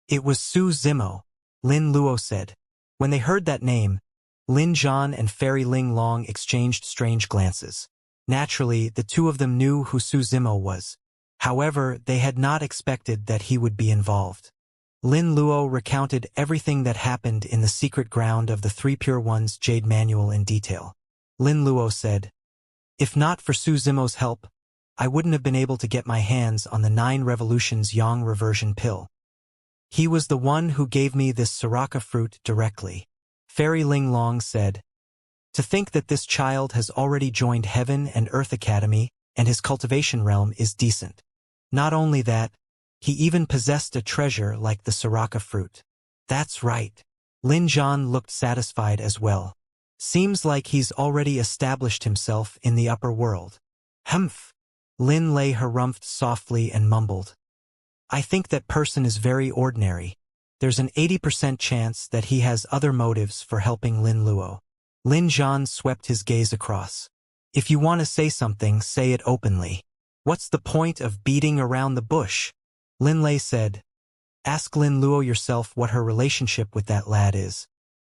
It was Su Zimo, Lin Luo said. When they heard that name, Lin Zhan and Fairy Ling Long exchanged strange glances. Naturally, the two of them knew who Su Zimo was. However, they had not expected that he would be involved. Lin Luo recounted everything that happened in the secret ground of the Three Pure Ones Jade Manual in detail. Lin Luo said, "If not for Su Zimo's help, I wouldn't have been able to get my hands on the 9 Revolutions Yang reversion pill. He was the one who gave me this Sriracha fruit directly." Fairy Ling Long said, "To think that this child has already joined Heaven and Earth Academy and his cultivation realm is decent. Not only that, he even possessed a treasure like the Sriracha fruit." "That's right." Lin Zhan looked satisfied as well. "Seems like he's already established himself in the upper world." "Humph." Lin Lei harumphed softly and mumbled, "I think that person is very ordinary. There's an 80% chance that he has other motives for helping Lin Luo." Lin Zhan swept his gaze across. "If you want to say something, say it openly. What's the point of beating around the bush?" Lin Lei said, "Ask Lin Luo yourself what her relationship with that lad is.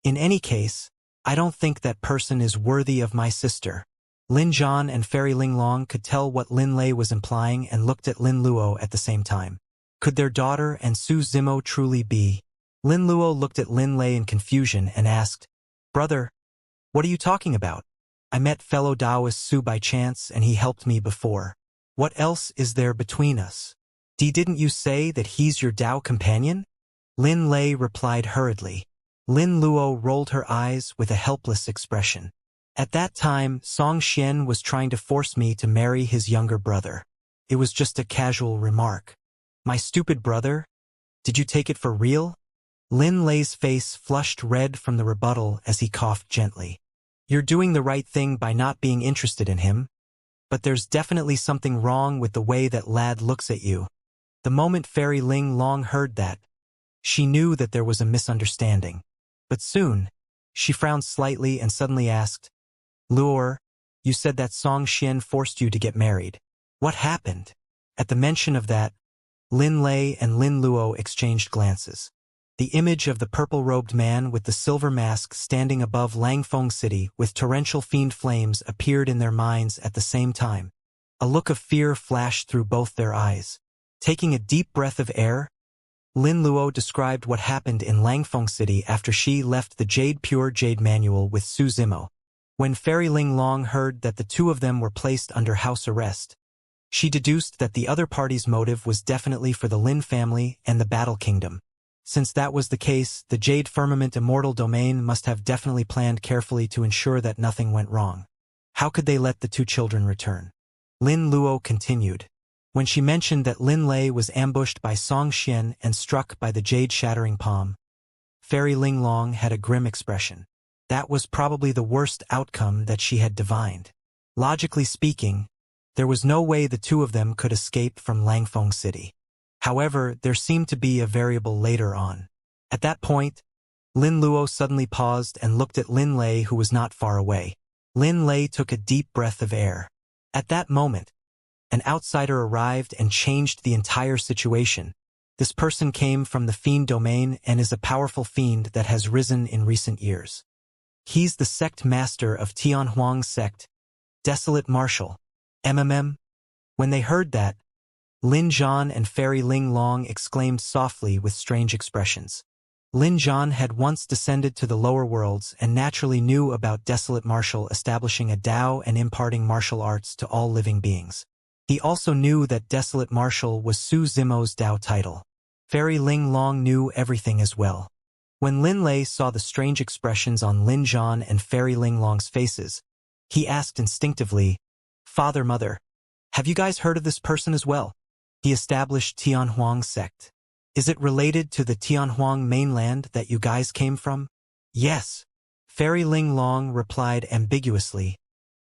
In any case, I don't think that person is worthy of my sister." Lin Zhan and Fairy Ling Long could tell what Lin Lei was implying and looked at Lin Luo at the same time. Could their daughter and Su Zimo truly be? Lin Luo looked at Lin Lei in confusion and asked, "Brother, what are you talking about? I met fellow Taoist Su by chance and he helped me before. What else is there between us? Didn't you say that he's your Tao companion?" Lin Lei replied hurriedly. Lin Luo rolled her eyes with a helpless expression. "At that time, Song Xian was trying to force me to marry his younger brother. It was just a casual remark." "My stupid brother? Did you take it for real?" Lin Lei's face flushed red from the rebuttal as he coughed gently. "You're doing the right thing by not being interested in him, but there's definitely something wrong with the way that lad looks at you." The moment Fairy Ling Long heard that, she knew that there was a misunderstanding. But soon, she frowned slightly and suddenly asked, "Luor, you said that Song Xian forced you to get married. What happened?" At the mention of that, Lin Lei and Lin Luo exchanged glances. The image of the purple-robed man with the silver mask standing above Langfeng City with torrential fiend flames appeared in their minds at the same time. A look of fear flashed through both their eyes. Taking a deep breath of air, Lin Luo described what happened in Langfeng City after she left the Jade Manual with Su Zimo. When Fairy Ling Long heard that the two of them were placed under house arrest, she deduced that the other party's motive was definitely for the Lin family and the Battle Kingdom. Since that was the case, the Jade Firmament Immortal domain must have definitely planned carefully to ensure that nothing went wrong. How could they let the two children return? Lin Luo continued. When she mentioned that Lin Lei was ambushed by Song Xian and struck by the jade-shattering palm, Fairy Ling Long had a grim expression. That was probably the worst outcome that she had divined. Logically speaking, there was no way the two of them could escape from Langfeng City. However, there seemed to be a variable later on. At that point, Lin Luo suddenly paused and looked at Lin Lei, who was not far away. Lin Lei took a deep breath of air. At that moment, an outsider arrived and changed the entire situation. This person came from the fiend domain and is a powerful fiend that has risen in recent years. He's the sect master of Tianhuang's sect, Desolate Martial. When they heard that, Lin Zhan and Fairy Ling Long exclaimed softly with strange expressions. Lin Zhan had once descended to the lower worlds and naturally knew about Desolate Martial establishing a Tao and imparting martial arts to all living beings. He also knew that Desolate Martial was Su Zimo's Tao title. Fairy Ling Long knew everything as well. When Lin Lei saw the strange expressions on Lin Zhan and Fairy Ling Long's faces, he asked instinctively, "Father, Mother, have you guys heard of this person as well? He established Tianhuang's sect. Is it related to the Tianhuang mainland that you guys came from?" "Yes," Fairy Ling Long replied ambiguously.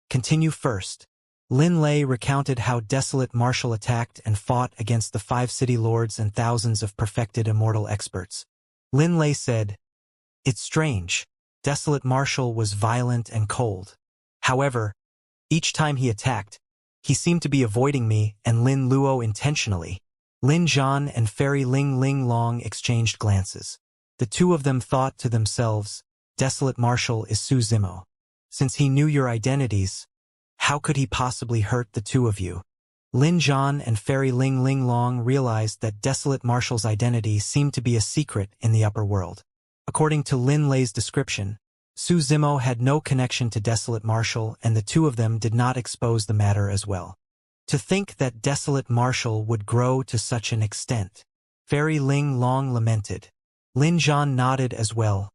"Continue first." Lin Lei recounted how Desolate Martial attacked and fought against the 5 city lords and thousands of perfected immortal experts. Lin Lei said, "It's strange. Desolate Martial was violent and cold. However, each time he attacked, he seemed to be avoiding me and Lin Luo intentionally." Lin Zhan and Fairy Ling Ling Long exchanged glances. The two of them thought to themselves, Desolate Marshal is Su Zimo. Since he knew your identities, how could he possibly hurt the two of you? Lin Zhan and Fairy Ling Ling Long realized that Desolate Marshal's identity seemed to be a secret in the upper world. According to Lin Lei's description, Su Zimo had no connection to Desolate Marshal, and the two of them did not expose the matter as well. To think that Desolate Marshal would grow to such an extent. Fairy Ling Long lamented. Lin Zhan nodded as well,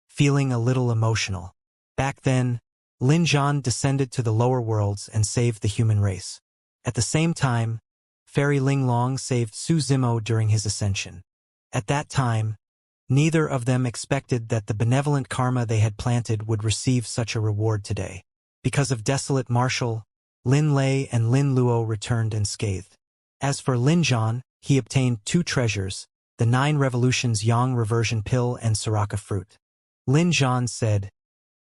feeling a little emotional. Back then, Lin Zhan descended to the lower worlds and saved the human race. At the same time, Fairy Ling Long saved Su Zimo during his ascension. At that time, neither of them expected that the benevolent karma they had planted would receive such a reward today. Because of Desolate Marshal, Lin Lei and Lin Luo returned unscathed. As for Lin Zhan, he obtained 2 treasures, the 9 Revolutions Yang Reversion Pill and Sriracha Fruit. Lin Zhan said,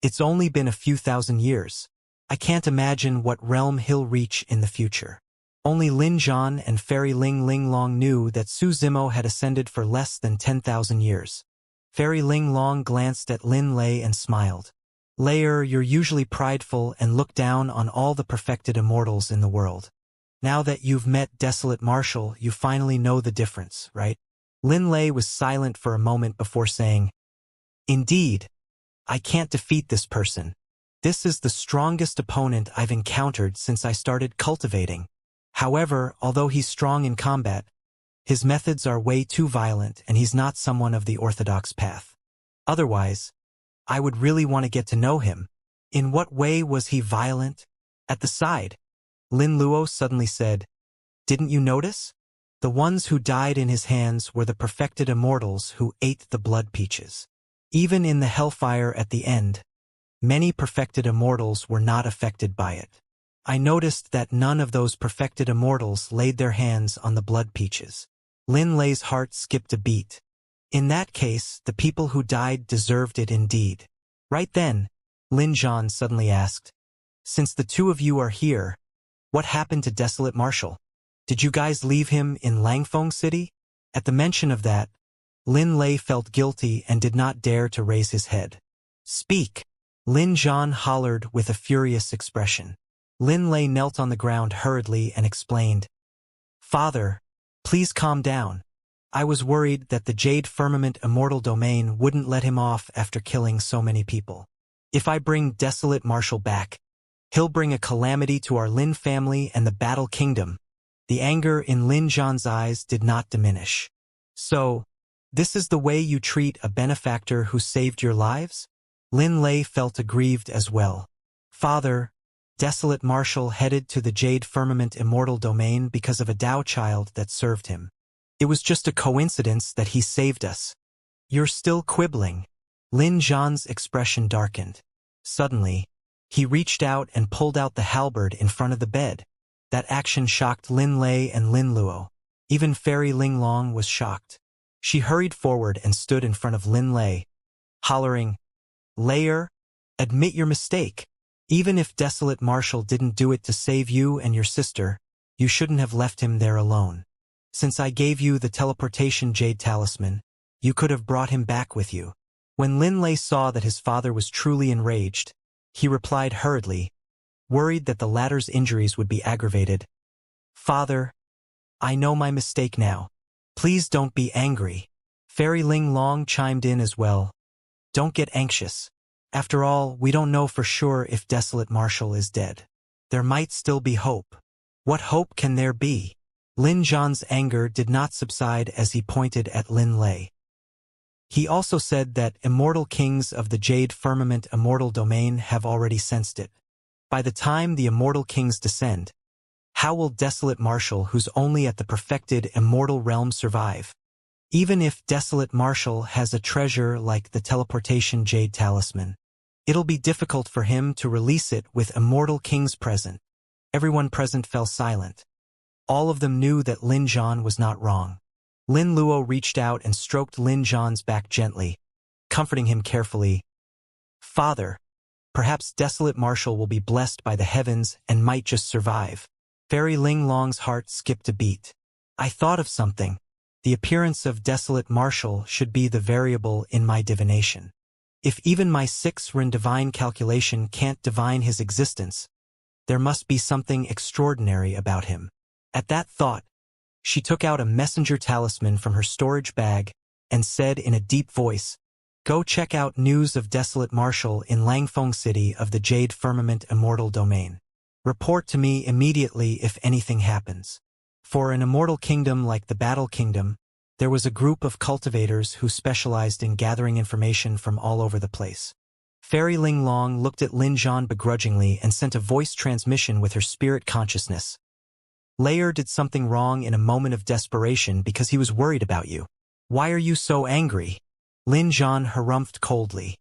"It's only been a few thousand years. I can't imagine what realm he'll reach in the future." Only Lin Zhan and Fairy Ling Ling Long knew that Su Zimo had ascended for less than 10,000 years. Fairy Ling Long glanced at Lin Lei and smiled. "Layer, you're usually prideful and look down on all the perfected immortals in the world. Now that you've met Desolate Marshal, you finally know the difference, right?" Lin Lei was silent for a moment before saying, "Indeed, I can't defeat this person. This is the strongest opponent I've encountered since I started cultivating. However, although he's strong in combat, his methods are way too violent and he's not someone of the orthodox path. Otherwise, I would really want to get to know him. In what way was he violent?" At the side, Lin Luo suddenly said, "Didn't you notice? The ones who died in his hands were the perfected immortals who ate the blood peaches. Even in the hellfire at the end, many perfected immortals were not affected by it. I noticed that none of those perfected immortals laid their hands on the blood peaches." Lin Lei's heart skipped a beat. In that case, the people who died deserved it indeed. Right then, Lin Zhan suddenly asked, "Since the two of you are here, what happened to Desolate Marshal? Did you guys leave him in Langfeng City?" At the mention of that, Lin Lei felt guilty and did not dare to raise his head. "Speak!" Lin Zhan hollered with a furious expression. Lin Lei knelt on the ground hurriedly and explained, "Father, please calm down. I was worried that the Jade Firmament Immortal Domain wouldn't let him off after killing so many people. If I bring Desolate Marshal back, he'll bring a calamity to our Lin family and the Battle Kingdom." The anger in Lin Zhan's eyes did not diminish. "So, this is the way you treat a benefactor who saved your lives?" Lin Lei felt aggrieved as well. "Father, Desolate Marshal headed to the Jade Firmament Immortal Domain because of a Dao child that served him. It was just a coincidence that he saved us." "You're still quibbling." Lin Zhan's expression darkened. Suddenly, he reached out and pulled out the halberd in front of the bed. That action shocked Lin Lei and Lin Luo. Even Fairy Ling Long was shocked. She hurried forward and stood in front of Lin Lei, hollering, "Layer, admit your mistake. Even if Desolate Marshal didn't do it to save you and your sister, you shouldn't have left him there alone. Since I gave you the teleportation jade talisman, you could have brought him back with you." When Lin Lei saw that his father was truly enraged, he replied hurriedly, worried that the latter's injuries would be aggravated, "Father, I know my mistake now. Please don't be angry." Fairy Ling Long chimed in as well. "Don't get anxious. After all, we don't know for sure if Desolate Marshal is dead. There might still be hope." "What hope can there be?" Lin Zhan's anger did not subside as he pointed at Lin Lei. He also said that immortal kings of the Jade Firmament Immortal Domain have already sensed it. By the time the immortal kings descend, how will Desolate Marshal, who's only at the perfected immortal realm, survive? Even if Desolate Marshal has a treasure like the teleportation jade talisman, it'll be difficult for him to release it with immortal kings present. Everyone present fell silent. All of them knew that Lin Zhan was not wrong. Lin Luo reached out and stroked Lin Zhan's back gently, comforting him carefully. "Father, perhaps Desolate Marshal will be blessed by the heavens and might just survive." Fairy Ling Long's heart skipped a beat. I thought of something. The appearance of desolate marshal should be the variable in my divination. If even my 6 divine calculation can't divine his existence, there must be something extraordinary about him. At that thought, she took out a messenger talisman from her storage bag and said in a deep voice, "Go check out news of desolate marshal in Langfeng City of the Jade Firmament Immortal domain. Report to me immediately if anything happens." For an immortal kingdom like the Battle Kingdom, there was a group of cultivators who specialized in gathering information from all over the place. Fairy Ling Long looked at Lin Zhan begrudgingly and sent a voice transmission with her spirit consciousness. Layer did something wrong in a moment of desperation because he was worried about you. Why are you so angry? Lin Zhan harumphed coldly.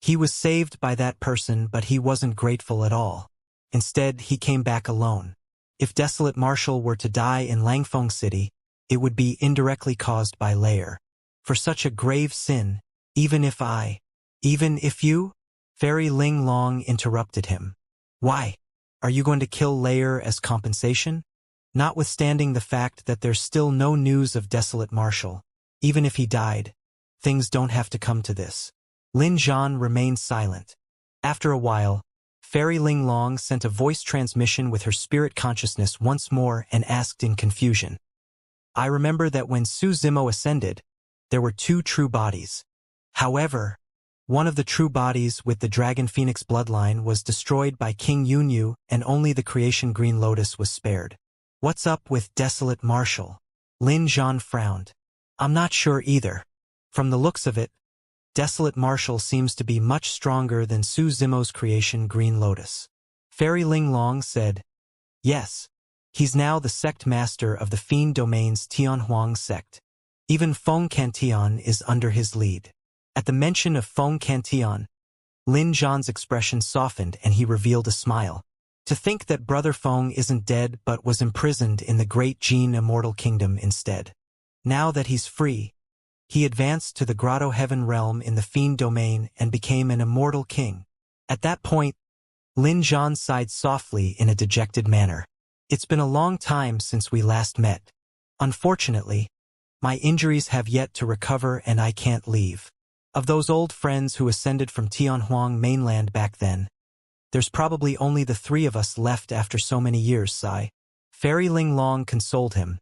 He was saved by that person, but he wasn't grateful at all. Instead, he came back alone. If desolate marshal were to die in Langfeng City, it would be indirectly caused by Layer. For such a grave sin, even if you? Fairy Ling Long interrupted him. Why? Are you going to kill Layer as compensation? Notwithstanding the fact that there's still no news of desolate marshal, even if he died, things don't have to come to this. Lin Zhan remained silent. After a while, Fairy Ling Long sent a voice transmission with her spirit consciousness once more and asked in confusion. I remember that when Su Zimo ascended, there were 2 true bodies. However, one of the true bodies with the Dragon Phoenix bloodline was destroyed by King Yunyu and only the creation Green Lotus was spared. What's up with desolate marshal? Lin Zhan frowned. I'm not sure either. From the looks of it, desolate marshal seems to be much stronger than Su Zimo's creation Green Lotus. Fairy Ling Long said, yes. He's now the sect master of the Fiend Domain's Tianhuang sect. Even Feng Cantian is under his lead. At the mention of Feng Cantian, Lin Zhan's expression softened and he revealed a smile. To think that Brother Feng isn't dead but was imprisoned in the Great Jin Immortal Kingdom instead. Now that he's free, he advanced to the Grotto Heaven realm in the Fiend Domain and became an immortal king. At that point, Lin Zhan sighed softly in a dejected manner. It's been a long time since we last met. Unfortunately, my injuries have yet to recover and I can't leave. Of those old friends who ascended from Tianhuang mainland back then, there's probably only the 3 of us left after so many years, Sai. Fairy Ling Long consoled him.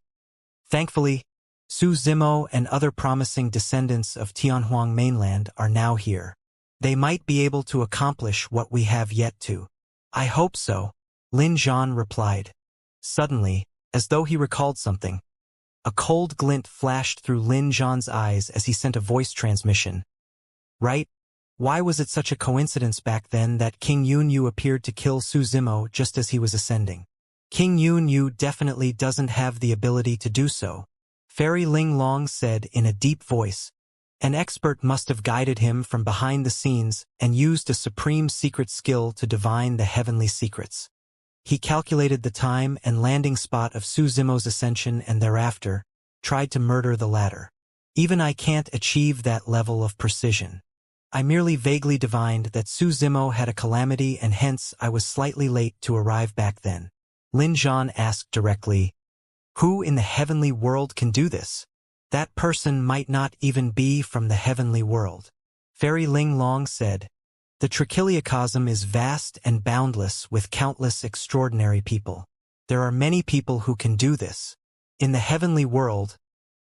Thankfully, Su Zimo and other promising descendants of Tianhuang mainland are now here. They might be able to accomplish what we have yet to. I hope so, Lin Zhan replied. Suddenly, as though he recalled something, a cold glint flashed through Lin Zhan's eyes as he sent a voice transmission. Right? Why was it such a coincidence back then that King Yunyu appeared to kill Su Zimo just as he was ascending? King Yunyu definitely doesn't have the ability to do so, Fairy Ling Long said in a deep voice. An expert must have guided him from behind the scenes and used a supreme secret skill to divine the heavenly secrets. He calculated the time and landing spot of Su Zimo's ascension and thereafter tried to murder the latter. Even I can't achieve that level of precision. I merely vaguely divined that Su Zimo had a calamity and hence I was slightly late to arrive back then. Lin Zhan asked directly, who in the heavenly world can do this? That person might not even be from the heavenly world. Fairy Ling Long said, the trichiliocosm is vast and boundless with countless extraordinary people. There are many people who can do this. In the heavenly world,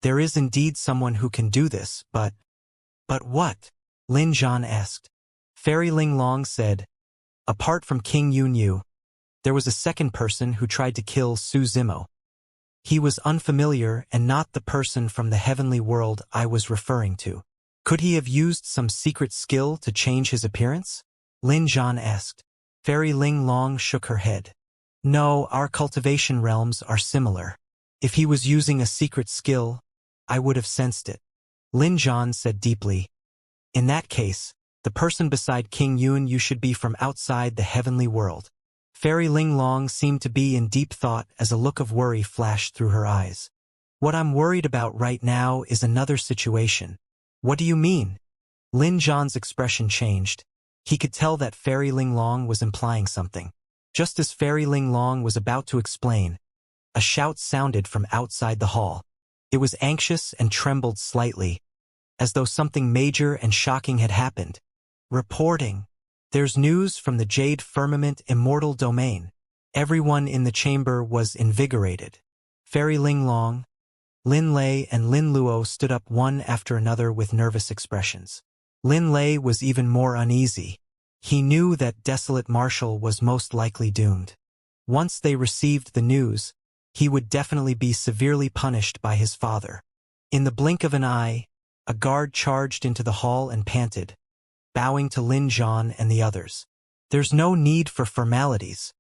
there is indeed someone who can do this, but what? Lin Zhan asked. Fairy Ling Long said, apart from King Yunyu, there was a second person who tried to kill Su Zimo. He was unfamiliar and not the person from the heavenly world I was referring to. Could he have used some secret skill to change his appearance? Lin Zhan asked. Fairy Ling Long shook her head. No, our cultivation realms are similar. If he was using a secret skill, I would have sensed it. Lin Zhan said deeply. In that case, the person beside King Yun should be from outside the heavenly world. Fairy Ling Long seemed to be in deep thought as a look of worry flashed through her eyes. What I'm worried about right now is another situation. What do you mean? Lin Zhan's expression changed. He could tell that Fairy Ling Long was implying something. Just as Fairy Ling Long was about to explain, A shout sounded from outside the hall. It was anxious and trembled slightly, as though something major and shocking had happened. Reporting. There's news from the Jade Firmament Immortal domain. Everyone in the chamber was invigorated. Fairy Ling Long, Lin Lei and Lin Luo stood up one after another with nervous expressions. Lin Lei was even more uneasy. He knew that Desolate Marshal was most likely doomed. Once they received the news, he would definitely be severely punished by his father. In the blink of an eye, a guard charged into the hall and panted, bowing to Lin Zhan and the others. There's no need for formalities.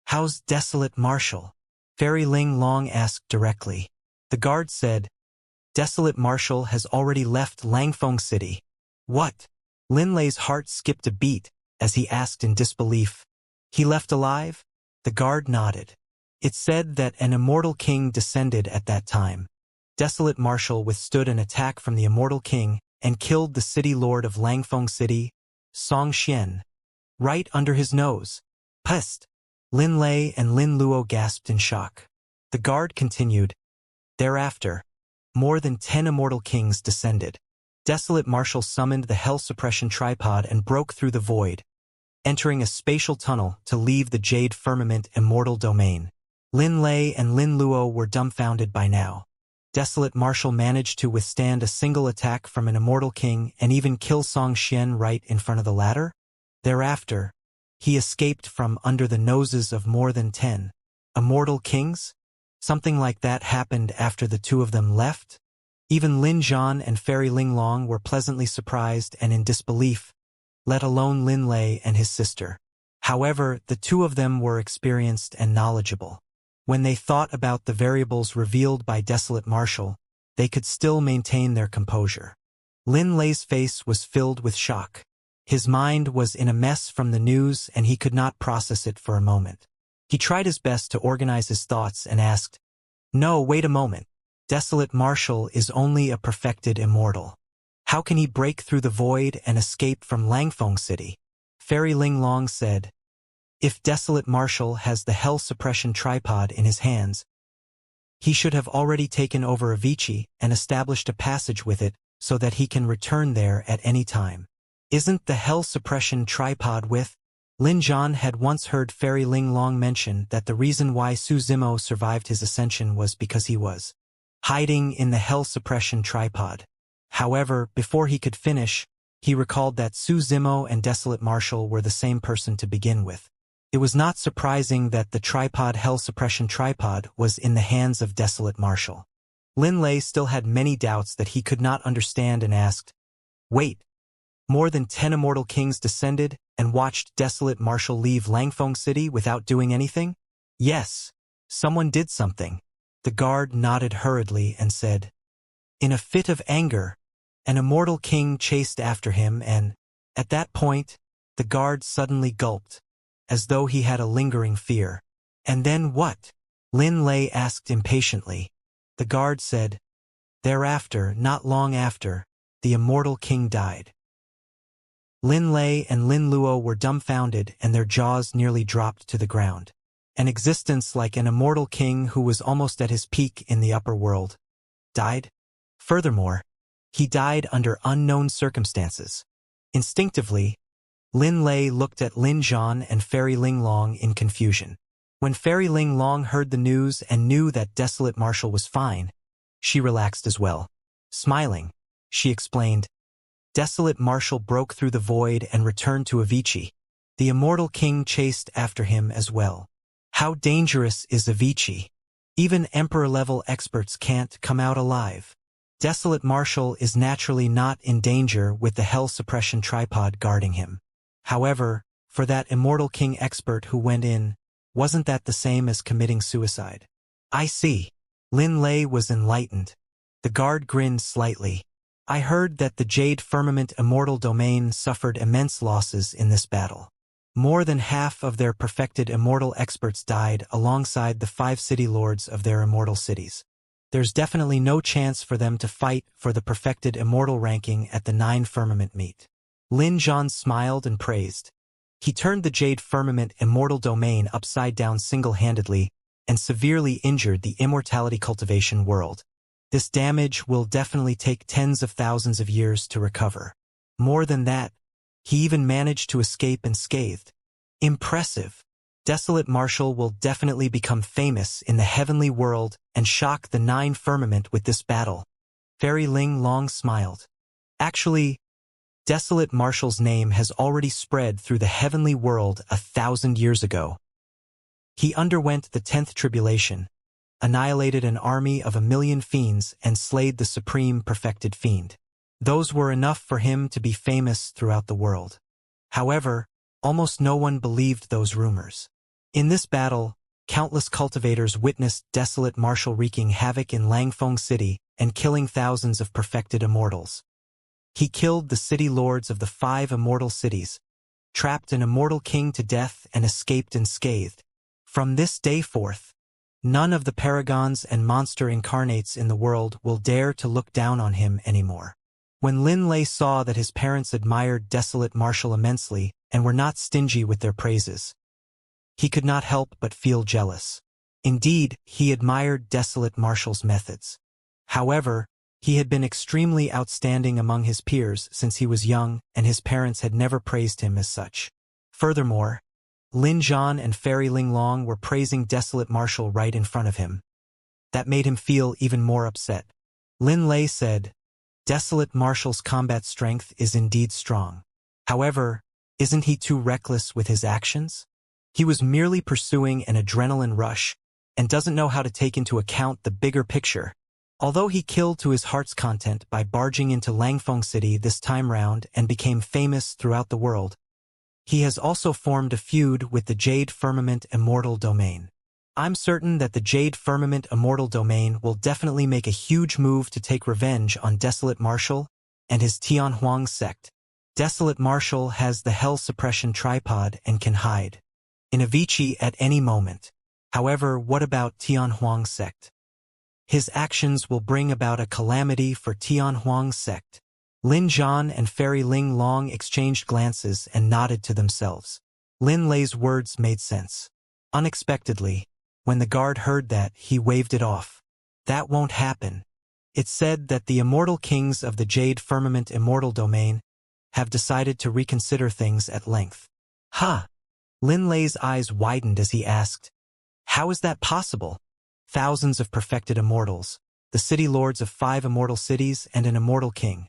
How's Desolate Marshal? Fairy Ling Long asked directly. The guard said, Desolate Marshal has already left Langfeng City. What? Lin Lei's heart skipped a beat as he asked in disbelief. He left alive? The guard nodded. It said that an immortal king descended at that time. Desolate Marshal withstood an attack from the immortal king and killed the city lord of Langfeng City, Xianxia, right under his nose. Pest! Lin Lei and Lin Luo gasped in shock. The guard continued. Thereafter, more than 10 immortal kings descended. Desolate Marshal summoned the Hell Suppression Tripod and broke through the void, entering a spatial tunnel to leave the Jade Firmament Immortal domain. Lin Lei and Lin Luo were dumbfounded by now. Desolate Marshal managed to withstand a single attack from an immortal king and even kill Song Xian right in front of the latter? Thereafter, he escaped from under the noses of more than 10 immortal kings? Something like that happened after the two of them left? Even Lin Zhan and Fairy Ling Long were pleasantly surprised and in disbelief, let alone Lin Lei and his sister. However, the two of them were experienced and knowledgeable. When they thought about the variables revealed by Desolate Marshal, they could still maintain their composure. Lin Lei's face was filled with shock. His mind was in a mess from the news and he could not process it for a moment. He tried his best to organize his thoughts and asked, No, wait a moment. Desolate Marshal is only a perfected immortal. How can he break through the void and escape from Langfeng City? Fairy Ling Long said, If Desolate Marshal has the Hell Suppression Tripod in his hands, he should have already taken over Avicii and established a passage with it so that he can return there at any time. Isn't the Hell Suppression Tripod with? Lin Zhan had once heard Fairy Ling Long mention that the reason why Su Zimo survived his ascension was because he was hiding in the Hell Suppression Tripod. However, before he could finish, he recalled that Su Zimo and Desolate Marshal were the same person to begin with. It was not surprising that the tripod Hell Suppression Tripod was in the hands of Desolate Marshal. Lin Lei still had many doubts that he could not understand and asked, Wait, more than 10 immortal kings descended and watched Desolate Marshal leave Langfeng City without doing anything? Yes, someone did something. The guard nodded hurriedly and said, In a fit of anger, an immortal king chased after him and, at that point, the guard suddenly gulped, as though he had a lingering fear. And then what? Lin Lei asked impatiently. The guard said, Thereafter, not long after, the immortal king died. Lin Lei and Lin Luo were dumbfounded and their jaws nearly dropped to the ground. An existence like an immortal king who was almost at his peak in the upper world died? Furthermore, he died under unknown circumstances. Instinctively, Lin Lei looked at Lin Zhan and Fairy Ling Long in confusion. When Fairy Ling Long heard the news and knew that Desolate Marshal was fine, she relaxed as well. Smiling, she explained, Desolate Marshal broke through the void and returned to Avicii. The immortal king chased after him as well. How dangerous is Avicii? Even Emperor-level experts can't come out alive. Desolate Marshal is naturally not in danger with the Hell Suppression Tripod guarding him. However, for that immortal king expert who went in, wasn't that the same as committing suicide? I see. Lin Lei was enlightened. The guard grinned slightly. I heard that the Jade Firmament Immortal domain suffered immense losses in this battle. More than half of their perfected immortal experts died alongside the 5 city lords of their immortal cities. There's definitely no chance for them to fight for the perfected immortal ranking at the 9 Firmament meet. Lin Zhan smiled and praised. He turned the Jade Firmament Immortal domain upside down single-handedly and severely injured the Immortality cultivation world. This damage will definitely take tens of thousands of years to recover. More than that, he even managed to escape unscathed. Impressive. Desolate Marshal will definitely become famous in the heavenly world and shock the nine firmament with this battle. Fairy Ling Long smiled. Actually, Desolate Marshal's name has already spread through the heavenly world 1,000 years ago. He underwent the 10th tribulation, annihilated an army of 1,000,000 fiends and slayed the supreme perfected fiend. Those were enough for him to be famous throughout the world. However, almost no one believed those rumors. In this battle, countless cultivators witnessed Desolate Marshal wreaking havoc in Langfeng City and killing thousands of perfected immortals. He killed the city lords of the 5 immortal cities, trapped an immortal king to death and escaped unscathed. From this day forth, none of the paragons and monster incarnates in the world will dare to look down on him anymore. When Lin Lei saw that his parents admired Desolate Marshal immensely and were not stingy with their praises, he could not help but feel jealous. Indeed, he admired Desolate Marshal's methods. However, he had been extremely outstanding among his peers since he was young, and his parents had never praised him as such. Furthermore, Lin Zhan and Fairy Ling Long were praising Desolate Marshal right in front of him. That made him feel even more upset. Lin Lei said, "Desolate Marshal's combat strength is indeed strong. However, isn't he too reckless with his actions? He was merely pursuing an adrenaline rush and doesn't know how to take into account the bigger picture. Although he killed to his heart's content by barging into Langfeng City this time round and became famous throughout the world, he has also formed a feud with the Jade Firmament Immortal Domain. I'm certain that the Jade Firmament Immortal Domain will definitely make a huge move to take revenge on Desolate Marshal and his Tianhuang sect. Desolate Marshal has the Hell Suppression Tripod and can hide in Avicii at any moment. However, what about Tianhuang sect? His actions will bring about a calamity for Tianhuang sect." Lin Zhan and Fairy Ling Long exchanged glances and nodded to themselves. Lin Lei's words made sense. Unexpectedly, when the guard heard that, he waved it off. That won't happen. It's said that the immortal kings of the Jade Firmament Immortal Domain have decided to reconsider things at length. Huh? Lin Lei's eyes widened as he asked, "How is that possible? Thousands of perfected immortals, the city lords of 5 immortal cities and an immortal king.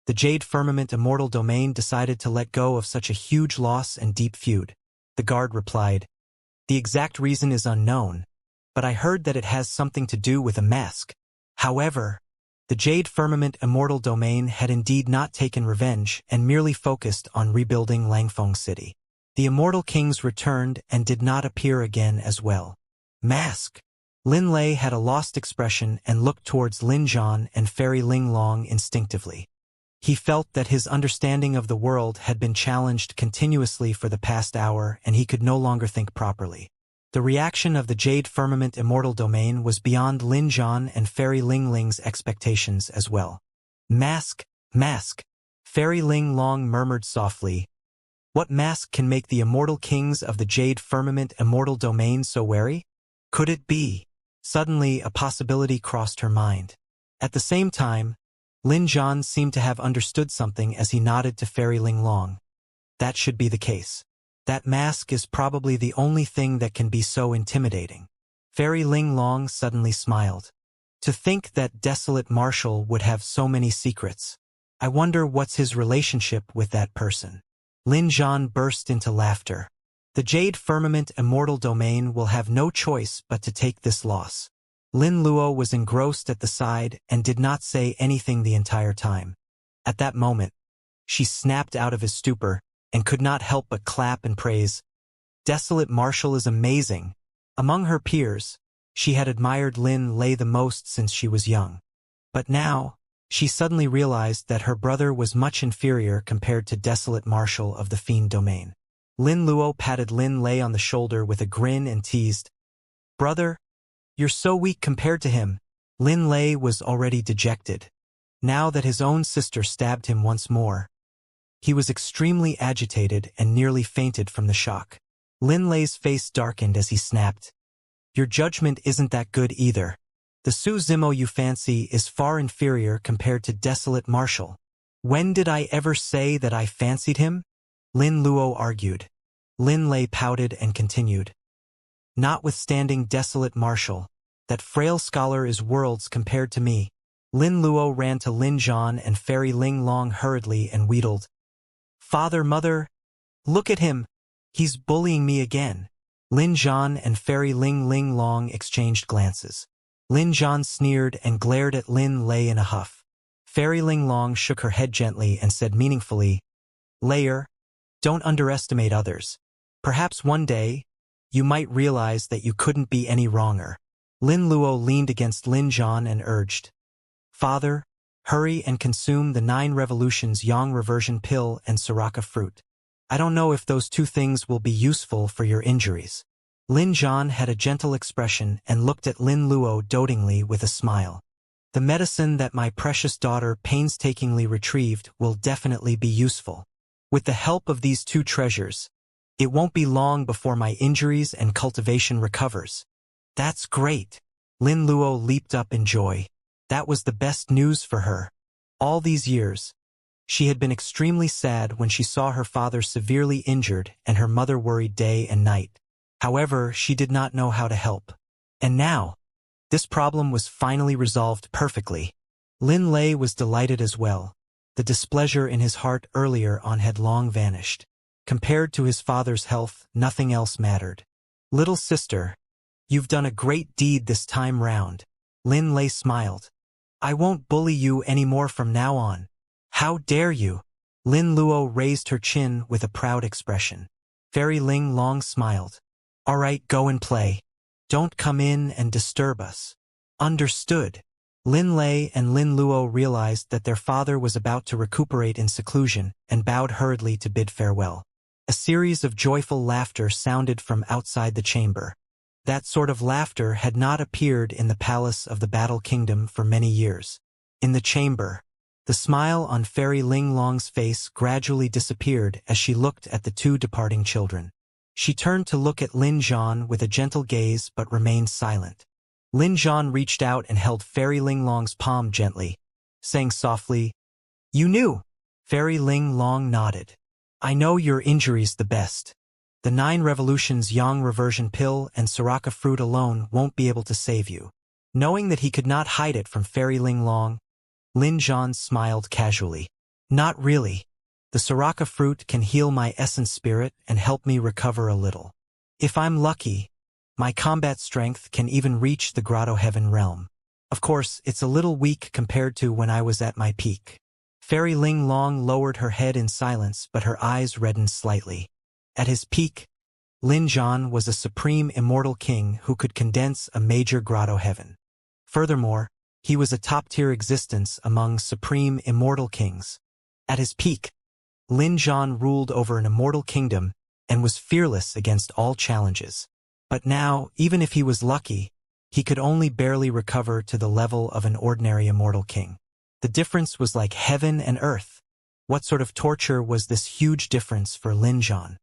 The Jade Firmament Immortal Domain decided to let go of such a huge loss and deep feud." The guard replied, "The exact reason is unknown, but I heard that it has something to do with a mask." However, the Jade Firmament Immortal Domain had indeed not taken revenge and merely focused on rebuilding Langfeng City. The immortal kings returned and did not appear again as well. Mask. Lin Lei had a lost expression and looked towards Lin Zhan and Fairy Ling Long instinctively. He felt that his understanding of the world had been challenged continuously for the past hour and he could no longer think properly. The reaction of the Jade Firmament Immortal Domain was beyond Lin Zhan and Fairy Ling Ling's expectations as well. Mask, mask. Fairy Ling Long murmured softly. What mask can make the immortal kings of the Jade Firmament Immortal Domain so wary? Could it be? Suddenly, a possibility crossed her mind. At the same time, Lin Zhan seemed to have understood something as he nodded to Fairy Ling Long. That should be the case. That mask is probably the only thing that can be so intimidating. Fairy Ling Long suddenly smiled. To think that Desolate Marshal would have so many secrets. I wonder what's his relationship with that person. Lin Zhan burst into laughter. The Jade Firmament Immortal Domain will have no choice but to take this loss. Lin Luo was engrossed at the side and did not say anything the entire time. At that moment, she snapped out of his stupor and could not help but clap and praise. Desolate Marshal is amazing. Among her peers, she had admired Lin Lei the most since she was young. But now, she suddenly realized that her brother was much inferior compared to Desolate Marshal of the Fiend Domain. Lin Luo patted Lin Lei on the shoulder with a grin and teased, "Brother, you're so weak compared to him." Lin Lei was already dejected. Now that his own sister stabbed him once more, he was extremely agitated and nearly fainted from the shock. Lin Lei's face darkened as he snapped, Your judgment isn't that good either. The Su Zimo you fancy is far inferior compared to Desolate Marshal. When did I ever say that I fancied him? Lin Luo argued. Lin Lei pouted and continued. Notwithstanding Desolate Marshal, that frail scholar is worlds compared to me. Lin Luo ran to Lin Zhan and Fairy Ling Long hurriedly and wheedled. Father, mother, look at him. He's bullying me again. Lin Zhan and Fairy Ling Long exchanged glances. Lin Zhan sneered and glared at Lin Lei in a huff. Fairy Ling Long shook her head gently and said meaningfully, Layer, don't underestimate others. Perhaps one day, you might realize that you couldn't be any wronger. Lin Luo leaned against Lin Zhan and urged, Father, hurry and consume the 9 revolutions Yang reversion pill and Sriracha fruit. I don't know if those 2 things will be useful for your injuries. Lin Zhan had a gentle expression and looked at Lin Luo dotingly with a smile. The medicine that my precious daughter painstakingly retrieved will definitely be useful. With the help of these 2 treasures, it won't be long before my injuries and cultivation recovers. That's great. Lin Luo leaped up in joy. That was the best news for her. All these years, she had been extremely sad when she saw her father severely injured and her mother worried day and night. However, she did not know how to help. And now, this problem was finally resolved perfectly. Lin Lei was delighted as well. The displeasure in his heart earlier on had long vanished. Compared to his father's health, nothing else mattered. Little sister, you've done a great deed this time round. Lin Lei smiled. I won't bully you anymore from now on. How dare you? Lin Luo raised her chin with a proud expression. Fairy Ling Long smiled. All right, go and play. Don't come in and disturb us. Understood. Lin Lei and Lin Luo realized that their father was about to recuperate in seclusion and bowed hurriedly to bid farewell. A series of joyful laughter sounded from outside the chamber. That sort of laughter had not appeared in the palace of the Battle Kingdom for many years. In the chamber, the smile on Fairy Ling Long's face gradually disappeared as she looked at the 2 departing children. She turned to look at Lin Zhan with a gentle gaze but remained silent. Lin Zhan reached out and held Fairy Ling Long's palm gently, saying softly, You knew. Fairy Ling Long nodded. I know your injury's the best. The 9 revolutions Yang reversion pill and Sriracha fruit alone won't be able to save you. Knowing that he could not hide it from Fairy Ling Long, Lin Zhan smiled casually. Not really. The Sriracha fruit can heal my essence spirit and help me recover a little. If I'm lucky, my combat strength can even reach the Grotto Heaven realm. Of course, it's a little weak compared to when I was at my peak. Fairy Ling Long lowered her head in silence, but her eyes reddened slightly. At his peak, Lin Zhan was a supreme immortal king who could condense a major Grotto Heaven. Furthermore, he was a top-tier existence among supreme immortal kings. At his peak, Lin Zhan ruled over an immortal kingdom and was fearless against all challenges. But now, even if he was lucky, he could only barely recover to the level of an ordinary immortal king. The difference was like heaven and earth. What sort of torture was this huge difference for Lin Zhan?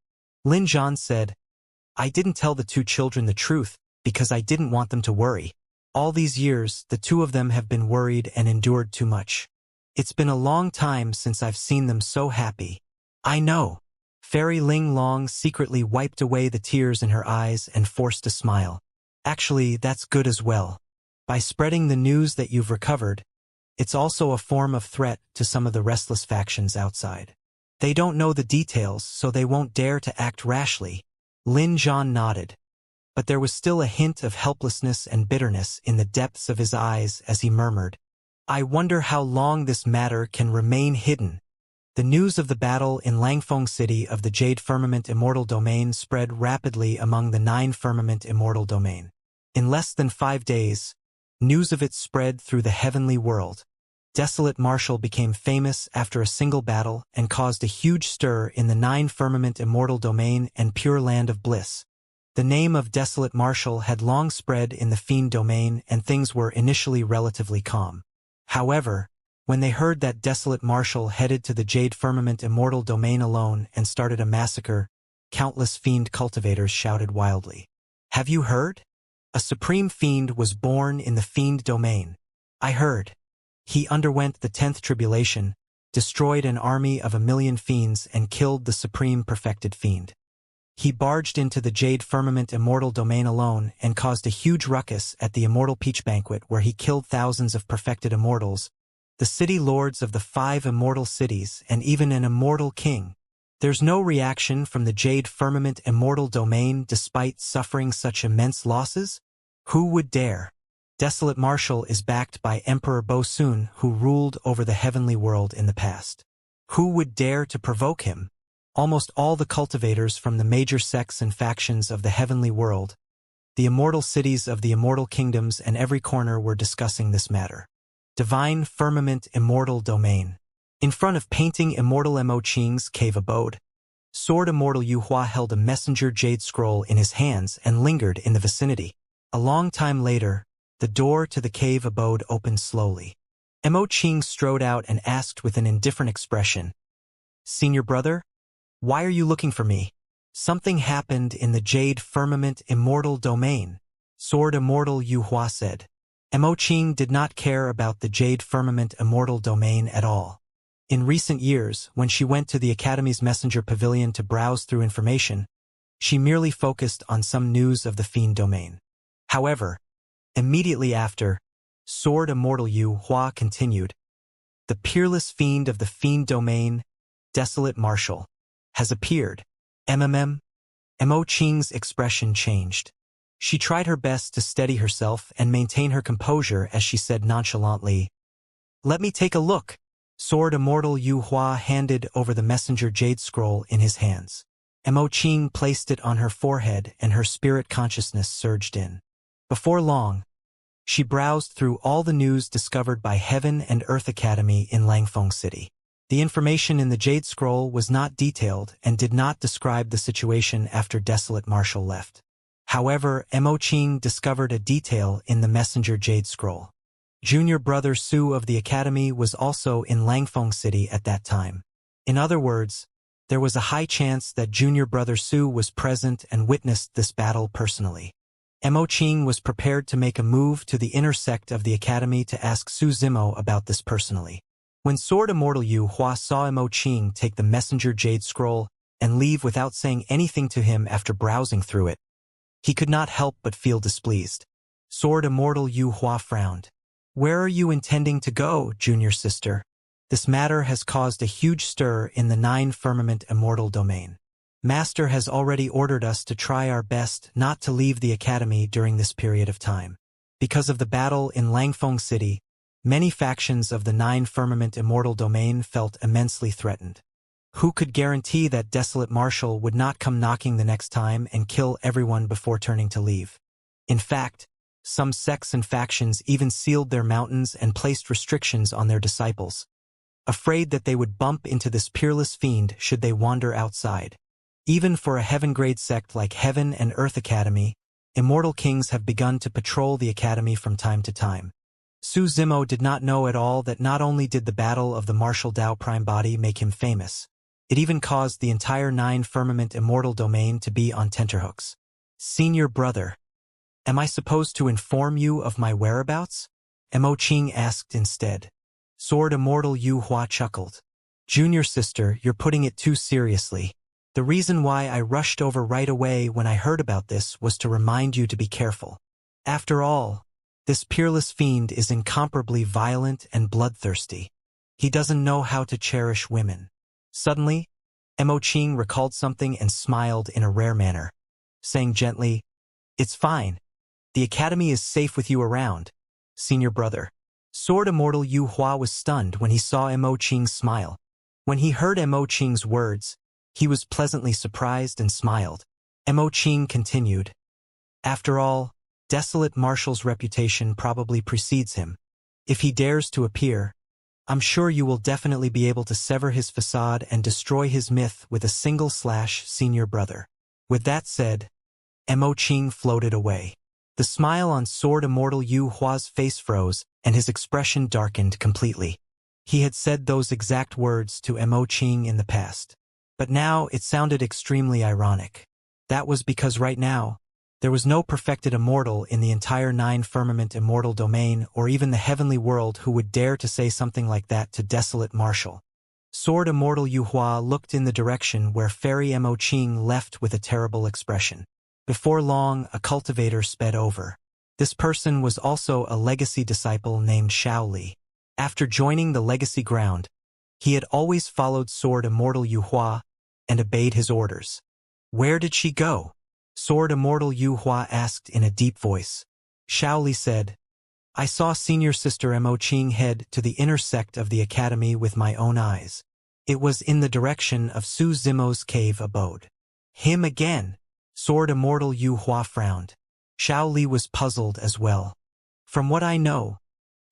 Lin Zhan said, I didn't tell the 2 children the truth because I didn't want them to worry. All these years, the 2 of them have been worried and endured too much. It's been a long time since I've seen them so happy. I know. Fairy Ling Long secretly wiped away the tears in her eyes and forced a smile. Actually, that's good as well. By spreading the news that you've recovered, it's also a form of threat to some of the restless factions outside. They don't know the details, so they won't dare to act rashly. Lin Zhan nodded. But there was still a hint of helplessness and bitterness in the depths of his eyes as he murmured, I wonder how long this matter can remain hidden. The news of the battle in Langfeng City of the Jade Firmament Immortal Domain spread rapidly among the 9 Firmament Immortal Domain. In less than 5 days, news of it spread through the heavenly world. Desolate Marshal became famous after a single battle and caused a huge stir in the 9 Firmament Immortal Domain and Pure Land of Bliss. The name of Desolate Marshal had long spread in the Fiend Domain and things were initially relatively calm. However, when they heard that Desolate Marshal headed to the Jade Firmament Immortal Domain alone and started a massacre, countless fiend cultivators shouted wildly. Have you heard? A supreme fiend was born in the fiend domain. I heard. He underwent the 10th tribulation, destroyed an army of 1,000,000 fiends and killed the supreme perfected fiend. He barged into the Jade Firmament Immortal domain alone and caused a huge ruckus at the Immortal Peach Banquet where he killed thousands of perfected immortals, the city lords of the 5 immortal cities, and even an immortal king. There's no reaction from the Jade Firmament Immortal domain despite suffering such immense losses? Who would dare? Desolate Marshal is backed by Emperor Bosun, who ruled over the heavenly world in the past. Who would dare to provoke him? Almost all the cultivators from the major sects and factions of the heavenly world, the immortal cities of the immortal kingdoms and every corner were discussing this matter. Divine Firmament Immortal Domain. In front of painting Immortal Mo Qing's cave abode, Sword Immortal Yu Hua held a messenger jade scroll in his hands and lingered in the vicinity. A long time later, the door to the cave abode opened slowly. Mo Qing strode out and asked with an indifferent expression, "Senior brother? Why are you looking for me?" "Something happened in the Jade Firmament Immortal Domain," Sword Immortal Yu Hua said. Mo Qing did not care about the Jade Firmament Immortal Domain at all. In recent years, when she went to the Academy's Messenger Pavilion to browse through information, she merely focused on some news of the Fiend Domain. However, immediately after, Sword Immortal Yu Hua continued, "The peerless fiend of the Fiend Domain, Desolate Marshal, has appeared." Mo Qing's expression changed. She tried her best to steady herself and maintain her composure as she said nonchalantly, "Let me take a look." Sword Immortal Yu Hua handed over the messenger jade scroll in his hands. Mo Qing placed it on her forehead and her spirit consciousness surged in. Before long, she browsed through all the news discovered by Heaven and Earth Academy in Langfeng City. The information in the Jade Scroll was not detailed and did not describe the situation after Desolate Marshal left. However, Mo Qing discovered a detail in the Messenger Jade Scroll. Junior brother Su of the Academy was also in Langfeng City at that time. In other words, there was a high chance that junior brother Su was present and witnessed this battle personally. Mo Qing was prepared to make a move to the inner sect of the Academy to ask Su Zimo about this personally. When Sword Immortal Yu Hua saw Mo Qing take the Messenger Jade Scroll and leave without saying anything to him after browsing through it, he could not help but feel displeased. Sword Immortal Yu Hua frowned. "Where are you intending to go, junior sister? This matter has caused a huge stir in the 9 Firmament Immortal Domain. Master has already ordered us to try our best not to leave the Academy during this period of time. Because of the battle in Langfeng City, many factions of the 9 Firmament Immortal Domain felt immensely threatened. Who could guarantee that Desolate Marshal would not come knocking the next time and kill everyone before turning to leave? In fact, some sects and factions even sealed their mountains and placed restrictions on their disciples, afraid that they would bump into this peerless fiend should they wander outside. Even for a heaven-grade sect like Heaven and Earth Academy, immortal kings have begun to patrol the Academy from time to time. Su Zimo did not know at all that not only did the battle of the Martial Dao Prime Body make him famous, it even caused the entire 9 Firmament Immortal Domain to be on tenterhooks. "Senior brother, am I supposed to inform you of my whereabouts?" Mo Qing asked instead. Sword Immortal Yu Hua chuckled. "Junior sister, you're putting it too seriously. The reason why I rushed over right away when I heard about this was to remind you to be careful. After all, this peerless fiend is incomparably violent and bloodthirsty. He doesn't know how to cherish women." Suddenly, Mo Qing recalled something and smiled in a rare manner, saying gently, "It's fine. The Academy is safe with you around, senior brother." Sword Immortal Yu Hua was stunned when he saw Mo Qing's smile. When he heard Mo Qing's words, he was pleasantly surprised and smiled. Mo Qing continued, "After all, Desolate Marshal's reputation probably precedes him. If he dares to appear, I'm sure you will definitely be able to sever his facade and destroy his myth with a single slash, senior brother." With that said, Mo Qing floated away. The smile on Sword Immortal Yu Hua's face froze, and his expression darkened completely. He had said those exact words to Mo Qing in the past. But now it sounded extremely ironic. That was because right now, There was no perfected immortal in the entire nine-firmament immortal domain or even the heavenly world who would dare to say something like that to desolate Marshall. Sword Immortal Yu Hua looked in the direction where Fairy Mo Qing left with a terrible expression. Before long, a cultivator sped over. This person was also a legacy disciple named Xiao Li. After joining the legacy ground, he had always followed Sword Immortal Yu Hua and obeyed his orders. Where did she go? Sword Immortal Yu Hua asked in a deep voice. Xiao Li said, I saw Senior Sister Mo Qing head to the inner sect of the academy with my own eyes. It was in the direction of Su Zimo's cave abode. Him again? Sword Immortal Yu Hua frowned. Xiao Li was puzzled as well. From what I know,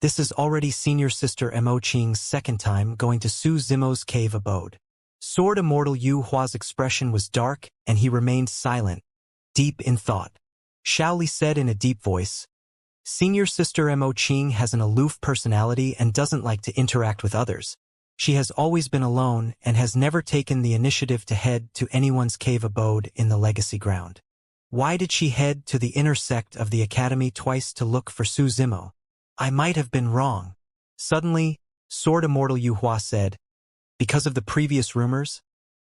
this is already Senior Sister Mo Qing's second time going to Su Zimo's cave abode. Sword Immortal Yu Hua's expression was dark and he remained silent, deep in thought. Xiao Li said in a deep voice, Senior Sister Mo Qing has an aloof personality and doesn't like to interact with others. She has always been alone and has never taken the initiative to head to anyone's cave abode in the legacy ground. Why did she head to the inner sect of the academy twice to look for Su Zimo? I might have been wrong. Suddenly, Sword Immortal Yu Hua said, because of the previous rumors,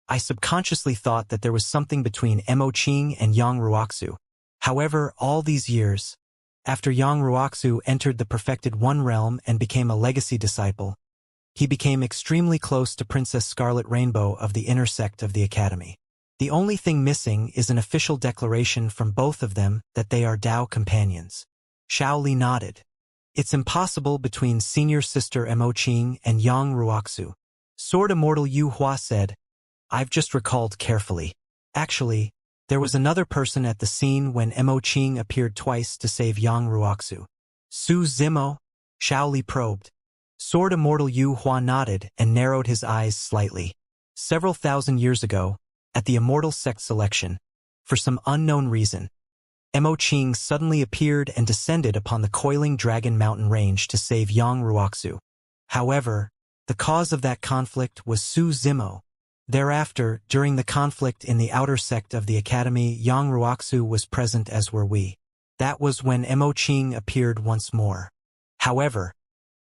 I subconsciously thought that there was something between Mo Qing and Yang Ruoxu. However, all these years, after Yang Ruoxu entered the Perfected One realm and became a legacy disciple, he became extremely close to Princess Scarlet Rainbow of the inner sect of the academy. The only thing missing is an official declaration from both of them that they are Tao companions. Xiao Li nodded. It's impossible between Senior Sister Mo Qing and Yang Ruoxu. Sword Immortal Yu Hua said, I've just recalled carefully. Actually, there was another person at the scene when Mo Qing appeared twice to save Yang Ruoxu. Su Zimo? Xiao Li probed. Sword Immortal Yu Hua nodded and narrowed his eyes slightly. Several thousand years ago, at the Immortal Sect selection, for some unknown reason, Mo Qing suddenly appeared and descended upon the coiling Dragon Mountain range to save Yang Ruoxu. However, the cause of that conflict was Su Zimo. Thereafter, during the conflict in the outer sect of the academy, Yang Ruoxu was present as were we. That was when Mo Qing appeared once more. However,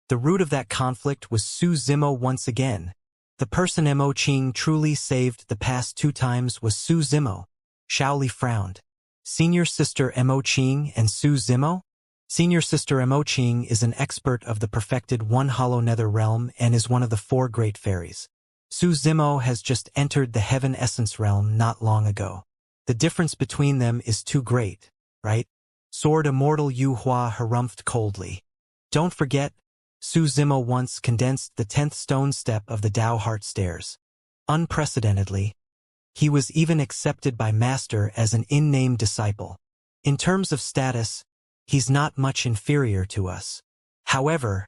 the root of that conflict was Su Zimo once again. The person Mo Qing truly saved the past two times was Su Zimo. Xiao Li frowned. Senior Sister Mo Qing and Su Zimo? Senior Sister Mo Qing is an expert of the perfected One Hollow Nether realm and is one of the four great fairies. Su Zimo has just entered the Heaven Essence realm not long ago. The difference between them is too great, right? Sword Immortal Yu Hua harumphed coldly. Don't forget, Su Zimo once condensed the 10th stone step of the Tao Heart Stairs. Unprecedentedly, he was even accepted by Master as an in-name disciple. In terms of status, he's not much inferior to us. However,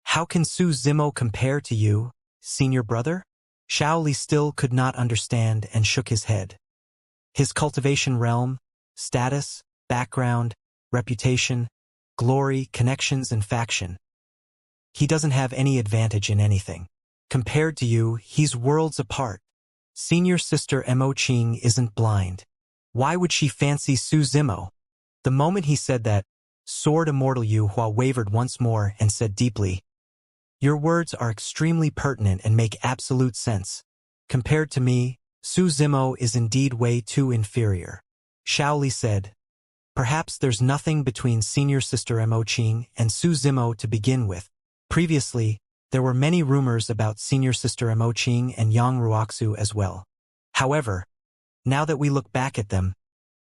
how can Su Zimo compare to you, senior brother? Xiao Li still could not understand and shook his head. His cultivation realm, status, background, reputation, glory, connections, and faction. He doesn't have any advantage in anything. Compared to you, he's worlds apart. Senior Sister Mo Qing isn't blind. Why would she fancy Su Zimo? The moment he said that, Sword Immortal Yu Hua wavered once more and said deeply, Your words are extremely pertinent and make absolute sense. Compared to me, Su Zimo is indeed way too inferior. Xiao Li said, Perhaps there's nothing between Senior Sister Mo Qing and Su Zimo to begin with. Previously, there were many rumors about Senior Sister Mo Qing and Yang Ruoxu as well. However, now that we look back at them,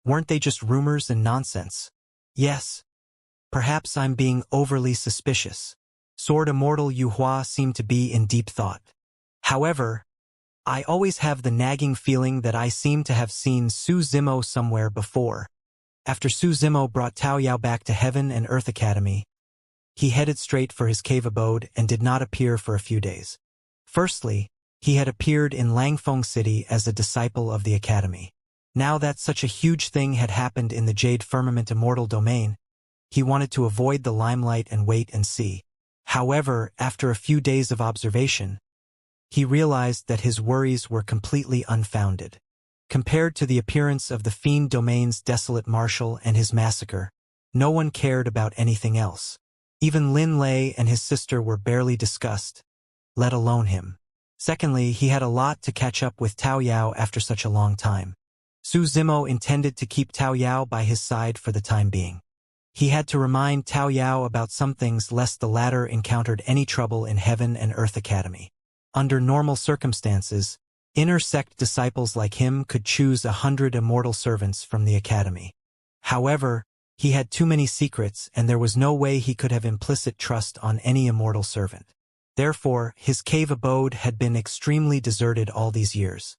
weren't they just rumors and nonsense? Yes. Perhaps I'm being overly suspicious. Sword Immortal Yu Hua seemed to be in deep thought. However, I always have the nagging feeling that I seem to have seen Su Zimo somewhere before. After Su Zimo brought Tao Yao back to Heaven and Earth Academy, he headed straight for his cave abode and did not appear for a few days. Firstly, he had appeared in Langfeng City as a disciple of the academy. Now that such a huge thing had happened in the Jade Firmament Immortal domain, he wanted to avoid the limelight and wait and see. However, after a few days of observation, he realized that his worries were completely unfounded. Compared to the appearance of the fiend domain's desolate marshal and his massacre, no one cared about anything else. Even Lin Lei and his sister were barely discussed, let alone him. Secondly, he had a lot to catch up with Tao Yao after such a long time. Su Zimo intended to keep Tao Yao by his side for the time being. He had to remind Tao Yao about some things lest the latter encountered any trouble in Heaven and Earth Academy. Under normal circumstances, inner sect disciples like him could choose 100 immortal servants from the academy. However, he had too many secrets and there was no way he could have implicit trust on any immortal servant. Therefore, his cave abode had been extremely deserted all these years.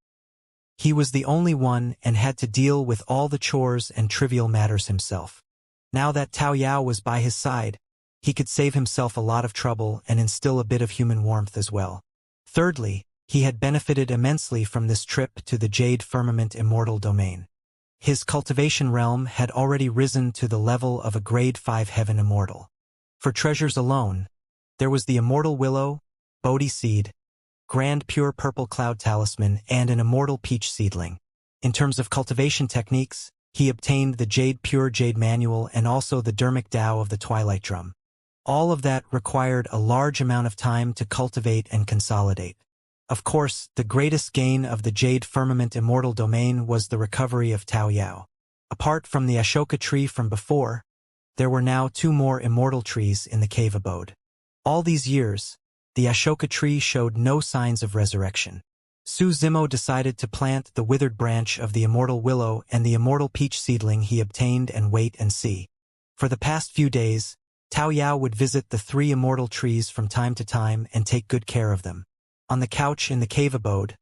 He was the only one and had to deal with all the chores and trivial matters himself. Now that Tao Yao was by his side, he could save himself a lot of trouble and instill a bit of human warmth as well. Thirdly, he had benefited immensely from this trip to the Jade Firmament Immortal domain. His cultivation realm had already risen to the level of a grade 5 heaven immortal. For treasures alone, there was the immortal willow, Bodhi seed, grand pure purple cloud talisman, and an immortal peach seedling. In terms of cultivation techniques, he obtained the pure jade manual and also the dermic Tao of the twilight drum. All of that required a large amount of time to cultivate and consolidate. Of course, the greatest gain of the Jade Firmament Immortal domain was the recovery of Tao Yao. Apart from the Ashoka tree from before, there were now 2 more immortal trees in the cave abode. All these years, the Ashoka tree showed no signs of resurrection. Su Zimo decided to plant the withered branch of the immortal willow and the immortal peach seedling he obtained and wait and see. For the past few days, Tao Yao would visit the 3 immortal trees from time to time and take good care of them. On the couch in the cave abode,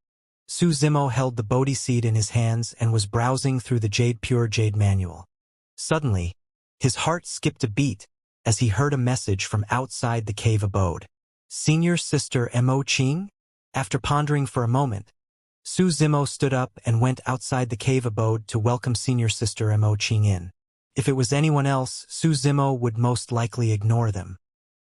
Su Zimo held the Bodhi seed in his hands and was browsing through the pure jade manual. Suddenly, his heart skipped a beat as he heard a message from outside the cave abode. Senior Sister Mo Qing? After pondering for a moment, Su Zimo stood up and went outside the cave abode to welcome Senior Sister Mo Qing in. If it was anyone else, Su Zimo would most likely ignore them.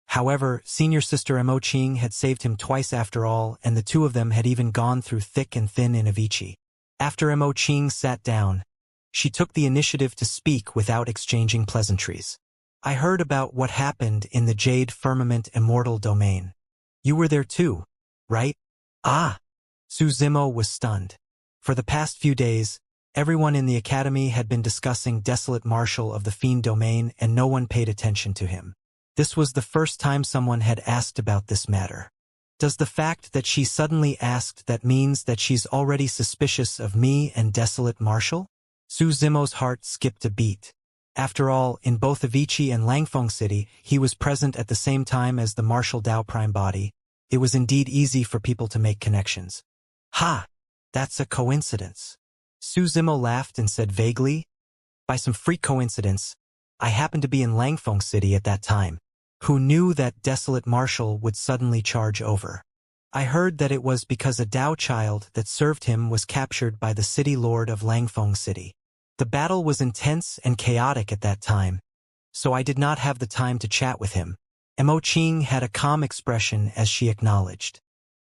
However, Senior Sister Mo Qing had saved him twice after all, and the 2 of them had even gone through thick and thin in Avicii. After Mo Qing sat down, she took the initiative to speak without exchanging pleasantries. I heard about what happened in the Jade Firmament Immortal domain. You were there too, right? Ah! Su Zimo was stunned. For the past few days, everyone in the academy had been discussing Desolate Marshal of the Fiend domain and no one paid attention to him. This was the first time someone had asked about this matter. Does the fact that she suddenly asked that means that she's already suspicious of me and Desolate Marshal? Su Zimo's heart skipped a beat. After all, in both Avicii and Langfeng City, he was present at the same time as the Marshal Dao Prime Body. It was indeed easy for people to make connections. Ha! That's a coincidence. Su Zimo laughed and said vaguely, by some freak coincidence, I happened to be in Langfeng City at that time. Who knew that Desolate Marshal would suddenly charge over? I heard that it was because a Dao child that served him was captured by the city lord of Langfeng City. The battle was intense and chaotic at that time, so I did not have the time to chat with him. Mo Qing had a calm expression as she acknowledged.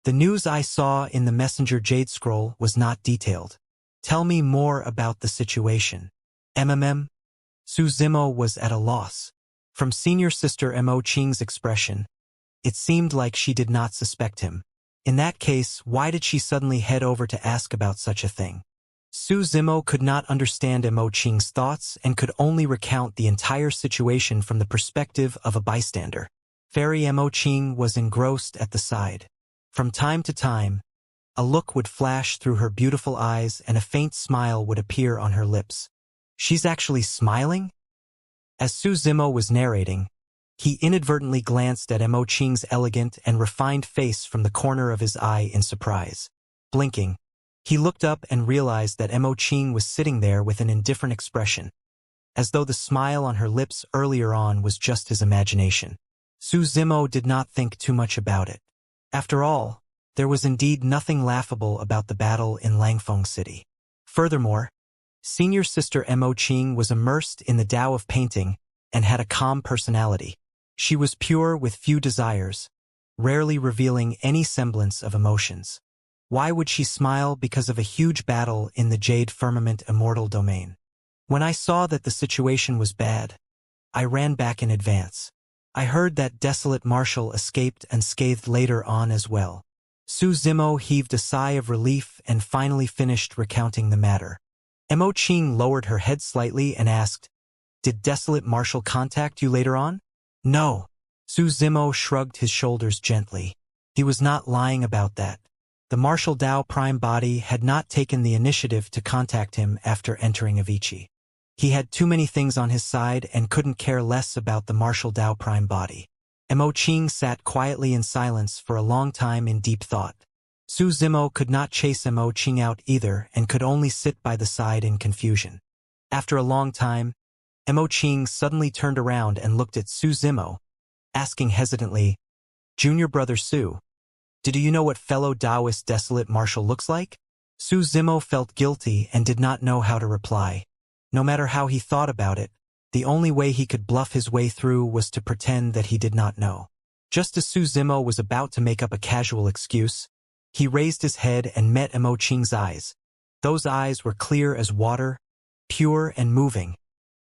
The news I saw in the Messenger Jade Scroll was not detailed. Tell me more about the situation. Su Zimo was at a loss. From Senior Sister Mo Qing's expression, it seemed like she did not suspect him. In that case, why did she suddenly head over to ask about such a thing? Su Zimo could not understand Mo Qing's thoughts and could only recount the entire situation from the perspective of a bystander. Fairy Mo Qing was engrossed at the side. From time to time, a look would flash through her beautiful eyes and a faint smile would appear on her lips. She's actually smiling? As Su Zimo was narrating, he inadvertently glanced at Mo Qing's elegant and refined face from the corner of his eye in surprise. Blinking, he looked up and realized that Mo Qing was sitting there with an indifferent expression, as though the smile on her lips earlier on was just his imagination. Su Zimo did not think too much about it. After all, there was indeed nothing laughable about the battle in Langfeng City. Furthermore, Senior Sister Mo Qing was immersed in the Tao of painting and had a calm personality. She was pure with few desires, rarely revealing any semblance of emotions. Why would she smile because of a huge battle in the Jade Firmament Immortal domain? When I saw that the situation was bad, I ran back in advance. I heard that desolate marshal escaped unscathed later on as well. Su Zimo heaved a sigh of relief and finally finished recounting the matter. Mo Qing lowered her head slightly and asked, "Did desolate marshal contact you later on?" "No." Su Zimo shrugged his shoulders gently. He was not lying about that. The Martial Dao Prime body had not taken the initiative to contact him after entering Avicii. He had too many things on his side and couldn't care less about the Martial Dao Prime body. Mo Qing sat quietly in silence for a long time in deep thought. Su Zimo could not chase Mo Qing out either and could only sit by the side in confusion. After a long time, Mo Qing suddenly turned around and looked at Su Zimo, asking hesitantly, "Junior brother Su, do you know what fellow Taoist desolate marshal looks like?" Su Zimo felt guilty and did not know how to reply. No matter how he thought about it, the only way he could bluff his way through was to pretend that he did not know. Just as Su Zimo was about to make up a casual excuse, he raised his head and met Mo Qing's eyes. Those eyes were clear as water, pure and moving,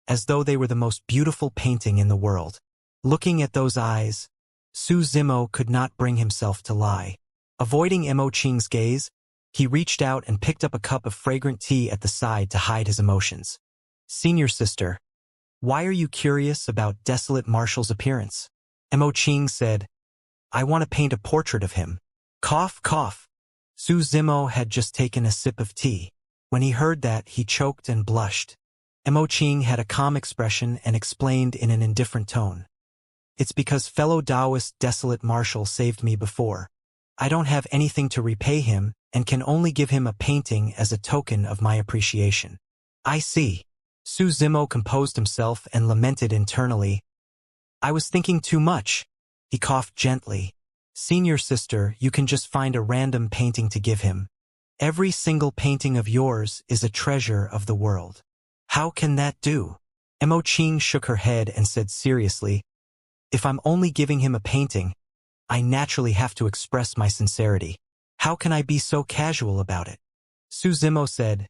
as though they were the most beautiful painting in the world. Looking at those eyes, Su Zimo could not bring himself to lie. Avoiding Mo Qing's gaze, he reached out and picked up a cup of fragrant tea at the side to hide his emotions. "Senior sister, why are you curious about desolate Marshal's appearance?" Mo Qing said, "I want to paint a portrait of him." Cough, cough. Su Zimo had just taken a sip of tea. When he heard that, he choked and blushed. Mo Qing had a calm expression and explained in an indifferent tone. "It's because fellow Taoist desolate Marshal saved me before. I don't have anything to repay him and can only give him a painting as a token of my appreciation." "I see." Su Zimo composed himself and lamented internally. "I was thinking too much." He coughed gently. "Senior sister, you can just find a random painting to give him. Every single painting of yours is a treasure of the world." "How can that do?" Mo Qing shook her head and said seriously, "If I'm only giving him a painting, I naturally have to express my sincerity. How can I be so casual about it?" Su Zimo said,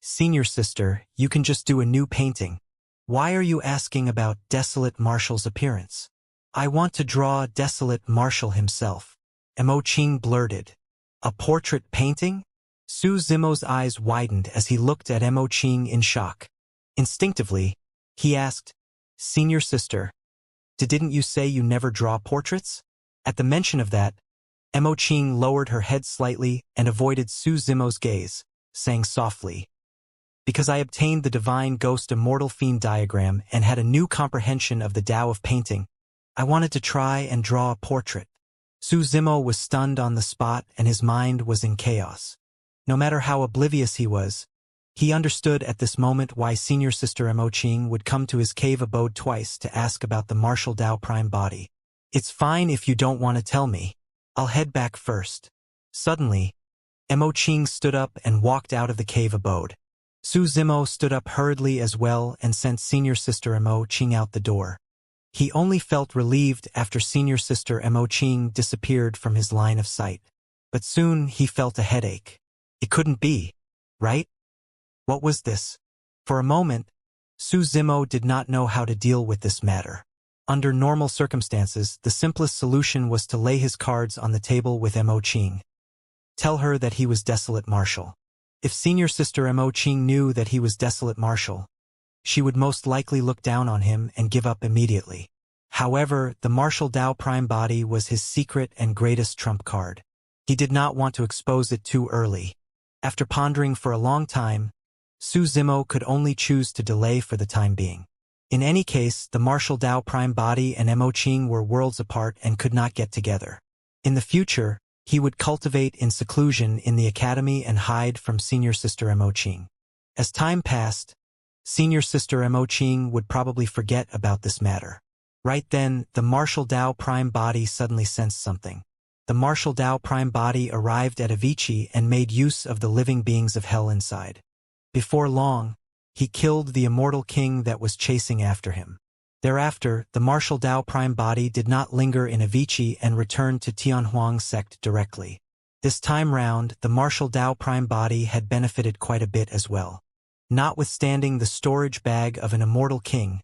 "Senior sister, you can just do a new painting. Why are you asking about desolate Marshal's appearance?" "I want to draw desolate Marshal himself." Mo Qing blurted. "A portrait painting?" Su Zimo's eyes widened as he looked at Mo Qing in shock. Instinctively, he asked, "Senior sister, didn't you say you never draw portraits?" At the mention of that, Mo Qing lowered her head slightly and avoided Su Zimo's gaze, saying softly, "Because I obtained the divine ghost immortal fiend diagram and had a new comprehension of the Tao of painting, I wanted to try and draw a portrait." Su Zimo was stunned on the spot and his mind was in chaos. No matter how oblivious he was, he understood at this moment why senior sister Mo Qing would come to his cave abode twice to ask about the Martial Dao Prime body. "It's fine if you don't want to tell me. I'll head back first." Suddenly, Mo Qing stood up and walked out of the cave abode. Su Zimo stood up hurriedly as well and sent senior sister Mo Qing out the door. He only felt relieved after senior sister Mo Qing disappeared from his line of sight. But soon he felt a headache. It couldn't be, right? What was this? For a moment, Su Zimo did not know how to deal with this matter. Under normal circumstances, the simplest solution was to lay his cards on the table with Mo Qing. Tell her that he was desolate Marshal. If senior sister Mo Qing knew that he was desolate Marshal, she would most likely look down on him and give up immediately. However, the Martial Dao Prime body was his secret and greatest trump card. He did not want to expose it too early. After pondering for a long time, Su Zimo could only choose to delay for the time being. In any case, the Martial Dao Prime body and Mo Qing were worlds apart and could not get together. In the future, he would cultivate in seclusion in the academy and hide from senior sister Mo Qing. As time passed, senior sister Mo Qing would probably forget about this matter. Right then, the Martial Dao Prime body suddenly sensed something. The Martial Dao Prime body arrived at Avicii and made use of the living beings of hell inside. Before long, he killed the immortal king that was chasing after him. Thereafter, the Martial Dao Prime body did not linger in Avicii and returned to Tianhuang sect directly. This time round, the martial Tao prime body had benefited quite a bit as well. Notwithstanding the storage bag of an immortal king,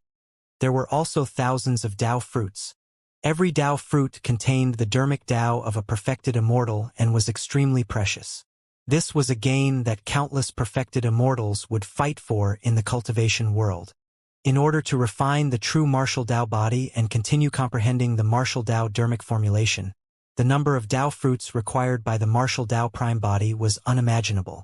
there were also thousands of Tao fruits. Every Tao fruit contained the dermic Tao of a perfected immortal and was extremely precious. This was a gain that countless perfected immortals would fight for in the cultivation world. In order to refine the true martial Tao body and continue comprehending the martial Tao dermic formulation, the number of Tao fruits required by the martial Tao prime body was unimaginable.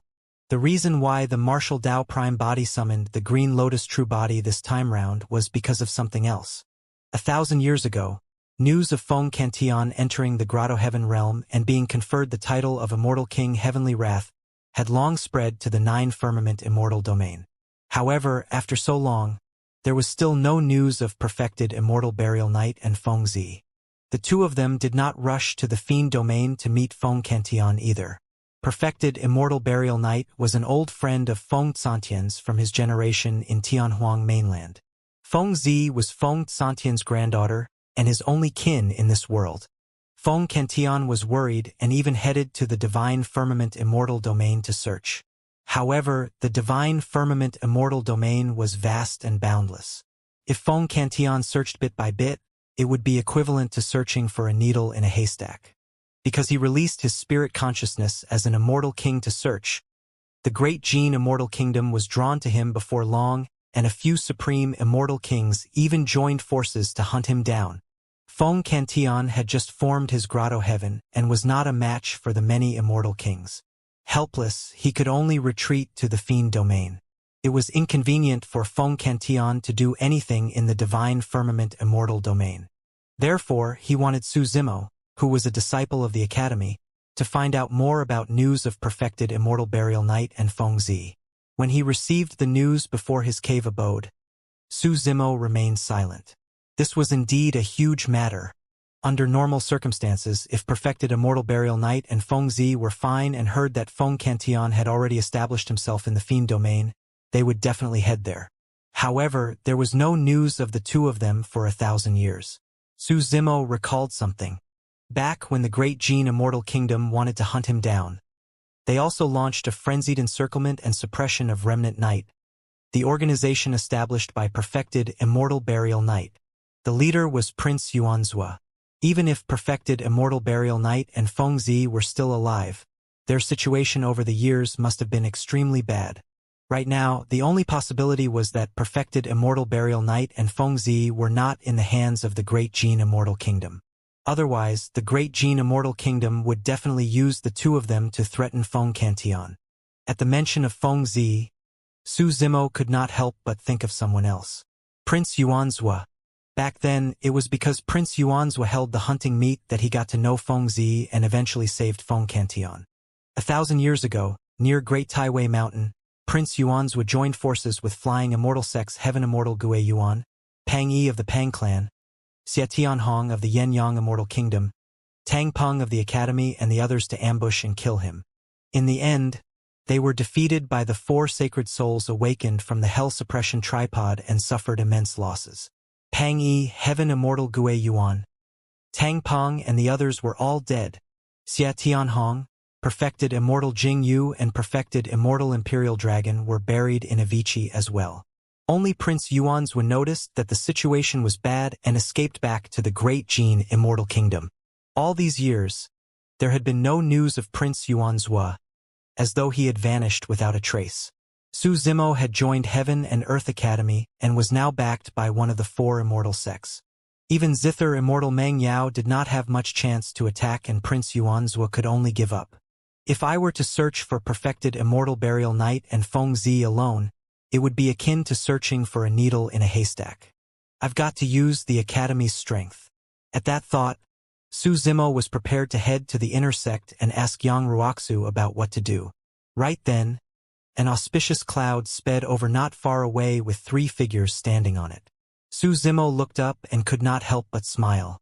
The reason why the martial Tao prime body summoned the green lotus true body this time round was because of something else. 1,000 years ago, news of Feng Cantillon entering the Grotto Heaven realm and being conferred the title of Immortal King Heavenly Wrath had long spread to the 9 firmament immortal domain. However, after so long, there was still no news of perfected Immortal Burial Knight and Feng Zi. The two of them did not rush to the Fiend domain to meet Feng Cantillon either. Perfected Immortal Burial Knight was an old friend of Feng Xantian's from his generation in Tianhuang mainland. Feng Zi was Feng Xantian's granddaughter and his only kin in this world. Feng Cantillon was worried and even headed to the Divine Firmament Immortal domain to search. However, the Divine Firmament Immortal domain was vast and boundless. If Feng Cantillon searched bit by bit, it would be equivalent to searching for a needle in a haystack. Because he released his spirit consciousness as an immortal king to search, the great Gene Immortal Kingdom was drawn to him before long, and a few supreme immortal kings even joined forces to hunt him down. Feng Cantillon had just formed his Grotto Heaven and was not a match for the many immortal kings. Helpless, he could only retreat to the Fiend domain. It was inconvenient for Feng Cantillon to do anything in the Divine Firmament Immortal domain. Therefore, he wanted Su Zimo, who was a disciple of the Academy, to find out more about news of perfected Immortal Burial Knight and Feng Zi. When he received the news before his cave abode, Su Zimo remained silent. This was indeed a huge matter. Under normal circumstances, if perfected Immortal Burial Knight and Feng Zi were fine and heard that Feng Cantillon had already established himself in the Fiend domain, they would definitely head there. However, there was no news of the two of them for 1,000 years. Su Zimo recalled something. Back when the Great Gene Immortal Kingdom wanted to hunt him down, they also launched a frenzied encirclement and suppression of Remnant Knight, the organization established by perfected Immortal Burial Knight. The leader was Prince Xianxia. Even if perfected Immortal Burial Knight and Feng Zi were still alive, their situation over the years must have been extremely bad. Right now, the only possibility was that perfected Immortal Burial Knight and Feng Zi were not in the hands of the Great Gene Immortal Kingdom. Otherwise, the Great Gene Immortal Kingdom would definitely use the two of them to threaten Feng Cantillon. At the mention of Feng Zi, Su Zimo could not help but think of someone else. Prince Xianxia. Back then, it was because Prince Xianxia held the hunting meat that he got to know Feng Zi and eventually saved Feng Cantillon. 1,000 years ago, near Great Taiwei Mountain, Prince Xianxia joined forces with flying immortal sects Heaven Immortal Gue Yuan, Pang Yi of the Pang clan, Xia Tianhong of the Yen Yang Immortal Kingdom, Tang Peng of the Academy and the others to ambush and kill him. In the end, they were defeated by the 4 sacred souls awakened from the Hell Suppression Tripod and suffered immense losses. Pang Yi, Heaven Immortal Gue Yuan, Tang Peng and the others were all dead. Xia Tianhong, perfected Immortal Jing Yu and perfected Immortal Imperial Dragon were buried in Avicii as well. Only Prince Xianxia noticed that the situation was bad and escaped back to the Great Gene Immortal Kingdom. All these years, there had been no news of Prince Xianxia, as though he had vanished without a trace. Su Zimo had joined Heaven and Earth Academy and was now backed by one of the 4 immortal sects. Even Zither Immortal Meng Yao did not have much chance to attack and Prince Xianxia could only give up. If I were to search for perfected Immortal Burial Knight and Feng Zi alone, it would be akin to searching for a needle in a haystack. I've got to use the Academy's strength. At that thought, Su Zimo was prepared to head to the inner sect and ask Yang Ruoxu about what to do. Right then, an auspicious cloud sped over not far away with 3 figures standing on it. Su Zimo looked up and could not help but smile.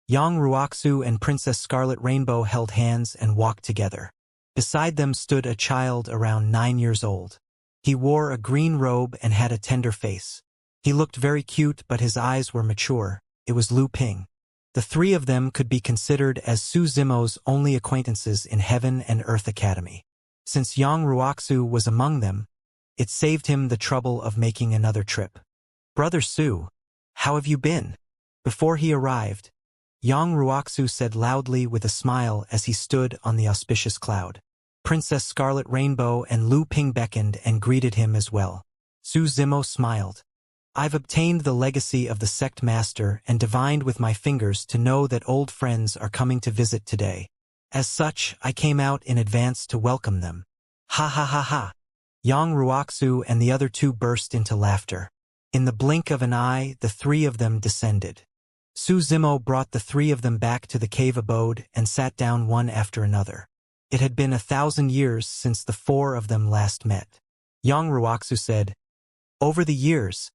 Yang Ruoxu and Princess Scarlet Rainbow held hands and walked together. Beside them stood a child around 9 years old. He wore a green robe and had a tender face. He looked very cute but his eyes were mature. It was Lu Ping. The three of them could be considered as Su Zimo's only acquaintances in Heaven and Earth Academy. Since Yang Ruoxu was among them, it saved him the trouble of making another trip. "Brother Su, how have you been?" Before he arrived, Yang Ruoxu said loudly with a smile as he stood on the auspicious cloud. Princess Scarlet Rainbow and Lu Ping beckoned and greeted him as well. Su Zimo smiled. "I've obtained the legacy of the sect master and divined with my fingers to know that old friends are coming to visit today. As such, I came out in advance to welcome them." Ha ha ha ha. Yang Ruoxu and the other two burst into laughter. In the blink of an eye, the three of them descended. Su Zimo brought the three of them back to the cave abode and sat down one after another. It had been 1,000 years since the four of them last met. Yang Ruoxu said, "Over the years,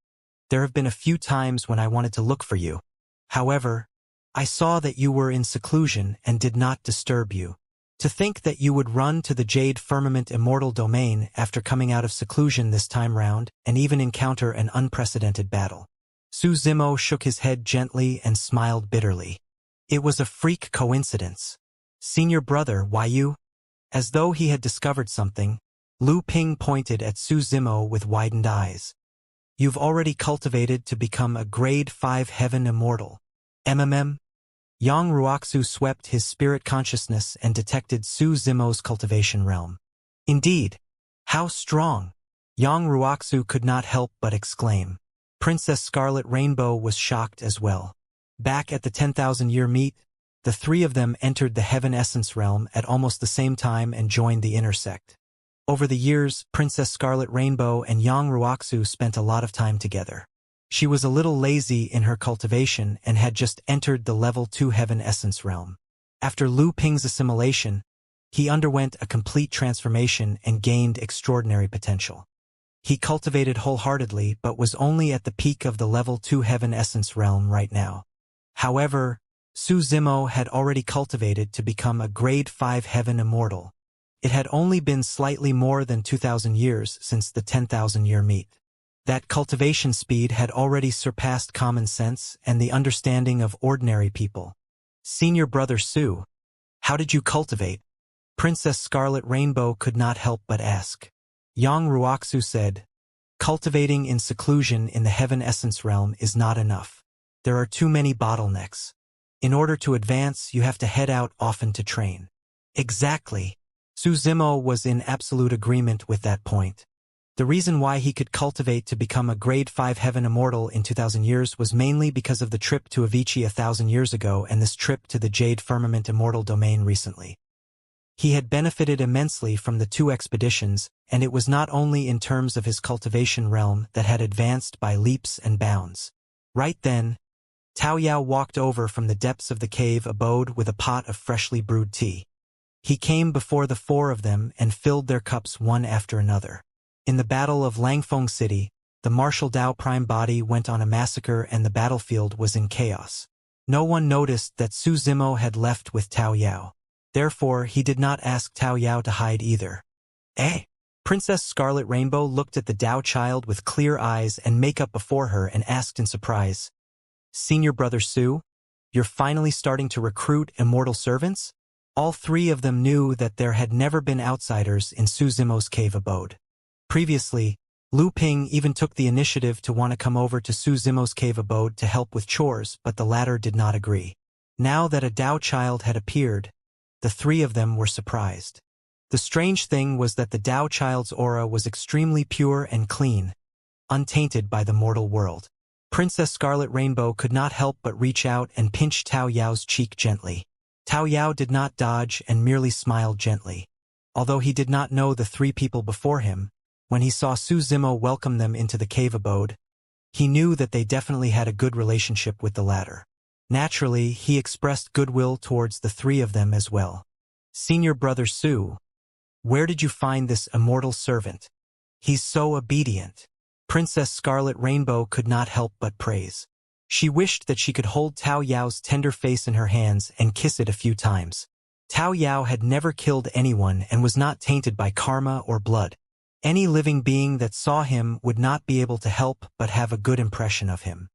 there have been a few times when I wanted to look for you. However, I saw that you were in seclusion and did not disturb you. To think that you would run to the Jade Firmament Immortal domain after coming out of seclusion this time round and even encounter an unprecedented battle." Su Zimo shook his head gently and smiled bitterly. "It was a freak coincidence. Senior brother, why you?" As though he had discovered something, Lu Ping pointed at Su Zimo with widened eyes. "You've already cultivated to become a Grade 5 Heaven Immortal. MMM?" Yang Ruoxu swept his spirit consciousness and detected Su Zimo's cultivation realm. "Indeed. How strong!" Yang Ruoxu could not help but exclaim. Princess Scarlet Rainbow was shocked as well. Back at the 10,000-year meet, the three of them entered the Heaven Essence realm at almost the same time and joined the inner sect. Over the years, Princess Scarlet Rainbow and Yang Ruoxu spent a lot of time together. She was a little lazy in her cultivation and had just entered the level 2 Heaven Essence realm. After Lu Ping's assimilation, he underwent a complete transformation and gained extraordinary potential. He cultivated wholeheartedly but was only at the peak of the level 2 Heaven Essence realm right now. However, Su Zimo had already cultivated to become a Grade 5 Heaven Immortal. It had only been slightly more than 2,000 years since the 10,000-year meet. That cultivation speed had already surpassed common sense and the understanding of ordinary people. "Senior brother Su, how did you cultivate?" Princess Scarlet Rainbow could not help but ask. Yang Ruoxu said, "Cultivating in seclusion in the Heaven Essence realm is not enough. There are too many bottlenecks. In order to advance, you have to head out often to train." Exactly. Su Zimo was in absolute agreement with that point. The reason why he could cultivate to become a Grade 5 Heaven Immortal in 2,000 years was mainly because of the trip to Avicii 1,000 years ago and this trip to the Jade Firmament Immortal domain recently. He had benefited immensely from the two expeditions, and it was not only in terms of his cultivation realm that had advanced by leaps and bounds. Right then, Tao Yao walked over from the depths of the cave abode with a pot of freshly brewed tea. He came before the four of them and filled their cups one after another. In the Battle of Langfeng City, the martial Dao Prime body went on a massacre and the battlefield was in chaos. No one noticed that Su Zimo had left with Tao Yao. Therefore, he did not ask Tao Yao to hide either. "Eh?" Princess Scarlet Rainbow looked at the Dao child with clear eyes and makeup before her and asked in surprise, "Senior brother Su, you're finally starting to recruit immortal servants?" All three of them knew that there had never been outsiders in Su Zimo's cave abode. Previously, Lu Ping even took the initiative to want to come over to Su Zimo's cave abode to help with chores, but the latter did not agree. Now that a Dao child had appeared, the three of them were surprised. The strange thing was that the Dao child's aura was extremely pure and clean, untainted by the mortal world. Princess Scarlet Rainbow could not help but reach out and pinch Tao Yao's cheek gently. Tao Yao did not dodge and merely smiled gently. Although he did not know the three people before him, when he saw Su Zimo welcome them into the cave abode, he knew that they definitely had a good relationship with the latter. Naturally, he expressed goodwill towards the three of them as well. "Senior brother Su, where did you find this immortal servant? He's so obedient." Princess Scarlet Rainbow could not help but praise. She wished that she could hold Tao Yao's tender face in her hands and kiss it a few times. Tao Yao had never killed anyone and was not tainted by karma or blood. Any living being that saw him would not be able to help but have a good impression of him.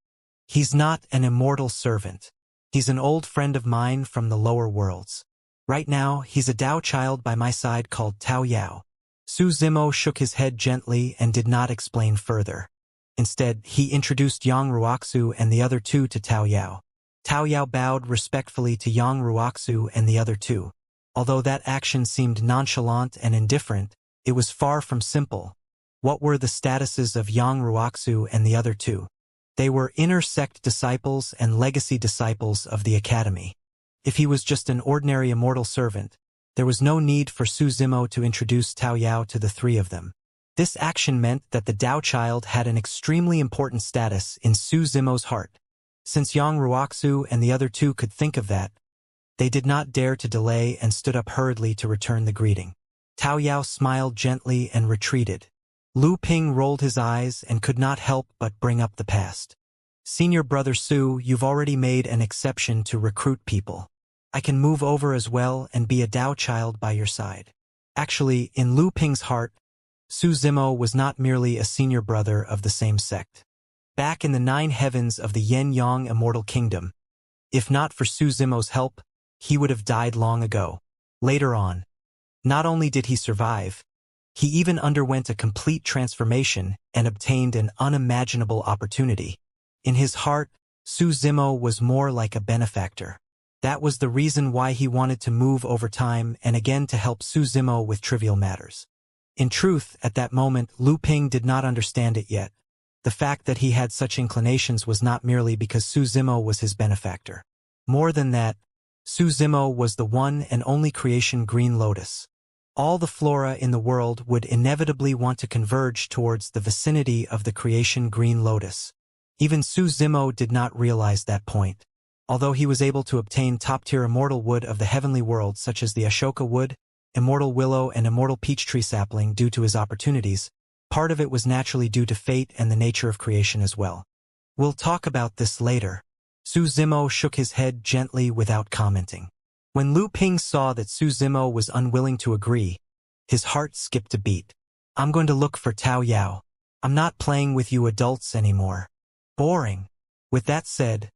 "He's not an immortal servant. He's an old friend of mine from the lower worlds. Right now, he's a Dao child by my side called Tao Yao. Su Zimo shook his head gently and did not explain further. Instead, he introduced Yang Ruoxu and the other two to Tao Yao. Tao Yao bowed respectfully to Yang Ruoxu and the other two. Although that action seemed nonchalant and indifferent, it was far from simple. What were the statuses of Yang Ruoxu and the other two? They were inner sect disciples and legacy disciples of the academy. If he was just an ordinary immortal servant, there was no need for Su Zimo to introduce Tao Yao to the three of them. This action meant that the Dao child had an extremely important status in Su Zimo's heart. Since Yang Ruoxu and the other two could think of that, they did not dare to delay and stood up hurriedly to return the greeting. Tao Yao smiled gently and retreated. Lu Ping rolled his eyes and could not help but bring up the past. Senior brother Su, you've already made an exception to recruit people. I can move over as well and be a Dao child by your side. Actually, in Lu Ping's heart, Su Zimo was not merely a senior brother of the same sect. Back in the 9 heavens of the Yin-Yang Immortal Kingdom, if not for Su Zimo's help, he would have died long ago. Later on, not only did he survive, he even underwent a complete transformation and obtained an unimaginable opportunity. In his heart, Su Zimo was more like a benefactor. That was the reason why he wanted to move over time and again to help Su Zimo with trivial matters. In truth, at that moment, Lu Ping did not understand it yet. The fact that he had such inclinations was not merely because Su Zimo was his benefactor. More than that, Su Zimo was the one and only creation Green Lotus. All the flora in the world would inevitably want to converge towards the vicinity of the creation Green Lotus. Even Su Zimo did not realize that point. Although he was able to obtain top-tier immortal wood of the heavenly world such as the Ashoka wood, immortal willow and immortal peach tree sapling due to his opportunities, part of it was naturally due to fate and the nature of creation as well. We'll talk about this later. Su Zimo shook his head gently without commenting. When Lu Ping saw that Su Zimo was unwilling to agree, his heart skipped a beat. I'm going to look for Tao Yao. I'm not playing with you adults anymore. Boring. With that said,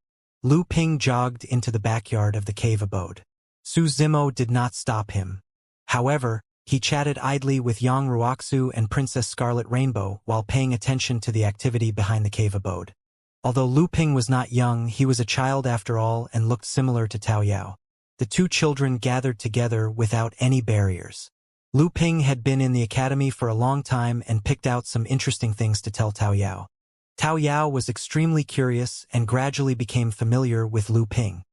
Lu Ping jogged into the backyard of the cave abode. Su Zimo did not stop him. However, he chatted idly with Yang Ruoxu and Princess Scarlet Rainbow while paying attention to the activity behind the cave abode. Although Lu Ping was not young, he was a child after all and looked similar to Tao Yao. The two children gathered together without any barriers. Lu Ping had been in the academy for a long time and picked out some interesting things to tell Tao Yao. Tao Yao was extremely curious and gradually became familiar with Lu Ping.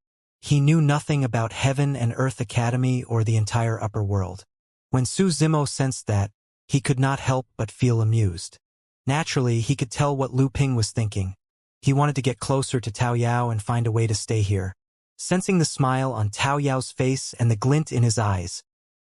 He knew nothing about Heaven and Earth Academy or the entire upper world. When Su Zimo sensed that, he could not help but feel amused. Naturally, he could tell what Lu Ping was thinking. He wanted to get closer to Tao Yao and find a way to stay here. Sensing the smile on Tao Yao's face and the glint in his eyes,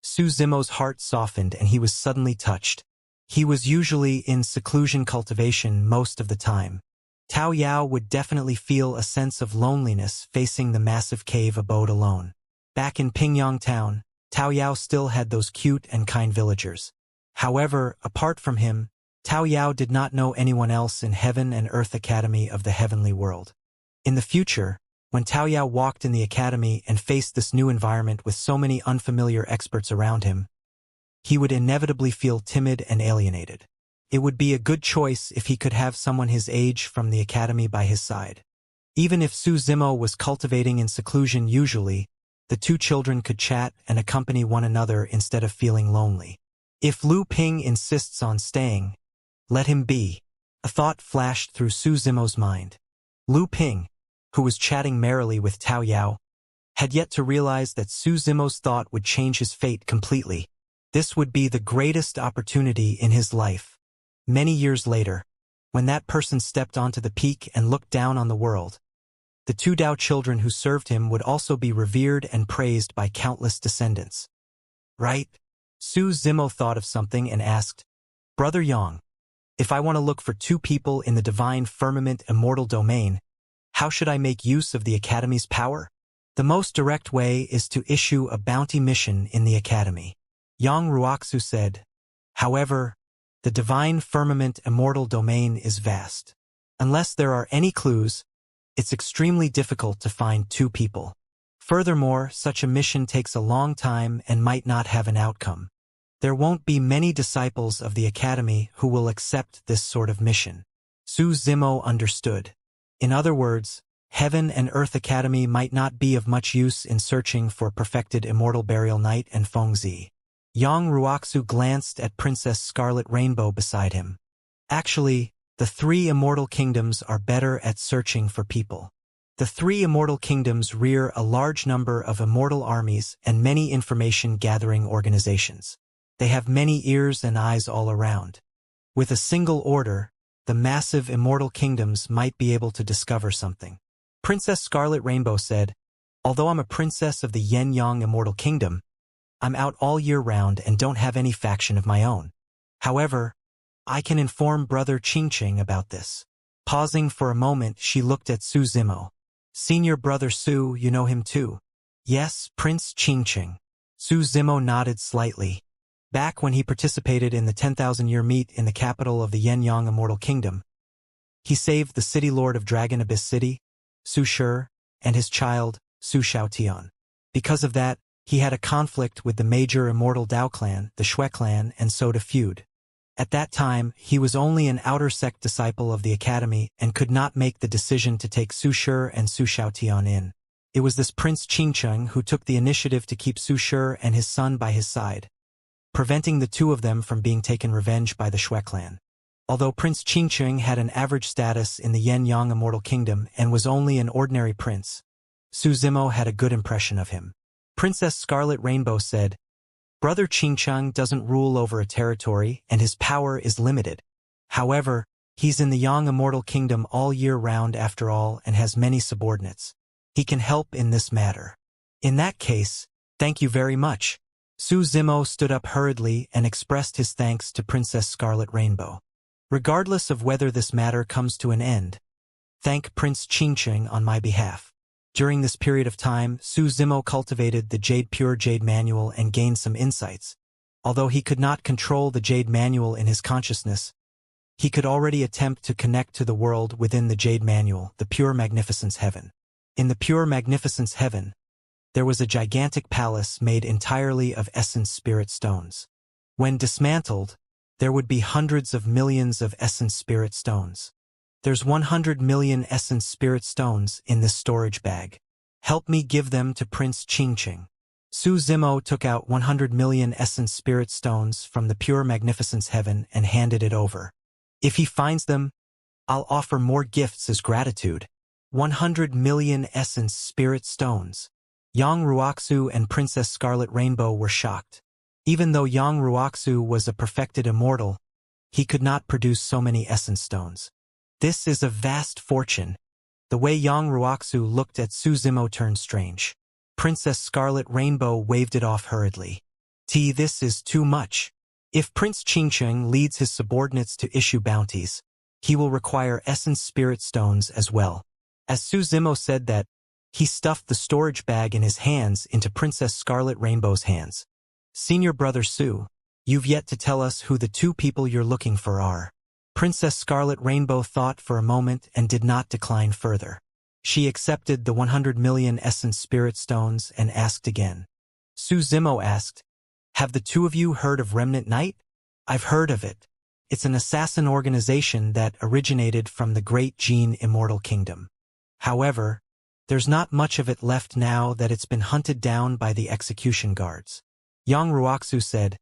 Su Zimo's heart softened and he was suddenly touched. He was usually in seclusion cultivation most of the time. Tao Yao would definitely feel a sense of loneliness facing the massive cave abode alone. Back in Pingyang town, Tao Yao still had those cute and kind villagers. However, apart from him, Tao Yao did not know anyone else in Heaven and Earth Academy of the heavenly world. In the future, when Tao Yao walked in the academy and faced this new environment with so many unfamiliar experts around him, he would inevitably feel timid and alienated. It would be a good choice if he could have someone his age from the academy by his side. Even if Su Zimo was cultivating in seclusion usually, the two children could chat and accompany one another instead of feeling lonely. If Lu Ping insists on staying, let him be. A thought flashed through Su Zimo's mind. Lu Ping, who was chatting merrily with Tao Yao, had yet to realize that Su Zimo's thought would change his fate completely. This would be the greatest opportunity in his life. Many years later, when that person stepped onto the peak and looked down on the world, the two Dao children who served him would also be revered and praised by countless descendants. Right? Su Zimo thought of something and asked, Brother Yang, if I want to look for two people in the divine firmament immortal domain, how should I make use of the Academy's power? The most direct way is to issue a bounty mission in the Academy. Yang Ruoxu said. However, the divine firmament immortal domain is vast. Unless there are any clues, It's extremely difficult to find two people. Furthermore, such a mission takes a long time and might not have an outcome. There won't be many disciples of the Academy who will accept this sort of mission. Su Zimo understood. In other words, Heaven and Earth Academy might not be of much use in searching for perfected Immortal Burial Knight and Fengzi. Yang Ruoxu glanced at Princess Scarlet Rainbow beside him. Actually, the three Immortal Kingdoms are better at searching for people. The three Immortal Kingdoms rear a large number of immortal armies and many information-gathering organizations. They have many ears and eyes all around. With a single order, the massive Immortal Kingdoms might be able to discover something. Princess Scarlet Rainbow said, "Although I'm a princess of the Yen-Yang Immortal Kingdom, I'm out all year round and don't have any faction of my own. However, I can inform Brother Qingqing about this." Pausing for a moment, she looked at Su Zimo. "Senior Brother Su, you know him too?" "Yes, Prince Qingqing." Su Zimo nodded slightly. Back when he participated in the 10,000-year meet in the capital of the Yen-Yang Immortal Kingdom, he saved the City Lord of Dragon Abyss City, Su Shi, and his child, Su Xiaotian. Because of that, he had a conflict with the major immortal Dao clan, the Shui clan, and so to feud. At that time, he was only an outer sect disciple of the Academy and could not make the decision to take Su Shi and Su Xiaotian in. It was this Prince Qingqing who took the initiative to keep Su Shi and his son by his side, preventing the two of them from being taken revenge by the Shui clan. Although Prince Qingqing had an average status in the Yen-Yang Immortal Kingdom and was only an ordinary prince, Su Zimo had a good impression of him. Princess Scarlet Rainbow said, "Brother Qingqing doesn't rule over a territory and his power is limited. However, he's in the Yang Immortal Kingdom all year round after all and has many subordinates. He can help in this matter." "In that case, thank you very much." Su Zimo stood up hurriedly and expressed his thanks to Princess Scarlet Rainbow. "Regardless of whether this matter comes to an end, thank Prince Qingqing on my behalf." During this period of time, Su Zimo cultivated the Pure Jade Manual and gained some insights. Although he could not control the Jade Manual in his consciousness, he could already attempt to connect to the world within the Jade Manual, the Pure Magnificence Heaven. In the Pure Magnificence Heaven, there was a gigantic palace made entirely of essence spirit stones. When dismantled, there would be hundreds of millions of essence spirit stones. "There's 100 million essence spirit stones in this storage bag. Help me give them to Prince Qingqing." Su Zimo took out 100 million essence spirit stones from the Pure Magnificence Heaven and handed it over. "If he finds them, I'll offer more gifts as gratitude." 100 million essence spirit stones. Yang Ruoxu and Princess Scarlet Rainbow were shocked. Even though Yang Ruoxu was a perfected immortal, he could not produce so many essence stones. "This is a vast fortune." The way Yang Ruoxu looked at Su Zimo turned strange. Princess Scarlet Rainbow waved it off hurriedly. This is too much. If Prince Qingqing leads his subordinates to issue bounties, he will require essence spirit stones as well." As Su Zimo said that, he stuffed the storage bag in his hands into Princess Scarlet Rainbow's hands. "Senior Brother Su, you've yet to tell us who the two people you're looking for are." Princess Scarlet Rainbow thought for a moment and did not decline further. She accepted the 100 million essence spirit stones and asked again. Su Zimo asked, "Have the two of you heard of Remnant Knight?" "I've heard of it. It's an assassin organization that originated from the Great Jin Immortal Kingdom. However, there's not much of it left now that it's been hunted down by the execution guards." Yang Ruoxu said,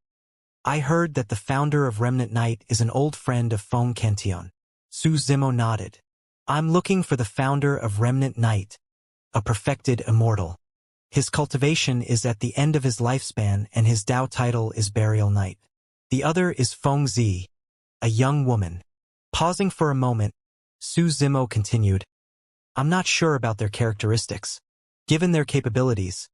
"I heard that the founder of Remnant Knight is an old friend of Feng Kention." Su Zimo nodded. "I'm looking for the founder of Remnant Knight, a perfected immortal. His cultivation is at the end of his lifespan and his Dao title is Burial Knight. The other is Fengzi, a young woman." Pausing for a moment, Su Zimo continued, "I'm not sure about their characteristics. Given their capabilities,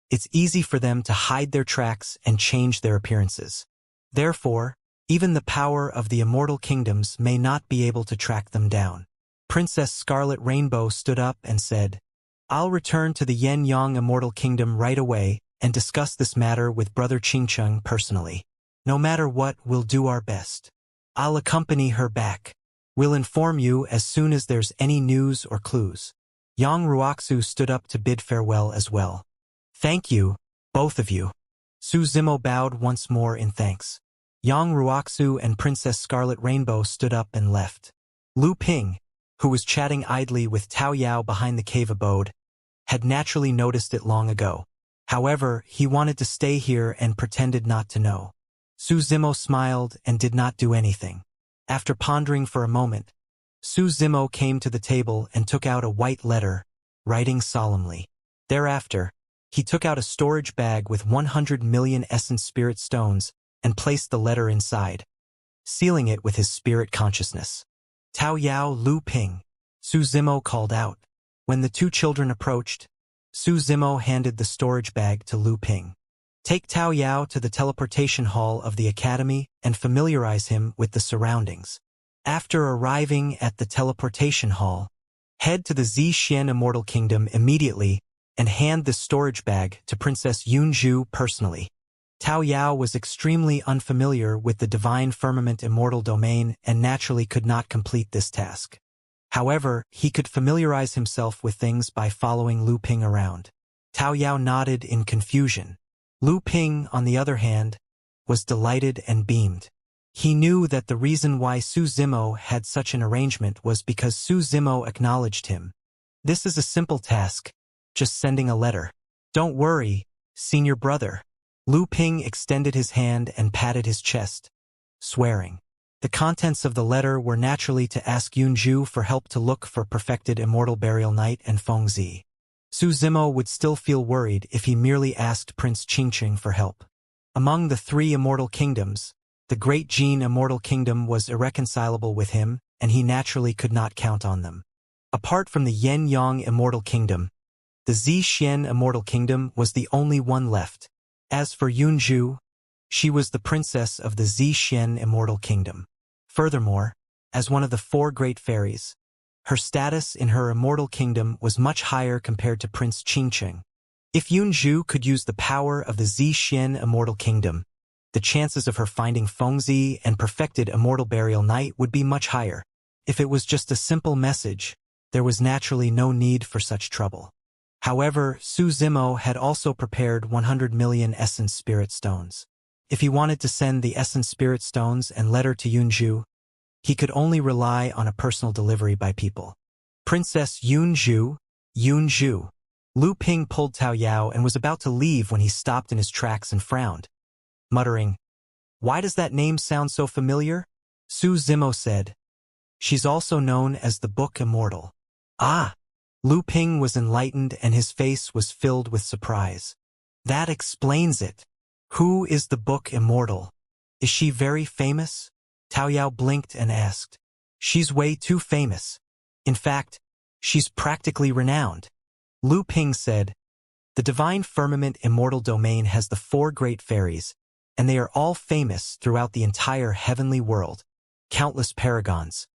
it's easy for them to hide their tracks and change their appearances. Therefore, even the power of the immortal kingdoms may not be able to track them down." Princess Scarlet Rainbow stood up and said, "I'll return to the Yen-Yang Immortal Kingdom right away and discuss this matter with Brother Qingqing personally. No matter what, we'll do our best. I'll accompany her back. We'll inform you as soon as there's any news or clues." Yang Ruoxu stood up to bid farewell as well. Thank you, both of you. Su Zimo bowed once more in thanks. Yang Ruoxu and Princess Scarlet Rainbow stood up and left. Lu Ping, who was chatting idly with Tao Yao behind the cave abode, had naturally noticed it long ago. However, he wanted to stay here and pretended not to know. Su Zimo smiled and did not do anything. After pondering for a moment, Su Zimo came to the table and took out a white letter, writing solemnly. Thereafter, he took out a storage bag with 100 million essence spirit stones and placed the letter inside, sealing it with his spirit consciousness. Tao Yao, Lu Ping, Su Zimo called out. When the two children approached, Su Zimo handed the storage bag to Lu Ping. Take Tao Yao to the teleportation hall of the academy and familiarize him with the surroundings. After arriving at the teleportation hall, head to the Xianxia Immortal Kingdom immediately and hand the storage bag to Princess Yunzhu personally. Tao Yao was extremely unfamiliar with the divine firmament immortal domain and naturally could not complete this task. However, he could familiarize himself with things by following Lu Ping around. Tao Yao nodded in confusion. Lu Ping, on the other hand, was delighted and beamed. He knew that the reason why Su Zimo had such an arrangement was because Su Zimo acknowledged him. This is a simple task, just sending a letter. Don't worry, senior brother. Lu Ping extended his hand and patted his chest, swearing. The contents of the letter were naturally to ask Yunzhu for help to look for perfected immortal burial night and Fengzi. Su Zimo would still feel worried if he merely asked Prince Qingqing for help. Among the three immortal kingdoms, the Great Jin Immortal Kingdom was irreconcilable with him, and he naturally could not count on them. Apart from the Yen Yang Immortal Kingdom, the Xian Immortal Kingdom was the only one left. As for Yunzhu, she was the princess of the Xian Immortal Kingdom. Furthermore, as one of the four great fairies, her status in her immortal kingdom was much higher compared to Prince Qingqing. If Yunzhu could use the power of the Xian Immortal Kingdom, the chances of her finding Fengzi and perfected immortal burial night would be much higher. If it was just a simple message, there was naturally no need for such trouble. However, Su Zimo had also prepared 100 million essence spirit stones. If he wanted to send the essence spirit stones and letter to Yunzhu, he could only rely on a personal delivery by people. Princess Yunzhu. Lu Ping pulled Tao Yao and was about to leave when he stopped in his tracks and frowned, muttering, "Why does that name sound so familiar?" Su Zimo said, "She's also known as the Book Immortal." Ah! Lu Ping was enlightened and his face was filled with surprise. That explains it. Who is the Book Immortal? Is she very famous? Tao Yao blinked and asked. She's way too famous. In fact, she's practically renowned. Lu Ping said, the divine firmament immortal domain has the four great fairies, and they are all famous throughout the entire heavenly world. Countless paragons,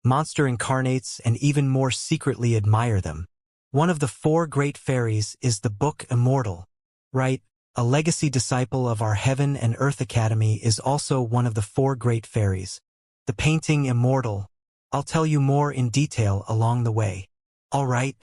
monster incarnates, and even more secretly admire them. One of the four great fairies is the Book Immortal, right? A legacy disciple of our Heaven and Earth Academy is also one of the four great fairies. The painting Immortal. I'll tell you more in detail along the way. All right.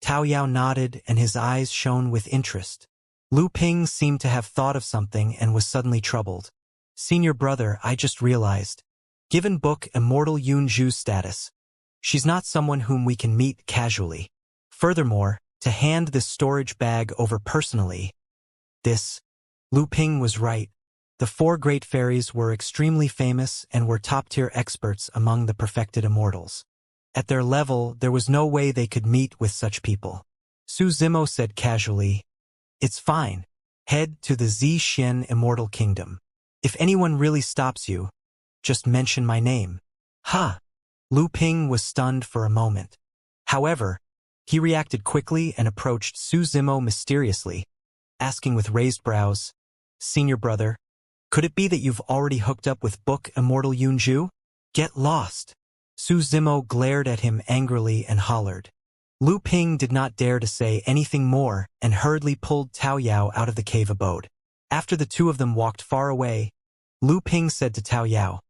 Tao Yao nodded and his eyes shone with interest. Lu Ping seemed to have thought of something and was suddenly troubled. Senior brother, I just realized. Given Book Immortal Yunzhu's status, she's not someone whom we can meet casually. Furthermore, to hand this storage bag over personally, Lu Ping was right. The four great fairies were extremely famous and were top-tier experts among the perfected immortals. At their level, there was no way they could meet with such people. Su Zimo said casually, it's fine. Head to the Xian Immortal Kingdom. If anyone really stops you, just mention my name. Ha! Lu Ping was stunned for a moment. However, he reacted quickly and approached Su Zimo mysteriously, asking with raised brows, Senior brother, could it be that you've already hooked up with Book Immortal Yunzhu? Get lost. Su Zimo glared at him angrily and hollered. Lu Ping did not dare to say anything more and hurriedly pulled Tao Yao out of the cave abode. After the two of them walked far away, Lu Ping said to Tao Yao,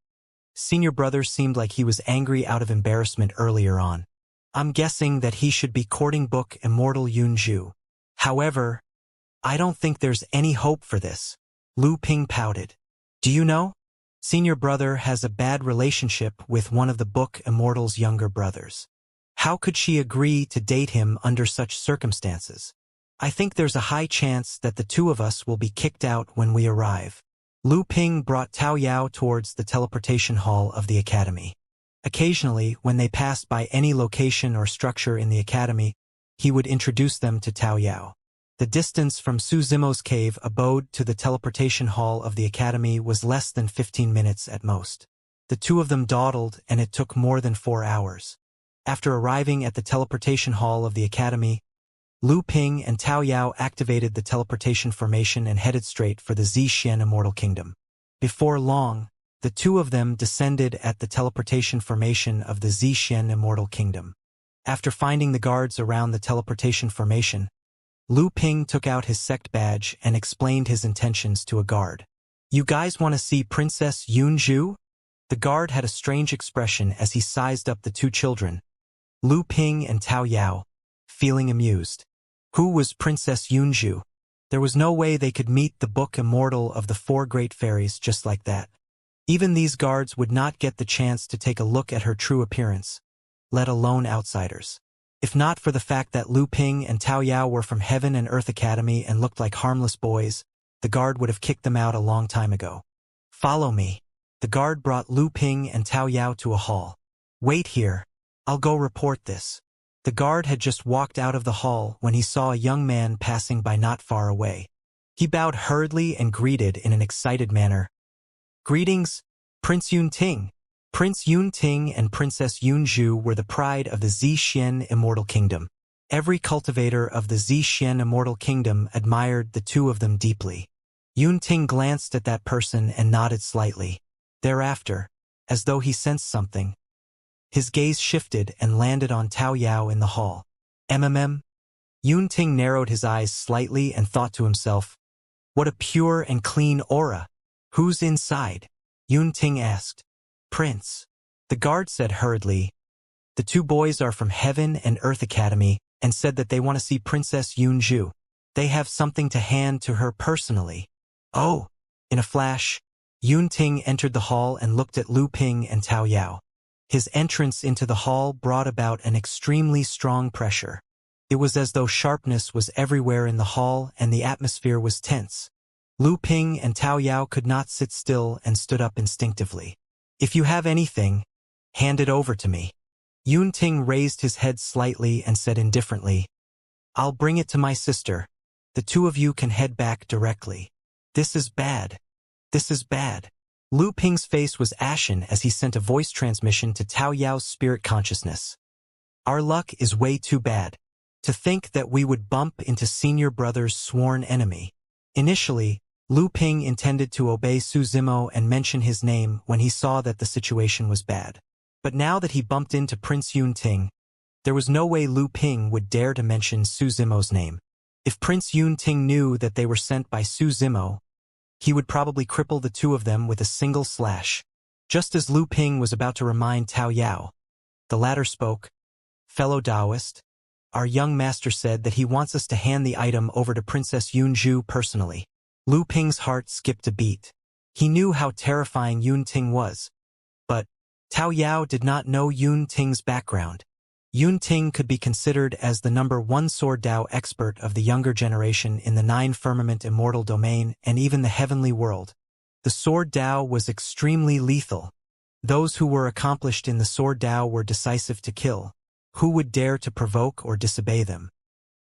Senior brother seemed like he was angry out of embarrassment earlier on. I'm guessing that he should be courting book immortal Yunju. However, I don't think there's any hope for this. Lu Ping pouted. Do you know? Senior brother has a bad relationship with one of the book immortal's younger brothers. How could she agree to date him under such circumstances? I think there's a high chance that the two of us will be kicked out when we arrive. Lu Ping brought Tao Yao towards the teleportation hall of the academy. Occasionally, when they passed by any location or structure in the academy, he would introduce them to Tao Yao. The distance from Su Zimo's cave abode to the teleportation hall of the academy was less than 15 minutes at most. The two of them dawdled, and it took more than 4 hours. After arriving at the teleportation hall of the academy, Lu Ping and Tao Yao activated the teleportation formation and headed straight for the Xianxia Immortal Kingdom. Before long, the two of them descended at the teleportation formation of the Xianxia Immortal Kingdom. After finding the guards around the teleportation formation, Lu Ping took out his sect badge and explained his intentions to a guard. You guys want to see Princess Yunju? The guard had a strange expression as he sized up the two children, Lu Ping and Tao Yao, feeling amused. Who was Princess Yunju? There was no way they could meet the book immortal of the 4 great fairies just like that. Even these guards would not get the chance to take a look at her true appearance, let alone outsiders. If not for the fact that Lu Ping and Tao Yao were from Heaven and Earth Academy and looked like harmless boys, the guard would have kicked them out a long time ago. Follow me. The guard brought Lu Ping and Tao Yao to a hall. Wait here. I'll go report this. The guard had just walked out of the hall when he saw a young man passing by not far away. He bowed hurriedly and greeted in an excited manner. Greetings, Prince Yunting. Prince Yunting and Princess Yunju were the pride of the Xianxia Immortal Kingdom. Every cultivator of the Xianxia Immortal Kingdom admired the two of them deeply. Yunting glanced at that person and nodded slightly. Thereafter, as though he sensed something, his gaze shifted and landed on Tao Yao in the hall. Yunting narrowed his eyes slightly and thought to himself, what a pure and clean aura. Who's inside? Yunting asked. Prince. The guard said hurriedly. The two boys are from Heaven and Earth Academy and said that they want to see Princess Yunju. They have something to hand to her personally. Oh! In a flash, Yunting entered the hall and looked at Lu Ping and Tao Yao. His entrance into the hall brought about an extremely strong pressure. It was as though sharpness was everywhere in the hall and the atmosphere was tense. Lu Ping and Tao Yao could not sit still and stood up instinctively. If you have anything, hand it over to me. Yunting raised his head slightly and said indifferently, I'll bring it to my sister. The two of you can head back directly. This is bad. This is bad. Lu Ping's face was ashen as he sent a voice transmission to Tao Yao's spirit consciousness. Our luck is way too bad. To think that we would bump into senior brother's sworn enemy. Initially, Lu Ping intended to obey Su Zimo and mention his name when he saw that the situation was bad. But now that he bumped into Prince Yunting, there was no way Lu Ping would dare to mention Su Zimo's name. If Prince Yunting knew that they were sent by Su Zimo, he would probably cripple the two of them with a single slash. Just as Lu Ping was about to remind Tao Yao, the latter spoke. Fellow Taoist, our young master said that he wants us to hand the item over to Princess Yunju personally. Lu Ping's heart skipped a beat. He knew how terrifying Yunting was. But Tao Yao did not know Yunting's background. Yunting could be considered as the #1 sword Dao expert of the younger generation in the 9 firmament immortal domain and even the heavenly world. The sword Dao was extremely lethal. Those who were accomplished in the sword Dao were decisive to kill. Who would dare to provoke or disobey them?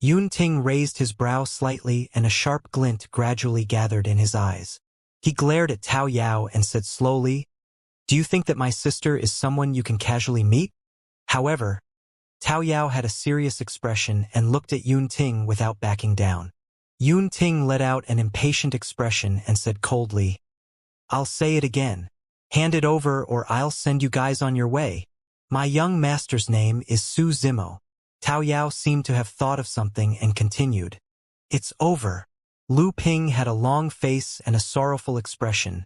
Yunting raised his brow slightly and a sharp glint gradually gathered in his eyes. He glared at Tao Yao and said slowly, Do you think that my sister is someone you can casually meet? However, Tao Yao had a serious expression and looked at Yunting without backing down. Yunting let out an impatient expression and said coldly, I'll say it again. Hand it over or I'll send you guys on your way. My young master's name is Su Zimo. Tao Yao seemed to have thought of something and continued. It's over. Lu Ping had a long face and a sorrowful expression,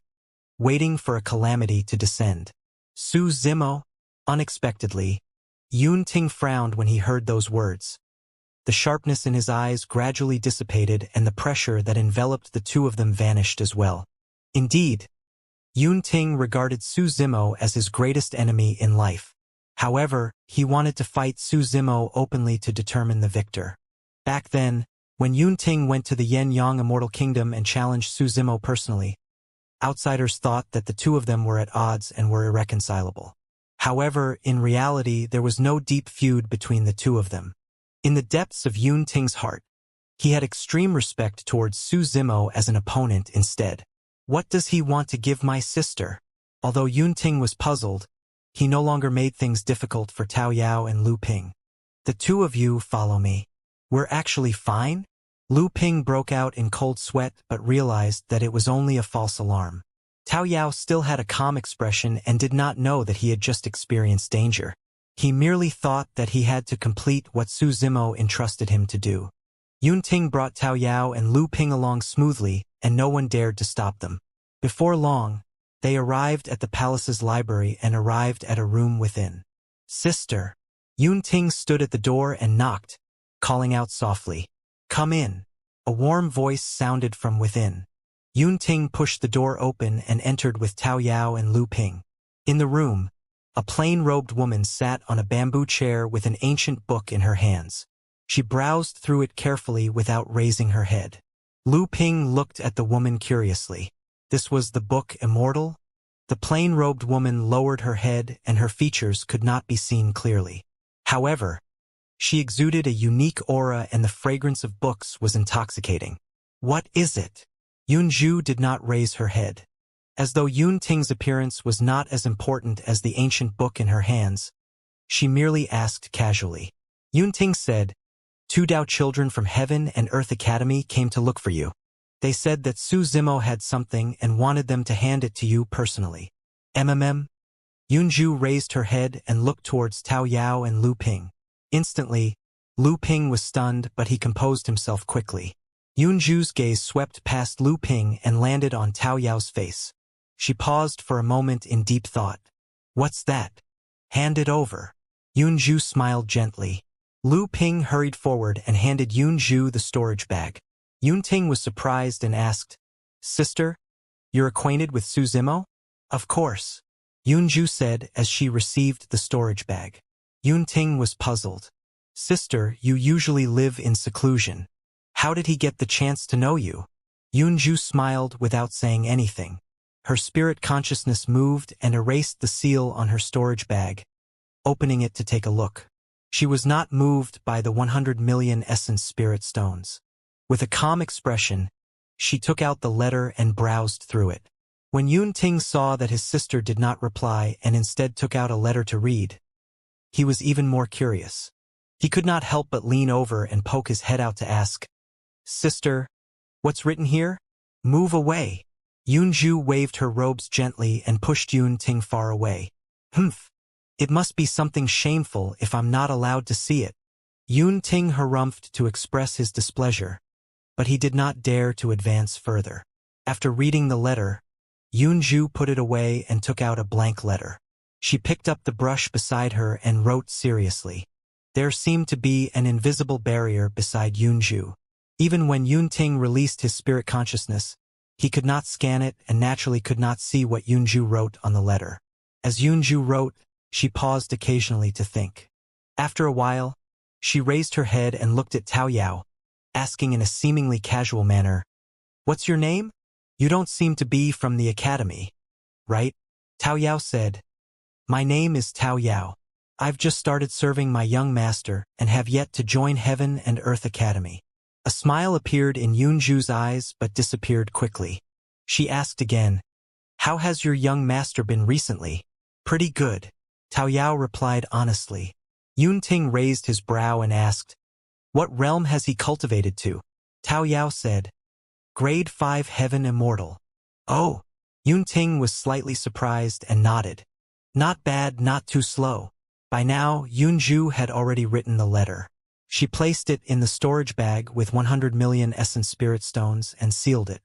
waiting for a calamity to descend. Su Zimo? Unexpectedly, Ting frowned when he heard those words. The sharpness in his eyes gradually dissipated and the pressure that enveloped the two of them vanished as well. Indeed, Ting regarded Su Zimo as his greatest enemy in life. However, he wanted to fight Su Zimo openly to determine the victor. Back then, when Ting went to the Yen-Yang Immortal Kingdom and challenged Su Zimo personally, outsiders thought that the two of them were at odds and were irreconcilable. However, in reality, there was no deep feud between the two of them. In the depths of Ting's heart, he had extreme respect towards Su Zimo as an opponent instead. What does he want to give my sister? Although Ting was puzzled, he no longer made things difficult for Tao Yao and Lu Ping. The two of you follow me. We're actually fine? Lu Ping broke out in cold sweat but realized that it was only a false alarm. Tao Yao still had a calm expression and did not know that he had just experienced danger. He merely thought that he had to complete what Su Zimo entrusted him to do. Ting brought Tao Yao and Lu Ping along smoothly, and no one dared to stop them. Before long, they arrived at the palace's library and arrived at a room within. Sister. Ting stood at the door and knocked, calling out softly, "Come in." A warm voice sounded from within. Ting pushed the door open and entered with Tao Yao and Lu Ping. In the room, a plain-robed woman sat on a bamboo chair with an ancient book in her hands. She browsed through it carefully without raising her head. Lu Ping looked at the woman curiously. This was the book Immortal? The plain-robed woman lowered her head and her features could not be seen clearly. However, she exuded a unique aura and the fragrance of books was intoxicating. What is it? Yunju did not raise her head. As though Ting's appearance was not as important as the ancient book in her hands, she merely asked casually. Ting said, "Two Dao children from Heaven and Earth Academy came to look for you. They said that Su Zimo had something and wanted them to hand it to you personally." Yunju raised her head and looked towards Tao Yao and Lu Ping. Instantly, Lu Ping was stunned but he composed himself quickly. Yunju's gaze swept past Lu Ping and landed on Tao Yao's face. She paused for a moment in deep thought. "What's that?" "Hand it over." Yunju smiled gently. Lu Ping hurried forward and handed Yunju the storage bag. Ting was surprised and asked, "Sister, you're acquainted with Su Zimo?" "Of course," Yunju said as she received the storage bag. Ting was puzzled. "Sister, you usually live in seclusion. How did he get the chance to know you?" Yunju smiled without saying anything. Her spirit consciousness moved and erased the seal on her storage bag, opening it to take a look. She was not moved by the 100 million essence spirit stones. With a calm expression, she took out the letter and browsed through it. When Ting saw that his sister did not reply and instead took out a letter to read, he was even more curious. He could not help but lean over and poke his head out to ask, "Sister, what's written here?" "Move away." Yunju waved her robes gently and pushed Ting far away. "Humph. It must be something shameful if I'm not allowed to see it." Ting harumphed to express his displeasure, but he did not dare to advance further. After reading the letter, Yunju put it away and took out a blank letter. She picked up the brush beside her and wrote seriously. There seemed to be an invisible barrier beside Yunju. Even when Ting released his spirit consciousness, he could not scan it and naturally could not see what Yunju wrote on the letter. As Yunju wrote, she paused occasionally to think. After a while, she raised her head and looked at Tao Yao, asking in a seemingly casual manner, "What's your name? You don't seem to be from the academy, right?" Tao Yao said, "My name is Tao Yao. I've just started serving my young master and have yet to join Heaven and Earth Academy." A smile appeared in Yunju's eyes but disappeared quickly. She asked again, "How has your young master been recently?" "Pretty good," Tao Yao replied honestly. Ting raised his brow and asked, "What realm has he cultivated to?" Tao Yao said, "Grade 5 Heaven Immortal." "Oh." Ting was slightly surprised and nodded. Not bad, not too slow. By now, Yunju had already written the letter. She placed it in the storage bag with 100 million essence spirit stones and sealed it.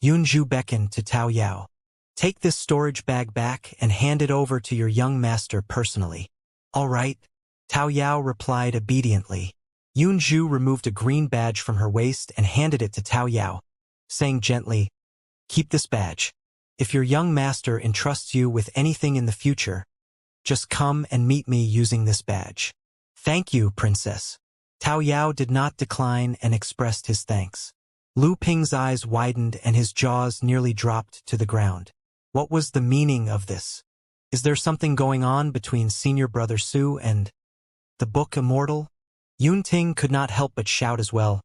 Yunju beckoned to Tao Yao. "Take this storage bag back and hand it over to your young master personally." "All right." Tao Yao replied obediently. Yun Zhu removed a green badge from her waist and handed it to Tao Yao, saying gently, "Keep this badge. If your young master entrusts you with anything in the future, just come and meet me using this badge." "Thank you, princess." Tao Yao did not decline and expressed his thanks. Lu Ping's eyes widened and his jaws nearly dropped to the ground. What was the meaning of this? Is there something going on between senior brother Su and the book Immortal? Yun Ting could not help but shout as well,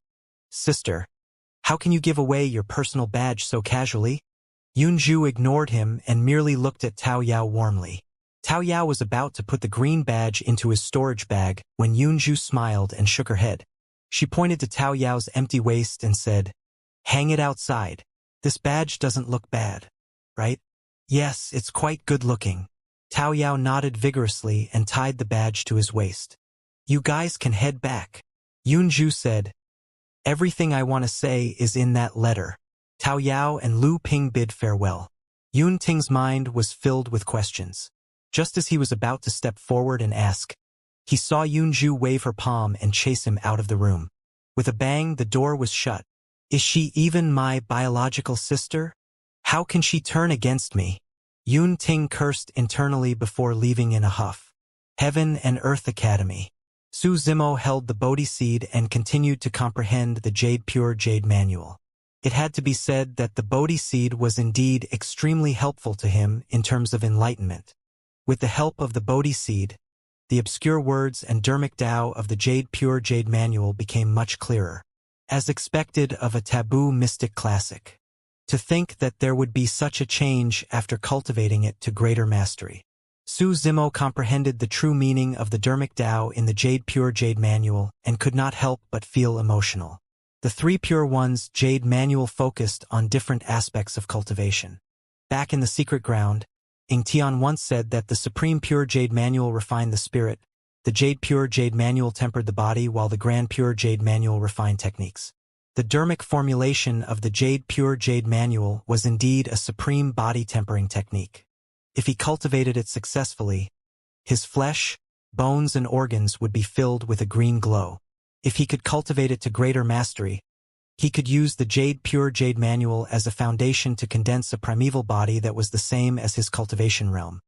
"Sister, how can you give away your personal badge so casually?" Yun Zhu ignored him and merely looked at Tao Yao warmly. Tao Yao was about to put the green badge into his storage bag when Yun Zhu smiled and shook her head. She pointed to Tao Yao's empty waist and said, "Hang it outside. This badge doesn't look bad, right?" "Yes, it's quite good-looking." Tao Yao nodded vigorously and tied the badge to his waist. "You guys can head back." Yun Zhu said, "Everything I want to say is in that letter." Tao Yao and Lu Ping bid farewell. Yun Ting's mind was filled with questions. Just as he was about to step forward and ask, he saw Yun Zhu wave her palm and chase him out of the room. With a bang, the door was shut. "Is she even my biological sister? How can she turn against me?" Yun Ting cursed internally before leaving in a huff. Heaven and Earth Academy. Su Zimo held the Bodhi seed and continued to comprehend the Pure Jade Manual. It had to be said that the Bodhi seed was indeed extremely helpful to him in terms of enlightenment. With the help of the Bodhi seed, the obscure words and Dharmic Tao of the Pure Jade Manual became much clearer. As expected of a taboo mystic classic. To think that there would be such a change after cultivating it to greater mastery. Su Zimo comprehended the true meaning of the Dharmic Tao in the Pure Jade Manual and could not help but feel emotional. The three Pure Ones Jade Manual focused on different aspects of cultivation. Back in the secret ground, Ing Tian once said that the Supreme Pure Jade Manual refined the spirit, the Pure Jade Manual tempered the body, while the Grand Pure Jade Manual refined techniques. The Dharmic formulation of the Pure Jade Manual was indeed a supreme body tempering technique. If he cultivated it successfully, his flesh, bones and organs would be filled with a green glow. If he could cultivate it to greater mastery, he could use the Pure Jade Manual as a foundation to condense a primeval body that was the same as his cultivation realm.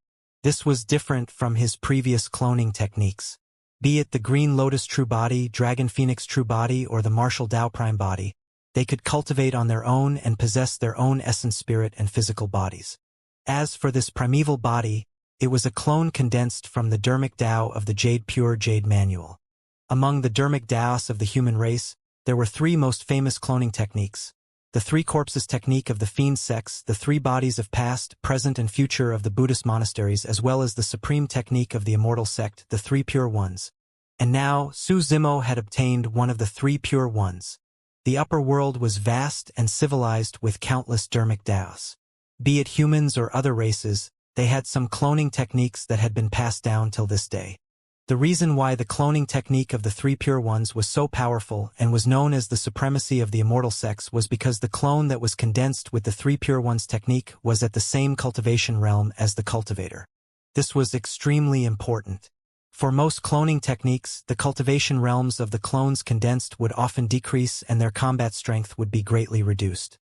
This was different from his previous cloning techniques. Be it the Green Lotus True Body, Dragon Phoenix True Body, or the Martial Tao Prime Body, they could cultivate on their own and possess their own essence, spirit, and physical bodies. As for this primeval body, it was a clone condensed from the Dharmic Tao of the Pure Jade Manual. Among the Dharmic Taos of the human race, there were three most famous cloning techniques: the three corpses technique of the fiend sects, the three bodies of past, present, and future of the Buddhist monasteries, as well as the supreme technique of the Immortal sect, the three Pure Ones. And now, Su Zimo had obtained one of the three Pure Ones. The upper world was vast and civilized with countless Dharmic Taos. Be it humans or other races, they had some cloning techniques that had been passed down till this day. The reason why the cloning technique of the three Pure Ones was so powerful and was known as the supremacy of the Immortal sects was because the clone that was condensed with the three Pure Ones technique was at the same cultivation realm as the cultivator. This was extremely important. For most cloning techniques, the cultivation realms of the clones condensed would often decrease and their combat strength would be greatly reduced.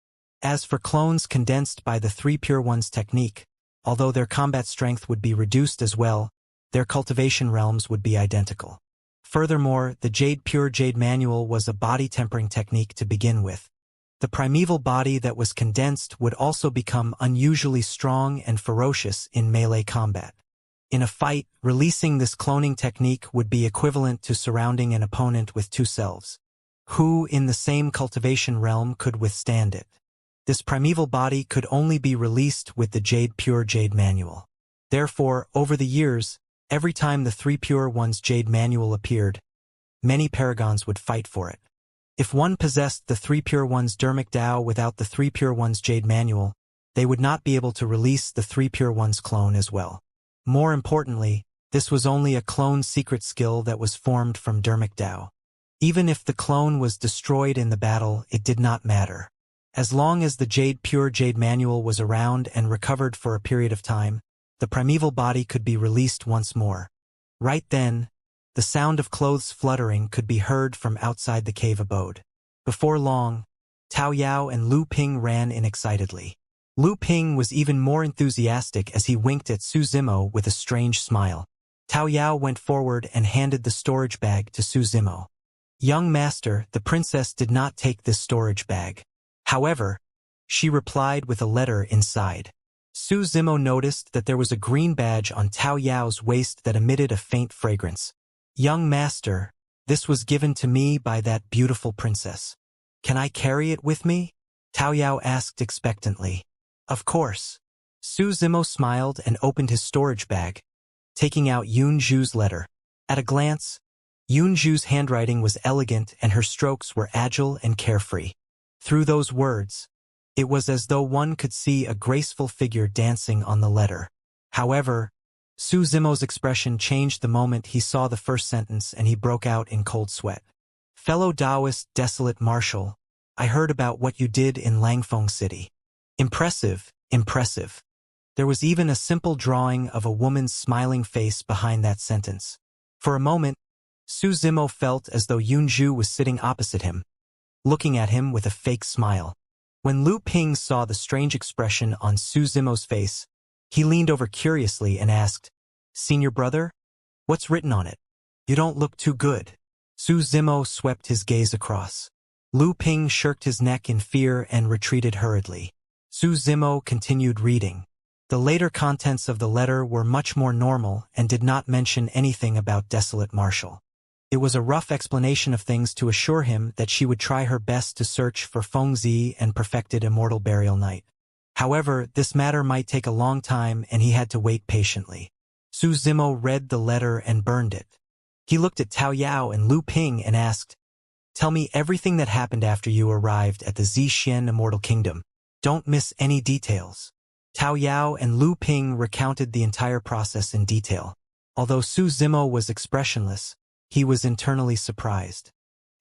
As for clones condensed by the three Pure Ones technique, although their combat strength would be reduced as well, their cultivation realms would be identical. Furthermore, the Pure Jade Manual was a body tempering technique to begin with. The primeval body that was condensed would also become unusually strong and ferocious in melee combat. In a fight, releasing this cloning technique would be equivalent to surrounding an opponent with two selves. Who in the same cultivation realm could withstand it? This primeval body could only be released with the Pure Jade Manual. Therefore, over the years, every time the three Pure Ones Jade Manual appeared, many paragons would fight for it. If one possessed the three Pure Ones Dharmic Tao without the three Pure Ones Jade Manual, they would not be able to release the three Pure Ones clone as well. More importantly, this was only a clone secret skill that was formed from Dharmic Tao. Even if the clone was destroyed in the battle, it did not matter. As long as the Pure Jade Manual was around and recovered for a period of time, the primeval body could be released once more. Right then, The sound of clothes fluttering could be heard from outside the cave abode. Before long, Tao Yao and Lu Ping ran in excitedly. Lu Ping was even more enthusiastic as he winked at Su Zimo with a strange smile. Tao Yao went forward and handed the storage bag to Su Zimo. "Young master, the princess did not take this storage bag. However, she replied with a letter inside." Su Zimo noticed that there was a green badge on Tao Yao's waist that emitted a faint fragrance. "Young master, this was given to me by that beautiful princess. Can I carry it with me?" Tao Yao asked expectantly. "Of course." Su Zimo smiled and opened his storage bag, taking out Yun Zhu's letter. At a glance, Yun Zhu's handwriting was elegant and her strokes were agile and carefree. Through those words, it was as though one could see a graceful figure dancing on the letter. However, Su Zimo's expression changed the moment he saw the first sentence and he broke out in cold sweat. "Fellow Taoist desolate marshal, I heard about what you did in Langfeng City. Impressive, impressive." There was even a simple drawing of a woman's smiling face behind that sentence. For a moment, Su Zimo felt as though Yun Zhu was sitting opposite him, looking at him with a fake smile. When Lu Ping saw the strange expression on Su Zimo's face, he leaned over curiously and asked, "Senior brother? What's written on it? You don't look too good." Su Zimo swept his gaze across. Lu Ping shirked his neck in fear and retreated hurriedly. Su Zimo continued reading. The later contents of the letter were much more normal and did not mention anything about desolate marshal. It was a rough explanation of things to assure him that she would try her best to search for Fengzi and perfected Immortal Burial Night. However, this matter might take a long time and he had to wait patiently. Su Zimo read the letter and burned it. He looked at Tao Yao and Lu Ping and asked, "Tell me everything that happened after you arrived at the Zixian Immortal Kingdom. Don't miss any details." Tao Yao and Lu Ping recounted the entire process in detail. Although Su Zimo was expressionless, he was internally surprised.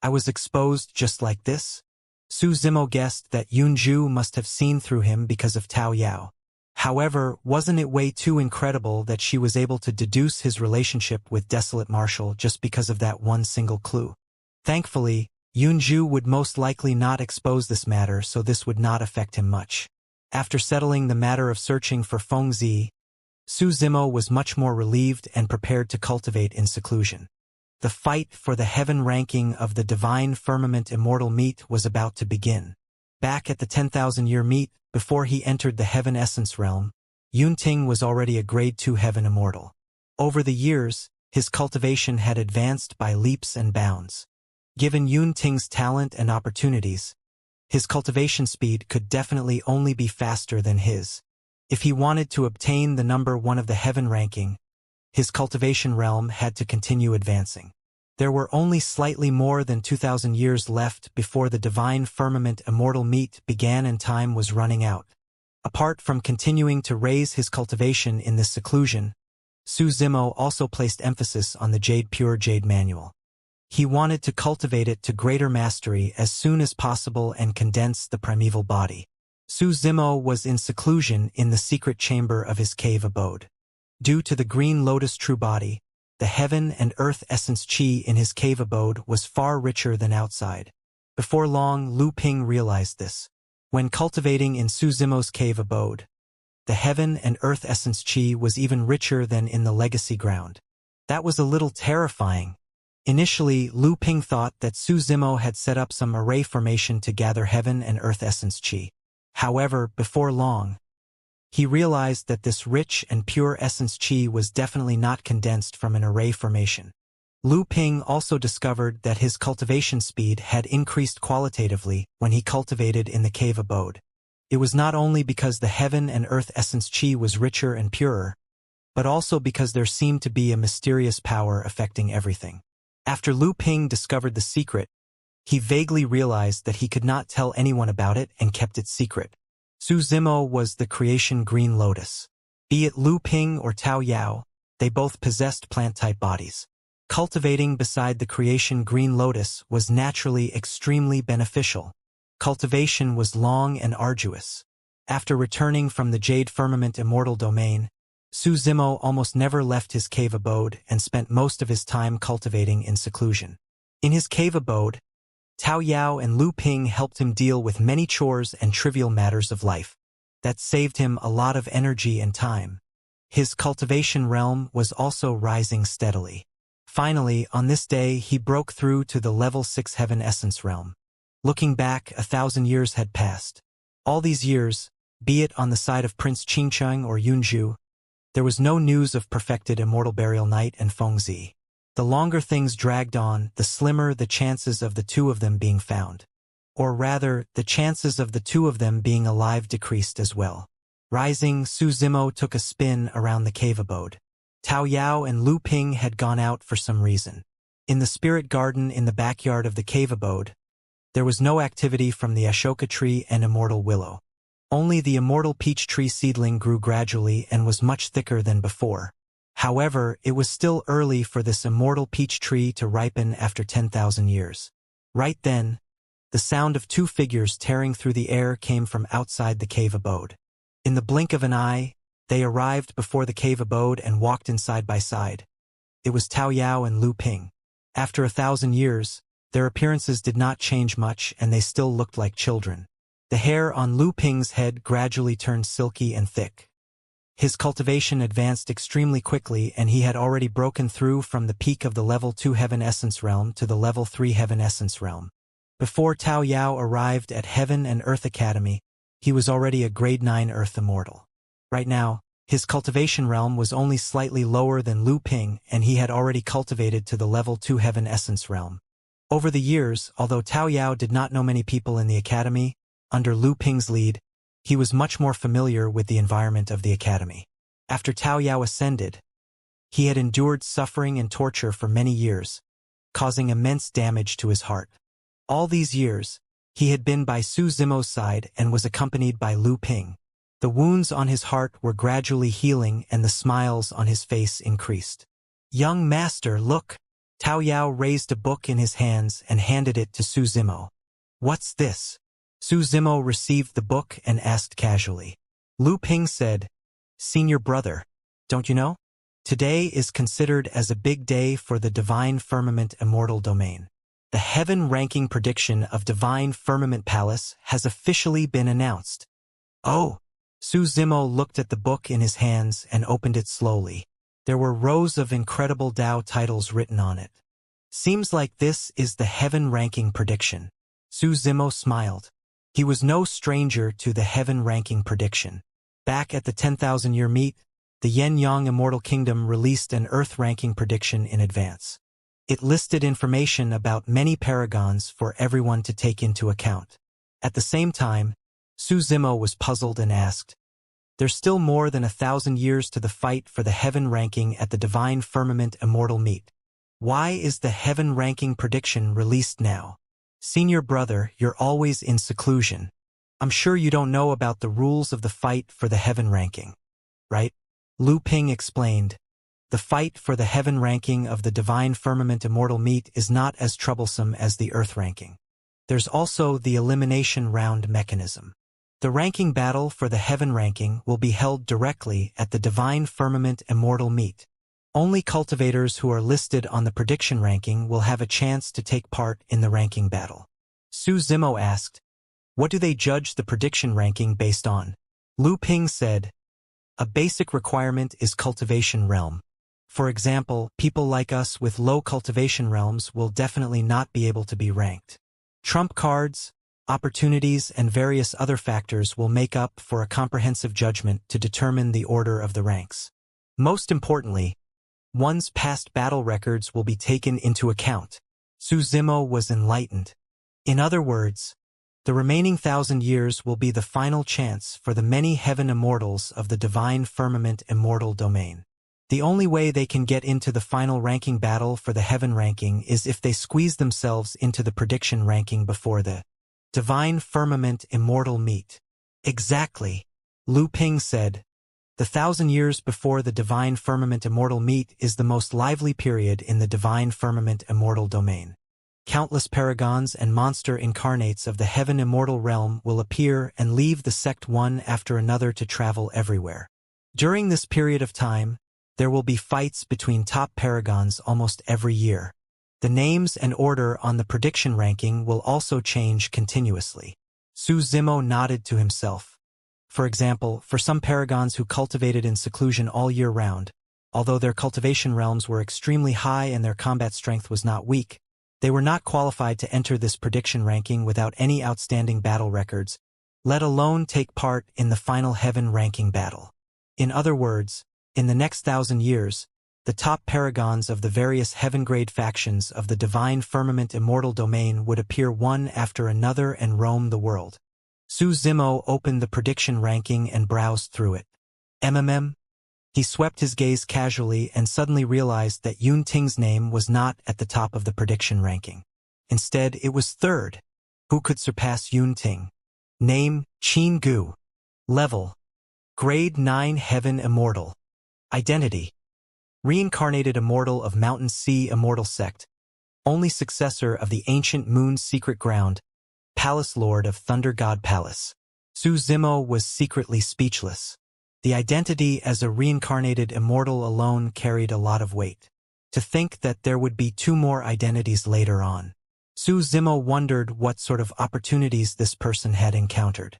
"I was exposed just like this?" Su Zimo guessed that Yun Zhu must have seen through him because of Tao Yao. However, wasn't it way too incredible that she was able to deduce his relationship with Desolate Marshal just because of that one single clue? Thankfully, Yun Zhu would most likely not expose this matter, so this would not affect him much. After settling the matter of searching for Fengzi, Su Zimo was much more relieved and prepared to cultivate in seclusion. The fight for the heaven ranking of the Divine Firmament Immortal Meet was about to begin. Back at the 10,000-year meet, before he entered the Heaven Essence realm, Yunting was already a Grade 2 Heaven Immortal. Over the years, his cultivation had advanced by leaps and bounds. Given Yunting's talent and opportunities, his cultivation speed could definitely only be faster than his. If he wanted to obtain the number 1 of the Heaven ranking, his cultivation realm had to continue advancing. There were only slightly more than 2,000 years left before the Divine Firmament Immortal Meet began and time was running out. Apart from continuing to raise his cultivation in this seclusion, Su Zimo also placed emphasis on the Pure Jade Manual. He wanted to cultivate it to greater mastery as soon as possible and condense the primeval body. Su Zimo was in seclusion in the secret chamber of his cave abode. Due to the green lotus true body, the heaven and earth essence chi in his cave abode was far richer than outside. Before long, Lu Ping realized this. When cultivating in Su Zimo's cave abode, the heaven and earth essence chi was even richer than in the legacy ground. That was a little terrifying. Initially, Lu Ping thought that Su Zimo had set up some array formation to gather heaven and earth essence chi. However, before long, he realized that this rich and pure essence chi was definitely not condensed from an array formation. Lu Ping also discovered that his cultivation speed had increased qualitatively when he cultivated in the cave abode. It was not only because the heaven and earth essence chi was richer and purer, but also because there seemed to be a mysterious power affecting everything. After Lu Ping discovered the secret, he vaguely realized that he could not tell anyone about it and kept it secret. Su Zimo was the creation green lotus. Be it Lu Ping or Tao Yao, they both possessed plant-type bodies. Cultivating beside the creation green lotus was naturally extremely beneficial. Cultivation was long and arduous. After returning from the Jade Firmament Immortal Domain, Su Zimo almost never left his cave abode and spent most of his time cultivating in seclusion. In his cave abode, Tao Yao and Lu Ping helped him deal with many chores and trivial matters of life. That saved him a lot of energy and time. His cultivation realm was also rising steadily. Finally, on this day, he broke through to the level 6 heaven essence realm. Looking back, 1,000 years had passed. All these years, be it on the side of Prince Qingcheng or Yunzhu, there was no news of perfected immortal burial night and Fengzi. The longer things dragged on, the slimmer the chances of the two of them being found. Or rather, the chances of the two of them being alive decreased as well. Rising, Su Zimo took a spin around the cave abode. Tao Yao and Lu Ping had gone out for some reason. In the spirit garden in the backyard of the cave abode, there was no activity from the Ashoka tree and immortal willow. Only the immortal peach tree seedling grew gradually and was much thicker than before. However, it was still early for this immortal peach tree to ripen after 10,000 years. Right then, the sound of two figures tearing through the air came from outside the cave abode. In the blink of an eye, they arrived before the cave abode and walked in side by side. It was Tao Yao and Lu Ping. After 1,000 years, their appearances did not change much and they still looked like children. The hair on Lu Ping's head gradually turned silky and thick. His cultivation advanced extremely quickly and he had already broken through from the peak of the level 2 heaven essence realm to the level 3 heaven essence realm. Before Tao Yao arrived at Heaven and Earth Academy, he was already a grade 9 Earth Immortal. Right now, his cultivation realm was only slightly lower than Lu Ping and he had already cultivated to the level 2 heaven essence realm. Over the years, although Tao Yao did not know many people in the academy, under Lu Ping's lead, he was much more familiar with the environment of the academy. After Tao Yao ascended, he had endured suffering and torture for many years, causing immense damage to his heart. All these years, he had been by Su Zimo's side and was accompanied by Lu Ping. The wounds on his heart were gradually healing and the smiles on his face increased. "Young master, look!" Tao Yao raised a book in his hands and handed it to Su Zimo. "What's this?" Su Zimo received the book and asked casually. Lu Ping said, "Senior brother, don't you know? Today is considered as a big day for the Divine Firmament Immortal Domain. The heaven ranking prediction of Divine Firmament Palace has officially been announced." "Oh!" Su Zimo looked at the book in his hands and opened it slowly. There were rows of incredible Tao titles written on it. "Seems like this is the heaven ranking prediction." Su Zimo smiled. He was no stranger to the heaven ranking prediction. Back at the 10,000-year meet, the Yen-Yang Immortal Kingdom released an Earth ranking prediction in advance. It listed information about many paragons for everyone to take into account. At the same time, Su Zimo was puzzled and asked, "There's still more than 1,000 years to the fight for the heaven ranking at the Divine Firmament Immortal Meet. Why is the heaven ranking prediction released now? Senior brother, you're always in seclusion. I'm sure you don't know about the rules of the fight for the heaven ranking, right?" Lu Ping explained. The fight for the heaven ranking of the Divine Firmament Immortal Meet is not as troublesome as the Earth ranking. There's also the elimination round mechanism. The ranking battle for the heaven ranking will be held directly at the Divine Firmament Immortal Meet. Only cultivators who are listed on the prediction ranking will have a chance to take part in the ranking battle. Su Zimo asked, "What do they judge the prediction ranking based on?" Lu Ping said, "A basic requirement is cultivation realm. For example, people like us with low cultivation realms will definitely not be able to be ranked. Trump cards, opportunities, and various other factors will make up for a comprehensive judgment to determine the order of the ranks. Most importantly, one's past battle records will be taken into account." Su Zimo was enlightened. In other words, the remaining 1,000 years will be the final chance for the many heaven immortals of the Divine Firmament Immortal Domain. The only way they can get into the final ranking battle for the heaven ranking is if they squeeze themselves into the prediction ranking before the Divine Firmament Immortal Meet. "Exactly," Lu Ping said. The 1,000 years before the Divine Firmament Immortal Meet is the most lively period in the Divine Firmament Immortal Domain. Countless paragons and monster incarnates of the Heaven Immortal Realm will appear and leave the sect one after another to travel everywhere. During this period of time, there will be fights between top paragons almost every year. The names and order on the prediction ranking will also change continuously. Su Zimo nodded to himself. For example, for some paragons who cultivated in seclusion all year round, although their cultivation realms were extremely high and their combat strength was not weak, they were not qualified to enter this prediction ranking without any outstanding battle records, let alone take part in the final heaven ranking battle. In other words, in the next 1,000 years, the top paragons of the various heaven-grade factions of the divine firmament immortal domain would appear one after another and roam the world. Su Zimo opened the prediction ranking and browsed through it. He swept his gaze casually and suddenly realized that Yun Ting's name was not at the top of the prediction ranking. Instead, it was third. Who could surpass Yun Ting? Name, Qin Gu. Level, Grade 9 Heaven Immortal. Identity, Reincarnated Immortal of Mountain Sea Immortal Sect. Only successor of the ancient Moon's secret ground, Palace Lord of Thunder God Palace. Su Zimo was secretly speechless. The identity as a reincarnated immortal alone carried a lot of weight. To think that there would be 2 more identities later on. Su Zimo wondered what sort of opportunities this person had encountered.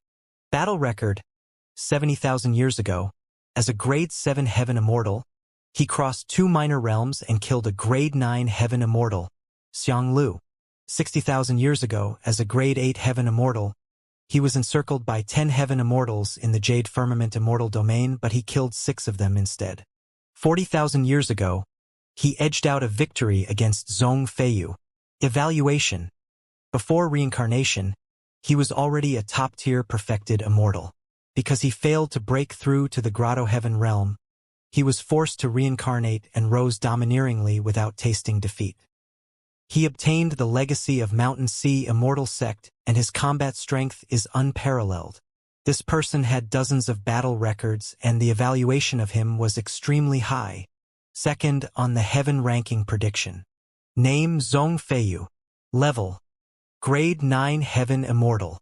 Battle record, 70,000 years ago, as a Grade 7 Heaven Immortal, he crossed 2 minor realms and killed a Grade 9 Heaven Immortal, Xianxia. 60,000 years ago, as a Grade 8 Heaven Immortal, he was encircled by 10 Heaven Immortals in the Jade Firmament Immortal domain, but he killed 6 of them instead. 40,000 years ago, he edged out a victory against Zhong Feiyu. Evaluation. Before reincarnation, he was already a top-tier perfected immortal. Because he failed to break through to the Grotto Heaven realm, he was forced to reincarnate and rose domineeringly without tasting defeat. He obtained the legacy of Mountain Sea Immortal Sect, and his combat strength is unparalleled. This person had dozens of battle records, and the evaluation of him was extremely high. Second on the Heaven ranking prediction. Name Zhong Feiyu. Level, Grade 9 Heaven Immortal.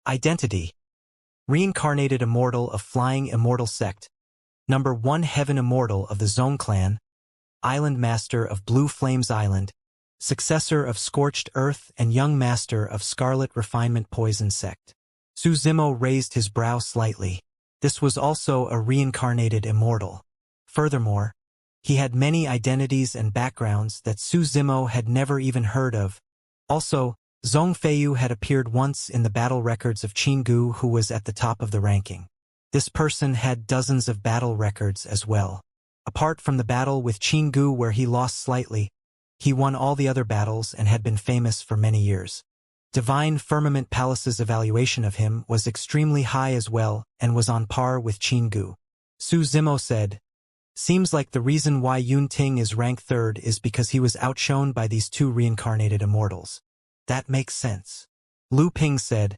Identity, Reincarnated Immortal of Flying Immortal Sect. Number 1 Heaven Immortal of the Zhong Clan. Island Master of Blue Flames Island. Successor of Scorched Earth and young master of Scarlet Refinement Poison Sect. Su Zimo raised his brow slightly. This was also a reincarnated immortal. Furthermore, he had many identities and backgrounds that Su Zimo had never even heard of. Also, Zhong Feiyu had appeared once in the battle records of Qin Gu, who was at the top of the ranking. This person had dozens of battle records as well. Apart from the battle with Qin Gu where he lost slightly, he won all the other battles and had been famous for many years. Divine Firmament Palace's evaluation of him was extremely high as well and was on par with Qin Gu. Su Zimo said, "Seems like the reason why Yun Ting is ranked 3rd is because he was outshone by these 2 reincarnated immortals." That makes sense. Lu Ping said,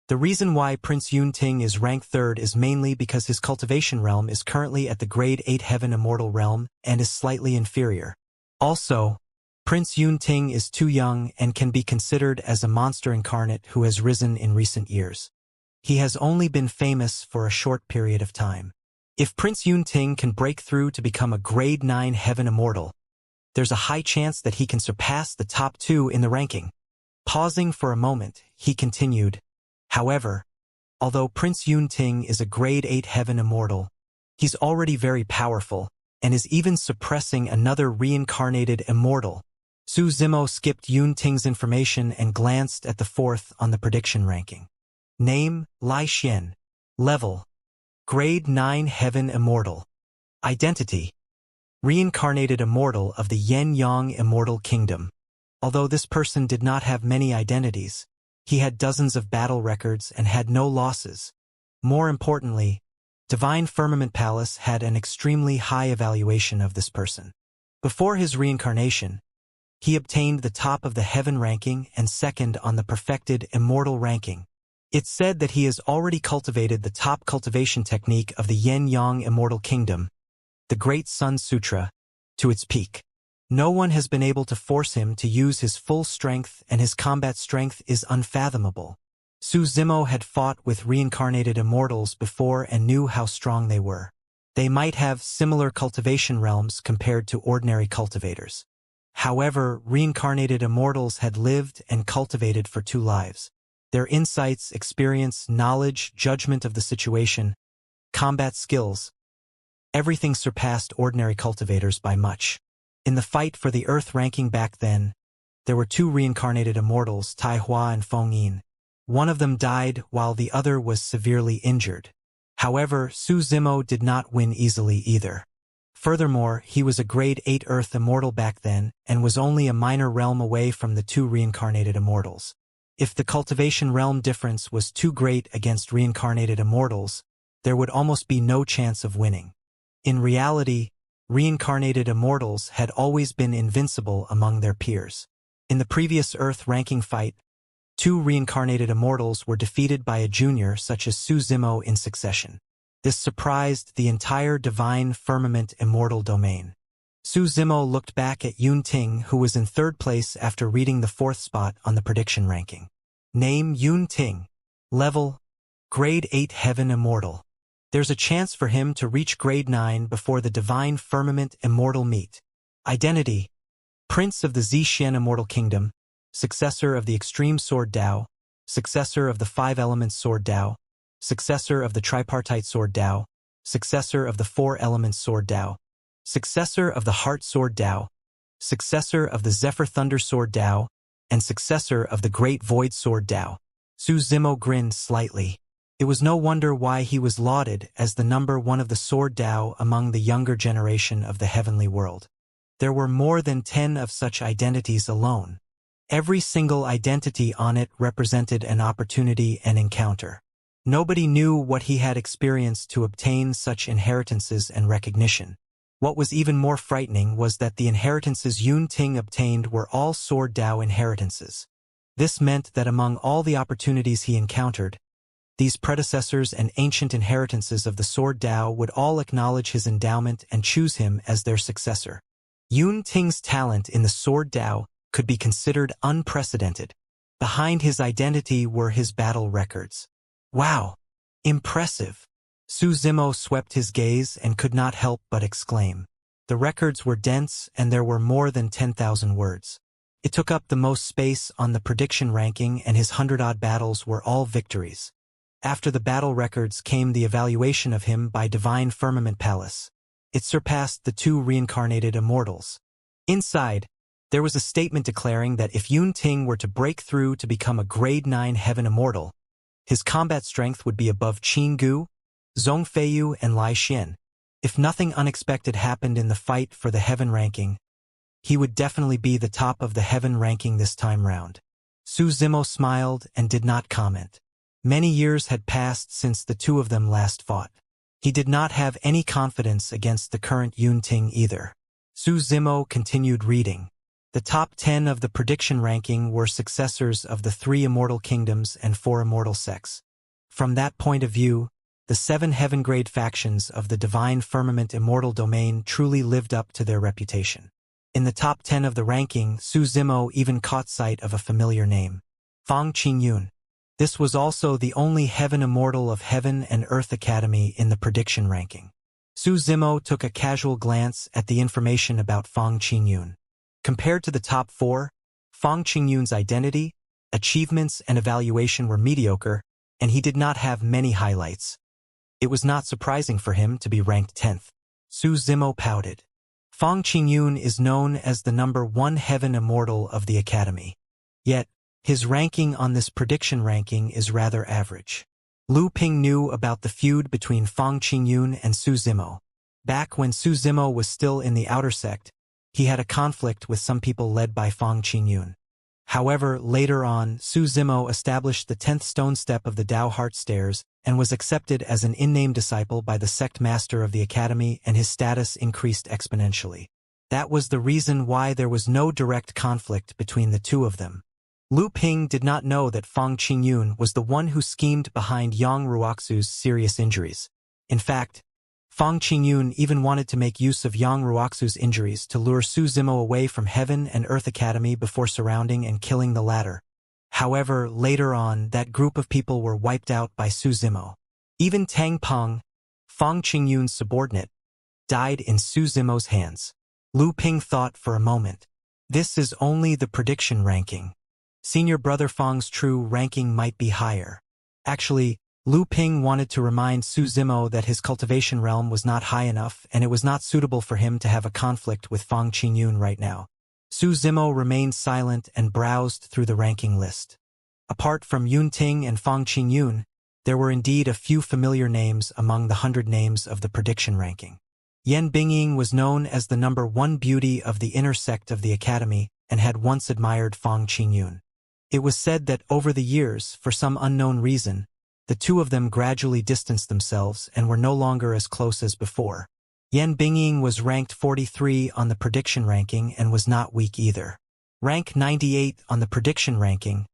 "The reason why Prince Yun Ting is ranked 3rd is mainly because his cultivation realm is currently at the Grade 8 Heaven Immortal realm and is slightly inferior. Also, Prince Yun Ting is too young and can be considered as a monster incarnate who has risen in recent years. He has only been famous for a short period of time. If Prince Yun Ting can break through to become a Grade 9 Heaven Immortal, there's a high chance that he can surpass the top 2 in the ranking." Pausing for a moment, he continued, "However, although Prince Yun Ting is a Grade 8 Heaven Immortal, he's already very powerful and is even suppressing another reincarnated immortal." Su Zimo skipped Yun Ting's information and glanced at the 4th on the prediction ranking. Name, Lai Xian. Level, Grade 9 Heaven Immortal. Identity, Reincarnated Immortal of the Yen Yang Immortal Kingdom. Although this person did not have many identities, he had dozens of battle records and had no losses. More importantly, Divine Firmament Palace had an extremely high evaluation of this person. Before his reincarnation, he obtained the top of the Heaven ranking and 2nd on the Perfected Immortal ranking. It's said that he has already cultivated the top cultivation technique of the Yen Yang Immortal Kingdom, the Great Sun Sutra, to its peak. No one has been able to force him to use his full strength, and his combat strength is unfathomable. Su Zimo had fought with reincarnated immortals before and knew how strong they were. They might have similar cultivation realms compared to ordinary cultivators. However, reincarnated immortals had lived and cultivated for 2 lives. Their insights, experience, knowledge, judgment of the situation, combat skills, everything surpassed ordinary cultivators by much. In the fight for the Earth ranking back then, there were 2 reincarnated immortals, Tai Hua and Feng Yin. One of them died while the other was severely injured. However, Su Zimo did not win easily either. Furthermore, he was a grade 8 Earth immortal back then and was only a minor realm away from the 2 reincarnated immortals. If the cultivation realm difference was too great against reincarnated immortals, there would almost be no chance of winning. In reality, reincarnated immortals had always been invincible among their peers. In the previous Earth ranking fight, 2 reincarnated immortals were defeated by a junior such as Su Zimo in succession. This surprised the entire divine firmament immortal domain. Su Zimo looked back at Yun Ting, who was in 3rd place after reading the 4th spot on the prediction ranking. Name Yun Ting. Level Grade 8 Heaven Immortal. There's a chance for him to reach grade 9 before the divine firmament immortal meet. Identity: Prince of the Xianxia Immortal Kingdom, successor of the Extreme Sword Dao, successor of the 5 Elements Sword Dao, successor of the Tripartite Sword Dao, successor of the 4 Elements Sword Dao, successor of the Heart Sword Dao, successor of the Zephyr Thunder Sword Dao, and successor of the Great Void Sword Dao. Su Zimo grinned slightly. It was no wonder why he was lauded as the number 1 of the Sword Dao among the younger generation of the heavenly world. There were more than 10 of such identities alone. Every single identity on it represented an opportunity and encounter. Nobody knew what he had experienced to obtain such inheritances and recognition. What was even more frightening was that the inheritances Yun Ting obtained were all Sword Dao inheritances. This meant that among all the opportunities he encountered, these predecessors and ancient inheritances of the Sword Dao would all acknowledge his endowment and choose him as their successor. Yun Ting's talent in the Sword Dao could be considered unprecedented. Behind his identity were his battle records. Wow! Impressive! Su Zimo swept his gaze and could not help but exclaim. The records were dense and there were more than 10,000 words. It took up the most space on the prediction ranking, and his 100-odd battles were all victories. After the battle records came the evaluation of him by Divine Firmament Palace. It surpassed the 2 reincarnated immortals. Inside, there was a statement declaring that if Yun Ting were to break through to become a grade 9 Heaven Immortal, his combat strength would be above Qin Gu, Zhong Feiyu, and Lai Xian. If nothing unexpected happened in the fight for the Heaven ranking, he would definitely be the top of the Heaven ranking this time round. Su Zimo smiled and did not comment. Many years had passed since the 2 of them last fought. He did not have any confidence against the current Yun Ting either. Su Zimo continued reading. The top 10 of the prediction ranking were successors of the 3 immortal kingdoms and 4 immortal sects. From that point of view, the 7 heaven-grade factions of the divine firmament immortal domain truly lived up to their reputation. In the top 10 of the ranking, Su Zimo even caught sight of a familiar name. Fang Qingyun. This was also the only Heaven Immortal of Heaven and Earth Academy in the prediction ranking. Su Zimo took a casual glance at the information about Fang Qingyun. Compared to the top 4, Fang Qingyun's identity, achievements, and evaluation were mediocre, and he did not have many highlights. It was not surprising for him to be ranked 10th. Su Zimo pouted. Fang Qingyun is known as the number 1 Heaven Immortal of the Academy. Yet, his ranking on this prediction ranking is rather average. Lu Ping knew about the feud between Fang Qingyun and Su Zimo. Back when Su Zimo was still in the outer sect, he had a conflict with some people led by Fang Qingyun. However, later on, Su Zimo established the 10th stone step of the Dao Heart Stairs and was accepted as an in-name disciple by the sect master of the academy, and his status increased exponentially. That was the reason why there was no direct conflict between the 2 of them. Lu Ping did not know that Fang Qingyun was the one who schemed behind Yang Ruoxu's serious injuries. In fact, Fang Qingyun even wanted to make use of Yang Ruoxu's injuries to lure Su Zimo away from Heaven and Earth Academy before surrounding and killing the latter. However, later on, that group of people were wiped out by Su Zimo. Even Tang Peng, Fang Qingyun's subordinate, died in Su Zimo's hands. Lu Ping thought for a moment. This is only the prediction ranking. Senior brother Fang's true ranking might be higher. Actually, Lu Ping wanted to remind Su Zimo that his cultivation realm was not high enough and it was not suitable for him to have a conflict with Fang Qingyun right now. Su Zimo remained silent and browsed through the ranking list. Apart from Yun Ting and Fang Qingyun, there were indeed a few familiar names among the 100 names of the prediction ranking. Yan Bingying was known as the #1 beauty of the inner sect of the academy and had once admired Fang Qingyun. It was said that over the years, for some unknown reason, the two of them gradually distanced themselves and were no longer as close as before. Yan Bingying was ranked 43 on the prediction ranking and was not weak either. Rank 98 on the prediction ranking,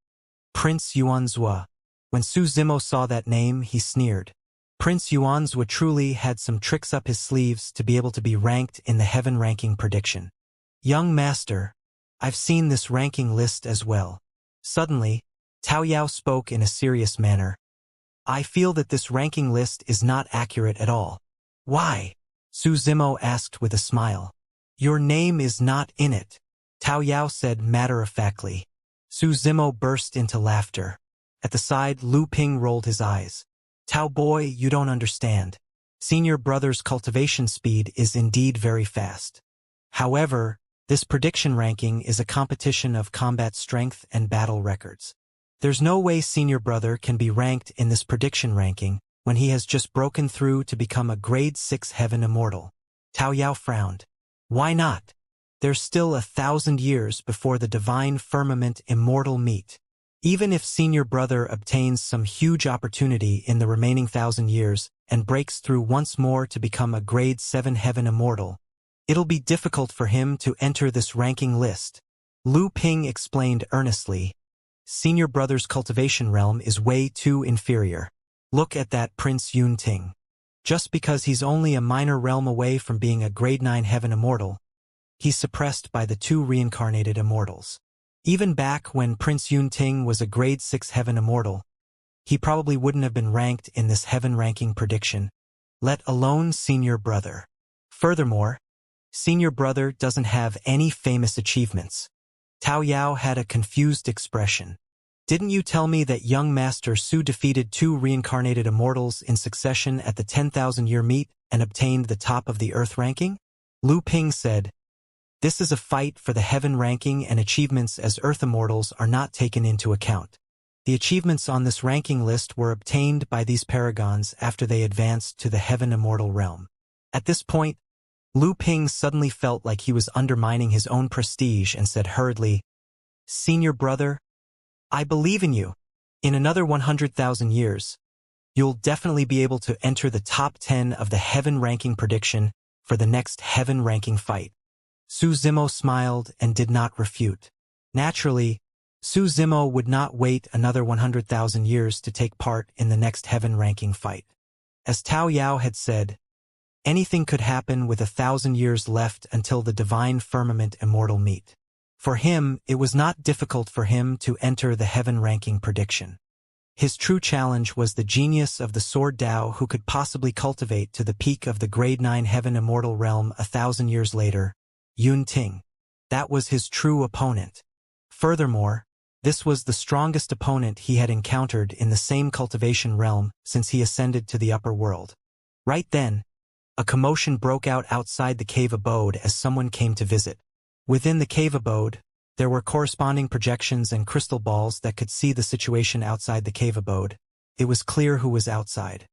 Prince Yuanzhua. When Su Zimo saw that name, he sneered. Prince Yuanzhua truly had some tricks up his sleeves to be able to be ranked in the heaven ranking prediction. Young master, I've seen this ranking list as well. Suddenly, Tao Yao spoke in a serious manner. I feel that this ranking list is not accurate at all. Why? Su Zimo asked with a smile. Your name is not in it, Tao Yao said matter-of-factly. Su Zimo burst into laughter. At the side, Lu Ping rolled his eyes. Tao boy, you don't understand. Senior brother's cultivation speed is indeed very fast. However, this prediction ranking is a competition of combat strength and battle records. There's no way senior brother can be ranked in this prediction ranking when he has just broken through to become a grade 6 heaven immortal. Tao Yao frowned. Why not? There's still 1,000 years before the divine firmament immortal meet. Even if senior brother obtains some huge opportunity in the remaining 1,000 years and breaks through once more to become a grade 7 heaven immortal, it'll be difficult for him to enter this ranking list. Lu Ping explained earnestly. Senior brother's cultivation realm is way too inferior. Look at that Prince Yun Ting. Just because he's only a minor realm away from being a grade 9 heaven immortal, he's suppressed by the 2 reincarnated immortals. Even back when Prince Yun Ting was a grade 6 heaven immortal, he probably wouldn't have been ranked in this heaven ranking prediction, let alone senior brother. Furthermore, senior brother doesn't have any famous achievements. Tao Yao had a confused expression. Didn't you tell me that young master Su defeated 2 reincarnated immortals in succession at the 10,000-year meet and obtained the top of the earth ranking? Lu Ping said, this is a fight for the heaven ranking and achievements as earth immortals are not taken into account. The achievements on this ranking list were obtained by these paragons after they advanced to the heaven immortal realm. At this point, Lu Ping suddenly felt like he was undermining his own prestige and said hurriedly, Senior brother, I believe in you. In another 100,000 years, you'll definitely be able to enter the top 10 of the heaven ranking prediction for the next heaven ranking fight. Su Zimo smiled and did not refute. Naturally, Su Zimo would not wait another 100,000 years to take part in the next heaven ranking fight. As Tao Yao had said, anything could happen with 1,000 years left until the divine firmament immortal meet. For him, it was not difficult for him to enter the heaven ranking prediction. His true challenge was the genius of the sword Dao who could possibly cultivate to the peak of the grade 9 heaven immortal realm 1,000 years later, Yun Ting. That was his true opponent. Furthermore, this was the strongest opponent he had encountered in the same cultivation realm since he ascended to the upper world. Right then, a commotion broke out outside the cave abode as someone came to visit. Within the cave abode, there were corresponding projections and crystal balls that could see the situation outside the cave abode. It was clear who was outside.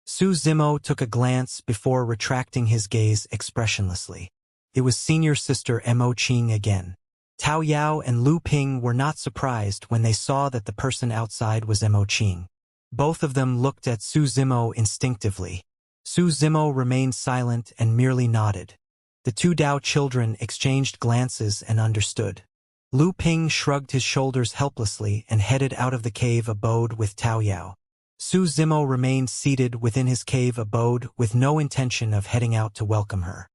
Su Zimo took a glance before retracting his gaze expressionlessly. It was senior sister Mo Qing again. Tao Yao and Lu Ping were not surprised when they saw that the person outside was Mo Qing. Both of them looked at Su Zimo instinctively. Su Zimo remained silent and merely nodded. The 2 Dao children exchanged glances and understood. Lu Ping shrugged his shoulders helplessly and headed out of the cave abode with Tao Yao. Su Zimo remained seated within his cave abode with no intention of heading out to welcome her.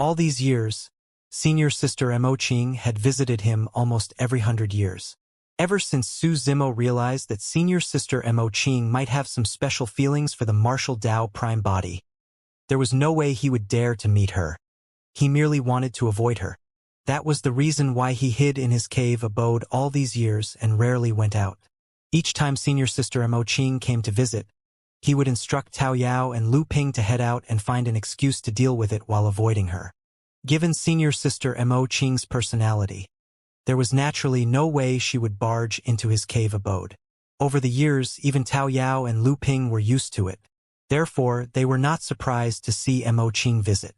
All these years, senior sister Mo Qing had visited him almost every 100 years. Ever since Su Zimo realized that senior sister Mo Qing might have some special feelings for the martial Dao prime body, There was no way he would dare to meet her. He merely wanted to avoid her. That was the reason why he hid in his cave abode all these years and rarely went out. Each time senior sister Mo Qing came to visit, he would instruct Tao Yao and Lu Ping to head out and find an excuse to deal with it while avoiding her. Given senior sister Mo Qing's personality, there was naturally no way she would barge into his cave abode. Over the years, even Tao Yao and Lu Ping were used to it. Therefore, they were not surprised to see Mo Qing visit.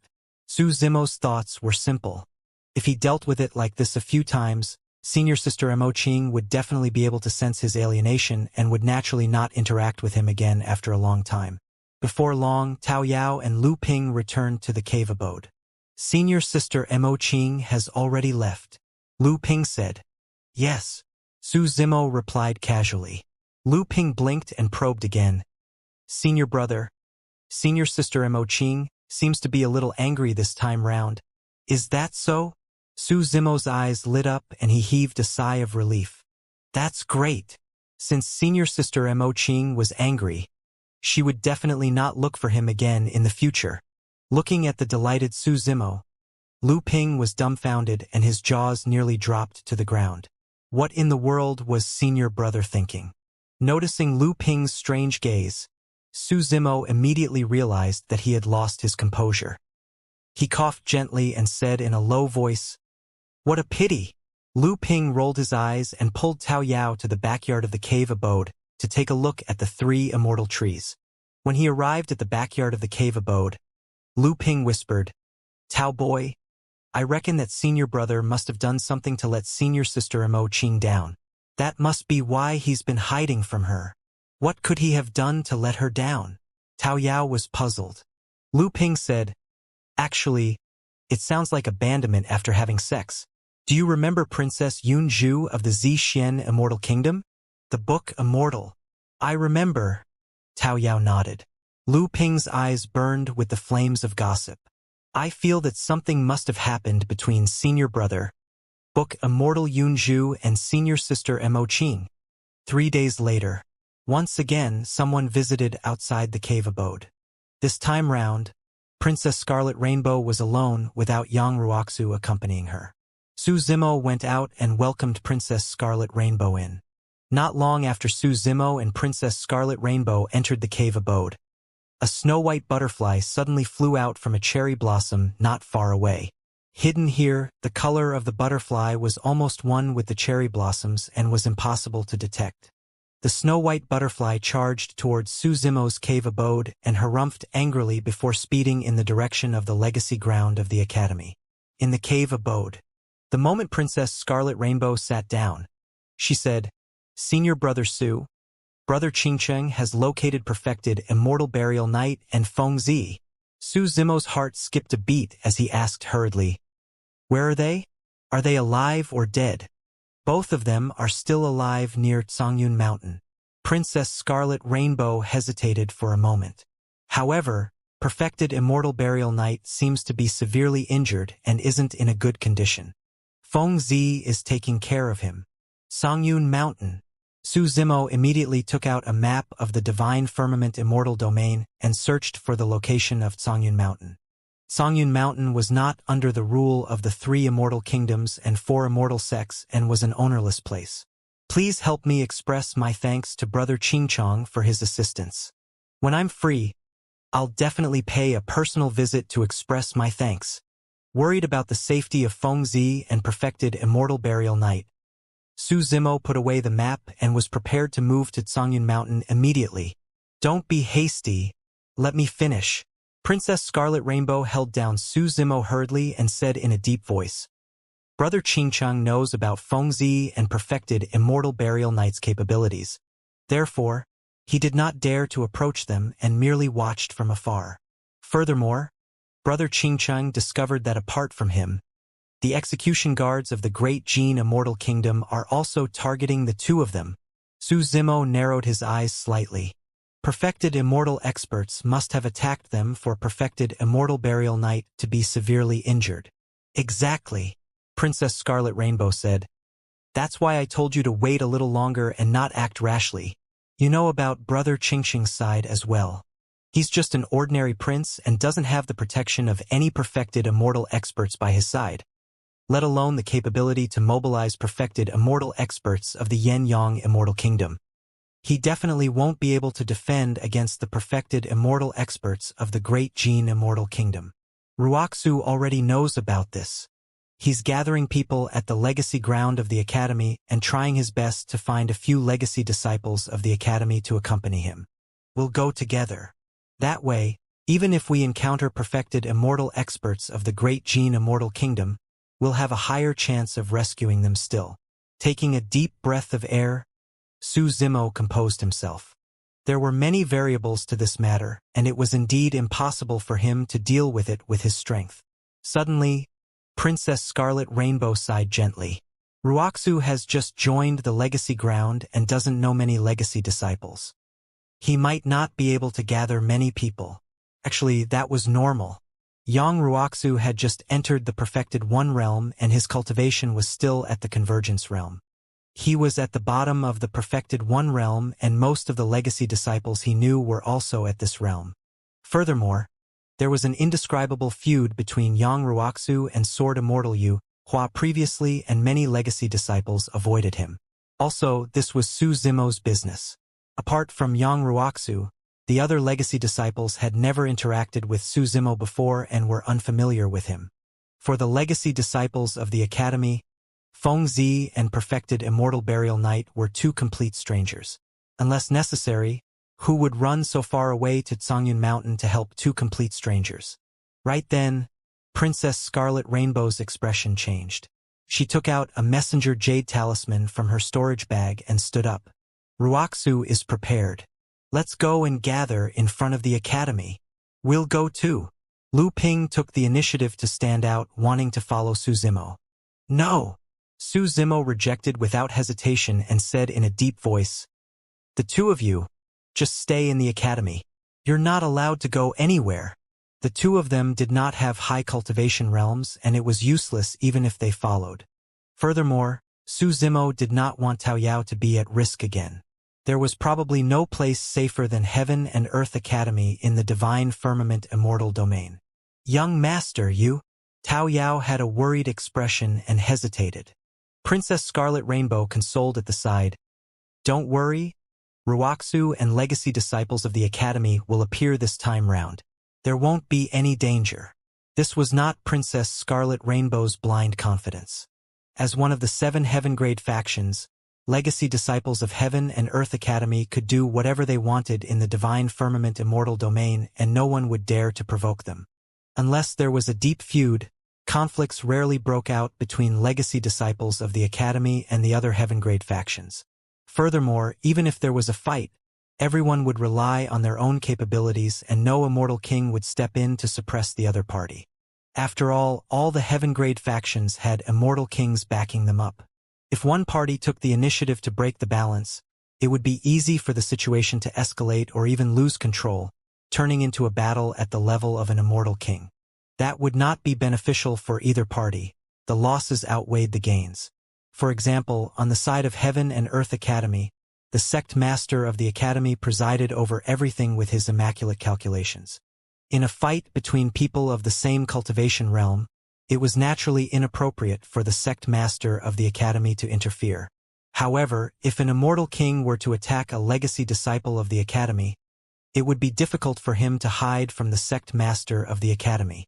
Su Zimo's thoughts were simple. If he dealt with it like this a few times, senior sister Mo Qing would definitely be able to sense his alienation and would naturally not interact with him again after a long time. Before long, Tao Yao and Lu Ping returned to the cave abode. Senior sister Mo Qing has already left, Lu Ping said. Yes, Su Zimo replied casually. Lu Ping blinked and probed again. Senior brother, senior sister Mo Qing, seems to be a little angry this time round. Is that so? Su Zimo's eyes lit up and he heaved a sigh of relief. That's great. Since senior sister Mo Qing was angry, she would definitely not look for him again in the future. Looking at the delighted Su Zimo, Lu Ping was dumbfounded and his jaws nearly dropped to the ground. What in the world was senior brother thinking? Noticing Lu Ping's strange gaze, Su Zimo immediately realized that he had lost his composure. He coughed gently and said in a low voice, "What a pity!" Lu Ping rolled his eyes and pulled Tao Yao to the backyard of the cave abode to take a look at the 3 immortal trees. When he arrived at the backyard of the cave abode, Lu Ping whispered, "Tao boy, I reckon that senior brother must have done something to let senior sister Mo Qing down. That must be why he's been hiding from her. What could he have done to let her down?" Tao Yao was puzzled. Lu Ping said, "Actually, it sounds like abandonment after having sex. Do you remember Princess Yun Zhu of the Zixien Immortal Kingdom? The book Immortal?" "I remember." Tao Yao nodded. Lu Ping's eyes burned with the flames of gossip. "I feel that something must have happened between senior brother, book Immortal Yun Zhu and senior sister Mo Qing." 3 days later, once again someone visited outside the cave abode. This time round, Princess Scarlet Rainbow was alone without Yang Ruoxu accompanying her. Su Zimo went out and welcomed Princess Scarlet Rainbow in. Not long after Su Zimo and Princess Scarlet Rainbow entered the cave abode, a snow-white butterfly suddenly flew out from a cherry blossom not far away. Hidden here, the color of the butterfly was almost one with the cherry blossoms and was impossible to detect. The snow-white butterfly charged towards Su Zimo's cave abode and harumphed angrily before speeding in the direction of the legacy ground of the academy. In the cave abode, the moment Princess Scarlet Rainbow sat down, she said, "Senior brother Su, Brother Qingcheng has located perfected Immortal Burial Night and Fengzi." Su Zimo's heart skipped a beat as he asked hurriedly, "Where are they? Are they alive or dead?" "Both of them are still alive near Zongyun Mountain." Princess Scarlet Rainbow hesitated for a moment. "However, perfected Immortal Burial Night seems to be severely injured and isn't in a good condition. Fengzi is taking care of him." Zongyun Mountain. Su Zimo immediately took out a map of the Divine Firmament Immortal Domain and searched for the location of Zongyun Mountain. Zongyun Mountain was not under the rule of the 3 immortal kingdoms and 4 immortal sects and was an ownerless place. "Please help me express my thanks to Brother Qingchong for his assistance. When I'm free, I'll definitely pay a personal visit to express my thanks." Worried about the safety of Fengzi and perfected Immortal Burial Night, Su Zimo put away the map and was prepared to move to Zongyun Mountain immediately. "Don't be hasty. Let me finish." Princess Scarlet Rainbow held down Su Zimo hurriedly and said in a deep voice, "Brother Qingcheng knows about Fengzi and perfected Immortal Burial Night's capabilities. Therefore, he did not dare to approach them and merely watched from afar. Furthermore, Brother Qingcheng discovered that apart from him, the execution guards of the Great Jin Immortal Kingdom are also targeting the 2 of them." Su Zimo narrowed his eyes slightly. Perfected immortal experts must have attacked them for perfected Immortal Burial Night to be severely injured. "Exactly," Princess Scarlet Rainbow said. "That's why I told you to wait a little longer and not act rashly. You know about Brother Qingcheng's side as well." He's just an ordinary prince and doesn't have the protection of any perfected immortal experts by his side, let alone the capability to mobilize perfected immortal experts of the Yen-Yang Immortal Kingdom. He definitely won't be able to defend against the perfected immortal experts of the Great Jin Immortal Kingdom. Wuxia already knows about this. He's gathering people at the legacy ground of the academy and trying his best to find a few legacy disciples of the academy to accompany him. We'll go together. That way, even if we encounter perfected immortal experts of the Great Jin Immortal Kingdom, we'll have a higher chance of rescuing them still. Taking a deep breath of air, Su Zimo composed himself. There were many variables to this matter, and it was indeed impossible for him to deal with it with his strength. Suddenly, Princess Scarlet Rainbow sighed gently. Wuxia has just joined the legacy ground and doesn't know many legacy disciples. He might not be able to gather many people. Actually, that was normal. Young Wuxia had just entered the perfected one realm and his cultivation was still at the convergence realm. He was at the bottom of the perfected one realm and most of the legacy disciples he knew were also at this realm. Furthermore, there was an indescribable feud between Yang Wuxia and Sword Immortal Yu Hua previously and many legacy disciples avoided him. Also, this was Su Zimo's business. Apart from Yang Wuxia, the other legacy disciples had never interacted with Su Zimo before and were unfamiliar with him. For the legacy disciples of the academy, Feng Zi and perfected Immortal Burial Knight were two complete strangers. Unless necessary, who would run so far away to Tsangyun Mountain to help two complete strangers? Right then, Princess Scarlet Rainbow's expression changed. She took out a messenger jade talisman from her storage bag and stood up. Wuxia is prepared. Let's go and gather in front of the academy. We'll go too. Lu Ping took the initiative to stand out, wanting to follow Su Zimo. No! Su Zimo rejected without hesitation and said in a deep voice, "The two of you, just stay in the academy. You're not allowed to go anywhere." The two of them did not have high cultivation realms and it was useless even if they followed. Furthermore, Su Zimo did not want Tao Yao to be at risk again. There was probably no place safer than Heaven and Earth Academy in the Divine Firmament Immortal Domain. "Young Master, you?" Tao Yao had a worried expression and hesitated. Princess Scarlet Rainbow consoled at the side. "Don't worry. Wuxia and legacy disciples of the academy will appear this time round. There won't be any danger." This was not Princess Scarlet Rainbow's blind confidence. As one of the 7 heaven-grade factions, legacy disciples of Heaven and Earth Academy could do whatever they wanted in the Divine Firmament Immortal Domain and no one would dare to provoke them. Unless there was a deep feud, conflicts rarely broke out between legacy disciples of the Academy and the other heaven-grade factions. Furthermore, even if there was a fight, everyone would rely on their own capabilities and no immortal king would step in to suppress the other party. After all the heaven-grade factions had immortal kings backing them up. If one party took the initiative to break the balance, it would be easy for the situation to escalate or even lose control, turning into a battle at the level of an immortal king. That would not be beneficial for either party. The losses outweighed the gains. For example, on the side of Heaven and Earth Academy, the sect master of the academy presided over everything with his immaculate calculations. In a fight between people of the same cultivation realm, it was naturally inappropriate for the sect master of the academy to interfere. However, if an immortal king were to attack a legacy disciple of the academy, it would be difficult for him to hide from the sect master of the academy.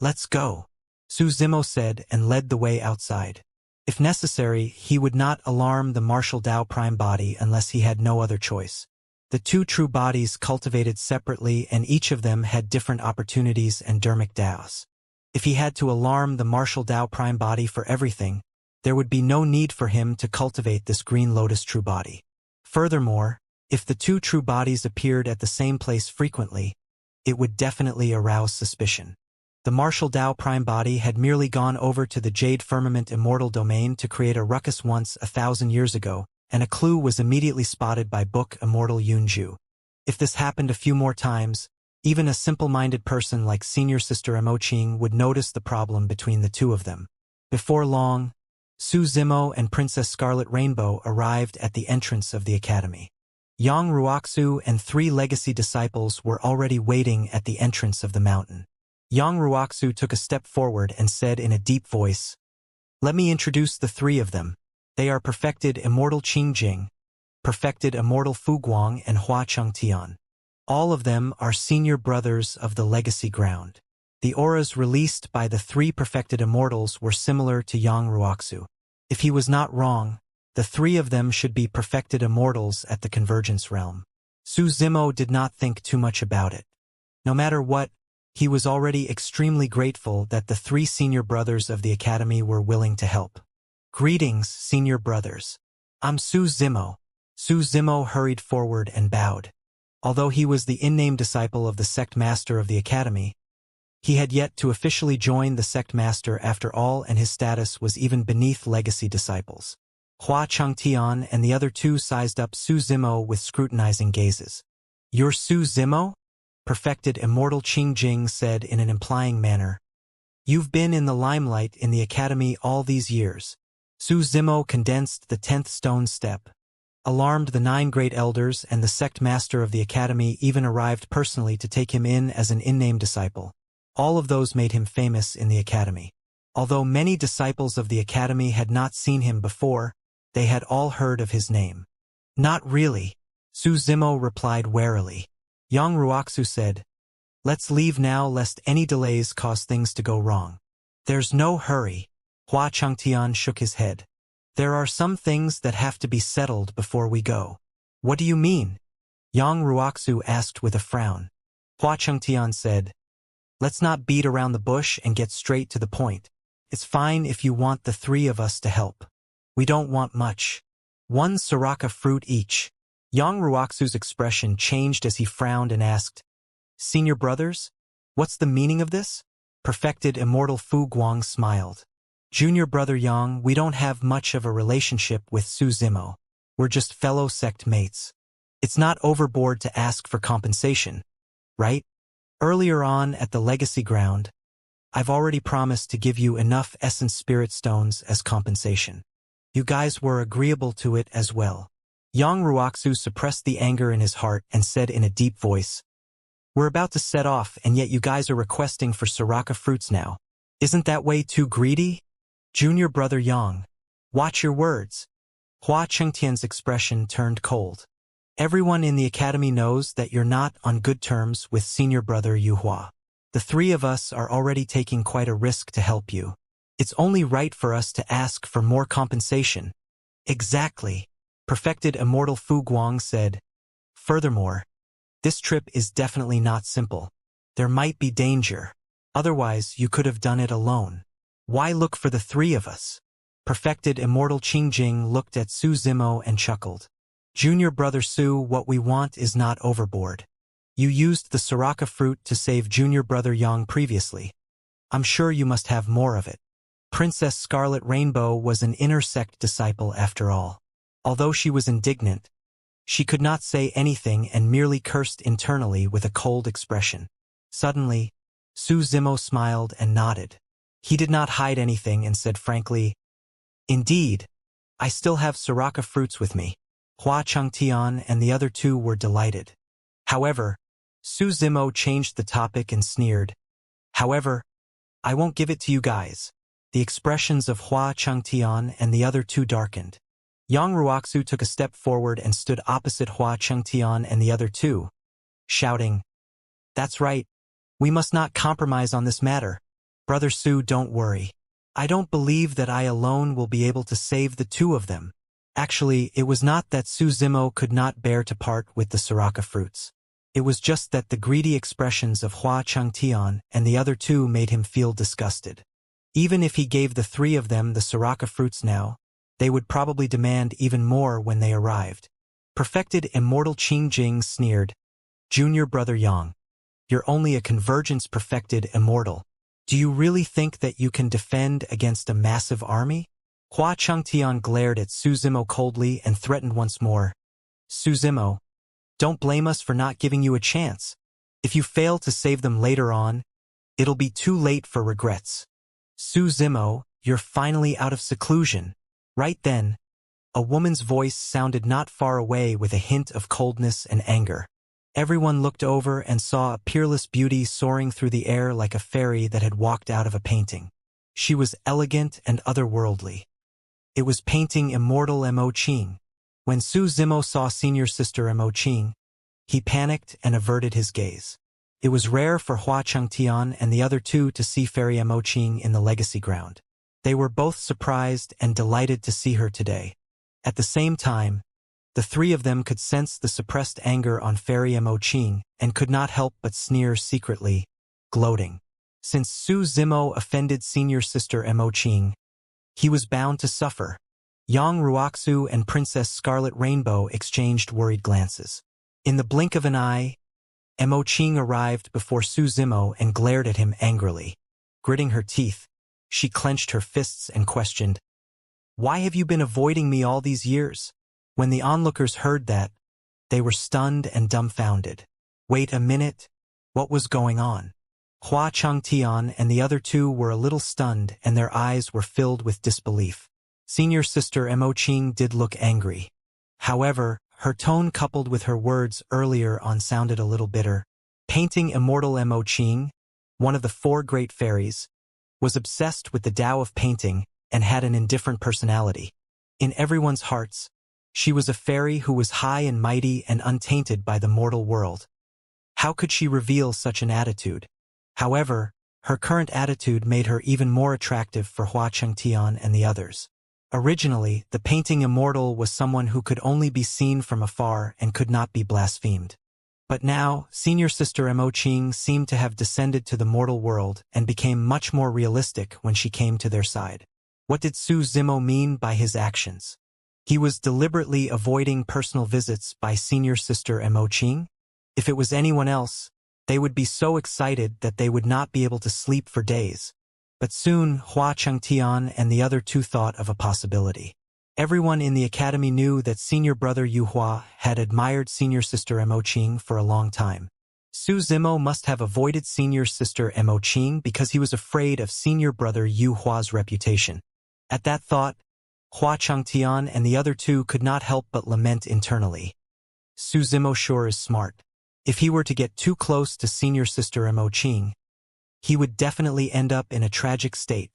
"Let's go," Su Zimo said and led the way outside. If necessary, he would not alarm the martial Dao prime body unless he had no other choice. The two true bodies cultivated separately and each of them had different opportunities and dermic Daos. If he had to alarm the martial Dao prime body for everything, there would be no need for him to cultivate this green lotus true body. Furthermore, if the two true bodies appeared at the same place frequently, it would definitely arouse suspicion. The martial Dao prime body had merely gone over to the Jade Firmament Immortal Domain to create a ruckus once 1,000 years ago, and a clue was immediately spotted by Book Immortal Yunju. If this happened a few more times, even a simple-minded person like Senior Sister Emoching would notice the problem between the two of them. Before long, Su Zimo and Princess Scarlet Rainbow arrived at the entrance of the academy. Yang Ruoxu and 3 legacy disciples were already waiting at the entrance of the mountain. Yang Ruoxu took a step forward and said in a deep voice, "Let me introduce the 3 of them. They are perfected Immortal Qingjing, perfected Immortal Fuguang, and Hua Chengtian. All of them are senior brothers of the legacy ground." The auras released by the 3 perfected immortals were similar to Yang Ruoxu. If he was not wrong, the 3 of them should be perfected immortals at the convergence realm. Su Zimo did not think too much about it. No matter what, he was already extremely grateful that the 3 senior brothers of the academy were willing to help. "Greetings, senior brothers. I'm Su Zimo." Su Zimo hurried forward and bowed. Although he was the in-name disciple of the sect master of the academy, he had yet to officially join the sect master after all, and his status was even beneath legacy disciples. Hua Chengtian and the other 2 sized up Su Zimo with scrutinizing gazes. "You're Su Zimo?" Perfected Immortal Qingjing said in an implying manner. "You've been in the limelight in the academy all these years." Su Zimo condensed the 10th stone step, alarmed the 9 great elders, and the sect master of the academy even arrived personally to take him in as an in-name disciple. All of those made him famous in the academy. Although many disciples of the academy had not seen him before, they had all heard of his name. "Not really," Su Zimo replied warily. Yang Ruoxu said, "Let's leave now lest any delays cause things to go wrong." "There's no hurry." Hua Chengtian shook his head. "There are some things that have to be settled before we go." "What do you mean?" Yang Ruoxu asked with a frown. Hua Chengtian said, "Let's not beat around the bush and get straight to the point. It's fine if you want the 3 of us to help. We don't want much. 1 Soraka fruit each." Yang Ruoxu's expression changed as he frowned and asked, "Senior brothers? What's the meaning of this?" Perfected Immortal Fu Guang smiled. "Junior brother Yang, we don't have much of a relationship with Su Zimo. We're just fellow sect mates. It's not overboard to ask for compensation, right? Earlier on at the legacy ground, I've already promised to give you enough essence spirit stones as compensation. You guys were agreeable to it as well." Yang Ruoxu suppressed the anger in his heart and said in a deep voice, "We're about to set off and yet you guys are requesting for Soraka fruits now. Isn't that way too greedy? Junior brother Yang, watch your words." Hua Chengtian's expression turned cold. "Everyone in the academy knows that you're not on good terms with senior brother Yu Hua. The 3 of us are already taking quite a risk to help you. It's only right for us to ask for more compensation." "Exactly," Perfected Immortal Fu Guang said. "Furthermore, this trip is definitely not simple. There might be danger. Otherwise, you could have done it alone. Why look for the 3 of us?" Perfected Immortal Qingjing looked at Su Zimo and chuckled. "Junior brother Su, what we want is not overboard. You used the Soraka fruit to save junior brother Yang previously. I'm sure you must have more of it." Princess Scarlet Rainbow was an inner sect disciple after all. Although she was indignant, she could not say anything and merely cursed internally with a cold expression. Suddenly, Su Zimo smiled and nodded. He did not hide anything and said frankly, "Indeed, I still have Soraka fruits with me." Hua Chengtian and the other 2 were delighted. However, Su Zimo changed the topic and sneered, "However, I won't give it to you guys." The expressions of Hua Chengtian and the other 2 darkened. Yang Ruoxu took a step forward and stood opposite Hua Chengtian and the other 2, shouting, "That's right. We must not compromise on this matter. Brother Su, don't worry. I don't believe that I alone will be able to save the 2 of them." Actually, it was not that Su Zimo could not bear to part with the Soraka fruits. It was just that the greedy expressions of Hua Chengtian and the other 2 made him feel disgusted. Even if he gave the 3 of them the Soraka fruits now, they would probably demand even more when they arrived. Perfected Immortal Qingjing sneered, "Junior brother Yang, you're only a convergence perfected immortal. Do you really think that you can defend against a massive army?" Hua Chengtian glared at Su Zimo coldly and threatened once more, "Su Zimo, don't blame us for not giving you a chance. If you fail to save them later on, it'll be too late for regrets. Su Zimo, you're finally out of seclusion." Right then, A woman's voice sounded not far away with a hint of coldness and anger. Everyone looked over and saw a peerless beauty soaring through the air like a fairy that had walked out of a painting. She was elegant and otherworldly. It was painting Immortal Mo Qing. When Su Zimo saw senior sister Mo Qing, he panicked and averted his gaze. It was rare for Hua Chengtian and the other two to see Fairy Mo Qing in the legacy ground. They were both surprised and delighted to see her today. At the same time, the three of them could sense the suppressed anger on Fairy Mo Qing and could not help but sneer secretly, gloating. Since Su Zimo offended senior sister Mo Qing, he was bound to suffer. Yang Ruoxu and Princess Scarlet Rainbow exchanged worried glances. In the blink of an eye, Mo Qing arrived before Su Zimo and glared at him angrily. Gritting her teeth, she clenched her fists and questioned, "Why have you been avoiding me all these years?" When the onlookers heard that, they were stunned and dumbfounded. Wait a minute, what was going on? Hua Chengtian and the other two were a little stunned and their eyes were filled with disbelief. Senior sister Mo Qing did look angry. However, her tone coupled with her words earlier on sounded a little bitter. Painting Immortal Mo Qing, one of the four great fairies, was obsessed with the Tao of painting and had an indifferent personality. In everyone's hearts, she was a fairy who was high and mighty and untainted by the mortal world. How could she reveal such an attitude? However, her current attitude made her even more attractive for Hua Chengtian and the others. Originally, the painting Immortal was someone who could only be seen from afar and could not be blasphemed. But now, senior sister Mo Qing seemed to have descended to the mortal world and became much more realistic when she came to their side. What did Su Zimo mean by his actions? He was deliberately avoiding personal visits by senior sister Mo Qing? If it was anyone else, they would be so excited that they would not be able to sleep for days. But soon, Hua Chengtian and the other two thought of a possibility. Everyone in the academy knew that senior brother Yu Hua had admired senior sister Mo Qing for a long time. Su Zimo must have avoided senior sister Mo Qing because he was afraid of senior brother Yu Hua's reputation. At that thought, Hua Chengtian and the other two could not help but lament internally. Su Zimo sure is smart. If he were to get too close to senior sister Mo Qing, he would definitely end up in a tragic state.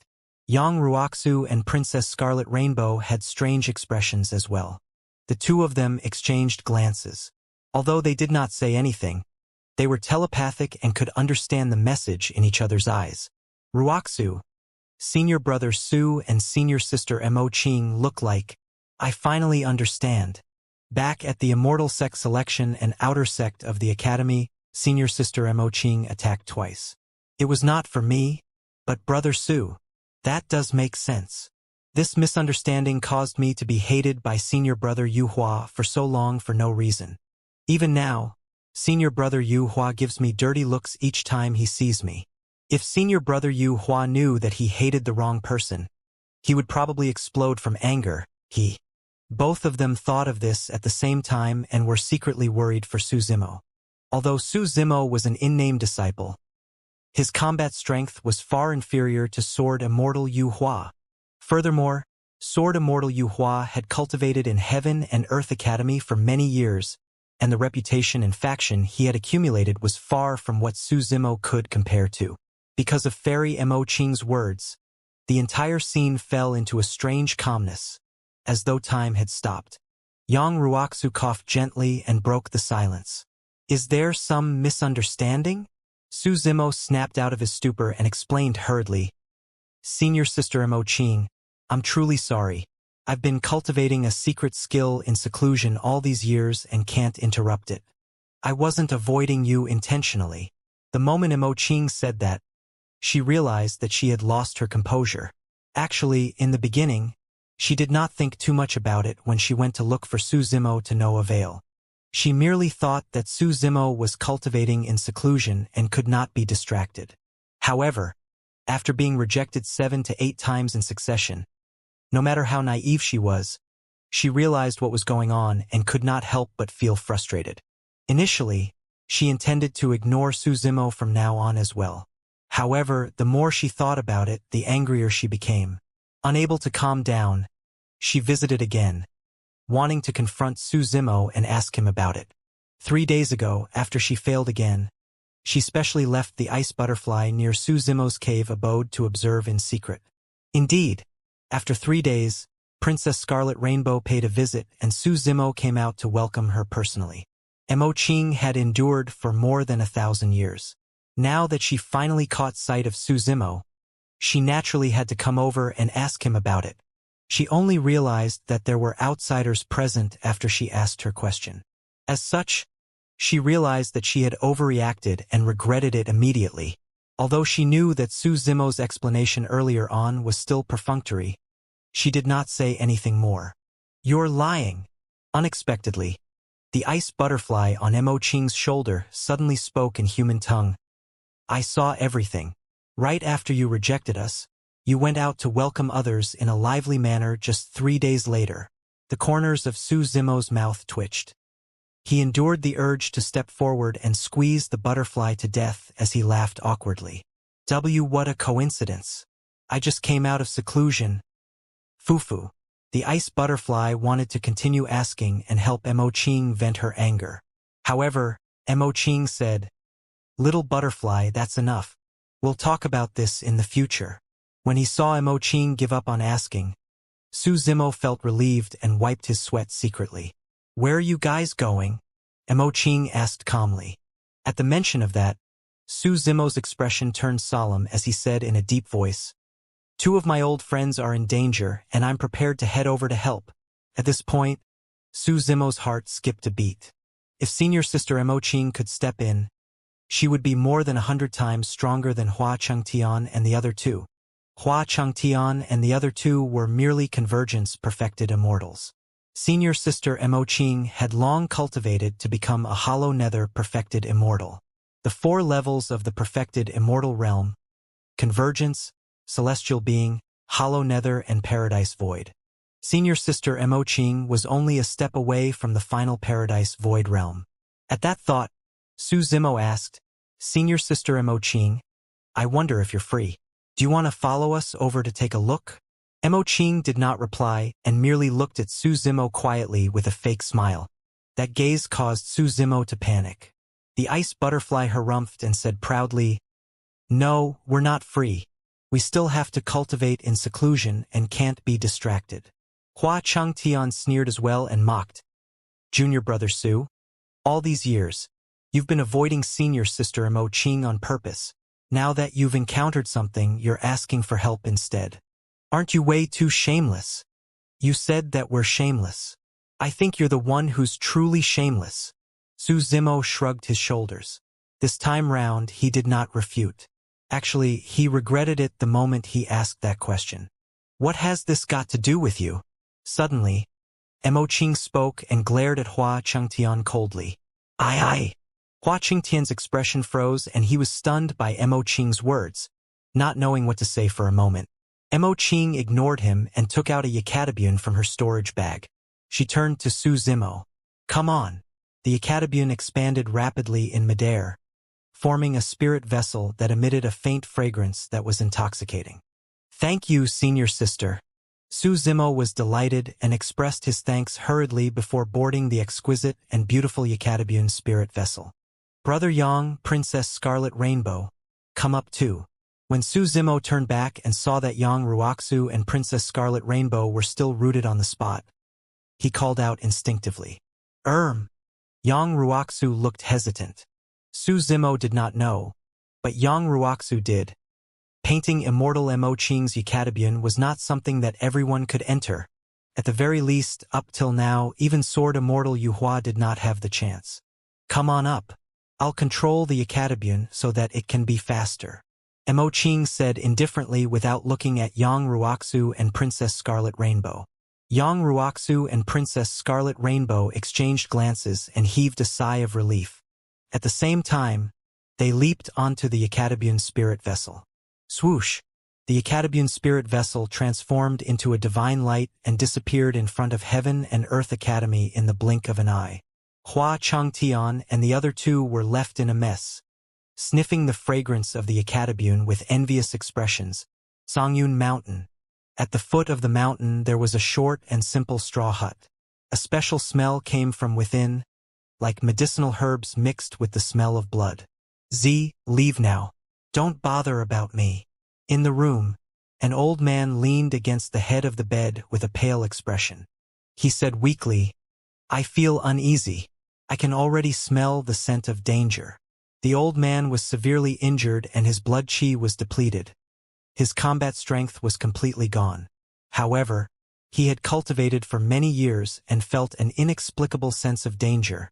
Yang Ruoxu and Princess Scarlet Rainbow had strange expressions as well. The two of them exchanged glances. Although they did not say anything, they were telepathic and could understand the message in each other's eyes. Ruoxu, senior brother Su and senior sister Mo Qing look like, I finally understand. Back at the Immortal sect selection and outer sect of the Academy, senior sister Mo Qing attacked twice. It was not for me, but brother Su. That does make sense. This misunderstanding caused me to be hated by senior brother Yu Hua for so long for no reason. Even now, senior brother Yu Hua gives me dirty looks each time he sees me. If senior brother Yu Hua knew that he hated the wrong person, he would probably explode from anger. Both of them thought of this at the same time and were secretly worried for Su Zimo. Although Su Zimo was an in-name disciple, his combat strength was far inferior to Sword Immortal Yu Hua. Furthermore, Sword Immortal Yu Hua had cultivated in Heaven and Earth Academy for many years, and the reputation and faction he had accumulated was far from what Su Zimo could compare to. Because of Fairy Mo Qing's words, the entire scene fell into a strange calmness, as though time had stopped. Yang Ruoxu coughed gently and broke the silence. Is there some misunderstanding? Su Zimo snapped out of his stupor and explained hurriedly. Senior sister Mo Qing, I'm truly sorry. I've been cultivating a secret skill in seclusion all these years and can't interrupt it. I wasn't avoiding you intentionally. The moment Mo Qing said that, she realized that she had lost her composure. Actually, in the beginning, she did not think too much about it when she went to look for Su Zimo to no avail. She merely thought that Su Zimo was cultivating in seclusion and could not be distracted. However, after being rejected 7 to 8 times in succession, no matter how naive she was, she realized what was going on and could not help but feel frustrated. Initially, she intended to ignore Su Zimo from now on as well. However, the more she thought about it, the angrier she became. Unable to calm down, she visited again. wanting to confront Su Zimo and ask him about it. 3 days ago, after she failed again, she specially left the ice butterfly near Su Zimo's cave abode to observe in secret. Indeed, after 3 days, Princess Scarlet Rainbow paid a visit and Su Zimo came out to welcome her personally. Mo Qing had endured for more than 1,000 years. Now that she finally caught sight of Su Zimo, she naturally had to come over and ask him about it. She only realized that there were outsiders present after she asked her question. As such, she realized that she had overreacted and regretted it immediately. Although she knew that Su Zimo's explanation earlier on was still perfunctory, she did not say anything more. "You're lying." Unexpectedly, the ice butterfly on Mo Qing's shoulder suddenly spoke in human tongue. "I saw everything. Right after you rejected us, you went out to welcome others in a lively manner just 3 days later." The corners of Su Zimo's mouth twitched. He endured the urge to step forward and squeeze the butterfly to death as he laughed awkwardly. What a coincidence. I just came out of seclusion. Fufu. The ice butterfly wanted to continue asking and help Mo Qing vent her anger. However, Mo Qing said, "Little butterfly, that's enough. We'll talk about this in the future." When he saw Mo Qing give up on asking, Su Zimo felt relieved and wiped his sweat secretly. "Where are you guys going?" Mo Qing asked calmly. At the mention of that, Su Zimo's expression turned solemn as he said in a deep voice, "2 of my old friends are in danger and I'm prepared to head over to help." At this point, Su Zimo's heart skipped a beat. If senior sister Mo Qing could step in, she would be more than 100 times stronger than Hua Chengtian and the other 2. Hua Chengtian and the other 2 were merely convergence-perfected immortals. Senior sister Mo Qing had long cultivated to become a hollow nether perfected immortal. The 4 levels of the perfected immortal realm: convergence, celestial being, hollow nether, and paradise void. Senior sister Mo Qing was only a step away from the final paradise void realm. At that thought, Su Zimo asked, "Senior sister Mo Qing, I wonder if you're free. Do you want to follow us over to take a look?" Mo Qing did not reply and merely looked at Su Zimo quietly with a fake smile. That gaze caused Su Zimo to panic. The ice butterfly harumphed and said proudly, "No, we're not free. We still have to cultivate in seclusion and can't be distracted." Hua Chengtian sneered as well and mocked, "Junior brother Su, all these years, you've been avoiding senior sister Mo Qing on purpose. Now that you've encountered something, you're asking for help instead. Aren't you way too shameless?" "You said that we're shameless. I think you're the one who's truly shameless." Su Zimo shrugged his shoulders. This time round, he did not refute. Actually, he regretted it the moment he asked that question. "What has this got to do with you?" Suddenly, Mo Qing spoke and glared at Hua Chengtian coldly. Aye. Hua Chengtian's expression froze and he was stunned by Mo Qing's words, not knowing what to say for a moment. Mo Qing ignored him and took out a Yakatabune from her storage bag. She turned to Su Zimo. "Come on." The Yakatabune expanded rapidly in midair, forming a spirit vessel that emitted a faint fragrance that was intoxicating. "Thank you, senior sister." Su Zimo was delighted and expressed his thanks hurriedly before boarding the exquisite and beautiful Yakatabune spirit vessel. "Brother Yang, Princess Scarlet Rainbow, come up too." When Su Zimo turned back and saw that Yang Ruoxu and Princess Scarlet Rainbow were still rooted on the spot, he called out instinctively, Yang Ruoxu looked hesitant. Su Zimo did not know, but Yang Ruoxu did. Painting Immortal Mo Qing's Yakatabune was not something that everyone could enter. At the very least, up till now, even Sword Immortal Yuhua did not have the chance. "Come on up. I'll control the Yakatabune so that it can be faster," Mo Qing said indifferently without looking at Yang Ruoxu and Princess Scarlet Rainbow. Yang Ruoxu and Princess Scarlet Rainbow exchanged glances and heaved a sigh of relief. At the same time, they leaped onto the Yakatabune spirit vessel. Swoosh! The Yakatabune spirit vessel transformed into a divine light and disappeared in front of Heaven and Earth Academy in the blink of an eye. Hua Chengtian and the other 2 were left in a mess, sniffing the fragrance of the Yakatabune with envious expressions. Songyun Mountain. At the foot of the mountain there was a short and simple straw hut. A special smell came from within, like medicinal herbs mixed with the smell of blood. Leave now. Don't bother about me. In the room, an old man leaned against the head of the bed with a pale expression. He said weakly, I feel uneasy. I can already smell the scent of danger. The old man was severely injured and his blood chi was depleted. His combat strength was completely gone. However, he had cultivated for many years and felt an inexplicable sense of danger,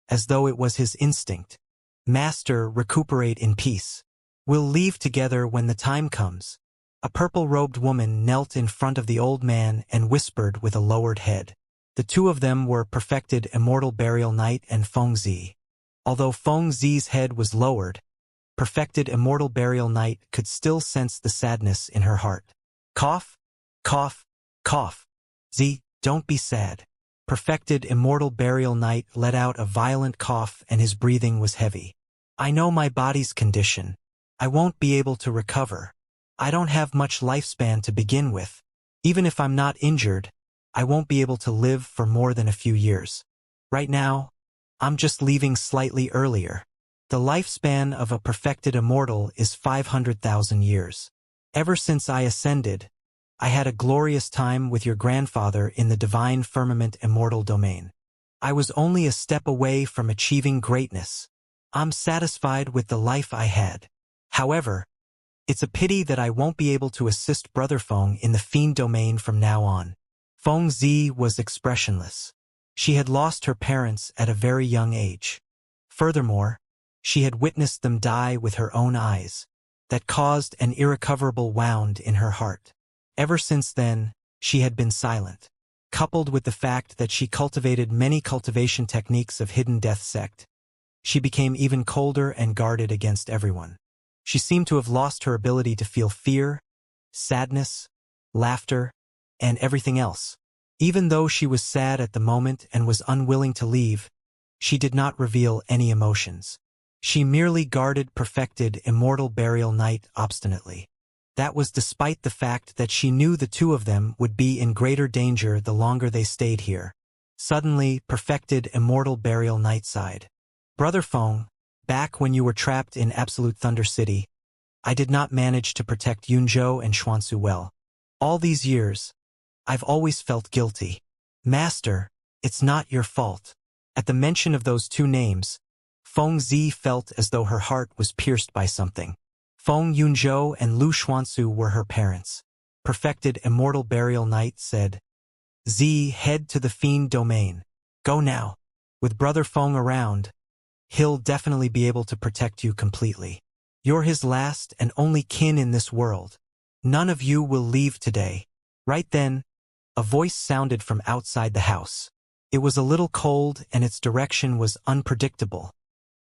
as though it was his instinct. Master, recuperate in peace. We'll leave together when the time comes. A purple-robed woman knelt in front of the old man and whispered with a lowered head. The two of them were perfected Immortal Burial Knight and Fengzi. Although Fengzi's head was lowered, perfected Immortal Burial Knight could still sense the sadness in her heart. Cough, cough, cough. Don't be sad. Perfected Immortal Burial Knight let out a violent cough and his breathing was heavy. I know my body's condition. I won't be able to recover. I don't have much lifespan to begin with. Even if I'm not injured, I won't be able to live for more than a few years. Right now, I'm just leaving slightly earlier. The lifespan of a perfected immortal is 500,000 years. Ever since I ascended, I had a glorious time with your grandfather in the divine firmament immortal domain. I was only a step away from achieving greatness. I'm satisfied with the life I had. However, it's a pity that I won't be able to assist Brother Feng in the fiend domain from now on. Fengzi was expressionless. She had lost her parents at a very young age. Furthermore, she had witnessed them die with her own eyes. That caused an irrecoverable wound in her heart. Ever since then, she had been silent. Coupled with the fact that she cultivated many cultivation techniques of hidden death sect, she became even colder and guarded against everyone. She seemed to have lost her ability to feel fear, sadness, laughter, and everything else. Even though she was sad at the moment and was unwilling to leave, she did not reveal any emotions. She merely guarded perfected Immortal Burial Knight obstinately. That was despite the fact that she knew the two of them would be in greater danger the longer they stayed here. Suddenly, perfected Immortal Burial Knight sighed. Brother Feng, back when you were trapped in Absolute Thunder City, I did not manage to protect Yunzhou and Xuansu well. All these years, I've always felt guilty. Master, it's not your fault. At the mention of those two names, Fengzi felt as though her heart was pierced by something. Feng Yunzhou and Lu Xuansu were her parents. Perfected Immortal Burial Knight said, head to the fiend domain. Go now. With Brother Feng around, he'll definitely be able to protect you completely. You're his last and only kin in this world. None of you will leave today. Right then, a voice sounded from outside the house. It was a little cold and its direction was unpredictable,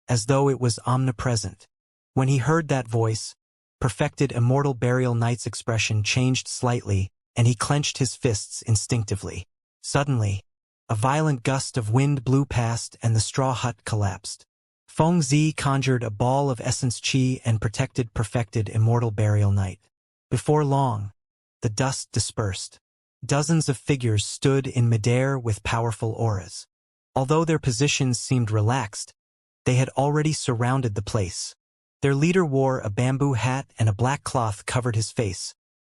as though it was omnipresent. When he heard that voice, perfected Immortal Burial Knight's expression changed slightly and he clenched his fists instinctively. Suddenly, a violent gust of wind blew past and the straw hut collapsed. Fengzi conjured a ball of essence chi and protected perfected Immortal Burial Knight. Before long, the dust dispersed. Dozens of figures stood in midair with powerful auras. Although their positions seemed relaxed, they had already surrounded the place. Their leader wore a bamboo hat and a black cloth covered his face,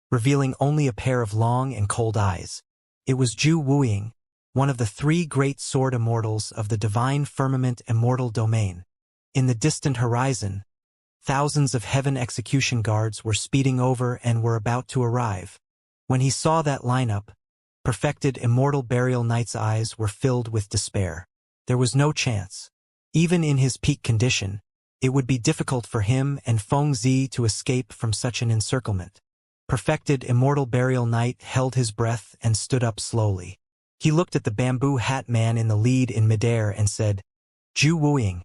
revealing only a pair of long and cold eyes. It was Zhu Wuing, one of the three great sword immortals of the divine firmament immortal domain. In the distant horizon, thousands of heaven execution guards were speeding over and were about to arrive. When he saw that lineup, perfected Immortal Burial Knight's eyes were filled with despair. There was no chance. Even in his peak condition, it would be difficult for him and Fengzi to escape from such an encirclement. Perfected Immortal Burial Knight held his breath and stood up slowly. He looked at the bamboo hat man in the lead in midair and said, Zhu Wuing,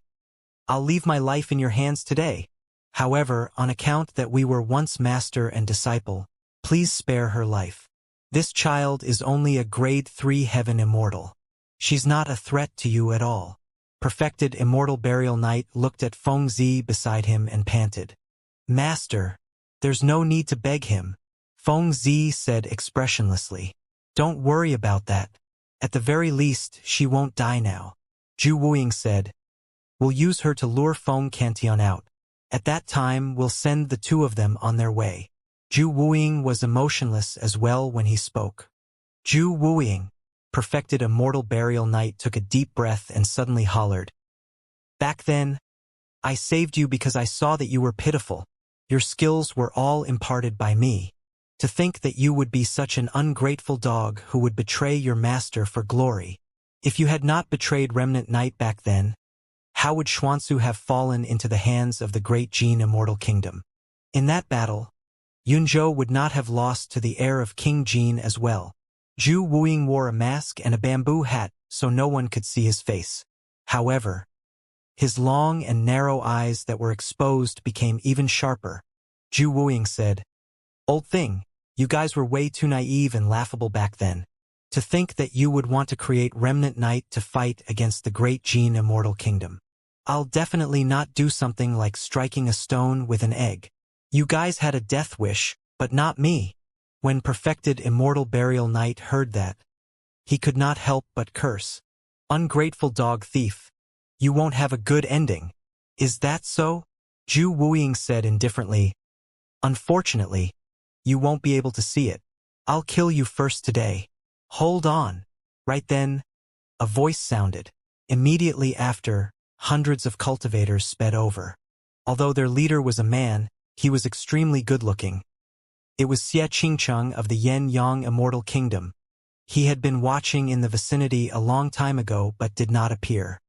I'll leave my life in your hands today. However, on account that we were once master and disciple, please spare her life. This child is only a grade 3 heaven immortal. She's not a threat to you at all. Perfected Immortal Burial Knight looked at Fengzi beside him and panted. Master, there's no need to beg him. Fengzi said expressionlessly. Don't worry about that. At the very least, she won't die now. Zhu Wuying said. We'll use her to lure Feng Cantion out. At that time, we'll send the two of them on their way. Zhu Wuying was emotionless as well when he spoke. Zhu Wuying, perfected Immortal Burial Knight, took a deep breath and suddenly hollered. Back then, I saved you because I saw that you were pitiful. Your skills were all imparted by me. To think that you would be such an ungrateful dog who would betray your master for glory. If you had not betrayed Remnant Knight back then, how would Xuanzu have fallen into the hands of the great Jin Immortal Kingdom? In that battle, Yunzhou would not have lost to the heir of King Jin as well. Zhu Wuying wore a mask and a bamboo hat so no one could see his face. However, his long and narrow eyes that were exposed became even sharper. Zhu Wuying said, Old thing, you guys were way too naive and laughable back then. To think that you would want to create Remnant Knight to fight against the great Jin Immortal Kingdom. I'll definitely not do something like striking a stone with an egg. You guys had a death wish, but not me. When perfected Immortal Burial Knight heard that, he could not help but curse. Ungrateful dog thief. You won't have a good ending. Is that so? Zhu Wuying said indifferently. Unfortunately, you won't be able to see it. I'll kill you first today. Hold on. Right then, a voice sounded. Immediately after, hundreds of cultivators sped over. Although their leader was a man, he was extremely good-looking. It was Xianxia of the Yen-Yang Immortal Kingdom. He had been watching in the vicinity a long time ago but did not appear.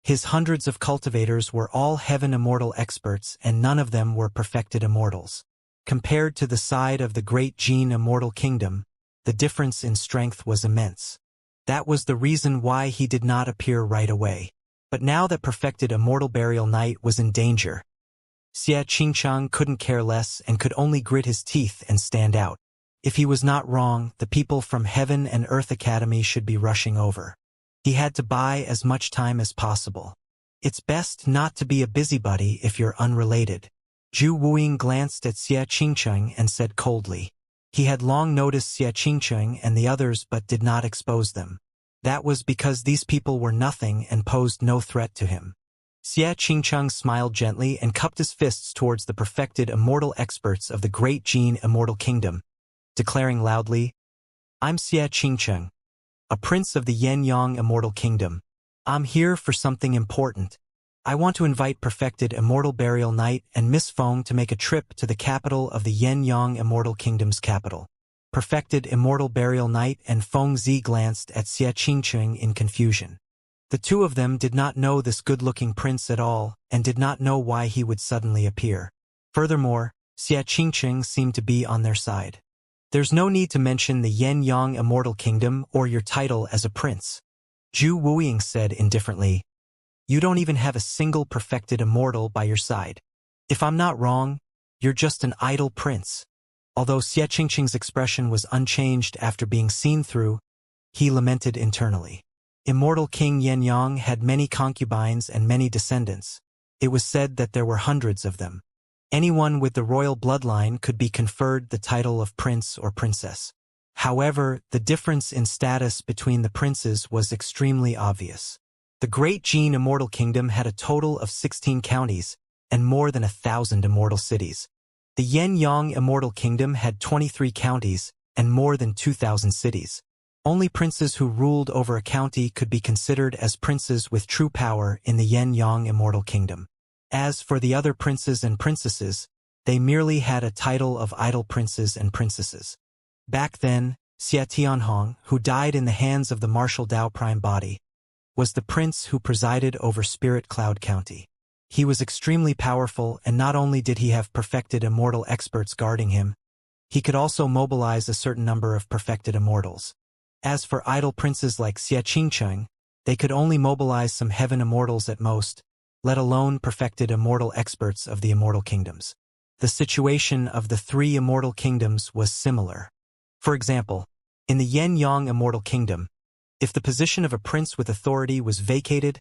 His hundreds of cultivators were all Heaven Immortal experts and none of them were perfected immortals. Compared to the side of the great Jin Immortal Kingdom, the difference in strength was immense. That was the reason why he did not appear right away. But now that perfected Immortal Burial Knight was in danger, Xianxia couldn't care less and could only grit his teeth and stand out. If he was not wrong, the people from Heaven and Earth Academy should be rushing over. He had to buy as much time as possible. It's best not to be a busybody if you're unrelated. Zhu Wuying glanced at Xianxia and said coldly. He had long noticed Xianxia and the others but did not expose them. That was because these people were nothing and posed no threat to him. Xianxia smiled gently and cupped his fists towards the perfected immortal experts of the great Jin Immortal Kingdom, declaring loudly, I'm Xianxia, a prince of the Yen-Yang Immortal Kingdom. I'm here for something important. I want to invite perfected Immortal Burial Knight and Miss Feng to make a trip to the capital of the Yen-Yang Immortal Kingdom's capital. Perfected Immortal Burial Knight and Feng Zi glanced at Xianxia in confusion. The two of them did not know this good-looking prince at all and did not know why he would suddenly appear. Furthermore, Xianxia seemed to be on their side. There's no need to mention the Yen-Yang Immortal Kingdom or your title as a prince. Zhu Wuying said indifferently. You don't even have a single perfected immortal by your side. If I'm not wrong, you're just an idle prince. Although Xianxia's expression was unchanged after being seen through, he lamented internally. Immortal King Yen-Yang had many concubines and many descendants. It was said that there were hundreds of them. Anyone with the royal bloodline could be conferred the title of prince or princess. However, the difference in status between the princes was extremely obvious. The great Jin Immortal Kingdom had a total of 16 counties and more than 1,000 immortal cities. The Yen-Yang Immortal Kingdom had 23 counties and more than 2,000 cities. Only princes who ruled over a county could be considered as princes with true power in the Yen-Yang Immortal Kingdom. As for the other princes and princesses, they merely had a title of idle princes and princesses. Back then, Xia Tianhong, who died in the hands of the martial Dao Prime Body, was the prince who presided over Spirit Cloud County. He was extremely powerful and not only did he have perfected immortal experts guarding him, he could also mobilize a certain number of perfected immortals. As for idle princes like Xianxia, they could only mobilize some heaven immortals at most, let alone perfected immortal experts of the immortal kingdoms. The situation of the three immortal kingdoms was similar. For example, in the Yen-Yang Immortal Kingdom, if the position of a prince with authority was vacated,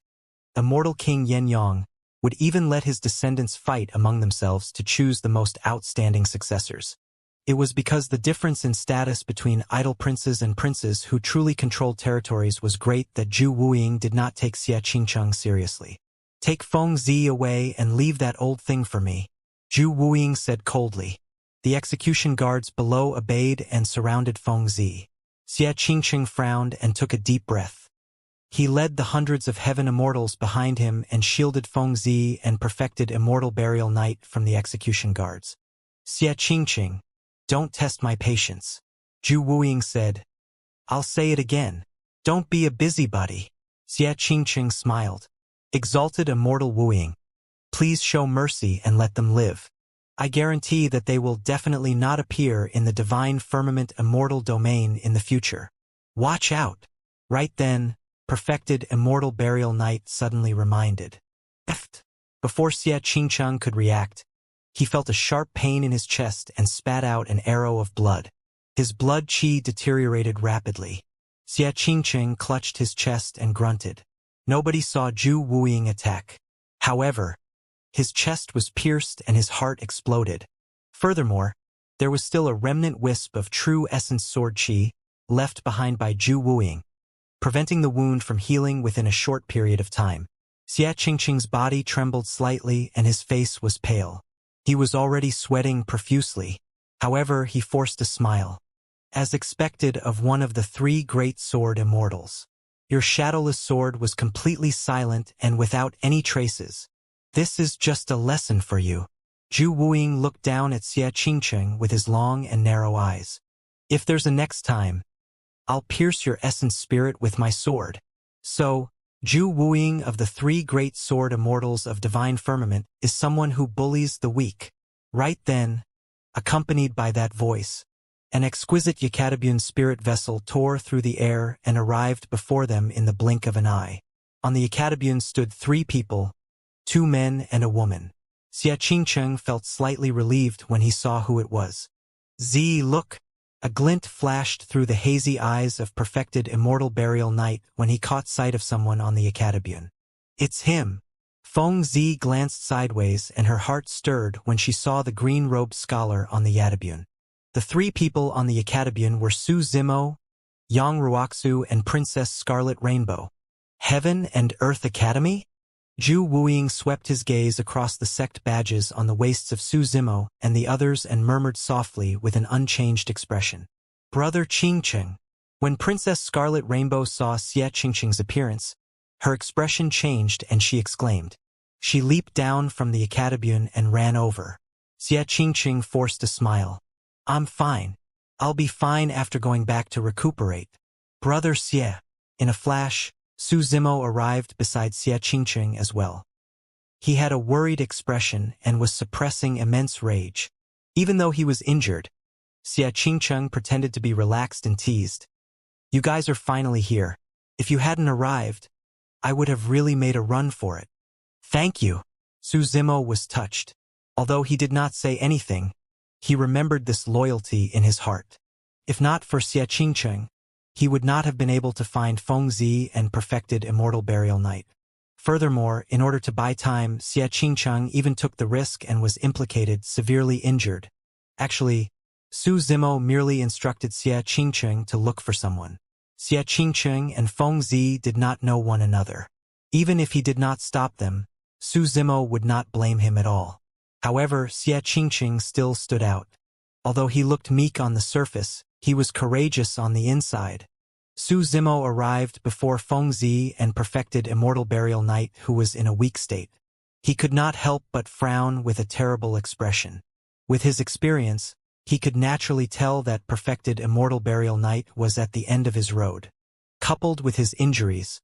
Immortal King Yen-Yang would even let his descendants fight among themselves to choose the most outstanding successors. It was because the difference in status between idle princes and princes who truly controlled territories was great that Zhu Wuying did not take Xie Qingcheng seriously. "Take Feng Zi away and leave that old thing for me," Zhu Wuying said coldly. The execution guards below obeyed and surrounded Feng Zi. Xie Qingcheng frowned and took a deep breath. He led the hundreds of heaven immortals behind him and shielded Feng Zi and perfected Immortal Burial Night from the execution guards. "Xie Qingcheng, don't test my patience," Zhu Wuying said. "I'll say it again. Don't be a busybody." Xie Qingcheng smiled. "Exalted Immortal Wuying, please show mercy and let them live. I guarantee that they will definitely not appear in the divine firmament immortal domain in the future. Watch out." Right then, perfected Immortal Burial Night suddenly reminded. Before Xie Qingcheng could react, he felt a sharp pain in his chest and spat out an arrow of blood. His blood qi deteriorated rapidly. Xie Qingcheng clutched his chest and grunted. Nobody saw Zhu Wuying attack. However, his chest was pierced and his heart exploded. Furthermore, there was still a remnant wisp of true essence sword qi left behind by Zhu Wuying, preventing the wound from healing within a short period of time. Xie Qingcheng's body trembled slightly and his face was pale. He was already sweating profusely. However, he forced a smile. As expected of one of the three great sword immortals. Your shadowless sword was completely silent and without any traces. This is just a lesson for you. Zhu Wuying looked down at Xie Qingcheng with his long and narrow eyes. If there's a next time, I'll pierce your essence spirit with my sword. So, Zhu Wuying of the three great sword immortals of divine firmament is someone who bullies the weak. Right then, accompanied by that voice, an exquisite Yacatabean spirit vessel tore through the air and arrived before them in the blink of an eye. On the Yacatabean stood three people, 2 men and a woman. Xie Qingcheng felt slightly relieved when he saw who it was. "Z, look!" A glint flashed through the hazy eyes of perfected Immortal Burial Night when he caught sight of someone on the Academian. "It's him." Feng Zi glanced sideways and her heart stirred when she saw the green-robed scholar on the Academian. The three people on the Academian were Su Zimo, Yang Ruoxu and Princess Scarlet Rainbow. Heaven and Earth Academy? Zhu Wuying swept his gaze across the sect badges on the waists of Su Zimo and the others and murmured softly with an unchanged expression. "Brother Qingcheng." When Princess Scarlet Rainbow saw Xie Qingcheng's appearance, her expression changed and she exclaimed. She leaped down from the Academian and ran over. Xie Qingcheng forced a smile. "I'm fine. I'll be fine after going back to recuperate." "Brother Xie." In a flash, Su Zimo arrived beside Xie Qingcheng as well. He had a worried expression and was suppressing immense rage. Even though he was injured, Xie Qingcheng pretended to be relaxed and teased. "You guys are finally here. If you hadn't arrived, I would have really made a run for it." "Thank you." Su Zimo was touched. Although he did not say anything, he remembered this loyalty in his heart. If not for Xie Qingcheng, he would not have been able to find Feng Zi and perfected Immortal Burial Night. Furthermore, in order to buy time, Xie Qingcheng even took the risk and was implicated, severely injured. Actually, Su Zimo merely instructed Xie Qingcheng to look for someone. Xie Qingcheng and Feng Zi did not know one another. Even if he did not stop them, Su Zimo would not blame him at all. However, Xie Qingcheng still stood out. Although he looked meek on the surface, he was courageous on the inside. Su Zimo arrived before Feng Zi and perfected Immortal Burial Night, who was in a weak state. He could not help but frown with a terrible expression. With his experience, he could naturally tell that perfected Immortal Burial Night was at the end of his road. Coupled with his injuries,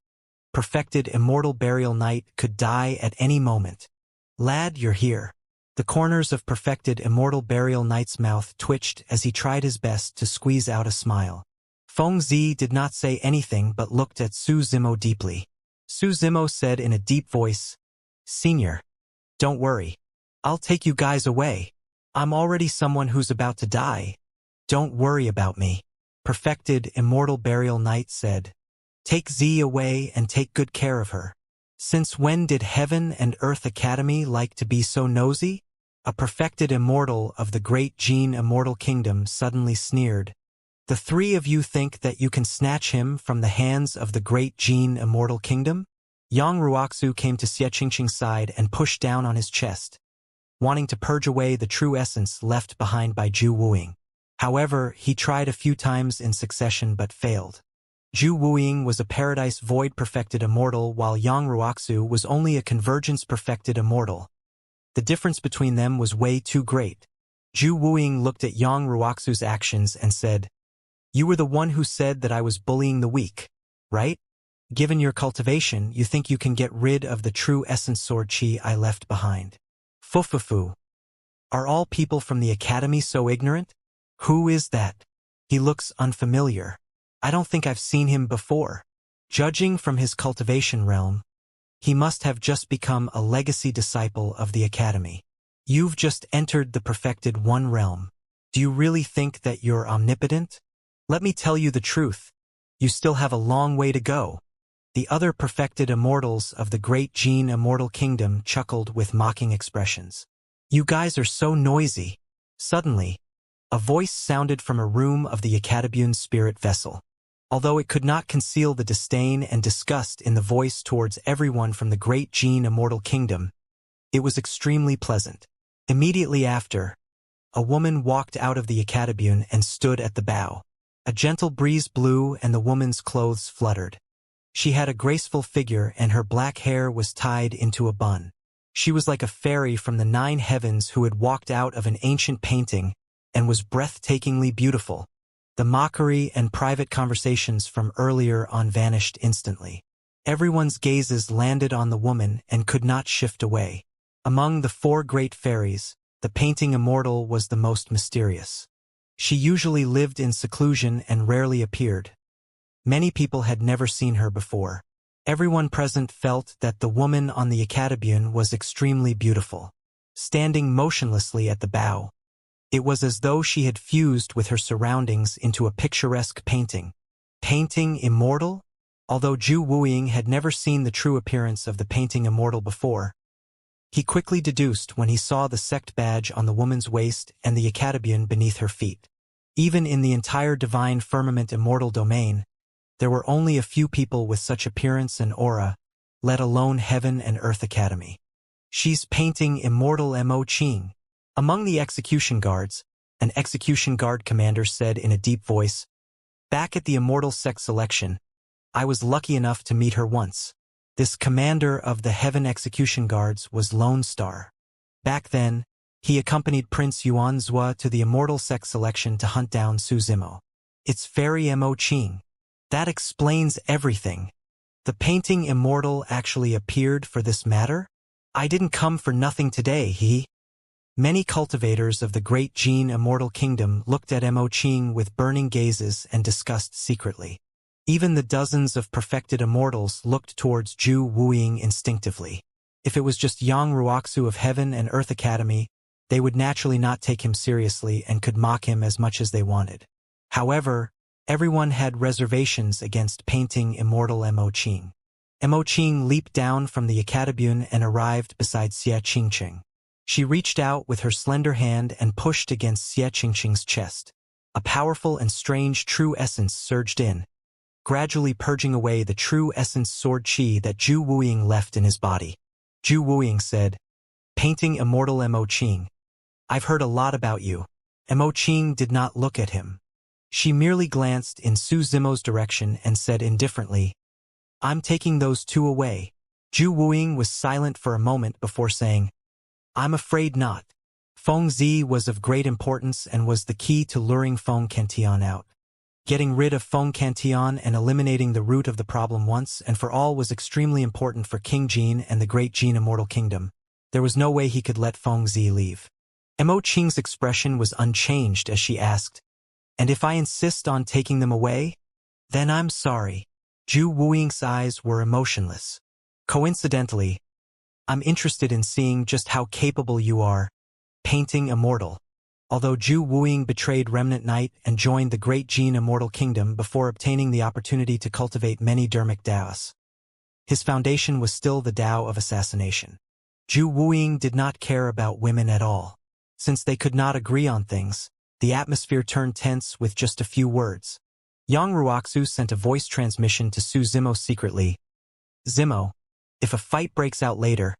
perfected Immortal Burial Night could die at any moment. "Lad, you're here." The corners of perfected Immortal Burial Night's mouth twitched as he tried his best to squeeze out a smile. Feng Zi did not say anything but looked at Su Zimo deeply. Su Zimo said in a deep voice, "Senior, don't worry. I'll take you guys away. I'm already someone who's about to die. Don't worry about me." Perfected Immortal Burial Night said, "Take Z away and take good care of her." Since when did Heaven and Earth Academy like to be so nosy? a perfected immortal of the great Jin Immortal Kingdom, suddenly sneered. The three of you think that you can snatch him from the hands of the great Jin Immortal Kingdom? Yang Ruoxu came to Xianxia's side and pushed down on his chest, wanting to purge away the true essence left behind by Zhu Wuying. However, he tried a few times in succession but failed. Zhu Wuying was a paradise void perfected immortal, while Yang Ruoxu was only a convergence perfected immortal. The difference between them was way too great. Zhu Wuying looked at Yang Ruoxu's actions and said, "You were the one who said that I was bullying the weak, right? Given your cultivation, you think you can get rid of the true essence sword chi I left behind. Fufufu. Are all people from the academy so ignorant? Who is that? He looks unfamiliar. I don't think I've seen him before. Judging from his cultivation realm, he must have just become a legacy disciple of the academy. You've just entered the perfected one realm. Do you really think that you're omnipotent? Let me tell you the truth. You still have a long way to go." The other perfected immortals of the great Jin Immortal Kingdom chuckled with mocking expressions. "You guys are so noisy." Suddenly, a voice sounded from a room of the Academion's spirit vessel. Although it could not conceal the disdain and disgust in the voice towards everyone from the great Jin Immortal Kingdom, it was extremely pleasant. Immediately after, a woman walked out of the Academion and stood at the bow. A gentle breeze blew and the woman's clothes fluttered. She had a graceful figure and her black hair was tied into a bun. She was like a fairy from the 9 heavens who had walked out of an ancient painting and was breathtakingly beautiful. The mockery and private conversations from earlier on vanished instantly. Everyone's gazes landed on the woman and could not shift away. Among the 4 great fairies, the painting immortal was the most mysterious. She usually lived in seclusion and rarely appeared. Many people had never seen her before. Everyone present felt that the woman on the Academion was extremely beautiful. Standing motionlessly at the bow, it was as though she had fused with her surroundings into a picturesque painting. Painting immortal? Although Zhu Wuying had never seen the true appearance of the painting immortal before, he quickly deduced when he saw the sect badge on the woman's waist and the Academion beneath her feet. Even in the entire divine firmament immortal domain, there were only a few people with such appearance and aura, let alone Heaven and Earth Academy. "She's painting immortal Mo Qing." Among the execution guards, an execution guard commander said in a deep voice, "Back at the immortal sect selection, I was lucky enough to meet her once." This commander of the Heaven Execution Guards was Lone Star. Back then, he accompanied Prince Yuanzhua to the immortal sect selection to hunt down Su Zimo. "It's Fairy Mo Qing. That explains everything. The painting immortal actually appeared for this matter? I didn't come for nothing today, he." Many cultivators of the great Jin Immortal Kingdom looked at Mo Qing with burning gazes and disgust secretly. Even the dozens of perfected immortals looked towards Zhu Wuying instinctively. If it was just Yang Ruoxu of Heaven and Earth Academy, they would naturally not take him seriously and could mock him as much as they wanted. However, everyone had reservations against painting immortal Mo Qing. Mo Qing leaped down from the Academion and arrived beside Xianxia. She reached out with her slender hand and pushed against Xianxia's chest. A powerful and strange true essence surged in, gradually purging away the true essence sword chi that Zhu Wuying left in his body. Zhu Wuying said, "Painting immortal Mo Qing. I've heard a lot about you." Mo Qing did not look at him. She merely glanced in Su Zimo's direction and said indifferently, "I'm taking those 2 away." Zhu Wuying was silent for a moment before saying, "I'm afraid not." Feng Zi was of great importance and was the key to luring Feng Cantillon out. Getting rid of Feng Cantillon and eliminating the root of the problem once and for all was extremely important for King Jin and the great Jin Immortal Kingdom. There was no way he could let Feng Zi leave. Mo Qing's expression was unchanged as she asked, "And if I insist on taking them away? Then I'm sorry." Zhu Wuiying's eyes were emotionless. "Coincidentally, I'm interested in seeing just how capable you are, painting immortal." Although Zhu Wuiying betrayed Remnant Knight and joined the great Jin Immortal Kingdom before obtaining the opportunity to cultivate many dermic Daos, his foundation was still the Tao of assassination. Zhu Wuying did not care about women at all. Since they could not agree on things, the atmosphere turned tense with just a few words. Yang Ruoxu sent a voice transmission to Su Zimo secretly. Zimo, if a fight breaks out later,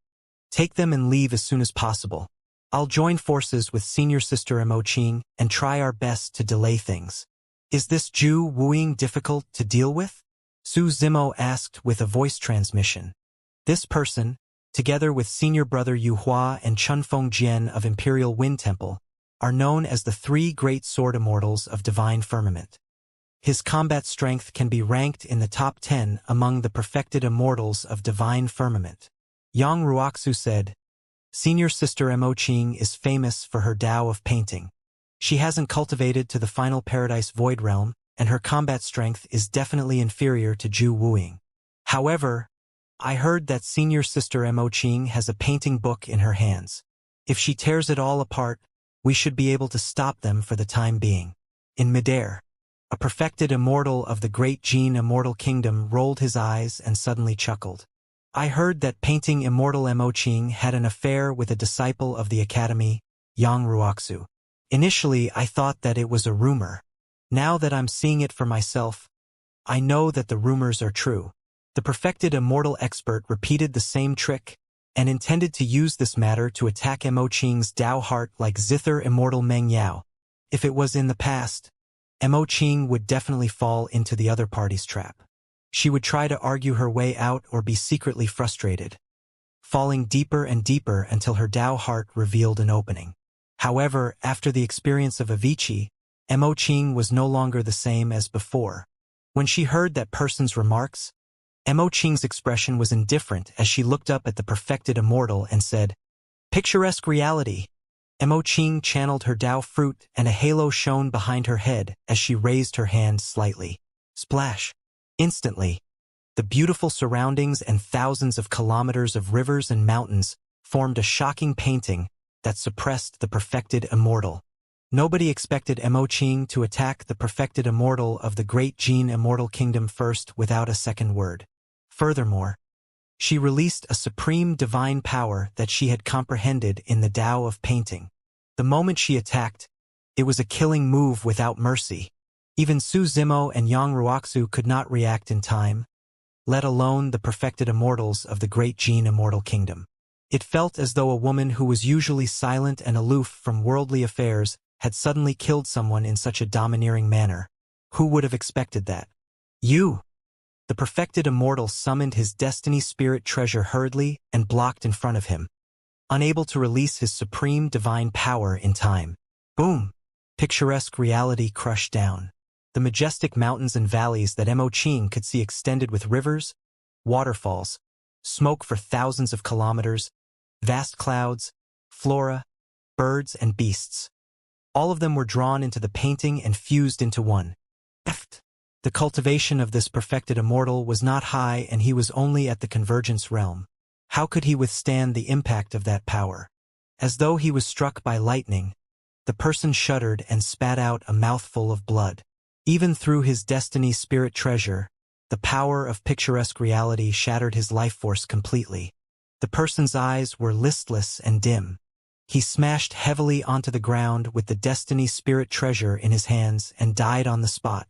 take them and leave as soon as possible. I'll join forces with senior sister Mo Qing and try our best to delay things. Is this Zhu Wuying difficult to deal with? Su Zimo asked with a voice transmission. This person, together with senior brother Yu Hua and Chunfeng Jian of Imperial Wind Temple, are known as the three great sword immortals of divine firmament. His combat strength can be ranked in the top 10 among the perfected immortals of divine firmament. Yang Ruoxu said, Senior sister Mo Qing is famous for her Tao of painting. She hasn't cultivated to the final paradise void realm, and her combat strength is definitely inferior to Zhu Wuying. However, I heard that senior sister Mo Qing has a painting book in her hands. If she tears it all apart, we should be able to stop them for the time being. In midair, a perfected immortal of the great Jin Immortal Kingdom rolled his eyes and suddenly chuckled. I heard that painting immortal Mo Qing had an affair with a disciple of the academy, Yang Ruoxu. Initially, I thought that it was a rumor. Now that I'm seeing it for myself, I know that the rumors are true. The perfected immortal expert repeated the same trick and intended to use this matter to attack Mo Qing's Tao heart like zither immortal Meng Yao. If it was in the past, Mo Qing would definitely fall into the other party's trap. She would try to argue her way out or be secretly frustrated, falling deeper and deeper until her Tao heart revealed an opening. However, after the experience of Avicii, Mo Qing was no longer the same as before. When she heard that person's remarks, Mo Qing's expression was indifferent as she looked up at the perfected immortal and said, Picturesque reality. Mo Qing channeled her Tao fruit and a halo shone behind her head as she raised her hand slightly. Splash! Instantly, the beautiful surroundings and thousands of kilometers of rivers and mountains formed a shocking painting that suppressed the perfected immortal. Nobody expected Mo Qing to attack the perfected immortal of the great Jin Immortal Kingdom first without a second word. Furthermore, she released a supreme divine power that she had comprehended in the Tao of painting. The moment she attacked, it was a killing move without mercy. Even Su Zimo and Yang Ruoxu could not react in time, let alone the perfected immortals of the great Jin Immortal Kingdom. It felt as though a woman who was usually silent and aloof from worldly affairs had suddenly killed someone in such a domineering manner. Who would have expected that? You! The perfected immortal summoned his destiny spirit treasure hurriedly and blocked in front of him, unable to release his supreme divine power in time. Boom! Picturesque reality crushed down. The majestic mountains and valleys that Mo Qing could see extended with rivers, waterfalls, smoke for thousands of kilometers, vast clouds, flora, birds and beasts. All of them were drawn into the painting and fused into one. The cultivation of this perfected immortal was not high and he was only at the convergence realm. How could he withstand the impact of that power? As though he was struck by lightning, the person shuddered and spat out a mouthful of blood. Even through his destiny spirit treasure, the power of picturesque reality shattered his life force completely. The person's eyes were listless and dim. He smashed heavily onto the ground with the destiny spirit treasure in his hands and died on the spot.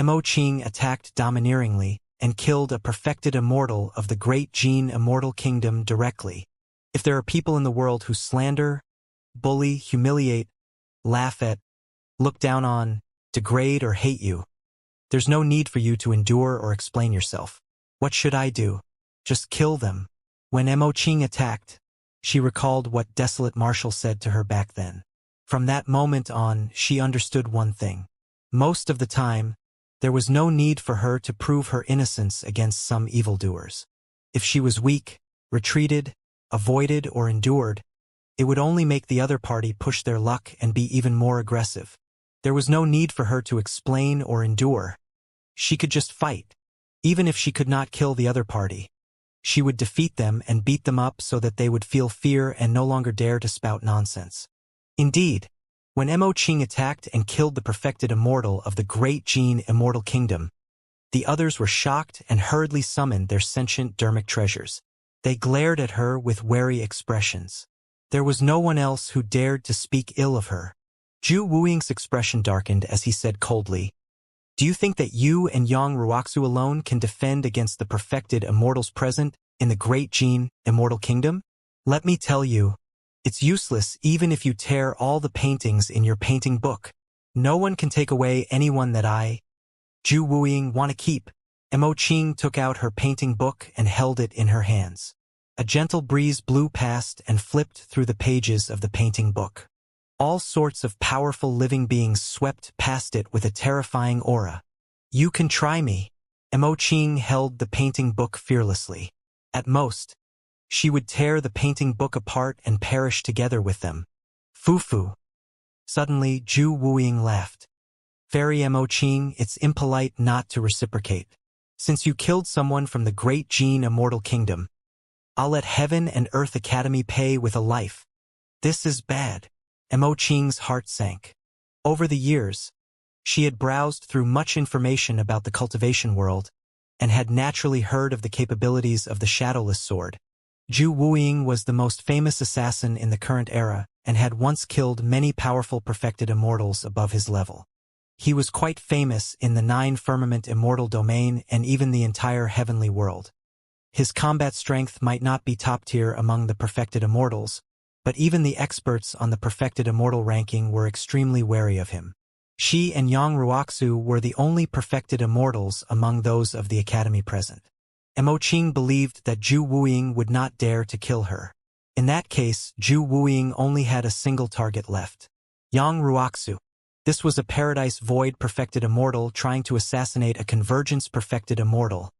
Mo Qing attacked domineeringly and killed a perfected immortal of the great Jin Immortal Kingdom directly. If there are people in the world who slander, bully, humiliate, laugh at, look down on, degrade or hate you, there's no need for you to endure or explain yourself. What should I do? Just kill them. When Mo Qing attacked, she recalled what Desolate Marshal said to her back then. From that moment on, she understood one thing. Most of the time, there was no need for her to prove her innocence against some evildoers. If she was weak, retreated, avoided or endured, it would only make the other party push their luck and be even more aggressive. There was no need for her to explain or endure. She could just fight. Even if she could not kill the other party, she would defeat them and beat them up so that they would feel fear and no longer dare to spout nonsense. Indeed, when Mo Qing attacked and killed the perfected immortal of the great Jin Immortal Kingdom, the others were shocked and hurriedly summoned their sentient dermic treasures. They glared at her with wary expressions. There was no one else who dared to speak ill of her. Zhu Wuying's expression darkened as he said coldly, "Do you think that you and Yang Ruoxu alone can defend against the perfected immortals present in the great Jin Immortal Kingdom? Let me tell you, it's useless even if you tear all the paintings in your painting book. No one can take away anyone that I, Zhu Wuying, want to keep." Mo Qing took out her painting book and held it in her hands. A gentle breeze blew past and flipped through the pages of the painting book. All sorts of powerful living beings swept past it with a terrifying aura. "You can try me." Mo Qing held the painting book fearlessly. At most, she would tear the painting book apart and perish together with them. Fufu. Suddenly, Zhu Wuying laughed. "Fairy Mo Qing, it's impolite not to reciprocate. Since you killed someone from the great Jin Immortal Kingdom, I'll let Heaven and Earth Academy pay with a life." "This is bad." Mo Qing's heart sank. Over the years, she had browsed through much information about the cultivation world, and had naturally heard of the capabilities of the Shadowless Sword. Zhu Wuying was the most famous assassin in the current era, and had once killed many powerful perfected immortals above his level. He was quite famous in the 9 firmament immortal domain and even the entire heavenly world. His combat strength might not be top tier among the perfected immortals, but even the experts on the perfected immortal ranking were extremely wary of him. She and Yang Ruoxu were the only perfected immortals among those of the academy present. Mo Qing believed that Zhu Wuying would not dare to kill her. In that case, Zhu Wuying only had a single target left. Yang Ruoxu. This was a Paradise Void perfected immortal trying to assassinate a Convergence perfected immortal.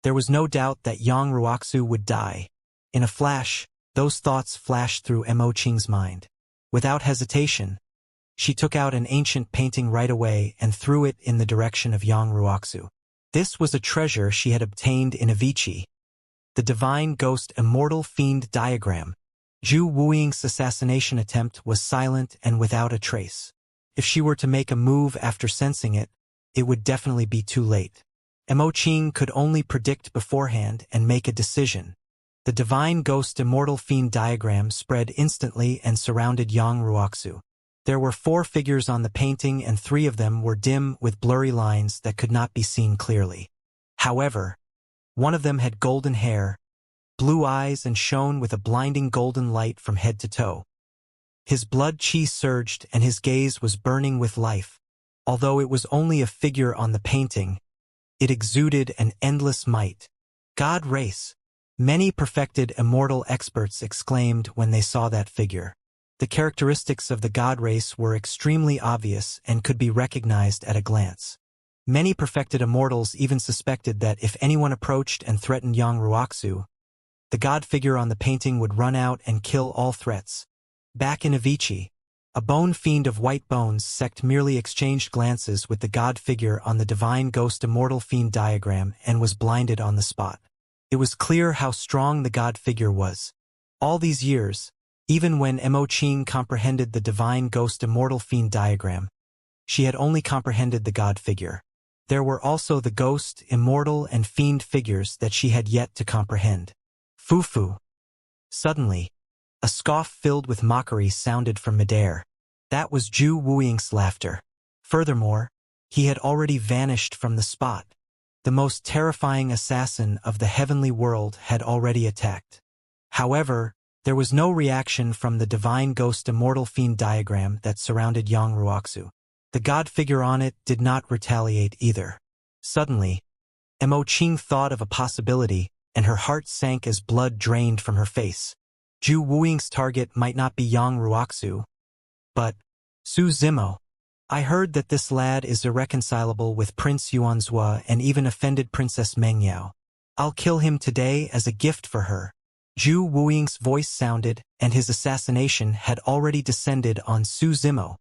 There was no doubt that Yang Ruoxu would die. In a flash, those thoughts flashed through Mo Qing's mind. Without hesitation, she took out an ancient painting right away and threw it in the direction of Yang Ruoxu. This was a treasure she had obtained in Avicii. The Divine Ghost Immortal Fiend Diagram. Zhu Wuying's assassination attempt was silent and without a trace. If she were to make a move after sensing it, it would definitely be too late. Mo Qing could only predict beforehand and make a decision. The Divine Ghost Immortal Fiend diagram spread instantly and surrounded Yang Ruoxu. There were 4 figures on the painting and 3 of them were dim with blurry lines that could not be seen clearly. However, one of them had golden hair, blue eyes and shone with a blinding golden light from head to toe. His blood qi surged and his gaze was burning with life. Although it was only a figure on the painting, it exuded an endless might. God race. Many perfected immortal experts exclaimed when they saw that figure. The characteristics of the God race were extremely obvious and could be recognized at a glance. Many perfected immortals even suspected that if anyone approached and threatened Yang Ruoxu, the God figure on the painting would run out and kill all threats. Back in Avicii, a bone fiend of white bones sect merely exchanged glances with the God figure on the Divine Ghost Immortal Fiend diagram and was blinded on the spot. It was clear how strong the God figure was. All these years, even when Mo Qing comprehended the Divine Ghost Immortal Fiend diagram, she had only comprehended the God figure. There were also the Ghost, Immortal, and Fiend figures that she had yet to comprehend. Fufu. Suddenly, a scoff filled with mockery sounded from midair. That was Zhu Wuying's laughter. Furthermore, he had already vanished from the spot. The most terrifying assassin of the heavenly world had already attacked. However, there was no reaction from the Divine Ghost Immortal Fiend diagram that surrounded Yang Ruoxu. The God figure on it did not retaliate either. Suddenly, Mo Qing thought of a possibility, and her heart sank as blood drained from her face. Zhu Wuying's target might not be Yang Ruoxu, but Su Zimo. I heard that this lad is irreconcilable with Prince Yuanzhua and even offended Princess Mengyao. I'll kill him today as a gift for her. Zhu Wuying's voice sounded, and his assassination had already descended on Su Zimo.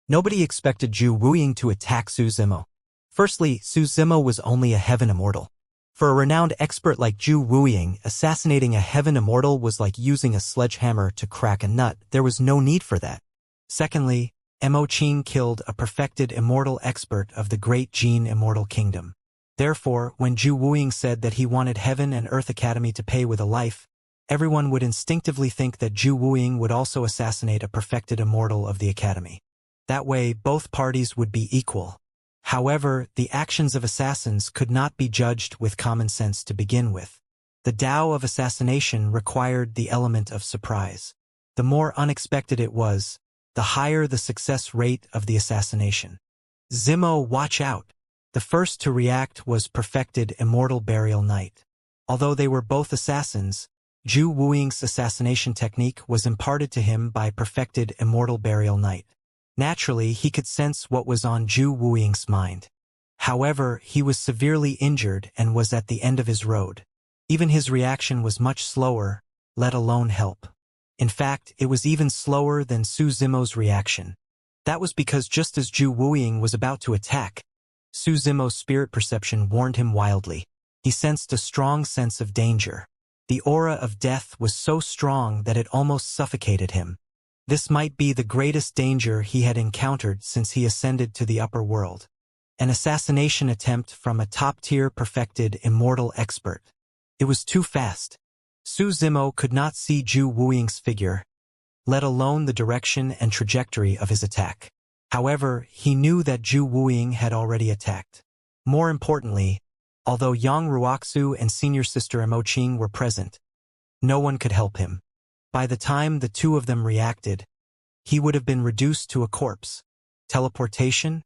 Nobody expected Zhu Wuying to attack Su Zimo. Firstly, Su Zimo was only a heaven immortal. For a renowned expert like Zhu Wuying, assassinating a heaven immortal was like using a sledgehammer to crack a nut. There was no need for that. Secondly, Mo Qing killed a perfected immortal expert of the great Jin Immortal Kingdom. Therefore, when Zhu Wuying said that he wanted Heaven and Earth Academy to pay with a life, everyone would instinctively think that Zhu Wuying would also assassinate a perfected immortal of the academy. That way, both parties would be equal. However, the actions of assassins could not be judged with common sense to begin with. The Tao of assassination required the element of surprise. The more unexpected it was, the higher the success rate of the assassination. Zimo, watch out! The first to react was perfected Immortal Burial Knight. Although they were both assassins, Zhu Wuiying's assassination technique was imparted to him by perfected Immortal Burial Knight. Naturally, he could sense what was on Zhu Wuiying's mind. However, he was severely injured and was at the end of his road. Even his reaction was much slower, let alone help. In fact, it was even slower than Su Zimo's reaction. That was because just as Zhu Wuiying was about to attack, Su Zimo's spirit perception warned him wildly. He sensed a strong sense of danger. The aura of death was so strong that it almost suffocated him. This might be the greatest danger he had encountered since he ascended to the upper world. An assassination attempt from a top-tier perfected immortal expert. It was too fast. Su Zimo could not see Zhu Wuiying's figure, let alone the direction and trajectory of his attack. However, he knew that Zhu Wuiying had already attacked. More importantly, although Yang Ruoxu and senior sister Imoqing were present, no one could help him. By the time the two of them reacted, he would have been reduced to a corpse. Teleportation?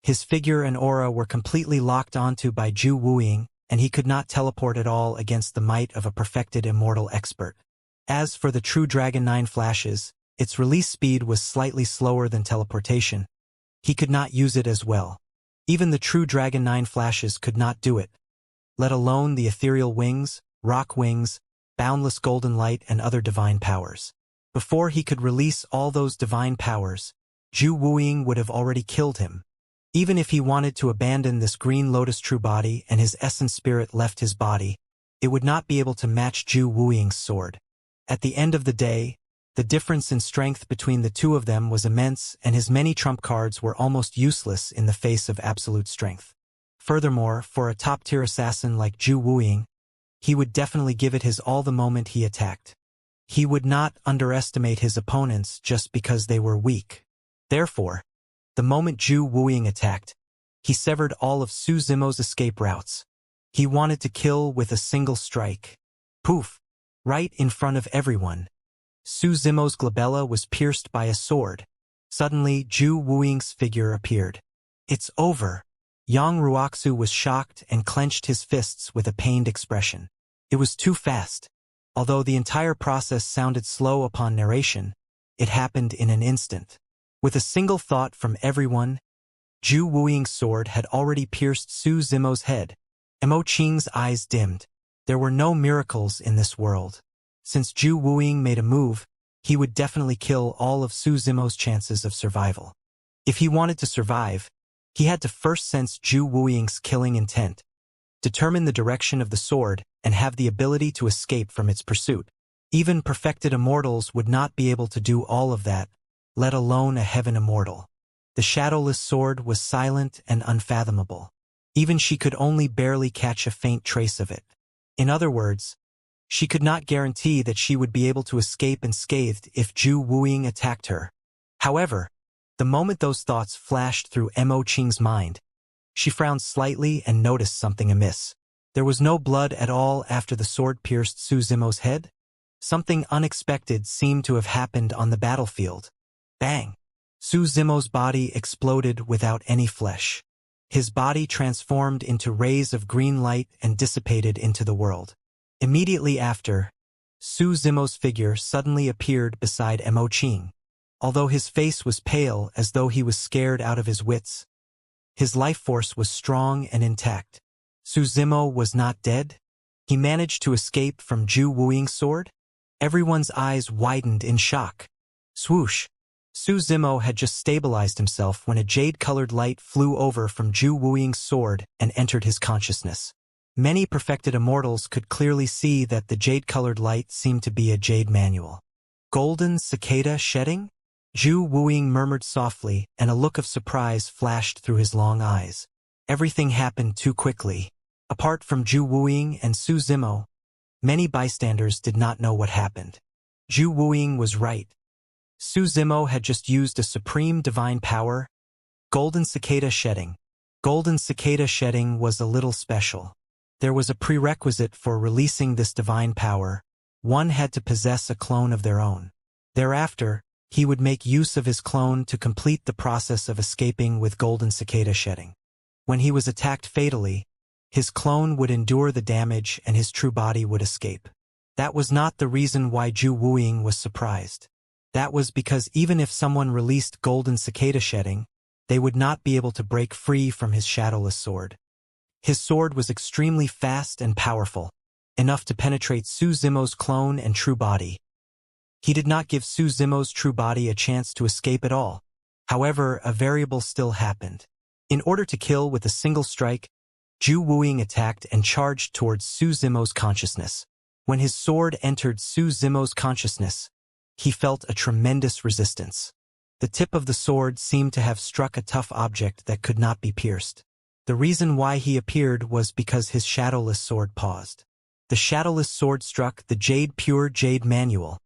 His figure and aura were completely locked onto by Zhu Wuiying, and he could not teleport at all against the might of a perfected immortal expert. As for the True Dragon 9 flashes, its release speed was slightly slower than teleportation. He could not use it as well. Even the True Dragon 9 flashes could not do it, let alone the ethereal wings, rock wings, boundless golden light and other divine powers. Before he could release all those divine powers, Zhu Wuiying would have already killed him. Even if he wanted to abandon this green lotus true body and his essence spirit left his body, it would not be able to match Zhu Wuiying's sword. At the end of the day, the difference in strength between the two of them was immense, and his many trump cards were almost useless in the face of absolute strength. Furthermore, for a top-tier assassin like Zhu Wuiying, he would definitely give it his all the moment he attacked. He would not underestimate his opponents just because they were weak. Therefore, the moment Zhu Wuiying attacked, he severed all of Su Zimo's escape routes. He wanted to kill with a single strike. Poof! Right in front of everyone. Su Zimo's glabella was pierced by a sword. Suddenly, Zhu Wuiying's figure appeared. It's over. Yang Ruoxu was shocked and clenched his fists with a pained expression. It was too fast. Although the entire process sounded slow upon narration, it happened in an instant. With a single thought from everyone, Zhu Wuiying's sword had already pierced Su Zimo's head. Imoqing's eyes dimmed. There were no miracles in this world. Since Zhu Wuiying made a move, he would definitely kill all of Su Zimo's chances of survival. If he wanted to survive, he had to first sense Zhu Wuiying's killing intent, determine the direction of the sword, and have the ability to escape from its pursuit. Even perfected immortals would not be able to do all of that, let alone a heaven immortal. The shadowless sword was silent and unfathomable. Even she could only barely catch a faint trace of it. In other words, she could not guarantee that she would be able to escape unscathed if Zhu Wuiying attacked her. However, the moment those thoughts flashed through Imoqing's mind, she frowned slightly and noticed something amiss. There was no blood at all after the sword pierced Su Zimo's head. Something unexpected seemed to have happened on the battlefield. Bang! Su Zimo's body exploded without any flesh. His body transformed into rays of green light and dissipated into the world. Immediately after, Su Zimo's figure suddenly appeared beside Imoqing. Although his face was pale as though he was scared out of his wits, his life force was strong and intact. Su Zimo was not dead? He managed to escape from Zhu Wuiying's sword? Everyone's eyes widened in shock. Swoosh! Su Zimo had just stabilized himself when a jade-colored light flew over from Zhu Wuiying's sword and entered his consciousness. Many perfected immortals could clearly see that the jade-colored light seemed to be a jade manual. Golden cicada shedding? Zhu Wuiying murmured softly, and a look of surprise flashed through his long eyes. Everything happened too quickly. Apart from Zhu Wuiying and Su Zimo, Many bystanders did not know what happened. Zhu Wuying was right. Su Zimo had just used a supreme divine power, golden cicada shedding. Golden cicada shedding was a little special. There was a prerequisite for releasing this divine power. One had to possess a clone of their own. Thereafter, he would make use of his clone to complete the process of escaping with golden cicada shedding. When he was attacked fatally, his clone would endure the damage and his true body would escape. That was not the reason why Zhu Wuying was surprised. That was because even if someone released golden cicada shedding, they would not be able to break free from his shadowless sword. His sword was extremely fast and powerful, enough to penetrate Su Zimo's clone and true body. He did not give Su Zimo's true body a chance to escape at all. However, a variable still happened. In order to kill with a single strike, Zhu Wuying attacked and charged towards Su Zimo's consciousness. When his sword entered Su Zimo's consciousness, he felt a tremendous resistance. The tip of the sword seemed to have struck a tough object that could not be pierced. The reason why he appeared was because his shadowless sword paused. The shadowless sword struck the Pure Jade Manual.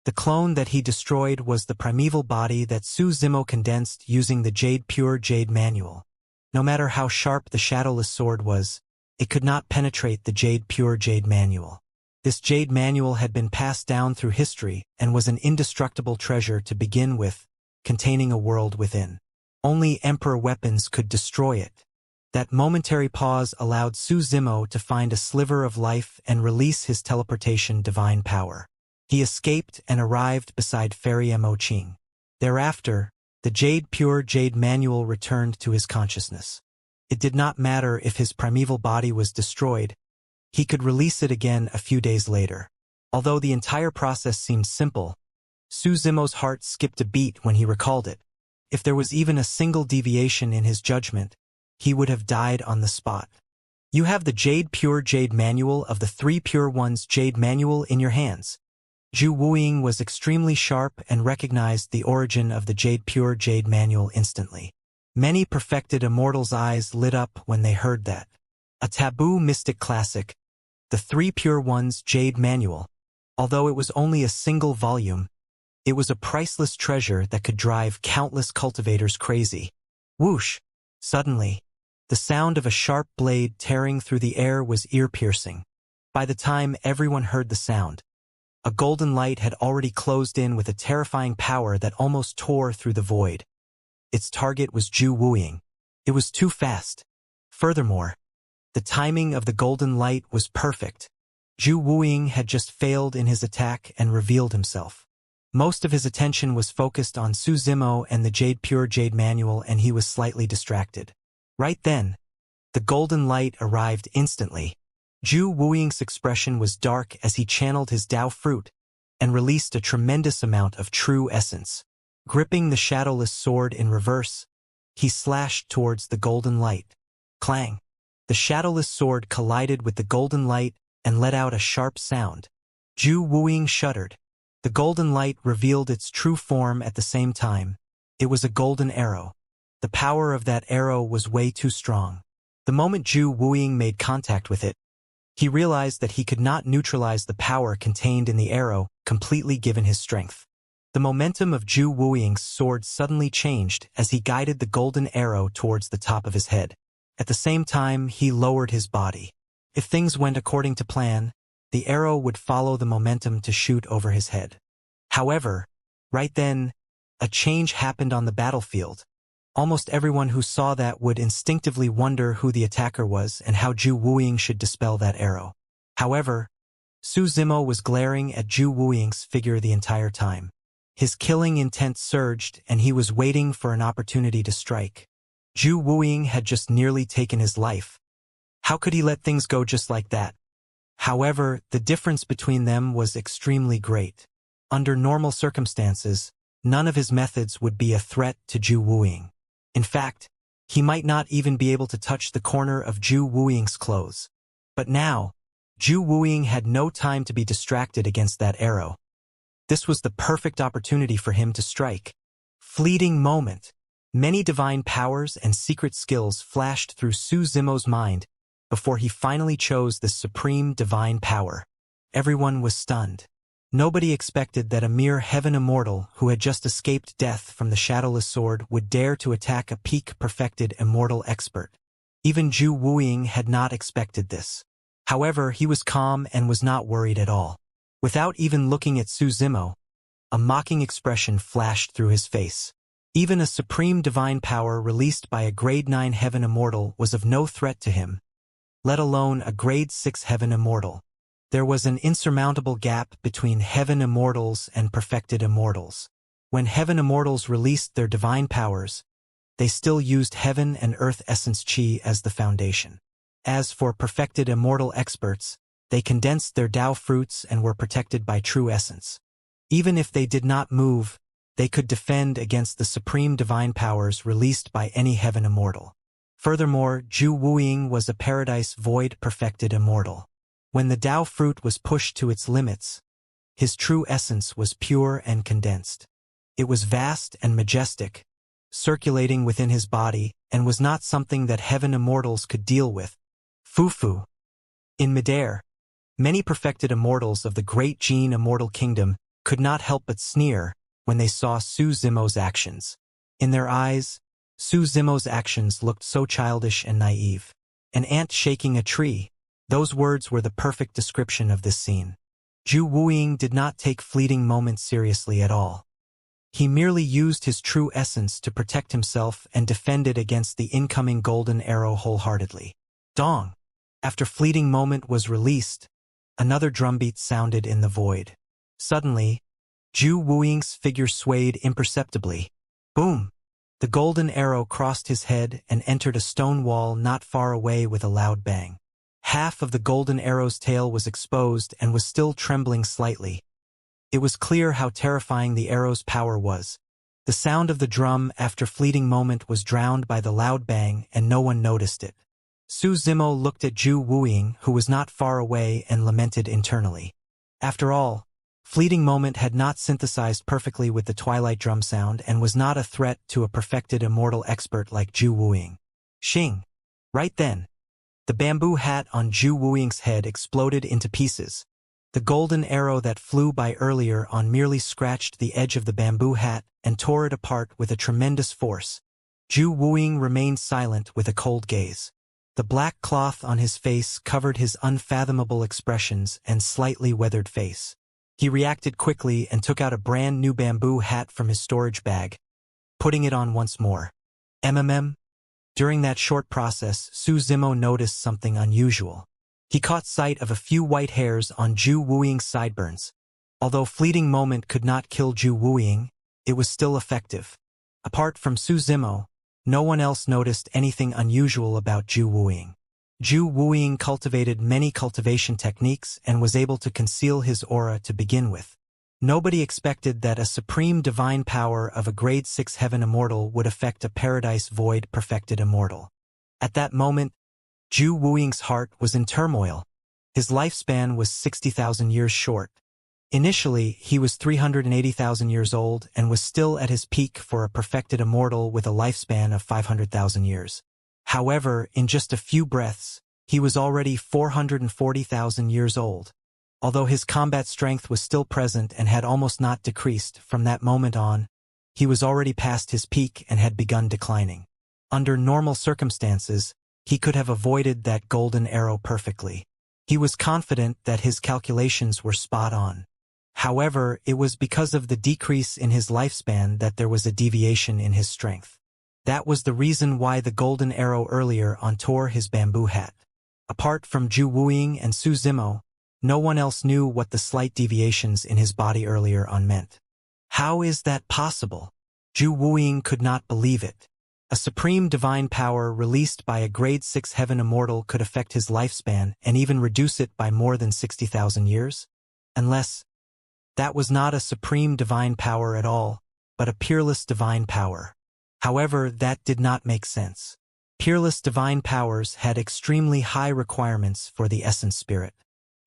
The clone that he destroyed was the primeval body that Su Zimo condensed using the Pure Jade Manual. No matter how sharp the shadowless sword was, it could not penetrate the Pure Jade Manual. This Jade Manual had been passed down through history and was an indestructible treasure to begin with, containing a world within. Only Emperor weapons could destroy it. That momentary pause allowed Su Zimo to find a sliver of life and release his teleportation divine power. He escaped and arrived beside Fairy Mo Qing. Thereafter, the Pure Jade Manual returned to his consciousness. It did not matter if his primeval body was destroyed. He could release it again a few days later. Although the entire process seemed simple, Su Zimo's heart skipped a beat when he recalled it. If there was even a single deviation in his judgment, he would have died on the spot. You have the Pure Jade Manual of the Three Pure Ones Jade Manual in your hands. Zhu Wuying was extremely sharp and recognized the origin of the Pure Jade Manual instantly. Many perfected immortals' eyes lit up when they heard that. A taboo mystic classic, the Three Pure Ones Jade Manual. Although it was only a single volume, it was a priceless treasure that could drive countless cultivators crazy. Whoosh! Suddenly, the sound of a sharp blade tearing through the air was ear-piercing. By the time everyone heard the sound, a golden light had already closed in with a terrifying power that almost tore through the void. Its target was Zhu Wuying. It was too fast. Furthermore, the timing of the golden light was perfect. Zhu Wuying had just failed in his attack and revealed himself. Most of his attention was focused on Su Zimo and the Pure Jade Manual, and he was slightly distracted. Right then, the golden light arrived instantly. Zhu Wuiying's expression was dark as he channeled his Dao fruit and released a tremendous amount of true essence. Gripping the shadowless sword in reverse, he slashed towards the golden light. Clang! The shadowless sword collided with the golden light and let out a sharp sound. Zhu Wuiying shuddered. The golden light revealed its true form at the same time. It was a golden arrow. The power of that arrow was way too strong. The moment Zhu Wuiying made contact with it, he realized that he could not neutralize the power contained in the arrow completely given his strength. The momentum of Zhu Wuiying's sword suddenly changed as he guided the golden arrow towards the top of his head. At the same time, he lowered his body. If things went according to plan, the arrow would follow the momentum to shoot over his head. However, right then, a change happened on the battlefield. Almost everyone who saw that would instinctively wonder who the attacker was and how Zhu Wuiying should dispel that arrow. However, Su Zimo was glaring at Zhu Wuiying's figure the entire time. His killing intent surged and he was waiting for an opportunity to strike. Zhu Wuiying had just nearly taken his life. How could he let things go just like that? However, the difference between them was extremely great. Under normal circumstances, none of his methods would be a threat to Zhu Wuiying. In fact, he might not even be able to touch the corner of Zhu Wuiying's clothes. But now, Zhu Wuiying had no time to be distracted against that arrow. This was the perfect opportunity for him to strike. Fleeting moment. Many divine powers and secret skills flashed through Su Zimo's mind before he finally chose this supreme divine power. everyone was stunned. Nobody expected that a mere heaven immortal who had just escaped death from the shadowless sword would dare to attack a peak-perfected immortal expert. Even Zhu Wuying had not expected this. However, he was calm and was not worried at all. Without even looking at Su Zimo, a mocking expression flashed through his face. Even a supreme divine power released by a grade 9 heaven immortal was of no threat to him, let alone a grade 6 heaven immortal. There was an insurmountable gap between heaven immortals and perfected immortals. When heaven immortals released their divine powers, they still used heaven and earth essence chi as the foundation. As for perfected immortal experts, they condensed their Tao fruits and were protected by true essence. Even if they did not move, they could defend against the supreme divine powers released by any heaven immortal. Furthermore, Zhu Wuying was a paradise void perfected immortal. When the Tao fruit was pushed to its limits, his true essence was pure and condensed. It was vast and majestic, circulating within his body, and was not something that heaven immortals could deal with. Fufu. In midair, many perfected immortals of the great Jin immortal kingdom could not help but sneer when they saw Su Zimo's actions. In their eyes, Su Zimo's actions looked so childish and naive. An ant shaking a tree. Those words were the perfect description of this scene. Zhu Wuying did not take fleeting moments seriously at all. He merely used his true essence to protect himself and defended against the incoming golden arrow wholeheartedly. Dong! After fleeting moment was released, another drumbeat sounded in the void. Suddenly, Zhu Wuying's figure swayed imperceptibly. Boom! The golden arrow crossed his head and entered a stone wall not far away with a loud bang. Half of the golden arrow's tail was exposed and was still trembling slightly. It was clear how terrifying the arrow's power was. The sound of the drum after fleeting moment was drowned by the loud bang and no one noticed it. Su Zimo looked at Zhu Wuying, who was not far away, and lamented internally. After all, fleeting moment had not synthesized perfectly with the twilight drum sound and was not a threat to a perfected immortal expert like Zhu Wuying. Xing! Right then, the bamboo hat on Zhu Wuying's head exploded into pieces. The golden arrow that flew by earlier on merely scratched the edge of the bamboo hat and tore it apart with a tremendous force. Zhu Wuying remained silent with a cold gaze. The black cloth on his face covered his unfathomable expressions and slightly weathered face. He reacted quickly and took out a brand new bamboo hat from his storage bag, putting it on once more. During that short process, Su Zimo noticed something unusual. He caught sight of a few white hairs on Zhu Wuiying's sideburns. Although fleeting moment could not kill Zhu Wuiying, it was still effective. Apart from Su Zimo, no one else noticed anything unusual about Zhu Wuiying. Zhu Wuiying cultivated many cultivation techniques and was able to conceal his aura to begin with. Nobody expected that a supreme divine power of a grade 6 heaven immortal would affect a paradise void perfected immortal. At that moment, Zhu Wuiying's heart was in turmoil. His lifespan was 60,000 years short. Initially, he was 380,000 years old and was still at his peak for a perfected immortal with a lifespan of 500,000 years. However, in just a few breaths, he was already 440,000 years old. Although his combat strength was still present and had almost not decreased from that moment on, he was already past his peak and had begun declining. Under normal circumstances, he could have avoided that golden arrow perfectly. He was confident that his calculations were spot on. However, it was because of the decrease in his lifespan that there was a deviation in his strength. That was the reason why the golden arrow earlier on tore his bamboo hat. Apart from Zhu Wuiying and Su Zimo, no one else knew what the slight deviations in his body earlier on meant. How is that possible? Zhu Wuiying could not believe it. A supreme divine power released by a grade 6 heaven immortal could affect his lifespan and even reduce it by more than 60,000 years? Unless that was not a supreme divine power at all, but a peerless divine power. However, that did not make sense. Peerless divine powers had extremely high requirements for the essence spirit.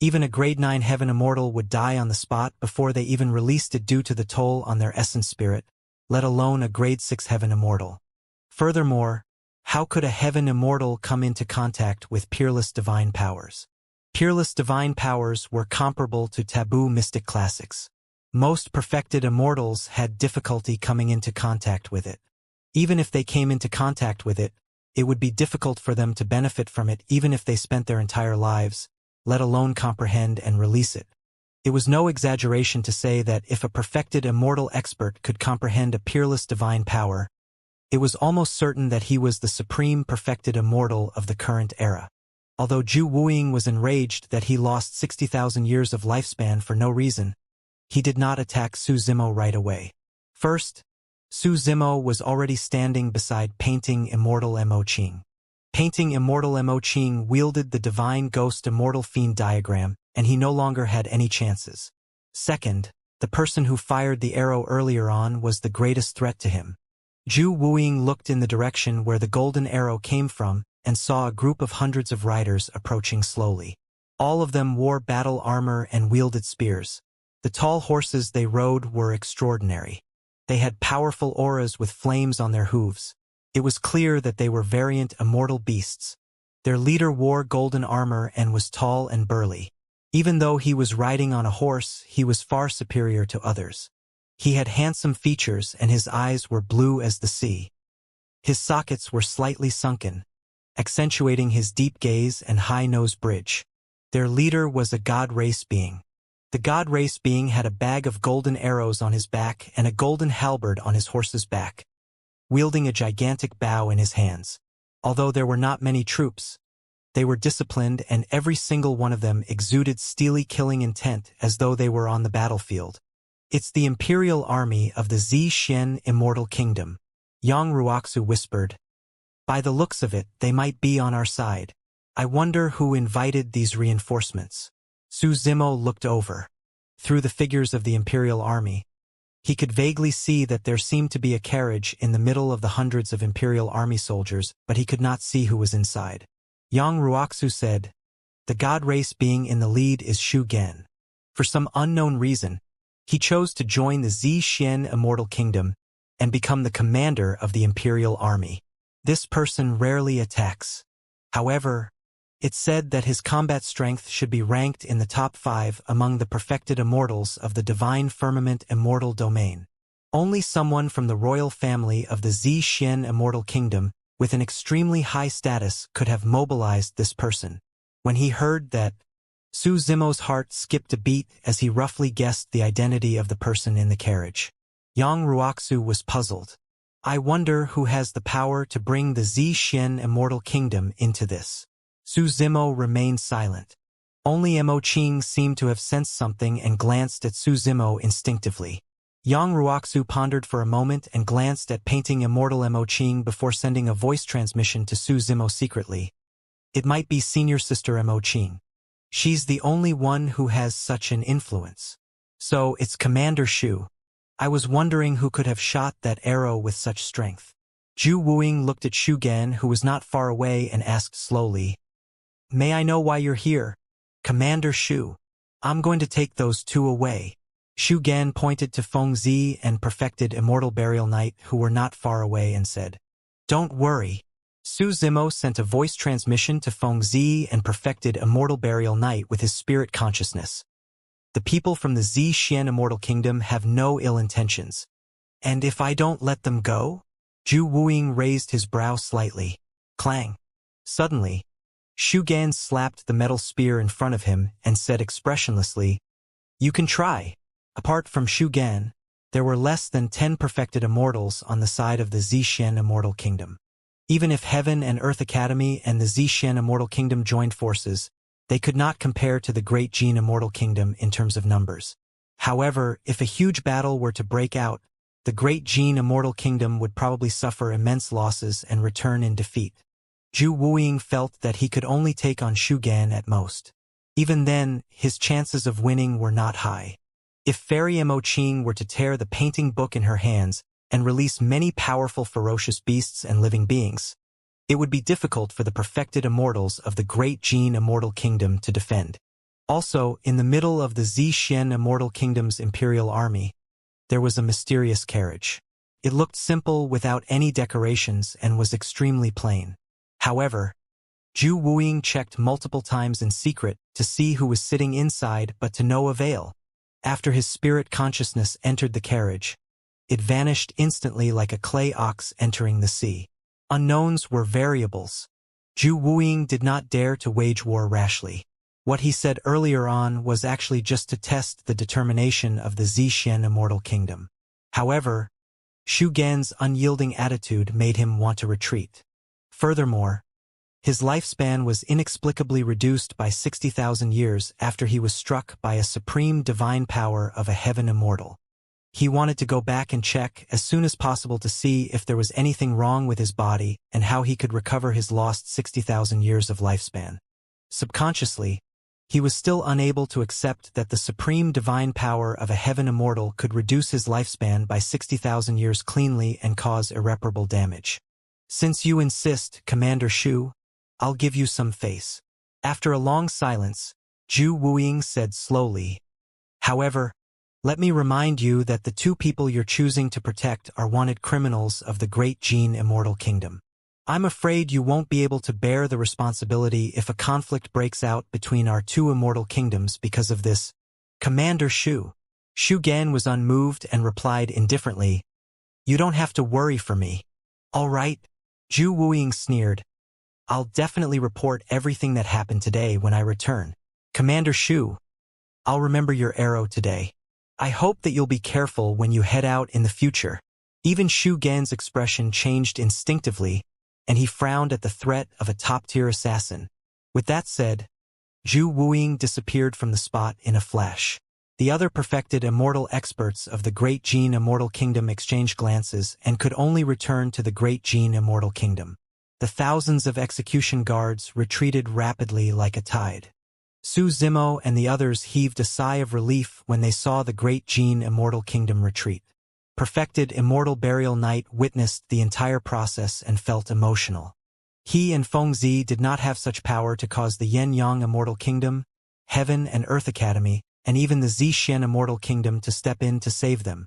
Even a grade 9 heaven immortal would die on the spot before they even released it due to the toll on their essence spirit, let alone a grade 6 heaven immortal. Furthermore, how could a heaven immortal come into contact with peerless divine powers? Peerless divine powers were comparable to taboo mystic classics. Most perfected immortals had difficulty coming into contact with it. Even if they came into contact with it, it would be difficult for them to benefit from it even if they spent their entire lives, let alone comprehend and release it. It was no exaggeration to say that if a perfected immortal expert could comprehend a peerless divine power, it was almost certain that he was the supreme perfected immortal of the current era. Although Zhu Wuing was enraged that he lost 60,000 years of lifespan for no reason, he did not attack Su Zimo right away. First, Su Zimo was already standing beside Painting Immortal Mo Qing. Painting Immortal Mo Qing wielded the divine ghost immortal fiend diagram, and he no longer had any chances. Second, the person who fired the arrow earlier on was the greatest threat to him. Zhu Wuing looked in the direction where the golden arrow came from and saw a group of hundreds of riders approaching slowly. All of them wore battle armor and wielded spears. The tall horses they rode were extraordinary. They had powerful auras with flames on their hooves. It was clear that they were variant immortal beasts. Their leader wore golden armor and was tall and burly. Even though he was riding on a horse, he was far superior to others. He had handsome features and his eyes were blue as the sea. His sockets were slightly sunken, accentuating his deep gaze and high nose bridge. Their leader was a god race being. The god race being had a bag of golden arrows on his back and a golden halberd on his horse's back, wielding a gigantic bow in his hands. Although there were not many troops, they were disciplined and every single one of them exuded steely killing intent as though they were on the battlefield. It's the imperial army of the Xianxia Immortal Kingdom, Yang Ruoxu whispered. By the looks of it, they might be on our side. I wonder who invited these reinforcements. Su Zimo looked over. Through the figures of the imperial army, he could vaguely see that there seemed to be a carriage in the middle of the hundreds of imperial army soldiers, but he could not see who was inside. Yang Ruoxu said, "The god race being in the lead is Shu Gen." For some unknown reason, he chose to join the Xianxia Immortal Kingdom and become the commander of the imperial army. This person rarely attacks. However, it's said that his combat strength should be ranked in the top 5 among the perfected immortals of the divine firmament immortal domain. Only someone from the royal family of the Xianxia Immortal Kingdom with an extremely high status could have mobilized this person. When he heard that, Su Zimo's heart skipped a beat as he roughly guessed the identity of the person in the carriage. Yang Ruoxu was puzzled. I wonder who has the power to bring the Xianxia Immortal Kingdom into this. Su Zimo remained silent. Only Mo Qing seemed to have sensed something and glanced at Su Zimo instinctively. Yang Ruoxu pondered for a moment and glanced at Painting Immortal Mo Qing before sending a voice transmission to Su Zimo secretly. It might be senior sister Mo Qing. She's the only one who has such an influence. So it's Commander Shu. I was wondering who could have shot that arrow with such strength. Zhu Wuing looked at Shu Gen, who was not far away, and asked slowly, "May I know why you're here, Commander Shu?" "I'm going to take those 2 away." Shu Gen pointed to Feng Zi and Perfected Immortal Burial Knight, who were not far away, and said, "Don't worry." Su Zimo sent a voice transmission to Feng Zi and Perfected Immortal Burial Knight with his spirit consciousness. The people from the Xianxia Immortal Kingdom have no ill intentions. And if I don't let them go? Zhu Wuing raised his brow slightly. Clang. Suddenly, Shu Gan slapped the metal spear in front of him and said expressionlessly, "You can try." Apart from Shu Gan, there were less than 10 perfected immortals on the side of the Xianxia Immortal Kingdom. Even if Heaven and Earth Academy and the Xianxia Immortal Kingdom joined forces, they could not compare to the Great Jin Immortal Kingdom in terms of numbers. However, if a huge battle were to break out, the Great Jin Immortal Kingdom would probably suffer immense losses and return in defeat. Zhu Wuing felt that he could only take on Shu Gan at most. Even then, his chances of winning were not high. If Fairy Mo Qing were to tear the painting book in her hands and release many powerful ferocious beasts and living beings, it would be difficult for the perfected immortals of the Great Jin Immortal Kingdom to defend. Also, in the middle of the Xianxia Immortal Kingdom's imperial army, there was a mysterious carriage. It looked simple without any decorations and was extremely plain. However, Zhu Wuying checked multiple times in secret to see who was sitting inside, but to no avail. After his spirit consciousness entered the carriage, it vanished instantly like a clay ox entering the sea. Unknowns were variables. Zhu Wuying did not dare to wage war rashly. What he said earlier on was actually just to test the determination of the Xianxia Immortal Kingdom. However, Shu Gen's unyielding attitude made him want to retreat. Furthermore, his lifespan was inexplicably reduced by 60,000 years after he was struck by a supreme divine power of a heaven immortal. He wanted to go back and check as soon as possible to see if there was anything wrong with his body and how he could recover his lost 60,000 years of lifespan. Subconsciously, he was still unable to accept that the supreme divine power of a heaven immortal could reduce his lifespan by 60,000 years cleanly and cause irreparable damage. Since you insist, Commander Shu, I'll give you some face. After a long silence, Zhu Wuying said slowly, however, let me remind you that the two people you're choosing to protect are wanted criminals of the Great Jin Immortal Kingdom. I'm afraid you won't be able to bear the responsibility if a conflict breaks out between our two immortal kingdoms because of this. Commander Shu. Shu Gen was unmoved and replied indifferently, you don't have to worry for me. All right. Zhu Wuying sneered. I'll definitely report everything that happened today when I return. Commander Shu, I'll remember your arrow today. I hope that you'll be careful when you head out in the future. Even Shu Gen's expression changed instinctively, and he frowned at the threat of a top-tier assassin. With that said, Zhu Wuying disappeared from the spot in a flash. The other perfected immortal experts of the Great Jin Immortal Kingdom exchanged glances and could only return to the Great Jin Immortal Kingdom. The thousands of execution guards retreated rapidly like a tide. Su Zimo and the others heaved a sigh of relief when they saw the Great Jin Immortal Kingdom retreat. Perfected Immortal Burial Knight witnessed the entire process and felt emotional. He and Fengzi did not have such power to cause the Yen-Yang Immortal Kingdom, Heaven and Earth Academy, and even the Xianxia Immortal Kingdom to step in to save them.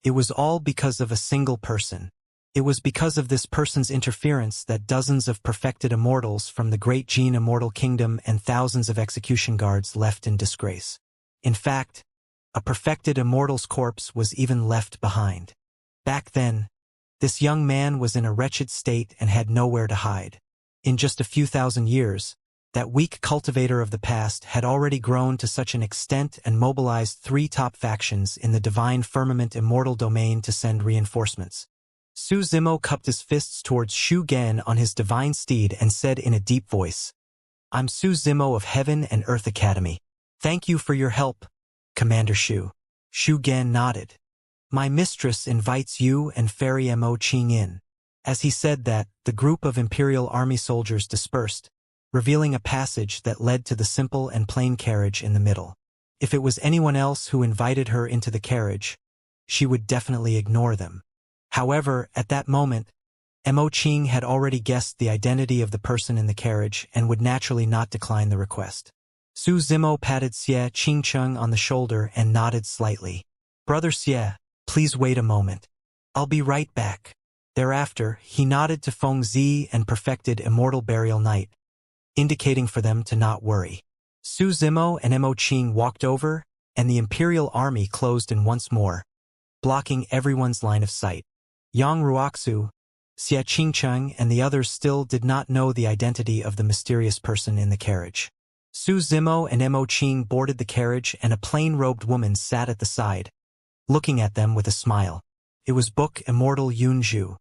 It was all because of a single person. It was because of this person's interference that dozens of perfected immortals from the Great Jin Immortal Kingdom and thousands of execution guards left in disgrace. In fact, a perfected immortal's corpse was even left behind. Back then, this young man was in a wretched state and had nowhere to hide. In just a few thousand years, that weak cultivator of the past had already grown to such an extent and mobilized 3 top factions in the divine firmament immortal domain to send reinforcements. Su Zimo cupped his fists towards Shu Gen on his divine steed and said in a deep voice, I'm Su Zimo of Heaven and Earth Academy. Thank you for your help, Commander Shu. Shu Gen nodded. My mistress invites you and Fairy Mo Qing in. As he said that, the group of Imperial Army soldiers dispersed, revealing a passage that led to the simple and plain carriage in the middle. If it was anyone else who invited her into the carriage, she would definitely ignore them. However, at that moment, Mo Qing had already guessed the identity of the person in the carriage and would naturally not decline the request. Su Zimo patted Xie Qingcheng on the shoulder and nodded slightly. Brother Xie, please wait a moment. I'll be right back. Thereafter, he nodded to Fengzi and perfected Immortal Burial Knight, indicating for them to not worry. Su Zimo and Mo Qing walked over, and the Imperial Army closed in once more, blocking everyone's line of sight. Yang Ruoxu, Xie Qingcheng and the others still did not know the identity of the mysterious person in the carriage. Su Zimo and Mo Qing boarded the carriage and a plain-robed woman sat at the side, looking at them with a smile. It was Book Immortal Yunzhu.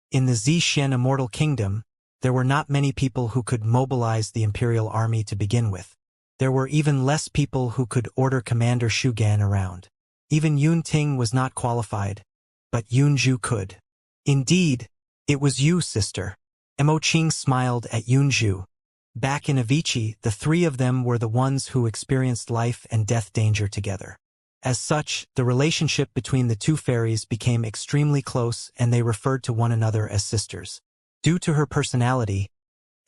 In the Xianxia Immortal Kingdom, there were not many people who could mobilize the Imperial Army to begin with. There were even less people who could order Commander Shu Gen around. Even Yun Ting was not qualified, but Yunzhu could. Indeed, it was you, sister. Mo Qing smiled at Yunzhu. Back in Avicii, the 3 of them were the ones who experienced life and death danger together. As such, the relationship between the 2 fairies became extremely close and they referred to one another as sisters. Due to her personality,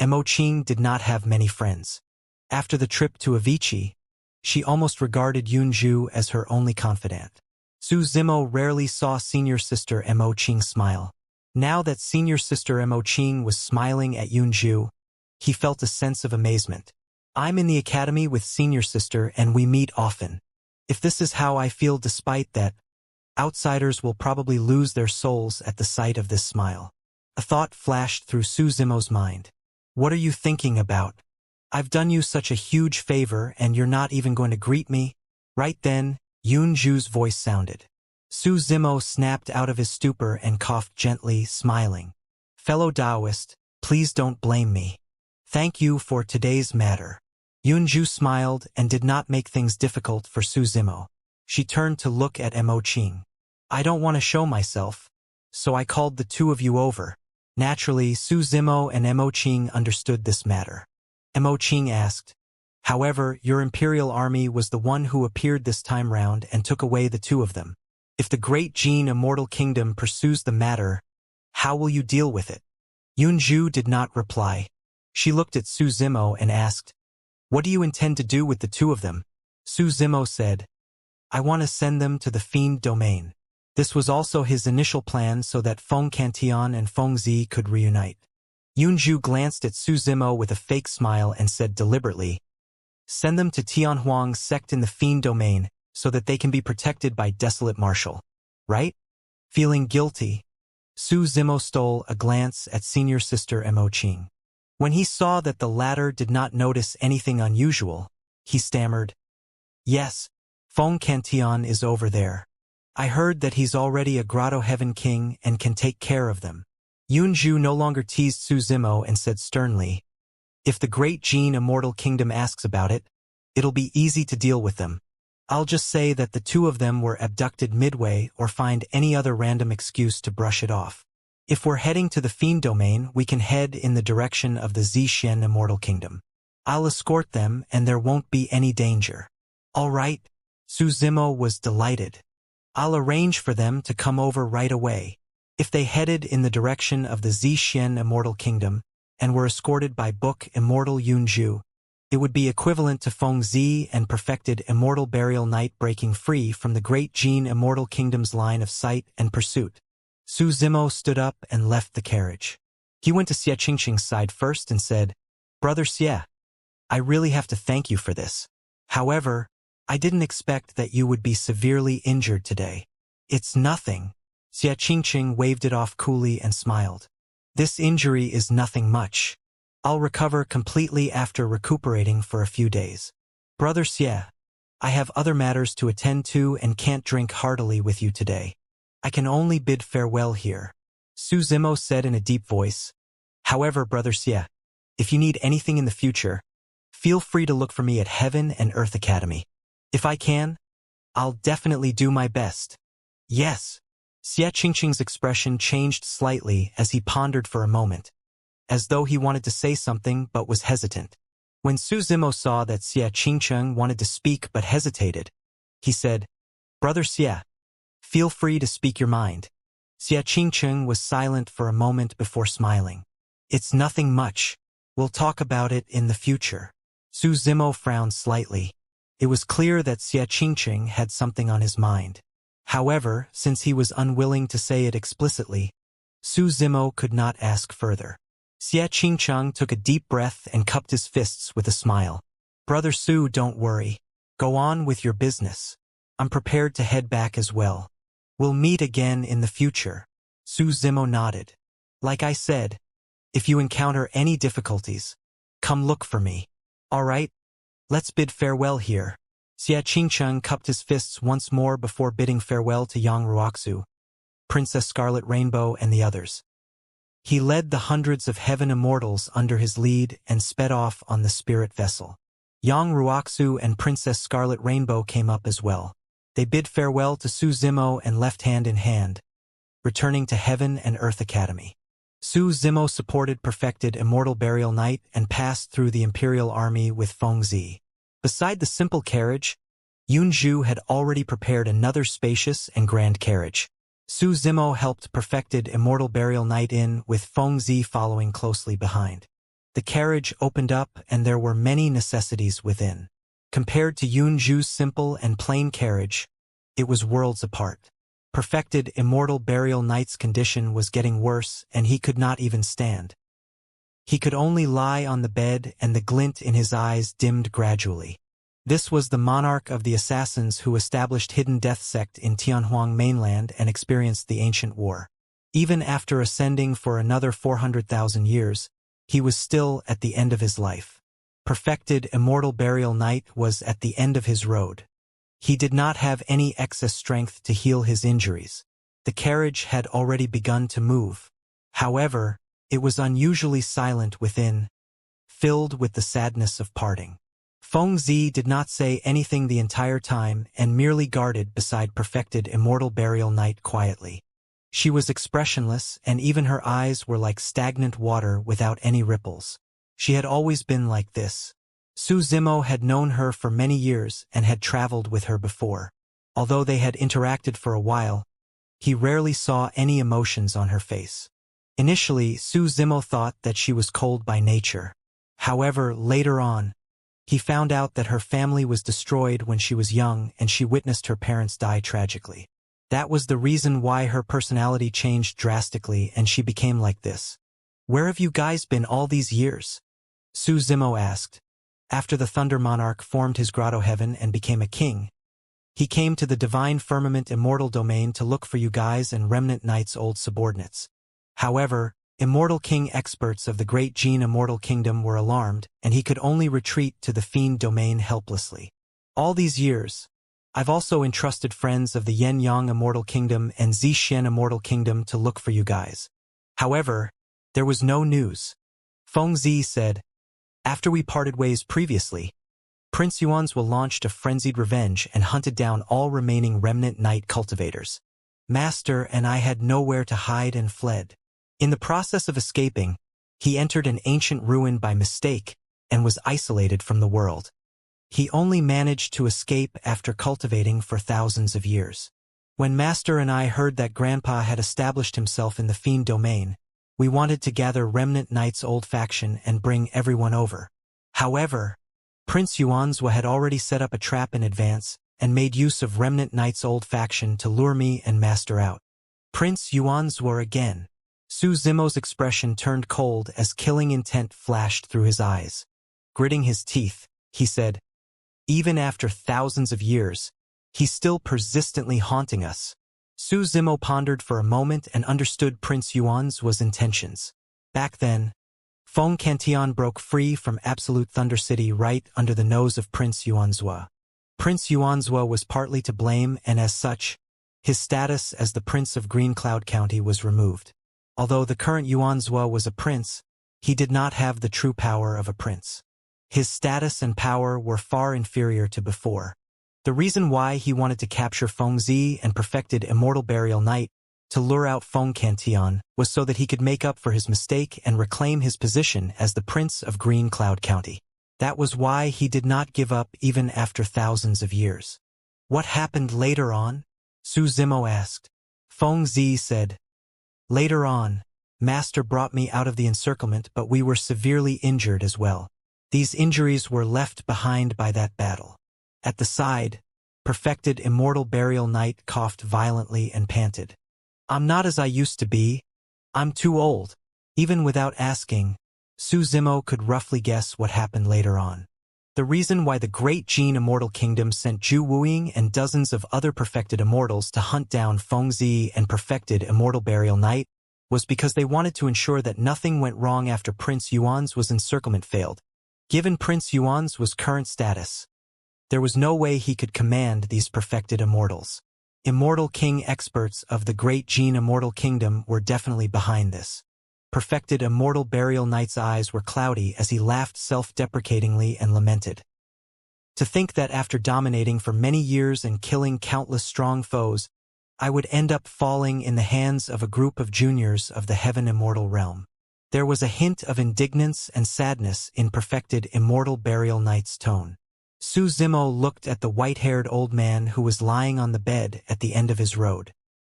Mo Qing did not have many friends. After the trip to Avicii, she almost regarded Yunzhu as her only confidant. Su Zimo rarely saw senior sister Mo Qing smile. Now that senior sister Mo Qing was smiling at Yunzhu, he felt a sense of amazement. I'm in the academy with senior sister and we meet often. If this is how I feel despite that, outsiders will probably lose their souls at the sight of this smile. A thought flashed through Su Zimo's mind. What are you thinking about? I've done you such a huge favor and you're not even going to greet me? Right then, Yun Zhu's voice sounded. Su Zimo snapped out of his stupor and coughed gently, smiling. Fellow Taoist, please don't blame me. Thank you for today's matter. Yun Zhu smiled and did not make things difficult for Su Zimo. She turned to look at Mo Qing. I don't want to show myself, so I called the two of you over. Naturally, Su Zimo and Mo Qing understood this matter. Mo Qing asked, however, your imperial army was the one who appeared this time round and took away the two of them. If the great Jin Immortal Kingdom pursues the matter, how will you deal with it? Yun Zhu did not reply. She looked at Su Zimo and asked, what do you intend to do with the two of them? Su Zimo said, I want to send them to the Fiend Domain. This was also his initial plan so that Feng Cantian and Feng Zi could reunite. Yun Zhu glanced at Su Zimo with a fake smile and said deliberately, send them to Tianhuang's sect in the Fiend Domain so that they can be protected by Desolate Marshal. Right? Feeling guilty, Su Zimo stole a glance at senior sister Mo Qing. When he saw that the latter did not notice anything unusual, he stammered, yes, Feng Cantian is over there. I heard that he's already a Grotto Heaven King and can take care of them. Yun Zhu no longer teased Su Zimo and said sternly, if the great Jin Immortal Kingdom asks about it, it'll be easy to deal with them. I'll just say that the two of them were abducted midway or find any other random excuse to brush it off. If we're heading to the Fiend Domain, we can head in the direction of the Zixuan Immortal Kingdom. I'll escort them and there won't be any danger. All right, Su Zimo was delighted. I'll arrange for them to come over right away. If they headed in the direction of the Zixuan Immortal Kingdom and were escorted by Book Immortal Yun Zhu, it would be equivalent to Feng Zi and perfected Immortal Burial Knight breaking free from the great Jin Immortal Kingdom's line of sight and pursuit. Su Zimo stood up and left the carriage. He went to Xianxia's side first and said, Brother Xie, I really have to thank you for this. However, I didn't expect that you would be severely injured today. It's nothing. Xianxia waved it off coolly and smiled. This injury is nothing much. I'll recover completely after recuperating for a few days. Brother Xie, I have other matters to attend to and can't drink heartily with you today. I can only bid farewell here. Su Zimo said in a deep voice. However, Brother Xie, if you need anything in the future, feel free to look for me at Heaven and Earth Academy. If I can, I'll definitely do my best. Yes. Xianxia's expression changed slightly as he pondered for a moment, as though he wanted to say something but was hesitant. When Su Zimo saw that Xianxia wanted to speak but hesitated, he said, Brother Xie, feel free to speak your mind. Xianxia was silent for a moment before smiling. It's nothing much. We'll talk about it in the future. Su Zimo frowned slightly. It was clear that Xianxia had something on his mind. However, since he was unwilling to say it explicitly, Su Zimo could not ask further. Xianxia took a deep breath and cupped his fists with a smile. Brother Su, don't worry. Go on with your business. I'm prepared to head back as well. We'll meet again in the future. Su Zimo nodded. Like I said, if you encounter any difficulties, come look for me. All right? Let's bid farewell here. Xianxia cupped his fists once more before bidding farewell to Yang Ruoxu, Princess Scarlet Rainbow, and the others. He led the hundreds of heaven immortals under his lead and sped off on the spirit vessel. Yang Ruoxu and Princess Scarlet Rainbow came up as well. They bid farewell to Su Zimo and left hand in hand, returning to Heaven and Earth Academy. Su Zimo supported perfected Immortal Burial Knight and passed through the Imperial Army with Feng Zi. Beside the simple carriage, Yun Zhu had already prepared another spacious and grand carriage. Su Zimo helped perfected Immortal Burial Knight in, with Feng Zi following closely behind. The carriage opened up and there were many necessities within. Compared to Yun Zhu's simple and plain carriage, it was worlds apart. Perfected Immortal Burial Knight's condition was getting worse and he could not even stand. He could only lie on the bed, and the glint in his eyes dimmed gradually. This was the monarch of the assassins who established hidden death sect in Tianhuang mainland and experienced the ancient war. Even after ascending for another 400,000 years, he was still at the end of his life. Perfected immortal burial knight was at the end of his road. He did not have any excess strength to heal his injuries. The carriage had already begun to move. However, it was unusually silent within, filled with the sadness of parting. Feng Zi did not say anything the entire time and merely guarded beside perfected immortal burial knight quietly. She was expressionless, and even her eyes were like stagnant water without any ripples. She had always been like this. Su Zimo had known her for many years and had traveled with her before. Although they had interacted for a while, he rarely saw any emotions on her face. Initially, Su Zimo thought that she was cold by nature. However, later on, he found out that her family was destroyed when she was young and she witnessed her parents die tragically. That was the reason why her personality changed drastically and she became like this. "Where have you guys been all these years?" Su Zimo asked. After the Thunder Monarch formed his grotto heaven and became a king, he came to the divine firmament immortal domain to look for you guys and remnant knights' old subordinates. However, Immortal King experts of the Great Gene Immortal Kingdom were alarmed, and he could only retreat to the Fiend domain helplessly. All these years, I've also entrusted friends of the Yen Yang Immortal Kingdom and Zixien Immortal Kingdom to look for you guys. However, there was no news. Feng Zi said, "After we parted ways previously, Prince Yuanzhua launched a frenzied revenge and hunted down all remaining remnant knight cultivators. Master and I had nowhere to hide and fled. In the process of escaping, he entered an ancient ruin by mistake and was isolated from the world. He only managed to escape after cultivating for thousands of years. When Master and I heard that Grandpa had established himself in the Fiend domain, we wanted to gather remnant knights' old faction and bring everyone over. However, Prince Yuanzhua had already set up a trap in advance and made use of remnant knights' old faction to lure me and Master out." Prince Yuanzhua again. Su Zimo's expression turned cold as killing intent flashed through his eyes. Gritting his teeth, he said, "Even after thousands of years, he's still persistently haunting us." Su Zimo pondered for a moment and understood Prince Yuanzhua's intentions. Back then, Feng Cantian broke free from Absolute Thunder City right under the nose of Prince Yuanzhua. Prince Yuanzhua was partly to blame, and as such, his status as the Prince of Green Cloud County was removed. Although the current Yuanzhua was a prince, he did not have the true power of a prince. His status and power were far inferior to before. The reason why he wanted to capture Feng Zi and perfected Immortal Burial Knight to lure out Feng Cantian was so that he could make up for his mistake and reclaim his position as the Prince of Green Cloud County. That was why he did not give up even after thousands of years. "What happened later on?" Su Zimo asked. Feng Zi said, "Later on, Master brought me out of the encirclement, but we were severely injured as well. These injuries were left behind by that battle." At the side, perfected Immortal Burial Knight coughed violently and panted. "I'm not as I used to be. I'm too old." Even without asking, Su Zimo could roughly guess what happened later on. The reason why the Great Gene Immortal Kingdom sent Zhu Wuing and dozens of other perfected immortals to hunt down Feng Zi and perfected Immortal Burial Knight was because they wanted to ensure that nothing went wrong after Prince Yuan's encirclement failed. Given Prince Yuan's current status, there was no way he could command these perfected immortals. Immortal King experts of the Great Gene Immortal Kingdom were definitely behind this. Perfected Immortal Burial Knight's eyes were cloudy as he laughed self-deprecatingly and lamented. "To think that after dominating for many years and killing countless strong foes, I would end up falling in the hands of a group of juniors of the Heaven Immortal realm." There was a hint of indignance and sadness in perfected Immortal Burial Knight's tone. Su Zimo looked at the white-haired old man who was lying on the bed at the end of his road.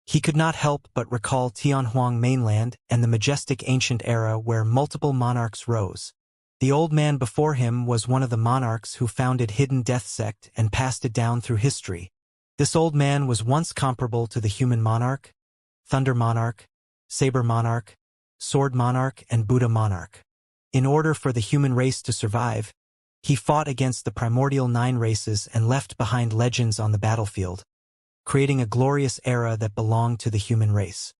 He could not help but recall Tianhuang mainland and the majestic ancient era where multiple monarchs rose. The old man before him was one of the monarchs who founded Hidden Death Sect and passed it down through history. This old man was once comparable to the Human Monarch, Thunder Monarch, Saber Monarch, Sword Monarch, and Buddha Monarch. In order for the human race to survive, he fought against the primordial 9 races and left behind legends on the battlefield, creating a glorious era that belonged to the human race.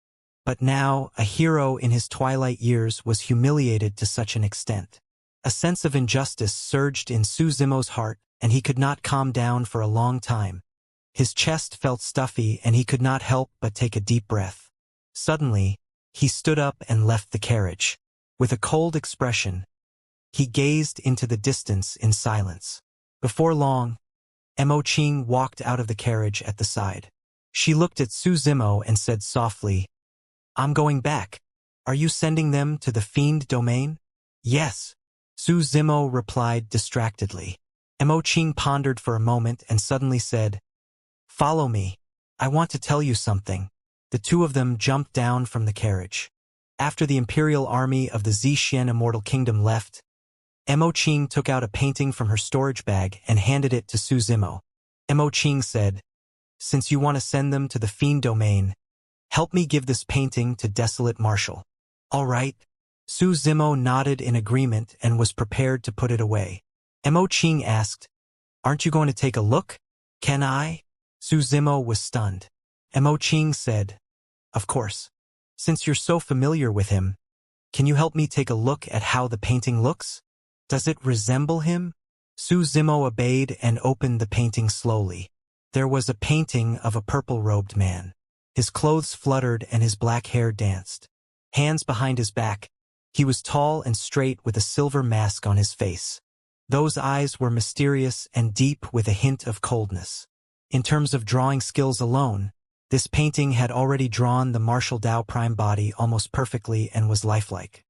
But now, a hero in his twilight years was humiliated to such an extent. A sense of injustice surged in Su Zimo's heart, and he could not calm down for a long time. His chest felt stuffy, and he could not help but take a deep breath. Suddenly, he stood up and left the carriage. With a cold expression, he gazed into the distance in silence. Before long, Mo Qing walked out of the carriage at the side. She looked at Su Zimo and said softly, "I'm going back. Are you sending them to the fiend domain?" "Yes," Su Zimo replied distractedly. Mo Qing pondered for a moment and suddenly said, "Follow me. I want to tell you something." The two of them jumped down from the carriage. After the imperial army of the Xianxia Immortal Kingdom left, Mo Qing took out a painting from her storage bag and handed it to Su Zimo. Mo Qing said, "Since you want to send them to the fiend domain, help me give this painting to Desolate Marshal." "All right." Su Zimo nodded in agreement and was prepared to put it away. Mo Qing asked, "Aren't you going to take a look?" "Can I?" Su Zimo was stunned. Mo Qing said, "Of course. Since you're so familiar with him, can you help me take a look at how the painting looks? Does it resemble him?" Su Zimo obeyed and opened the painting slowly. There was a painting of a purple-robed man. His clothes fluttered and his black hair danced. Hands behind his back, he was tall and straight with a silver mask on his face. Those eyes were mysterious and deep with a hint of coldness. In terms of drawing skills alone, this painting had already drawn the Martial Dao Prime body almost perfectly and was lifelike.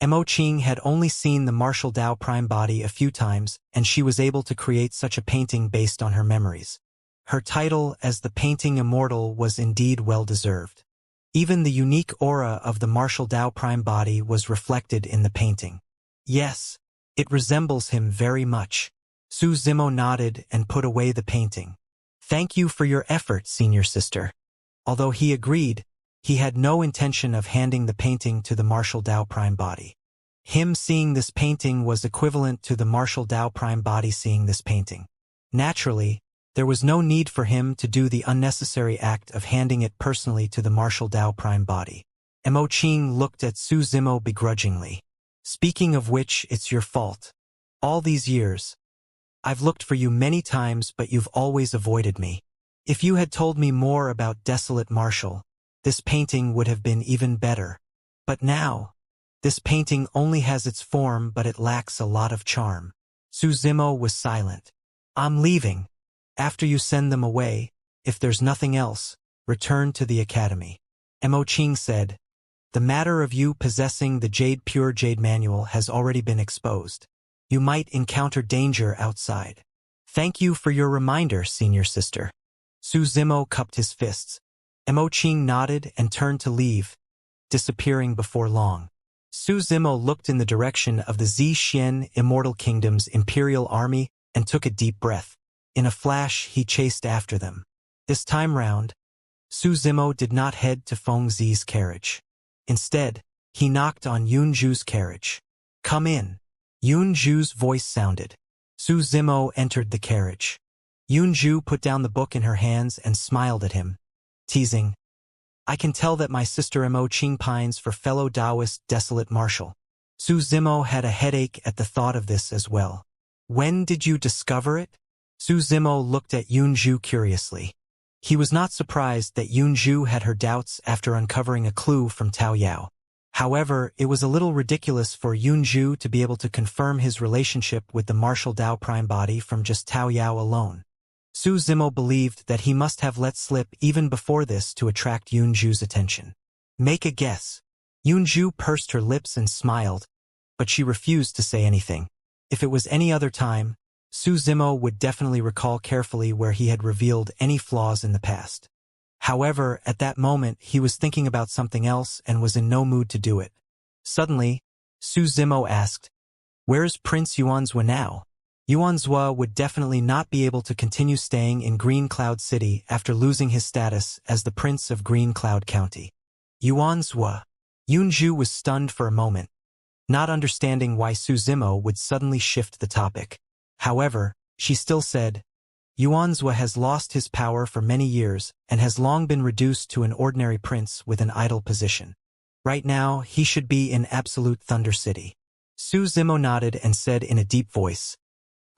Mo Qing had only seen the Martial Dao Prime body a few times, and she was able to create such a painting based on her memories. Her title as the painting Immortal was indeed well-deserved. Even the unique aura of the Martial Dao Prime body was reflected in the painting. "Yes, it resembles him very much." Su Zimo nodded and put away the painting. "Thank you for your effort, senior sister." Although he agreed, he had no intention of handing the painting to the Martial Dao Prime body. Him seeing this painting was equivalent to the Martial Dao Prime body seeing this painting. Naturally, there was no need for him to do the unnecessary act of handing it personally to the Martial Dao Prime body. Mo Qing looked at Su Zimo begrudgingly. "Speaking of which, it's your fault. All these years, I've looked for you many times, but you've always avoided me. If you had told me more about Desolate Marshal, this painting would have been even better. But now, this painting only has its form, but it lacks a lot of charm." Su Zimo was silent. "I'm leaving. After you send them away, if there's nothing else, return to the academy." Mo Qing said, "The matter of you possessing the Pure Jade Manual has already been exposed. You might encounter danger outside. Thank you for your reminder, senior sister." Su Zimo cupped his fists. Mo Qing nodded and turned to leave, disappearing before long. Su Zimo looked in the direction of the Xianxia Immortal Kingdom's imperial army and took a deep breath. In a flash, he chased after them. This time round, Su Zimo did not head to Feng Zi's carriage. Instead, he knocked on Yunju's carriage. "Come in." Yunju's voice sounded. Su Zimo entered the carriage. Yunju put down the book in her hands and smiled at him, teasing, "I can tell that my sister Mo Qing pines for fellow Taoist Desolate Marshal." Su Zimo had a headache at the thought of this as well. "When did you discover it?" Su Zimo looked at Yunju curiously. He was not surprised that Yunju had her doubts after uncovering a clue from Tao Yao. However, it was a little ridiculous for Yunju to be able to confirm his relationship with the Martial Dao Prime body from just Tao Yao alone. Su Zimo believed that he must have let slip even before this to attract Yunju's attention. "Make a guess." Yunju pursed her lips and smiled, but she refused to say anything. If it was any other time, Su Zimo would definitely recall carefully where he had revealed any flaws in the past. However, at that moment he was thinking about something else and was in no mood to do it. Suddenly, Su Zimo asked, "Where's Prince Yuanzhua now?" Yuanzhua would definitely not be able to continue staying in Green Cloud City after losing his status as the Prince of Green Cloud County. Yuanzhua. Yunju was stunned for a moment. not understanding why Su Zimo would suddenly shift the topic. However, she still said, Yuanzhua has lost his power for many years and has long been reduced to an ordinary prince with an idle position. Right now, he should be in absolute Thunder City. Su Zimo nodded and said in a deep voice,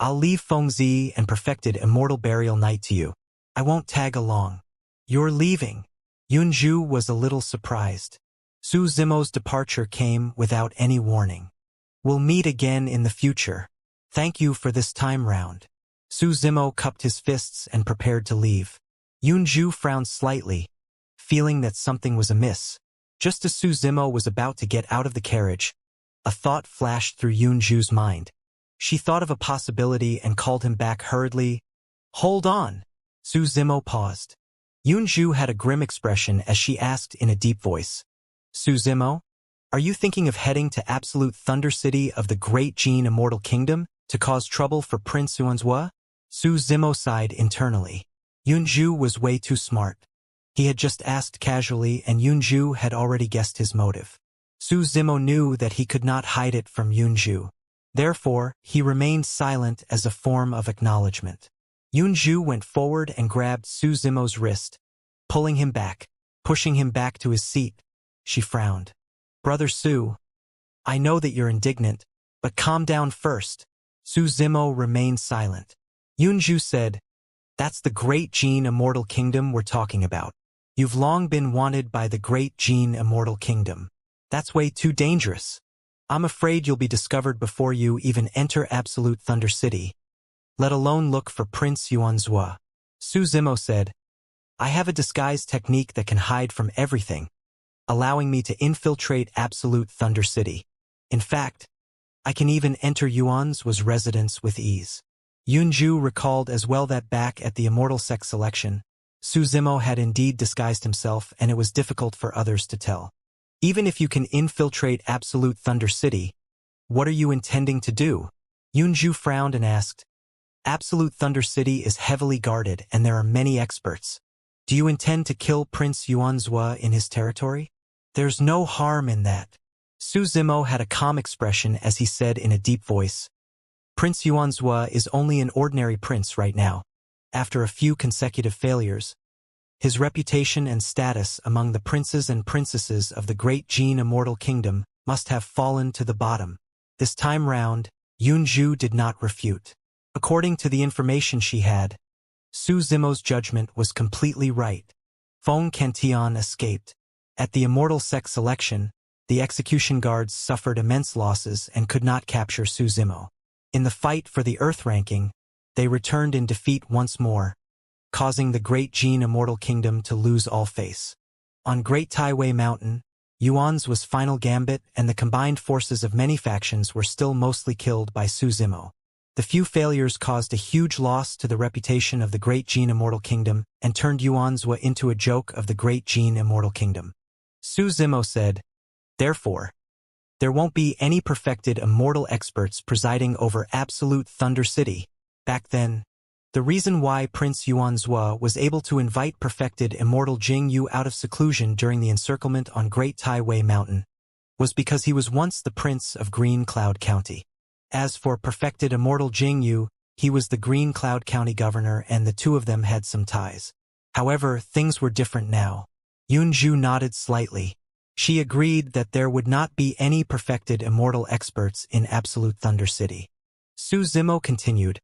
I'll leave Fengzi and perfected Immortal Burial Night to you. I won't tag along. You're leaving. Yunju was a little surprised. Su Zimo's departure came without any warning. We'll meet again in the future. Thank you for this time round. Su Zimo cupped his fists and prepared to leave. Yunju frowned slightly, feeling that something was amiss. Just as Su Zimo was about to get out of the carriage, a thought flashed through Yunju's mind. She thought of a possibility and called him back hurriedly. Hold on. Su Zimo paused. Yunju had a grim expression as she asked in a deep voice. Su Zimo, are you thinking of heading to absolute Thunder City of the Great Jin Immortal Kingdom to cause trouble for Prince Yuanzhua? Su Zimo sighed internally. Yunju was way too smart. He had just asked casually and Yunju had already guessed his motive. Su Zimo knew that he could not hide it from Yunju. Therefore, he remained silent as a form of acknowledgement. Yunju went forward and grabbed Su Zimo's wrist, pulling him back, pushing him back to his seat. She frowned. Brother Su, I know that you're indignant, but calm down first. Su Zimo remained silent. Yunju said, That's the Great Jin Immortal Kingdom we're talking about. You've long been wanted by the Great Jin Immortal Kingdom. That's way too dangerous. I'm afraid you'll be discovered before you even enter Absolute Thunder City, let alone look for Prince Yuanzhua. Su Zimo said, I have a disguise technique that can hide from everything, allowing me to infiltrate Absolute Thunder City. In fact, I can even enter Yuanzhua's residence with ease. Yunju recalled as well that back at the Immortal sex selection, Su Zimo had indeed disguised himself and it was difficult for others to tell. Even if you can infiltrate Absolute Thunder City, what are you intending to do? Yunju frowned and asked, Absolute Thunder City is heavily guarded and there are many experts. Do you intend to kill Prince Yuanzhua in his territory? There's no harm in that. Su Zimo had a calm expression as he said in a deep voice, Prince Yuanzhua is only an ordinary prince right now. After a few consecutive failures, his reputation and status among the princes and princesses of the Great Jin Immortal Kingdom must have fallen to the bottom. This time round, Yunju did not refute. According to the information she had, Su Zimo's judgment was completely right. Feng Cantion escaped. At the Immortal sex selection, the execution guards suffered immense losses and could not capture Su Zimo. In the fight for the Earth ranking, they returned in defeat once more, causing the Great Jin Immortal Kingdom to lose all face. On Great Taiwei Mountain, Yuanzhua's final gambit and the combined forces of many factions were still mostly killed by Su Zimo. The few failures caused a huge loss to the reputation of the Great Jin Immortal Kingdom and turned Yuanzhua into a joke of the Great Jin Immortal Kingdom. Su Zimo said, Therefore, there won't be any perfected immortal experts presiding over Absolute Thunder City. Back then, the reason why Prince Yuanzhua was able to invite perfected immortal Jing Yu out of seclusion during the encirclement on Great Taiwei Mountain was because he was once the Prince of Green Cloud County. As for perfected immortal Jing Yu, he was the Green Cloud County governor and the two of them had some ties. However, things were different now. Yunju nodded slightly. She agreed that there would not be any perfected immortal experts in Absolute Thunder City. Su Zimo continued,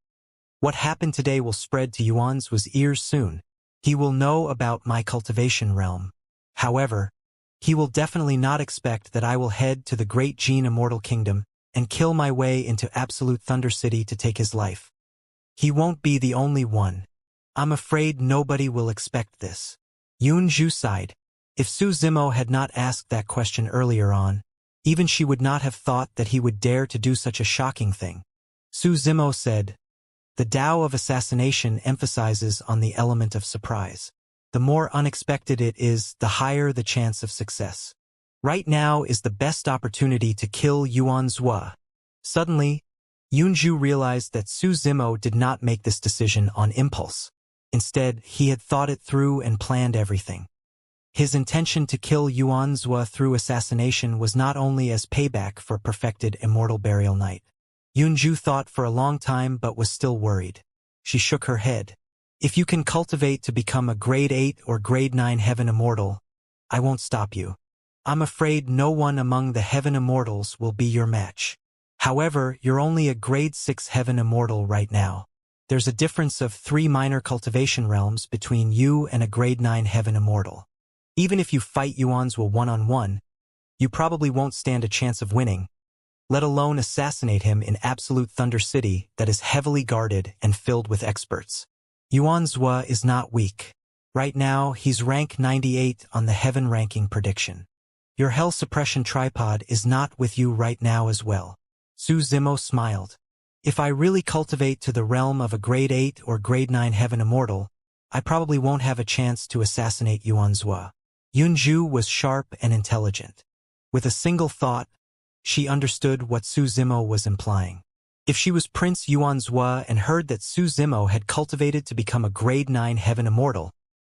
What happened today will spread to Yuanzhua's ears soon. He will know about my cultivation realm. However, he will definitely not expect that I will head to the Great Jin Immortal Kingdom and kill my way into Absolute Thunder City to take his life. He won't be the only one. I'm afraid nobody will expect this. Yunju sighed. If Su Zimo had not asked that question earlier on, even she would not have thought that he would dare to do such a shocking thing. Su Zimo said, The Tao of assassination emphasizes on the element of surprise. The more unexpected it is, the higher the chance of success. Right now is the best opportunity to kill Yuanzhua. Suddenly, Yunju realized that Su Zimo did not make this decision on impulse. Instead, he had thought it through and planned everything. His intention to kill Yuanzhua through assassination was not only as payback for perfected immortal burial night. Yunju thought for a long time but was still worried. She shook her head. If you can cultivate to become a grade 8 or grade 9 heaven immortal, I won't stop you. I'm afraid no one among the heaven immortals will be your match. However, you're only a grade 6 heaven immortal right now. There's a difference of 3 minor cultivation realms between you and a grade 9 heaven immortal. Even if you fight Yuanzhua one-on-one, you probably won't stand a chance of winning, let alone assassinate him in Absolute Thunder City that is heavily guarded and filled with experts. Yuanzhua is not weak. Right now, he's rank 98 on the heaven ranking prediction. Your hell suppression tripod is not with you right now as well. Su Zimo smiled. If I really cultivate to the realm of a grade 8 or grade 9 heaven immortal, I probably won't have a chance to assassinate Yuanzhua. Yunju was sharp and intelligent. With a single thought, she understood what Su Zimo was implying. If she was Prince Yuanzhua and heard that Su Zimo had cultivated to become a grade 9 heaven immortal,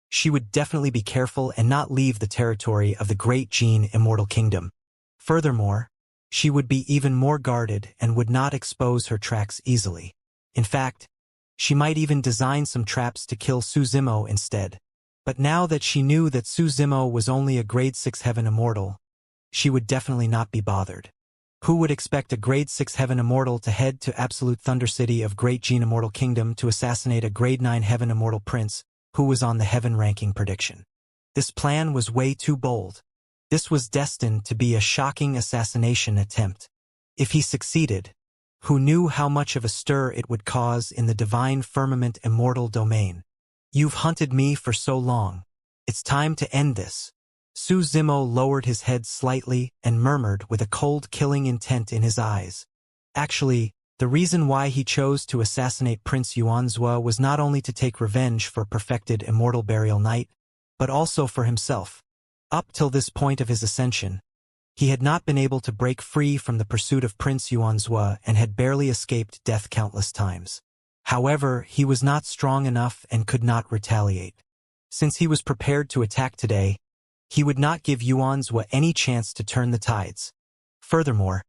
she would definitely be careful and not leave the territory of the Great Jin Immortal Kingdom. Furthermore, she would be even more guarded and would not expose her tracks easily. In fact, she might even design some traps to kill Su Zimo instead. But now that she knew that Su Zimo was only a grade 6 heaven immortal, she would definitely not be bothered. Who would expect a grade 6 heaven immortal to head to Absolute Thunder City of Great Jin Immortal Kingdom to assassinate a grade 9 heaven immortal prince who was on the heaven ranking prediction? This plan was way too bold. This was destined to be a shocking assassination attempt. If he succeeded, who knew how much of a stir it would cause in the divine firmament immortal domain? You've hunted me for so long. It's time to end this. Su Zimo lowered his head slightly and murmured with a cold killing intent in his eyes. Actually, the reason why he chose to assassinate Prince Yuanzhua was not only to take revenge for perfected immortal burial night, but also for himself. Up till this point of his ascension, he had not been able to break free from the pursuit of Prince Yuanzhua and had barely escaped death countless times. However, he was not strong enough and could not retaliate. Since he was prepared to attack today, he would not give Yuanzhua any chance to turn the tides. Furthermore,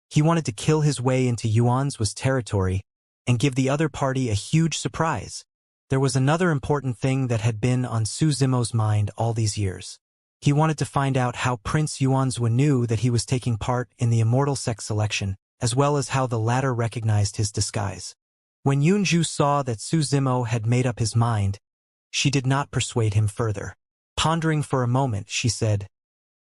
he wanted to kill his way into Yuanzhua's territory and give the other party a huge surprise. There was another important thing that had been on Su Zimo's mind all these years. He wanted to find out how Prince Yuanzhua knew that he was taking part in the immortal sex selection, as well as how the latter recognized his disguise. When Yunju saw that Su Zimo had made up his mind, she did not persuade him further. Pondering for a moment, she said,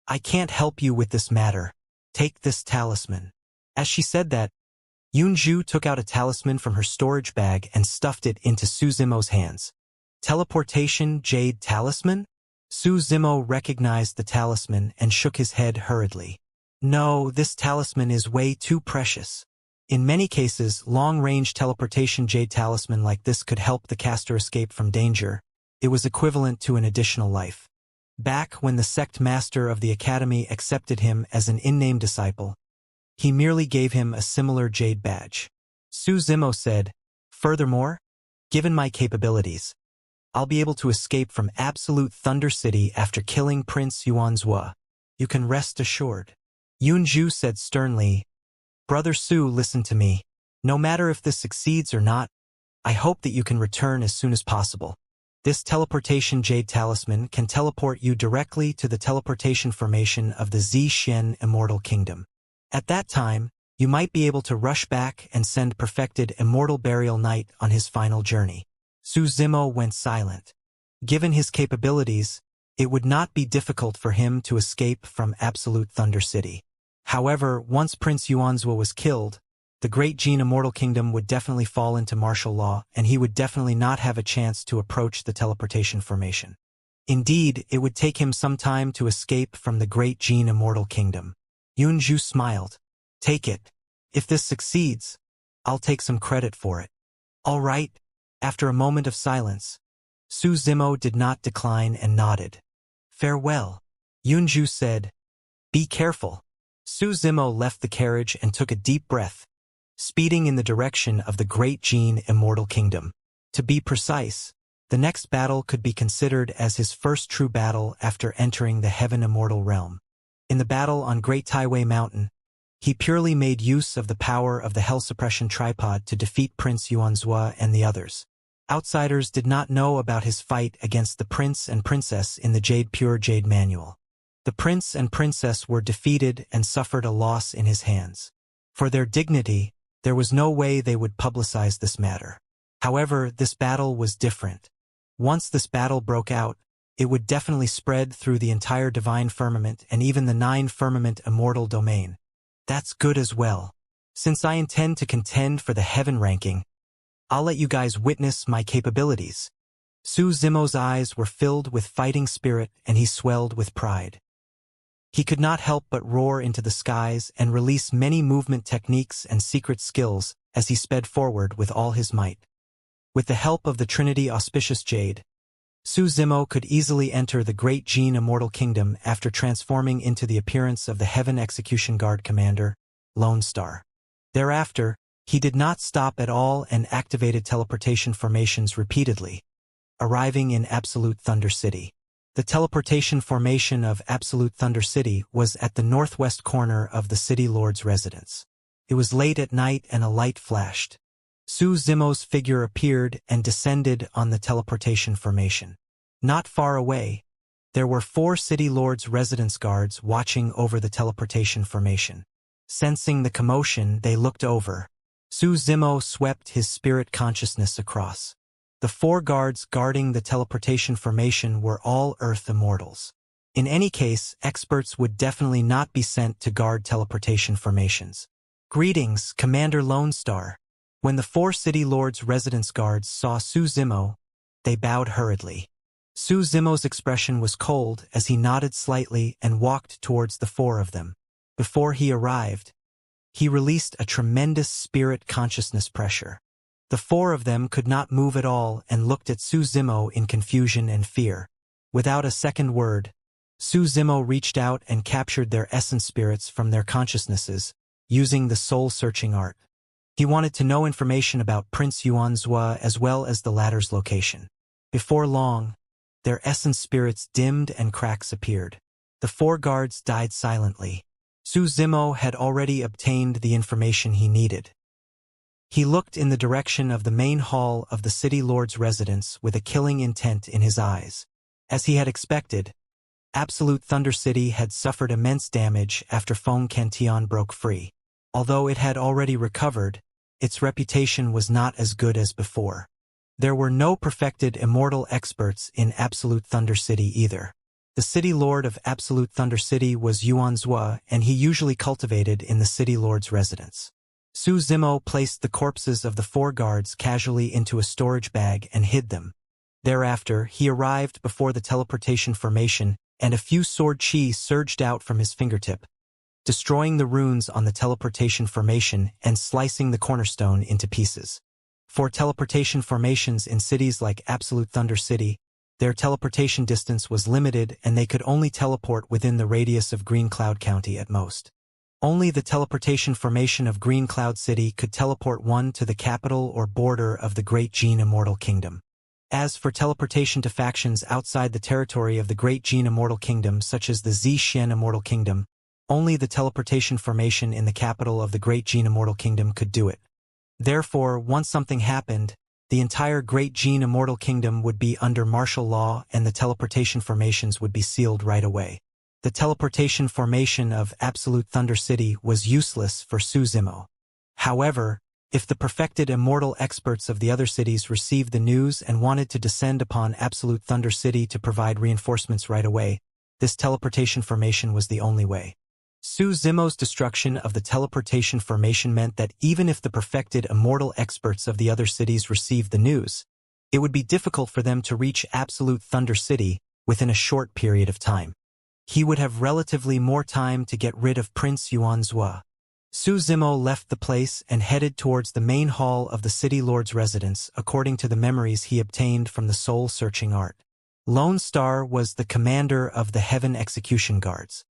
"I can't help you with this matter. Take this talisman." As she said that, Yunju took out a talisman from her storage bag and stuffed it into Su Zimo's hands. Teleportation Jade Talisman? Su Zimo recognized the talisman and shook his head hurriedly. No, this talisman is way too precious. In many cases, long-range teleportation Jade Talisman like this could help the caster escape from danger. It was equivalent to an additional life. Back when the sect master of the academy accepted him as an in-name disciple, he merely gave him a similar jade badge. Su Zimo said, "Furthermore, given my capabilities, I'll be able to escape from Absolute Thunder City after killing Prince Yuanzhua. You can rest assured." Yunju said sternly, "Brother Su, listen to me. No matter if this succeeds or not, I hope that you can return as soon as possible. This teleportation jade talisman can teleport you directly to the teleportation formation of the Xianxia Immortal Kingdom. At that time, you might be able to rush back and send perfected immortal burial night on his final journey." Su Zimo went silent. Given his capabilities, it would not be difficult for him to escape from Absolute Thunder City. However, once Prince Yuanzhua was killed, the Great Jin Immortal Kingdom would definitely fall into martial law, and he would definitely not have a chance to approach the teleportation formation. Indeed, it would take him some time to escape from the Great Jin Immortal Kingdom. Yunju smiled. "Take it. If this succeeds, I'll take some credit for it." "All right." After a moment of silence, Su Zimo did not decline and nodded. "Farewell." Yunju said, "Be careful." Su Zimo left the carriage and took a deep breath, speeding in the direction of the Great Jin Immortal Kingdom. To be precise, The next battle could be considered as his first true battle after entering the Heaven Immortal realm. In the battle on Great Taiwei Mountain, he purely made use of the power of the Hell Suppression Tripod to defeat Prince Yuanzhua and the others. Outsiders did not know about his fight against the prince and princess in the Pure Jade Manual. The prince and princess were defeated and suffered a loss in his hands. For their dignity, there was no way they would publicize this matter. However, this battle was different. Once this battle broke out, it would definitely spread through the entire divine firmament and even the 9-firmament immortal domain. That's good as well. Since I intend to contend for the heaven ranking, I'll let you guys witness my capabilities. Su Zimo's eyes were filled with fighting spirit and he swelled with pride. He could not help but roar into the skies and release many movement techniques and secret skills as he sped forward with all his might. With the help of the Trinity Auspicious Jade, Su Zimo could easily enter the Great Gene Immortal Kingdom after transforming into the appearance of the Heaven Execution Guard Commander, Lone Star. Thereafter, he did not stop at all and activated teleportation formations repeatedly, arriving in Absolute Thunder City. The teleportation formation of Absolute Thunder City was at the northwest corner of the City Lord's residence. It was late at night and a light flashed. Su Zimo's figure appeared and descended on the teleportation formation. Not far away, there were 4 City Lord's residence guards watching over the teleportation formation. Sensing the commotion, they looked over. Su Zimo swept his spirit consciousness across. The 4 guards guarding the teleportation formation were all Earth immortals. In any case, experts would definitely not be sent to guard teleportation formations. Greetings, Commander Lone Star. When the 4 City Lords' residence guards saw Su Zimo, they bowed hurriedly. Su Zimo's expression was cold as he nodded slightly and walked towards the 4 of them. Before he arrived, he released a tremendous spirit consciousness pressure. The 4 of them could not move at all and looked at Su Zimo in confusion and fear. Without a second word, Su Zimo reached out and captured their essence spirits from their consciousnesses, using the soul-searching art. He wanted to know information about Prince Yuanzhua as well as the latter's location. Before long, their essence spirits dimmed and cracks appeared. The 4 guards died silently. Su Zimo had already obtained the information he needed. He looked in the direction of the main hall of the City Lord's residence with a killing intent in his eyes. As he had expected, Absolute Thunder City had suffered immense damage after Feng Cantillon broke free. Although it had already recovered, its reputation was not as good as before. There were no perfected immortal experts in Absolute Thunder City either. The City Lord of Absolute Thunder City was Yuanzhua, and he usually cultivated in the City Lord's residence. Su Zimo placed the corpses of the 4 guards casually into a storage bag and hid them. Thereafter, he arrived before the teleportation formation, and a few sword chi surged out from his fingertip, destroying the runes on the teleportation formation and slicing the cornerstone into pieces. For teleportation formations in cities like Absolute Thunder City, their teleportation distance was limited and they could only teleport within the radius of Green Cloud County at most. Only the teleportation formation of Green Cloud City could teleport one to the capital or border of the Great Gene Immortal Kingdom. As for teleportation to factions outside the territory of the Great Gene Immortal Kingdom, such as the Xianxia Immortal Kingdom, only the teleportation formation in the capital of the Great Gene Immortal Kingdom could do it. Therefore, once something happened, the entire Great Gene Immortal Kingdom would be under martial law and the teleportation formations would be sealed right away. The teleportation formation of Absolute Thunder City was useless for Su Zimo. However, if the perfected immortal experts of the other cities received the news and wanted to descend upon Absolute Thunder City to provide reinforcements right away, this teleportation formation was the only way. Su Zimo's destruction of the teleportation formation meant that even if the perfected immortal experts of the other cities received the news, it would be difficult for them to reach Absolute Thunder City within a short period of time. He would have relatively more time to get rid of Prince Yuanzhua. Su Zimo left the place and headed towards the main hall of the City Lord's residence according to the memories he obtained from the soul-searching art. Lone Star was the commander of the Heaven Execution Guards.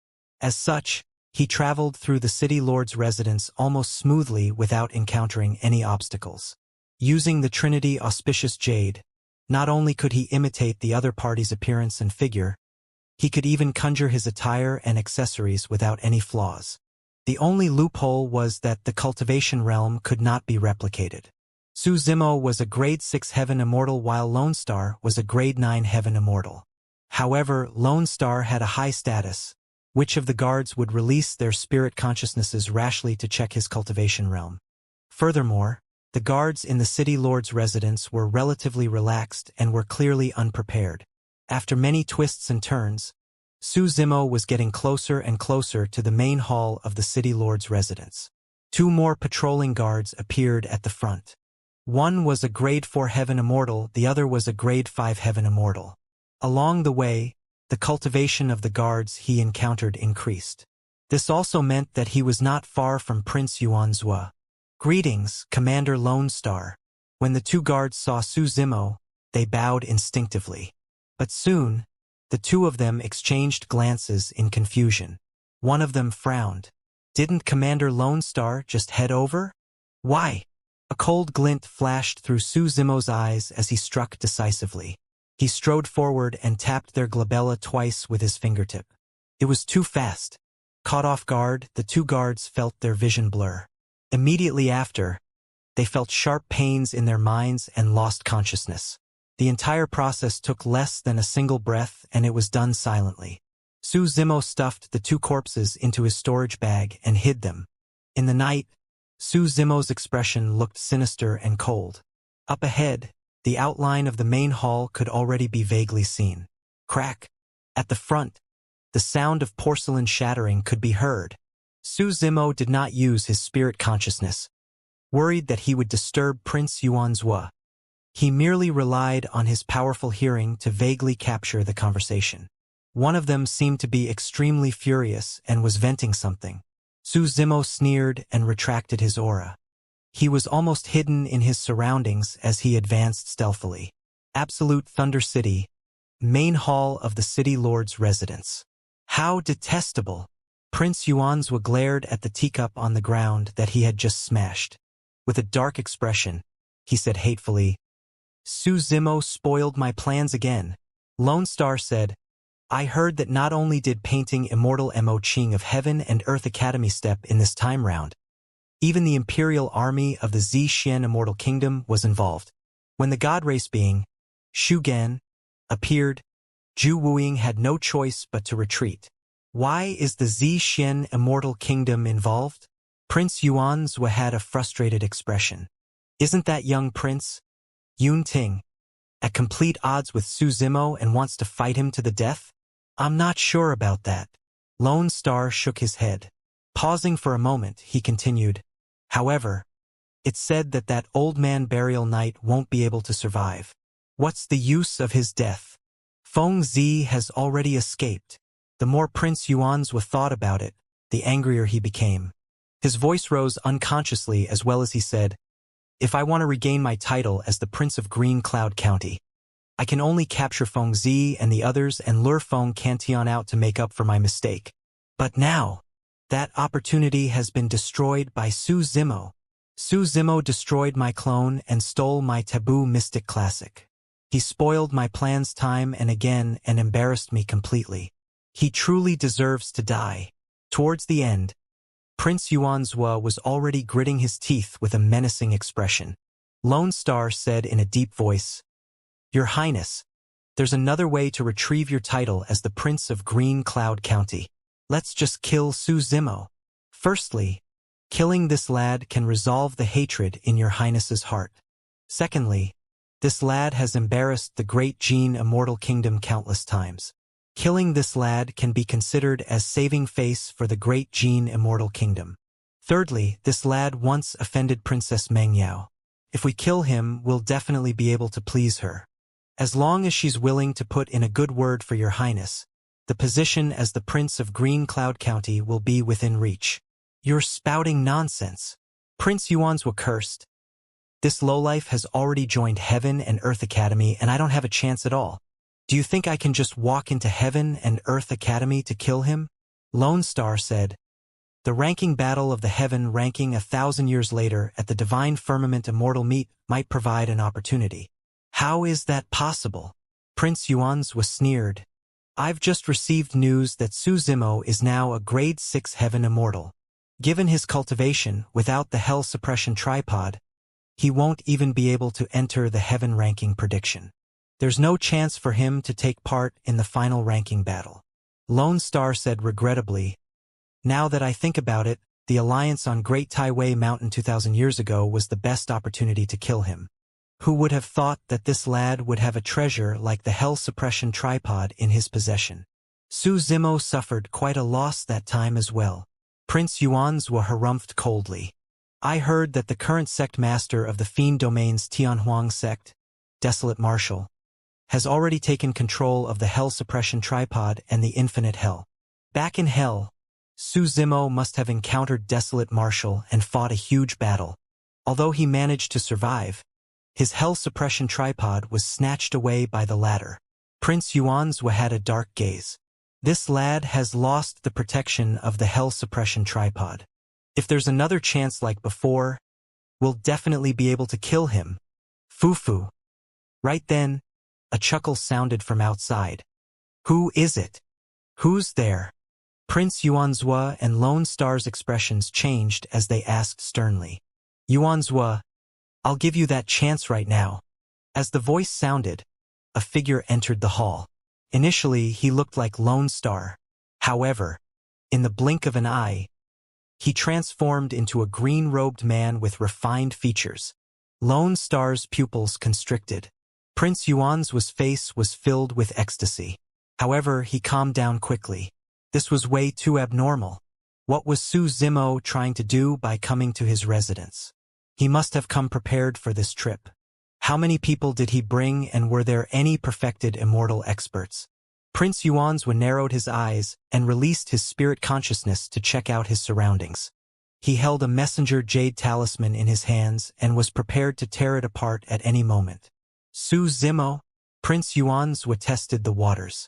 As such, he traveled through the City Lord's residence almost smoothly without encountering any obstacles. Using the Trinity Auspicious Jade, Not only could he imitate the other party's appearance and figure, he could even conjure his attire and accessories without any flaws. The only loophole was that the cultivation realm could not be replicated. Su Zimo was a grade 6 heaven immortal while Lone Star was a grade 9 heaven immortal. However, Lone Star had a high status. Which of the guards would release their spirit consciousnesses rashly to check his cultivation realm? Furthermore, the guards in the city lord's residence were relatively relaxed and were clearly unprepared. After many twists and turns, Su Zimo was getting closer and closer to the main hall of the city lord's residence. 2 more patrolling guards appeared at the front. One was a grade 4 heaven immortal, the other was a grade 5 heaven immortal. Along the way, the cultivation of the guards he encountered increased. This also meant that he was not far from Prince Yuanzhua. "Greetings, Commander Lone Star." When the 2 guards saw Su Zimo, they bowed instinctively. But soon, the 2 of them exchanged glances in confusion. One of them frowned. Didn't Commander Lone Star just head over? Why? A cold glint flashed through Su Zimo's eyes as he struck decisively. He strode forward and tapped their glabella twice with his fingertip. It was too fast. Caught off guard, the 2 guards felt their vision blur. Immediately after, they felt sharp pains in their minds and lost consciousness. The entire process took less than a single breath, and it was done silently. Su Zimo stuffed the 2 corpses into his storage bag and hid them. In the night, Su Zimo's expression looked sinister and cold. Up ahead, the outline of the main hall could already be vaguely seen. Crack! At the front, the sound of porcelain shattering could be heard. Su Zimo did not use his spirit consciousness, worried that he would disturb Prince Yuanzhua. He merely relied on his powerful hearing to vaguely capture the conversation. One of them seemed to be extremely furious and was venting something. Su Zimo sneered and retracted his aura. He was almost hidden in his surroundings as he advanced stealthily. Absolute Thunder City, main hall of the city lord's residence. How detestable! Prince Yuanzhua glared at the teacup on the ground that he had just smashed. With a dark expression, he said hatefully, "Su Zimo spoiled my plans again." Lone Star said, "I heard that not only did painting Immortal Mo Ching of Heaven and Earth Academy step in this time round, even the Imperial Army of the Xianxia Immortal Kingdom was involved. When the god race being, Shu Gen, appeared, Zhu Wuing had no choice but to retreat. Why is the Xianxia Immortal Kingdom involved?" Prince Yuanzhua had a frustrated expression. "Isn't that young Prince Yun Ting at complete odds with Su Zimo and wants to fight him to the death?" "I'm not sure about that." Lone Star shook his head. Pausing for a moment, he continued, "However, it's said that that old man burial night won't be able to survive. What's the use of his death? Feng Zi has already escaped." The more Prince Yuanzhua thought about it, the angrier he became. His voice rose unconsciously as well as he said, "If I want to regain my title as the Prince of Green Cloud County, I can only capture Feng Zi and the others and lure Feng Cantion out to make up for my mistake. But now, that opportunity has been destroyed by Su Zimo. Su Zimo destroyed my clone and stole my taboo mystic classic. He spoiled my plans time and again and embarrassed me completely. He truly deserves to die." Towards the end, Prince Yuanzhua was already gritting his teeth with a menacing expression. Lone Star said in a deep voice, "Your Highness, there's another way to retrieve your title as the Prince of Green Cloud County. Let's just kill Su Zimo. Firstly, killing this lad can resolve the hatred in your Highness's heart. Secondly, this lad has embarrassed the great Jin Immortal Kingdom countless times. Killing this lad can be considered as saving face for the great Jin Immortal Kingdom. Thirdly, this lad once offended Princess Meng Yao. If we kill him, we'll definitely be able to please her. As long as she's willing to put in a good word for your Highness, the position as the Prince of Green Cloud County will be within reach." "You're spouting nonsense." Prince Yuanzhua cursed. "This lowlife has already joined Heaven and Earth Academy and I don't have a chance at all. Do you think I can just walk into Heaven and Earth Academy to kill him?" Lone Star said, "The ranking battle of the Heaven ranking 1,000 years later at the Divine Firmament Immortal Meet might provide an opportunity. How is that possible? Prince Xianxia sneered. I've just received news that Su Zimo is now a grade 6 heaven immortal. Given his cultivation, without the hell suppression tripod, he won't even be able to enter the heaven ranking prediction. There's no chance for him to take part in the final ranking battle. Lone Star said regrettably, now that I think about it, the alliance on Great Taiwei Mountain 2,000 years ago was the best opportunity to kill him. Who would have thought that this lad would have a treasure like the hell suppression tripod in his possession? Su Zimo suffered quite a loss that time as well. Prince Xianxia harumphed coldly. I heard that the current sect master of the Fiend Domain's Tianhuang sect, Desolate Marshal, has already taken control of the hell suppression tripod and the infinite hell. Back in hell, Su Zimo must have encountered Desolate Marshal and fought a huge battle. Although he managed to survive, his hell suppression tripod was snatched away by the latter. Prince Xianxia had a dark gaze. This lad has lost the protection of the hell suppression tripod. If there's another chance like before, we'll definitely be able to kill him. Fufu. Right then, a chuckle sounded from outside. Who is it? Who's there? Prince Xianxia and Lone Star's expressions changed as they asked sternly. Xianxia, I'll give you that chance right now. As the voice sounded, a figure entered the hall. Initially, he looked like Lone Star. However, in the blink of an eye, he transformed into a green-robed man with refined features. Lone Star's pupils constricted. Prince Xianxia's face was filled with ecstasy. However, he calmed down quickly. This was way too abnormal. What was Su Zimo trying to do by coming to his residence? He must have come prepared for this trip. How many people did he bring, and were there any perfected immortal experts? Prince Xianxia narrowed his eyes and released his spirit consciousness to check out his surroundings. He held a messenger jade talisman in his hands and was prepared to tear it apart at any moment. Su Zimo? Prince Xianxia tested the waters.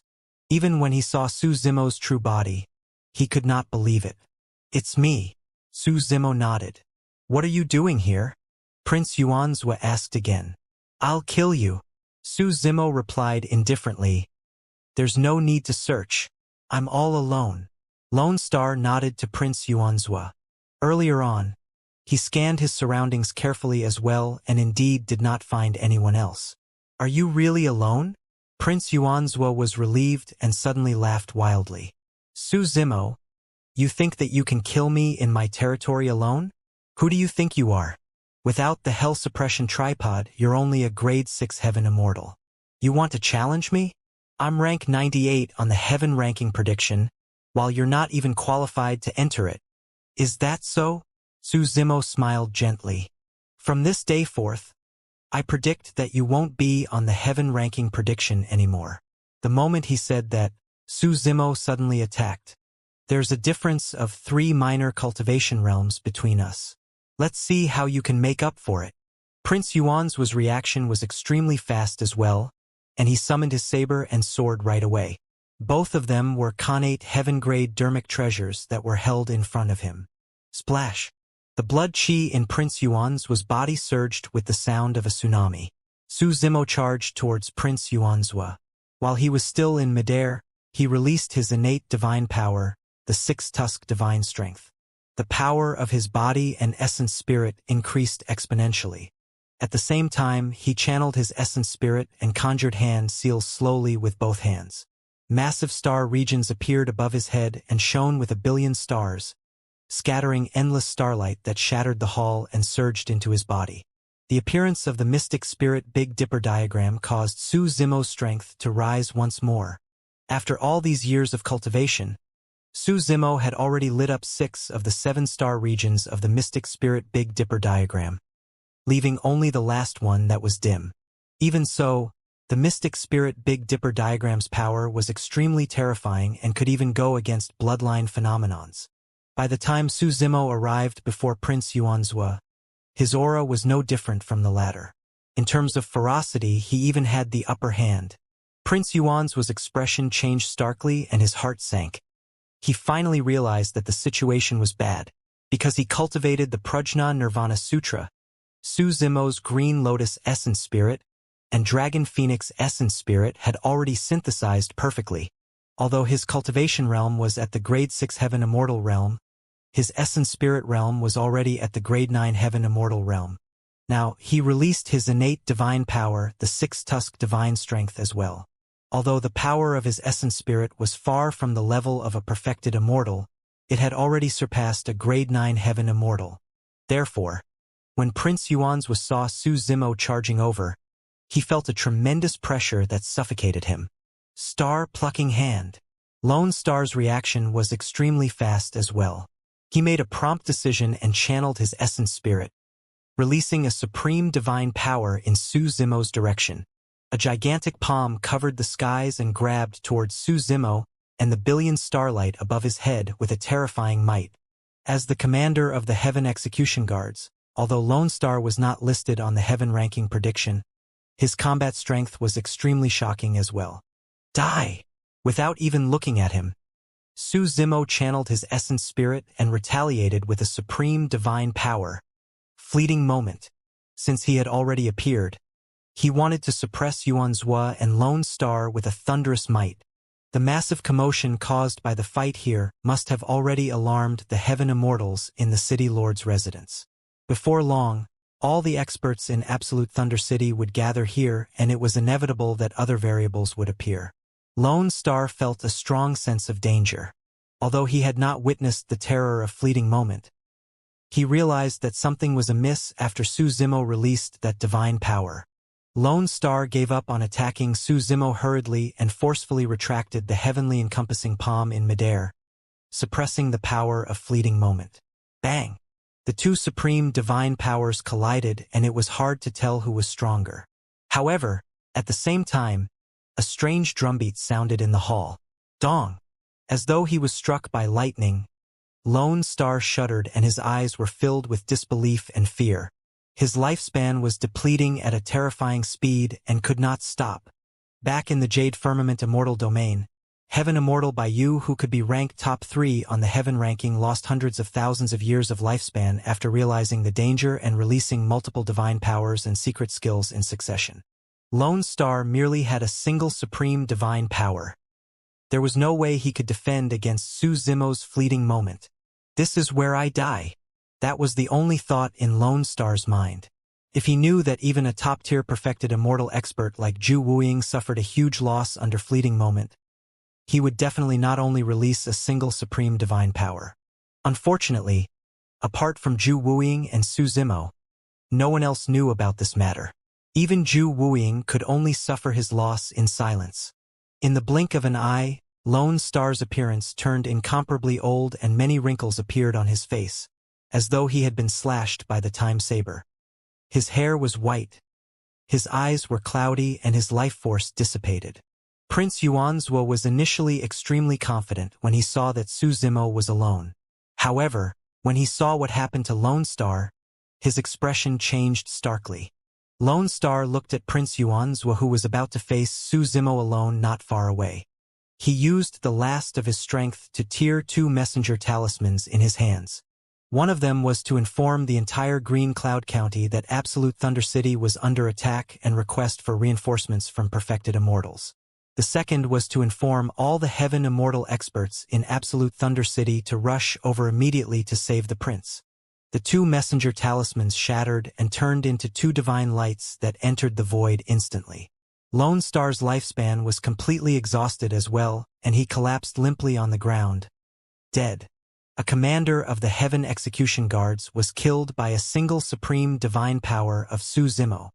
Even when he saw Su Zimo's true body, he could not believe it. It's me. Su Zimo nodded. What are you doing here? Prince Xianxia asked again. I'll kill you. Su Zimo replied indifferently. There's no need to search. I'm all alone. Lone Star nodded to Prince Xianxia. Earlier on, he scanned his surroundings carefully as well and indeed did not find anyone else. Are you really alone? Prince Xianxia was relieved and suddenly laughed wildly. Su Zimo, you think that you can kill me in my territory alone? Who do you think you are? Without the hell suppression tripod, you're only a grade 6 heaven immortal. You want to challenge me? I'm rank 98 on the heaven ranking prediction, while you're not even qualified to enter it. Is that so? Su Zimo smiled gently. From this day forth, I predict that you won't be on the heaven ranking prediction anymore. The moment he said that, Su Zimo suddenly attacked. There's a difference of 3 minor cultivation realms between us. Let's see how you can make up for it. Prince Xianxia's reaction was extremely fast as well, and he summoned his saber and sword right away. Both of them were connate heaven-grade dermic treasures that were held in front of him. Splash! The blood chi in Prince Xianxia's body surged with the sound of a tsunami. Su Zimo charged towards Prince Xianxia. While he was still in midair, he released his innate divine power, the 6-tusk divine strength. The power of his body and essence spirit increased exponentially. At the same time, he channeled his essence spirit and conjured hand seals slowly with both hands. Massive star regions appeared above his head and shone with 1 billion stars, scattering endless starlight that shattered the hall and surged into his body. The appearance of the mystic spirit Big Dipper diagram caused Su Zimo's strength to rise once more. After all these years of cultivation, Su Zimo had already lit up 6 of the 7-star regions of the mystic spirit Big Dipper diagram, leaving only the last one that was dim. Even so, the mystic spirit Big Dipper diagram's power was extremely terrifying and could even go against bloodline phenomenons. By the time Su Zimo arrived before Prince Xianxia, his aura was no different from the latter. In terms of ferocity, he even had the upper hand. Prince Xianxia's expression changed starkly and his heart sank. He finally realized that the situation was bad. Because he cultivated the Prajna Nirvana Sutra, Su Zimo's Green Lotus Essence Spirit, and Dragon Phoenix essence spirit had already synthesized perfectly. Although his cultivation realm was at the grade 6 heaven immortal realm, his essence spirit realm was already at the grade 9 heaven immortal realm. Now, he released his innate divine power, the six-tusk divine strength as well. Although the power of his essence spirit was far from the level of a perfected immortal, it had already surpassed a grade 9 heaven immortal. Therefore, when Prince Yuanzhua saw Su Zimo charging over, he felt a tremendous pressure that suffocated him. Star-plucking hand. Lone Star's reaction was extremely fast as well. He made a prompt decision and channeled his essence spirit, releasing a supreme divine power in Su Zimo's direction. A gigantic palm covered the skies and grabbed towards Su Zimo and the billion starlight above his head with a terrifying might. As the commander of the Heaven Execution Guards, although Lone Star was not listed on the Heaven ranking prediction, his combat strength was extremely shocking as well. Die! Without even looking at him, Su Zimo channeled his essence spirit and retaliated with a supreme divine power. Fleeting moment. Since he had already appeared, he wanted to suppress Yuanzhua and Lone Star with a thunderous might. The massive commotion caused by the fight here must have already alarmed the Heaven Immortals in the City Lord's residence. Before long, all the experts in Absolute Thunder City would gather here, and it was inevitable that other variables would appear. Lone Star felt a strong sense of danger. Although he had not witnessed the terror of fleeting moment, he realized that something was amiss after Su Zimo released that divine power. Lone Star gave up on attacking Su Zimo hurriedly and forcefully retracted the heavenly encompassing palm in midair, suppressing the power of fleeting moment. Bang! The two supreme divine powers collided, and it was hard to tell who was stronger. However, at the same time, a strange drumbeat sounded in the hall. Dong! As though he was struck by lightning, Lone Star shuddered and his eyes were filled with disbelief and fear. His lifespan was depleting at a terrifying speed and could not stop. Back in the Jade Firmament Immortal domain, Heaven Immortal Bai, who could be ranked top 3 on the Heaven ranking, lost hundreds of thousands of years of lifespan after realizing the danger and releasing multiple divine powers and secret skills in succession. Lone Star merely had a single supreme divine power. There was no way he could defend against Su Zimo's fleeting moment. This is where I die. That was the only thought in Lone Star's mind. If he knew that even a top-tier perfected immortal expert like Zhu Wuying suffered a huge loss under fleeting moment, he would definitely not only release a single supreme divine power. Unfortunately, apart from Zhu Wuying and Su Zimo, no one else knew about this matter. Even Zhu Wuying could only suffer his loss in silence. In the blink of an eye, Lone Star's appearance turned incomparably old and many wrinkles appeared on his face, as though he had been slashed by the time saber. His hair was white, his eyes were cloudy, and his life force dissipated. Prince Yuanzhua was initially extremely confident when he saw that Su Zimo was alone. However, when he saw what happened to Lone Star, his expression changed starkly. Lone Star looked at Prince Yuanzhua, who was about to face Su Zimo alone not far away. He used the last of his strength to tier 2 messenger talismans in his hands. One of them was to inform the entire Green Cloud County that Absolute Thunder City was under attack and request for reinforcements from perfected immortals. The second was to inform all the Heaven Immortal experts in Absolute Thunder City to rush over immediately to save the prince. The 2 messenger talismans shattered and turned into 2 divine lights that entered the void instantly. Lone Star's lifespan was completely exhausted as well, and he collapsed limply on the ground, dead. A commander of the Heaven Execution Guards was killed by a single supreme divine power of Su Zimo.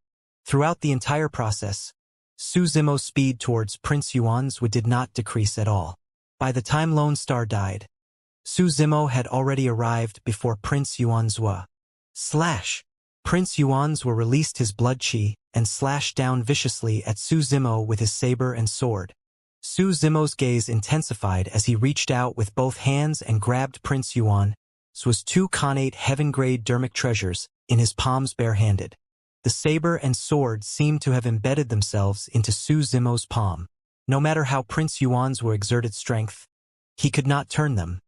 Throughout the entire process, Su Zimo's speed towards Prince Yuanzhua did not decrease at all. By the time Lone Star died, Su Zimo had already arrived before Prince Yuanzhua. Slash! Prince Yuanzhua released his blood chi and slashed down viciously at Su Zimo with his saber and sword. Su Zimo's gaze intensified as he reached out with both hands and grabbed Prince Yuanzhua's 2 connate heaven-grade dermic treasures in his palms barehanded. The saber and sword seemed to have embedded themselves into Su Zimo's palm. No matter how Prince Yuanzhua exerted strength, he could not turn them,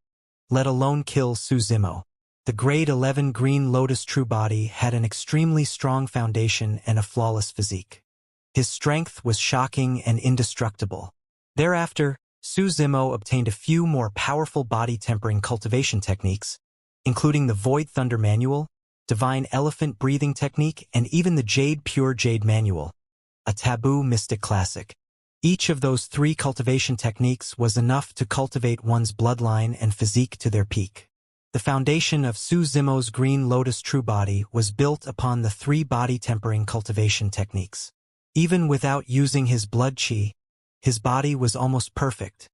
let alone kill Su Zimo. The grade 11 Green Lotus True Body had an extremely strong foundation and a flawless physique. His strength was shocking and indestructible. Thereafter, Su Zimo obtained a few more powerful body-tempering cultivation techniques, including the Void Thunder Manual, Divine Elephant Breathing Technique, and even the Jade Pure Jade Manual, a taboo mystic classic. Each of those 3 cultivation techniques was enough to cultivate one's bloodline and physique to their peak. The foundation of Su Zimo's Green Lotus True Body was built upon the 3 body-tempering cultivation techniques. Even without using his blood qi, his body was almost perfect.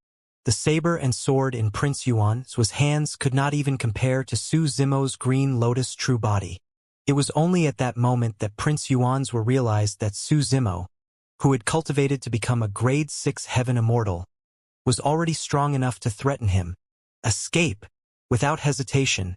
The saber and sword in Prince Yuan's hands could not even compare to Su Zimo's Green Lotus True Body. It was only at that moment that Prince Yuan's realized that Su Zimo, who had cultivated to become a grade 6 heaven immortal, was already strong enough to threaten him. Escape! Without hesitation,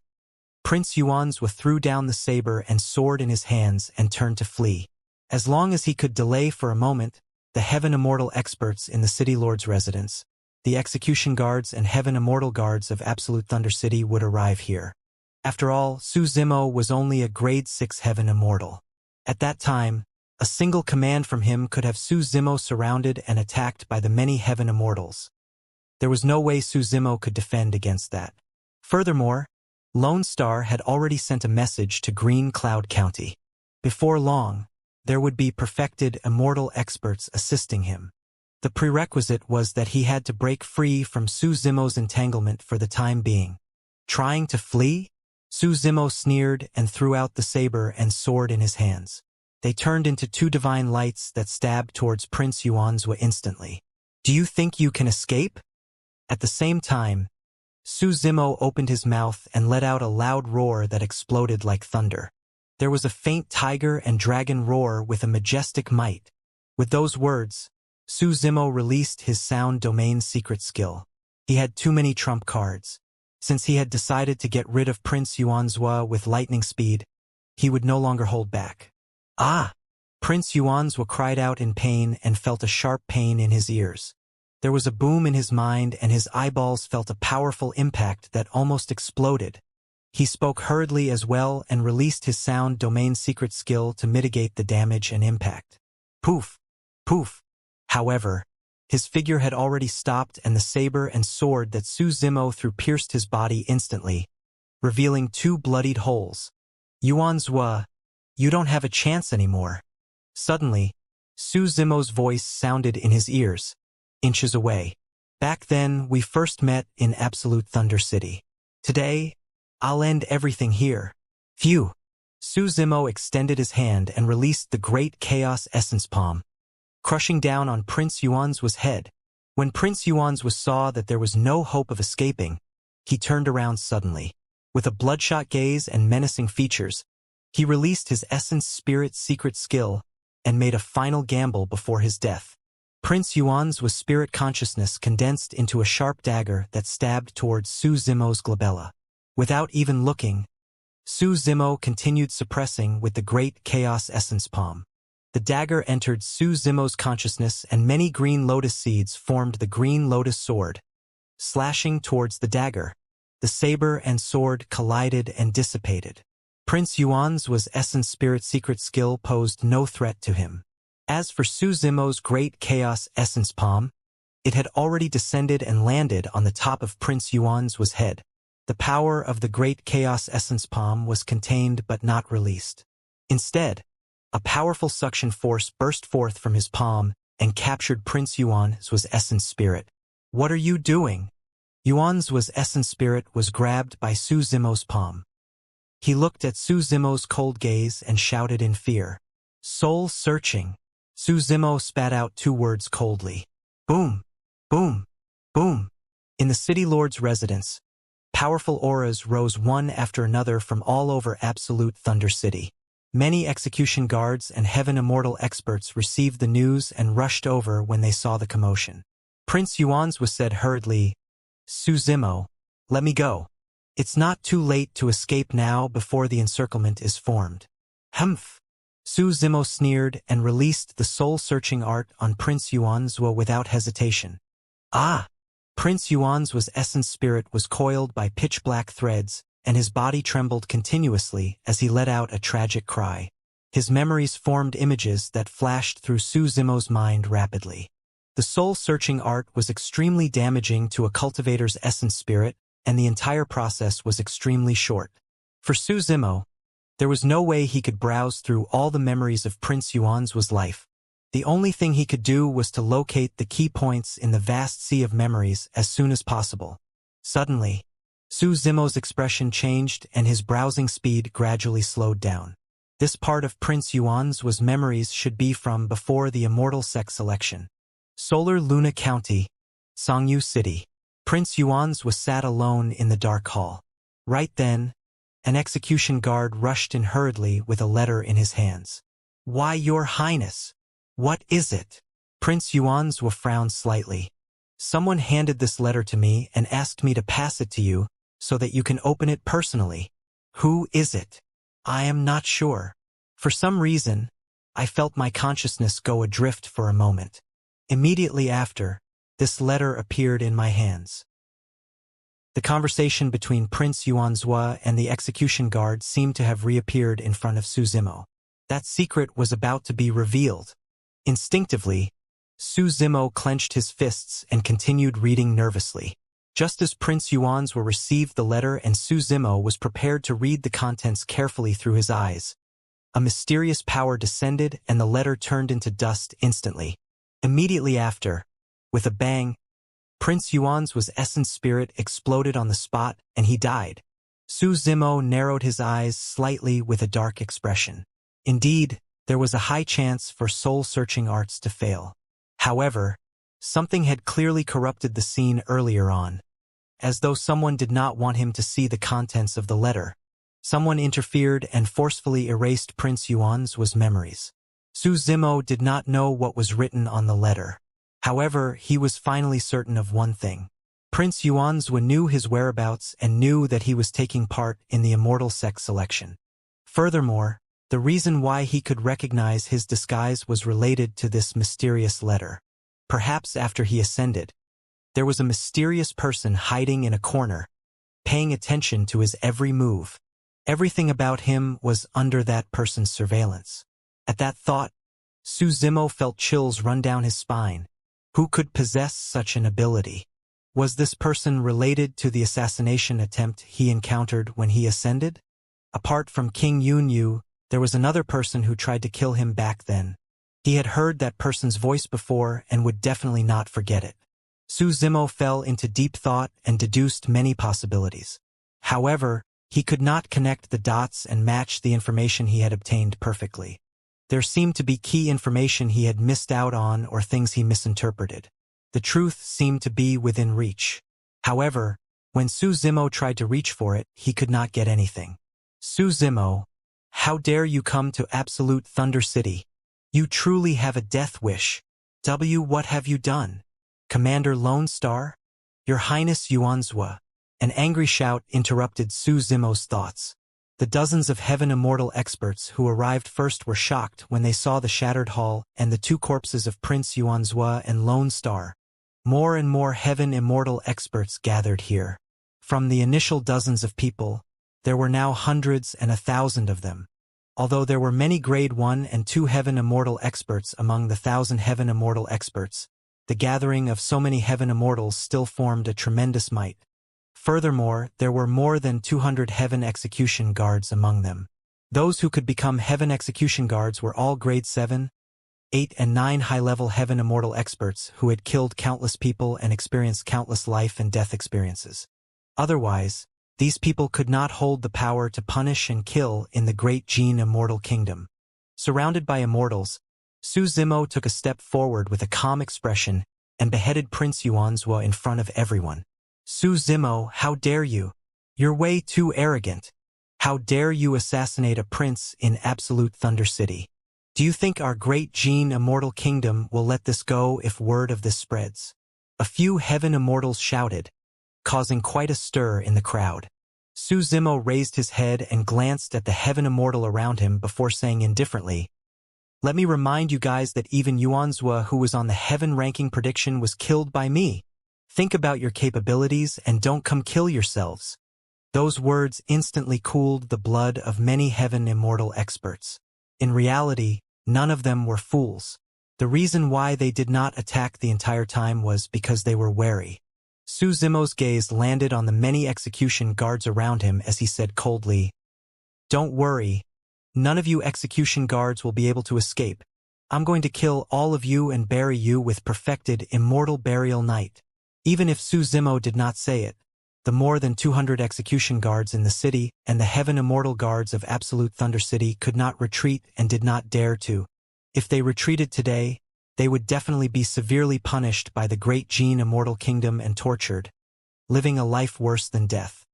Prince Yuan's threw down the saber and sword in his hands and turned to flee. As long as he could delay for a moment, the Heaven Immortal experts in the City Lord's residence, the execution guards and Heaven Immortal guards of Absolute Thunder City would arrive here. After all, Su Zimo was only a grade 6 Heaven Immortal. At that time, a single command from him could have Su Zimo surrounded and attacked by the many Heaven Immortals. There was no way Su Zimo could defend against that. Furthermore, Lone Star had already sent a message to Green Cloud County. Before long, there would be perfected immortal experts assisting him. The prerequisite was that he had to break free from Su Zimo's entanglement for the time being. Trying to flee? Su Zimo sneered and threw out the saber and sword in his hands. They turned into 2 divine lights that stabbed towards Prince Yuanzhua instantly. Do you think you can escape? At the same time, Su Zimo opened his mouth and let out a loud roar that exploded like thunder. There was a faint tiger and dragon roar with a majestic might. With those words, Su Zimo released his sound domain secret skill. He had too many trump cards. Since he had decided to get rid of Prince Yuanzhua with lightning speed, he would no longer hold back. Ah! Prince Yuanzhua cried out in pain and felt a sharp pain in his ears. There was a boom in his mind and his eyeballs felt a powerful impact that almost exploded. He spoke hurriedly as well and released his sound domain secret skill to mitigate the damage and impact. Poof! Poof! However, his figure had already stopped and the saber and sword that Su Zimo threw pierced his body instantly, revealing 2 bloodied holes. Yuanzhua, you don't have a chance anymore. Suddenly, Su Zimo's voice sounded in his ears, inches away. Back then, we first met in Absolute Thunder City. Today, I'll end everything here. Phew! Su Zimo extended his hand and released the Great Chaos Essence Palm, crushing down on Prince Yuanzhua's head. When Prince Yuanzhua saw that there was no hope of escaping, he turned around suddenly. With a bloodshot gaze and menacing features, he released his Essence Spirit secret skill and made a final gamble before his death. Prince Yuanzhua's spirit consciousness condensed into a sharp dagger that stabbed towards Su Zimo's glabella. Without even looking, Su Zimo continued suppressing with the Great Chaos Essence Palm. The dagger entered Su Zimo's consciousness and many green lotus seeds formed the Green Lotus Sword. Slashing towards the dagger, the saber and sword collided and dissipated. Prince Yuanzhua's Essence Spirit secret skill posed no threat to him. As for Su Zimo's Great Chaos Essence Palm, it had already descended and landed on the top of Prince Yuanzhua's head. The power of the Great Chaos Essence Palm was contained but not released. Instead, a powerful suction force burst forth from his palm and captured Prince Yuanzhua's Essence Spirit. What are you doing? Yuanzhua's Essence Spirit was grabbed by Su Zimo's palm. He looked at Su Zimo's cold gaze and shouted in fear. Soul searching. Su Zimo spat out 2 words coldly. Boom! Boom! Boom! In the City Lord's residence, powerful auras rose one after another from all over Absolute Thunder City. Many execution guards and Heaven Immortal experts received the news and rushed over when they saw the commotion. Prince Yuanzhua said hurriedly, Su Zimo, let me go. It's not too late to escape now before the encirclement is formed. Humph! Su Zimo sneered and released the soul-searching art on Prince Yuanzhua without hesitation. Ah! Prince Yuanzhua's essence spirit was coiled by pitch-black threads, and his body trembled continuously as he let out a tragic cry. His memories formed images that flashed through Su Zimo's mind rapidly. The soul-searching art was extremely damaging to a cultivator's essence spirit, and the entire process was extremely short. For Su Zimo, there was no way he could browse through all the memories of Prince Yuanzuo's life. The only thing he could do was to locate the key points in the vast sea of memories as soon as possible. Suddenly, Su Zimo's expression changed and his browsing speed gradually slowed down. This part of Prince Yuanzuo's memories should be from before the Immortal sex selection. Solar Luna County, Songyu City. Prince Yuanzuo sat alone in the dark hall. Right then, an execution guard rushed in hurriedly with a letter in his hands. "Why, Your Highness? What is it?" Prince Yuanzuo frowned slightly. "Someone handed this letter to me and asked me to pass it to you so that you can open it personally." "Who is it?" "I am not sure. For some reason, I felt my consciousness go adrift for a moment. Immediately after, this letter appeared in my hands." The conversation between Prince Yuanzuo and the execution guard seemed to have reappeared in front of Su Zimo. That secret was about to be revealed. Instinctively, Su Zimo clenched his fists and continued reading nervously. Just as Prince Yuanzuo received the letter and Su Zimo was prepared to read the contents carefully through his eyes, a mysterious power descended and the letter turned into dust instantly. Immediately after, with a bang, Prince Yuanzuo's essence spirit exploded on the spot and he died. Su Zimo narrowed his eyes slightly with a dark expression. Indeed, there was a high chance for soul-searching arts to fail. However, something had clearly corrupted the scene earlier on. As though someone did not want him to see the contents of the letter, someone interfered and forcefully erased Prince Yuanzuo's memories. Su Zimo did not know what was written on the letter. However, he was finally certain of one thing. Prince Yuanzuo knew his whereabouts and knew that he was taking part in the Immortal sex selection. Furthermore, the reason why he could recognize his disguise was related to this mysterious letter. Perhaps after he ascended, there was a mysterious person hiding in a corner, paying attention to his every move. Everything about him was under that person's surveillance. At that thought, Su Zimo felt chills run down his spine. Who could possess such an ability? Was this person related to the assassination attempt he encountered when he ascended? Apart from King Yunyu, there was another person who tried to kill him back then. He had heard that person's voice before and would definitely not forget it. Su Zimo fell into deep thought and deduced many possibilities. However, he could not connect the dots and match the information he had obtained perfectly. There seemed to be key information he had missed out on or things he misinterpreted. The truth seemed to be within reach. However, when Su Zimo tried to reach for it, he could not get anything. "Su Zimo, how dare you come to Absolute Thunder City? You truly have a death wish. What have you done? Commander Lone Star? Your Highness Yuanzuo." An angry shout interrupted Su Zimo's thoughts. The dozens of Heaven Immortal experts who arrived first were shocked when they saw the shattered hall and the two corpses of Prince Yuanzuo and Lone Star. More and more Heaven Immortal experts gathered here. From the initial dozens of people, there were now hundreds and 1,000 of them. Although there were many Grade 1 and 2 Heaven Immortal experts among the 1,000 Heaven Immortal experts, the gathering of so many Heaven Immortals still formed a tremendous might. Furthermore, there were more than 200 Heaven Execution Guards among them. Those who could become Heaven Execution Guards were all Grade 7, 8 and 9 high-level Heaven Immortal experts who had killed countless people and experienced countless life and death experiences. Otherwise, these people could not hold the power to punish and kill in the Great Gene Immortal Kingdom. Surrounded by immortals, Su Zimo took a step forward with a calm expression and beheaded Prince Yuanzuo in front of everyone. "Su Zimo, how dare you? You're way too arrogant. How dare you assassinate a prince in Absolute Thunder City? Do you think our Great Gene Immortal Kingdom will let this go if word of this spreads?" A few Heaven Immortals shouted, causing quite a stir in the crowd. Su Zimo raised his head and glanced at the Heaven Immortal around him before saying indifferently, "Let me remind you guys that even Yuanzuo, who was on the Heaven ranking prediction, was killed by me. Think about your capabilities and don't come kill yourselves." Those words instantly cooled the blood of many Heaven Immortal experts. In reality, none of them were fools. The reason why they did not attack the entire time was because they were wary. Su Zimo's gaze landed on the many execution guards around him as he said coldly, "Don't worry. None of you execution guards will be able to escape. I'm going to kill all of you and bury you with perfected immortal burial night." Even if Su Zimo did not say it, the more than 200 execution guards in the city and the heaven immortal guards of Absolute Thunder City could not retreat and did not dare to. If they retreated today, they would definitely be severely punished by the great Gene Immortal Kingdom and tortured, living a life worse than death.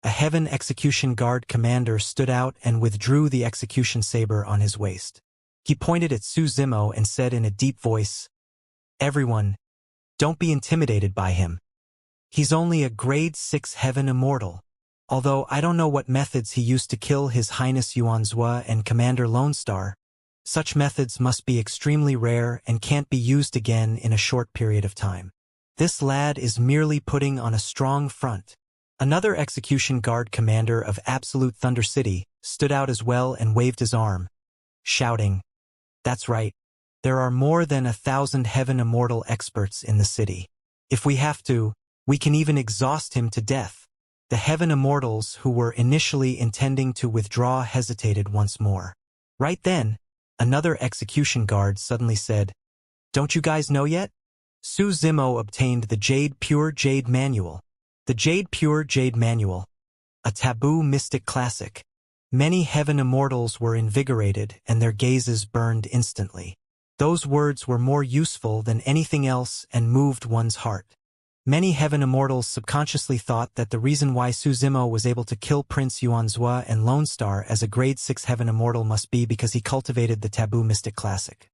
A heaven execution guard commander stood out and withdrew the execution saber on his waist. He pointed at Su Zimo and said in a deep voice, "Everyone, don't be intimidated by him. He's only a grade 6 heaven immortal. Although I don't know what methods he used to kill His Highness Xianxia and Commander Lone Star, such methods must be extremely rare and can't be used again in a short period of time. This lad is merely putting on a strong front." Another execution guard commander of Absolute Thunder City stood out as well and waved his arm, shouting, "That's right. There are more than 1,000 heaven immortal experts in the city. If we have to, we can even exhaust him to death." The heaven immortals who were initially intending to withdraw hesitated once more. Right then, another execution guard suddenly said, "Don't you guys know yet? Su Zimo obtained the Pure Jade Manual. The Pure Jade Manual, a taboo mystic classic." Many heaven immortals were invigorated and their gazes burned instantly. Those words were more useful than anything else and moved one's heart. Many heaven immortals subconsciously thought that the reason why Su Zimo was able to kill Prince Xianxia and Lone Star as a grade 6 heaven immortal must be because he cultivated the taboo mystic classic.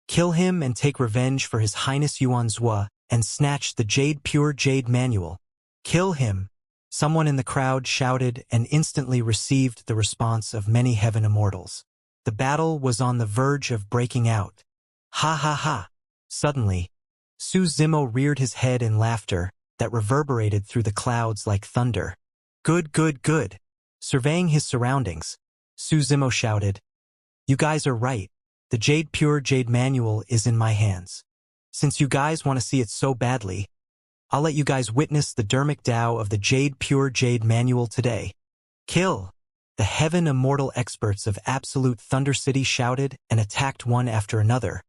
Kill him and take revenge for His Highness Xianxia and snatch the Pure Jade Manual. Kill him, someone in the crowd shouted and instantly received the response of many heaven immortals. The battle was on the verge of breaking out. Ha ha ha! Suddenly, Su Zimo reared his head in laughter that reverberated through the clouds like thunder. "Good, good, good." Surveying his surroundings, Su Zimo shouted, "You guys are right. The Pure Jade Manual is in my hands. Since you guys want to see it so badly, I'll let you guys witness the Dermic Tao of the Pure Jade Manual today." "Kill!" The heaven immortal experts of Absolute Thunder City shouted and attacked one after another,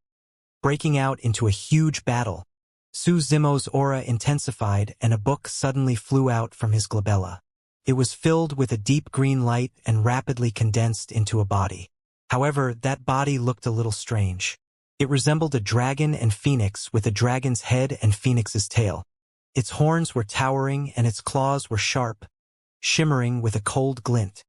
breaking out into a huge battle. Su Zimo's aura intensified and a book suddenly flew out from his glabella. It was filled with a deep green light and rapidly condensed into a body. However, that body looked a little strange. It resembled a dragon and phoenix with a dragon's head and phoenix's tail. Its horns were towering and its claws were sharp, shimmering with a cold glint.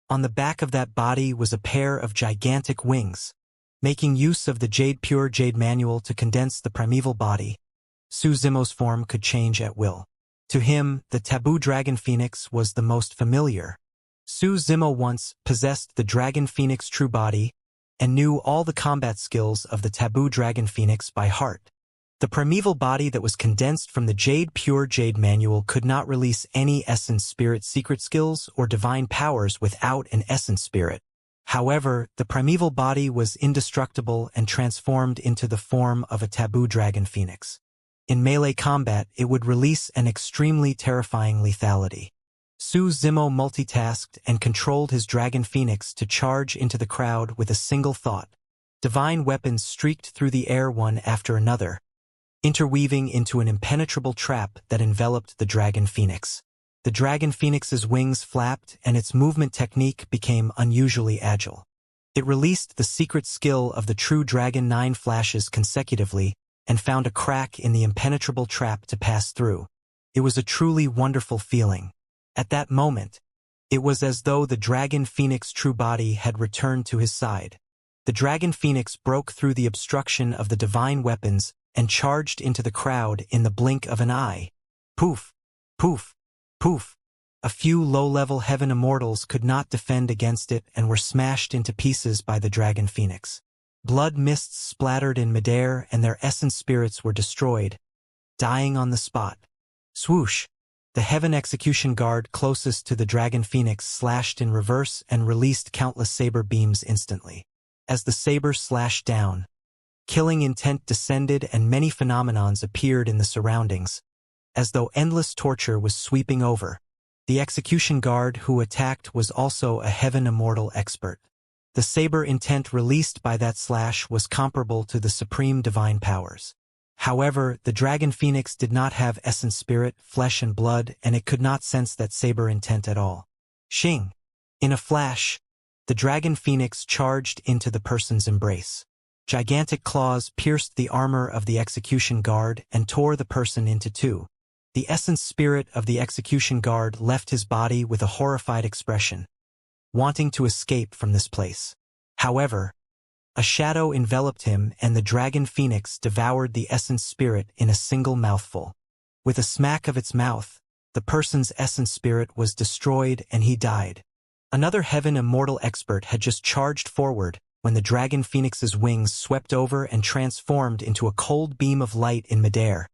On the back of that body was a pair of gigantic wings. Making use of the Pure Jade Manual to condense the primeval body, Su Zimo's form could change at will. To him, the taboo dragon phoenix was the most familiar. Su Zimo once possessed the dragon phoenix true body and knew all the combat skills of the taboo dragon phoenix by heart. The primeval body that was condensed from the Pure Jade Manual could not release any essence spirit secret skills or divine powers without an essence spirit. However, the primeval body was indestructible and transformed into the form of a taboo dragon phoenix. In melee combat, it would release an extremely terrifying lethality. Su Zimo multitasked and controlled his dragon phoenix to charge into the crowd with a single thought. Divine weapons streaked through the air one after another, interweaving into an impenetrable trap that enveloped the dragon phoenix. The dragon phoenix's wings flapped and its movement technique became unusually agile. It released the secret skill of the true dragon 9 flashes consecutively and found a crack in the impenetrable trap to pass through. It was a truly wonderful feeling. At that moment, it was as though the dragon phoenix true body had returned to his side. The dragon phoenix broke through the obstruction of the divine weapons and charged into the crowd in the blink of an eye. Poof! Poof! Poof! A few low-level heaven immortals could not defend against it and were smashed into pieces by the dragon phoenix. Blood mists splattered in midair and their essence spirits were destroyed, dying on the spot. Swoosh! The heaven execution guard closest to the dragon phoenix slashed in reverse and released countless saber beams instantly. As the saber slashed down, killing intent descended and many phenomenons appeared in the surroundings, as though endless torture was sweeping over. The execution guard who attacked was also a heaven immortal expert. The saber intent released by that slash was comparable to the supreme divine powers. However, the dragon phoenix did not have essence spirit, flesh and blood, and it could not sense that saber intent at all. Xing! In a flash, the dragon phoenix charged into the person's embrace. Gigantic claws pierced the armor of the execution guard and tore the person into two. The essence spirit of the execution guard left his body with a horrified expression, wanting to escape from this place. However, a shadow enveloped him and the dragon phoenix devoured the essence spirit in a single mouthful. With a smack of its mouth, the person's essence spirit was destroyed and he died. Another heaven immortal expert had just charged forward when the dragon phoenix's wings swept over and transformed into a cold beam of light in midair,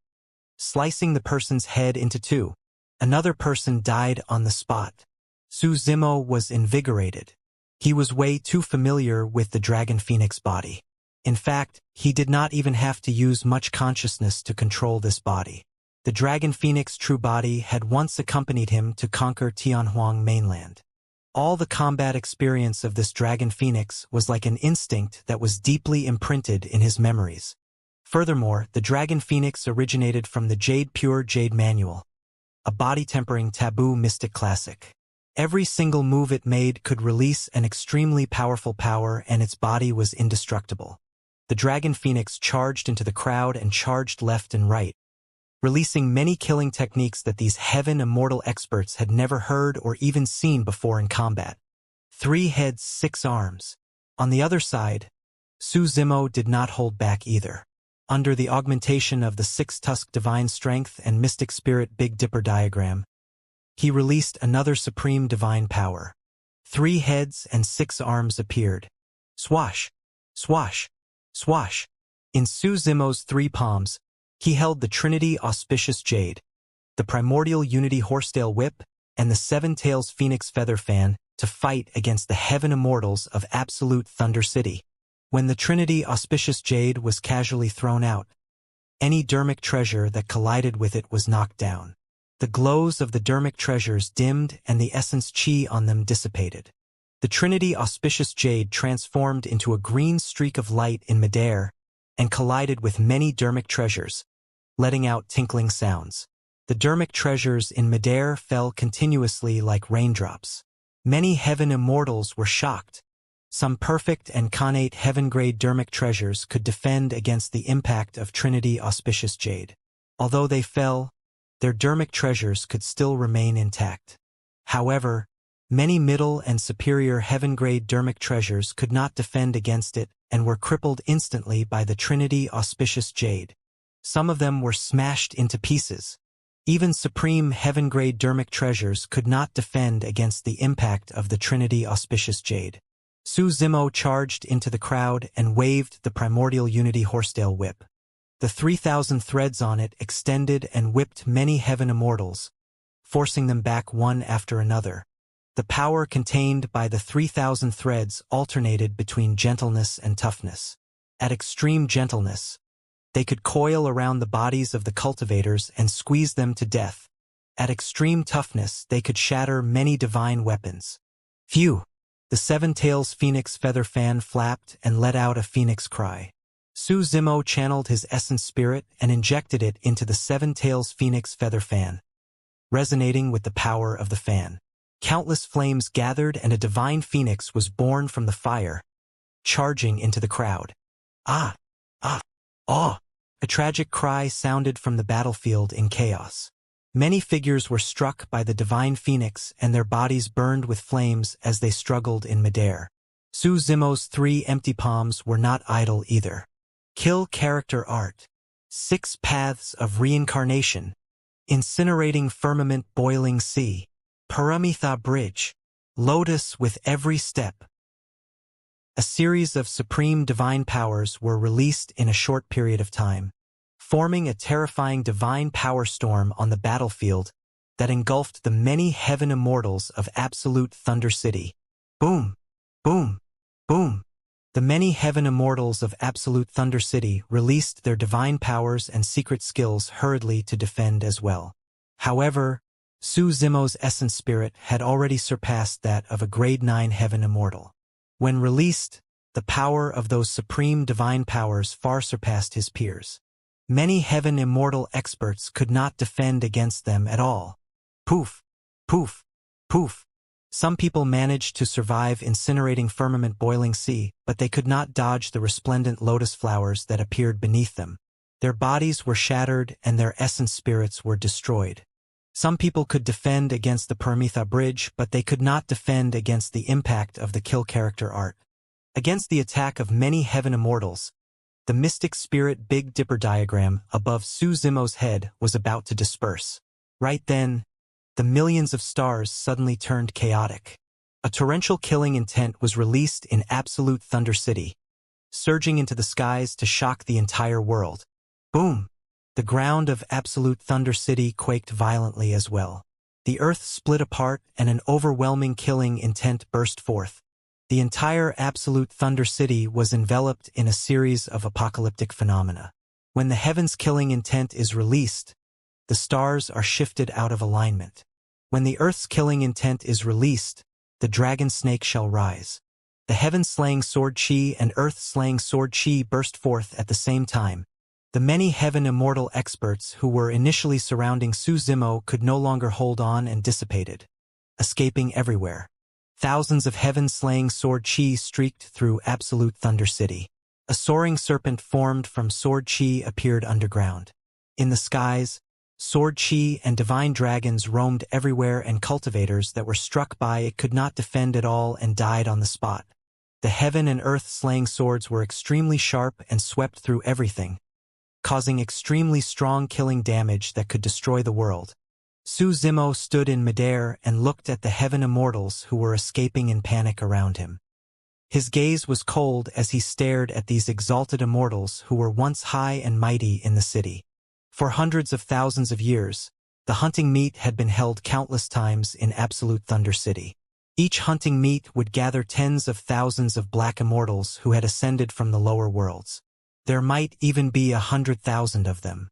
slicing the person's head into two. Another person died on the spot. Su Zimo was invigorated. He was way too familiar with the dragon phoenix body. In fact, he did not even have to use much consciousness to control this body. The dragon phoenix true body had once accompanied him to conquer Tianhuang mainland. All the combat experience of this dragon phoenix was like an instinct that was deeply imprinted in his memories. Furthermore, the dragon phoenix originated from the Pure Jade Manual, a body-tempering taboo mystic classic. Every single move it made could release an extremely powerful power and its body was indestructible. The dragon phoenix charged into the crowd and charged left and right, releasing many killing techniques that these heaven immortal experts had never heard or even seen before in combat. 3 heads, 6 arms. On the other side, Su Zimo did not hold back either. Under the augmentation of the 6-tusk divine strength and mystic spirit Big Dipper diagram, he released another supreme divine power. 3 heads and 6 arms appeared. Swash! Swash! Swash! In Su Zimo's 3 palms, he held the Trinity Auspicious Jade, the Primordial Unity Horsetail Whip, and the 7 Tails Phoenix Feather Fan to fight against the Heaven Immortals of Absolute Thunder City. When the Trinity Auspicious Jade was casually thrown out, any dermic treasure that collided with it was knocked down. The glows of the dermic treasures dimmed and the essence chi on them dissipated. The Trinity Auspicious Jade transformed into a green streak of light in midair and collided with many dermic treasures, letting out tinkling sounds. The dermic treasures in midair fell continuously like raindrops. Many heaven immortals were shocked. Some perfect and connate heaven-grade dermic treasures could defend against the impact of Trinity Auspicious Jade. Although they fell, their dermic treasures could still remain intact. However, many middle and superior heaven-grade dermic treasures could not defend against it and were crippled instantly by the Trinity Auspicious Jade. Some of them were smashed into pieces. Even supreme heaven-grade dermic treasures could not defend against the impact of the Trinity Auspicious Jade. Su Zimo charged into the crowd and waved the Primordial Unity Horsetail Whip. The 3,000 threads on it extended and whipped many heaven immortals, forcing them back one after another. The power contained by the 3,000 threads alternated between gentleness and toughness. At extreme gentleness, they could coil around the bodies of the cultivators and squeeze them to death. At extreme toughness, they could shatter many divine weapons. Phew! The 7 Tails Phoenix Feather Fan flapped and let out a phoenix cry. Su Zimo channeled his essence spirit and injected it into the 7 Tails Phoenix Feather Fan, resonating with the power of the fan. Countless flames gathered and a divine phoenix was born from the fire, charging into the crowd. Ah! Ah! Ah! A tragic cry sounded from the battlefield in chaos. Many figures were struck by the divine phoenix and their bodies burned with flames as they struggled in midair. Su Zimo's 3 empty palms were not idle either. Kill character art. 6 paths of reincarnation. Incinerating firmament boiling sea. Paramitha bridge. Lotus with every step. A series of supreme divine powers were released in a short period of time, forming a terrifying divine power storm on the battlefield that engulfed the many heaven immortals of Absolute Thunder City. Boom! Boom! Boom! The many heaven immortals of Absolute Thunder City released their divine powers and secret skills hurriedly to defend as well. However, Su Zimo's essence spirit had already surpassed that of a grade 9 heaven immortal. When released, the power of those supreme divine powers far surpassed his peers. Many heaven immortal experts could not defend against them at all. Poof, poof, poof. Some people managed to survive incinerating firmament boiling sea, but they could not dodge the resplendent lotus flowers that appeared beneath them. Their bodies were shattered and their essence spirits were destroyed. Some people could defend against the Paramitha Bridge, but they could not defend against the impact of the kill character art. Against the attack of many heaven immortals, the mystic spirit Big Dipper diagram above Su Zimo's head was about to disperse. Right then, the millions of stars suddenly turned chaotic. A torrential killing intent was released in Absolute Thunder City, surging into the skies to shock the entire world. Boom! The ground of Absolute Thunder City quaked violently as well. The earth split apart and an overwhelming killing intent burst forth. The entire Absolute Thunder City was enveloped in a series of apocalyptic phenomena. When the heavens killing intent is released, the stars are shifted out of alignment. When the earth's killing intent is released, the dragon snake shall rise. The heaven-slaying sword chi and earth-slaying sword chi burst forth at the same time. The many heaven immortal experts who were initially surrounding Su Zimo could no longer hold on and dissipated, escaping everywhere. Thousands of heaven-slaying sword chi streaked through Absolute Thunder City. A soaring serpent formed from sword chi appeared underground. In the skies, sword chi and divine dragons roamed everywhere, and cultivators that were struck by it could not defend at all and died on the spot. The heaven and earth-slaying swords were extremely sharp and swept through everything, causing extremely strong killing damage that could destroy the world. Su Zimo stood in midair and looked at the heaven immortals who were escaping in panic around him. His gaze was cold as he stared at these exalted immortals who were once high and mighty in the city. For hundreds of thousands of years, the hunting meet had been held countless times in Absolute Thunder City. Each hunting meet would gather tens of thousands of black immortals who had ascended from the lower worlds. There might even be 100,000 of them.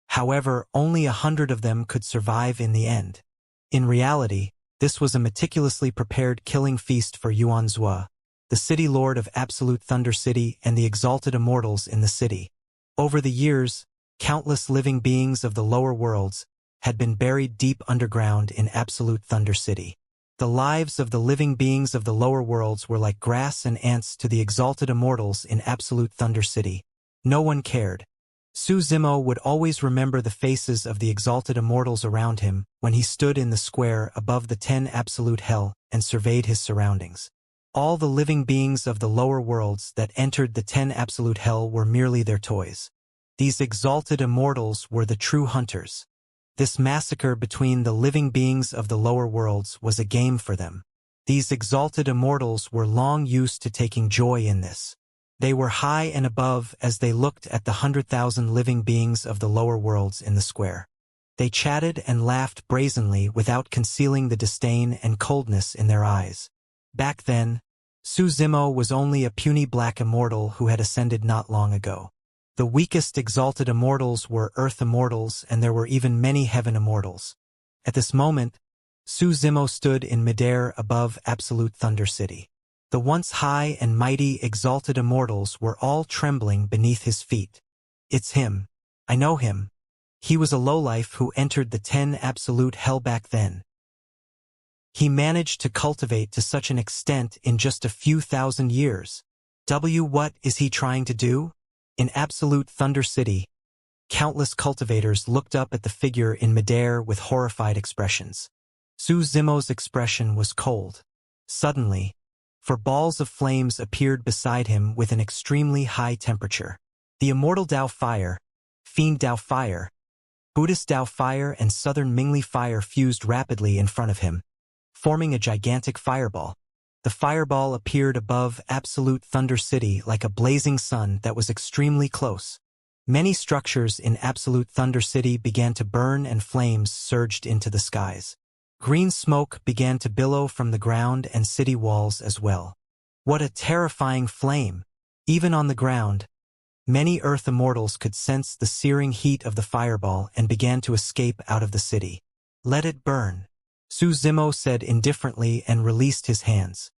However, only 100 of them could survive in the end. In reality, this was a meticulously prepared killing feast for Xianxia, the city lord of Absolute Thunder City and the exalted immortals in the city. Over the years, countless living beings of the lower worlds had been buried deep underground in Absolute Thunder City. The lives of the living beings of the lower worlds were like grass and ants to the exalted immortals in Absolute Thunder City. No one cared. Su Zimo would always remember the faces of the exalted immortals around him when he stood in the square above the 10 Absolute Hell and surveyed his surroundings. All the living beings of the lower worlds that entered the 10 Absolute Hell were merely their toys. These exalted immortals were the true hunters. This massacre between the living beings of the lower worlds was a game for them. These exalted immortals were long used to taking joy in this. They were high and above as they looked at the 100,000 living beings of the lower worlds in the square. They chatted and laughed brazenly without concealing the disdain and coldness in their eyes. Back then, Su Zimo was only a puny black immortal who had ascended not long ago. The weakest exalted immortals were earth immortals, and there were even many heaven immortals. At this moment, Su Zimo stood in midair above Absolute Thunder City. The once high and mighty exalted immortals were all trembling beneath his feet. It's him. I know him. He was a lowlife who entered the 10 Absolute Hell back then. He managed to cultivate to such an extent in just a few thousand years. What is he trying to do? In Absolute Thunder City, countless cultivators looked up at the figure in midair with horrified expressions. Su Zimo's expression was cold. Suddenly, four balls of flames appeared beside him with an extremely high temperature. The Immortal Dao Fire, Fiend Dao Fire, Buddhist Dao Fire and Southern Mingli Fire fused rapidly in front of him, forming a gigantic fireball. The fireball appeared above Absolute Thunder City like a blazing sun that was extremely close. Many structures in Absolute Thunder City began to burn and flames surged into the skies. Green smoke began to billow from the ground and city walls as well. What a terrifying flame! Even on the ground, many Earth immortals could sense the searing heat of the fireball and began to escape out of the city. "Let it burn," Su Zimo said indifferently and released his hands.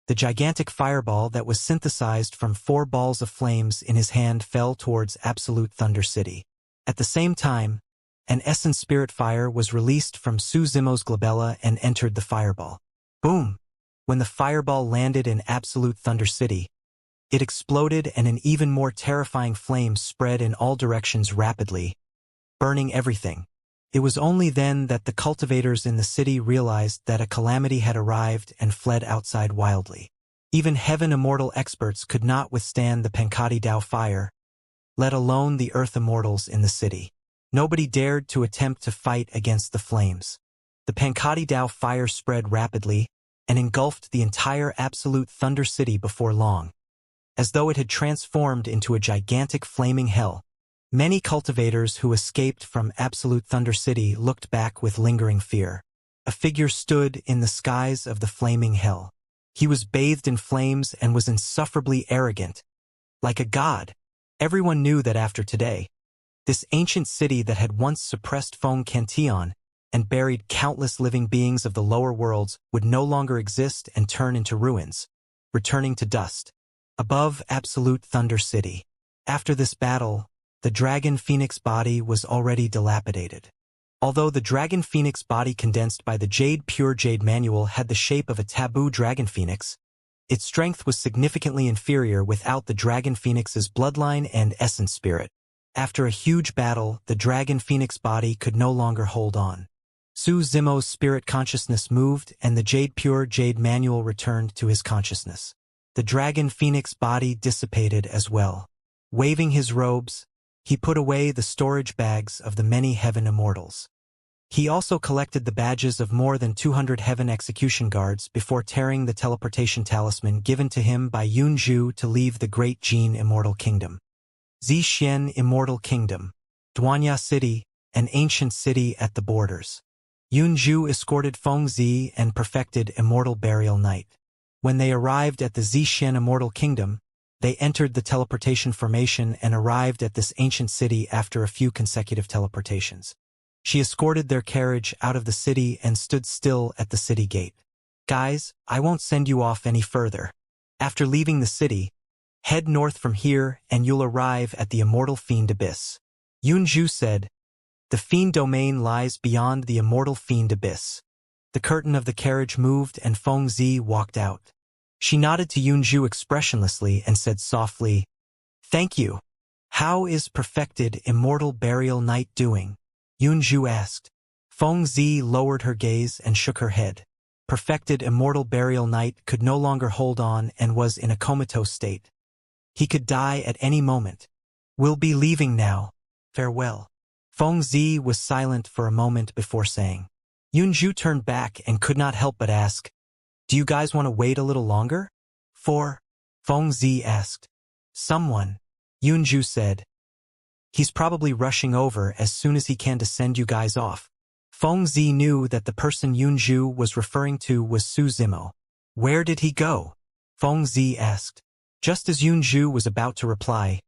The gigantic fireball that was synthesized from 4 balls of flames in his hand fell towards Absolute Thunder City. At the same time, an essence spirit fire was released from Su Zimo's glabella and entered the fireball. Boom! When the fireball landed in Absolute Thunder City, it exploded and an even more terrifying flame spread in all directions rapidly, burning everything. It was only then that the cultivators in the city realized that a calamity had arrived and fled outside wildly. Even heaven immortal experts could not withstand the Pankati Dao fire, let alone the earth immortals in the city. Nobody dared to attempt to fight against the flames. The Pankati Dao fire spread rapidly and engulfed the entire Absolute Thunder City before long, as though it had transformed into a gigantic flaming hell. Many cultivators who escaped from Absolute Thunder City looked back with lingering fear. A figure stood in the skies of the flaming hell. He was bathed in flames and was insufferably arrogant, like a god. Everyone knew that after today, this ancient city that had once suppressed Feng Cantillon and buried countless living beings of the lower worlds would no longer exist and turn into ruins, returning to dust. Above Absolute Thunder City, after this battle, the Dragon Phoenix body was already dilapidated. Although the Dragon Phoenix body condensed by the Pure Jade manual had the shape of a taboo Dragon Phoenix, its strength was significantly inferior without the Dragon Phoenix's bloodline and essence spirit. After a huge battle, the Dragon Phoenix body could no longer hold on. Su Zimo's spirit consciousness moved and the Pure Jade manual returned to his consciousness. The Dragon Phoenix body dissipated as well. Waving his robes, he put away the storage bags of the many heaven immortals. He also collected the badges of more than 200 heaven execution guards before tearing the teleportation talisman given to him by Yunzhu to leave the Great Jin Immortal Kingdom. Xianxia Immortal Kingdom, Duanya City, an ancient city at the borders. Yunzhu escorted Feng Zi and perfected Immortal Burial Night. When they arrived at the Xianxia Immortal Kingdom, they entered the teleportation formation and arrived at this ancient city after a few consecutive teleportations. She escorted their carriage out of the city and stood still at the city gate. "Guys, I won't send you off any further. After leaving the city, head north from here and you'll arrive at the Immortal Fiend Abyss," Yunzhu said. "The Fiend Domain lies beyond the Immortal Fiend Abyss." The curtain of the carriage moved and Feng Zi walked out. She nodded to Yunzhu expressionlessly and said softly, "Thank you. How is perfected Immortal Burial Night doing?" Yunzhu asked. Feng Zi lowered her gaze and shook her head. Perfected Immortal Burial Night could no longer hold on and was in a comatose state. He could die at any moment. "We'll be leaving now. Farewell." Feng Zi was silent for a moment before saying. Yunzhu turned back and could not help but ask, "Do you guys want to wait a little longer?" "For?" Feng Zi asked. "Someone," Yunzhu said. "He's probably rushing over as soon as he can to send you guys off." Feng Zi knew that the person Yunzhu was referring to was Su Zimo. "Where did he go?" Feng Zi asked. Just as Yunzhu was about to reply,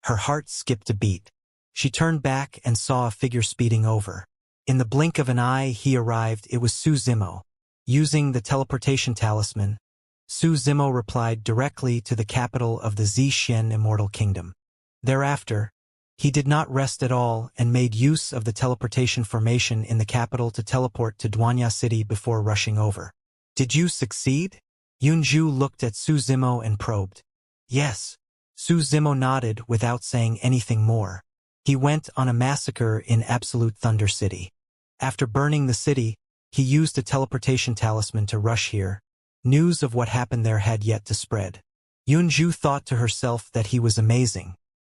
her heart skipped a beat. She turned back and saw a figure speeding over. In the blink of an eye he arrived. It was Su Zimo. Using the teleportation talisman, Su Zimo replied directly to the capital of the Xianxia Immortal Kingdom. Thereafter, he did not rest at all and made use of the teleportation formation in the capital to teleport to Duanya City before rushing over. "Did you succeed?" Yunzhu looked at Su Zimo and probed. "Yes." Su Zimo nodded without saying anything more. He went on a massacre in Absolute Thunder City. After burning the city, he used a teleportation talisman to rush here. News of what happened there had yet to spread. Yunzhu thought to herself that he was amazing.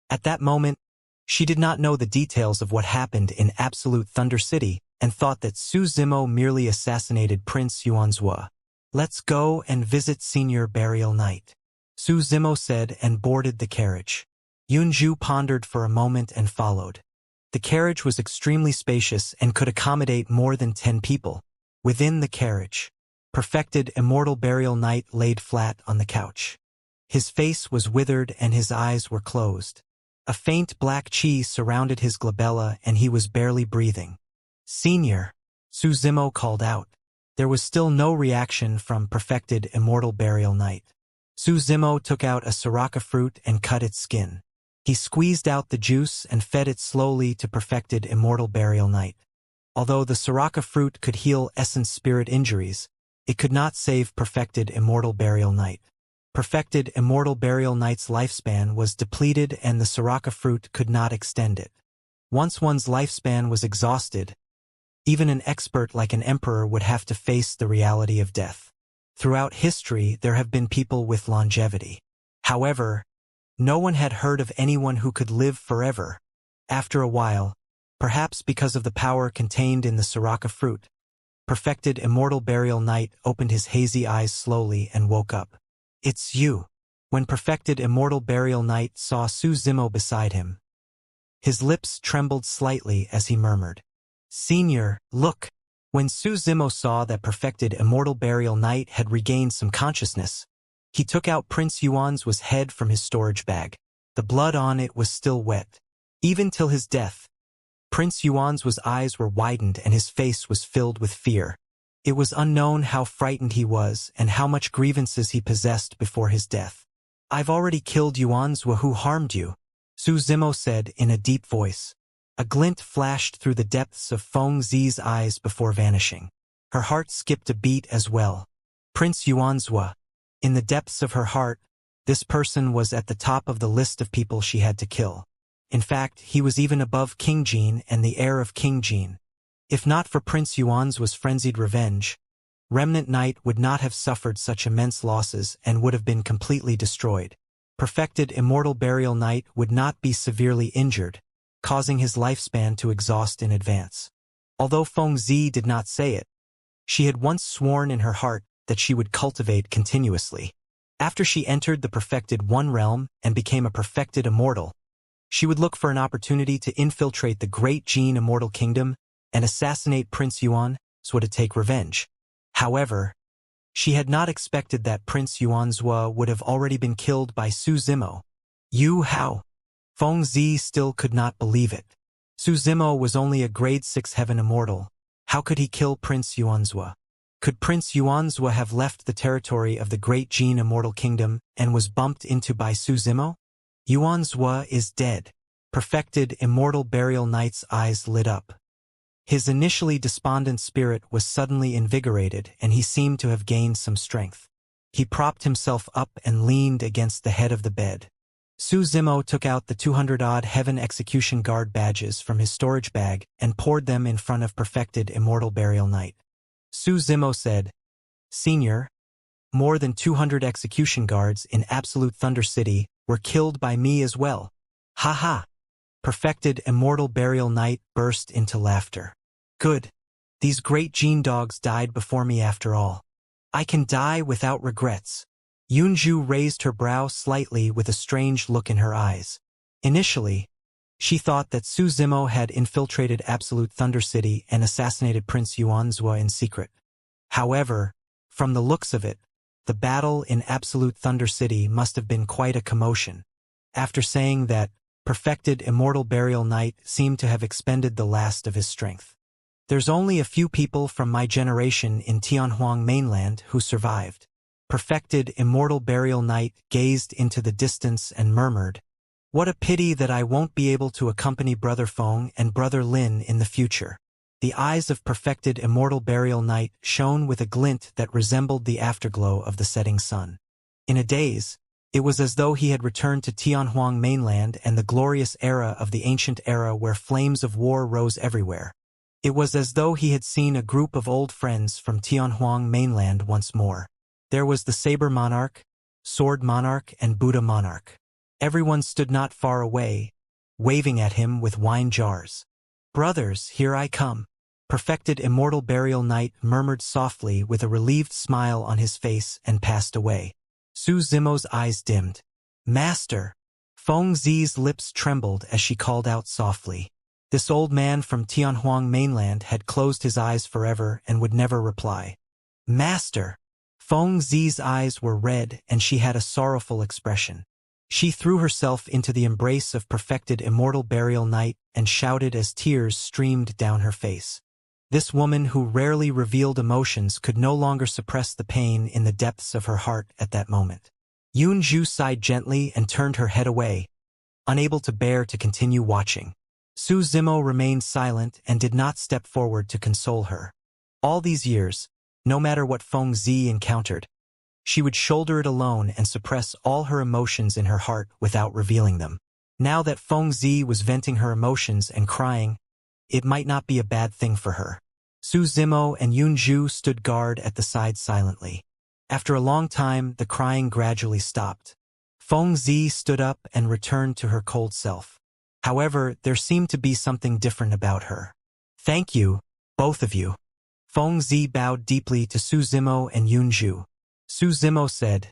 At that moment, she did not know the details of what happened in Absolute Thunder City and thought that Su Zimo merely assassinated Prince Yuanzhua. "Let's go and visit Senior Burial Night," Su Zimo said and boarded the carriage. Yunzhu pondered for a moment and followed. The carriage was extremely spacious and could accommodate more than 10 people. Within the carriage, perfected Immortal Burial Night laid flat on the couch. His face was withered and his eyes were closed. A faint black chi surrounded his glabella and he was barely breathing. "Senior," Su Zimo called out. There was still no reaction from Perfected Immortal Burial Knight. Su Zimo took out a sriracha fruit and cut its skin. He squeezed out the juice and fed it slowly to Perfected Immortal Burial Knight. Although the sriracha fruit could heal essence spirit injuries, it could not save Perfected Immortal Burial Knight. Perfected Immortal Burial Knight's lifespan was depleted and the sriracha fruit could not extend it. Once one's lifespan was exhausted, even an expert like an emperor would have to face the reality of death. Throughout history, there have been people with longevity. However, no one had heard of anyone who could live forever. After a while, perhaps because of the power contained in the sriracha fruit, Perfected Immortal Burial Knight opened his hazy eyes slowly and woke up. "It's you." When Perfected Immortal Burial Knight saw Su Zimo beside him, his lips trembled slightly as he murmured, "Senior, look." When Su Zimo saw that Perfected Immortal Burial Knight had regained some consciousness, he took out Prince Yuan's head from his storage bag. The blood on it was still wet. Even till his death, Prince Yuan's eyes were widened and his face was filled with fear. It was unknown how frightened he was and how much grievances he possessed before his death. "I've already killed Yuan's who harmed you," Su Zimo said in a deep voice. A glint flashed through the depths of Feng Zi's eyes before vanishing. Her heart skipped a beat as well. Prince Yuanzhua. In the depths of her heart, this person was at the top of the list of people she had to kill. In fact, he was even above King Jin and the heir of King Jin. If not for Prince Yuanzhua's frenzied revenge, Remnant Knight would not have suffered such immense losses and would have been completely destroyed. Perfected Immortal Burial Knight would not be severely injured, causing his lifespan to exhaust in advance. Although Feng Zi did not say it, she had once sworn in her heart that she would cultivate continuously. After she entered the Perfected One realm and became a Perfected Immortal, she would look for an opportunity to infiltrate the Great Jin Immortal Kingdom and assassinate Prince Yuan so to take revenge. However, she had not expected that Prince Yuanzhua would have already been killed by Su Zimo. How? Feng Zi still could not believe it. Su Zimo was only a grade 6 heaven immortal. How could he kill Prince Yuanzhua? Could Prince Yuanzhua have left the territory of the Great Jin Immortal Kingdom and was bumped into by Su Zimo? Yuanzhua is dead. Perfected Immortal Burial Knight's eyes lit up. His initially despondent spirit was suddenly invigorated and he seemed to have gained some strength. He propped himself up and leaned against the head of the bed. Su Zimo took out the 200-odd Heaven Execution Guard badges from his storage bag and poured them in front of Perfected Immortal Burial Knight. Su Zimo said, "Senior, more than 200 execution guards in Absolute Thunder City were killed by me as well." "Ha ha!" Perfected Immortal Burial Knight burst into laughter. "Good. These great Jin dogs died before me after all. I can die without regrets." Yunju raised her brow slightly with a strange look in her eyes. Initially, she thought that Su Zimo had infiltrated Absolute Thunder City and assassinated Prince Yuanzhua in secret. However, from the looks of it, the battle in Absolute Thunder City must have been quite a commotion. After saying that, Perfected Immortal Burial Knight seemed to have expended the last of his strength. "There's only a few people from my generation in Tianhuang mainland who survived." Perfected Immortal Burial Knight gazed into the distance and murmured, "What a pity that I won't be able to accompany Brother Feng and Brother Lin in the future." The eyes of Perfected Immortal Burial Knight shone with a glint that resembled the afterglow of the setting sun. In a daze, it was as though he had returned to Tianhuang mainland and the glorious era of the ancient era where flames of war rose everywhere. It was as though he had seen a group of old friends from Tianhuang mainland once more. There was the Saber Monarch, Sword Monarch, and Buddha Monarch. Everyone stood not far away, waving at him with wine jars. "Brothers, here I come." Perfected Immortal Burial Knight murmured softly with a relieved smile on his face and passed away. Su Zimo's eyes dimmed. "Master!" Feng Zi's lips trembled as she called out softly. This old man from Tianhuang mainland had closed his eyes forever and would never reply. "Master!" Feng Zi's eyes were red and she had a sorrowful expression. She threw herself into the embrace of perfected immortal burial night and shouted as tears streamed down her face. This woman who rarely revealed emotions could no longer suppress the pain in the depths of her heart at that moment. Yunju sighed gently and turned her head away, unable to bear to continue watching. Su Zimo remained silent and did not step forward to console her. All these years, no matter what Feng Zi encountered, she would shoulder it alone and suppress all her emotions in her heart without revealing them. Now that Feng Zi was venting her emotions and crying, it might not be a bad thing for her. Su Zimo and Yunju stood guard at the side silently. After a long time, the crying gradually stopped. Feng Zi stood up and returned to her cold self. However, there seemed to be something different about her. "Thank you, both of you." Feng Zi bowed deeply to Su Zimo and Yunju. Su Zimo said,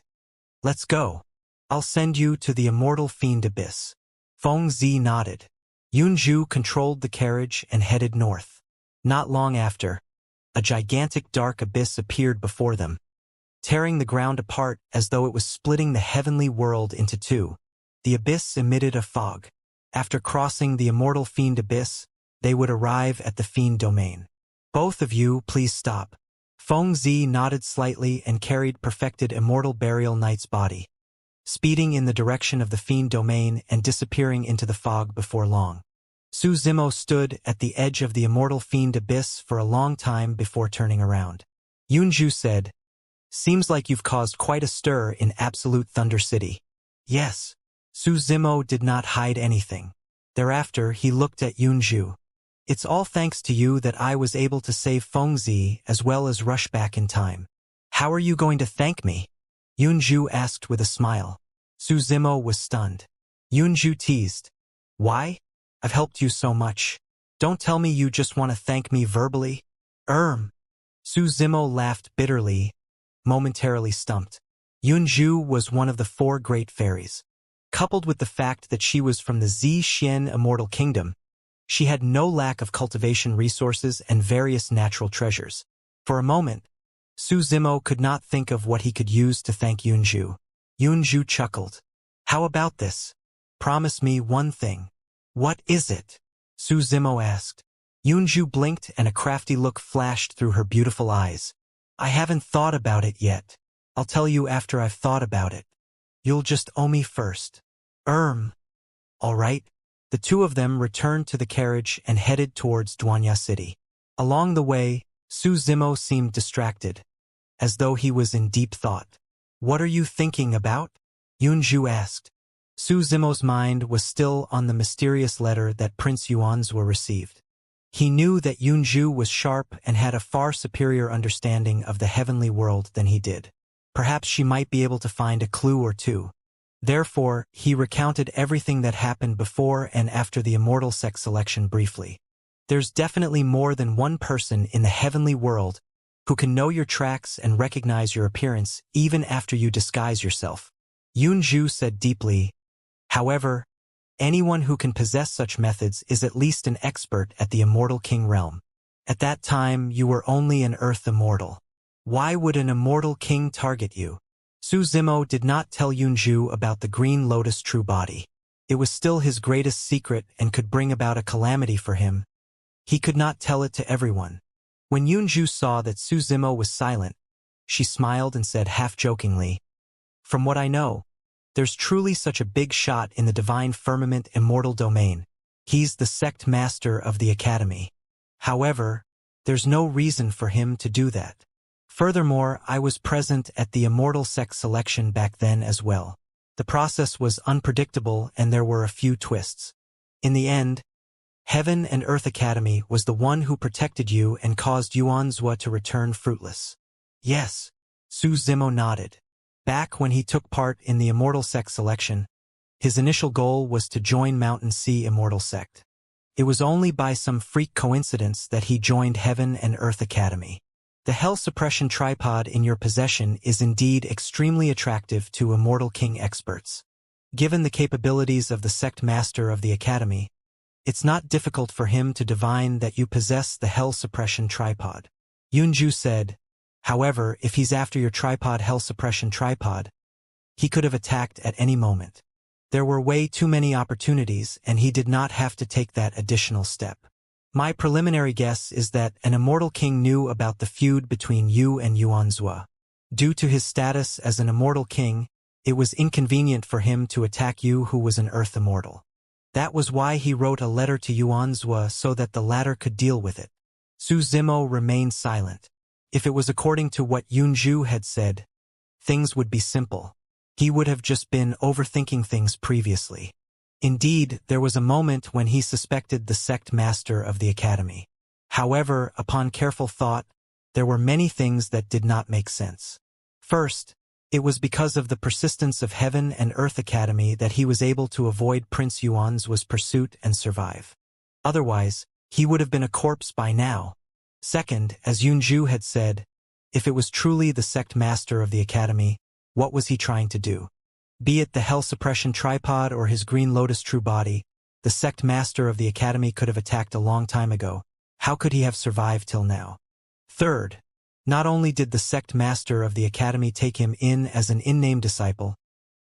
"Let's go. I'll send you to the immortal fiend abyss." Feng Zi nodded. Yunju controlled the carriage and headed north. Not long after, a gigantic dark abyss appeared before them, tearing the ground apart as though it was splitting the heavenly world into two. The abyss emitted a fog. After crossing the immortal fiend abyss, they would arrive at the fiend domain. "Both of you, please stop." Feng Zi nodded slightly and carried perfected immortal burial knight's body, speeding in the direction of the fiend domain and disappearing into the fog before long. Su Zimo stood at the edge of the immortal fiend abyss for a long time before turning around. Yunju said, "Seems like you've caused quite a stir in Absolute Thunder City." "Yes." Su Zimo did not hide anything. Thereafter, he looked at Yunju. "It's all thanks to you that I was able to save Feng Zi as well as rush back in time." "How are you going to thank me?" Yunju asked with a smile. Su Zimo was stunned. Yunju teased, "Why? I've helped you so much. Don't tell me you just want to thank me verbally." Su Zimo laughed bitterly, momentarily stumped. Yunju was one of the four great fairies. Coupled with the fact that she was from the Xian Immortal Kingdom, she had no lack of cultivation resources and various natural treasures. For a moment, Su Zimo could not think of what he could use to thank Yunju. Yunju chuckled. "How about this? Promise me one thing." "What is it?" Su Zimo asked. Yunju blinked and a crafty look flashed through her beautiful eyes. "I haven't thought about it yet. I'll tell you after I've thought about it. You'll just owe me first." All right." The two of them returned to the carriage and headed towards Duanya City. Along the way, Su Zimo seemed distracted, as though he was in deep thought. "What are you thinking about?" Yunju asked. Su Zimo's mind was still on the mysterious letter that Prince Yuanzhua received. He knew that Yunju was sharp and had a far superior understanding of the heavenly world than he did. Perhaps she might be able to find a clue or two. Therefore, he recounted everything that happened before and after the immortal sex selection briefly. "There's definitely more than one person in the heavenly world who can know your tracks and recognize your appearance even after you disguise yourself," Yunju said deeply. "However, anyone who can possess such methods is at least an expert at the Immortal King realm. At that time, you were only an Earth immortal. Why would an Immortal King target you?" Su Zimo did not tell Yunju about the Green Lotus true body. It was still his greatest secret and could bring about a calamity for him. He could not tell it to everyone. When Yunju saw that Su Zimo was silent, she smiled and said half-jokingly, "From what I know, there's truly such a big shot in the divine firmament immortal domain. He's the sect master of the academy. However, there's no reason for him to do that. Furthermore, I was present at the immortal sect selection back then as well. The process was unpredictable and there were a few twists. In the end, Heaven and Earth Academy was the one who protected you and caused Yuanzhua to return fruitless." "Yes." Su Zimo nodded. Back when he took part in the immortal sect selection, his initial goal was to join Mountain Sea Immortal Sect. It was only by some freak coincidence that he joined Heaven and Earth Academy. The Hell Suppression tripod in your possession is indeed extremely attractive to Immortal King experts. Given the capabilities of the sect master of the Academy, it's not difficult for him to divine that you possess the Hell Suppression tripod," Yunju said. However, if he's after your tripod hell suppression tripod, he could have attacked at any moment. There were way too many opportunities, and he did not have to take that additional step. My preliminary guess is that an immortal king knew about the feud between you and Yuanzhua. Due to his status as an immortal king, it was inconvenient for him to attack you who was an earth immortal. That was why he wrote a letter to Yuanzhua so that the latter could deal with it. Su Zimo remained silent. If it was according to what Yunzhu had said, things would be simple. He would have just been overthinking things previously. Indeed, there was a moment when he suspected the sect master of the academy. However, upon careful thought, there were many things that did not make sense. First, it was because of the persistence of Heaven and Earth Academy that he was able to avoid Prince Yuan's pursuit and survive. Otherwise, he would have been a corpse by now. Second, as Yunzhu had said, if it was truly the sect master of the academy, what was he trying to do? Be it the hell suppression tripod or his green lotus true body, the sect master of the academy could have attacked a long time ago. How could he have survived till now? Third, not only did the sect master of the academy take him in as an in-name disciple,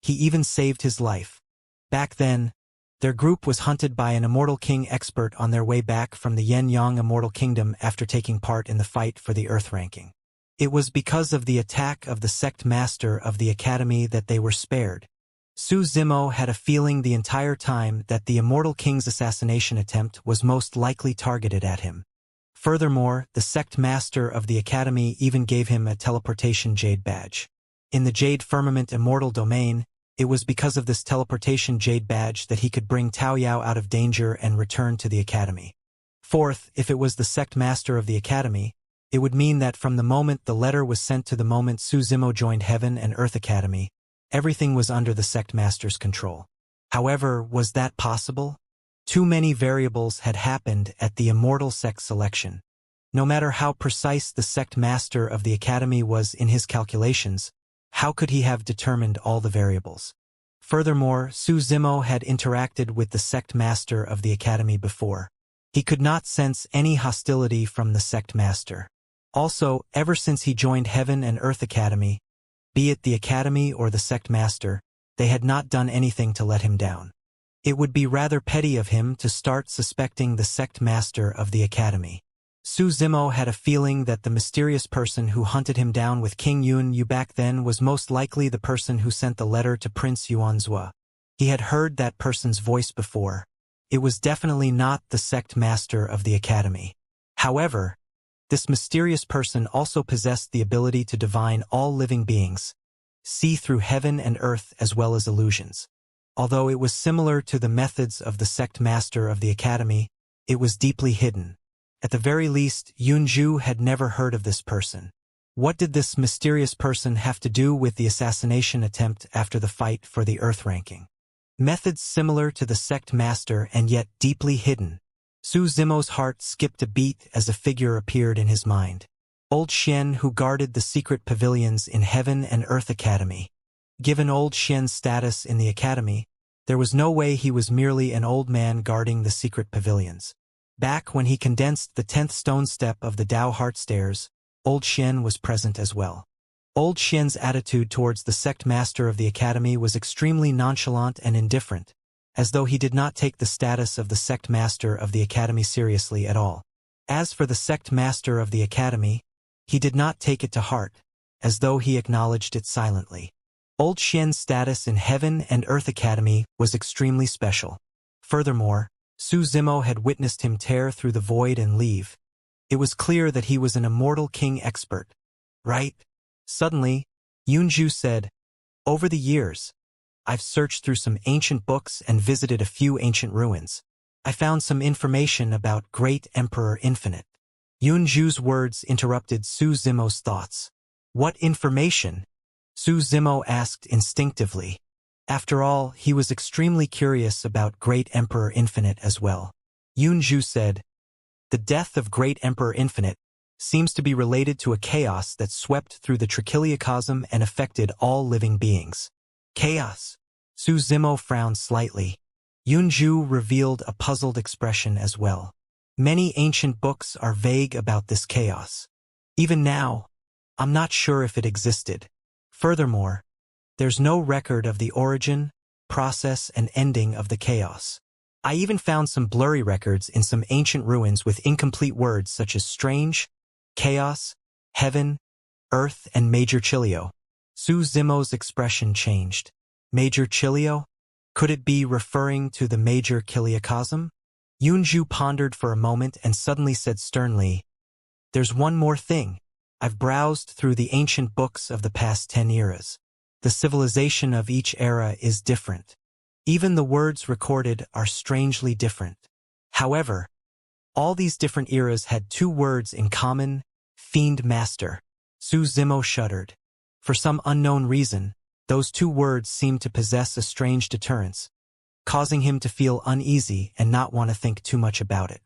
he even saved his life. Back then, their group was hunted by an immortal king expert on their way back from the Yen-Yang Immortal Kingdom after taking part in the fight for the Earth ranking. It was because of the attack of the sect master of the academy that they were spared. Su Zimo had a feeling the entire time that the immortal king's assassination attempt was most likely targeted at him. Furthermore, the sect master of the academy even gave him a teleportation jade badge. In the Jade Firmament Immortal domain, it was because of this teleportation jade badge that he could bring Tao Yao out of danger and return to the academy. Fourth, if it was the sect master of the academy, it would mean that from the moment the letter was sent to the moment Su Zimo joined Heaven and Earth Academy, everything was under the sect master's control. However, was that possible? Too many variables had happened at the immortal sect selection. No matter how precise the sect master of the academy was in his calculations, how could he have determined all the variables? Furthermore, Su Zimo had interacted with the sect master of the academy before. He could not sense any hostility from the sect master. Also, ever since he joined Heaven and Earth Academy, be it the academy or the sect master, they had not done anything to let him down. It would be rather petty of him to start suspecting the sect master of the academy. Su Zimo had a feeling that the mysterious person who hunted him down with King Yun Yu back then was most likely the person who sent the letter to Prince Yuanzhua. He had heard that person's voice before. It was definitely not the sect master of the academy. However, this mysterious person also possessed the ability to divine all living beings, see through heaven and earth as well as illusions. Although it was similar to the methods of the sect master of the academy, it was deeply hidden. At the very least, Yunzhu had never heard of this person. What did this mysterious person have to do with the assassination attempt after the fight for the Earth ranking? Methods similar to the sect master and yet deeply hidden. Su Zimo's heart skipped a beat as a figure appeared in his mind. Old Xian, who guarded the secret pavilions in Heaven and Earth Academy. Given Old Xian's status in the academy, there was no way he was merely an old man guarding the secret pavilions. Back when he condensed the 10th stone step of the Tao Heart Stairs, Old Xian was present as well. Old Xian's attitude towards the sect master of the academy was extremely nonchalant and indifferent, as though he did not take the status of the sect master of the academy seriously at all. As for the sect master of the academy, he did not take it to heart, as though he acknowledged it silently. Old Xian's status in Heaven and Earth Academy was extremely special. Furthermore, Su Zimo had witnessed him tear through the void and leave. It was clear that he was an immortal king expert, right? Suddenly, Yunzhu said, "Over the years, I've searched through some ancient books and visited a few ancient ruins. I found some information about Great Emperor Infinite." Yunzhu's words interrupted Su Zimo's thoughts. What information? Su Zimo asked instinctively. After all, he was extremely curious about Great Emperor Infinite as well. Yunzhu said, "The death of Great Emperor Infinite seems to be related to a chaos that swept through the trichiliocosm and affected all living beings." Chaos? Su Zimo frowned slightly. Yunzhu revealed a puzzled expression as well. Many ancient books are vague about this chaos. Even now, I'm not sure if it existed. Furthermore, there's no record of the origin, process, and ending of the chaos. I even found some blurry records in some ancient ruins with incomplete words such as strange, chaos, heaven, earth, and Major Chilio. Su Zimo's expression changed. Major Chilio? Could it be referring to the Major Chiliocosm? Yunju pondered for a moment and suddenly said sternly, "There's one more thing. I've browsed through the ancient books of the past 10 eras. The civilization of each era is different. Even the words recorded are strangely different. However, all these different eras had two words in common: fiend master." Su Zimo shuddered. For some unknown reason, those two words seemed to possess a strange deterrence, causing him to feel uneasy and not want to think too much about it.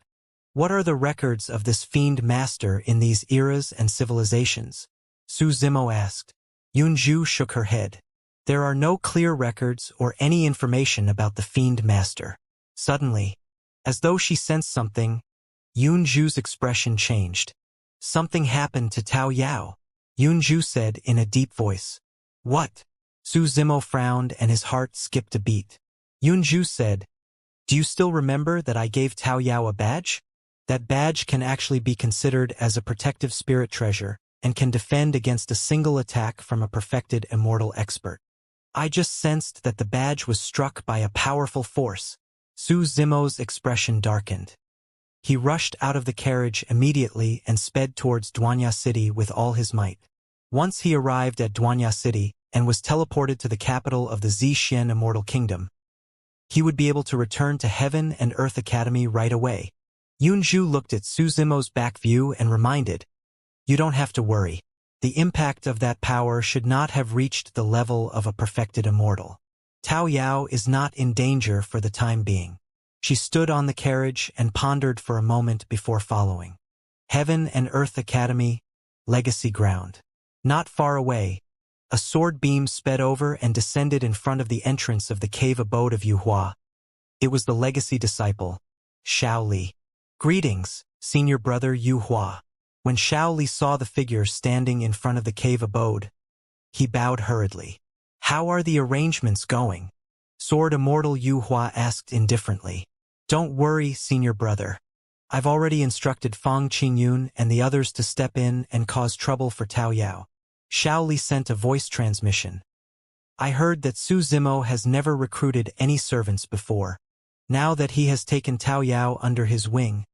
What are the records of this fiend master in these eras and civilizations? Su Zimo asked. Yunju shook her head. There are no clear records or any information about the fiend master. Suddenly, as though she sensed something, Yunju's expression changed. Something happened to Tao Yao, Yunju said in a deep voice. What? Su Zimo frowned and his heart skipped a beat. Yunju said, "Do you still remember that I gave Tao Yao a badge? That badge can actually be considered as a protective spirit treasure and can defend against a single attack from a perfected immortal expert. I just sensed that the badge was struck by a powerful force." Su Zimo's expression darkened. He rushed out of the carriage immediately and sped towards Duanya City with all his might. Once he arrived at Duanya City and was teleported to the capital of the Xianxia Immortal Kingdom, he would be able to return to Heaven and Earth Academy right away. Yunju looked at Su Zimo's back view and reminded, "You don't have to worry. The impact of that power should not have reached the level of a perfected immortal. Tao Yao is not in danger for the time being." She stood on the carriage and pondered for a moment before following. Heaven and Earth Academy, Legacy Ground. Not far away, a sword beam sped over and descended in front of the entrance of the cave abode of Yu Hua. It was the legacy disciple, Xiao Li. "Greetings, senior brother Yu Hua." When Xiao Li saw the figure standing in front of the cave abode, he bowed hurriedly. "How are the arrangements going?" Sword Immortal Yu Hua asked indifferently. "Don't worry, senior brother. I've already instructed Fang Qingyun and the others to step in and cause trouble for Tao Yao." Xiao Li sent a voice transmission. "I heard that Su Zimo has never recruited any servants before. Now that he has taken Tao Yao under his wing,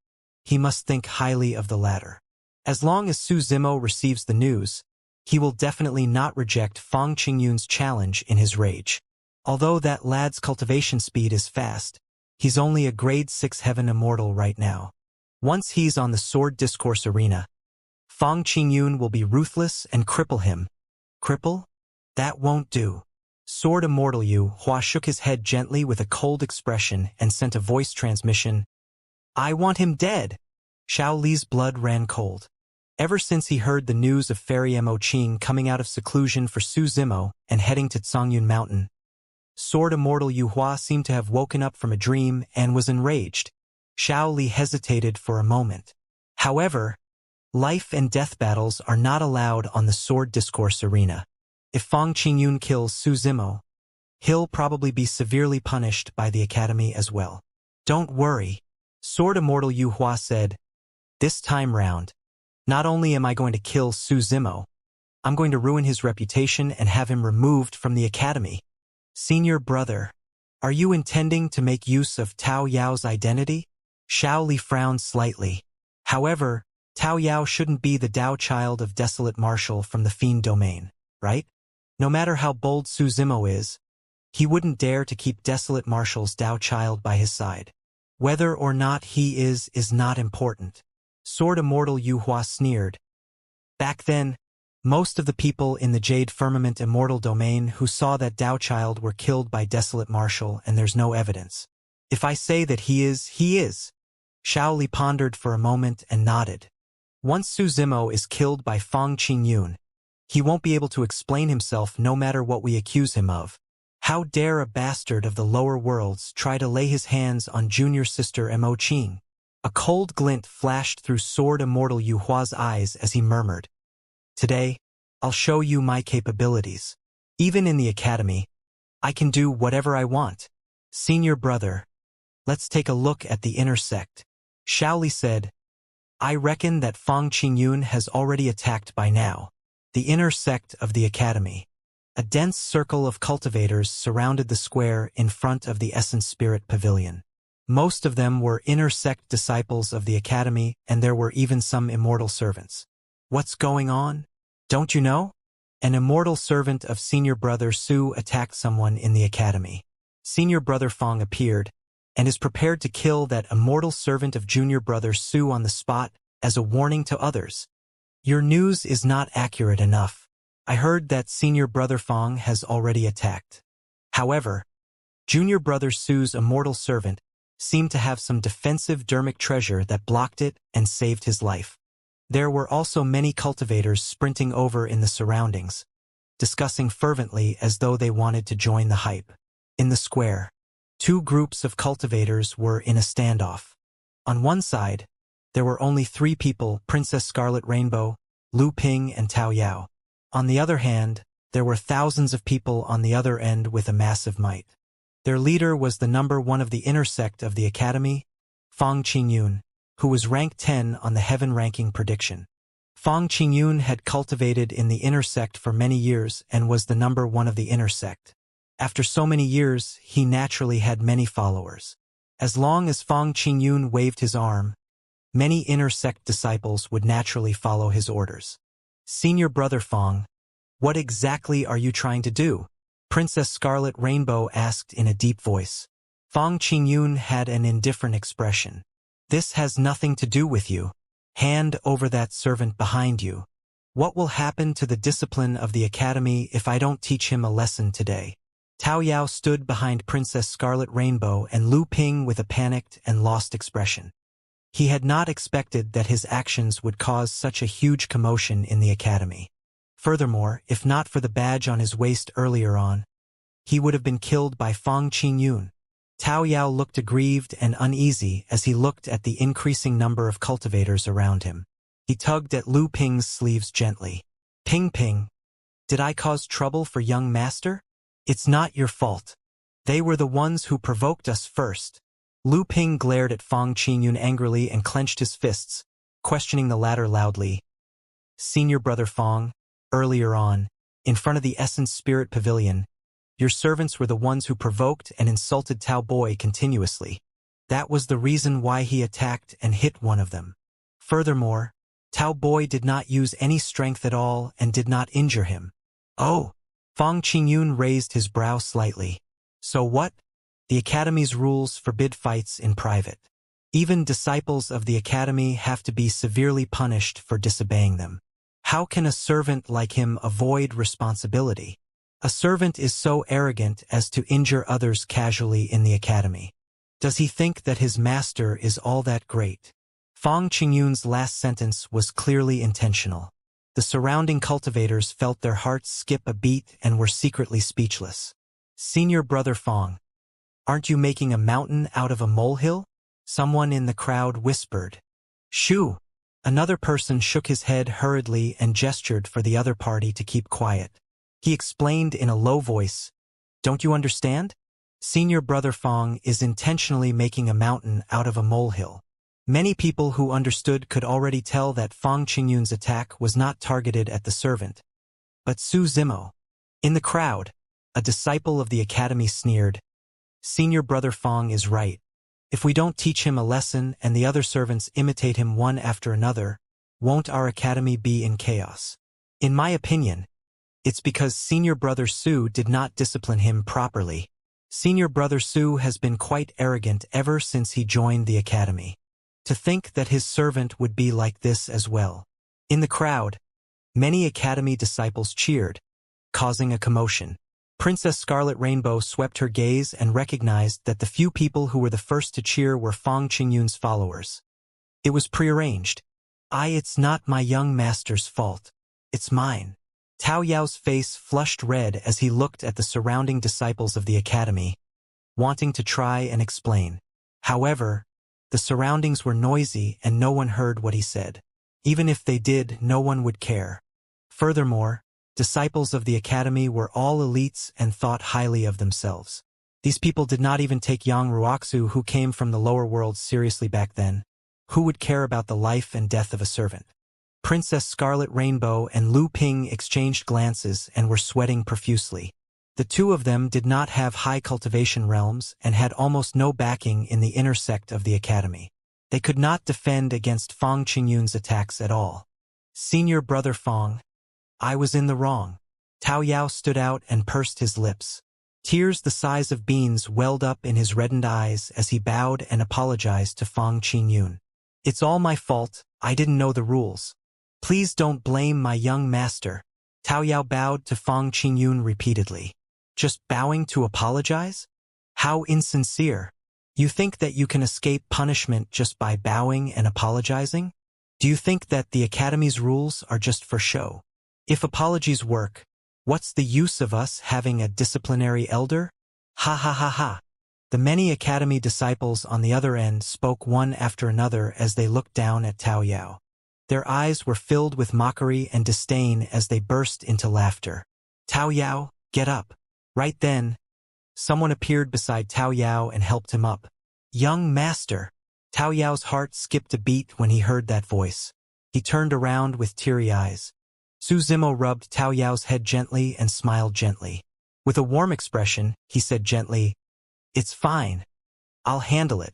he must think highly of the latter. As long as Su Zimo receives the news, he will definitely not reject Fang Qingyun's challenge in his rage. Although that lad's cultivation speed is fast, he's only a grade 6 heaven immortal right now. Once he's on the sword discourse arena, Fang Qingyun will be ruthless and cripple him." "Cripple? That won't do." Sword Immortal Yu Hua shook his head gently with a cold expression and sent a voice transmission. "I want him dead." Xiao Li's blood ran cold. Ever since he heard the news of Fairy Mo Qing coming out of seclusion for Su Zimo and heading to Tsangyun Mountain, Sword Immortal Yu Hua seemed to have woken up from a dream and was enraged. Xiao Li hesitated for a moment. However, life and death battles are not allowed on the sword discourse arena. If Fang Qingyun kills Su Zimo, he'll probably be severely punished by the Academy as well. "Don't worry," Sword Immortal Yu Hua said. "This time round, not only am I going to kill Su Zimo, I'm going to ruin his reputation and have him removed from the Academy." "Senior brother, are you intending to make use of Tao Yao's identity?" Xiao Li frowned slightly. "However, Tao Yao shouldn't be the Dao child of Desolate Marshal from the Fiend Domain, right? No matter how bold Su Zimo is, he wouldn't dare to keep Desolate Marshal's Dao child by his side. Whether or not he is not important." Sword Immortal Yu Hua sneered. "Back then, most of the people in the Jade Firmament Immortal Domain who saw that Dao child were killed by Desolate Marshal, and there's no evidence. If I say that he is, he is." Xiao Li pondered for a moment and nodded. "Once Su Zimo is killed by Fang Qingyun, he won't be able to explain himself no matter what we accuse him of. How dare a bastard of the lower worlds try to lay his hands on junior sister Mo Qing?" A cold glint flashed through Sword Immortal Yu Hua's eyes as he murmured, "Today, I'll show you my capabilities. Even in the academy, I can do whatever I want. Senior brother, let's take a look at the inner sect. Shaoli said, I reckon that Fang Qingyun has already attacked by now. The inner sect of the academy. A dense circle of cultivators surrounded the square in front of the Essence Spirit Pavilion. Most of them were inner sect disciples of the academy, and there were even some immortal servants. What's going on? Don't you know? An immortal servant of Senior Brother Su attacked someone in the academy. Senior Brother Fang appeared, and is prepared to kill that immortal servant of Junior Brother Su on the spot as a warning to others. Your news is not accurate enough. I heard that Senior Brother Fang has already attacked. However, Junior Brother Su's immortal servant seemed to have some defensive dermic treasure that blocked it and saved his life. There were also many cultivators sprinting over in the surroundings, discussing fervently as though they wanted to join the hype. In the square, two groups of cultivators were in a standoff. On one side, there were only 3 people, Princess Scarlet Rainbow, Lu Ping and Tao Yao. On the other hand, there were thousands of people on the other end with a massive might. Their leader was the number 1 of the inner sect of the academy, Fang Qingyun, who was rank 10 on the heaven ranking prediction. Fang Qingyun had cultivated in the inner sect for many years and was the number 1 of the inner sect. After so many years, he naturally had many followers. As long as Fang Qingyun waved his arm, many inner sect disciples would naturally follow his orders. Senior Brother Fang, what exactly are you trying to do? Princess Scarlet Rainbow asked in a deep voice. Fang Qingyun had an indifferent expression. This has nothing to do with you. Hand over that servant behind you. What will happen to the discipline of the academy if I don't teach him a lesson today? Tao Yao stood behind Princess Scarlet Rainbow and Lu Ping with a panicked and lost expression. He had not expected that his actions would cause such a huge commotion in the academy. Furthermore, if not for the badge on his waist earlier on, he would have been killed by Fang Qingyun. Tao Yao looked aggrieved and uneasy as he looked at the increasing number of cultivators around him. He tugged at Lu Ping's sleeves gently. Ping Ping, did I cause trouble for young master? It's not your fault. They were the ones who provoked us first. Lu Ping glared at Fang Qingyun angrily and clenched his fists, questioning the latter loudly. Senior Brother Fang, earlier on, in front of the Essence Spirit Pavilion, your servants were the ones who provoked and insulted Tao Boy continuously. That was the reason why he attacked and hit one of them. Furthermore, Tao Boy did not use any strength at all and did not injure him. Oh! Fang Qingyun raised his brow slightly. So what? The academy's rules forbid fights in private. Even disciples of the academy have to be severely punished for disobeying them. How can a servant like him avoid responsibility? A servant is so arrogant as to injure others casually in the academy. Does he think that his master is all that great? Fang Qingyun's last sentence was clearly intentional. The surrounding cultivators felt their hearts skip a beat and were secretly speechless. Senior Brother Fang, aren't you making a mountain out of a molehill? Someone in the crowd whispered. Shoo! Another person shook his head hurriedly and gestured for the other party to keep quiet. He explained in a low voice, don't you understand? Senior Brother Fang is intentionally making a mountain out of a molehill. Many people who understood could already tell that Fang Qingyun's attack was not targeted at the servant, but Su Zimo. In the crowd, a disciple of the academy sneered, Senior Brother Fang is right. If we don't teach him a lesson and the other servants imitate him one after another, won't our academy be in chaos? In my opinion, it's because Senior Brother Su did not discipline him properly. Senior Brother Su has been quite arrogant ever since he joined the academy. To think that his servant would be like this as well. In the crowd, many academy disciples cheered, causing a commotion. Princess Scarlet Rainbow swept her gaze and recognized that the few people who were the first to cheer were Fang Qingyun's followers. It was prearranged. It's not my young master's fault. It's mine. Tao Yao's face flushed red as he looked at the surrounding disciples of the academy, wanting to try and explain. However, the surroundings were noisy and no one heard what he said. Even if they did, no one would care. Furthermore, disciples of the academy were all elites and thought highly of themselves. These people did not even take Yang Ruoxu, who came from the lower world, seriously back then. Who would care about the life and death of a servant? Princess Scarlet Rainbow and Lu Ping exchanged glances and were sweating profusely. The two of them did not have high cultivation realms and had almost no backing in the inner sect of the academy. They could not defend against Fang Qingyun's attacks at all. Senior brother Fang, I was in the wrong. Tao Yao stood out and pursed his lips. Tears the size of beans welled up in his reddened eyes as he bowed and apologized to Fang Qingyun. It's all my fault, I didn't know the rules. Please don't blame my young master. Tao Yao bowed to Fang Qingyun repeatedly. Just bowing to apologize? How insincere. You think that you can escape punishment just by bowing and apologizing? Do you think that the academy's rules are just for show? If apologies work, what's the use of us having a disciplinary elder? Ha ha ha ha. The many academy disciples on the other end spoke one after another as they looked down at Tao Yao. Their eyes were filled with mockery and disdain as they burst into laughter. Tao Yao, get up. Right then, someone appeared beside Tao Yao and helped him up. Young master. Tao Yao's heart skipped a beat when he heard that voice. He turned around with teary eyes. Su Zimo rubbed Tao Yao's head gently and smiled gently. With a warm expression, he said gently, "It's fine. I'll handle it."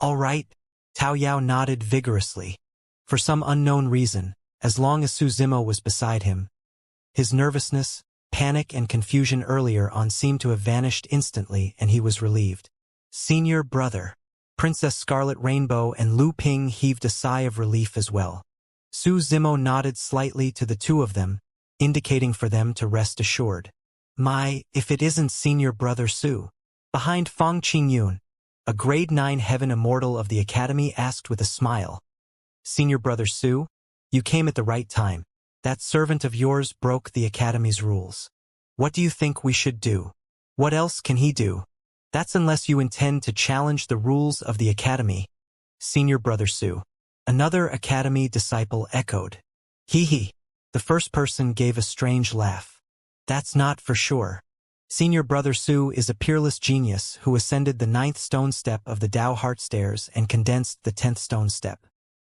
"All right." Tao Yao nodded vigorously. For some unknown reason, as long as Su Zimo was beside him, his nervousness, panic and confusion earlier on seemed to have vanished instantly, and he was relieved. Senior brother. Princess Scarlet Rainbow and Lu Ping heaved a sigh of relief as well. Su Zimo nodded slightly to the two of them, indicating for them to rest assured. If it isn't Senior Brother Su. Behind Fang Qingyun, a grade 9 heaven immortal of the academy asked with a smile. Senior Brother Su, you came at the right time. That servant of yours broke the academy's rules. What do you think we should do? What else can he do? That's unless you intend to challenge the rules of the academy. Senior Brother Su. Another academy disciple echoed. Hee hee. The first person gave a strange laugh. That's not for sure. Senior Brother Su is a peerless genius who ascended the 9th stone step of the Tao Heart Stairs and condensed the 10th stone step.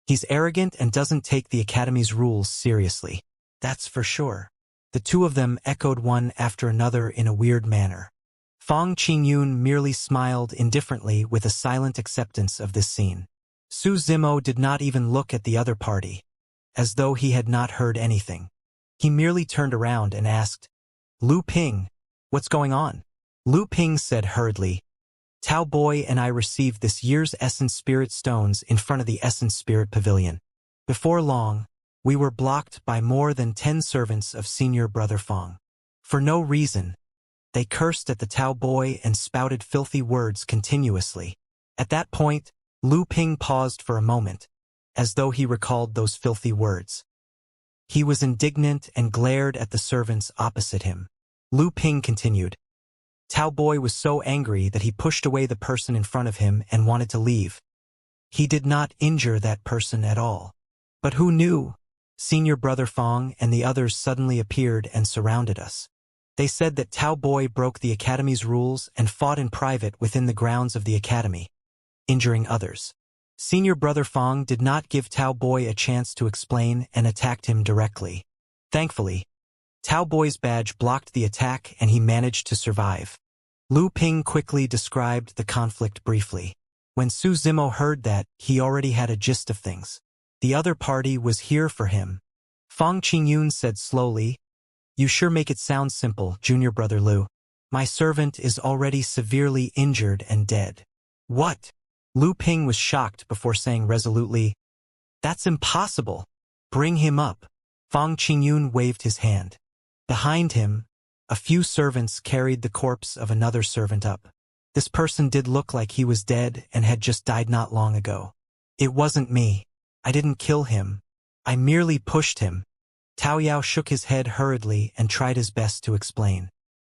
He's arrogant and doesn't take the academy's rules seriously. That's for sure. The two of them echoed one after another in a weird manner. Fang Qingyun merely smiled indifferently with a silent acceptance of this scene. Su Zimo did not even look at the other party, as though he had not heard anything. He merely turned around and asked, Lu Ping, what's going on? Lu Ping said hurriedly, Tao Boy and I received this year's Essence Spirit Stones in front of the Essence Spirit Pavilion. Before long, we were blocked by more than 10 servants of Senior Brother Fang. For no reason, they cursed at the Tao Boy and spouted filthy words continuously. At that point, Lu Ping paused for a moment, as though he recalled those filthy words. He was indignant and glared at the servants opposite him. Lu Ping continued. Tao Boy was so angry that he pushed away the person in front of him and wanted to leave. He did not injure that person at all. But who knew? Senior Brother Fang and the others suddenly appeared and surrounded us. They said that Tao Boy broke the academy's rules and fought in private within the grounds of the academy, injuring others. Senior Brother Fang did not give Tao Boy a chance to explain and attacked him directly. Thankfully, Tao Boy's badge blocked the attack and he managed to survive. Lu Ping quickly described the conflict briefly. When Su Zimo heard that, he already had a gist of things. The other party was here for him. Fang Qingyun said slowly, You sure make it sound simple, Junior Brother Lu. My servant is already severely injured and dead. What? Lu Ping was shocked before saying resolutely, That's impossible. Bring him up. Fang Qingyun waved his hand. Behind him, a few servants carried the corpse of another servant up. This person did look like he was dead and had just died not long ago. It wasn't me. I didn't kill him. I merely pushed him. Tao Yao shook his head hurriedly and tried his best to explain.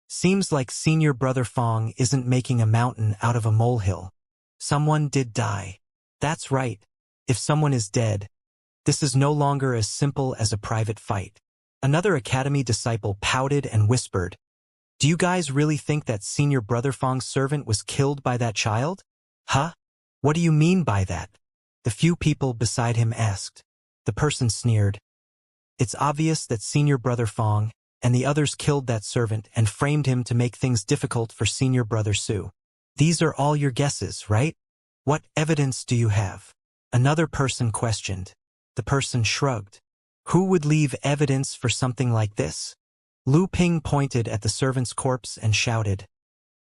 Seems like Senior Brother Fang isn't making a mountain out of a molehill. Someone did die. That's right. If someone is dead, this is no longer as simple as a private fight. Another academy disciple pouted and whispered, "Do you guys really think that senior brother Fang's servant was killed by that child?" "Huh? What do you mean by that?" the few people beside him asked. The person sneered. "It's obvious that senior brother Fang and the others killed that servant and framed him to make things difficult for senior brother Su. These are all your guesses, right? What evidence do you have?" Another person questioned. The person shrugged. "Who would leave evidence for something like this?" Lu Ping pointed at the servant's corpse and shouted,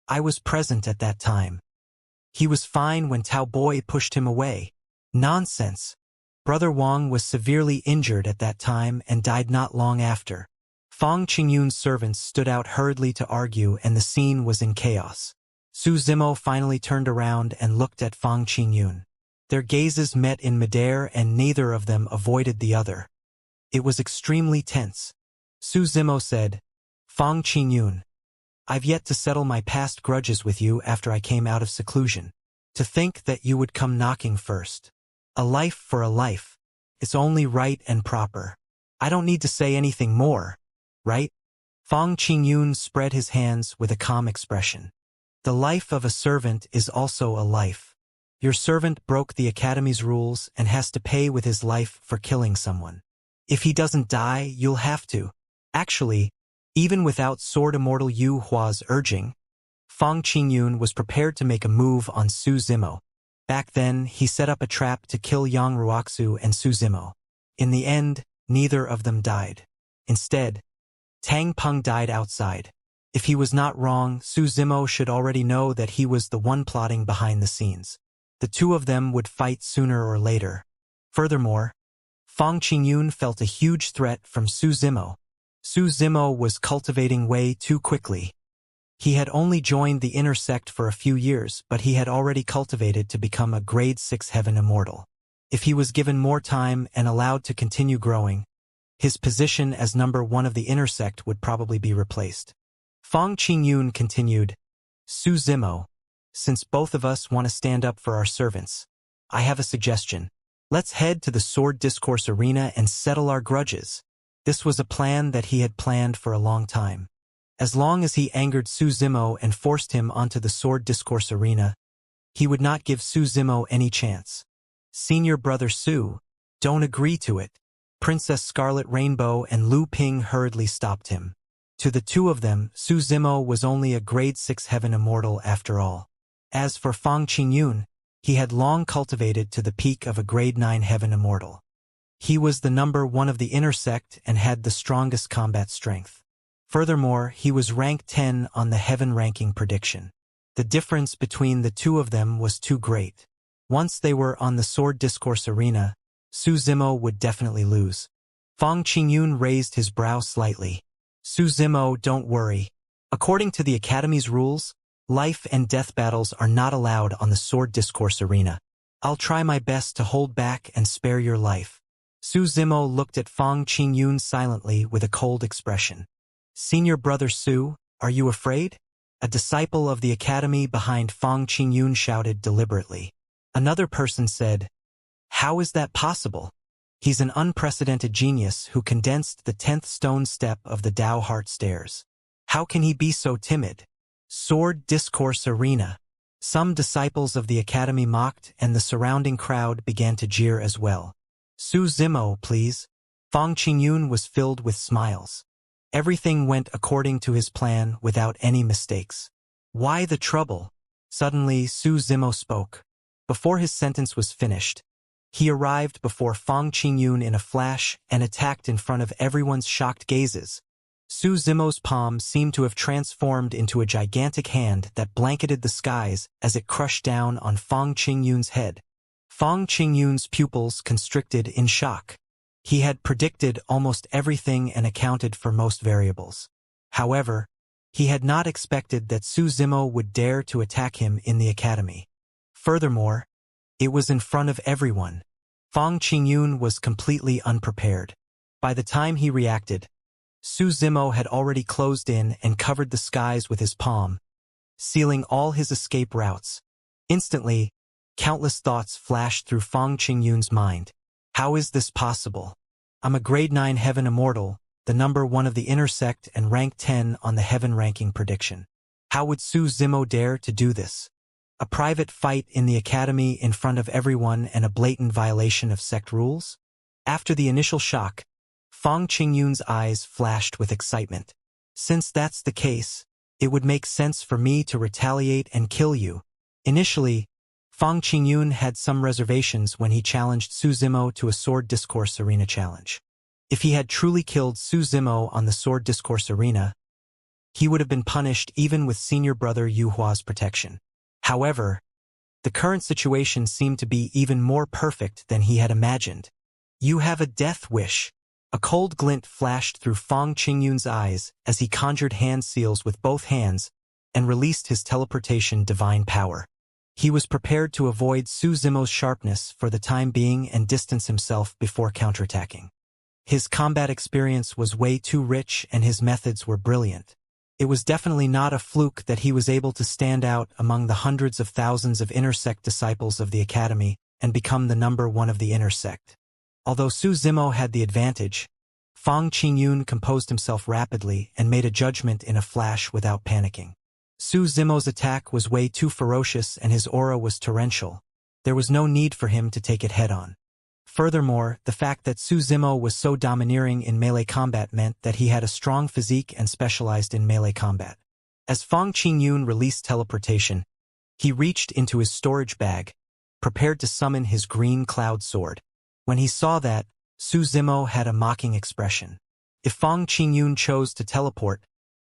"I was present at that time. He was fine when Tao Boy pushed him away." "Nonsense. Brother Wang was severely injured at that time and died not long after." Fang Qingyun's servants stood out hurriedly to argue, and the scene was in chaos. Su Zimo finally turned around and looked at Fang Qingyun. Their gazes met in midair and neither of them avoided the other. It was extremely tense. Su Zimo said, "Fang Qingyun, I've yet to settle my past grudges with you after I came out of seclusion. To think that you would come knocking first. A life for a life. It's only right and proper. I don't need to say anything more, right?" Fang Qingyun spread his hands with a calm expression. "The life of a servant is also a life. Your servant broke the academy's rules and has to pay with his life for killing someone. If he doesn't die, you'll have to." Actually, even without Sword Immortal Yu Hua's urging, Fang Qingyun was prepared to make a move on Su Zimo. Back then, he set up a trap to kill Yang Ruoxu and Su Zimo. In the end, neither of them died. Instead, Tang Peng died outside. If he was not wrong, Su Zimo should already know that he was the one plotting behind the scenes. The two of them would fight sooner or later. Furthermore, Fang Qingyun felt a huge threat from Su Zimo. Su Zimo was cultivating way too quickly. He had only joined the inner sect for a few years, but he had already cultivated to become a grade 6 heaven immortal. If he was given more time and allowed to continue growing, his position as number 1 of the inner sect would probably be replaced. Fang Qingyun continued, "Su Zimo, since both of us want to stand up for our servants, I have a suggestion. Let's head to the Sword Discourse Arena and settle our grudges." This was a plan that he had planned for a long time. As long as he angered Su Zimo and forced him onto the Sword Discourse Arena, he would not give Su Zimo any chance. "Senior brother Su, don't agree to it." Princess Scarlet Rainbow and Lu Ping hurriedly stopped him. To the two of them, Su Zimo was only a grade 6 heaven immortal after all. As for Fang Qingyun, he had long cultivated to the peak of a grade 9 heaven immortal. He was the number 1 of the inner sect and had the strongest combat strength. Furthermore, he was rank 10 on the heaven ranking prediction. The difference between the two of them was too great. Once they were on the Sword Discourse Arena, Su Zimo would definitely lose. Fang Qingyun raised his brow slightly. "Su Zimo, don't worry. According to the Academy's rules, life and death battles are not allowed on the Sword Discourse Arena. I'll try my best to hold back and spare your life." Su Zimo looked at Fang Qingyun silently with a cold expression. "Senior brother Su, are you afraid?" A disciple of the academy behind Fang Qingyun shouted deliberately. Another person said, "How is that possible? He's an unprecedented genius who condensed the 10th stone step of the Tao Heart Stairs. How can he be so timid?" Sword Discourse Arena. Some disciples of the academy mocked, and the surrounding crowd began to jeer as well. "Su Zimo, please." Fang Qingyun was filled with smiles. Everything went according to his plan without any mistakes. "Why the trouble?" Suddenly, Su Zimo spoke. Before his sentence was finished, he arrived before Fang Qingyun in a flash and attacked in front of everyone's shocked gazes. Su Zimo's palm seemed to have transformed into a gigantic hand that blanketed the skies as it crushed down on Fang Qingyun's head. Fang Qingyun's pupils constricted in shock. He had predicted almost everything and accounted for most variables. However, he had not expected that Su Zimo would dare to attack him in the academy. Furthermore, it was in front of everyone. Fang Qingyun was completely unprepared. By the time he reacted, Su Zimo had already closed in and covered the skies with his palm, sealing all his escape routes. Instantly, countless thoughts flashed through Fang Qingyun's mind. How is this possible? I'm a grade 9 heaven immortal, the number 1 of the intersect and rank 10 on the heaven ranking prediction. How would Su Zimo dare to do this? A private fight in the academy in front of everyone and a blatant violation of sect rules? After the initial shock, Fang Qingyun's eyes flashed with excitement. Since that's the case, it would make sense for me to retaliate and kill you. Initially, Fang Qingyun had some reservations when he challenged Su Zimo to a Sword Discourse Arena challenge. If he had truly killed Su Zimo on the Sword Discourse Arena, he would have been punished even with senior brother Yu Hua's protection. However, the current situation seemed to be even more perfect than he had imagined. You have a death wish. A cold glint flashed through Fang Qingyun's eyes as he conjured hand seals with both hands and released his teleportation divine power. He was prepared to avoid Su Zimo's sharpness for the time being and distance himself before counterattacking. His combat experience was way too rich and his methods were brilliant. It was definitely not a fluke that he was able to stand out among the hundreds of thousands of intersect disciples of the academy and become the number 1 of the intersect. Although Su Zimo had the advantage, Fang Qingyun composed himself rapidly and made a judgment in a flash without panicking. Su Zimo's attack was way too ferocious and his aura was torrential. There was no need for him to take it head-on. Furthermore, the fact that Su Zimo was so domineering in melee combat meant that he had a strong physique and specialized in melee combat. As Fang Qingyun released teleportation, he reached into his storage bag, prepared to summon his green cloud sword. When he saw that, Su Zimo had a mocking expression. If Fang Qingyun chose to teleport,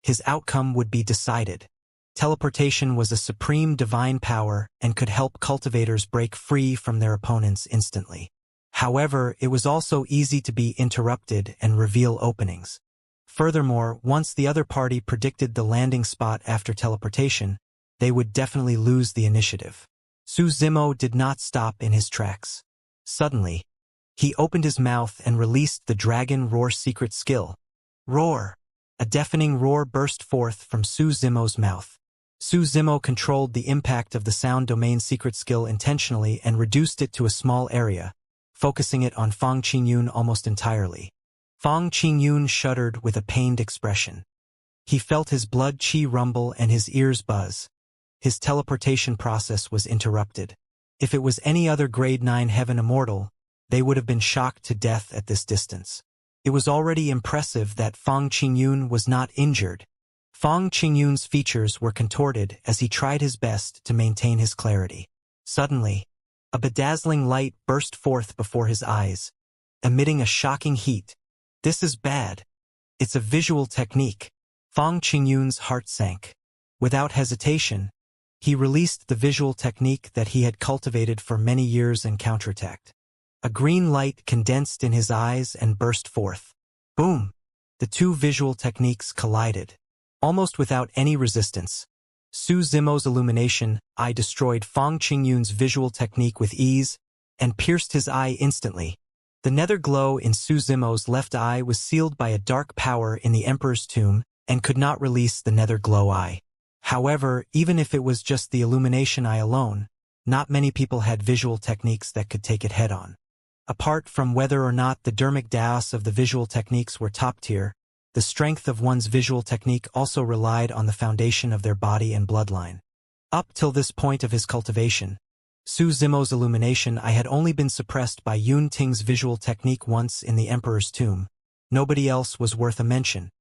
his outcome would be decided. Teleportation was a supreme divine power and could help cultivators break free from their opponents instantly. However, it was also easy to be interrupted and reveal openings. Furthermore, once the other party predicted the landing spot after teleportation, they would definitely lose the initiative. Su Zimo did not stop in his tracks. Suddenly, he opened his mouth and released the Dragon Roar secret skill. Roar! A deafening roar burst forth from Su Zimo's mouth. Su Zimo controlled the impact of the sound domain secret skill intentionally and reduced it to a small area, focusing it on Fang Qingyun almost entirely. Fang Qingyun shuddered with a pained expression. He felt his blood qi rumble and his ears buzz. His teleportation process was interrupted. If it was any other grade 9 heaven immortal, they would have been shocked to death at this distance. It was already impressive that Fang Qingyun was not injured. Fang Qingyun's features were contorted as he tried his best to maintain his clarity. Suddenly, a bedazzling light burst forth before his eyes, emitting a shocking heat. This is bad. It's a visual technique. Fang Qingyun's heart sank. Without hesitation, he released the visual technique that he had cultivated for many years and counterattacked. A green light condensed in his eyes and burst forth. Boom! The two visual techniques collided. Almost without any resistance, Su Zimo's illumination eye destroyed Fang Qingyun's visual technique with ease and pierced his eye instantly. The nether glow in Su Zimo's left eye was sealed by a dark power in the Emperor's tomb and could not release the nether glow eye. However, even if it was just the illumination eye alone, not many people had visual techniques that could take it head-on. Apart from whether or not the dermic daos of the visual techniques were top-tier, the strength of one's visual technique also relied on the foundation of their body and bloodline. Up till this point of his cultivation, Su Zimo's illumination eye had only been suppressed by Yun Ting's visual technique once in the Emperor's tomb. Nobody else was worth a mention.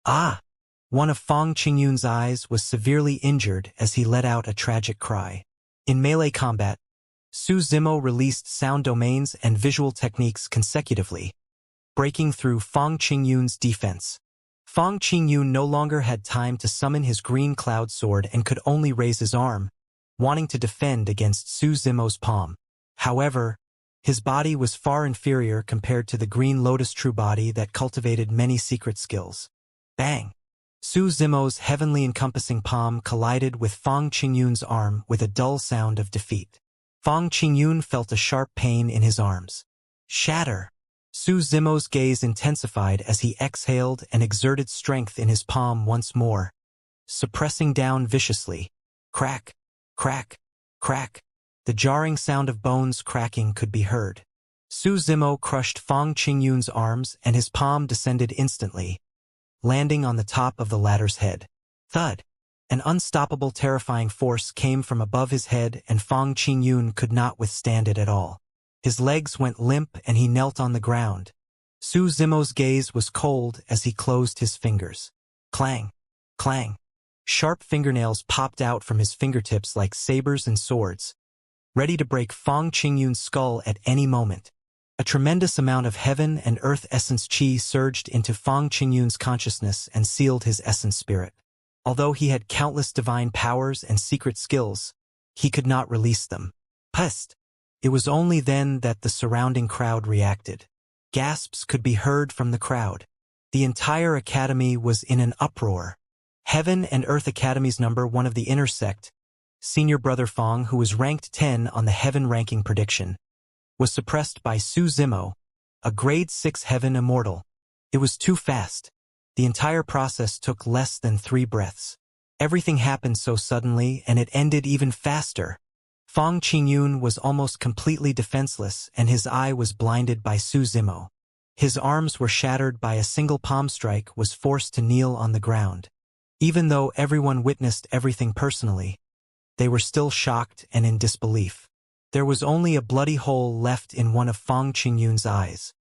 Ah! One of Fang Qingyun's eyes was severely injured as he let out a tragic cry. In melee combat, Su Zimo released sound domains and visual techniques consecutively, breaking through Fang Qingyun's defense. Fang Qingyun no longer had time to summon his green cloud sword and could only raise his arm, wanting to defend against Su Zimo's palm. However, his body was far inferior compared to the green lotus true body that cultivated many secret skills. Bang! Su Zimo's heavenly encompassing palm collided with Fang Qingyun's arm with a dull sound of defeat. Fang Qingyun felt a sharp pain in his arms. Shatter! Su Zimo's gaze intensified as he exhaled and exerted strength in his palm once more, suppressing down viciously. Crack! Crack! Crack! The jarring sound of bones cracking could be heard. Su Zimo crushed Fang Qingyun's arms and his palm descended instantly, landing on the top of the latter's head. Thud! An unstoppable terrifying force came from above his head and Fang Qingyun could not withstand it at all. His legs went limp and he knelt on the ground. Su Zimo's gaze was cold as he closed his fingers. Clang! Clang! Sharp fingernails popped out from his fingertips like sabers and swords, ready to break Fang Qingyun's skull at any moment. A tremendous amount of heaven and earth essence qi surged into Fang Qingyun's consciousness and sealed his essence spirit. Although he had countless divine powers and secret skills, he could not release them. Pust! It was only then that the surrounding crowd reacted. Gasps could be heard from the crowd. The entire academy was in an uproar. Heaven and Earth Academy's number 1 of the inner sect, Senior Brother Fang, who was ranked 10 on the Heaven ranking prediction, was suppressed by Su Zimo, a grade 6 Heaven Immortal. It was too fast. The entire process took less than 3 breaths. Everything happened so suddenly and it ended even faster. Fang Qingyun was almost completely defenseless and his eye was blinded by Su Zimo. His arms were shattered by a single palm strike, was forced to kneel on the ground. Even though everyone witnessed everything personally, they were still shocked and in disbelief. There was only a bloody hole left in one of Fang Qingyun's eyes.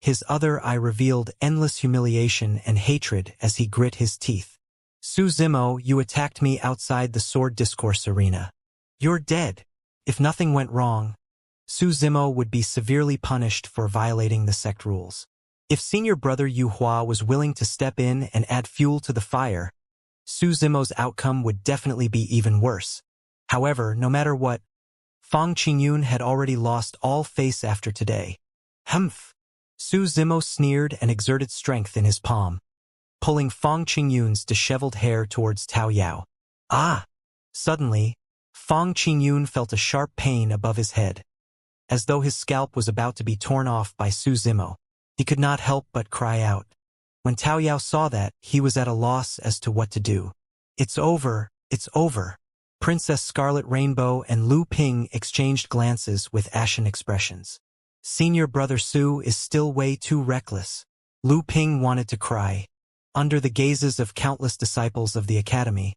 His other eye revealed endless humiliation and hatred as he grit his teeth. Su Zimo, you attacked me outside the sword discourse arena. You're dead. If nothing went wrong, Su Zimo would be severely punished for violating the sect rules. If Senior Brother Yu Hua was willing to step in and add fuel to the fire, Su Zimo's outcome would definitely be even worse. However, no matter what, Fang Qingyun had already lost all face after today. Humph! Su Zimo sneered and exerted strength in his palm, pulling Fang Qingyun's disheveled hair towards Tao Yao. Ah! Suddenly, Fang Qingyun felt a sharp pain above his head, as though his scalp was about to be torn off by Su Zimo. He could not help but cry out. When Tao Yao saw that, he was at a loss as to what to do. It's over, it's over. Princess Scarlet Rainbow and Lu Ping exchanged glances with ashen expressions. Senior Brother Su is still way too reckless. Lu Ping wanted to cry. Under the gazes of countless disciples of the academy,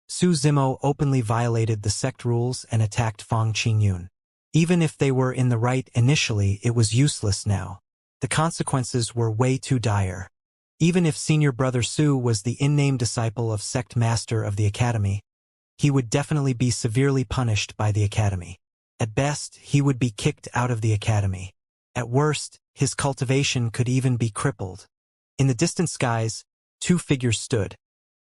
Su Zimo openly violated the sect rules and attacked Fang Qingyun. Even if they were in the right initially, it was useless now. The consequences were way too dire. Even if Senior Brother Su was the in-name disciple of sect master of the academy, he would definitely be severely punished by the academy. At best, he would be kicked out of the academy. At worst, his cultivation could even be crippled. In the distant skies, 2 figures stood.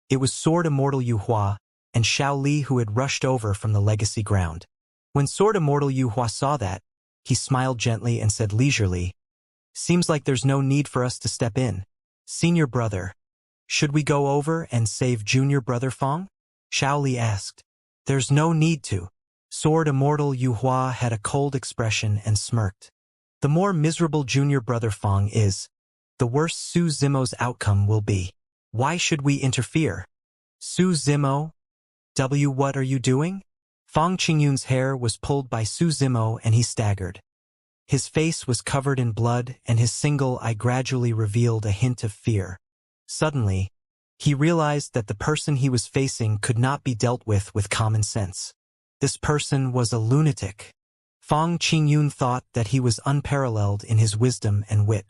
It was Sword Immortal Yu Hua and Xiao Li, who had rushed over from the legacy ground. When Sword Immortal Yu Hua saw that, he smiled gently and said leisurely, "Seems like there's no need for us to step in. Senior Brother, should we go over and save Junior Brother Fang?" Xiao Li asked. "There's no need to." Sword Immortal Yu Hua had a cold expression and smirked. The more miserable Junior Brother Fang is, the worse Su Zimo's outcome will be. Why should we interfere? Su Zimo? What are you doing? Fang Qingyun's hair was pulled by Su Zimo and he staggered. His face was covered in blood and his single eye gradually revealed a hint of fear. Suddenly, he realized that the person he was facing could not be dealt with common sense. This person was a lunatic. Fang Qingyun thought that he was unparalleled in his wisdom and wit.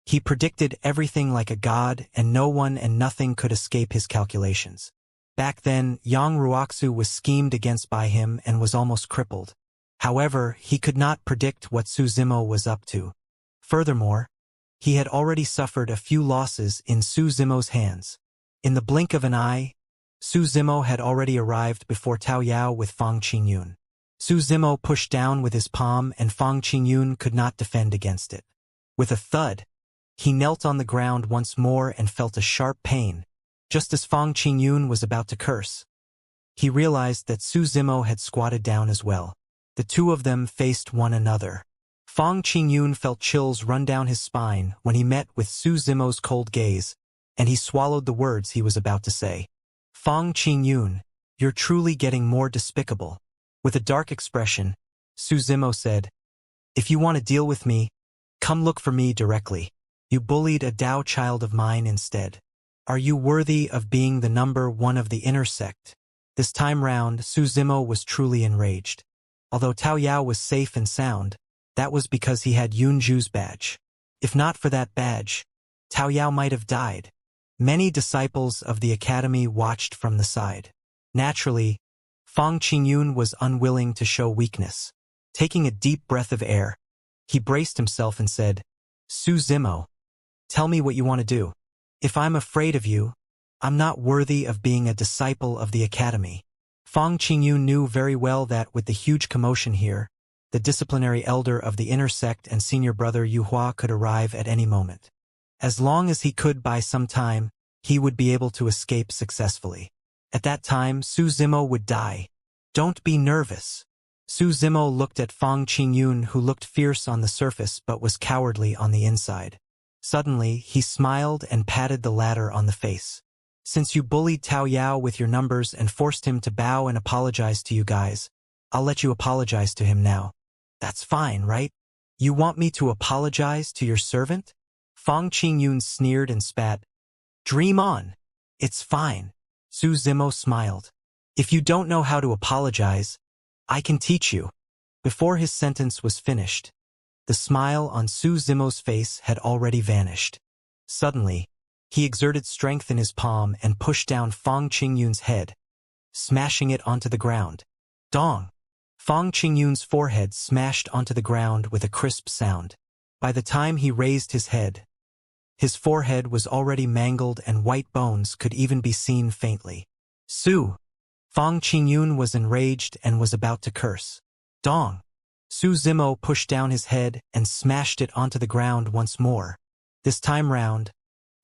He predicted everything like a god and no one and nothing could escape his calculations. Back then, Yang Ruoxu was schemed against by him and was almost crippled. However, he could not predict what Su Zimo was up to. Furthermore, he had already suffered a few losses in Su Zimo's hands. In the blink of an eye, Su Zimo had already arrived before Tao Yao with Fang Qingyun. Su Zimo pushed down with his palm and Fang Qingyun could not defend against it. With a thud, he knelt on the ground once more and felt a sharp pain. Just as Fang Qingyun was about to curse, he realized that Su Zimo had squatted down as well. The two of them faced one another. Fang Qingyun felt chills run down his spine when he met with Su Zimo's cold gaze, and he swallowed the words he was about to say. Fang Qingyun, you're truly getting more despicable. With a dark expression, Su Zimo said, "If you want to deal with me, Come look for me directly. You bullied a Dao child of mine instead. Are you worthy of being the number one of the inner sect? This time round, Su Zimo was truly enraged. Although Tao Yao was safe and sound, that was because he had Yun Ju's badge. If not for that badge, Tao Yao might have died. Many disciples of the academy watched from the side. Naturally, Fang Qingyun was unwilling to show weakness. Taking a deep breath of air, he braced himself and said, Su Zimo, tell me what you want to do. If I'm afraid of you, I'm not worthy of being a disciple of the academy. Fang Qingyun knew very well that with the huge commotion here, the disciplinary elder of the inner sect and senior brother Yu Hua could arrive at any moment. As long as he could buy some time, he would be able to escape successfully. At that time, Su Zimo would die. Don't be nervous. Su Zimo looked at Fang Qingyun, who looked fierce on the surface but was cowardly on the inside. Suddenly, he smiled and patted the latter on the face. Since you bullied Tao Yao with your numbers and forced him to bow and apologize to you guys, I'll let you apologize to him now. That's fine, right? You want me to apologize to your servant? Fang Qingyun sneered and spat. Dream on. It's fine. Su Zimo smiled. If you don't know how to apologize, I can teach you. Before his sentence was finished, the smile on Su Zimo's face had already vanished. Suddenly, he exerted strength in his palm and pushed down Fang Qingyun's head, smashing it onto the ground. Dong! Fang Qingyun's forehead smashed onto the ground with a crisp sound. By the time he raised his head, his forehead was already mangled and white bones could even be seen faintly. Su! Fang Qingyun was enraged and was about to curse. Dong! Su Zimo pushed down his head and smashed it onto the ground once more. This time round,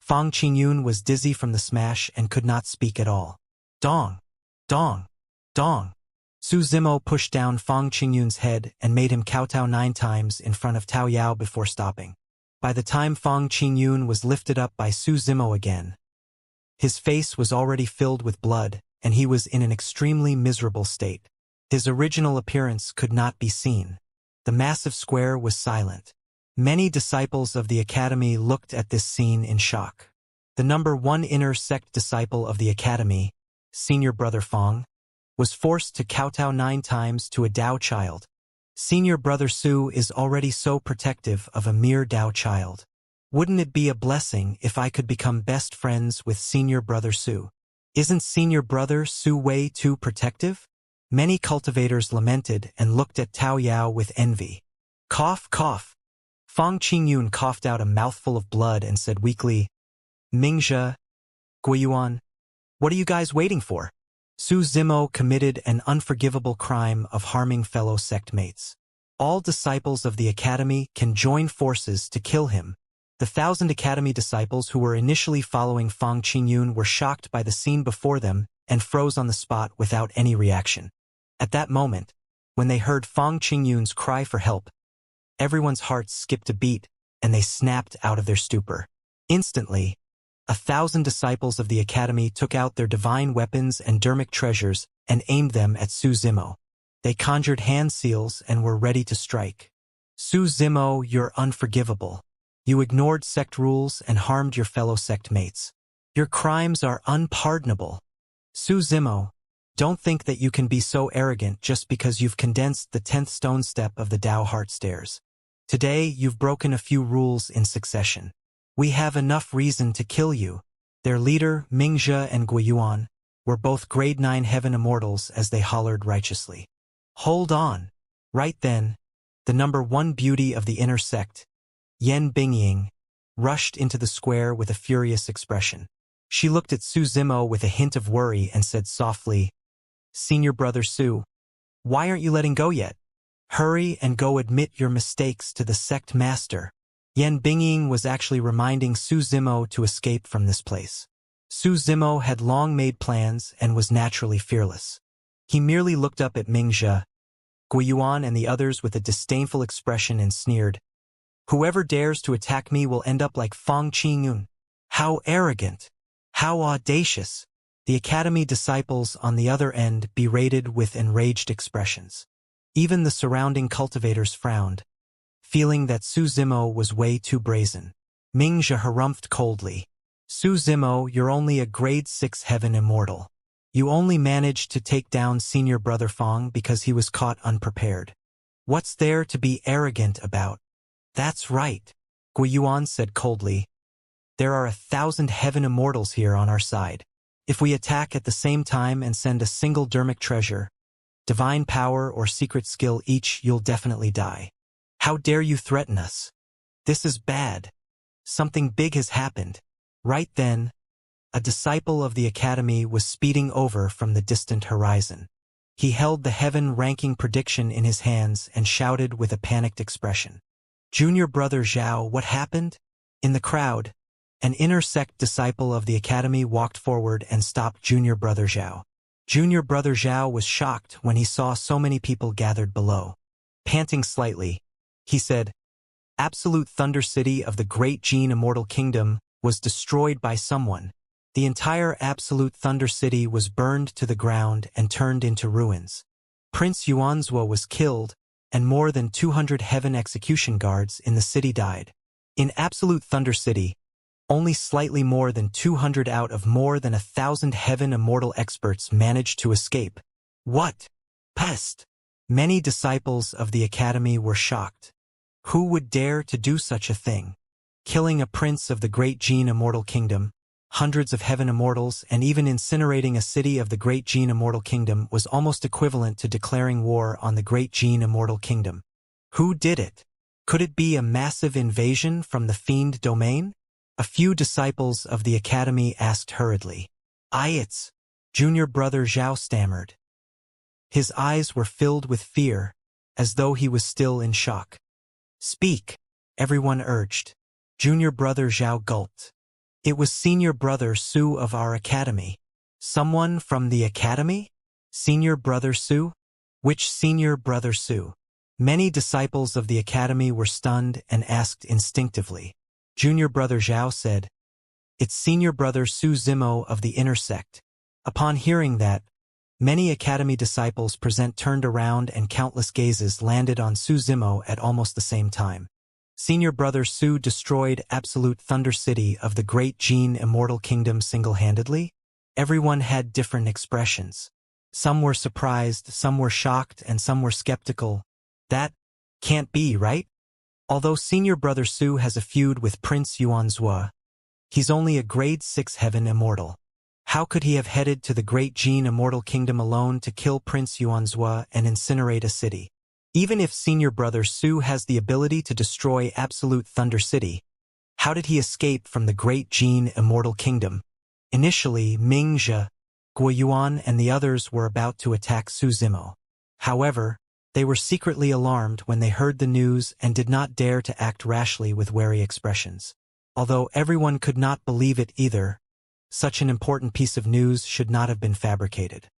Fang Qingyun was dizzy from the smash and could not speak at all. Dong! Dong! Dong! Su Zimo pushed down Fang Qingyun's head and made him kowtow 9 times in front of Tao Yao before stopping. By the time Fang Qingyun was lifted up by Su Zimo again, his face was already filled with blood, and he was in an extremely miserable state. His original appearance could not be seen. The massive square was silent. Many disciples of the academy looked at this scene in shock. The number 1 inner sect disciple of the academy, senior brother Fang, was forced to kowtow 9 times to a Dao child. Senior brother Su is already so protective of a mere Dao child. Wouldn't it be a blessing if I could become best friends with senior brother Su? Isn't senior brother Su way too protective? Many cultivators lamented and looked at Tao Yao with envy. Cough, cough. Fang Qingyun coughed out a mouthful of blood and said weakly, Mingzhe, Guiyuan, what are you guys waiting for? Su Zimo committed an unforgivable crime of harming fellow sect mates. All disciples of the academy can join forces to kill him. The 1,000 academy disciples who were initially following Fang Qingyun were shocked by the scene before them and froze on the spot without any reaction. At that moment, when they heard Fang Qingyun's cry for help, everyone's hearts skipped a beat and they snapped out of their stupor. Instantly, 1,000 disciples of the academy took out their divine weapons and dermic treasures and aimed them at Su Zimo. They conjured hand seals and were ready to strike. Su Zimo, you're unforgivable. You ignored sect rules and harmed your fellow sect mates. Your crimes are unpardonable. Su Zimo, don't think that you can be so arrogant just because you've condensed the 10th stone step of the Tao Heart Stairs. Today, you've broken a few rules in succession. We have enough reason to kill you. Their leader, Mingzhe and Guiyuan, were both grade 9 heaven immortals as they hollered righteously. Hold on. Right then, the number 1 beauty of the inner sect, Yan Bingying, rushed into the square with a furious expression. She looked at Su Zimo with a hint of worry and said softly, Senior brother Su, why aren't you letting go yet? Hurry and go admit your mistakes to the sect master. Yan Bingying was actually reminding Su Zimo to escape from this place. Su Zimo had long made plans and was naturally fearless. He merely looked up at Mingzhe, Guiyuan and the others with a disdainful expression and sneered, Whoever dares to attack me will end up like Fang Qingyun. How arrogant! How audacious! The academy disciples on the other end berated with enraged expressions. Even the surrounding cultivators frowned. feeling that Su Zimo was way too brazen. Mingxia harumphed coldly. Su Zimo, you're only a grade 6 heaven immortal. You only managed to take down senior brother Fong because he was caught unprepared. What's there to be arrogant about? That's right, Guiyuan said coldly. There are 1,000 heaven immortals here on our side. If we attack at the same time and send a single dermic treasure, divine power or secret skill each, you'll definitely die. How dare you threaten us? This is bad. Something big has happened. Right then, a disciple of the academy was speeding over from the distant horizon. He held the heaven-ranking prediction in his hands and shouted with a panicked expression. Junior brother Zhao, what happened? In the crowd, an inner sect disciple of the academy walked forward and stopped junior brother Zhao. Junior brother Zhao was shocked when he saw so many people gathered below. Panting slightly, he said, Absolute Thunder City of the Great Gene Immortal Kingdom was destroyed by someone. The entire Absolute Thunder City was burned to the ground and turned into ruins. Prince Yuanzhua was killed, and more than 200 heaven execution guards in the city died. In Absolute Thunder City, only slightly more than 200 out of more than 1,000 heaven immortal experts managed to escape. What? Pest! Many disciples of the academy were shocked. Who would dare to do such a thing? Killing a prince of the Great Gene Immortal Kingdom, hundreds of heaven immortals, and even incinerating a city of the Great Gene Immortal Kingdom was almost equivalent to declaring war on the Great Gene Immortal Kingdom. Who did it? Could it be a massive invasion from the Fiend domain? A few disciples of the academy asked hurriedly. It's junior brother Zhao stammered. His eyes were filled with fear, as though he was still in shock. Speak, everyone urged. Junior brother Zhao gulped. It was senior brother Su of our academy. Someone from the academy? Senior brother Su? Which senior brother Su? Many disciples of the academy were stunned and asked instinctively. Junior brother Zhao said, It's senior brother Su Zimo of the inner sect. Upon hearing that, many academy disciples present turned around and countless gazes landed on Su Zimo at almost the same time. Senior brother Su destroyed Absolute Thunder City of the Great Gene Immortal Kingdom single-handedly? Everyone had different expressions. Some were surprised, some were shocked, and some were skeptical. That can't be, right? Although senior brother Su has a feud with Prince Yuanzhua, he's only a grade 6 heaven immortal. How could he have headed to the Great Gene Immortal Kingdom alone to kill Prince Yuanzhua and incinerate a city? Even if senior brother Su has the ability to destroy Absolute Thunder City, how did he escape from the Great Gene Immortal Kingdom? Initially, Mingxia, Guiyuan, and the others were about to attack Su Zimo. However, they were secretly alarmed when they heard the news and did not dare to act rashly with wary expressions. Although everyone could not believe it either, such an important piece of news should not have been fabricated.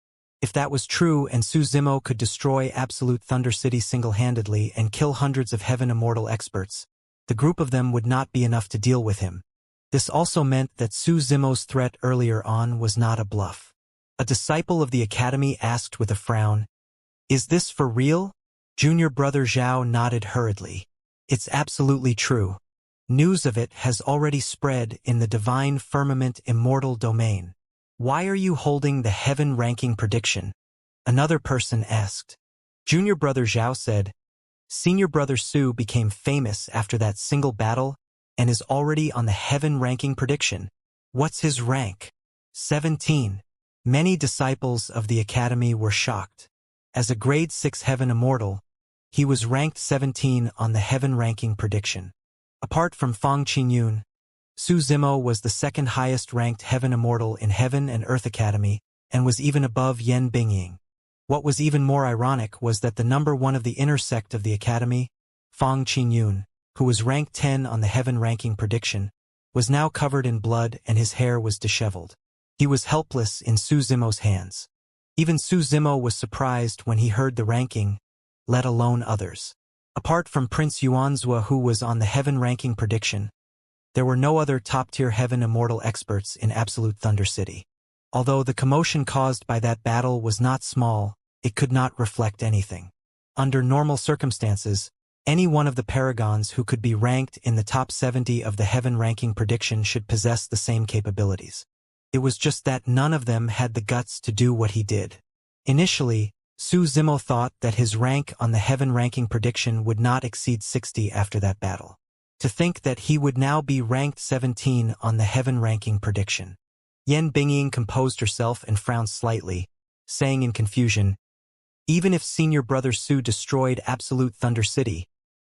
If that was true and Su Zimo could destroy Absolute Thunder City single-handedly and kill hundreds of heaven immortal experts, the group of them would not be enough to deal with him. This also meant that Su Zimo's threat earlier on was not a bluff. A disciple of the academy asked with a frown, Is this for real? Junior brother Zhao nodded hurriedly. It's absolutely true. News of it has already spread in the divine firmament immortal domain. Why are you holding the heaven-ranking prediction? Another person asked. Junior brother Zhao said, Senior brother Su became famous after that single battle and is already on the heaven-ranking prediction. What's his rank? 17. Many disciples of the academy were shocked. As a grade 6 heaven immortal, he was ranked 17 on the heaven-ranking prediction. Apart from Fang Qingyun, Su Zimo was the second highest-ranked heaven immortal in Heaven and Earth Academy and was even above Yan Bingying. What was even more ironic was that the number 1 of the inner sect of the academy, Fang Qingyun, who was ranked 10 on the heaven-ranking prediction, was now covered in blood and his hair was disheveled. He was helpless in Su Zimo's hands. Even Su Zimo was surprised when he heard the ranking, let alone others. Apart from Prince Yuanzhua, who was on the heaven-ranking prediction, there were no other top-tier heaven immortal experts in Absolute Thunder City. Although the commotion caused by that battle was not small, it could not reflect anything. Under normal circumstances, Any one of the paragons who could be ranked in the top 70 of the heaven ranking prediction should possess the same capabilities. It was just that none of them had the guts to do what he did. Initially, Su Zimo thought that his rank on the heaven ranking prediction would not exceed 60 after that battle. To think that he would now be ranked 17 on the heaven ranking prediction. Yan Bingying composed herself and frowned slightly, saying in confusion, "Even if senior brother Su destroyed Absolute Thunder City,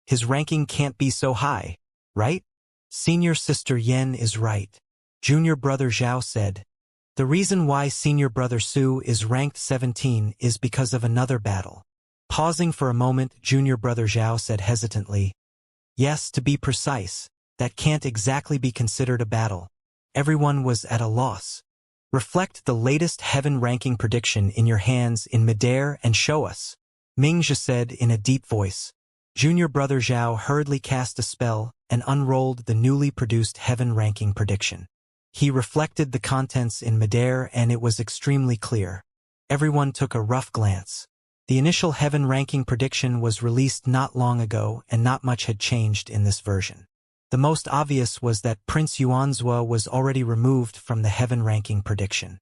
his ranking can't be so high, right?" "Senior sister Yan is right," junior brother Zhao said. "The reason why senior brother Su is ranked 17 is because of another battle." Pausing for a moment, junior brother Zhao said hesitantly, "Yes, to be precise, that can't exactly be considered a battle." Everyone was at a loss. "Reflect the latest heaven ranking prediction in your hands in midair and show us," Mingzhe said in a deep voice. Junior brother Zhao hurriedly cast a spell and unrolled the newly produced heaven ranking prediction. He reflected the contents in midair and it was extremely clear. Everyone took a rough glance. The initial heaven ranking prediction was released not long ago and not much had changed in this version. The most obvious was that Prince Yuanzhua was already removed from the heaven ranking prediction.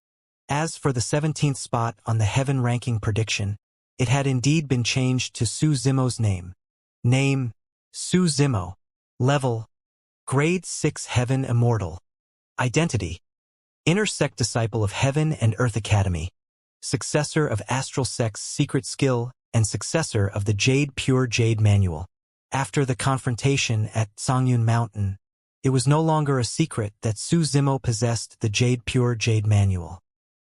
As for the 17th spot on the heaven ranking prediction, it had indeed been changed to Su Zimo's name. Name, Su Zimo. Level, Grade 6 Heaven Immortal. Identity, Inner Sect Disciple of Heaven and Earth Academy. Successor of Astral Sect's Secret Skill and successor of the Jade Pure Jade Manual. After the confrontation at Songyun Mountain, it was no longer a secret that Su Zimo possessed the Jade Pure Jade Manual.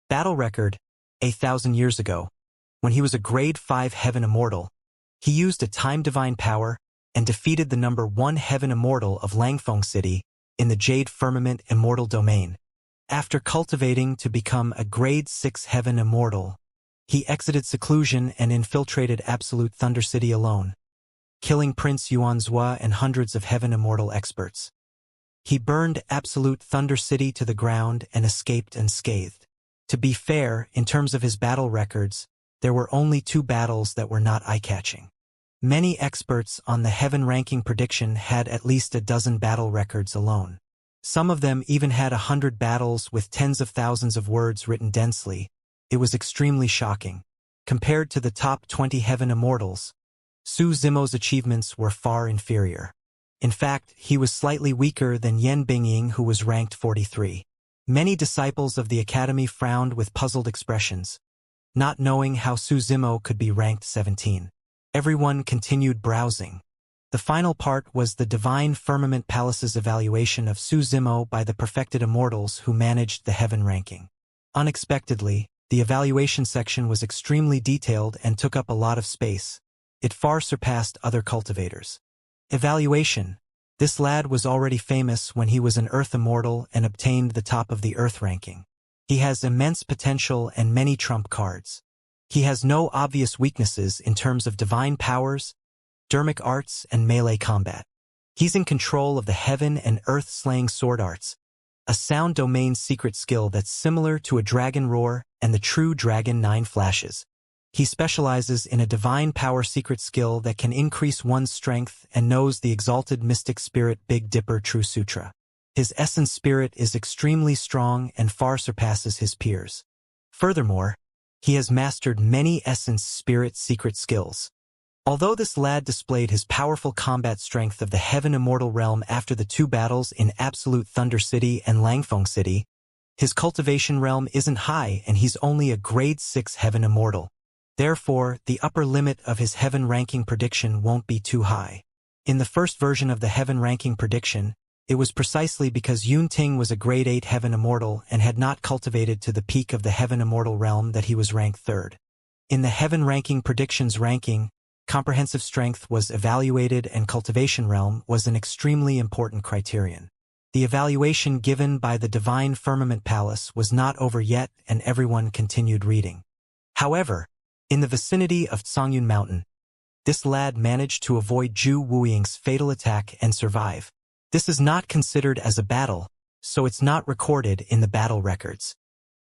Battle record, 1,000 years ago, when he was a Grade 5 Heaven Immortal, he used a Time Divine Power and defeated the number 1 Heaven Immortal of Langfeng City in the Jade Firmament Immortal Domain. After cultivating to become a Grade 6 Heaven Immortal, he exited seclusion and infiltrated Absolute Thunder City alone, killing Prince Yuanzhua and hundreds of Heaven Immortal experts. He burned Absolute Thunder City to the ground and escaped unscathed. To be fair, in terms of his battle records, there were only 2 battles that were not eye-catching. Many experts on the heaven ranking prediction had at least a dozen battle records alone. Some of them even had 100 battles with tens of thousands of words written densely. It was extremely shocking. Compared to the top 20 Heaven Immortals, Su Zimo's achievements were far inferior. In fact, he was slightly weaker than Yan Bingying, who was ranked 43. Many disciples of the Academy frowned with puzzled expressions, not knowing how Su Zimo could be ranked 17. Everyone continued browsing. The final part was the Divine Firmament Palace's evaluation of Su Zimo by the perfected immortals who managed the heaven ranking. Unexpectedly, the evaluation section was extremely detailed and took up a lot of space. It far surpassed other cultivators. Evaluation. This lad was already famous when he was an Earth Immortal and obtained the top of the Earth ranking. He has immense potential and many trump cards. He has no obvious weaknesses in terms of divine powers, dermic arts, and melee combat. He's in control of the heaven and earth slaying sword arts, a sound domain secret skill that's similar to a dragon roar and the true dragon 9 flashes. He specializes in a divine power secret skill that can increase one's strength and knows the exalted mystic spirit Big Dipper True Sutra. His essence spirit is extremely strong and far surpasses his peers. Furthermore, he has mastered many essence spirit secret skills. Although this lad displayed his powerful combat strength of the Heaven Immortal realm after the 2 battles in Absolute Thunder City and Langfeng City, his cultivation realm isn't high and he's only a Grade 6 Heaven Immortal. Therefore, the upper limit of his heaven ranking prediction won't be too high. In the first version of the heaven ranking prediction, it was precisely because Yun Ting was a Grade 8 Heaven Immortal and had not cultivated to the peak of the Heaven Immortal realm that he was ranked 3rd. In the Heaven Ranking Predictions ranking, comprehensive strength was evaluated and cultivation realm was an extremely important criterion. The evaluation given by the Divine Firmament Palace was not over yet and everyone continued reading. However, in the vicinity of Songyun Mountain, this lad managed to avoid Zhu Wuying's fatal attack and survive. This is not considered as a battle, so it's not recorded in the battle records.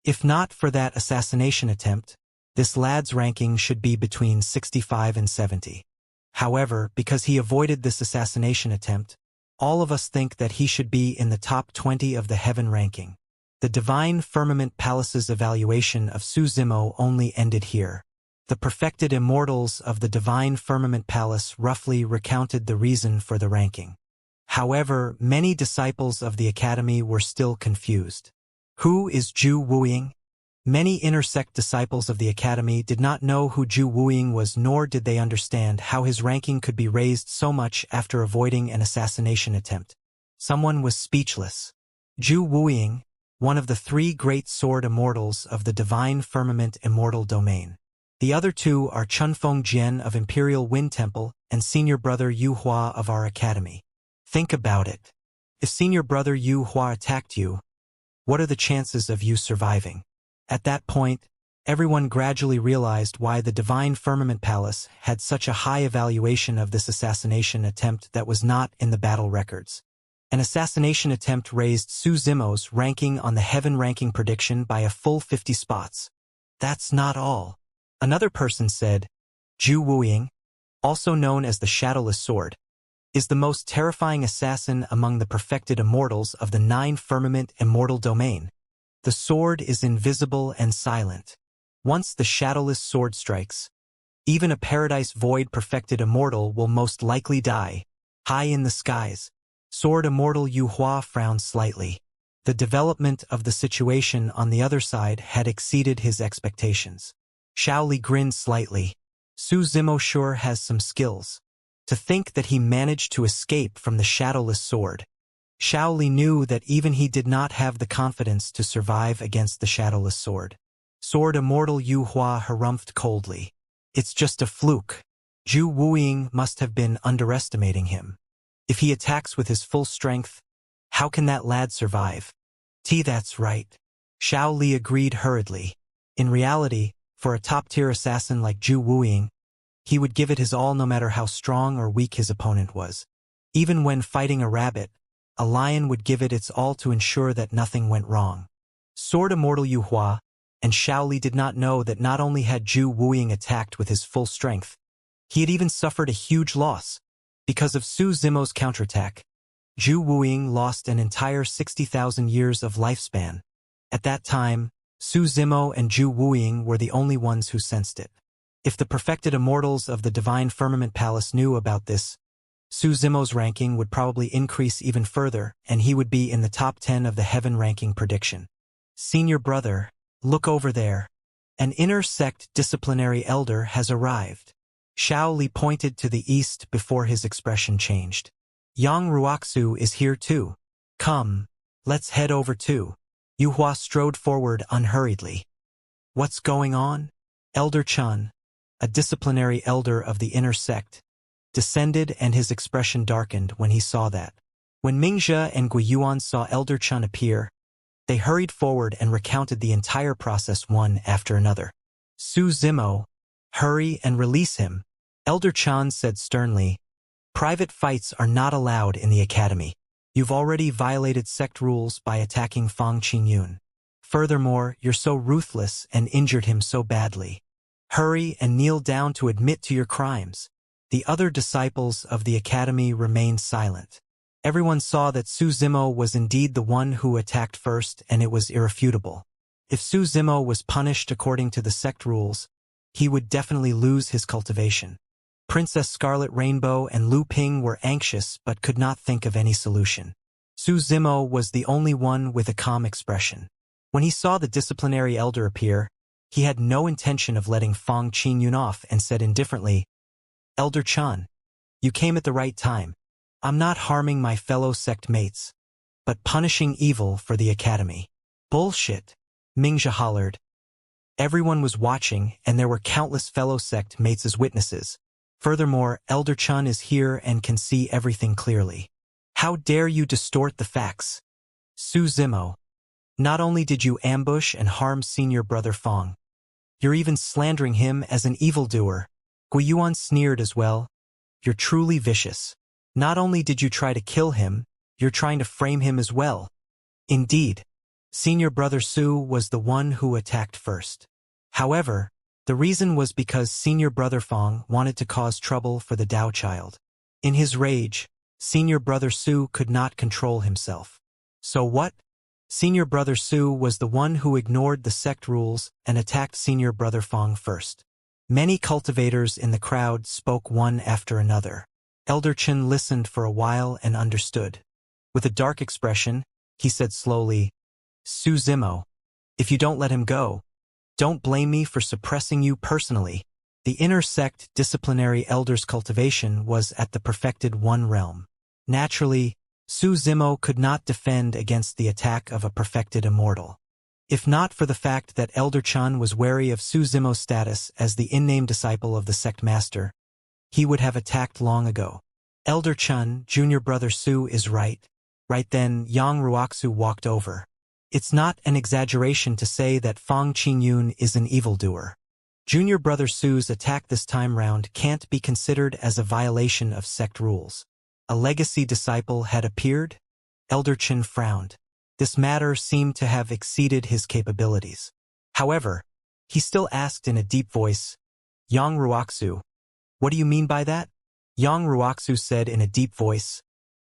If not for that assassination attempt, this lad's ranking should be between 65 and 70. However, because he avoided this assassination attempt, all of us think that he should be in the top 20 of the heaven ranking. The Divine Firmament Palace's evaluation of Su Zimo only ended here. The perfected immortals of the Divine Firmament Palace roughly recounted the reason for the ranking. However, many disciples of the Academy were still confused. Who is Zhu Wuying? Many inner sect disciples of the Academy did not know who Zhu Wuying was, nor did they understand how his ranking could be raised so much after avoiding an assassination attempt. Someone was speechless. Zhu Wuying, one of the 3 great sword immortals of the Divine Firmament Immortal Domain. The other 2 are Chunfeng Jian of Imperial Wind Temple and senior brother Yu Hua of our Academy. Think about it. If senior brother Yu Hua attacked you, what are the chances of you surviving? At that point, everyone gradually realized why the Divine Firmament Palace had such a high evaluation of this assassination attempt that was not in the battle records. An assassination attempt raised Su Zimo's ranking on the heaven ranking prediction by a full 50 spots. That's not all. Another person said, Zhu Wuying, also known as the Shadowless Sword, is the most terrifying assassin among the perfected immortals of the 9 Firmament Immortal Domain. The sword is invisible and silent. Once the Shadowless Sword strikes, even a Paradise Void perfected immortal will most likely die. High in the skies, Sword Immortal Yu Hua frowned slightly. The development of the situation on the other side had exceeded his expectations. Xiao Li grinned slightly. Su Zimo sure has some skills. To think that he managed to escape from the Shadowless Sword. Xiao Li knew that even he did not have the confidence to survive against the Shadowless Sword. Sword Immortal Yu Hua harumphed coldly. It's just a fluke. Zhu Wuying must have been underestimating him. If he attacks with his full strength, how can that lad survive? That's right. Xiao Li agreed hurriedly. In reality, for a top-tier assassin like Zhu Wuying, he would give it his all no matter how strong or weak his opponent was. Even when fighting a rabbit, a lion would give it its all to ensure that nothing went wrong. Sword Immortal Yu Hua and Xiao Li did not know that not only had Zhu Wuying attacked with his full strength, he had even suffered a huge loss. Because of Su Zimo's counterattack, Zhu Wuying lost an entire 60,000 years of lifespan. At that time, Su Zimo and Zhu Wuying were the only ones who sensed it. If the perfected immortals of the Divine Firmament Palace knew about this, Su Zimo's ranking would probably increase even further, and he would be in the top 10 of the heaven ranking prediction. Senior brother, look over there. An inner sect disciplinary elder has arrived. Xiao Li pointed to the east before his expression changed. Yang Ruoxu is here too. Come, let's head over too. Yu Hua strode forward unhurriedly. What's going on? Elder Chun, a disciplinary elder of the inner sect, descended, and his expression darkened when he saw that. When Mingjia and Guiyuan saw Elder Chun appear, they hurried forward and recounted the entire process one after another. Su Zimo, hurry and release him. Elder Chan said sternly, private fights are not allowed in the academy. You've already violated sect rules by attacking Fang Qingyun. Furthermore, you're so ruthless and injured him so badly. Hurry and kneel down to admit to your crimes. The other disciples of the academy remained silent. Everyone saw that Su Zimo was indeed the one who attacked first, and it was irrefutable. If Su Zimo was punished according to the sect rules, he would definitely lose his cultivation. Princess Scarlet Rainbow and Lu Ping were anxious but could not think of any solution. Su Zimo was the only one with a calm expression. When he saw the disciplinary elder appear, he had no intention of letting Fang Qingyun off and said indifferently, Elder Chan, you came at the right time. I'm not harming my fellow sect mates, but punishing evil for the academy. Bullshit, Mingjia hollered. Everyone was watching, and there were countless fellow sect mates as witnesses. Furthermore, Elder Chun is here and can see everything clearly. How dare you distort the facts? Su Zimo, not only did you ambush and harm senior brother Fang, you're even slandering him as an evildoer. Guiyuan sneered as well. You're truly vicious. Not only did you try to kill him, you're trying to frame him as well. Indeed, senior brother Su was the one who attacked first. However, The reason was because senior brother Fong wanted to cause trouble for the Dao child. In his rage, senior brother Su could not control himself. So what? Senior brother Su was the one who ignored the sect rules and attacked senior brother Fong first. Many cultivators in the crowd spoke one after another. Elder Chen listened for a while and understood. With a dark expression, he said slowly, "Su Zimo, if you don't let him go, don't blame me for suppressing you personally." The inner sect disciplinary elders' cultivation was at the perfected one realm. Naturally, Su Zimo could not defend against the attack of a perfected immortal. If not for the fact that Elder Chun was wary of Su Zimo's status as the in-name disciple of the sect master, he would have attacked long ago. Elder Chun, junior brother Su, is right. Right then, Yang Ruoxu walked over. It's not an exaggeration to say that Fong Qingyun is an evildoer. Junior brother Su's attack this time round can't be considered as a violation of sect rules. A legacy disciple had appeared? Elder Chen frowned. This matter seemed to have exceeded his capabilities. However, he still asked in a deep voice, "Yang Ruoxu, what do you mean by that?" Yang Ruoxu said in a deep voice,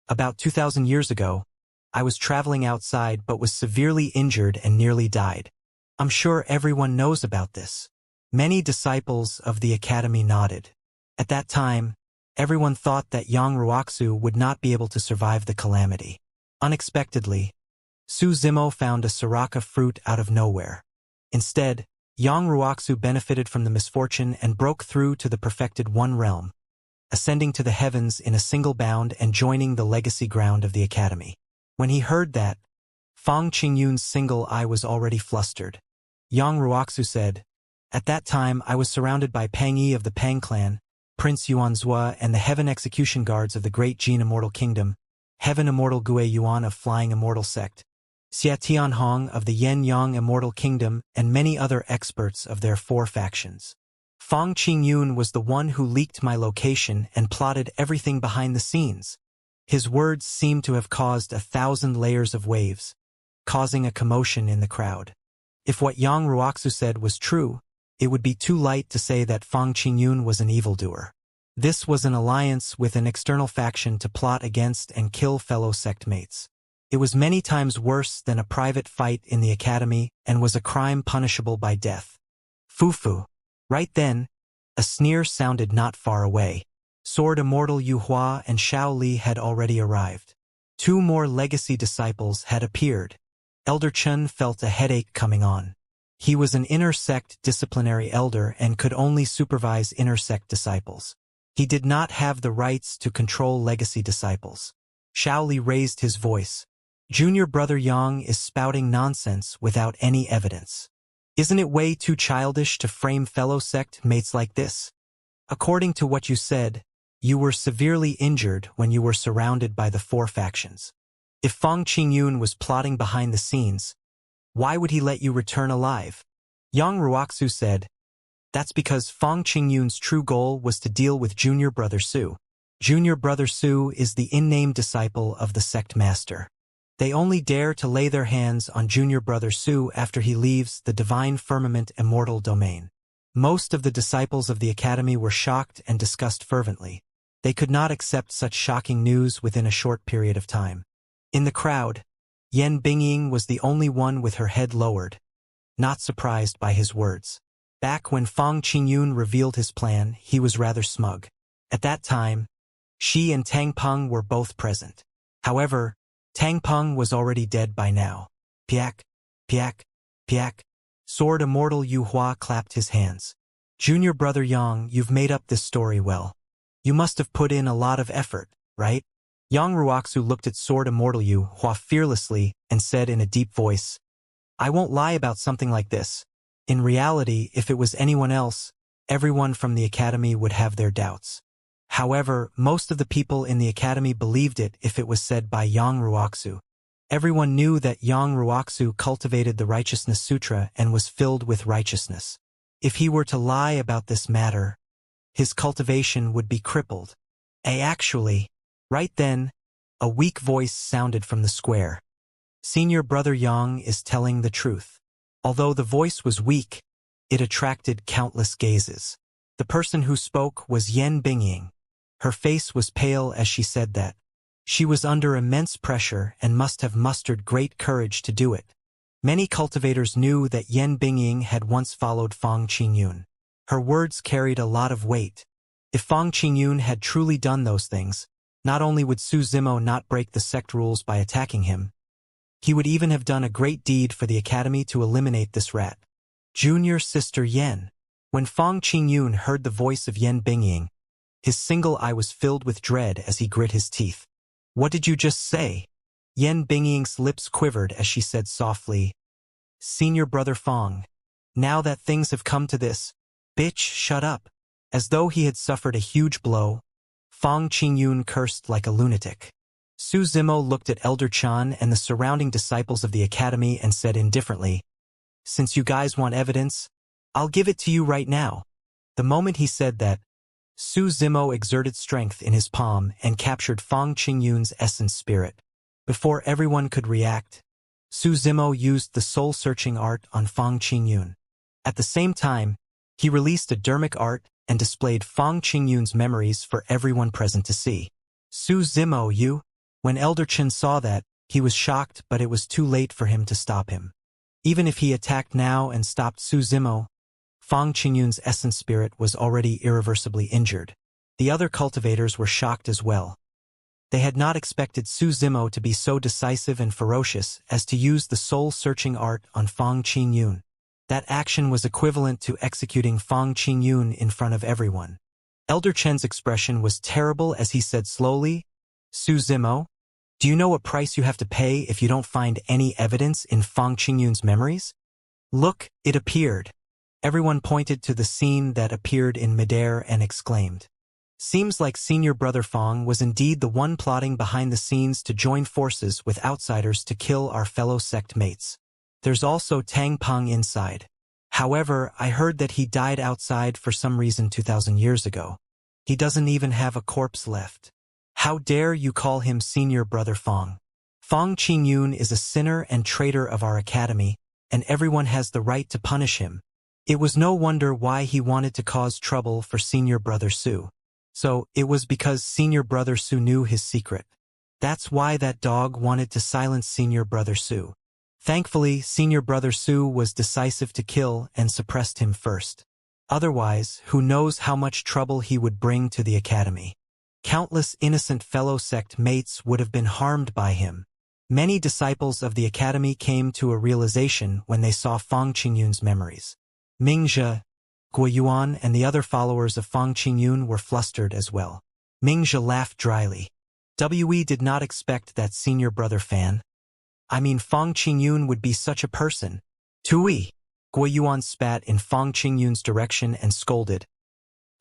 "About 2,000 years ago, I was traveling outside but was severely injured and nearly died. I'm sure everyone knows about this." Many disciples of the academy nodded. At that time, everyone thought that Yang Ruoxu would not be able to survive the calamity. Unexpectedly, Su Zimo found a sriracha fruit out of nowhere. Instead, Yang Ruoxu benefited from the misfortune and broke through to the perfected one realm, ascending to the heavens in a single bound and joining the legacy ground of the academy. When he heard that, Fong Qingyun's single eye was already flustered. Yang Ruoxu said, "At that time I was surrounded by Pang Yi of the Pang clan, Prince Yuanzhua and the Heaven Execution Guards of the Great Jin Immortal Kingdom, Heaven Immortal Gue Yuan of Flying Immortal Sect, Xia Tianhong of the Yen Yang Immortal Kingdom, and many other experts of their 4 factions. Fong Qingyun was the one who leaked my location and plotted everything behind the scenes." His words seemed to have caused 1,000 layers of waves, causing a commotion in the crowd. If what Yang Ruoxu said was true, it would be too light to say that Fong Qingyun was an evildoer. This was an alliance with an external faction to plot against and kill fellow sectmates. It was many times worse than a private fight in the academy and was a crime punishable by death. Fufu. Right then, a sneer sounded not far away. Sword Immortal Yu Hua and Shao Li had already arrived. 2 more legacy disciples had appeared. Elder Chen felt a headache coming on. He was an inner sect disciplinary elder and could only supervise inner sect disciples. He did not have the rights to control legacy disciples. Shao Li raised his voice. "Junior brother Yang is spouting nonsense without any evidence. Isn't it way too childish to frame fellow sect mates like this? According to what you said, you were severely injured when you were surrounded by the 4 factions. If Fong Qingyun was plotting behind the scenes, why would he let you return alive?" Yang Ruoxu said, "That's because Fong Qingyun's true goal was to deal with junior brother Su. Junior brother Su is the in-name disciple of the sect master. They only dare to lay their hands on junior brother Su after he leaves the divine firmament immortal domain." Most of the disciples of the academy were shocked and discussed fervently. They could not accept such shocking news within a short period of time. In the crowd, Yan Bingying was the only one with her head lowered, not surprised by his words. Back when Fong Qingyun revealed his plan, he was rather smug. At that time, Shi and Tang Peng were both present. However, Tang Peng was already dead by now. Piak, piak, piak. Sword Immortal Yu Hua clapped his hands. "Junior brother Yang, you've made up this story well. You must have put in a lot of effort, right?" Yang Ruoxu looked at Sword Immortal Yu Hua fearlessly and said in a deep voice, "I won't lie about something like this. In reality, if it was anyone else, everyone from the academy would have their doubts. However, most of the people in the academy believed it if it was said by Yang Ruoxu. Everyone knew that Yang Ruoxu cultivated the Righteousness Sutra and was filled with righteousness. If he were to lie about this matter, his cultivation would be crippled. Actually, right then, a weak voice sounded from the square. Senior brother Yang is telling the truth." Although the voice was weak, It attracted countless gazes. The person who spoke was Yen Bingying. Her face was pale as she said that. She was under immense pressure and must have mustered great courage to do it. Many cultivators knew that Yen Bingying had once followed Fang Qingyun. Her words carried a lot of weight. If Fang Qingyun had truly done those things, not only would Su Zimo not break the sect rules by attacking him, he would even have done a great deed for the academy to eliminate this rat. Junior sister Yen. When Fang Qingyun heard the voice of Yen Bingying, his single eye was filled with dread as he grit his teeth. What did you just say? Yen Bingying's lips quivered as she said softly, Senior brother Fang, now that things have come to this, bitch, shut up. As though he had suffered a huge blow, Fang Qingyun cursed like a lunatic. Su Zimo looked at Elder Chan and the surrounding disciples of the academy and said indifferently, Since you guys want evidence, I'll give it to you right now. The moment he said that, Su Zimo exerted strength in his palm and captured Fang Qingyun's essence spirit. Before everyone could react, Su Zimo used the soul-searching art on Fang Qingyun. At the same time, he released a dermic art and displayed Fang Qingyun's memories for everyone present to see. Su Zimo, you? When Elder Chen saw that, he was shocked, but it was too late for him to stop him. Even if he attacked now and stopped Su Zimo, Fang Qingyun's essence spirit was already irreversibly injured. The other cultivators were shocked as well. They had not expected Su Zimo to be so decisive and ferocious as to use the soul-searching art on Fang Qingyun. That action was equivalent to executing Fang Qingyun in front of everyone. Elder Chen's expression was terrible as he said slowly, Su Zimo, do you know what price you have to pay if you don't find any evidence in Fang Qingyun's memories? Look, it appeared. Everyone pointed to the scene that appeared in midair and exclaimed. Seems like Senior Brother Fang was indeed the one plotting behind the scenes to join forces with outsiders to kill our fellow sect mates. There's also Tang Peng inside. However, I heard that he died outside for some reason 2,000 years ago. He doesn't even have a corpse left. How dare you call him Senior Brother Fang? Fang Qingyun is a sinner and traitor of our academy, and everyone has the right to punish him. It was no wonder why he wanted to cause trouble for Senior Brother Su. So, it was because Senior Brother Su knew his secret. That's why that dog wanted to silence Senior Brother Su. Thankfully, Senior Brother Su was decisive to kill and suppressed him first. Otherwise, who knows how much trouble he would bring to the academy. Countless innocent fellow sect mates would have been harmed by him. Many disciples of the academy came to a realization when they saw Fang Qingyun's memories. Mingzhe, Guoyuan and the other followers of Fang Qingyun were flustered as well. Mingzhe laughed dryly. We did not expect that Senior Brother Fan. I mean Fang Qingyun would be such a person. Tui! Guoyuan spat in Fang Qingyun's direction and scolded.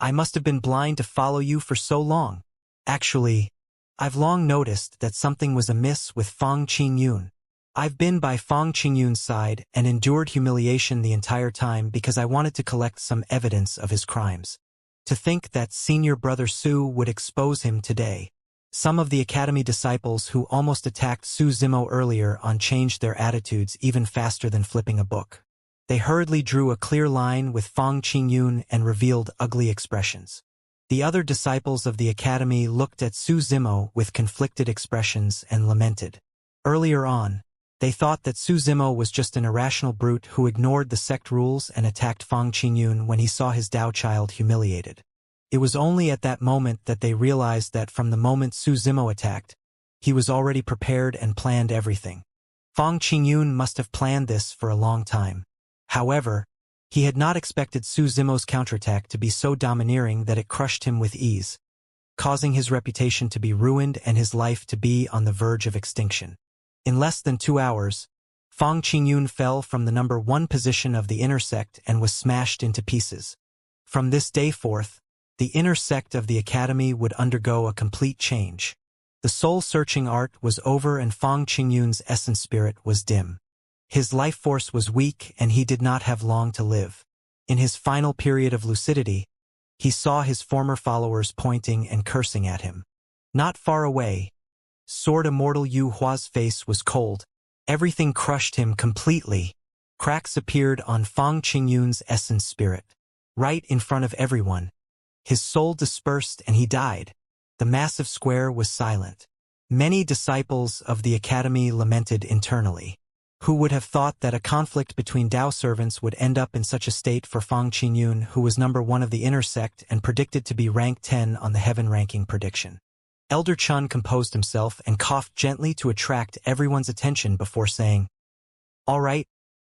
I must have been blind to follow you for so long. Actually, I've long noticed that something was amiss with Fang Qingyun. I've been by Fang Qingyun's side and endured humiliation the entire time because I wanted to collect some evidence of his crimes. To think that Senior Brother Su would expose him today. Some of the academy disciples who almost attacked Su Zimo earlier on changed their attitudes even faster than flipping a book. They hurriedly drew a clear line with Fang Qingyun and revealed ugly expressions. The other disciples of the academy looked at Su Zimo with conflicted expressions and lamented. Earlier on, they thought that Su Zimo was just an irrational brute who ignored the sect rules and attacked Fang Qingyun when he saw his Dao child humiliated. It was only at that moment that they realized that from the moment Su Zimo attacked, he was already prepared and planned everything. Fang Qingyun must have planned this for a long time. However, he had not expected Su Zimo's counterattack to be so domineering that it crushed him with ease, causing his reputation to be ruined and his life to be on the verge of extinction. In less than 2 hours, Fang Qingyun fell from the number 1 position of the inner sect and was smashed into pieces. From this day forth, the inner sect of the academy would undergo a complete change. The soul-searching art was over and Fang Qingyun's essence spirit was dim. His life force was weak and he did not have long to live. In his final period of lucidity, he saw his former followers pointing and cursing at him. Not far away, Sword Immortal Yu Hua's face was cold. Everything crushed him completely. Cracks appeared on Fang Qingyun's essence spirit. Right in front of everyone. His soul dispersed and he died. The massive square was silent. Many disciples of the academy lamented internally. Who would have thought that a conflict between Dao servants would end up in such a state for Fang Qingyun, who was number 1 of the inner sect and predicted to be rank 10 on the heaven ranking prediction? Elder Chun composed himself and coughed gently to attract everyone's attention before saying, "All right,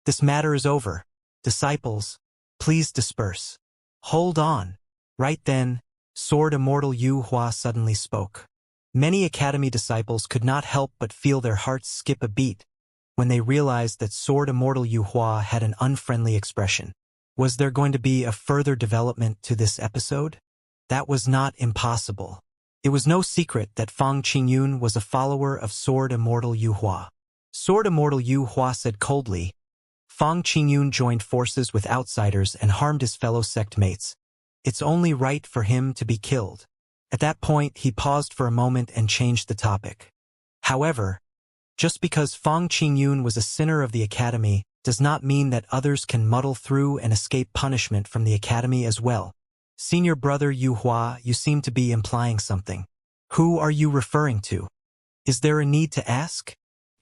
this matter is over. Disciples, please disperse." "Hold on." Right then, Sword Immortal Yu Hua suddenly spoke. Many academy disciples could not help but feel their hearts skip a beat when they realized that Sword Immortal Yu Hua had an unfriendly expression. Was there going to be a further development to this episode? That was not impossible. It was no secret that Fang Qingyun was a follower of Sword Immortal Yu Hua. Sword Immortal Yu Hua said coldly, "Fang Qingyun joined forces with outsiders and harmed his fellow sect mates. It's only right for him to be killed." At that point, he paused for a moment and changed the topic. However, just because Fang Qingyun was a sinner of the academy does not mean that others can muddle through and escape punishment from the academy as well. Senior brother Yu Hua, you seem to be implying something. Who are you referring to? Is there a need to ask?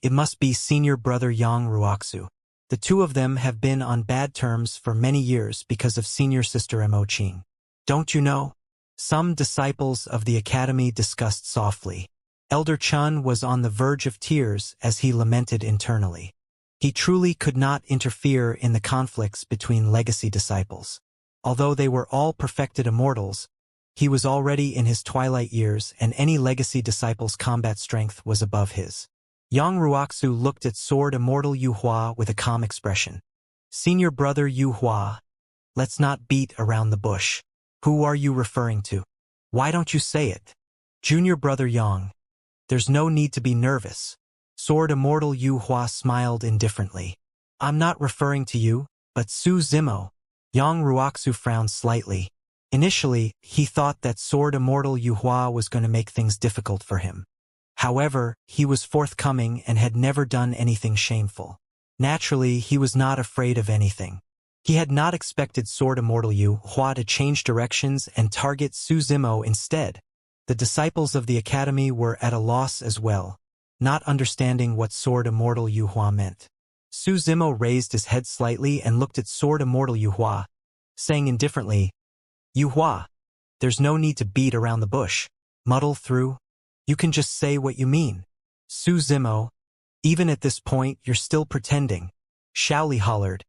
It must be senior brother Yang Ruoxu. The two of them have been on bad terms for many years because of senior sister Mo Qing. Don't you know? Some disciples of the academy discussed softly. Elder Chun was on the verge of tears as he lamented internally. He truly could not interfere in the conflicts between legacy disciples. Although they were all perfected immortals, he was already in his twilight years and any legacy disciple's combat strength was above his. Yang Ruoxu looked at Sword Immortal Yu Hua with a calm expression. "Senior brother Yu Hua, let's not beat around the bush. Who are you referring to? Why don't you say it?" "Junior brother Yang. There's no need to be nervous." Sword Immortal Yu Hua smiled indifferently. "I'm not referring to you, but Su Zimo." Yang Ruoxu frowned slightly. Initially, he thought that Sword Immortal Yu Hua was going to make things difficult for him. However, he was forthcoming and had never done anything shameful. Naturally, he was not afraid of anything. He had not expected Sword Immortal Yu Hua to change directions and target Su Zimo instead. The disciples of the academy were at a loss as well, not understanding what Sword Immortal Yu Hua meant. Su Zimo raised his head slightly and looked at Sword Immortal Yu Hua, saying indifferently, "Yu Hua, there's no need to beat around the bush, muddle through. You can just say what you mean." "Su Zimo, even at this point you're still pretending," Shaoli hollered.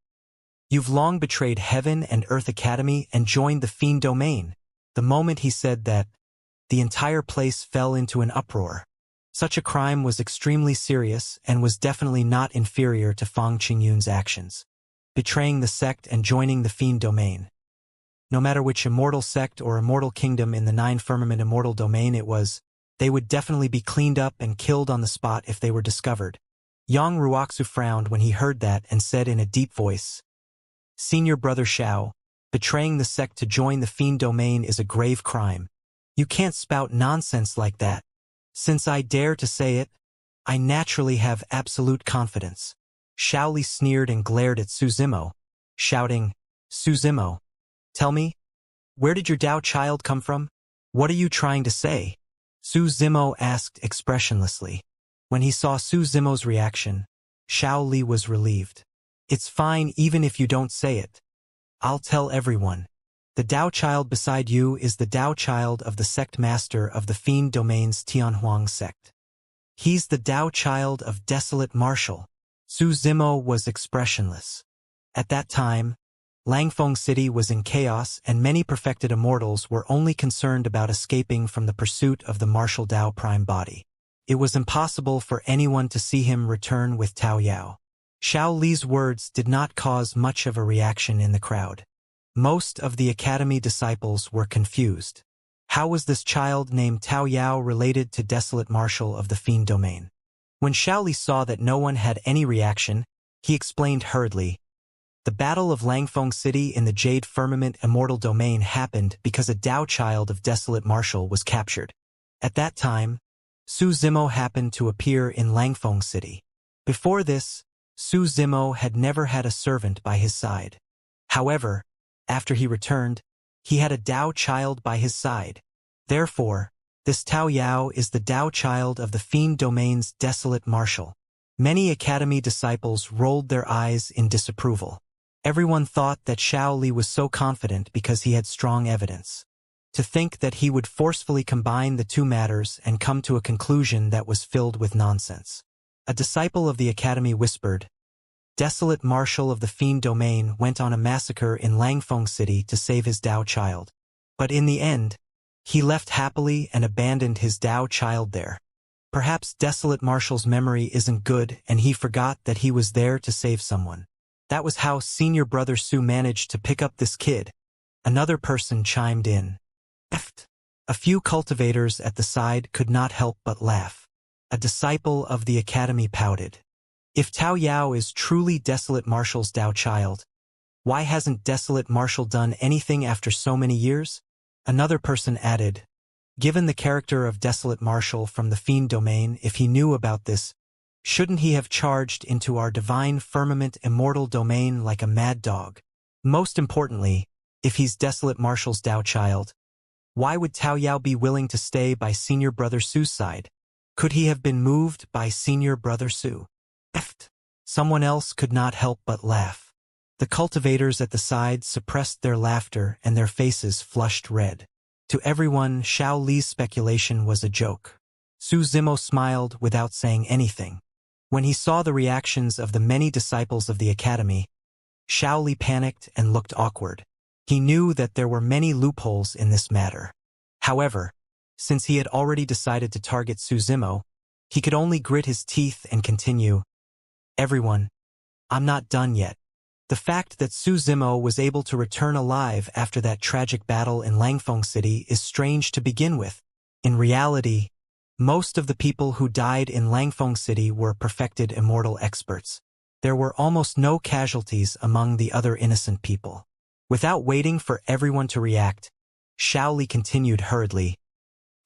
"You've long betrayed Heaven and Earth Academy and joined the Fiend Domain." The moment he said that, the entire place fell into an uproar. Such a crime was extremely serious and was definitely not inferior to Fang Qingyun's actions. Betraying the sect and joining the Fiend Domain. No matter which immortal sect or immortal kingdom in the 9 firmament immortal domain it was, they would definitely be cleaned up and killed on the spot if they were discovered. Yang Ruoxu frowned when he heard that and said in a deep voice, "Senior brother Xiao, betraying the sect to join the Fiend Domain is a grave crime. You can't spout nonsense like that. Since I dare to say it, I naturally have absolute confidence." Shaoli sneered and glared at Su Zimo, shouting, "Su Zimo, tell me, where did your Dao child come from? What are you trying to say?" Su Zimo asked expressionlessly. When he saw Su Zimo's reaction, Shaoli was relieved. "It's fine even if you don't say it. I'll tell everyone. The Dao child beside you is the Dao child of the sect master of the Fiend Domain's Tianhuang sect. He's the Dao child of Desolate Marshal." Su Zimo was expressionless. At that time, Langfeng City was in chaos and many perfected immortals were only concerned about escaping from the pursuit of the Martial Dao Prime Body. It was impossible for anyone to see him return with Tao Yao. Xiao Li's words did not cause much of a reaction in the crowd. Most of the academy disciples were confused. How was this child named Tao Yao related to Desolate Marshal of the Fiend Domain? When Shaoli saw that no one had any reaction, he explained hurriedly, "The Battle of Langfeng City in the Jade Firmament Immortal Domain happened because a Dao child of Desolate Marshal was captured. At that time, Su Zimo happened to appear in Langfeng City. Before this, Su Zimo had never had a servant by his side. However, after he returned, he had a Tao child by his side. Therefore, this Tao Yao is the Tao child of the Fiend Domain's desolate marshal. Many Academy disciples rolled their eyes in disapproval. Everyone thought that Xiao Li was so confident because he had strong evidence. To think that he would forcefully combine the two matters and come to a conclusion that was filled with nonsense. A disciple of the Academy whispered, "Desolate Marshal of the Fiend Domain went on a massacre in Langfeng City to save his Tao child. But in the end, he left happily and abandoned his Tao child there. Perhaps Desolate Marshal's memory isn't good and he forgot that he was there to save someone. That was how Senior Brother Su managed to pick up this kid." Another person chimed in. A few cultivators at the side could not help but laugh. A disciple of the Academy pouted. If Tao Yao is truly Desolate Marshal's Tao child, why hasn't Desolate Marshal done anything after so many years? Another person added, given the character of Desolate Marshal from the Fiend Domain, if he knew about this, shouldn't he have charged into our divine firmament immortal domain like a mad dog? Most importantly, if he's Desolate Marshal's Tao child, why would Tao Yao be willing to stay by Senior Brother Su's side? Could he have been moved by Senior Brother Su? Someone else could not help but laugh. The cultivators at the side suppressed their laughter and their faces flushed red. To everyone, Xiao Li's speculation was a joke. Su Zimo smiled without saying anything. When he saw the reactions of the many disciples of the Academy, Xiao Li panicked and looked awkward. He knew that there were many loopholes in this matter. However, since he had already decided to target Su Zimo, he could only grit his teeth and continue, "Everyone, I'm not done yet." The fact that Su Zimo was able to return alive after that tragic battle in Langfeng City is strange to begin with. In reality, most of the people who died in Langfeng City were perfected immortal experts. There were almost no casualties among the other innocent people. Without waiting for everyone to react, Xiao Li continued hurriedly,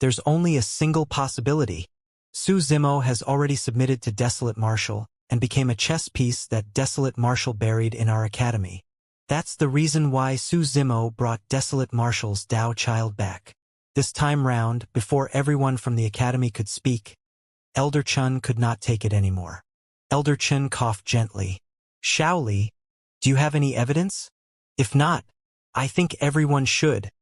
"There's only a single possibility. Su Zimo has already submitted to Desolate Marshal and became a chess piece that Desolate Marshal buried in our academy. That's the reason why Su Zimo brought Desolate Marshal's Tao child back." This time round, before everyone from the academy could speak, Elder Chun could not take it anymore. Elder Chun coughed gently. "Xiao Li, do you have any evidence? If not, I think everyone should."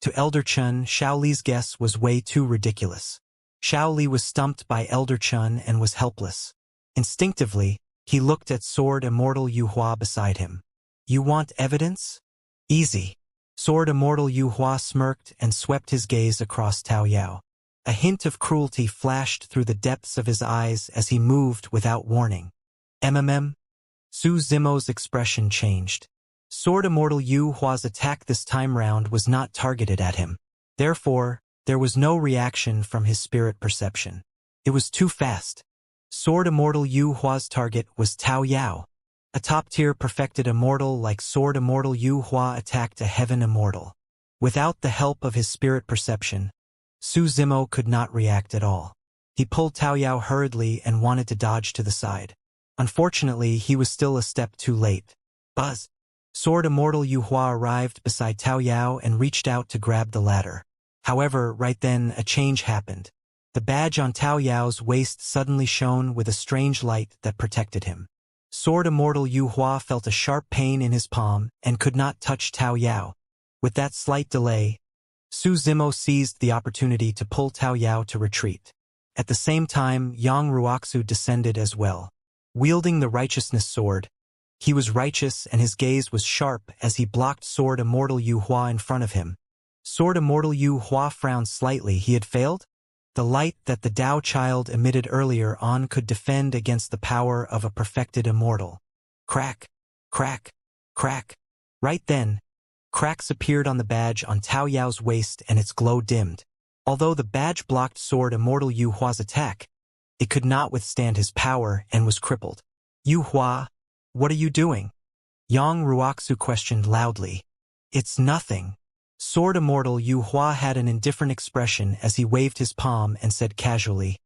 To Elder Chun, Xiao Li's guess was way too ridiculous. Xiao Li was stumped by Elder Chun and was helpless. Instinctively, he looked at Sword Immortal Yu Hua beside him. "You want evidence? Easy." Sword Immortal Yu Hua smirked and swept his gaze across Tao Yao. A hint of cruelty flashed through the depths of his eyes as he moved without warning. Su Zimo's expression changed. Sword Immortal Yu Hua's attack this time round was not targeted at him. Therefore, there was no reaction from his spirit perception. It was too fast. Sword Immortal Yu Hua's target was Tao Yao. A top-tier perfected immortal like Sword Immortal Yu Hua attacked a heaven immortal. Without the help of his spirit perception, Su Zimo could not react at all. He pulled Tao Yao hurriedly and wanted to dodge to the side. Unfortunately, he was still a step too late. Buzz! Sword Immortal Yu Hua arrived beside Tao Yao and reached out to grab the ladder. However, right then, a change happened. The badge on Tao Yao's waist suddenly shone with a strange light that protected him. Sword Immortal Yu Hua felt a sharp pain in his palm and could not touch Tao Yao. With that slight delay, Su Zimo seized the opportunity to pull Tao Yao to retreat. At the same time, Yang Ruoxu descended as well. Wielding the righteousness sword, he was righteous and his gaze was sharp as he blocked Sword Immortal Yu Hua in front of him. Sword Immortal Yu Hua frowned slightly. He had failed? The light that the Tao child emitted earlier on could defend against the power of a perfected immortal. Crack, crack, crack. Right then, cracks appeared on the badge on Tao Yao's waist and its glow dimmed. Although the badge blocked Sword Immortal Yu Hua's attack, it could not withstand his power and was crippled. "Yu Hua, what are you doing?" Yang Ruoxu questioned loudly. "It's nothing." Sword Immortal Yu Hua had an indifferent expression as he waved his palm and said casually,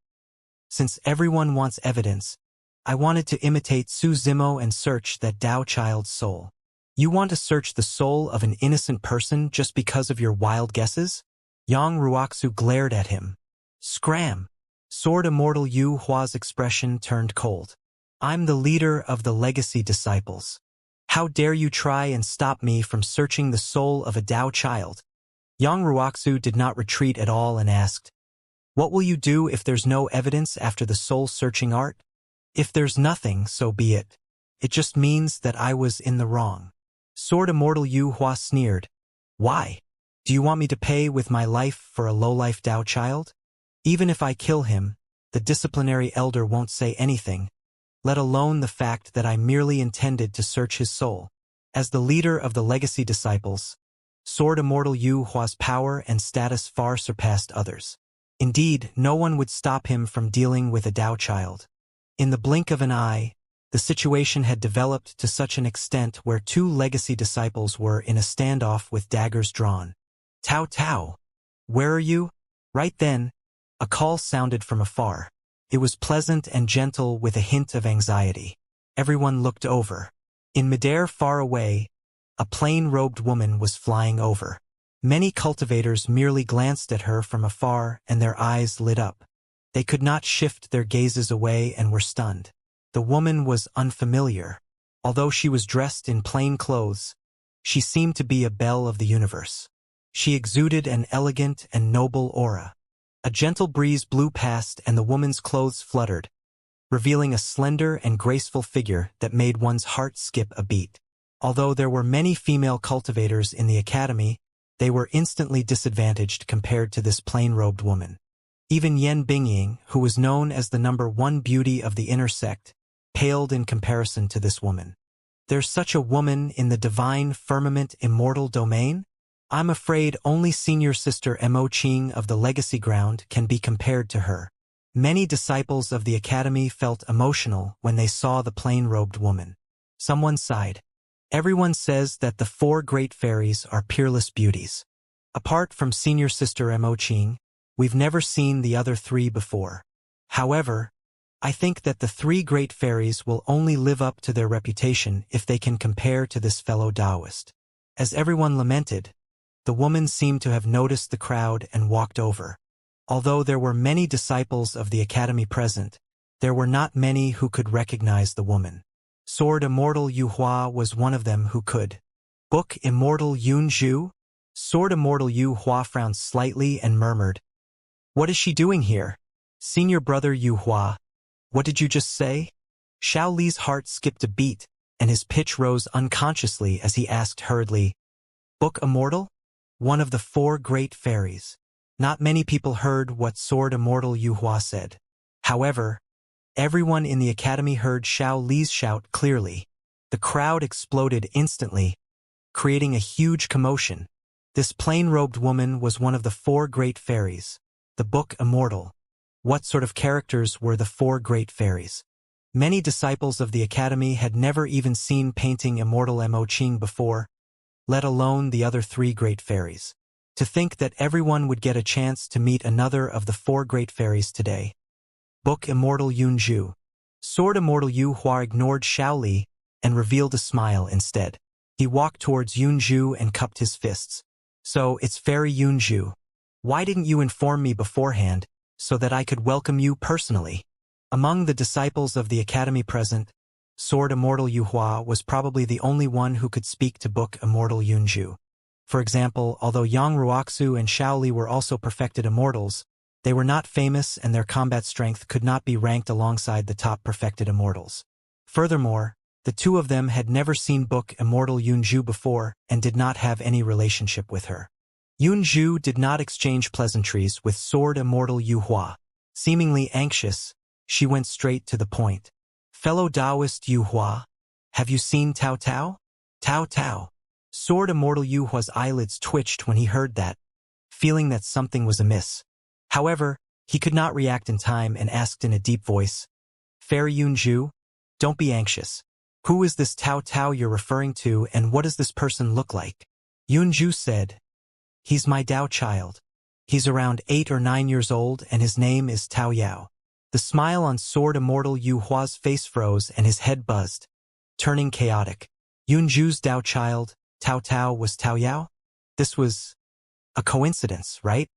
"Since everyone wants evidence, I wanted to imitate Su Zimo and search that Tao child's soul. You want to search the soul of an innocent person just because of your wild guesses? Yang Ruoxu glared at him. Scram! Sword Immortal Yu Hua's expression turned cold. I'm the leader of the legacy disciples. How dare you try and stop me from searching the soul of a Tao child? Yang Ruoxu did not retreat at all and asked, what will you do if there's no evidence after the soul-searching art? If there's nothing, so be it. It just means that I was in the wrong. Sword Immortal Yu Hua sneered. Why? Do you want me to pay with my life for a low-life Tao child? Even if I kill him, the disciplinary elder won't say anything, let alone the fact that I merely intended to search his soul. As the leader of the legacy disciples, Sword Immortal Yu Hua's power and status far surpassed others. Indeed, no one would stop him from dealing with a Tao child. In the blink of an eye, the situation had developed to such an extent where two legacy disciples were in a standoff with daggers drawn. Tao Tao, where are you? Right then, a call sounded from afar. It was pleasant and gentle with a hint of anxiety. Everyone looked over. In midair far away, a plain-robed woman was flying over. Many cultivators merely glanced at her from afar and their eyes lit up. They could not shift their gazes away and were stunned. The woman was unfamiliar. Although she was dressed in plain clothes, she seemed to be a belle of the universe. She exuded an elegant and noble aura. A gentle breeze blew past and the woman's clothes fluttered, revealing a slender and graceful figure that made one's heart skip a beat. Although there were many female cultivators in the academy, they were instantly disadvantaged compared to this plain-robed woman. Even Yan Bingying, who was known as the #1 beauty of the inner sect, paled in comparison to this woman. There's such a woman in the divine firmament immortal domain? I'm afraid only senior sister Mo Qing of the legacy ground can be compared to her. Many disciples of the academy felt emotional when they saw the plain-robed woman. Someone sighed. Everyone says that the 4 great fairies are peerless beauties. Apart from senior sister Mo Qing, we've never seen the other 3 before. However, I think that the 3 great fairies will only live up to their reputation if they can compare to this fellow Taoist. As everyone lamented, the woman seemed to have noticed the crowd and walked over. Although there were many disciples of the academy present, there were not many who could recognize the woman. Sword Immortal Yu Hua was one of them who could. Book Immortal Yun Zhu? Sword Immortal Yu Hua frowned slightly and murmured, what is she doing here? Senior brother Yu Hua, what did you just say? Xiao Li's heart skipped a beat, and his pitch rose unconsciously as he asked hurriedly, Book Immortal? One of the 4 great fairies. Not many people heard what Sword Immortal Yu Hua said. However, everyone in the academy heard Xiao Li's shout clearly. The crowd exploded instantly, creating a huge commotion. This plain-robed woman was one of the 4 great fairies. The book Immortal. What sort of characters were the 4 great fairies? Many disciples of the academy had never even seen painting Immortal Mo Qing before, let alone the other 3 great fairies. To think that everyone would get a chance to meet another of the 4 great fairies today. Book Immortal Yun Zhu. Sword Immortal Yu Hua ignored Xiao Li and revealed a smile instead. He walked towards Yun Zhu and cupped his fists. So, it's Fairy Yun Zhu. Why didn't you inform me beforehand, so that I could welcome you personally? Among the disciples of the academy present, Sword Immortal Yu Hua was probably the only one who could speak to Book Immortal Yun Zhu. For example, although Yang Ruoxu and Xiao Li were also perfected immortals, they were not famous and their combat strength could not be ranked alongside the top perfected immortals. Furthermore, the 2 of them had never seen Book Immortal Yun Zhu before and did not have any relationship with her. Yun Zhu did not exchange pleasantries with Sword Immortal Yu Hua. Seemingly anxious, she went straight to the point. Fellow Taoist Yu Hua, have you seen Tao Tao? Tao Tao. Sword Immortal Yu Hua's eyelids twitched when he heard that, feeling that something was amiss. However, he could not react in time and asked in a deep voice, Fairy Yun Zhu, don't be anxious. Who is this Tao Tao you're referring to and what does this person look like? Yun Zhu said, he's my Tao child. He's around 8 or 9 years old and his name is Tao Yao. The smile on Sword Immortal Yu Hua's face froze and his head buzzed, turning chaotic. Yunju's Dao child, Tao Tao, was Tao Yao? This was a coincidence, right?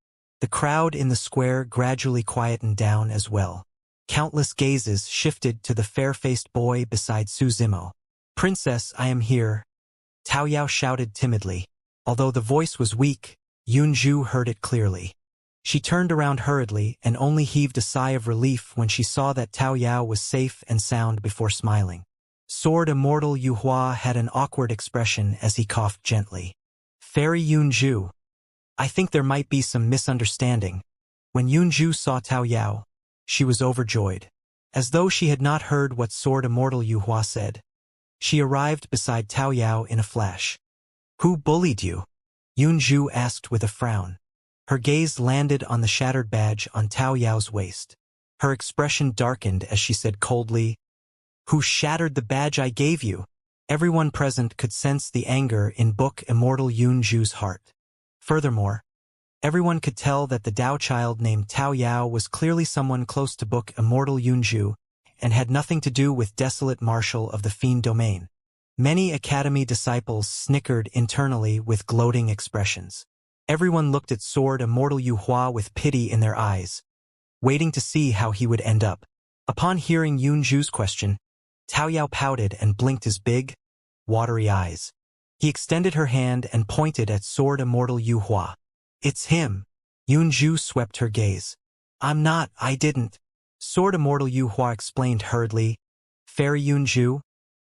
The crowd in the square gradually quietened down as well. Countless gazes shifted to the fair-faced boy beside Su Zimo. "Princess, I am here," Tao Yao shouted timidly. Although the voice was weak, Yunju heard it clearly. She turned around hurriedly and only heaved a sigh of relief when she saw that Tao Yao was safe and sound before smiling. Sword Immortal Yu Hua had an awkward expression as he coughed gently. "Fairy Yunju, I think there might be some misunderstanding." When Yunju saw Tao Yao, she was overjoyed. As though she had not heard what Sword Immortal Yu Hua said, she arrived beside Tao Yao in a flash. "Who bullied you?" Yunju asked with a frown. Her gaze landed on the shattered badge on Tao Yao's waist. Her expression darkened as she said coldly, "Who shattered the badge I gave you?" Everyone present could sense the anger in Book Immortal Yunju's heart. Furthermore, everyone could tell that the Dao child named Tao Yao was clearly someone close to Book Immortal Yunju and had nothing to do with Desolate Marshal of the Fiend Domain. Many Academy disciples snickered internally with gloating expressions. Everyone looked at Sword Immortal Yu Hua with pity in their eyes, waiting to see how he would end up. Upon hearing Yunju's question, Tao Yao pouted and blinked his big, watery eyes. He extended her hand and pointed at Sword Immortal Yu Hua. "It's him." Yunju swept her gaze. I didn't." Sword Immortal Yu Hua explained hurriedly. "Fairy Yunju,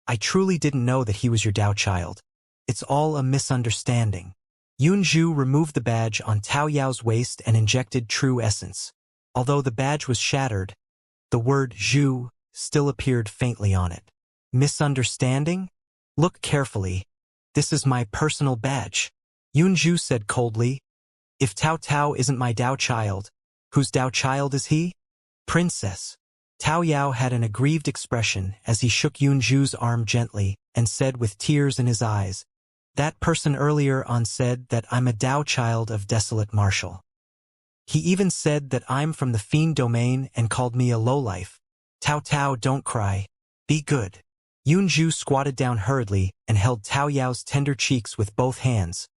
I truly didn't know that he was your Dao child. It's all a misunderstanding." Yunju removed the badge on Tao Yao's waist and injected true essence. Although the badge was shattered, the word Zhu still appeared faintly on it. "Misunderstanding? Look carefully. This is my personal badge," Yunju said coldly. "If Tao Tao isn't my Dao child, whose Dao child is he?" "Princess." Tao Yao had an aggrieved expression as he shook Yunju's arm gently and said with tears in his eyes, "That person earlier on said that I'm a Dao child of Desolate Marshal. He even said that I'm from the Fiend Domain and called me a lowlife. Tao Tao, don't cry. Be good." Yunju squatted down hurriedly and held Tao Yao's tender cheeks with both hands,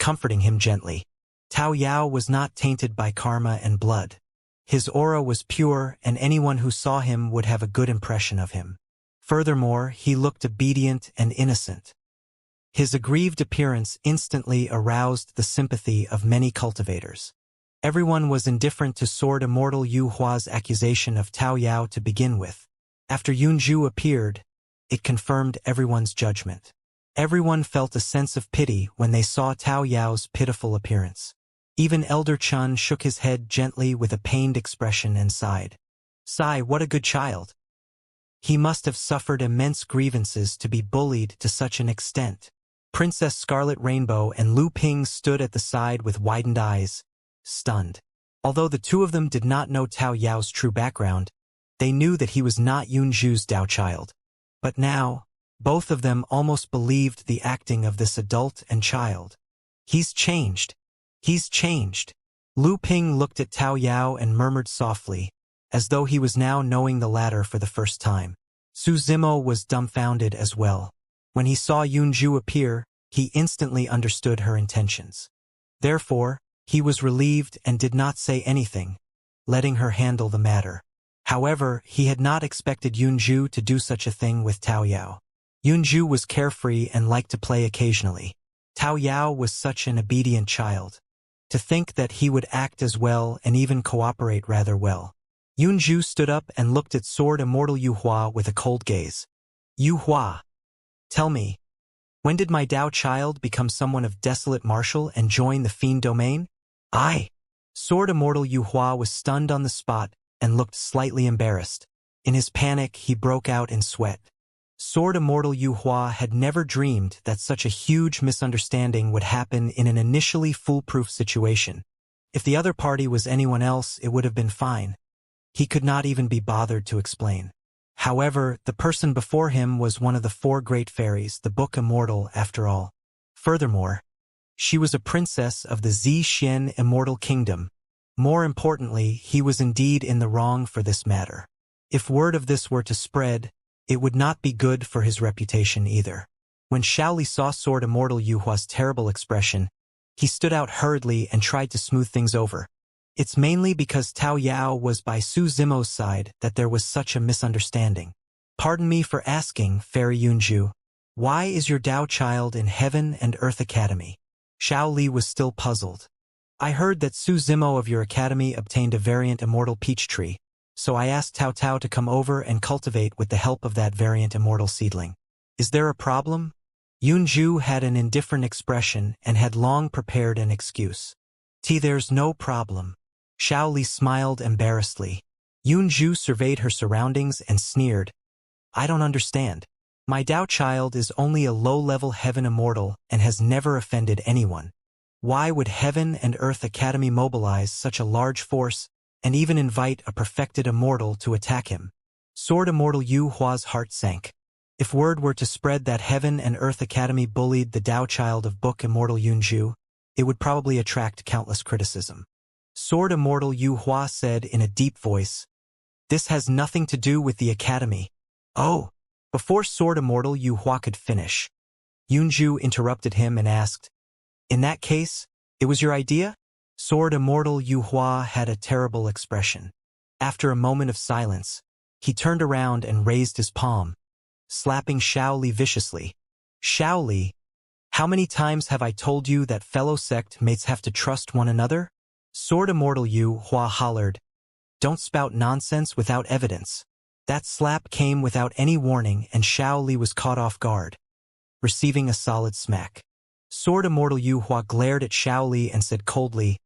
comforting him gently. Tao Yao was not tainted by karma and blood. His aura was pure, and anyone who saw him would have a good impression of him. Furthermore, he looked obedient and innocent. His aggrieved appearance instantly aroused the sympathy of many cultivators. Everyone was indifferent to Sword Immortal Yu Hua's accusation of Tao Yao to begin with. After Yunju appeared, it confirmed everyone's judgment. Everyone felt a sense of pity when they saw Tao Yao's pitiful appearance. Even Elder Chun shook his head gently with a pained expression and sighed. "Sigh, what a good child. He must have suffered immense grievances to be bullied to such an extent." Princess Scarlet Rainbow and Lu Ping stood at the side with widened eyes, stunned. Although the two of them did not know Tao Yao's true background, they knew that he was not Yunju's Dao child. But now, both of them almost believed the acting of this adult and child. "He's changed. He's changed." Lu Ping looked at Tao Yao and murmured softly, as though he was now knowing the latter for the first time. Su Zimo was dumbfounded as well. When he saw Yunju appear, he instantly understood her intentions. Therefore, he was relieved and did not say anything, letting her handle the matter. However, he had not expected Yunju to do such a thing with Tao Yao. Yunju was carefree and liked to play occasionally. Tao Yao was such an obedient child. To think that he would act as well and even cooperate rather well. Yunju stood up and looked at Sword Immortal Yu Hua with a cold gaze. "Yu Hua, tell me, when did my Dao child become someone of Desolate Marshal and join the Fiend Domain?" "I." Sword Immortal Yu Hua was stunned on the spot and looked slightly embarrassed. In his panic, he broke out in sweat. Sword Immortal Yu Hua had never dreamed that such a huge misunderstanding would happen in an initially foolproof situation. If the other party was anyone else, it would have been fine. He could not even be bothered to explain. However, the person before him was one of the four great fairies, the Book Immortal, after all. Furthermore, she was a princess of the Xianxia Immortal Kingdom, More importantly, he was indeed in the wrong for this matter. If word of this were to spread, it would not be good for his reputation either. When Shaoli saw Sword Immortal Yuhua's terrible expression, he stood out hurriedly and tried to smooth things over. It's mainly because Tao Yao was by Su Zimo's side that there was such a misunderstanding. Pardon me for asking, Fairy Yunju, why is your Tao child in Heaven and Earth Academy? Shaoli was still puzzled. I heard that Su Zimo of your academy obtained a variant Immortal peach tree, so I asked Tao Tao to come over and cultivate with the help of that variant Immortal seedling. Is there a problem? Yunju had an indifferent expression and had long prepared an excuse. There's no problem. Shaoli smiled embarrassedly. Yunju surveyed her surroundings and sneered. I don't understand. My Tao child is only a low-level Heaven Immortal and has never offended anyone. Why would Heaven and Earth Academy mobilize such a large force and even invite a perfected Immortal to attack him? Sword Immortal Yu Hua's heart sank. If word were to spread that Heaven and Earth Academy bullied the Tao child of Book Immortal Yunju, it would probably attract countless criticism. Sword Immortal Yu Hua said in a deep voice, "This has nothing to do with the Academy." Oh! Before Sword Immortal Yu Hua could finish, Yunju interrupted him and asked, "In that case, it was your idea?" Sword Immortal Yu Hua had a terrible expression. After a moment of silence, he turned around and raised his palm, slapping Shaoli viciously. Shaoli, how many times have I told you that fellow sect mates have to trust one another? Sword Immortal Yu Hua hollered, "Don't spout nonsense without evidence." That slap came without any warning and Shaoli was caught off guard, receiving a solid smack. Sword Immortal Yu Hua glared at Shaoli and said coldly,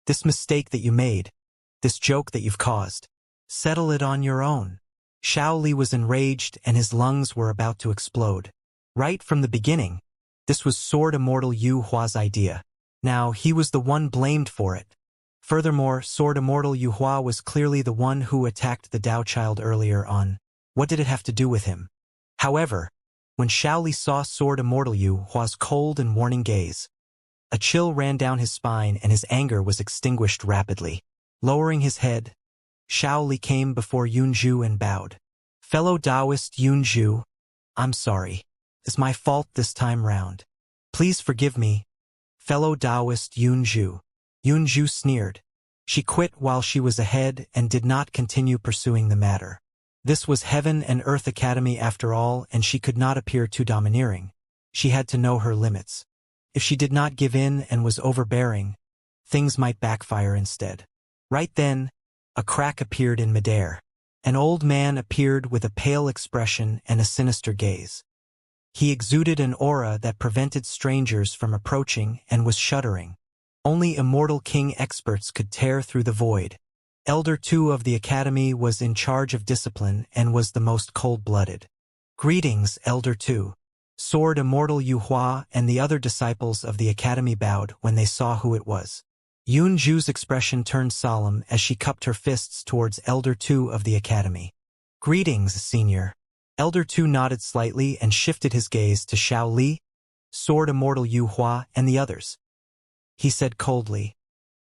"This mistake that you made, this joke that you've caused, settle it on your own." Shaoli was enraged and his lungs were about to explode. Right from the beginning, this was Sword Immortal Yu Hua's idea. Now he was the one blamed for it. Furthermore, Sword Immortal Yu Hua was clearly the one who attacked the Tao child earlier on. What did it have to do with him? However, when Shaoli saw Sword Immortal Yu Hua's cold and warning gaze, a chill ran down his spine and his anger was extinguished rapidly. Lowering his head, Shaoli came before Yunju and bowed. "Fellow Taoist Yunju, I'm sorry. It's my fault this time round. Please forgive me, fellow Taoist Yunju." Yunju sneered. She quit while she was ahead and did not continue pursuing the matter. This was Heaven and Earth Academy after all, and she could not appear too domineering. She had to know her limits. If she did not give in and was overbearing, things might backfire instead. Right then, a crack appeared in midair. An old man appeared with a pale expression and a sinister gaze. He exuded an aura that prevented strangers from approaching and was shuddering. Only Immortal King experts could tear through the void. Elder 2 of the Academy was in charge of discipline and was the most cold-blooded. "Greetings, Elder 2. Sword Immortal Yu Hua and the other disciples of the Academy bowed when they saw who it was. Yunju's expression turned solemn as she cupped her fists towards Elder 2 of the Academy. "Greetings, Senior." Elder 2 nodded slightly and shifted his gaze to Shaoli, Sword Immortal Yu Hua, and the others. He said coldly,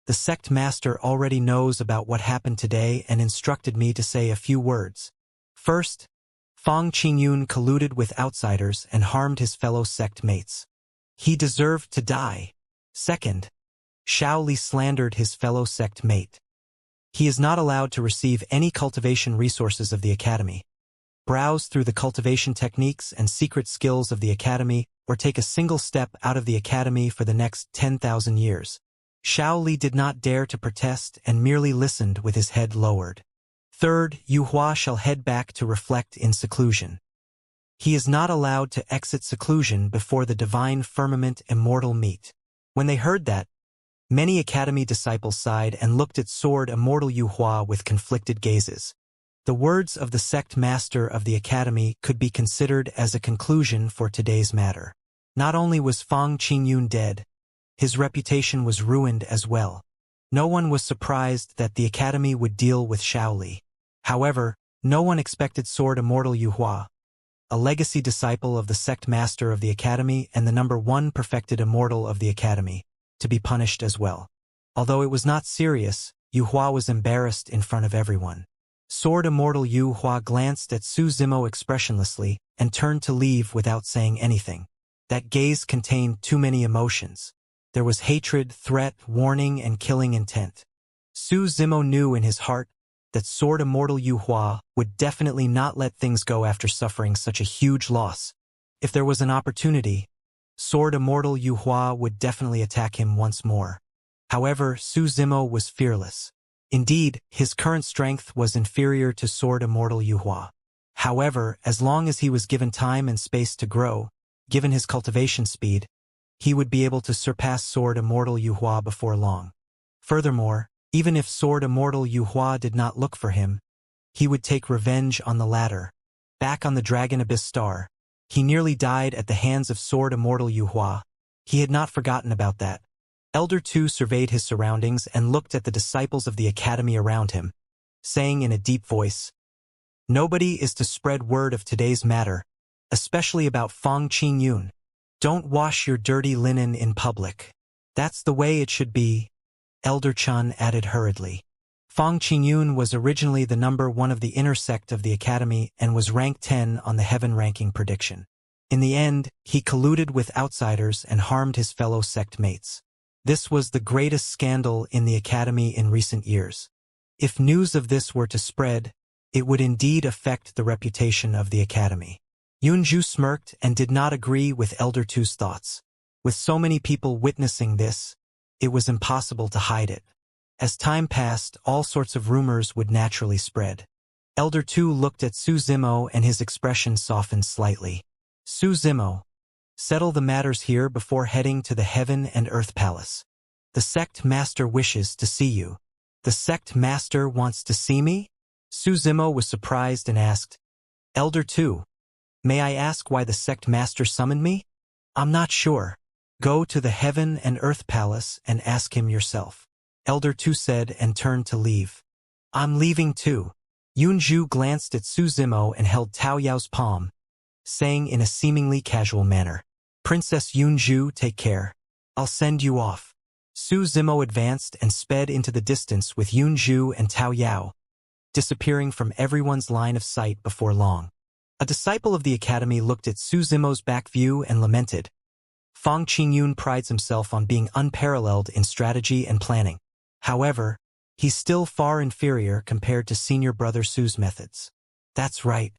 "The sect master already knows about what happened today and instructed me to say a few words. First, Fang Qingyun colluded with outsiders and harmed his fellow sect mates. He deserved to die. Second, Shaoli slandered his fellow sect mate. He is not allowed to receive any cultivation resources of the Academy, browse through the cultivation techniques and secret skills of the Academy, or take a single step out of the Academy for the next 10,000 years. Shaoli did not dare to protest and merely listened with his head lowered. Third, Yu Hua shall head back to reflect in seclusion. He is not allowed to exit seclusion before the divine firmament Immortal meet." When they heard that, many Academy disciples sighed and looked at Sword Immortal Yu Hua with conflicted gazes. The words of the sect master of the Academy could be considered as a conclusion for today's matter. Not only was Fang Qingyun dead, his reputation was ruined as well. No one was surprised that the Academy would deal with Shaoli. However, no one expected Sword Immortal Yu Hua, a legacy disciple of the sect master of the Academy and the #1 perfected Immortal of the Academy, to be punished as well. Although it was not serious, Yu Hua was embarrassed in front of everyone. Sword Immortal Yu Hua glanced at Su Zimo expressionlessly and turned to leave without saying anything. That gaze contained too many emotions. There was hatred, threat, warning, and killing intent. Su Zimo knew in his heart that Sword Immortal Yu Hua would definitely not let things go after suffering such a huge loss. If there was an opportunity, Sword Immortal Yu Hua would definitely attack him once more. However, Su Zimo was fearless. Indeed, his current strength was inferior to Sword Immortal Yu Hua. However, as long as he was given time and space to grow, given his cultivation speed, he would be able to surpass Sword Immortal Yu Hua before long. Furthermore, even if Sword Immortal Yu Hua did not look for him, he would take revenge on the latter. Back on the Dragon Abyss Star, he nearly died at the hands of Sword Immortal Yu Hua. He had not forgotten about that. Elder Tu surveyed his surroundings and looked at the disciples of the academy around him, saying in a deep voice, "Nobody is to spread word of today's matter, especially about Fang Qingyun. Don't wash your dirty linen in public. That's the way it should be," Elder Chun added hurriedly. Fang Qingyun was originally the number 1 of the inner sect of the academy and was ranked 10 on the heaven ranking prediction. In the end, he colluded with outsiders and harmed his fellow sect mates. This was the greatest scandal in the academy in recent years. If news of this were to spread, it would indeed affect the reputation of the academy. Yunju smirked and did not agree with Elder Tu's thoughts. With so many people witnessing this, it was impossible to hide it. As time passed, all sorts of rumors would naturally spread. Elder Tu looked at Su Zimo and his expression softened slightly. "Su Zimo, settle the matters here before heading to the Heaven and Earth Palace. The sect master wishes to see you." "The sect master wants to see me?" Su Zimo was surprised and asked, "Elder Tu, may I ask why the sect master summoned me?" "I'm not sure. Go to the Heaven and Earth Palace and ask him yourself," Elder Tu said and turned to leave. "I'm leaving too." Yunju glanced at Su Zimo and held Tao Yao's palm, saying in a seemingly casual manner, "Princess Yunju, take care. I'll send you off." Su Zimo advanced and sped into the distance with Yunju and Tao Yao, disappearing from everyone's line of sight before long. A disciple of the academy looked at Su Zimo's back view and lamented. Fang Qingyun prides himself on being unparalleled in strategy and planning. However, he's still far inferior compared to senior brother Su's methods. That's right.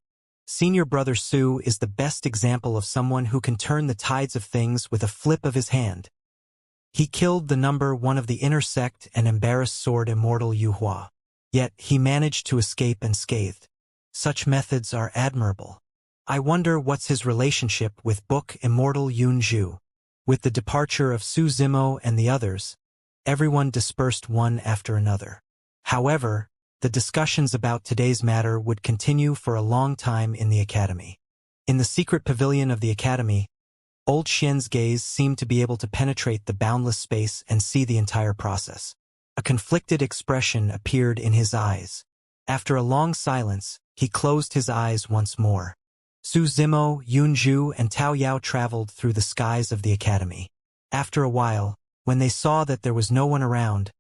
Senior brother Su is the best example of someone who can turn the tides of things with a flip of his hand. He killed the number 1 of the inner sect and embarrassed Sword Immortal Yu Hua. Yet he managed to escape unscathed. Such methods are admirable. I wonder what's his relationship with Book Immortal Yunju. With the departure of Su Zimo and the others, everyone dispersed one after another. However, the discussions about today's matter would continue for a long time in the academy. In the secret pavilion of the academy, Old Xian's gaze seemed to be able to penetrate the boundless space and see the entire process. A conflicted expression appeared in his eyes. After a long silence, he closed his eyes once more. Su Zimo, Yunju, and Tao Yao traveled through the skies of the academy. After a while, when they saw that there was no one around,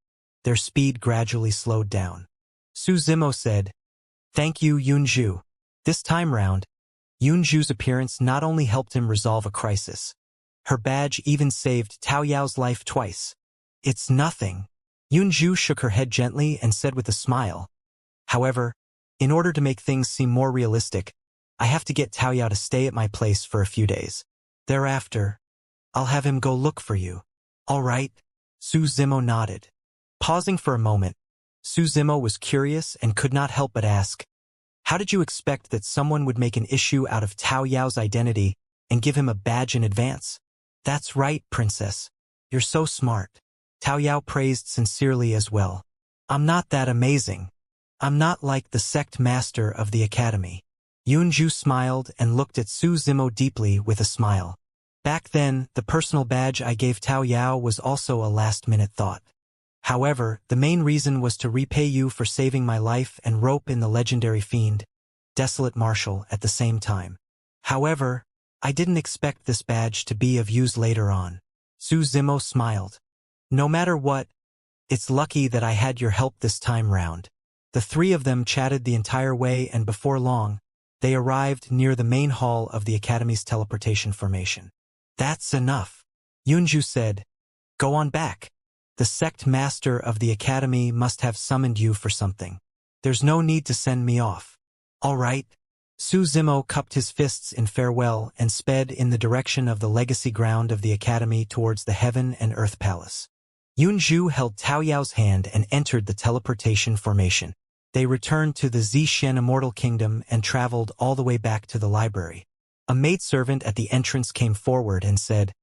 their speed gradually slowed down. Su Zimo said, "Thank you, Yunju." This time round, Yunju's appearance not only helped him resolve a crisis. Her badge even saved Tao Yao's life twice. "It's nothing." Yunju shook her head gently and said with a smile, "However, in order to make things seem more realistic, I have to get Tao Yao to stay at my place for a few days. Thereafter, I'll have him go look for you." "All right," Su Zimo nodded. Pausing for a moment, Su Zimo was curious and could not help but ask, "How did you expect that someone would make an issue out of Tao Yao's identity and give him a badge in advance?" "That's right, princess. You're so smart." Tao Yao praised sincerely as well. "I'm not that amazing. I'm not like the sect master of the academy." Yunju smiled and looked at Su Zimo deeply with a smile. "Back then, the personal badge I gave Tao Yao was also a last-minute thought. However, the main reason was to repay you for saving my life and rope in the legendary fiend, Desolate Marshal, at the same time. However, I didn't expect this badge to be of use later on." Su Zimo smiled. "No matter what, It's lucky that I had your help this time round. The three of them chatted the entire way, and before long, they arrived near the main hall of the Academy's teleportation formation. That's enough, Yunju said. Go on back. The sect master of the Academy must have summoned you for something. There's no need to send me off. All right. Su Zimo cupped his fists in farewell and sped in the direction of the legacy ground of the Academy towards the Heaven and Earth Palace. Yunju held Tao Yao's hand and entered the teleportation formation. They returned to the Xianxia Immortal Kingdom and traveled all the way back to the library. A maidservant at the entrance came forward and said,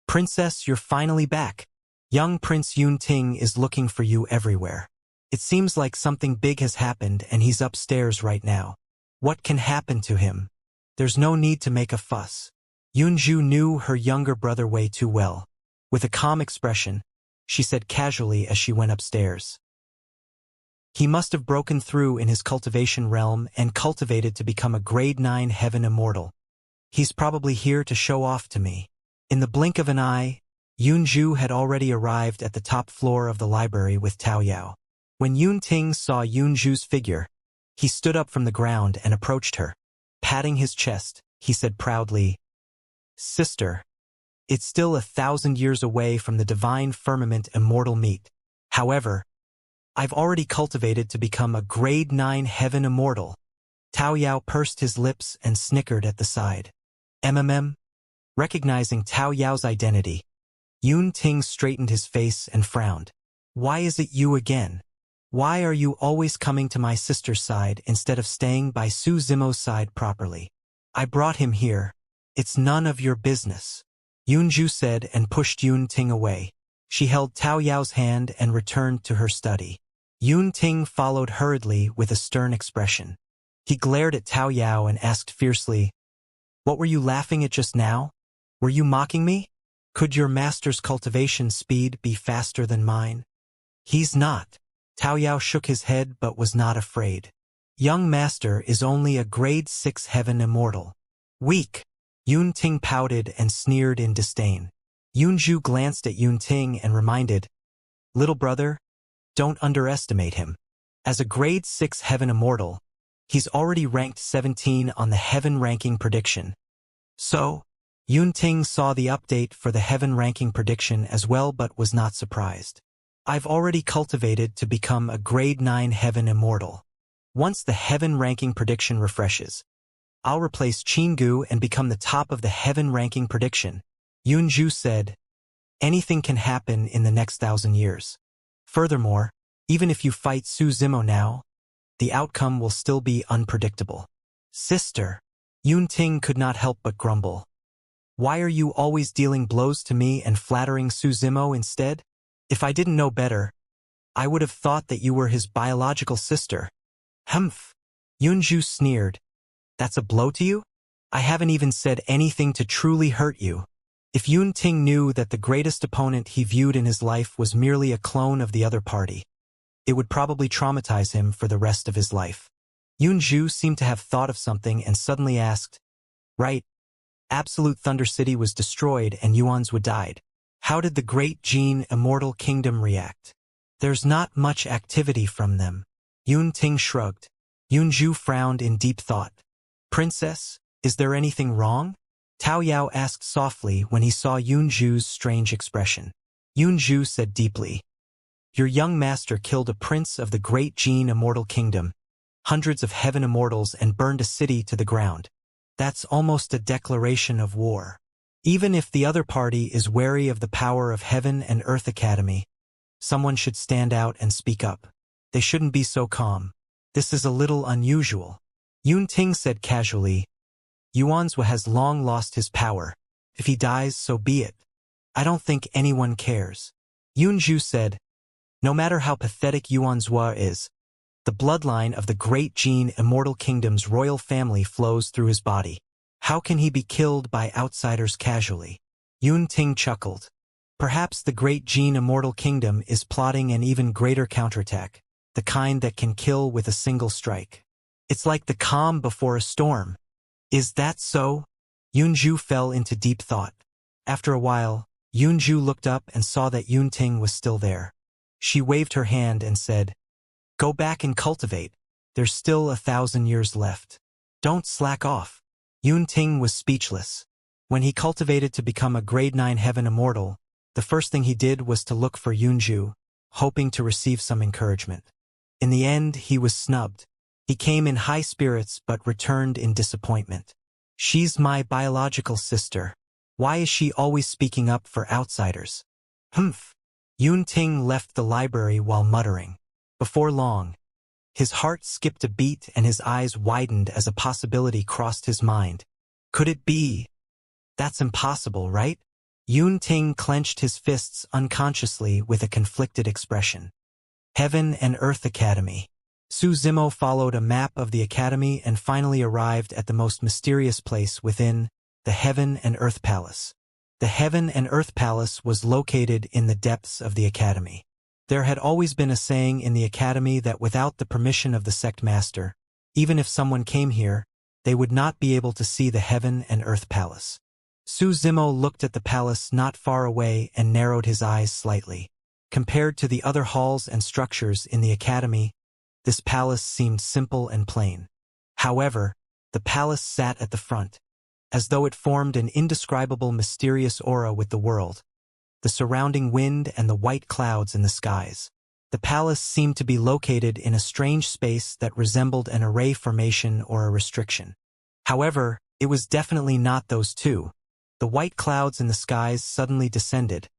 Princess, you're finally back. Young Prince Yun Ting is looking for you everywhere. It seems like something big has happened and he's upstairs right now. What can happen to him? There's no need to make a fuss. Yunju knew her younger brother way too well. With a calm expression, she said casually as she went upstairs. He must have broken through in his cultivation realm and cultivated to become a grade 9 heaven immortal. He's probably here to show off to me. In the blink of an eye, Yunju had already arrived at the top floor of the library with Tao Yao. When Yun Ting saw Yunju's figure, he stood up from the ground and approached her. Patting his chest, he said proudly, Sister, it's still 1,000 years away from the divine firmament immortal meet. However, I've already cultivated to become a grade 9 heaven immortal. Tao Yao pursed his lips and snickered at the side. Recognizing Tao Yao's identity, Yun Ting straightened his face and frowned. Why is it you again? Why are you always coming to my sister's side instead of staying by Su Zimo's side properly? I brought him here. It's none of your business. Yunju said and pushed Yun Ting away. She held Tao Yao's hand and returned to her study. Yun Ting followed hurriedly with a stern expression. He glared at Tao Yao and asked fiercely, What were you laughing at just now? Were you mocking me? Could your master's cultivation speed be faster than mine? He's not. Tao Yao shook his head but was not afraid. Young master is only a grade 6 heaven immortal. Weak. Yun Ting pouted and sneered in disdain. Yunju glanced at Yun Ting and reminded, Little brother, don't underestimate him. As a grade 6 heaven immortal, he's already ranked 17 on the heaven ranking prediction. So, Yun Ting saw the update for the heaven ranking prediction as well but was not surprised. I've already cultivated to become a grade 9 heaven immortal. Once the heaven ranking prediction refreshes, I'll replace Qinggu and become the top of the heaven ranking prediction. Yunju said, Anything can happen in the next 1,000 years. Furthermore, even if you fight Su Zimo now, the outcome will still be unpredictable. Sister, Yun Ting could not help but grumble. Why are you always dealing blows to me and flattering Su Zimo instead? If I didn't know better, I would have thought that you were his biological sister. Humph. Yunju sneered. That's a blow to you? I haven't even said anything to truly hurt you. If Yun Ting knew that the greatest opponent he viewed in his life was merely a clone of the other party, it would probably traumatize him for the rest of his life. Yunju seemed to have thought of something and suddenly asked, Right, Absolute Thunder City was destroyed and Yuanzhou died. How did the Great Jin Immortal Kingdom react? There's not much activity from them. Yun Ting shrugged. Yunju frowned in deep thought. Princess, is there anything wrong? Tao Yao asked softly when he saw Yunju's strange expression. Yunju said deeply, Your young master killed a prince of the Great Jin Immortal Kingdom, hundreds of heaven immortals and burned a city to the ground. That's almost a declaration of war. Even if the other party is wary of the power of Heaven and Earth Academy, someone should stand out and speak up. They shouldn't be so calm. This is a little unusual. Yun Ting said casually, Yuanzhou has long lost his power. If he dies, so be it. I don't think anyone cares. Yunju said, No matter how pathetic Yuanzhou is, the bloodline of the Great Jin Immortal Kingdom's royal family flows through his body. How can he be killed by outsiders casually? Yun Ting chuckled. Perhaps the Great Jin Immortal Kingdom is plotting an even greater counterattack, the kind that can kill with a single strike. It's like the calm before a storm. Is that so? Yunju fell into deep thought. After a while, Yunju looked up and saw that Yun Ting was still there. She waved her hand and said, "Go back and cultivate. There's still 1,000 years left. Don't slack off." Yun Ting was speechless. When he cultivated to become a grade 9 heaven immortal, the first thing he did was to look for Yunju, hoping to receive some encouragement. In the end, he was snubbed. He came in high spirits but returned in disappointment. "She's my biological sister. Why is she always speaking up for outsiders?" Humph. Yun Ting left the library while muttering. Before long, his heart skipped a beat and his eyes widened as a possibility crossed his mind. Could it be? That's impossible, right? Yun Ting clenched his fists unconsciously with a conflicted expression. Heaven and Earth Academy. Su Zimo followed a map of the academy and finally arrived at the most mysterious place within, the Heaven and Earth Palace. The Heaven and Earth Palace was located in the depths of the academy. There had always been a saying in the academy that without the permission of the sect master, even if someone came here, they would not be able to see the Heaven and Earth Palace. Su Zimo looked at the palace not far away and narrowed his eyes slightly. Compared to the other halls and structures in the academy, this palace seemed simple and plain. However, the palace sat at the front, as though it formed an indescribable mysterious aura with the world, the surrounding wind and the white clouds in the skies. The palace seemed to be located in a strange space that resembled an array formation or a restriction. However, it was definitely not those two. The white clouds in the skies suddenly descended,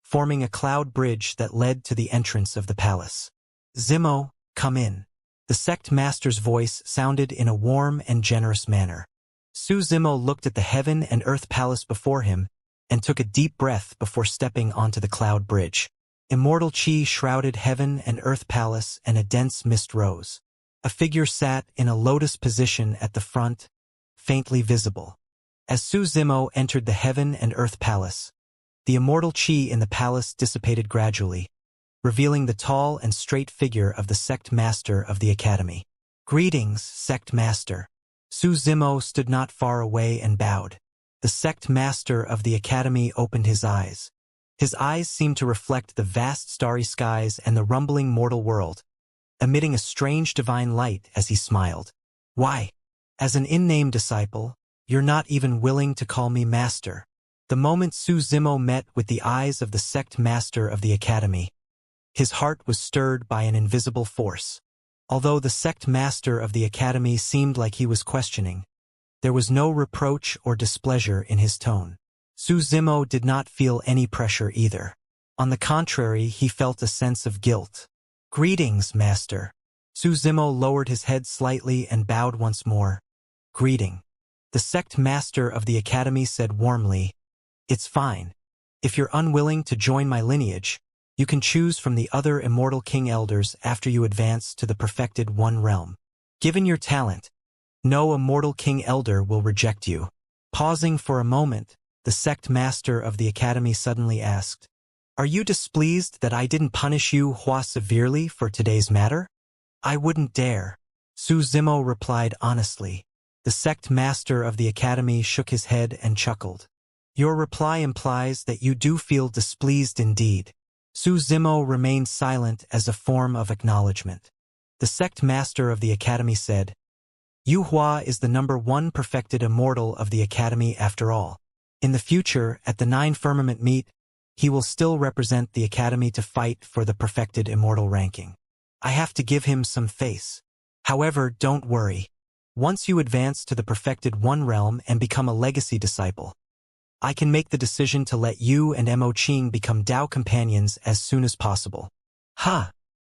forming a cloud bridge that led to the entrance of the palace. "Zimo, come in." The sect master's voice sounded in a warm and generous manner. Su Zimo looked at the Heaven and Earth Palace before him and took a deep breath before stepping onto the cloud bridge. Immortal Qi shrouded Heaven and Earth Palace and a dense mist rose. A figure sat in a lotus position at the front, faintly visible. As Su Zimo entered the Heaven and Earth Palace, the immortal Qi in the palace dissipated gradually, revealing the tall and straight figure of the sect master of the academy. "Greetings, sect master." Su Zimo stood not far away and bowed. The sect master of the academy opened his eyes. His eyes seemed to reflect the vast starry skies and the rumbling mortal world, emitting a strange divine light as he smiled. "Why, as an in-name disciple, you're not even willing to call me master." The moment Su Zimo met with the eyes of the sect master of the academy, his heart was stirred by an invisible force. Although the sect master of the academy seemed like he was questioning, there was no reproach or displeasure in his tone. Su Zimo did not feel any pressure either. On the contrary, he felt a sense of guilt. "Greetings, master." Su Zimo lowered his head slightly and bowed once more. "Greeting." The sect master of the academy said warmly, "It's fine. If you're unwilling to join my lineage, you can choose from the other immortal king elders after you advance to the perfected one realm. Given your talent, no immortal king elder will reject you." Pausing for a moment, the sect master of the academy suddenly asked, "Are you displeased that I didn't punish you Hua severely for today's matter?" "I wouldn't dare," Su Zimo replied honestly. The sect master of the academy shook his head and chuckled. "Your reply implies that you do feel displeased indeed." Su Zimo remained silent as a form of acknowledgement. The sect master of the academy said, "Yu Hua is the #1 perfected immortal of the academy after all. In the future, at the 9 firmament meet, he will still represent the academy to fight for the perfected immortal ranking. I have to give him some face. However, don't worry. Once you advance to the perfected 1 realm and become a legacy disciple, I can make the decision to let you and Mo Qing become Dao companions as soon as possible." "Ha!"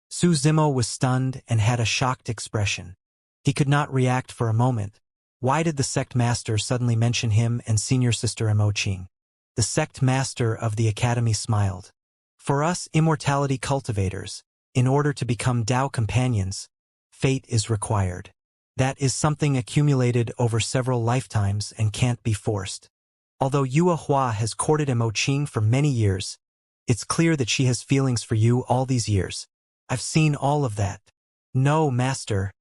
Su Zimo was stunned and had a shocked expression. He could not react for a moment. Why did the sect master suddenly mention him and senior sister Mo Qing? The sect master of the academy smiled. "For us immortality cultivators, in order to become Dao companions, fate is required. That is something accumulated over several lifetimes and can't be forced. Although Yua Hua has courted Mo Qing for many years, it's clear that she has feelings for you all these years. I've seen all of that." "No, master.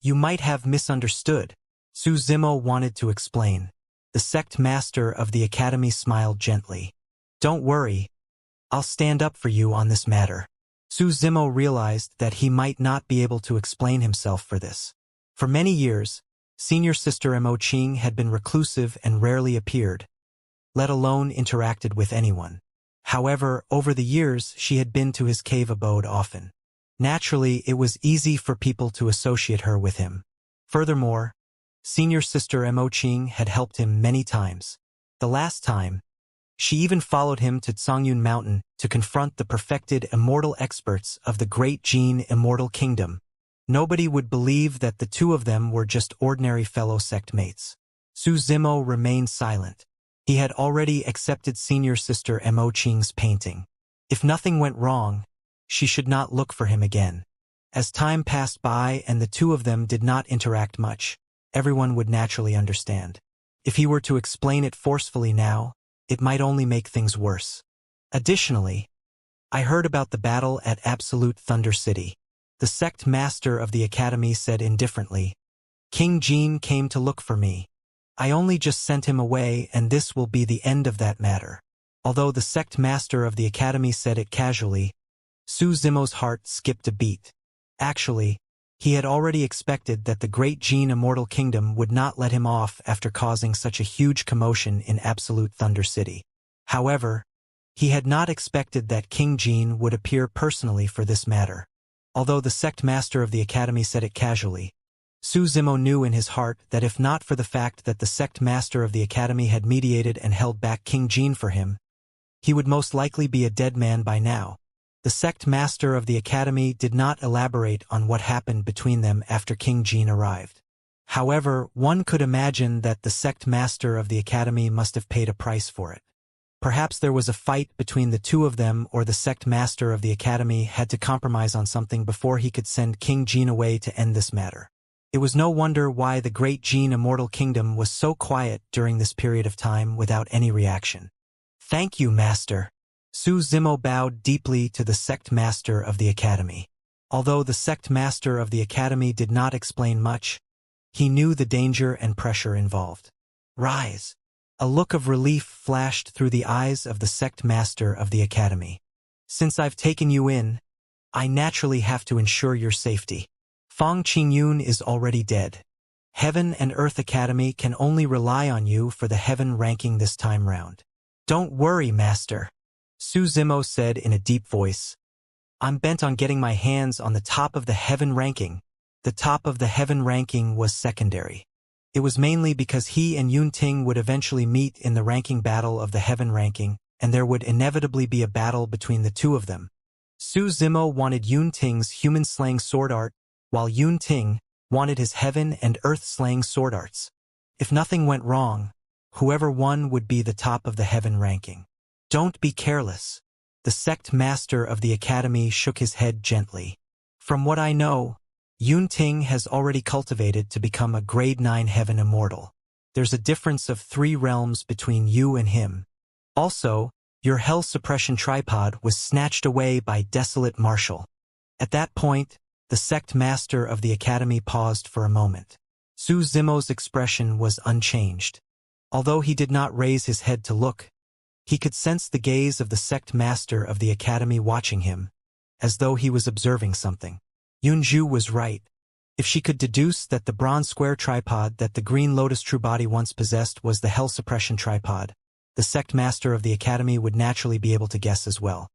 You might have misunderstood." Su Zimo wanted to explain. The sect master of the academy smiled gently. "Don't worry. I'll stand up for you on this matter." Su Zimo realized that he might not be able to explain himself for this. For many years, senior sister Mo Qing had been reclusive and rarely appeared, let alone interacted with anyone. However, over the years, she had been to his cave abode often. Naturally, it was easy for people to associate her with him. Furthermore, senior sister Mo Qing had helped him many times. The last time, she even followed him to Zhongyun Mountain to confront the perfected immortal experts of the great Jin Immortal Kingdom. Nobody would believe that the two of them were just ordinary fellow sect mates. Su Zimo remained silent. He had already accepted senior sister Mo Qing's painting. If nothing went wrong, she should not look for him again. As time passed by and the two of them did not interact much, everyone would naturally understand. If he were to explain it forcefully now, it might only make things worse. Additionally, I heard about the battle at Absolute Thunder City. The sect master of the academy said indifferently, King Jin came to look for me. I only just sent him away and this will be the end of that matter. Although the sect master of the academy said it casually, Su Zimo's heart skipped a beat. Actually, he had already expected that the great Jin Immortal Kingdom would not let him off after causing such a huge commotion in Absolute Thunder City. However, he had not expected that King Jin would appear personally for this matter. Although the sect master of the academy said it casually, Su Zimo knew in his heart that if not for the fact that the sect master of the academy had mediated and held back King Jin for him, he would most likely be a dead man by now. The sect master of the academy did not elaborate on what happened between them after King Jin arrived. However, one could imagine that the sect master of the academy must have paid a price for it. Perhaps there was a fight between the two of them, or the sect master of the academy had to compromise on something before he could send King Jin away to end this matter. It was no wonder why the great Jin Immortal Kingdom was so quiet during this period of time without any reaction. Thank you, Master. Su Zimo bowed deeply to the sect master of the academy. Although the sect master of the academy did not explain much, he knew the danger and pressure involved. Rise. A look of relief flashed through the eyes of the sect master of the academy. Since I've taken you in, I naturally have to ensure your safety. Fang Qingyun is already dead. Heaven and Earth Academy can only rely on you for the heaven ranking this time round. Don't worry, Master. Su Zimo said in a deep voice. I'm bent on getting my hands on the top of the heaven ranking. The top of the heaven ranking was secondary. It was mainly because he and Yun Ting would eventually meet in the ranking battle of the heaven ranking, and there would inevitably be a battle between the two of them. Su Zimo wanted Yun Ting's human-slaying sword art, while Yun Ting wanted his heaven and earth-slaying sword arts. If nothing went wrong, whoever won would be the top of the heaven ranking. Don't be careless. The sect master of the academy shook his head gently. From what I know, Yun Ting has already cultivated to become a grade 9 heaven immortal. There's a difference of 3 realms between you and him. Also, your hell suppression tripod was snatched away by Desolate Marshal. At that point, the sect master of the academy paused for a moment. Su Zimo's expression was unchanged. Although he did not raise his head to look, he could sense the gaze of the sect master of the academy watching him, as though he was observing something. Yunju was right. If she could deduce that the bronze square tripod that the Green Lotus True Body once possessed was the Hell Suppression tripod, the sect master of the academy would naturally be able to guess as well.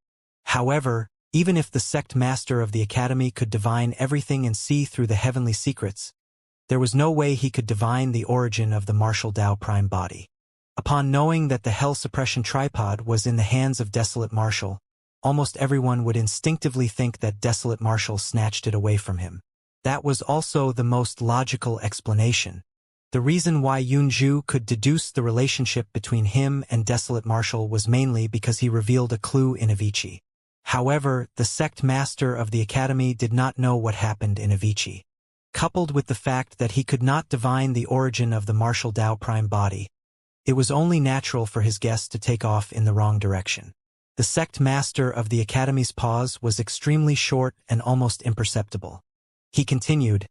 However, even if the sect master of the academy could divine everything and see through the heavenly secrets, there was no way he could divine the origin of the Martial Tao Prime Body. Upon knowing that the Hell Suppression tripod was in the hands of Desolate Marshal, almost everyone would instinctively think that Desolate Marshal snatched it away from him. That was also the most logical explanation. The reason why Yunju could deduce the relationship between him and Desolate Marshal was mainly because he revealed a clue in Avicii. However, the sect master of the academy did not know what happened in Avicii. Coupled with the fact that he could not divine the origin of the Martial Tao Prime Body, it was only natural for his guess to take off in the wrong direction. The sect master of the academy's pause was extremely short and almost imperceptible. He continued,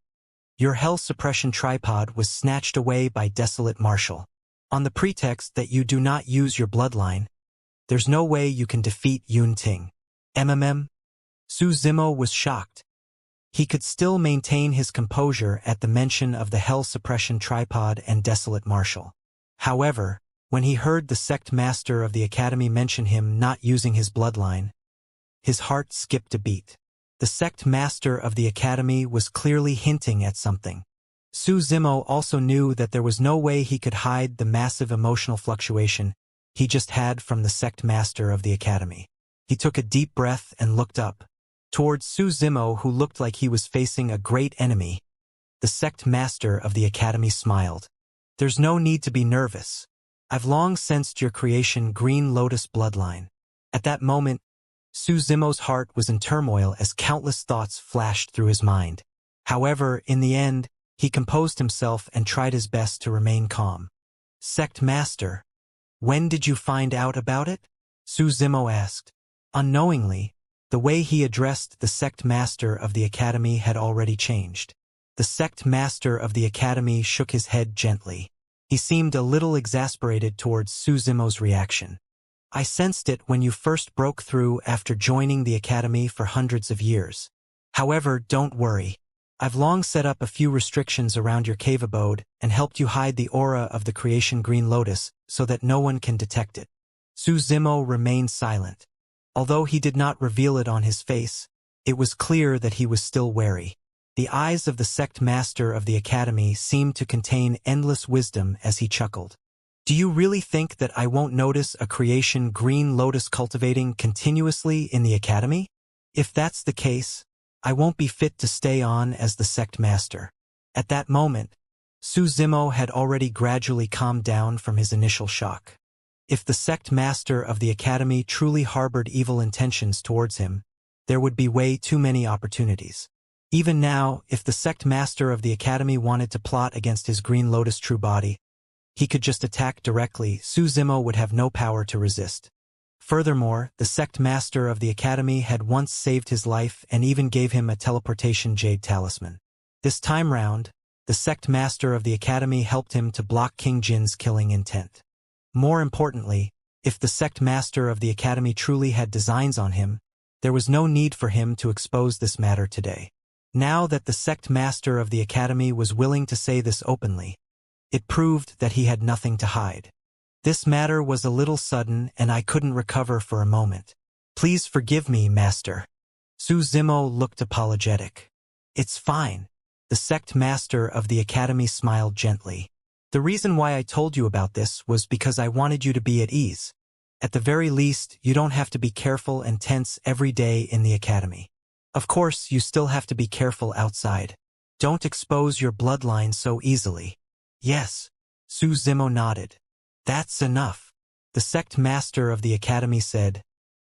Your hell suppression tripod was snatched away by Desolate Marshal. On the pretext that you do not use your bloodline, there's no way you can defeat Yun Ting. Su Zimo was shocked. He could still maintain his composure at the mention of the Hell Suppression Tripod and Desolate Marshal. However, when he heard the sect master of the academy mention him not using his bloodline, his heart skipped a beat. The sect master of the academy was clearly hinting at something. Su Zimo also knew that there was no way he could hide the massive emotional fluctuation he just had from the sect master of the academy. He took a deep breath and looked up. Towards Su Zimo, who looked like he was facing a great enemy. The sect master of the academy smiled. "There's no need to be nervous. I've long sensed your creation Green Lotus bloodline." At that moment, Su Zimo's heart was in turmoil as countless thoughts flashed through his mind. However, in the end, he composed himself and tried his best to remain calm. "Sect Master, when did you find out about it?" Su Zimo asked. Unknowingly, the way he addressed the sect master of the academy had already changed. The sect master of the academy shook his head gently. He seemed a little exasperated towards Su Zimo's reaction. "I sensed it when you first broke through after joining the academy for hundreds of years. However, don't worry. I've long set up a few restrictions around your cave abode and helped you hide the aura of the creation Green Lotus so that no one can detect it." Su Zimo remained silent. Although he did not reveal it on his face, it was clear that he was still wary. The eyes of the sect master of the academy seemed to contain endless wisdom as he chuckled. "Do you really think that I won't notice a creation Green Lotus cultivating continuously in the academy? If that's the case, I won't be fit to stay on as the sect master." At that moment, Su Zimo had already gradually calmed down from his initial shock. If the sect master of the academy truly harbored evil intentions towards him, there would be way too many opportunities. Even now, if the sect master of the academy wanted to plot against his Green Lotus true body, he could just attack directly. Su Zimo would have no power to resist. Furthermore, the sect master of the academy had once saved his life and even gave him a teleportation jade talisman. This time round, the sect master of the academy helped him to block King Jin's killing intent. More importantly, if the sect master of the academy truly had designs on him, there was no need for him to expose this matter today. Now that the sect master of the academy was willing to say this openly, it proved that he had nothing to hide. "This matter was a little sudden and I couldn't recover for a moment. Please forgive me, master." Su Zimo looked apologetic. "It's fine." The sect master of the academy smiled gently. "The reason why I told you about this was because I wanted you to be at ease. At the very least, you don't have to be careful and tense every day in the academy. Of course, you still have to be careful outside. Don't expose your bloodline so easily." "Yes." Su Zimo nodded. "That's enough." The sect master of the academy said,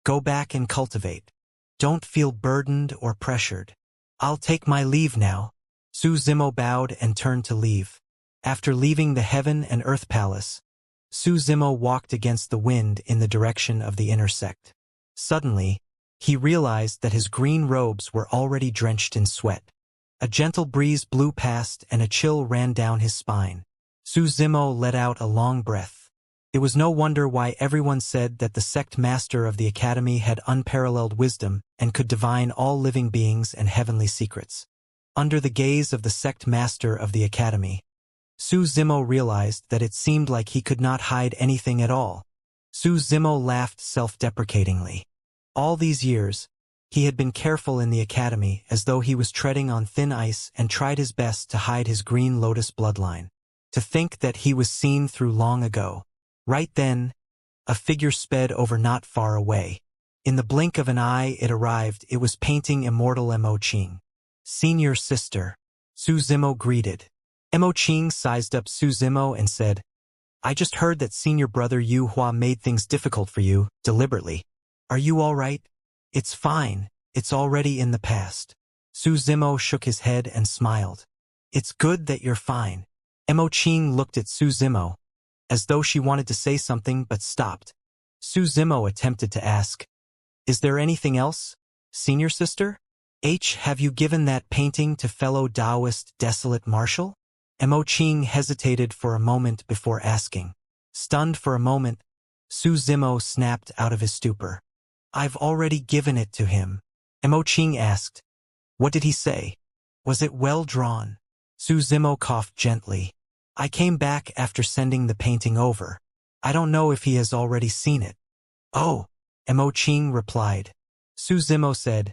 "Go back and cultivate. Don't feel burdened or pressured. I'll take my leave now." Su Zimo bowed and turned to leave. After leaving the Heaven and Earth Palace, Su Zimo walked against the wind in the direction of the inner sect. Suddenly, he realized that his green robes were already drenched in sweat. A gentle breeze blew past and a chill ran down his spine. Su Zimo let out a long breath. It was no wonder why everyone said that the sect master of the academy had unparalleled wisdom and could divine all living beings and heavenly secrets. Under the gaze of the sect master of the academy, Su Zimo realized that it seemed like he could not hide anything at all. Su Zimo laughed self-deprecatingly. All these years, he had been careful in the academy as though he was treading on thin ice and tried his best to hide his Green Lotus bloodline. To think that he was seen through long ago. Right then, a figure sped over not far away. In the blink of an eye it arrived. It was painting Immortal Mo Qing. "Senior sister." Su Zimo greeted. Mo Qing sized up Su Zimo and said, "I just heard that senior brother Yu Hua made things difficult for you, deliberately. Are you all right?" "It's fine. It's already in the past." Su Zimo shook his head and smiled. "It's good that you're fine." Mo Qing looked at Su Zimo, as though she wanted to say something but stopped. Su Zimo attempted to ask, "Is there anything else, senior sister? Have you given that painting to fellow Taoist Desolate Marshal?" Mo Qing hesitated for a moment before asking. Stunned for a moment, Su Zimo snapped out of his stupor. "I've already given it to him." Mo Qing asked. What did he say? Was it well drawn? Su Zimo coughed gently. I came back after sending the painting over. I don't know if he has already seen it. Oh, Mo Qing replied. Su Zimo said,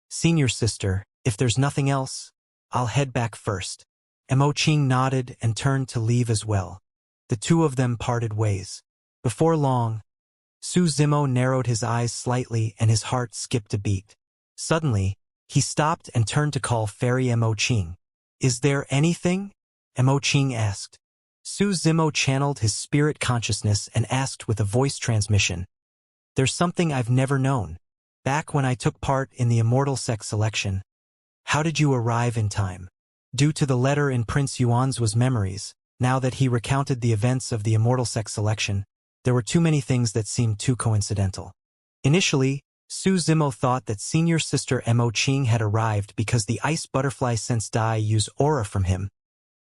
Senior sister, if there's nothing else, I'll head back first. Mo Qing nodded and turned to leave as well. The two of them parted ways. Before long, Su Zimo narrowed his eyes slightly and his heart skipped a beat. Suddenly, he stopped and turned to call Fairy Mo Qing. Is there anything? Mo Qing asked. Su Zimo channeled his spirit consciousness and asked with a voice transmission. There's something I've never known. Back when I took part in the Immortal sex selection, how did you arrive in time? Due to the letter in Prince Yuan's memories, now that he recounted the events of the Immortal sex selection, there were too many things that seemed too coincidental. Initially, Su Zimo thought that senior sister Mo Qing had arrived because the ice butterfly sense dye used aura from him.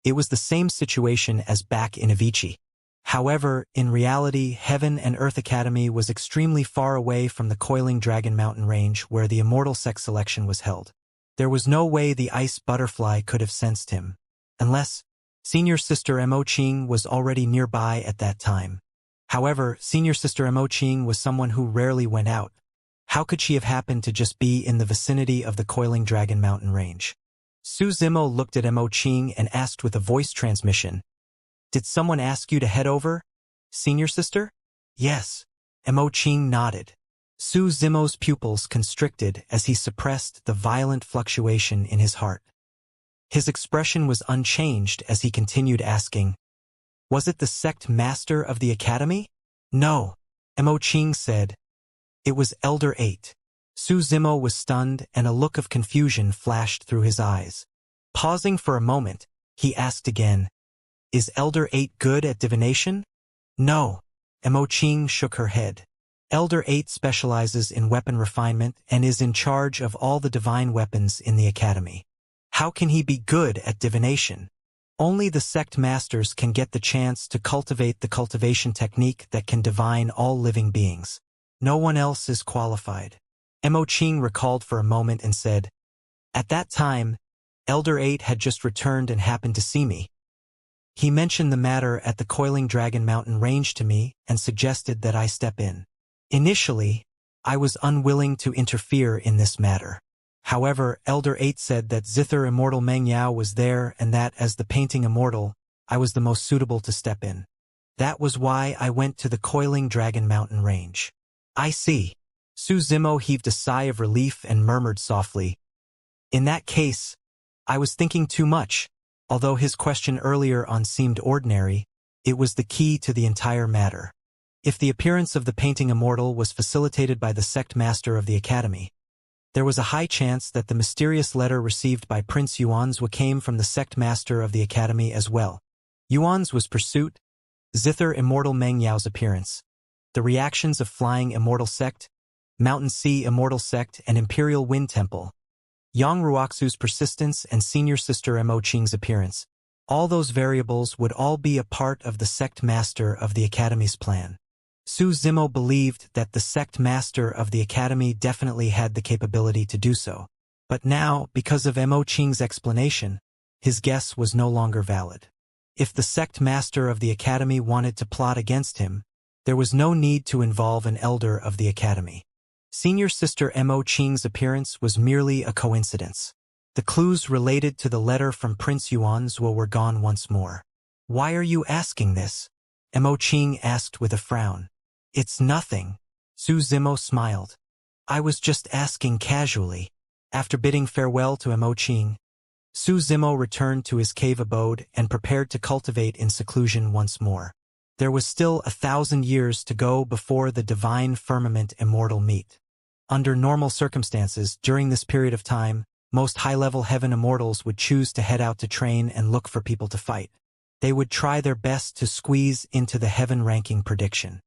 It was the same situation as back in Avicii. However, in reality, Heaven and Earth Academy was extremely far away from the coiling Dragon Mountain range where the Immortal sex selection was held. There was no way the ice butterfly could have sensed him, unless senior sister Mo Qing was already nearby at that time. However, senior sister Mo Qing was someone who rarely went out. How could she have happened to just be in the vicinity of the coiling Dragon Mountain range? Su Zimo looked at Mo Qing and asked with a voice transmission, Did someone ask you to head over, senior sister? Yes. Mo Qing nodded. Su Zimo's pupils constricted as he suppressed the violent fluctuation in his heart. His expression was unchanged as he continued asking, Was it the sect master of the academy? No, Mo Qing said. It was Elder 8. Su Zimo was stunned and a look of confusion flashed through his eyes. Pausing for a moment, he asked again, Is Elder 8 good at divination? No. Mo Qing shook her head. Elder 8 specializes in weapon refinement and is in charge of all the divine weapons in the academy. How can he be good at divination? Only the sect masters can get the chance to cultivate the cultivation technique that can divine all living beings. No one else is qualified. Mo Qing recalled for a moment and said, At that time, Elder 8 had just returned and happened to see me. He mentioned the matter at the Coiling Dragon Mountain range to me and suggested that I step in. Initially, I was unwilling to interfere in this matter. However, Elder 8 said that Zither Immortal Meng Yao was there and that as the painting Immortal, I was the most suitable to step in. That was why I went to the Coiling Dragon Mountain range. I see. Su Zimo heaved a sigh of relief and murmured softly, In that case, I was thinking too much. Although his question earlier on seemed ordinary, it was the key to the entire matter. If the appearance of the painting Immortal was facilitated by the sect master of the academy, there was a high chance that the mysterious letter received by Prince Yuan's came from the sect master of the academy as well. Yuan's was pursuit, Zither Immortal Meng Yao's appearance, the reactions of Flying Immortal Sect, Mountain Sea Immortal Sect and Imperial Wind Temple, Yang Ruoxu's persistence and senior sister Mo Qing's appearance. All those variables would all be a part of the sect master of the academy's plan. Su Zimo believed that the sect master of the academy definitely had the capability to do so. But now, because of Mo Qing's explanation, his guess was no longer valid. If the sect master of the academy wanted to plot against him, there was no need to involve an elder of the academy. Senior sister Mo Qing's appearance was merely a coincidence. The clues related to the letter from Prince Yuan's were gone once more. Why are you asking this? Mo Qing asked with a frown. It's nothing. Su Zimo smiled. I was just asking casually. After bidding farewell to Mo Qing, Su Zimo returned to his cave abode and prepared to cultivate in seclusion once more. There was still 1,000 years to go before the divine firmament Immortal meet. Under normal circumstances, during this period of time, most high-level heaven immortals would choose to head out to train and look for people to fight. They would try their best to squeeze into the heaven ranking prediction.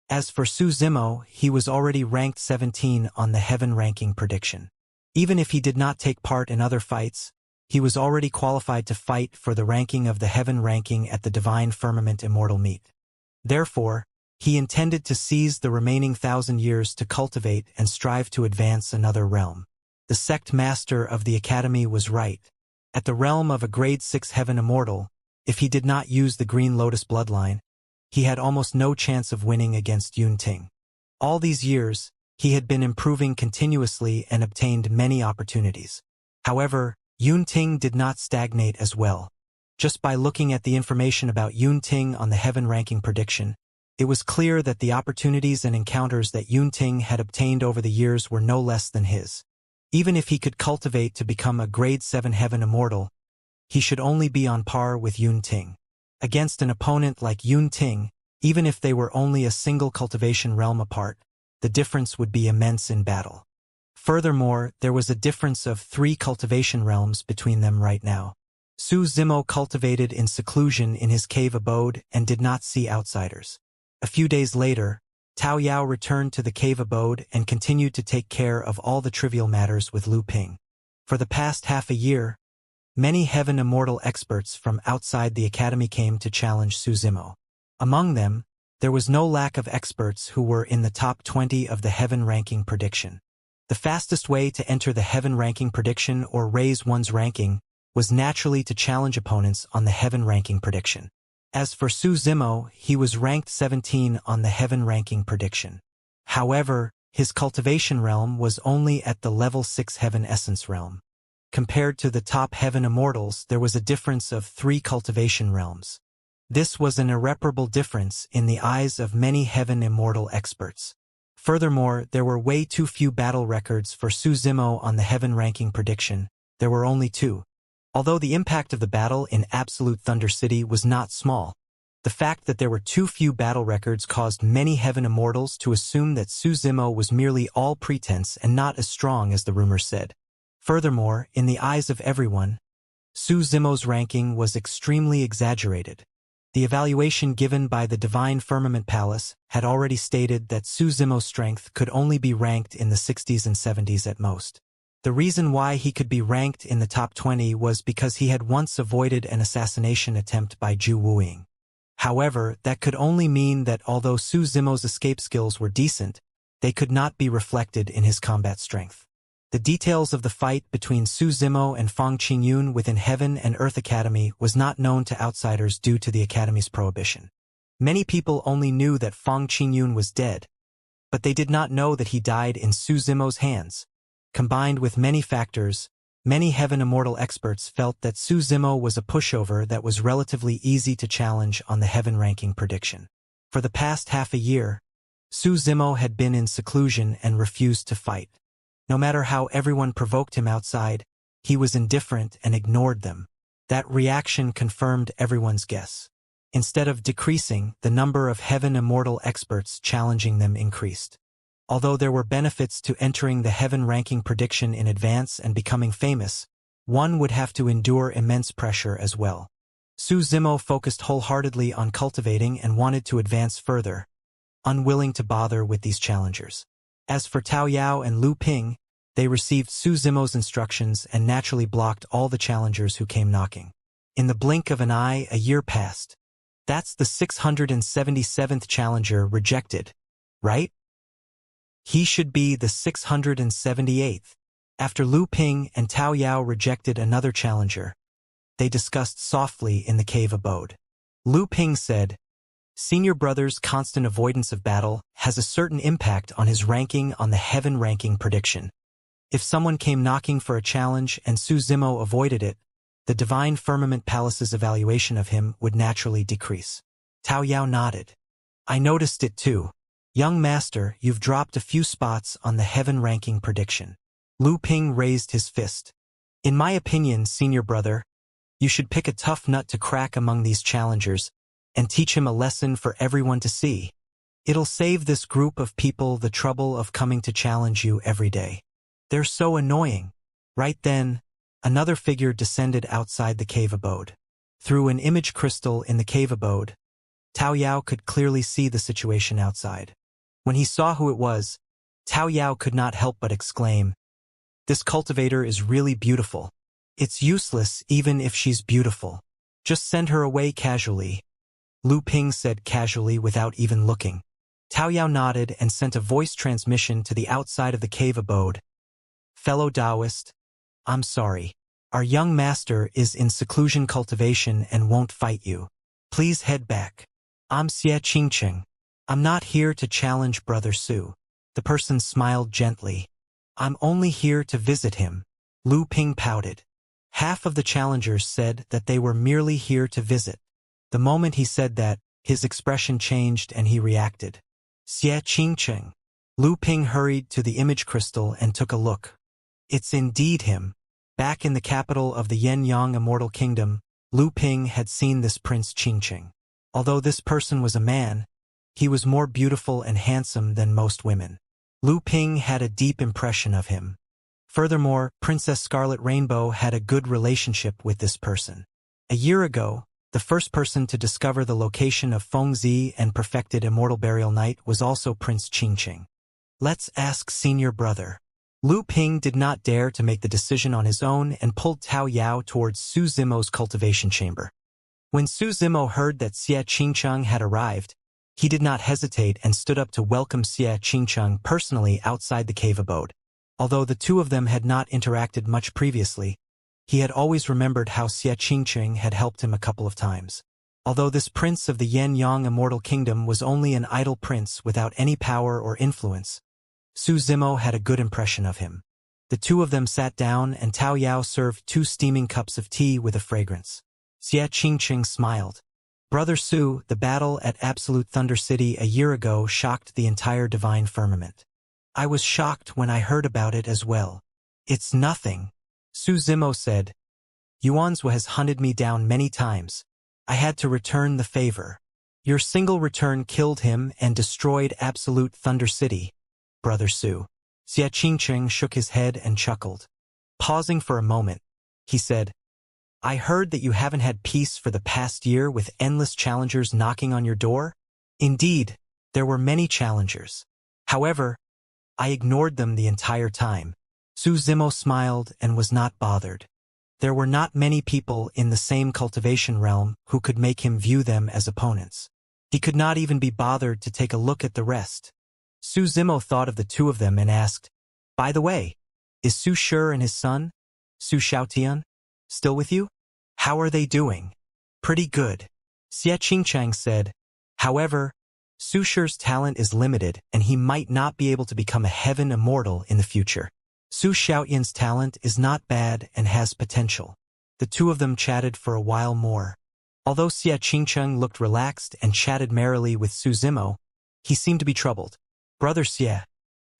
As for Su Zimo, he was already ranked 17 on the heaven ranking prediction. Even if he did not take part in other fights, he was already qualified to fight for the ranking of the heaven ranking at the divine firmament Immortal meet. Therefore, he intended to seize the remaining 1,000 years to cultivate and strive to advance another realm. The sect master of the academy was right. At the realm of a grade 6 heaven immortal, if he did not use the Green Lotus bloodline, he had almost no chance of winning against Yunting. All these years, he had been improving continuously and obtained many opportunities. However, Yunting did not stagnate as well. Just by looking at the information about Yunting on the heaven ranking prediction, it was clear that the opportunities and encounters that Yunting had obtained over the years were no less than his. Even if he could cultivate to become a grade 7 heaven immortal, he should only be on par with Yunting. Against an opponent like Yunting, even if they were only a single cultivation realm apart, the difference would be immense in battle. Furthermore, there was a difference of 3 cultivation realms between them right now. Su Zimo cultivated in seclusion in his cave abode and did not see outsiders. A few days later, Tao Yao returned to the cave abode and continued to take care of all the trivial matters with Lu Ping. For the past half a year, many heaven immortal experts from outside the academy came to challenge Su Zimo. Among them, there was no lack of experts who were in the top 20 of the heaven ranking prediction. The fastest way to enter the heaven ranking prediction or raise one's ranking was naturally to challenge opponents on the heaven ranking prediction. As for Su Zimo, he was ranked 17 on the heaven ranking prediction. However, his cultivation realm was only at the level 6 heaven essence realm. Compared to the top heaven immortals, there was a difference of 3 cultivation realms. This was an irreparable difference in the eyes of many heaven immortal experts. Furthermore, there were way too few battle records for Su Zimo on the heaven ranking prediction. There were only 2. Although the impact of the battle in Absolute Thunder City was not small, the fact that there were too few battle records caused many heaven immortals to assume that Su Zimo was merely all pretense and not as strong as the rumors said. Furthermore, in the eyes of everyone, Su Zimo's ranking was extremely exaggerated. The evaluation given by the Divine Firmament Palace had already stated that Su Zimo's strength could only be ranked in the 60s and 70s at most. The reason why he could be ranked in the top 20 was because he had once avoided an assassination attempt by Zhu Wuing. However, that could only mean that although Su Zimo's escape skills were decent, they could not be reflected in his combat strength. The details of the fight between Su Zimo and Fang Qingyun within Heaven and Earth Academy was not known to outsiders due to the Academy's prohibition. Many people only knew that Fang Qingyun was dead, but they did not know that he died in Su Zimo's hands. Combined with many factors, many Heaven Immortal experts felt that Su Zimo was a pushover that was relatively easy to challenge on the Heaven ranking prediction. For the past half a year, Su Zimo had been in seclusion and refused to fight. No matter how everyone provoked him outside, he was indifferent and ignored them. That reaction confirmed everyone's guess. Instead of decreasing, the number of Heaven Immortal experts challenging them increased. Although there were benefits to entering the Heaven ranking prediction in advance and becoming famous, one would have to endure immense pressure as well. Su Zimo focused wholeheartedly on cultivating and wanted to advance further, unwilling to bother with these challengers. As for Tao Yao and Lu Ping, they received Su Zimo's instructions and naturally blocked all the challengers who came knocking. In the blink of an eye, a year passed. That's the 677th challenger rejected, right? He should be the 678th. After Lu Ping and Tao Yao rejected another challenger, they discussed softly in the cave abode. Lu Ping said, "Senior brother's constant avoidance of battle has a certain impact on his ranking on the Heaven ranking prediction. If someone came knocking for a challenge and Su Zimo avoided it, the Divine Firmament Palace's evaluation of him would naturally decrease." Tao Yao nodded. "I noticed it too. Young master, you've dropped a few spots on the Heaven ranking prediction." Lu Ping raised his fist. "In my opinion, senior brother, you should pick a tough nut to crack among these challengers and teach him a lesson for everyone to see. It'll save this group of people the trouble of coming to challenge you every day. They're so annoying." Right then, another figure descended outside the cave abode. Through an image crystal in the cave abode, Tao Yao could clearly see the situation outside. When he saw who it was, Tao Yao could not help but exclaim, "This cultivator is really beautiful. It's useless even if she's beautiful. Just send her away casually," Lu Ping said casually without even looking. Tao Yao nodded and sent a voice transmission to the outside of the cave abode. Fellow Taoist, I'm sorry. Our young master is in seclusion cultivation and won't fight you. Please head back. I'm Xianxia. I'm not here to challenge Brother Su. The person smiled gently. I'm only here to visit him. Lu Ping pouted. Half of the challengers said that they were merely here to visit. The moment he said that, his expression changed and he reacted. Xianxia. Lu Ping hurried to the image crystal and took a look. It's indeed him. Back in the capital of the Yen-Yang Immortal Kingdom, Lu Ping had seen this Prince Qingqing. Although this person was a man, he was more beautiful and handsome than most women. Lu Ping had a deep impression of him. Furthermore, Princess Scarlet Rainbow had a good relationship with this person. A year ago, the first person to discover the location of Fengzi and perfected Immortal Burial Night was also Prince Qingqing. Let's ask senior brother. Lu Ping did not dare to make the decision on his own and pulled Tao Yao towards Su Zimo's cultivation chamber. When Su Zimo heard that Xia Qingcheng had arrived, he did not hesitate and stood up to welcome Xia Qingcheng personally outside the cave abode. Although the two of them had not interacted much previously, he had always remembered how Xia Qingcheng had helped him a couple of times. Although this prince of the Yen-Yang Immortal Kingdom was only an idle prince without any power or influence, Su Zimo had a good impression of him. The two of them sat down and Tao Yao served 2 steaming cups of tea with a fragrance. Xia Qingqing smiled. Brother Su, the battle at Absolute Thunder City a year ago shocked the entire divine firmament. I was shocked when I heard about it as well. It's nothing, Su Zimo said. Yuanzhou has hunted me down many times. I had to return the favor. Your single return killed him and destroyed Absolute Thunder City. Brother Su. Xia Qingqing shook his head and chuckled. Pausing for a moment, he said, I heard that you haven't had peace for the past year with endless challengers knocking on your door. Indeed, there were many challengers. However, I ignored them the entire time. Su Zimo smiled and was not bothered. There were not many people in the same cultivation realm who could make him view them as opponents. He could not even be bothered to take a look at the rest. Su Zimo thought of the two of them and asked, By the way, is Su Shi and his son, Su Xiaotian, still with you? How are they doing? Pretty good. Xia Qingcheng said. However, Su Shi's talent is limited and he might not be able to become a heaven immortal in the future. Su Xiaotian's talent is not bad and has potential. The two of them chatted for a while more. Although Xia Qingcheng looked relaxed and chatted merrily with Su Zimo, he seemed to be troubled. Brother Xia,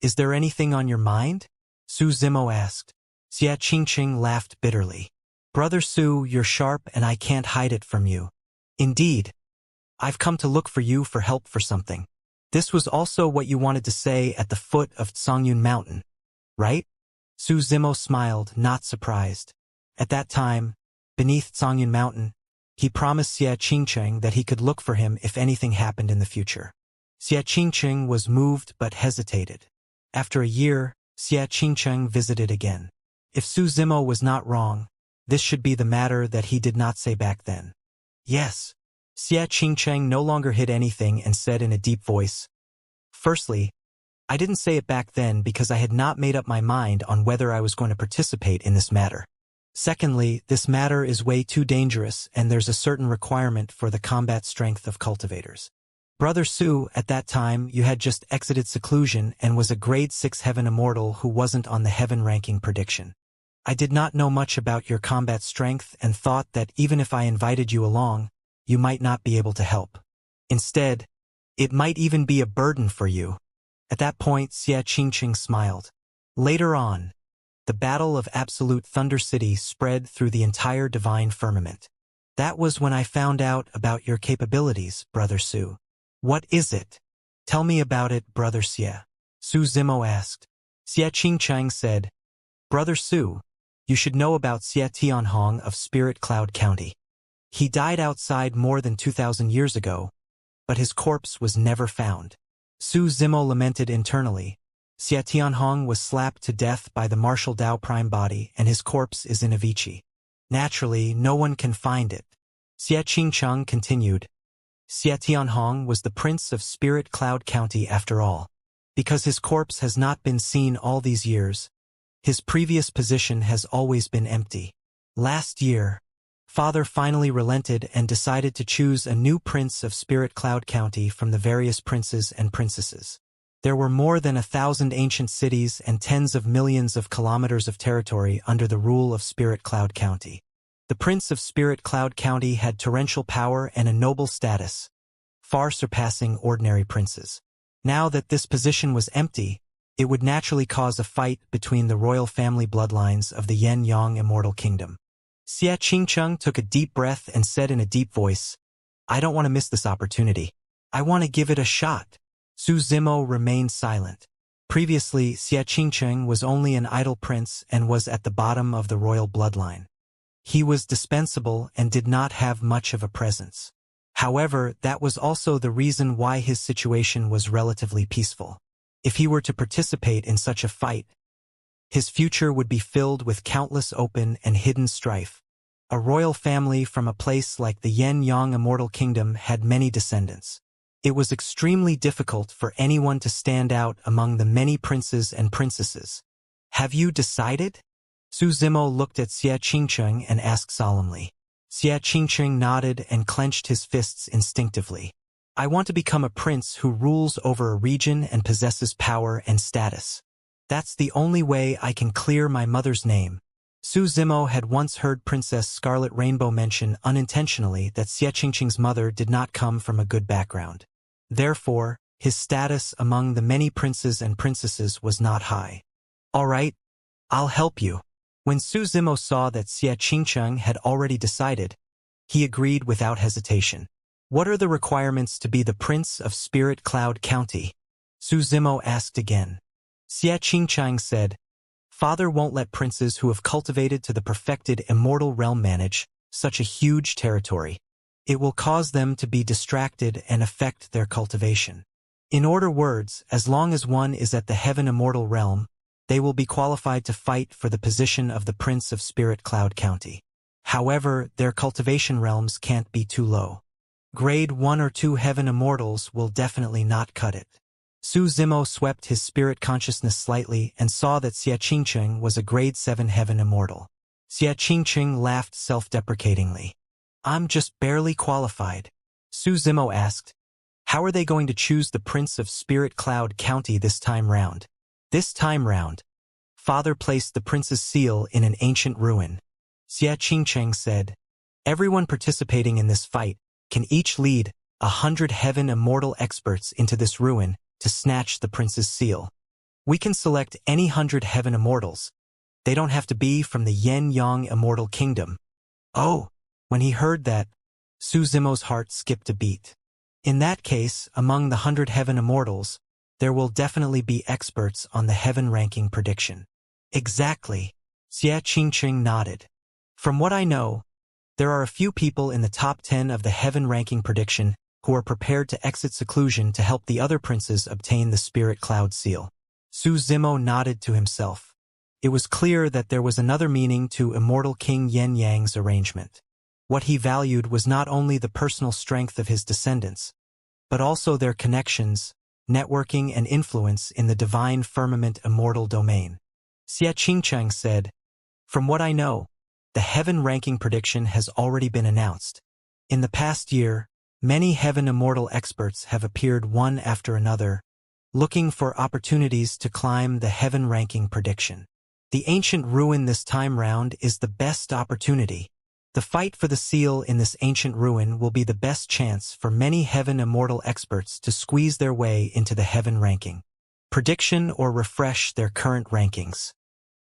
is there anything on your mind? Su Zimo asked. Xia Qingqing laughed bitterly. Brother Su, you're sharp and I can't hide it from you. Indeed, I've come to look for you for help for something. This was also what you wanted to say at the foot of Songyun Mountain, right? Su Zimo smiled, not surprised. At that time, beneath Songyun Mountain, he promised Xia Qingqing that he could look for him if anything happened in the future. Xia Qingqing was moved but hesitated. After a year, Xia Qingqing visited again. If Su Zimo was not wrong, this should be the matter that he did not say back then. Yes. Xia Qingqing no longer hid anything and said in a deep voice, Firstly, I didn't say it back then because I had not made up my mind on whether I was going to participate in this matter. Secondly, this matter is way too dangerous and there's a certain requirement for the combat strength of cultivators. Brother Su, at that time, you had just exited seclusion and was a grade 6 heaven immortal who wasn't on the heaven ranking prediction. I did not know much about your combat strength and thought that even if I invited you along, you might not be able to help. Instead, it might even be a burden for you. At that point, Xia Qingqing smiled. Later on, the battle of Absolute Thunder City spread through the entire divine firmament. That was when I found out about your capabilities, Brother Su. What is it? Tell me about it, Brother Xia. Su Zimo asked. Xia Qingqing said, Brother Su, you should know about Xia Tianhong of Spirit Cloud County. He died outside more than 2,000 years ago, but his corpse was never found. Su Zimo lamented internally. Xia Tianhong was slapped to death by the martial Dao Prime body and his corpse is in Avicii. Naturally, no one can find it. Xia Qingcheng continued. Xia Tianhong was the prince of Spirit Cloud County after all. Because his corpse has not been seen all these years, His previous position has always been empty. Last year, Father finally relented and decided to choose a new prince of Spirit Cloud County from the various princes and princesses. There were more than 1,000 ancient cities and tens of millions of kilometers of territory under the rule of Spirit Cloud County. The Prince of Spirit Cloud County had torrential power and a noble status, far surpassing ordinary princes. Now that this position was empty, it would naturally cause a fight between the royal family bloodlines of the Yin-Yang Immortal Kingdom. Xianxia took a deep breath and said in a deep voice, "I don't want to miss this opportunity. I want to give it a shot." Su Zimo remained silent. Previously, Xianxia was only an idle prince and was at the bottom of the royal bloodline. He was dispensable and did not have much of a presence. However, that was also the reason why his situation was relatively peaceful. If he were to participate in such a fight, his future would be filled with countless open and hidden strife. A royal family from a place like the Yin-Yang Immortal Kingdom had many descendants. It was extremely difficult for anyone to stand out among the many princes and princesses. "Have you decided?" Su Zimo looked at Xianxia and asked solemnly. Xianxia nodded and clenched his fists instinctively. "I want to become a prince who rules over a region and possesses power and status. That's the only way I can clear my mother's name." Su Zimo had once heard Princess Scarlet Rainbow mention unintentionally that Xianxia's mother did not come from a good background. Therefore, his status among the many princes and princesses was not high. "All right, I'll help you." When Su Zimo saw that Xianxia had already decided, he agreed without hesitation. "What are the requirements to be the Prince of Spirit Cloud County?" Su Zimo asked again. Xianxia said, "Father won't let princes who have cultivated to the perfected immortal realm manage such a huge territory. It will cause them to be distracted and affect their cultivation. In other words, as long as one is at the heaven immortal realm, they will be qualified to fight for the position of the Prince of Spirit Cloud County. However, their cultivation realms can't be too low. Grade 1 or 2 heaven immortals will definitely not cut it." Su Zimo swept his spirit consciousness slightly and saw that Xianxia was a grade 7 heaven immortal. Xianxia laughed self-deprecatingly. "I'm just barely qualified." Su Zimo asked, "How are they going to choose the Prince of Spirit Cloud County this time round?" This time round, Father placed the prince's seal in an ancient ruin. Xianxia said, "Everyone participating in this fight can each lead 100 heaven immortal experts into this ruin to snatch the prince's seal. We can select any 100 heaven immortals. They don't have to be from the Yin-Yang Immortal Kingdom." Oh, when he heard that, Su Zimo's heart skipped a beat. In that case, among the 100 heaven immortals, there will definitely be experts on the heaven ranking prediction. Exactly. Xianxia nodded. "From what I know, there are a few people in the top 10 of the heaven ranking prediction who are prepared to exit seclusion to help the other princes obtain the Spirit Cloud Seal." Su Zimo nodded to himself. It was clear that there was another meaning to Immortal King Yin Yang's arrangement. What he valued was not only the personal strength of his descendants, but also their connections, networking and influence in the divine firmament immortal domain. Xianxia said, "From what I know, the heaven ranking prediction has already been announced. In the past year, many heaven immortal experts have appeared one after another, looking for opportunities to climb the heaven ranking prediction. The ancient ruin this time round is the best opportunity. The fight for the seal in this ancient ruin will be the best chance for many heaven immortal experts to squeeze their way into the heaven ranking. Prediction or refresh their current rankings."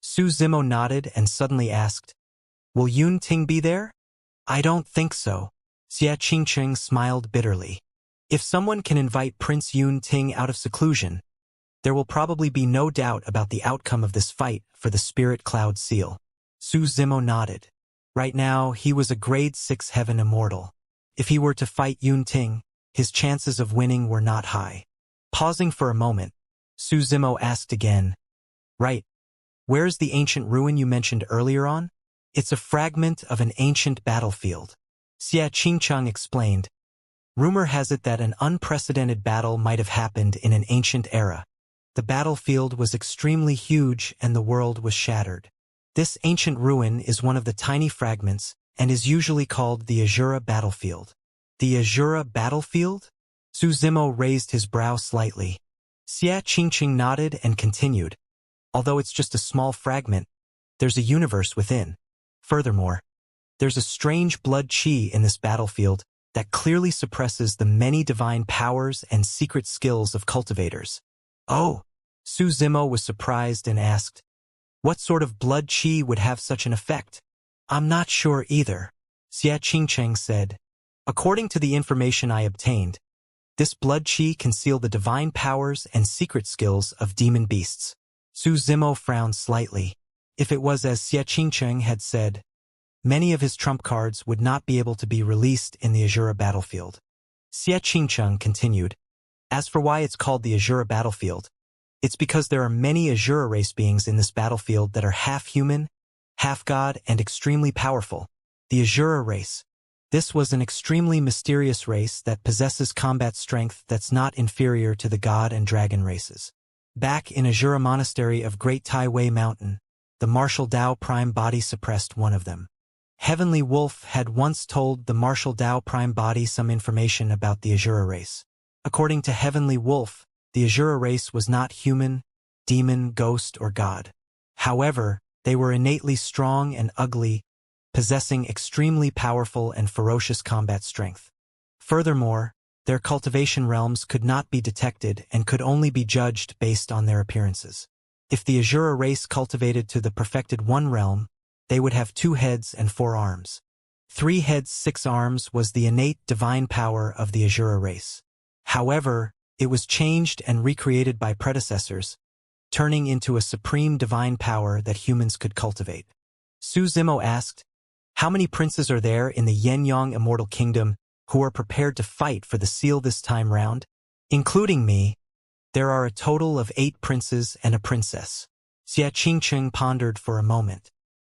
Su Zimo nodded and suddenly asked, "Will Yun Ting be there?" "I don't think so." Xianxia smiled bitterly. "If someone can invite Prince Yun Ting out of seclusion, there will probably be no doubt about the outcome of this fight for the Spirit Cloud Seal." Su Zimo nodded. Right now, he was a grade 6 heaven immortal. If he were to fight Yun Ting, his chances of winning were not high. Pausing for a moment, Su Zimo asked again, "Right, where's the ancient ruin you mentioned earlier on?" "It's a fragment of an ancient battlefield." Xianxia explained. "Rumor has it that an unprecedented battle might have happened in an ancient era. The battlefield was extremely huge and the world was shattered. This ancient ruin is one of the tiny fragments and is usually called the Azura battlefield. The Azura battlefield? Su Zimo raised his brow slightly. Xianxia nodded and continued. Although it's just a small fragment, there's a universe within. Furthermore, there's a strange blood chi in this battlefield that clearly suppresses the many divine powers and secret skills of cultivators. Oh, Su Zimo was surprised and asked, what sort of blood chi would have such an effect? I'm not sure either, Xianxia said. According to the information I obtained, this blood chi conceal the divine powers and secret skills of demon beasts. Su Zimo frowned slightly. If it was as Xianxia had said, many of his trump cards would not be able to be released in the Azura battlefield. Xianxia continued, as for why it's called the Azura battlefield, it's because there are many Azura race beings in this battlefield that are half human, half god, and extremely powerful. The Azura race. This was an extremely mysterious race that possesses combat strength that's not inferior to the god and dragon races. Back in Azura Monastery of Great Tai Wei Mountain, the martial Dao Prime Body suppressed one of them. Heavenly Wolf had once told the martial Dao Prime Body some information about the Azura race. According to Heavenly Wolf, the Azura race was not human, demon, ghost, or god. However, they were innately strong and ugly, possessing extremely powerful and ferocious combat strength. Furthermore, their cultivation realms could not be detected and could only be judged based on their appearances. If the Azura race cultivated to the perfected one realm, they would have 2 heads and 4 arms. 3 heads, 6 arms was the innate divine power of the Azura race. However, it was changed and recreated by predecessors, turning into a supreme divine power that humans could cultivate. Su Zimo asked, how many princes are there in the Yin-Yang Immortal Kingdom who are prepared to fight for the seal this time round? Including me, there are a total of 8 princes and a princess. Xianxia pondered for a moment.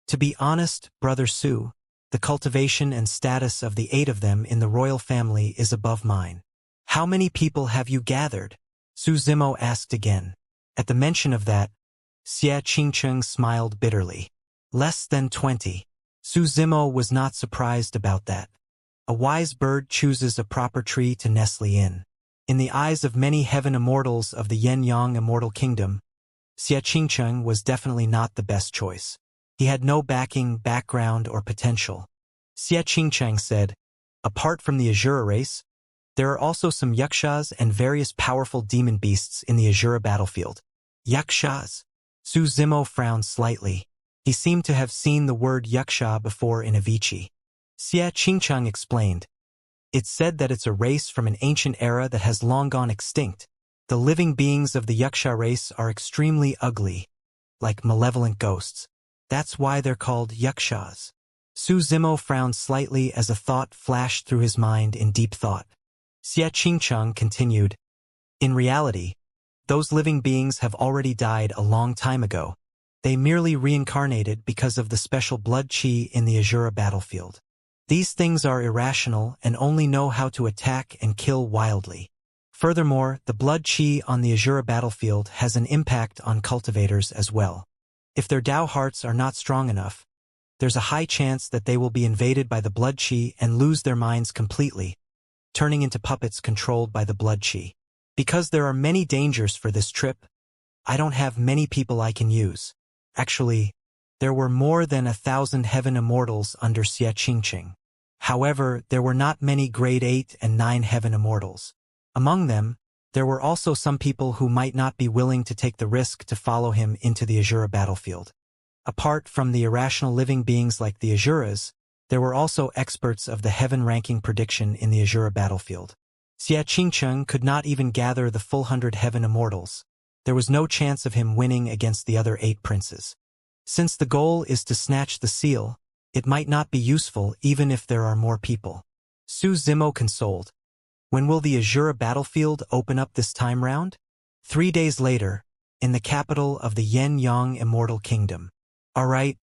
To be honest, Brother Su, the cultivation and status of the 8 of them in the royal family is above mine. How many people have you gathered? Su Zimo asked again. At the mention of that, Xianxia smiled bitterly. Less than 20. Su Zimo was not surprised about that. A wise bird chooses a proper tree to nestle in. In the eyes of many heaven immortals of the Yin-Yang Immortal Kingdom, Xianxia was definitely not the best choice. He had no backing, background, or potential. Xianxia said, apart from the Azura race, there are also some Yakshas and various powerful demon beasts in the Azura battlefield. Yakshas? Su Zimo frowned slightly. He seemed to have seen the word Yaksha before in Avicii. Xianxia explained. It's said that it's a race from an ancient era that has long gone extinct. The living beings of the Yaksha race are extremely ugly, like malevolent ghosts. That's why they're called Yakshas. Su Zimo frowned slightly as a thought flashed through his mind in deep thought. Xianxia continued, in reality, those living beings have already died a long time ago. They merely reincarnated because of the special blood chi in the Azura battlefield. These things are irrational and only know how to attack and kill wildly. Furthermore, the blood chi on the Azura battlefield has an impact on cultivators as well. If their Dao hearts are not strong enough, there's a high chance that they will be invaded by the blood chi and lose their minds completely, turning into puppets controlled by the blood chi. Because there are many dangers for this trip, I don't have many people I can use. Actually, there were more than 1,000 heaven immortals under Xianxia. However, there were not many grade 8 and 9 heaven immortals. Among them, there were also some people who might not be willing to take the risk to follow him into the Azura battlefield. Apart from the irrational living beings like the Azuras, there were also experts of the heaven ranking prediction in the Azura battlefield. Xianxia could not even gather the full 100 heaven immortals. There was no chance of him winning against the other 8 princes. Since the goal is to snatch the seal, it might not be useful even if there are more people. Su Zimo consoled. When will the Azura battlefield open up this time round? 3 days later, in the capital of the Yin-Yang Immortal Kingdom. Alright,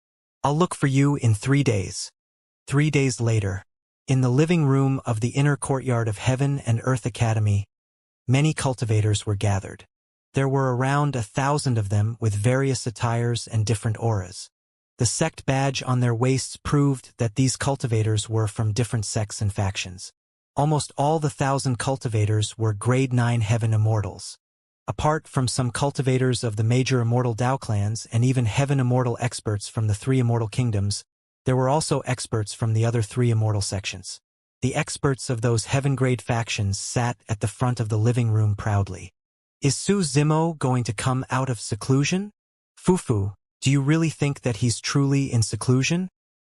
I'll look for you in 3 days. 3 days later, in the living room of the inner courtyard of Heaven and Earth Academy, many cultivators were gathered. There were around 1,000 of them with various attires and different auras. The sect badge on their waists proved that these cultivators were from different sects and factions. Almost all the 1,000 cultivators were grade 9 heaven immortals. Apart from some cultivators of the major immortal Dao clans and even heaven immortal experts from the 3 immortal kingdoms, there were also experts from the other 3 immortal sections. The experts of those heaven-grade factions sat at the front of the living room proudly. Is Su Zimo going to come out of seclusion? Fufu, do you really think that he's truly in seclusion?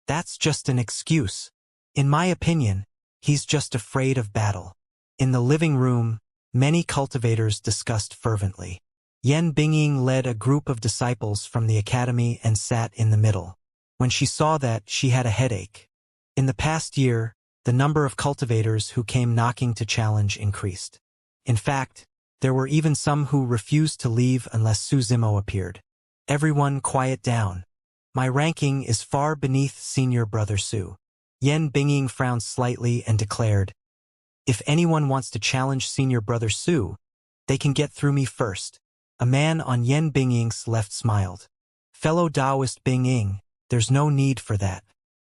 That's just an excuse. In my opinion, he's just afraid of battle. In the living room, many cultivators discussed fervently. Yan Bingying led a group of disciples from the academy and sat in the middle. When she saw that, she had a headache. In the past year, the number of cultivators who came knocking to challenge increased. In fact, there were even some who refused to leave unless Su Zimo appeared. Everyone quiet down. My ranking is far beneath senior brother Su. Yan Bingying frowned slightly and declared, if anyone wants to challenge senior brother Su, they can get through me first. A man on Yan Bingying's left smiled. Fellow Taoist Bingying, there's no need for that.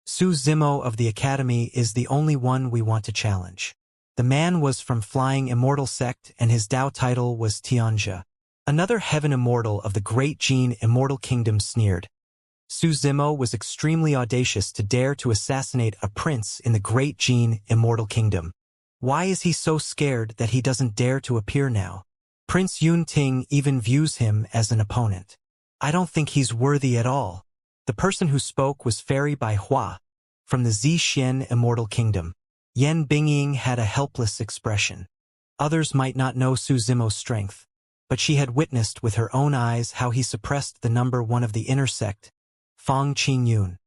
Su Zimo of the academy is the only one we want to challenge. The man was from Flying Immortal sect and his Dao title was Xianxia. Another heaven immortal of the great Jin Immortal Kingdom sneered. Su Zimo was extremely audacious to dare to assassinate a prince in the great Jin Immortal Kingdom. Why is he so scared that he doesn't dare to appear now? Prince Yun Ting even views him as an opponent. I don't think he's worthy at all. The person who spoke was Fairy Bai Hua, from the Zhixian Immortal Kingdom. Yan Bingying had a helpless expression. Others might not know Su Zimo's strength, but she had witnessed with her own eyes how he suppressed the number 1 of the inner sect, Fang Qingyun.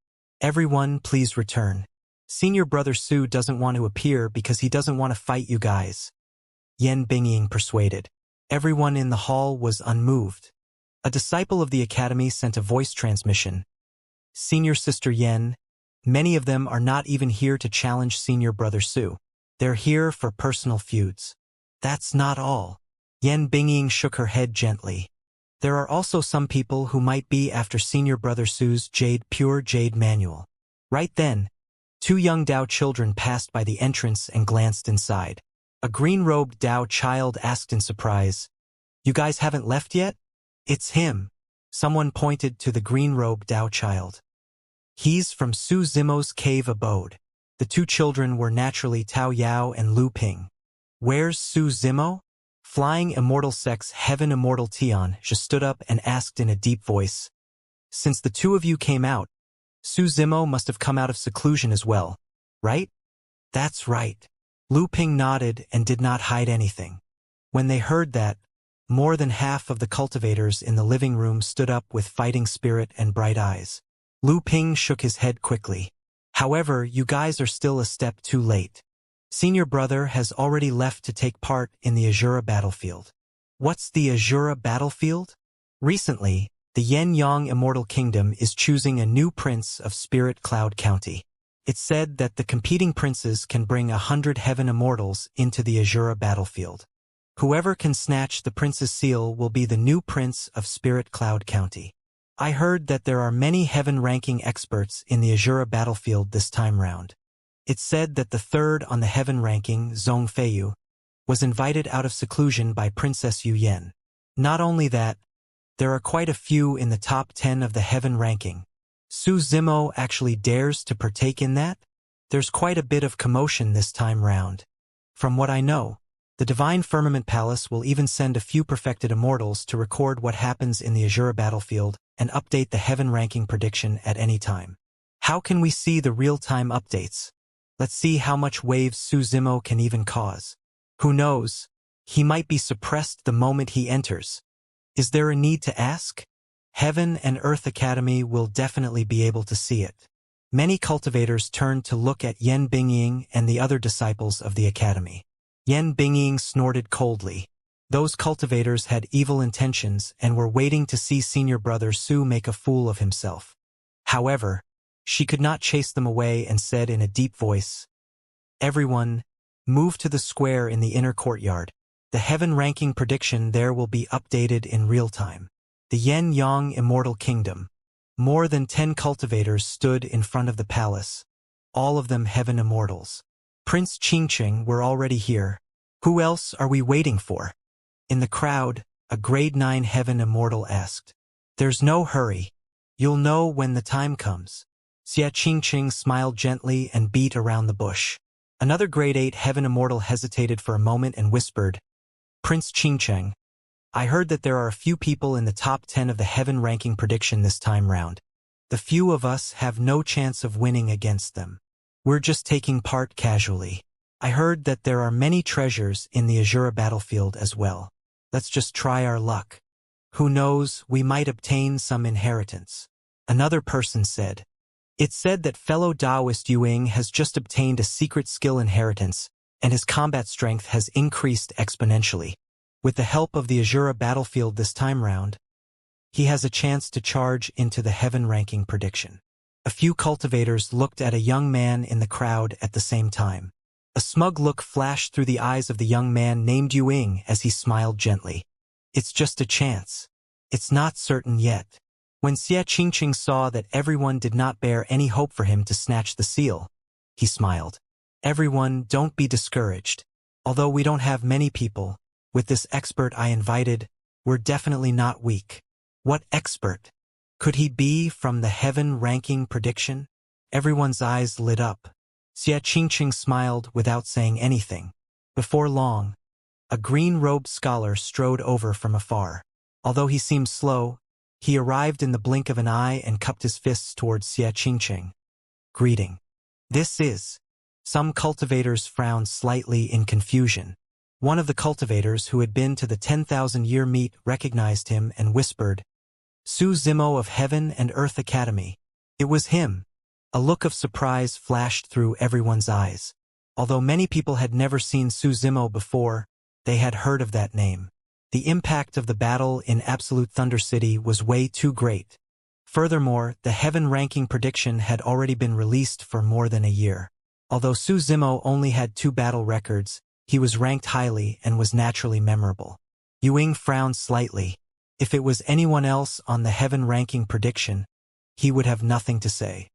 Everyone please return. Senior brother Su doesn't want to appear because he doesn't want to fight you guys. Yan Bingying persuaded. Everyone in the hall was unmoved. A disciple of the academy sent a voice transmission. Senior sister Yan, many of them are not even here to challenge senior brother Su. They're here for personal feuds. That's not all. Yan Bingying shook her head gently. There are also some people who might be after senior brother Su's pure jade manual. Right then, 2 young Dao children passed by the entrance and glanced inside. A green-robed Dao child asked in surprise, "You guys haven't left yet?" "It's him." Someone pointed to the green-robed Dao child. "He's from Su Zimo's cave abode." The 2 children were naturally Tao Yao and Lu Ping. "Where's Su Zimo?" Flying Immortal Sect's Heaven Immortal Tian just stood up and asked in a deep voice. "Since the 2 of you came out, Su Zimo must have come out of seclusion as well, right?" "That's right." Lu Ping nodded and did not hide anything. When they heard that, more than half of the cultivators in the living room stood up with fighting spirit and bright eyes. Lu Ping shook his head quickly. "However, you guys are still a step too late. Senior brother has already left to take part in the Azura battlefield." "What's the Azura battlefield?" "Recently, the Yen Yang Immortal Kingdom is choosing a new prince of Spirit Cloud County. It's said that the competing princes can bring 100 heaven immortals into the Azura battlefield. Whoever can snatch the prince's seal will be the new prince of Spirit Cloud County. I heard that there are many heaven-ranking experts in the Azura battlefield this time round. It's said that the 3rd on the heaven ranking, Zhong Feiyu, was invited out of seclusion by Princess Yu Yen. Not only that, there are quite a few in the top 10 of the heaven ranking. Su Zimo actually dares to partake in that? There's quite a bit of commotion this time round. From what I know, the Divine Firmament Palace will even send a few perfected immortals to record what happens in the Azura battlefield and update the heaven ranking prediction at any time. How can we see the real-time updates? Let's see how much waves Su Zimo can even cause. Who knows? He might be suppressed the moment he enters. Is there a need to ask? Heaven and Earth Academy will definitely be able to see it. Many cultivators turned to look at Yan Bingying and the other disciples of the academy. Yan Bingying snorted coldly. Those cultivators had evil intentions and were waiting to see senior brother Su make a fool of himself. However, she could not chase them away and said in a deep voice, "Everyone, move to the square in the inner courtyard. The heaven ranking prediction there will be updated in real time. The Yen-Yang Immortal Kingdom. More than 10 cultivators stood in front of the palace, all of them heaven immortals. Prince Xianxia were already here. Who else are we waiting for? In the crowd, a grade 9 heaven immortal asked. There's no hurry. You'll know when the time comes. Xianxia smiled gently and beat around the bush. Another grade 8 heaven immortal hesitated for a moment and whispered, Prince Xianxia, I heard that there are a few people in the top 10 of the heaven ranking prediction this time round. The few of us have no chance of winning against them. We're just taking part casually. I heard that there are many treasures in the Azura battlefield as well. Let's just try our luck. Who knows, we might obtain some inheritance. Another person said. It's said that fellow Taoist Yuing has just obtained a secret skill inheritance, and his combat strength has increased exponentially. With the help of the Azura battlefield this time round, he has a chance to charge into the heaven ranking prediction. A few cultivators looked at a young man in the crowd at the same time. A smug look flashed through the eyes of the young man named Yuing as he smiled gently. It's just a chance. It's not certain yet. When Xianxia saw that everyone did not bear any hope for him to snatch the seal, he smiled. Everyone, don't be discouraged. Although we don't have many people, with this expert I invited, we're definitely not weak. What expert? Could he be from the heaven ranking prediction? Everyone's eyes lit up. Xianxia smiled without saying anything. Before long, a green-robed scholar strode over from afar. Although he seemed slow, he arrived in the blink of an eye and cupped his fists towards Xianxia. Greeting. This is. Some cultivators frowned slightly in confusion. One of the cultivators who had been to the 10,000-year meet recognized him and whispered, Su Zimo of Heaven and Earth Academy. It was him. A look of surprise flashed through everyone's eyes. Although many people had never seen Su Zimo before, they had heard of that name. The impact of the battle in Absolute Thunder City was way too great. Furthermore, the heaven ranking prediction had already been released for more than a year. Although Su Zimo only had 2 battle records, he was ranked highly and was naturally memorable. Yuing frowned slightly. If it was anyone else on the heaven ranking prediction, he would have nothing to say.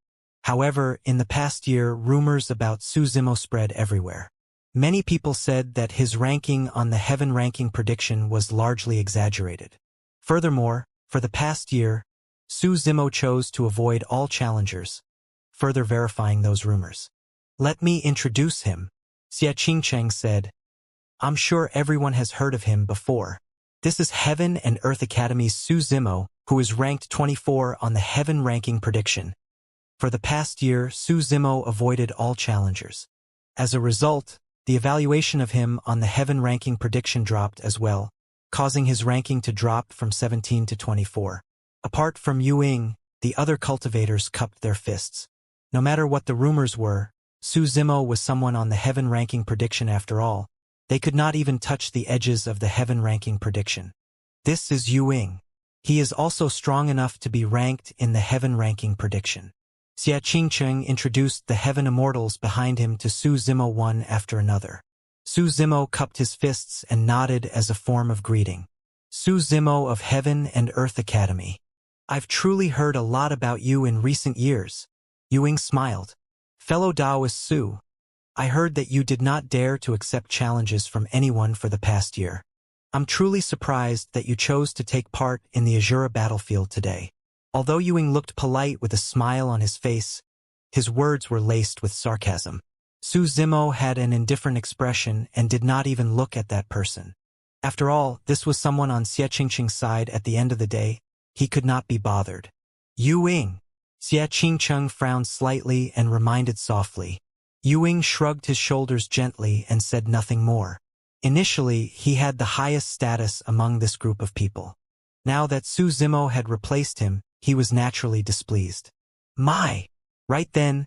However, in the past year, rumors about Su Zimo spread everywhere. Many people said that his ranking on the heaven ranking prediction was largely exaggerated. Furthermore, for the past year, Su Zimo chose to avoid all challengers, further verifying those rumors. Let me introduce him, Xianxia said. I'm sure everyone has heard of him before. This is Heaven and Earth Academy's Su Zimo, who is ranked 24 on the heaven ranking prediction. For the past year, Su Zimo avoided all challengers. As a result, the evaluation of him on the heaven ranking prediction dropped as well, causing his ranking to drop from 17 to 24. Apart from Yuing, the other cultivators cupped their fists. No matter what the rumors were, Su Zimo was someone on the heaven ranking prediction after all. They could not even touch the edges of the heaven ranking prediction. This is Yuing. He is also strong enough to be ranked in the heaven ranking prediction. Xianxia introduced the heaven immortals behind him to Su Zimo one after another. Su Zimo cupped his fists and nodded as a form of greeting. Su Zimo of Heaven and Earth Academy. I've truly heard a lot about you in recent years. Yuing smiled. Fellow Taoist Su, I heard that you did not dare to accept challenges from anyone for the past year. I'm truly surprised that you chose to take part in the Azura battlefield today. Although Yuing looked polite with a smile on his face, his words were laced with sarcasm. Su Zimo had an indifferent expression and did not even look at that person. After all, this was someone on Xianxing's side at the end of the day. He could not be bothered. Yuing. Xianxing frowned slightly and reminded softly. Yuing shrugged his shoulders gently and said nothing more. Initially, he had the highest status among this group of people. Now that Su Zimo had replaced him, he was naturally displeased. My! Right then,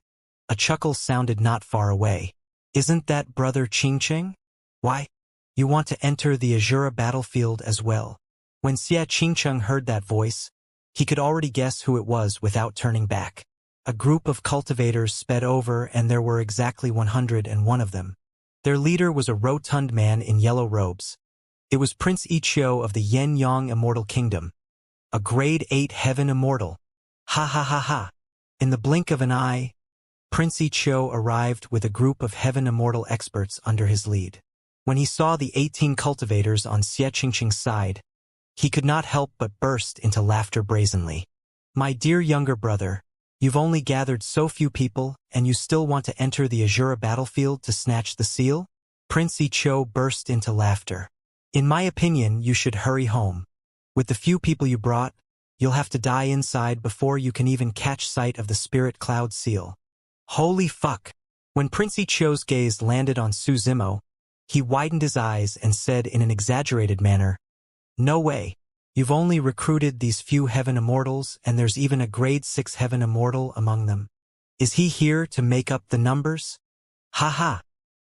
a chuckle sounded not far away. Isn't that Brother Xianxia? Why? You want to enter the Azura battlefield as well? When Xianxia heard that voice, he could already guess who it was without turning back. A group of cultivators sped over and there were exactly 101 of them. Their leader was a rotund man in yellow robes. It was Prince Ichio of the Yen-Yang Immortal Kingdom, a grade 8 heaven immortal. Ha ha ha ha. In the blink of an eye, Prince Ichio arrived with a group of heaven immortal experts under his lead. When he saw the 18 cultivators on Xianxia's side, he could not help but burst into laughter brazenly. My dear younger brother, you've only gathered so few people, and you still want to enter the Azura battlefield to snatch the seal? Prince Ichio burst into laughter. In my opinion, you should hurry home. With the few people you brought, you'll have to die inside before you can even catch sight of the spirit cloud seal. Holy fuck! When Prince Ichio's gaze landed on Suzimo, he widened his eyes and said in an exaggerated manner, "No way. You've only recruited these few heaven immortals, and there's even a grade 6 heaven immortal among them. Is he here to make up the numbers?" Ha ha!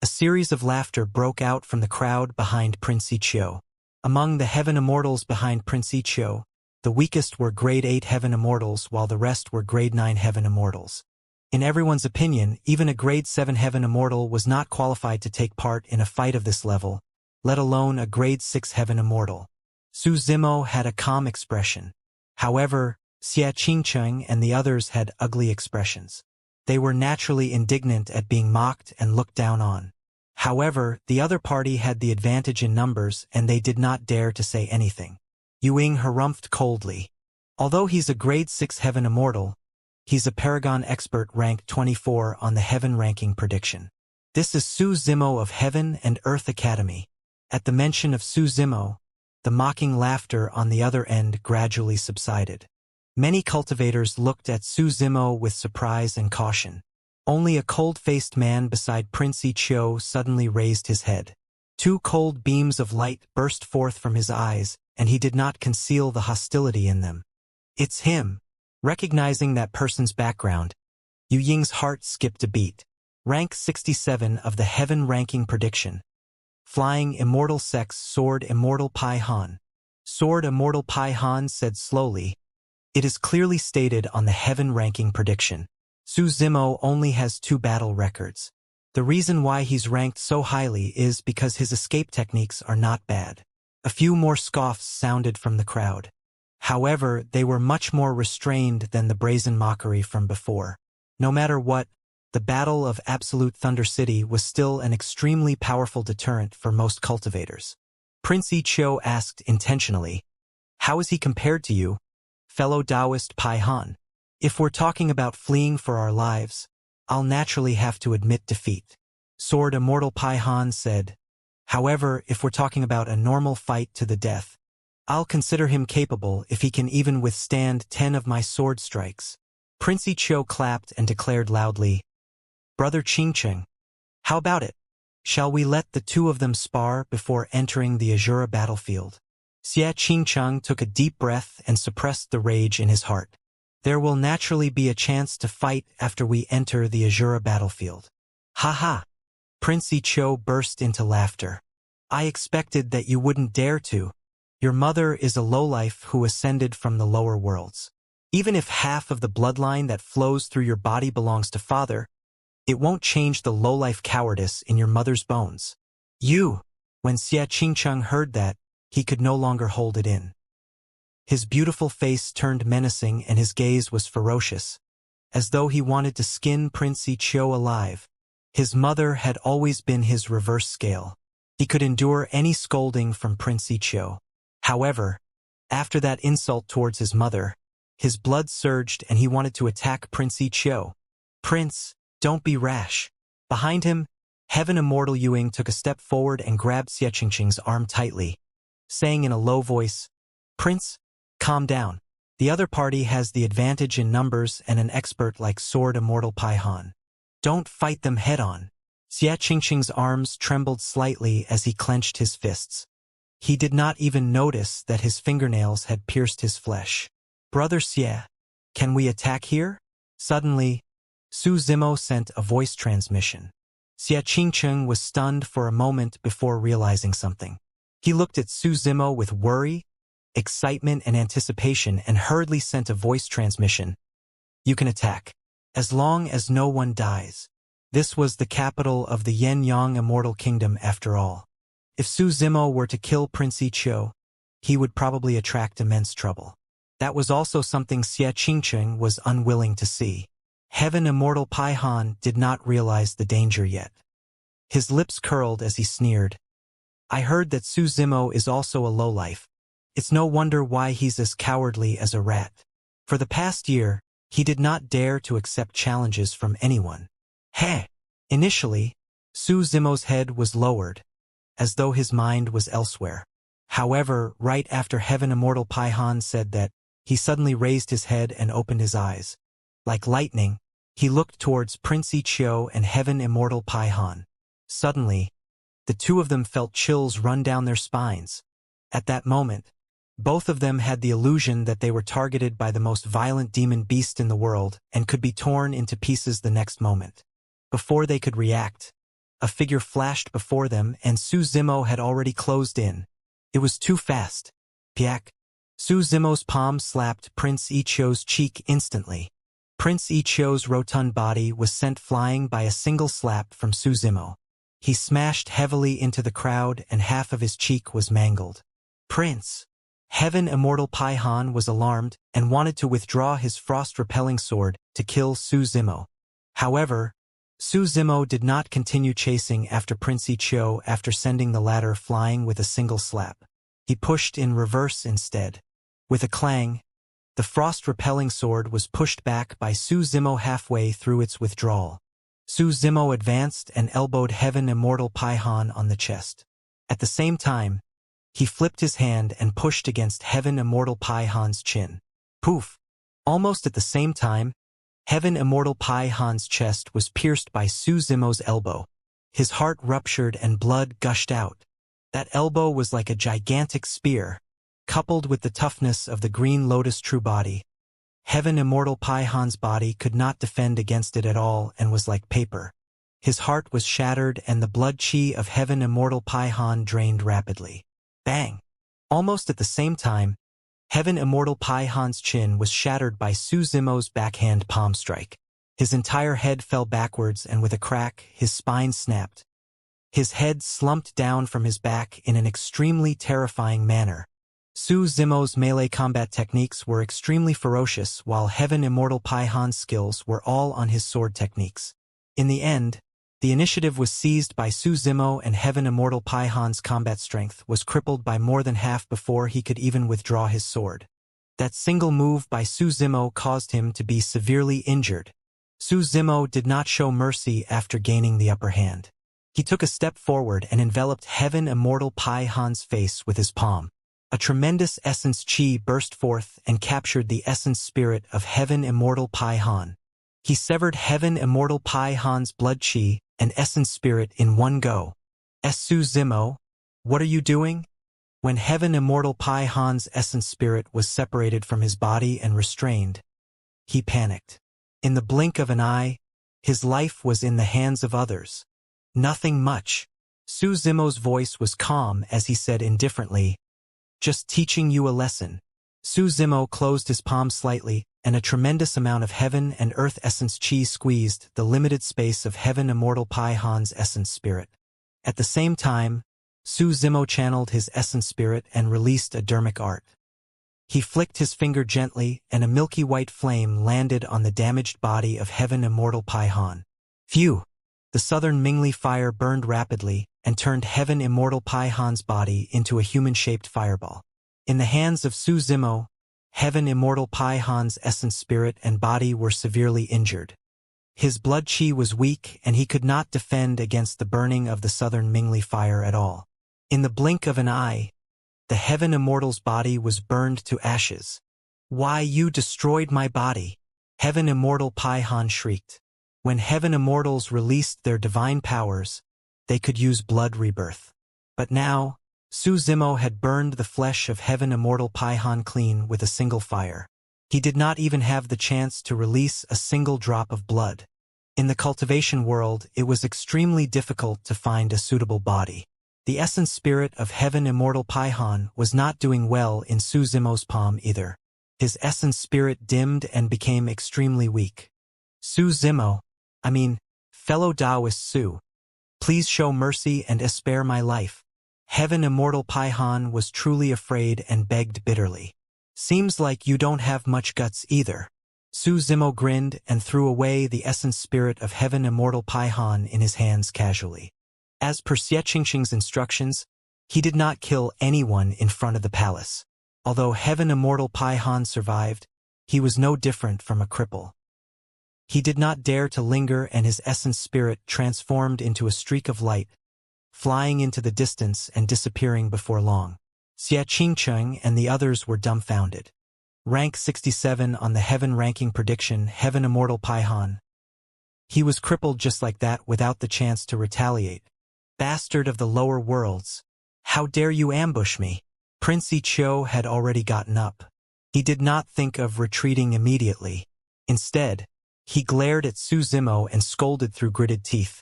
A series of laughter broke out from the crowd behind Prince Ichio. Among the heaven immortals behind Prince Ichio, the weakest were grade 8 heaven immortals while the rest were grade 9 heaven immortals. In everyone's opinion, even a grade 7 heaven immortal was not qualified to take part in a fight of this level, let alone a grade 6 heaven immortal. Suzimo had a calm expression. However, Xianxia and the others had ugly expressions. They were naturally indignant at being mocked and looked down on. However, the other party had the advantage in numbers and they did not dare to say anything. Yuing harumphed coldly. Although he's a grade 6 heaven immortal, he's a paragon expert ranked 24 on the heaven ranking prediction. This is Suzimo of Heaven and Earth Academy. At the mention of Suzimo, the mocking laughter on the other end gradually subsided. Many cultivators looked at Suzimo with surprise and caution. Only a cold-faced man beside Prince Ichio suddenly raised his head. 2 cold beams of light burst forth from his eyes, and he did not conceal the hostility in them. It's him. Recognizing that person's background, Yu Ying's heart skipped a beat. Rank 67 of the heaven ranking prediction. Flying Immortal Sex Sword Immortal Pai Han. Sword Immortal Pai Han said slowly, "It is clearly stated on the heaven ranking prediction. Suzimo only has 2 battle records. The reason why he's ranked so highly is because his escape techniques are not bad." A few more scoffs sounded from the crowd. However, they were much more restrained than the brazen mockery from before. No matter what, the Battle of Absolute Thunder City was still an extremely powerful deterrent for most cultivators. Prince Ichio asked intentionally, "How is he compared to you, fellow Taoist Pai Han? If we're talking about fleeing for our lives, I'll naturally have to admit defeat." Sword Immortal Pai Han said, "However, if we're talking about a normal fight to the death, I'll consider him capable if he can even withstand 10 of my sword strikes." Prince Ichio clapped and declared loudly, "Brother Qingcheng, how about it? Shall we let the 2 of them spar before entering the Azura battlefield?" Xia Qingcheng took a deep breath and suppressed the rage in his heart. There will naturally be a chance to fight after we enter the Azura battlefield. Ha ha! Prince Ichio burst into laughter. "I expected that you wouldn't dare to. Your mother is a lowlife who ascended from the lower worlds. Even if half of the bloodline that flows through your body belongs to father, it won't change the lowlife cowardice in your mother's bones. You!" When Xia Qingcheng heard that, he could no longer hold it in. His beautiful face turned menacing and his gaze was ferocious, as though he wanted to skin Prince Ichio alive. His mother had always been his reverse scale. He could endure any scolding from Prince Ichio. However, after that insult towards his mother, his blood surged and he wanted to attack Prince Ichio. "Prince, don't be rash." Behind him, Heaven Immortal Yuing took a step forward and grabbed Xianxing's arm tightly, saying in a low voice, "Prince, calm down. The other party has the advantage in numbers and an expert like Sword Immortal Pai Han. Don't fight them head-on." Xianxing's arms trembled slightly as he clenched his fists. He did not even notice that his fingernails had pierced his flesh. "Brother Xie, can we attack here?" Suddenly, Suzimo sent a voice transmission. Xianxing was stunned for a moment before realizing something. He looked at Suzimo with worry, excitement, and anticipation and hurriedly sent a voice transmission. "You can attack, as long as no one dies." This was the capital of the Yen-Yang Immortal Kingdom after all. If Su Zimo were to kill Prince Ichio, he would probably attract immense trouble. That was also something Xianxia was unwilling to see. Heaven Immortal Paihan did not realize the danger yet. His lips curled as he sneered. I heard that Su Zimo is also a lowlife. It's no wonder why he's as cowardly as a rat. For the past year, he did not dare to accept challenges from anyone. Heh! Initially, Su Zimo's head was lowered, as though his mind was elsewhere. However, right after Heaven Immortal Paihan said that, he suddenly raised his head and opened his eyes. Like lightning, he looked towards Prince Ichio and Heaven Immortal Paihan. Suddenly, the two of them felt chills run down their spines. At that moment, both of them had the illusion that they were targeted by the most violent demon beast in the world and could be torn into pieces the next moment. Before they could react, a figure flashed before them and Su Zimo had already closed in. It was too fast. Piak. Su Zimo's palm slapped Prince Ichio's cheek instantly. Prince Ichio's rotund body was sent flying by a single slap from Su Zimo. He smashed heavily into the crowd and half of his cheek was mangled. Prince! Heaven Immortal Paihan was alarmed and wanted to withdraw his frost-repelling sword to kill Su Zimo. However, Su Zimo did not continue chasing after Prince Ichio after sending the latter flying with a single slap. He pushed in reverse instead. With a clang, the frost-repelling sword was pushed back by Su Zimo halfway through its withdrawal. Su Zimo advanced and elbowed Heaven Immortal Paihan on the chest. At the same time, he flipped his hand and pushed against Heaven Immortal Paihan's chin. Poof! Almost at the same time, Heaven Immortal Paihan's chest was pierced by Su Zimo's elbow. His heart ruptured and blood gushed out. That elbow was like a gigantic spear, coupled with the toughness of the Green Lotus true body. Heaven Immortal Paihan's body could not defend against it at all and was like paper. His heart was shattered and the blood chi of Heaven Immortal Paihan drained rapidly. Bang! Almost at the same time, Heaven Immortal Paihan's chin was shattered by Su Zimo's backhand palm strike. His entire head fell backwards and with a crack, his spine snapped. His head slumped down from his back in an extremely terrifying manner. Su Zimo's melee combat techniques were extremely ferocious while Heaven Immortal Paihan's skills were all on his sword techniques. In the end, the initiative was seized by Su Zimo and Heaven Immortal Paihan's combat strength was crippled by more than half before he could even withdraw his sword. That single move by Su Zimo caused him to be severely injured. Su Zimo did not show mercy after gaining the upper hand. He took a step forward and enveloped Heaven Immortal Paihan's face with his palm. A tremendous essence chi burst forth and captured the essence spirit of Heaven Immortal Paihan. He severed Heaven Immortal Paihan's blood chi and essence spirit in one go. Su Zimo, what are you doing? When Heaven Immortal Paihan's essence spirit was separated from his body and restrained, he panicked. In the blink of an eye, his life was in the hands of others. Nothing much. Su Zimo's voice was calm as he said indifferently, just teaching you a lesson. Su Zimo closed his palm slightly, and a tremendous amount of heaven and earth essence chi squeezed the limited space of Heaven Immortal Paihan's essence spirit. At the same time, Su Zimo channeled his essence spirit and released a dermic art. He flicked his finger gently, and a milky white flame landed on the damaged body of Heaven Immortal Paihan. Phew! The southern Mingli fire burned rapidly and turned Heaven Immortal Paihan's body into a human-shaped fireball. In the hands of Su Zimo, Heaven Immortal Paihan's essence spirit and body were severely injured. His blood chi was weak and he could not defend against the burning of the southern Mingli fire at all. In the blink of an eye, the Heaven Immortal's body was burned to ashes. Why, you destroyed my body! Heaven Immortal Paihan shrieked. When Heaven Immortals released their divine powers, they could use blood rebirth. But now, Su Zimo had burned the flesh of Heaven Immortal Paihan clean with a single fire. He did not even have the chance to release a single drop of blood. In the cultivation world, it was extremely difficult to find a suitable body. The essence spirit of Heaven Immortal Paihan was not doing well in Su Zimo's palm either. His essence spirit dimmed and became extremely weak. Su Zimo, fellow Taoist Su, please show mercy and spare my life. Heaven Immortal Paihan was truly afraid and begged bitterly. Seems like you don't have much guts either. Su Zimo grinned and threw away the essence spirit of Heaven Immortal Paihan in his hands casually. As per Xianxia's instructions, he did not kill anyone in front of the palace. Although Heaven Immortal Paihan survived, he was no different from a cripple. He did not dare to linger, and his essence spirit transformed into a streak of light, flying into the distance and disappearing before long. Xianxia and the others were dumbfounded. Rank 67 on the Heaven ranking prediction, Heaven Immortal Paihan. He was crippled just like that without the chance to retaliate. Bastard of the lower worlds. How dare you ambush me? Prince Ichio had already gotten up. He did not think of retreating immediately. Instead, he glared at Su Zimo and scolded through gritted teeth.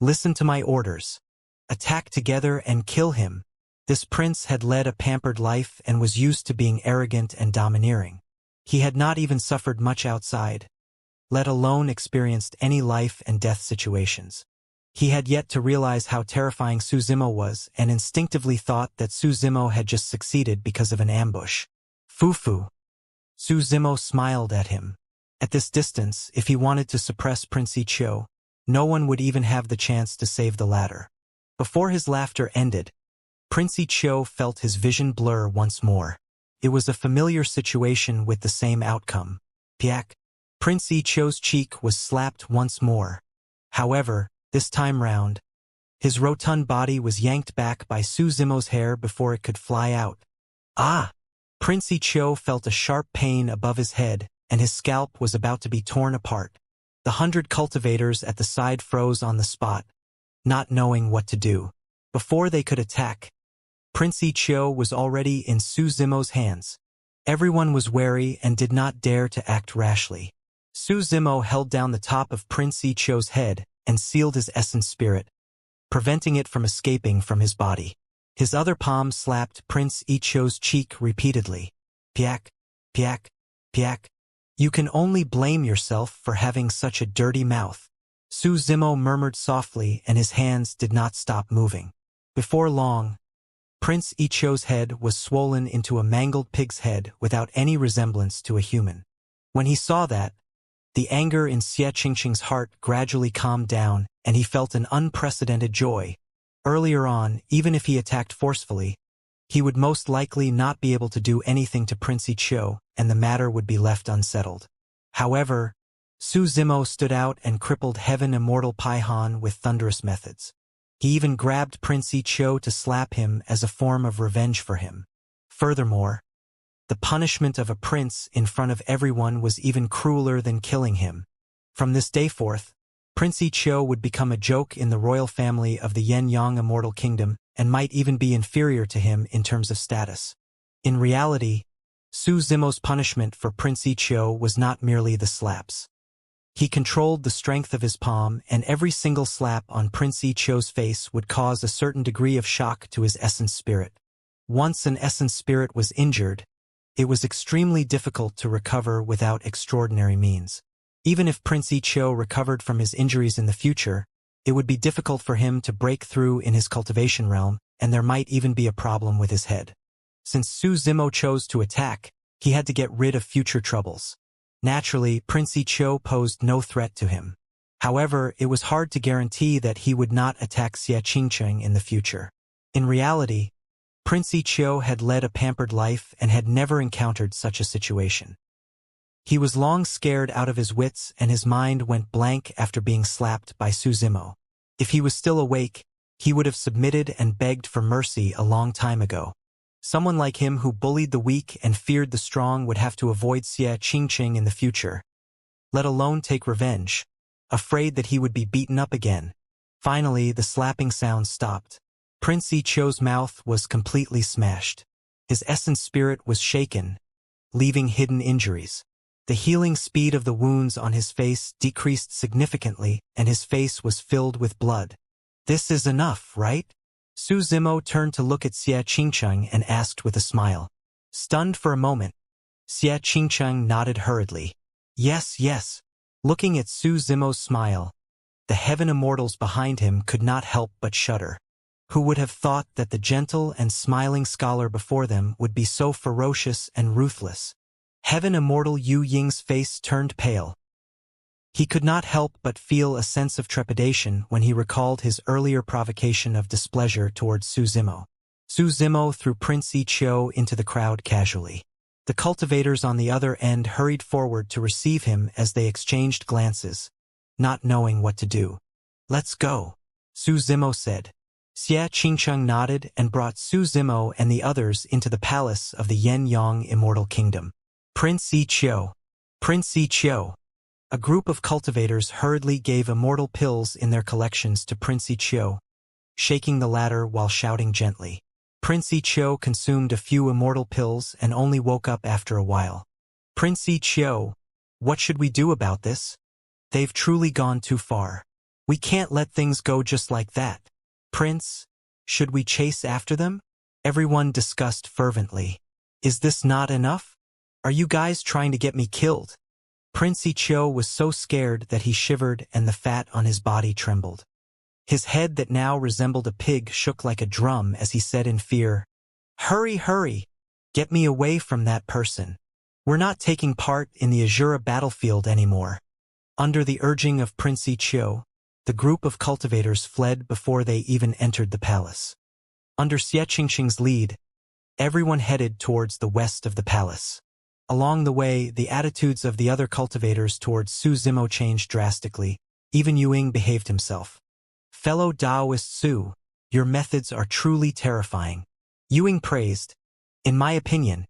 Listen to my orders. Attack together and kill him. This prince had led a pampered life and was used to being arrogant and domineering. He had not even suffered much outside, let alone experienced any life and death situations. He had yet to realize how terrifying Su Zimo was, and instinctively thought that Su Zimo had just succeeded because of an ambush. Fufu. Su Zimo smiled at him. At this distance, if he wanted to suppress Prince Ichio, no one would even have the chance to save the latter. Before his laughter ended, Prince Ichio felt his vision blur once more. It was a familiar situation with the same outcome. Piak. Prince Ichio's cheek was slapped once more. However, this time round, his rotund body was yanked back by Su Zimo's hair before it could fly out. Ah! Prince Ichio felt a sharp pain above his head, and his scalp was about to be torn apart. The 100 cultivators at the side froze on the spot, not knowing what to do. Before they could attack, Prince Ichio was already in Su Zimo's hands. Everyone was wary and did not dare to act rashly. Su Zimo held down the top of Prince Ichio's head and sealed his essence spirit, preventing it from escaping from his body. His other palm slapped Prince Ichio's cheek repeatedly. Piak, piak, piak. You can only blame yourself for having such a dirty mouth. Su Zimo murmured softly, and his hands did not stop moving. Before long, Prince Ichio's head was swollen into a mangled pig's head without any resemblance to a human. When he saw that, the anger in Xianxia's heart gradually calmed down, and he felt an unprecedented joy. Earlier on, even if he attacked forcefully, he would most likely not be able to do anything to Prince Ichio, and the matter would be left unsettled. However, Su Zimo stood out and crippled Heaven Immortal Paihan with thunderous methods. He even grabbed Prince Ichio to slap him as a form of revenge for him. Furthermore, the punishment of a prince in front of everyone was even crueler than killing him. From this day forth, Prince Ichio would become a joke in the royal family of the Yen-Yang Immortal Kingdom and might even be inferior to him in terms of status. In reality, Su Zimo's punishment for Prince Ichio was not merely the slaps. He controlled the strength of his palm, and every single slap on Prince Ichio's face would cause a certain degree of shock to his essence spirit. Once an essence spirit was injured, it was extremely difficult to recover without extraordinary means. Even if Prince Ichio recovered from his injuries in the future, it would be difficult for him to break through in his cultivation realm, and there might even be a problem with his head. Since Su Zimo chose to attack, he had to get rid of future troubles. Naturally, Prince Ichio posed no threat to him. However, it was hard to guarantee that he would not attack Xianxia in the future. In reality, Prince Ichio had led a pampered life and had never encountered such a situation. He was long scared out of his wits, and his mind went blank after being slapped by Su Zimo. If he was still awake, he would have submitted and begged for mercy a long time ago. Someone like him who bullied the weak and feared the strong would have to avoid Xianxia in the future, let alone take revenge, afraid that he would be beaten up again. Finally, the slapping sound stopped. Prince Ichio's mouth was completely smashed. His essence spirit was shaken, leaving hidden injuries. The healing speed of the wounds on his face decreased significantly, and his face was filled with blood. This is enough, right? Su Zimo turned to look at Xianxia and asked with a smile. Stunned for a moment, Xianxia nodded hurriedly. Yes, yes. Looking at Su Zimo's smile, the heaven immortals behind him could not help but shudder. Who would have thought that the gentle and smiling scholar before them would be so ferocious and ruthless? Heaven Immortal Yu Ying's face turned pale. He could not help but feel a sense of trepidation when he recalled his earlier provocation of displeasure towards Su Zimo. Su Zimo threw Prince Ichio into the crowd casually. The cultivators on the other end hurried forward to receive him as they exchanged glances, not knowing what to do. "Let's go," Su Zimo said. Xia Qingcheng nodded and brought Su Zimo and the others into the palace of the Yen-Yang Immortal Kingdom. Prince Ichio. Prince Ichio. A group of cultivators hurriedly gave immortal pills in their collections to Prince Ichio, shaking the latter while shouting gently. Prince Ichio consumed a few immortal pills and only woke up after a while. "Prince Ichio, what should we do about this? They've truly gone too far. We can't let things go just like that. Prince, should we chase after them?" Everyone discussed fervently. "Is this not enough? Are you guys trying to get me killed?" Prince Ichio was so scared that he shivered and the fat on his body trembled. His head that now resembled a pig shook like a drum as he said in fear, "Hurry, hurry! Get me away from that person. We're not taking part in the Azura battlefield anymore." Under the urging of Prince Ichio, the group of cultivators fled before they even entered the palace. Under Xie Qingqing's lead, everyone headed towards the west of the palace. Along the way, the attitudes of the other cultivators towards Su Zimo changed drastically. Even Yuing behaved himself. "Fellow Taoist Su, your methods are truly terrifying," Yuing praised. "In my opinion,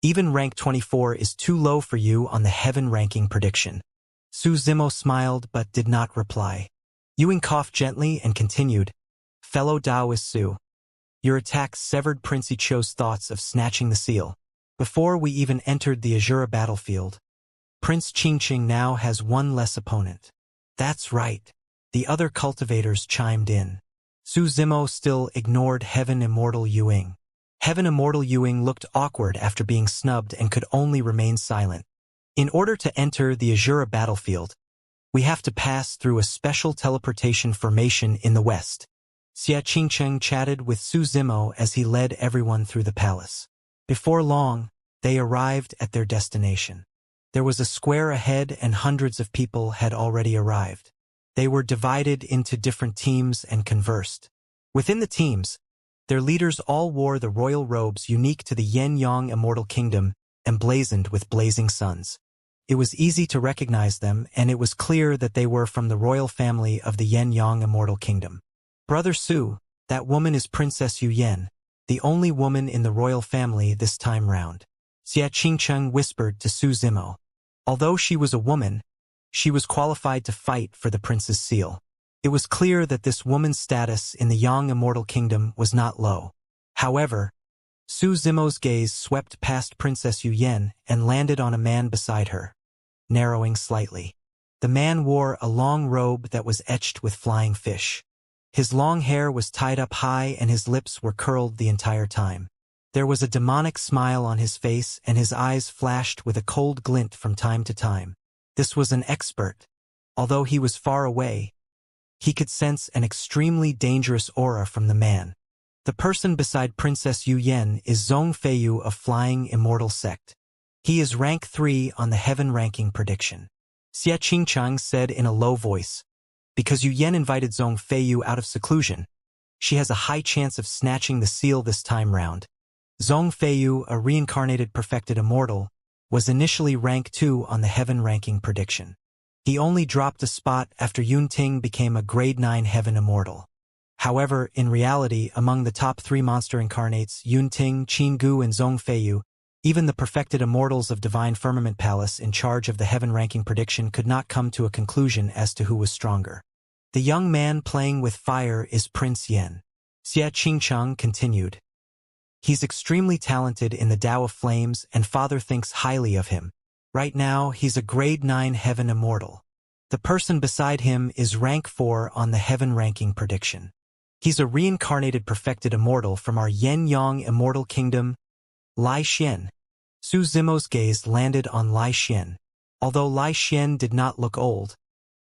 even rank 24 is too low for you on the heaven ranking prediction." Su Zimo smiled but did not reply. Yuing coughed gently and continued, "Fellow Taoist Su, your attacks severed Prince Ichio's thoughts of snatching the seal. Before we even entered the Azura battlefield, Prince Qingqing now has one less opponent." "That's right," the other cultivators chimed in. Su Zimo still ignored Heaven Immortal Yuing. Heaven Immortal Yuing looked awkward after being snubbed and could only remain silent. "In order to enter the Azura battlefield, we have to pass through a special teleportation formation in the west." Xia Qingcheng chatted with Su Zimo as he led everyone through the palace. Before long, they arrived at their destination. There was a square ahead and hundreds of people had already arrived. They were divided into different teams and conversed. Within the teams, their leaders all wore the royal robes unique to the Yen-Yang Immortal Kingdom, emblazoned with blazing suns. It was easy to recognize them, and it was clear that they were from the royal family of the Yen-Yang Immortal Kingdom. "Brother Su, that woman is Princess Yu Yen, the only woman in the royal family this time round," Xia Qingcheng whispered to Su Zimo. Although she was a woman, she was qualified to fight for the prince's seal. It was clear that this woman's status in the Yang Immortal Kingdom was not low. However, Su Zimo's gaze swept past Princess Yu Yen and landed on a man beside her, narrowing slightly. The man wore a long robe that was etched with flying fish. His long hair was tied up high and his lips were curled the entire time. There was a demonic smile on his face and his eyes flashed with a cold glint from time to time. This was an expert. Although he was far away, he could sense an extremely dangerous aura from the man. The person beside Princess Yu Yen is Zhong Feiyu of Flying Immortal Sect. He is rank 3 on the heaven ranking prediction. Xie Qingchang said in a low voice, "Because Yu Yen invited Zhong Feiyu out of seclusion, she has a high chance of snatching the seal this time round." Zhong Feiyu, a reincarnated perfected immortal, was initially rank 2 on the heaven ranking prediction. He only dropped a spot after Yunting became a grade 9 heaven immortal. However, in reality, among the top 3 monster incarnates, Yunting, Qinggu, and Zhong Feiyu, even the perfected immortals of Divine Firmament Palace in charge of the heaven ranking prediction could not come to a conclusion as to who was stronger. "The young man playing with fire is Prince Yen," Xie Qingchang continued. "He's extremely talented in the Tao of Flames and Father thinks highly of him. Right now, he's a grade 9 heaven immortal. The person beside him is rank 4 on the heaven ranking prediction. He's a reincarnated perfected immortal from our Yen-Yang Immortal Kingdom, Lai Xian." Su Zimo's gaze landed on Lai Xian. Although Lai Xian did not look old,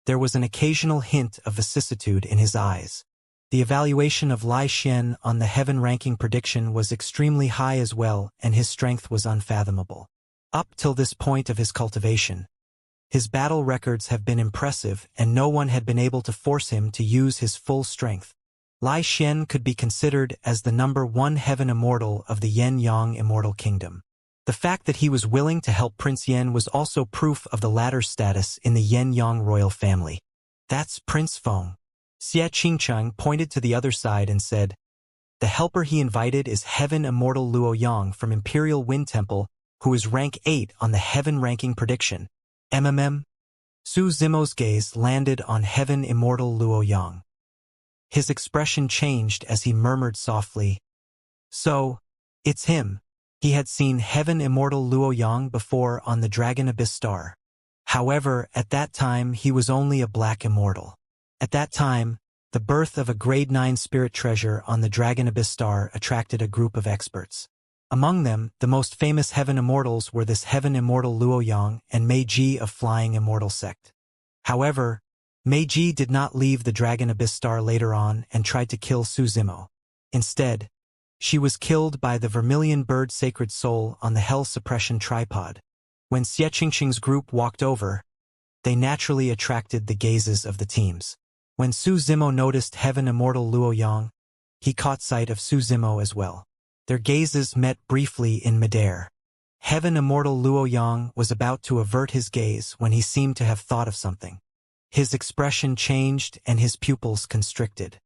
there was an occasional hint of vicissitude in his eyes. The evaluation of Lai Xian on the heaven ranking prediction was extremely high as well, and his strength was unfathomable. Up till this point of his cultivation, his battle records have been impressive, and no one had been able to force him to use his full strength. Lai Xian could be considered as the #1 heaven immortal of the Yen-Yang immortal kingdom. The fact that he was willing to help Prince Yen was also proof of the latter's status in the Yen-Yang royal family. That's Prince Feng. Xianxia pointed to the other side and said, "The helper he invited is heaven immortal Luo Yang from Imperial Wind Temple, who is rank 8 on the heaven ranking prediction." Su Zimo's gaze landed on heaven immortal Luo Yang. His expression changed as he murmured softly, "So, it's him." He had seen heaven immortal Luo Yang before on the Dragon Abyss Star. However, at that time he was only a black immortal. At that time, the birth of a grade 9 spirit treasure on the Dragon Abyss Star attracted a group of experts. Among them, the most famous heaven immortals were this heaven immortal Luo Yang and Meiji of Flying Immortal Sect. However, Meiji did not leave the Dragon Abyss Star later on and tried to kill Su Zimo. Instead, she was killed by the Vermilion Bird Sacred Soul on the Hell Suppression Tripod. When Xianxia's group walked over, they naturally attracted the gazes of the teams. When Su Zimo noticed heaven immortal Luo Yang, he caught sight of Su Zimo as well. Their gazes met briefly in midair. Heaven immortal Luo Yang was about to avert his gaze when he seemed to have thought of something. His expression changed and his pupils constricted.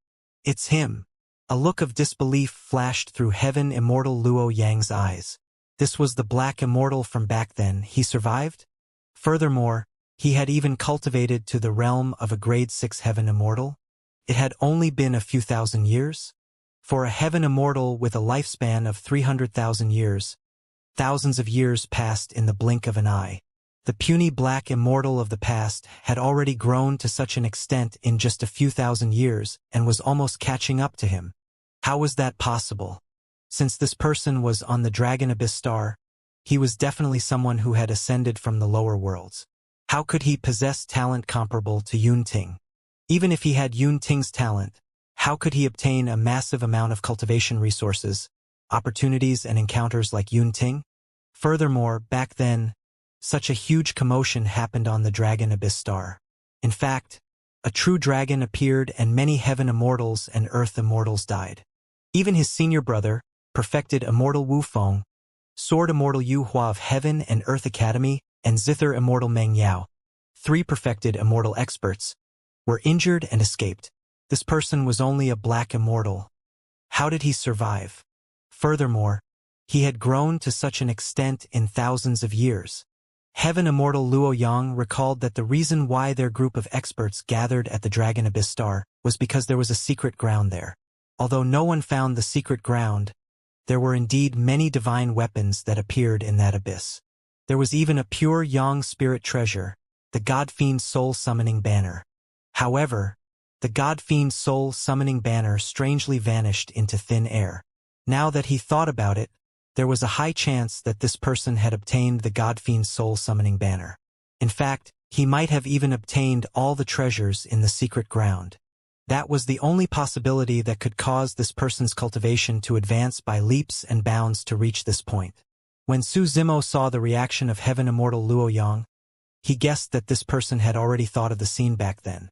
"It's him." A look of disbelief flashed through heaven immortal Luo Yang's eyes. This was the black immortal from back then. He survived? Furthermore, he had even cultivated to the realm of a grade 6 heaven immortal? It had only been a few thousand years? For a heaven immortal with a lifespan of 300,000 years, thousands of years passed in the blink of an eye. The puny black immortal of the past had already grown to such an extent in just a few thousand years and was almost catching up to him. How was that possible? Since this person was on the Dragon Abyss Star, he was definitely someone who had ascended from the lower worlds. How could he possess talent comparable to Yun Ting? Even if he had Yun Ting's talent, how could he obtain a massive amount of cultivation resources, opportunities and encounters like Yun Ting? Furthermore, back then, such a huge commotion happened on the Dragon Abyss Star. In fact, a true dragon appeared and many heaven immortals and earth immortals died. Even his senior brother, perfected immortal Wu Feng, sword immortal Yu Hua of Heaven and Earth Academy, and zither immortal Meng Yao, 3 perfected immortal experts, were injured and escaped. This person was only a black immortal. How did he survive? Furthermore, he had grown to such an extent in thousands of years. Heaven immortal Luo Yang recalled that the reason why their group of experts gathered at the Dragon Abyss Star was because there was a secret ground there. Although no one found the secret ground, there were indeed many divine weapons that appeared in that abyss. There was even a pure Yang spirit treasure, the God-Fiend Soul Summoning Banner. However, the God-Fiend Soul Summoning Banner strangely vanished into thin air. Now that he thought about it, there was a high chance that this person had obtained the God-Fiend Soul Summoning Banner. In fact, he might have even obtained all the treasures in the secret ground. That was the only possibility that could cause this person's cultivation to advance by leaps and bounds to reach this point. When Su Zimo saw the reaction of heaven immortal Luo Yang, he guessed that this person had already thought of the scene back then.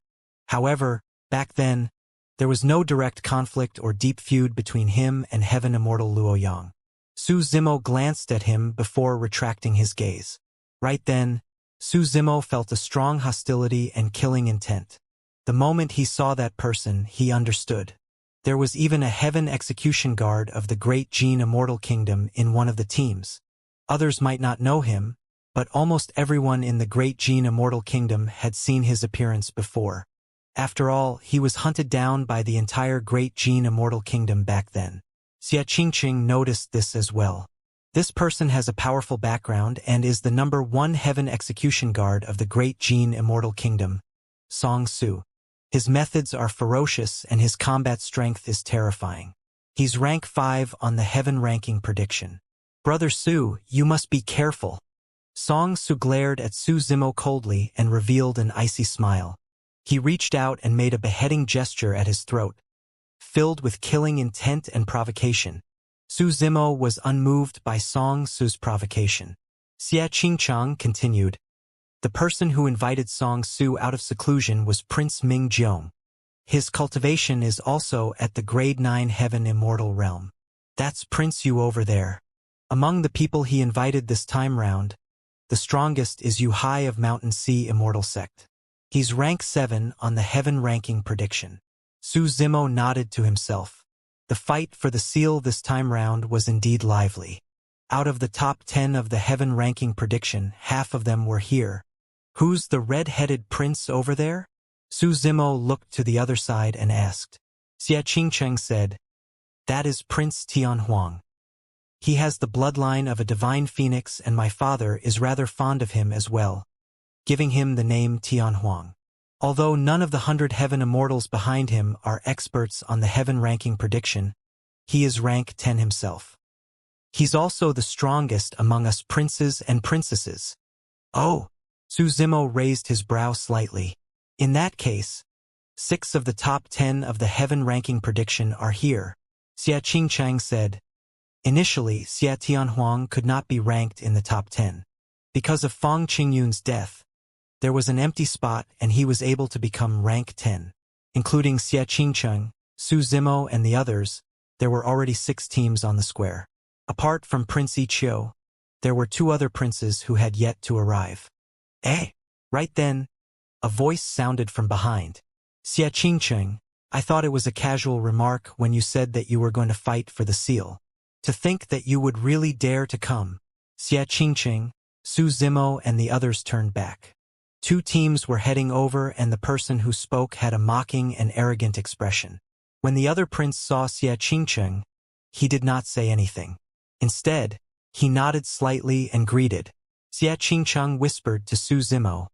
However, back then, there was no direct conflict or deep feud between him and heaven immortal Luo Yang. Su Zimo glanced at him before retracting his gaze. Right then, Su Zimo felt a strong hostility and killing intent. The moment he saw that person, he understood. There was even a heaven execution guard of the Great Jin Immortal Kingdom in one of the teams. Others might not know him, but almost everyone in the Great Jin Immortal Kingdom had seen his appearance before. After all, he was hunted down by the entire Great Jin Immortal Kingdom back then. Xianxia noticed this as well. This person has a powerful background and is the #1 heaven execution guard of the Great Jin Immortal Kingdom, Song Su. His methods are ferocious and his combat strength is terrifying. He's rank 5 on the heaven ranking prediction. Brother Su, you must be careful. Song Su glared at Su Zimo coldly and revealed an icy smile. He reached out and made a beheading gesture at his throat. filled with killing intent and provocation. Su Zimo was unmoved by Song Su's provocation. Xia Qingchang continued. The person who invited Song Su out of seclusion was Prince Ming Jiong. His cultivation is also at the grade 9 heaven immortal realm. That's Prince Yu over there. Among the people he invited this time round, the strongest is Yu Hai of Mountain Sea Immortal Sect. He's rank 7 on the heaven ranking prediction. Su Zimo nodded to himself. The fight for the seal this time round was indeed lively. Out of the top 10 of the heaven ranking prediction, half of them were here. Who's the red-headed prince over there? Su Zimo looked to the other side and asked. Xia Qingcheng said, that is Prince Tian Huang. He has the bloodline of a divine phoenix and my father is rather fond of him as well, giving him the name Tian Huang. Although none of the 100 heaven immortals behind him are experts on the heaven ranking prediction, he is rank 10 himself. He's also the strongest among us princes and princesses. Oh! Su Zimo raised his brow slightly. In that case, 6 of the top 10 of the heaven ranking prediction are here. Xia Qingchang said. Initially, Xia Tianhuang could not be ranked in the top 10. Because of Fang Qingyun's death, there was an empty spot and he was able to become rank 10. Including Xia Qingcheng, Su Zimo and the others, there were already 6 teams on the square. Apart from Prince Yiqiu, there were 2 other princes who had yet to arrive. Eh? Right then, a voice sounded from behind. Xia Qingcheng, I thought it was a casual remark when you said that you were going to fight for the seal. To think that you would really dare to come. Xia Qingcheng, Su Zimo and the others turned back. 2 teams were heading over and the person who spoke had a mocking and arrogant expression. When the other prince saw Xia Qingcheng, he did not say anything. Instead, he nodded slightly and greeted. Xia Qingcheng whispered to Su Zimo.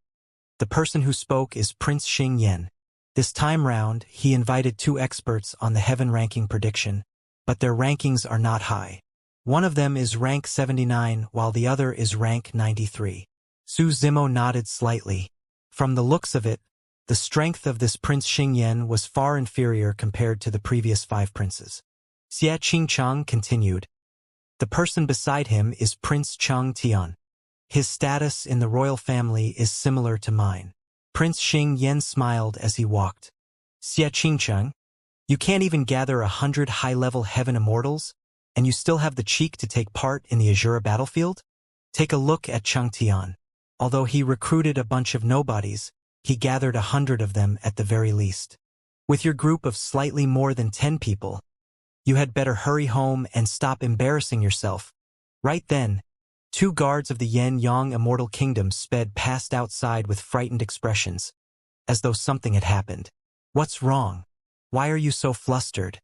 The person who spoke is Prince Xing Yan. This time round, he invited 2 experts on the heaven ranking prediction, but their rankings are not high. One of them is rank 79 while the other is rank 93. Su Zimo nodded slightly. From the looks of it, the strength of this Prince Xing Yan was far inferior compared to the previous 5 princes. Xia Qingchang continued. The person beside him is Prince Chang Tian. His status in the royal family is similar to mine. Prince Xing Yan smiled as he walked. Xia Qingcheng, you can't even gather 100 high-level heaven immortals, and you still have the cheek to take part in the Azura battlefield? Take a look at Chang Tian. Although he recruited a bunch of nobodies, he gathered 100 of them at the very least. With your group of slightly more than 10 people, you had better hurry home and stop embarrassing yourself. Right then, 2 guards of the Yen-Yang Immortal Kingdom sped past outside with frightened expressions, as though something had happened. What's wrong? Why are you so flustered?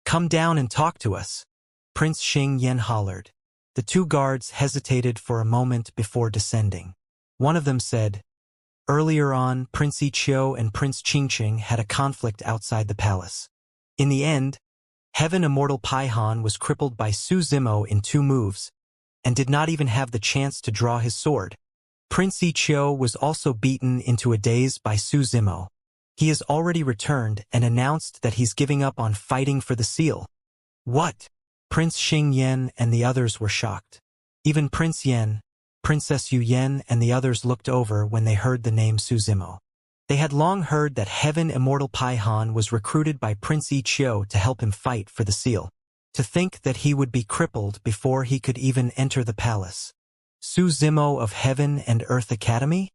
Come down and talk to us. Prince Xing Yan hollered. The 2 guards hesitated for a moment before descending. One of them said, earlier on, Prince Yiqiu and Prince Qingqing had a conflict outside the palace. In the end, Heaven Immortal Paihan was crippled by Su Zimo in 2 moves, and did not even have the chance to draw his sword. Prince Yiqiu was also beaten into a daze by Su Zimo. He has already returned and announced that he's giving up on fighting for the seal. What? Prince Xing Yan and the others were shocked. Even Prince Yan, Princess Yu Yan and the others looked over when they heard the name Su Zimo. They had long heard that Heaven Immortal Paihan was recruited by Prince Yiqiu to help him fight for the seal. To think that he would be crippled before he could even enter the palace. Su Zimo of Heaven and Earth Academy?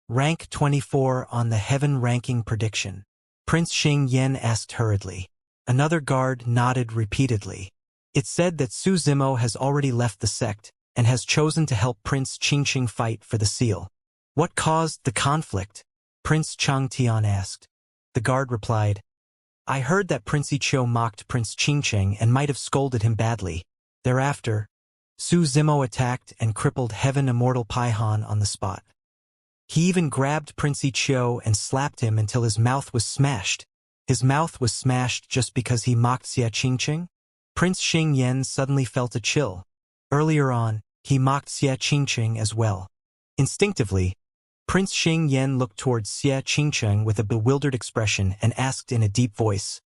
Rank 24 on the Heaven ranking prediction. Prince Xing Yan asked hurriedly. Another guard nodded repeatedly. It said that Su Zimo has already left the sect and has chosen to help Prince Qingqing fight for the seal. What caused the conflict? Prince Chang Tian asked. The guard replied, I heard that Prince Yiqiu mocked Prince Qingqing and might have scolded him badly. Thereafter, Su Zimo attacked and crippled Heaven Immortal Paihan on the spot. He even grabbed Prince Yiqiu and slapped him until his mouth was smashed. His mouth was smashed just because he mocked Xia Qingqing? Prince Xing Yan suddenly felt a chill. Earlier on, he mocked Xia Qingqing as well. Instinctively, Prince Xing Yan looked towards Xia Qingqing with a bewildered expression and asked in a deep voice,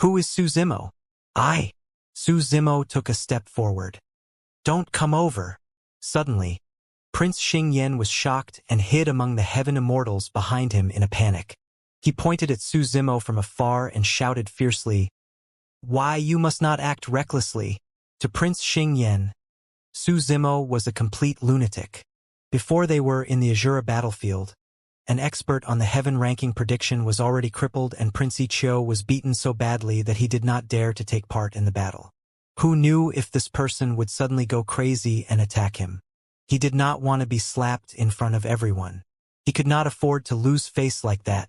Who is Su Zimo? I. Su Zimo took a step forward. Don't come over. Suddenly, Prince Xingyan was shocked and hid among the heaven immortals behind him in a panic. He pointed at Su Zimo from afar and shouted fiercely, "Why, you must not act recklessly." To Prince Xingyan, Su Zimo was a complete lunatic. Before they were in the Azura battlefield, an expert on the heaven ranking prediction was already crippled and Prince Ichio was beaten so badly that he did not dare to take part in the battle. Who knew if this person would suddenly go crazy and attack him? He did not want to be slapped in front of everyone. He could not afford to lose face like that.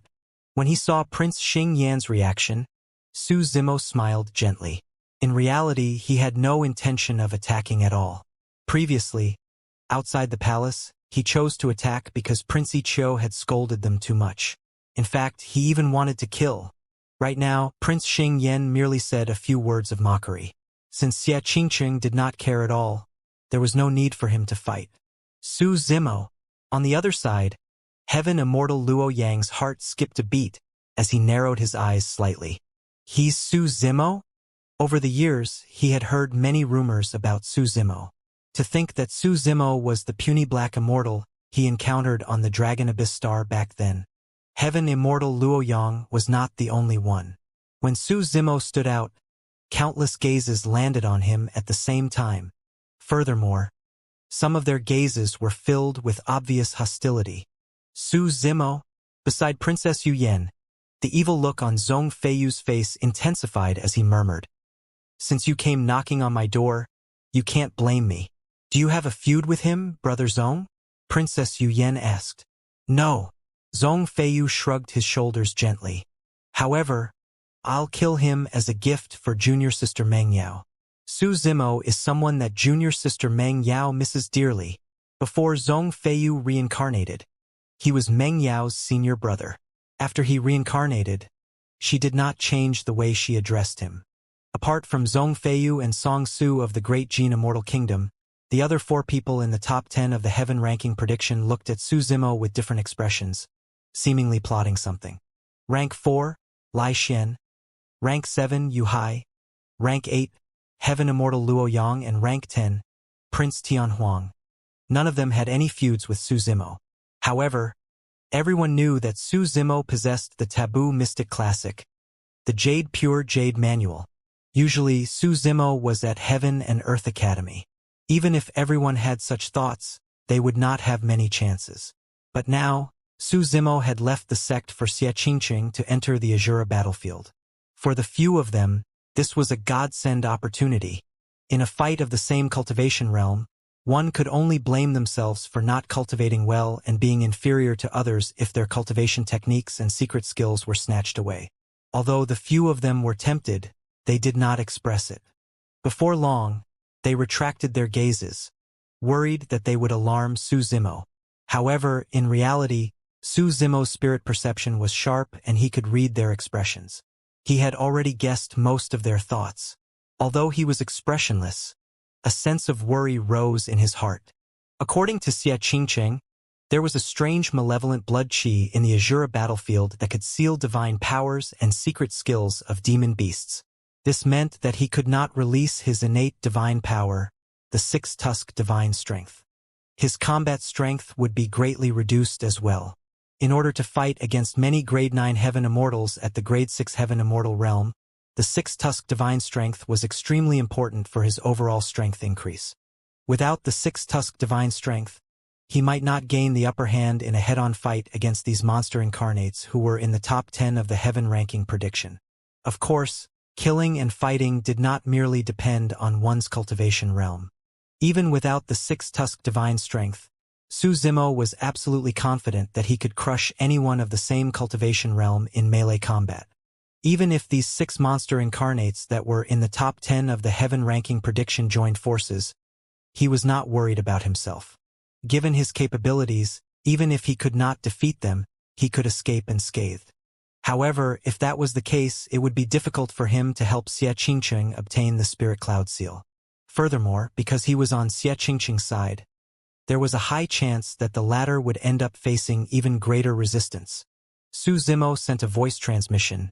When he saw Prince Xingyan's reaction, Su Zimo smiled gently. In reality, he had no intention of attacking at all. Previously, outside the palace, he chose to attack because Prince Ichio had scolded them too much. In fact, he even wanted to kill. Right now, Prince Xingyan merely said a few words of mockery. Since Xianxia did not care at all, there was no need for him to fight. Su Zimo. On the other side, Heaven Immortal Luo Yang's heart skipped a beat as he narrowed his eyes slightly. He's Su Zimo? Over the years, he had heard many rumors about Su Zimo. To think that Su Zimo was the puny black immortal he encountered on the Dragon Abyss star back then. Heaven Immortal Luo Yang was not the only one. When Su Zimo stood out, countless gazes landed on him at the same time. Furthermore, some of their gazes were filled with obvious hostility. Su Zimo? Beside Princess Yu Yen, the evil look on Zhong Feiyu's face intensified as he murmured, "Since you came knocking on my door, you can't blame me. Do you have a feud with him, Brother Zhong?" Princess Yu Yen asked. "No." Zhong Feiyu shrugged his shoulders gently. "However, I'll kill him as a gift for junior sister Meng Yao. Su Zimo is someone that junior sister Meng Yao misses dearly. Before Zhong Feiyu reincarnated, he was Meng Yao's senior brother. After he reincarnated, she did not change the way she addressed him. Apart from Zhong Feiyu and Song Su of the Great Jin Immortal Kingdom, the other 4 people in the top 10 of the heaven ranking prediction looked at Su Zimo with different expressions, seemingly plotting something. Rank 4, Lai Xian. Rank 7, Yu Hai. Rank 8, Heaven Immortal Luo Yang, and Rank 10, Prince Tian Huang. None of them had any feuds with Su Zimo. However, everyone knew that Su Zimo possessed the taboo mystic classic, the Pure Jade Manual. Usually, Su Zimo was at Heaven and Earth Academy. Even if everyone had such thoughts, they would not have many chances. But now, Su Zimo had left the sect for Xianxia to enter the Azura battlefield. For the few of them, this was a godsend opportunity. In a fight of the same cultivation realm, one could only blame themselves for not cultivating well and being inferior to others if their cultivation techniques and secret skills were snatched away. Although the few of them were tempted, they did not express it. Before long, they retracted their gazes, worried that they would alarm Su Zimo. However, in reality, Su Zimo's spirit perception was sharp and he could read their expressions. He had already guessed most of their thoughts. Although he was expressionless, a sense of worry rose in his heart. According to Xianxia, there was a strange malevolent blood chi in the Azura battlefield that could seal divine powers and secret skills of demon beasts. This meant that he could not release his innate divine power, the 6-tusk divine strength. His combat strength would be greatly reduced as well. In order to fight against many Grade 9 Heaven Immortals at the Grade 6 Heaven Immortal realm, the 6-tusk divine strength was extremely important for his overall strength increase. Without the 6-tusk divine strength, he might not gain the upper hand in a head-on fight against these monster incarnates who were in the top 10 of the heaven ranking prediction. Of course, killing and fighting did not merely depend on one's cultivation realm. Even without the 6-tusk divine strength, Su Zimo was absolutely confident that he could crush anyone of the same cultivation realm in melee combat. Even if these 6 monster incarnates that were in the top 10 of the heaven ranking prediction joined forces, he was not worried about himself. Given his capabilities, even if he could not defeat them, he could escape unscathed. However, if that was the case, it would be difficult for him to help Xianxia obtain the Spirit Cloud Seal. Furthermore, because he was on Xianxia's side, there was a high chance that the latter would end up facing even greater resistance. Su Zimo sent a voice transmission.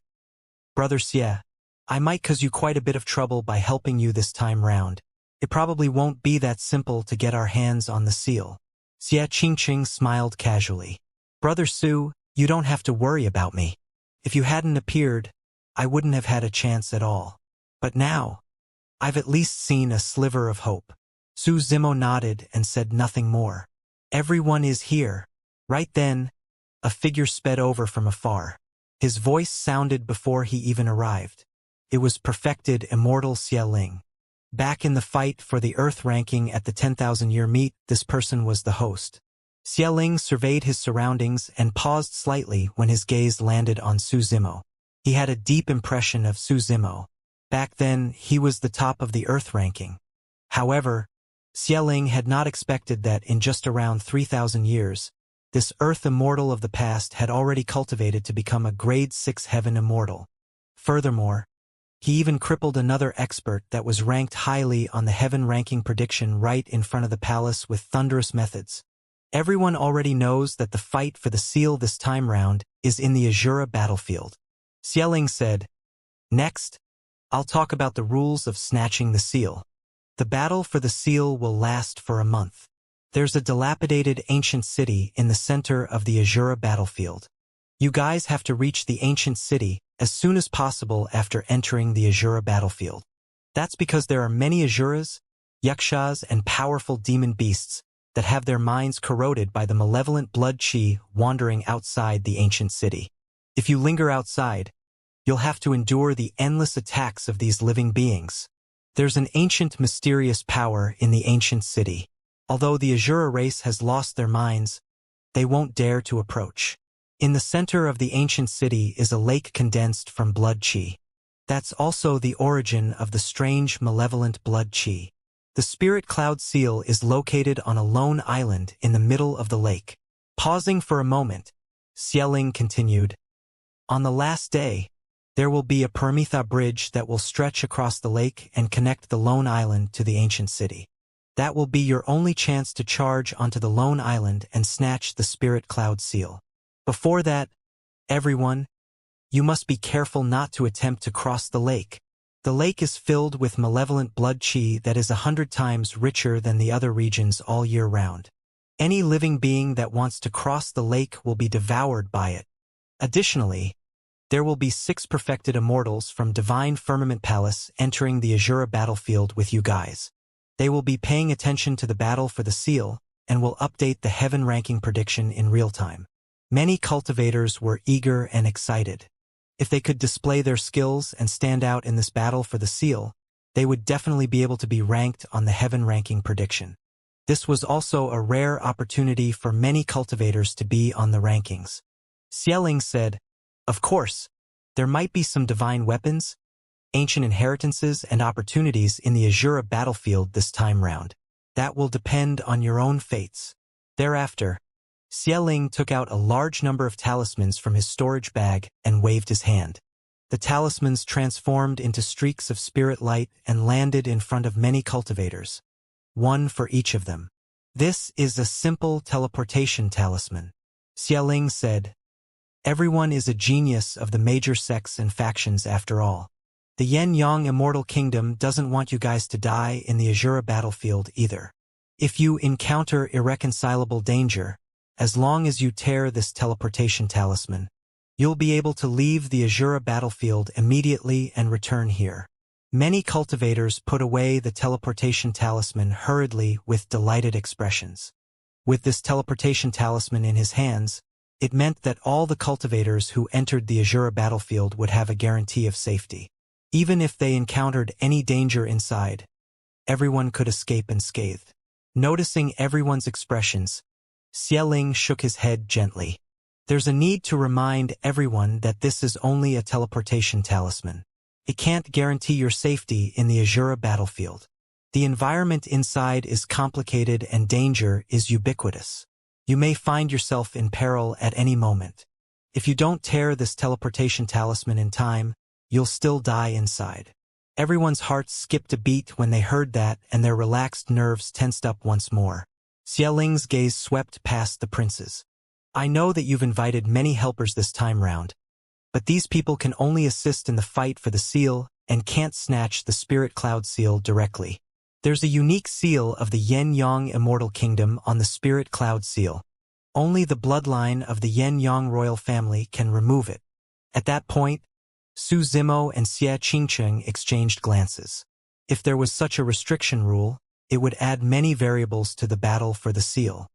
"Brother Xie, I might cause you quite a bit of trouble by helping you this time round. It probably won't be that simple to get our hands on the seal. Xianxia smiled casually. Brother Su, you don't have to worry about me. If you hadn't appeared, I wouldn't have had a chance at all. But now, I've at least seen a sliver of hope. Su Zimo nodded and said nothing more. Everyone is here. Right then, a figure sped over from afar. His voice sounded before he even arrived. It was perfected Immortal Xialing. Back in the fight for the Earth ranking at the 10,000-year meet, this person was the host. Xialing surveyed his surroundings and paused slightly when his gaze landed on Su Zimo. He had a deep impression of Su Zimo. Back then, he was the top of the Earth ranking. However, Xialing had not expected that in just around 3,000 years, this Earth immortal of the past had already cultivated to become a grade 6 heaven immortal. Furthermore, he even crippled another expert that was ranked highly on the heaven ranking prediction right in front of the palace with thunderous methods. Everyone already knows that the fight for the seal this time round is in the Azura battlefield. Xialing said, "Next, I'll talk about the rules of snatching the seal. The battle for the seal will last for a month. There's a dilapidated ancient city in the center of the Azura battlefield. You guys have to reach the ancient city as soon as possible after entering the Azura battlefield. That's because there are many Azuras, Yakshas, and powerful demon beasts that have their minds corroded by the malevolent blood chi wandering outside the ancient city. If you linger outside, you'll have to endure the endless attacks of these living beings. There's an ancient mysterious power in the ancient city. Although the Azura race has lost their minds, they won't dare to approach. In the center of the ancient city is a lake condensed from blood chi. That's also the origin of the strange malevolent blood chi. The spirit cloud seal is located on a lone island in the middle of the lake. Pausing for a moment, Xialing continued, "On the last day, there will be a Paramitha bridge that will stretch across the lake and connect the lone island to the ancient city. That will be your only chance to charge onto the lone island and snatch the spirit cloud seal. Before that, everyone, you must be careful not to attempt to cross the lake. The lake is filled with malevolent blood chi that is 100 times richer than the other regions all year round. Any living being that wants to cross the lake will be devoured by it. Additionally, there will be 6 perfected immortals from Divine Firmament Palace entering the Azura battlefield with you guys. They will be paying attention to the battle for the seal and will update the heaven ranking prediction in real time." Many cultivators were eager and excited. If they could display their skills and stand out in this battle for the seal, they would definitely be able to be ranked on the heaven ranking prediction. This was also a rare opportunity for many cultivators to be on the rankings. Xialing said, "Of course, there might be some divine weapons, ancient inheritances, and opportunities in the Azura battlefield this time round. That will depend on your own fates." Thereafter, Xialing took out a large number of talismans from his storage bag and waved his hand. The talismans transformed into streaks of spirit light and landed in front of many cultivators, one for each of them. "This is a simple teleportation talisman," Xialing said. "Everyone is a genius of the major sects and factions after all. The Yen-Yang Immortal Kingdom doesn't want you guys to die in the Azura battlefield either. If you encounter irreconcilable danger, as long as you tear this teleportation talisman, you'll be able to leave the Azura battlefield immediately and return here." Many cultivators put away the teleportation talisman hurriedly with delighted expressions. With this teleportation talisman in his hands, it meant that all the cultivators who entered the Azura battlefield would have a guarantee of safety. Even if they encountered any danger inside, everyone could escape unscathed. Noticing everyone's expressions, Xialing shook his head gently. "There's a need to remind everyone that this is only a teleportation talisman. It can't guarantee your safety in the Azura battlefield. The environment inside is complicated and danger is ubiquitous. You may find yourself in peril at any moment. If you don't tear this teleportation talisman in time, you'll still die inside." Everyone's hearts skipped a beat when they heard that, and their relaxed nerves tensed up once more. Xialing's gaze swept past the princes. "I know that you've invited many helpers this time round, but these people can only assist in the fight for the seal and can't snatch the spirit cloud seal directly. There's a unique seal of the Yen-Yang Immortal Kingdom on the spirit cloud seal. Only the bloodline of the Yen-Yang royal family can remove it. At that point, Su Zimo and Xianxia exchanged glances. If there was such a restriction rule, it would add many variables to the battle for the seal.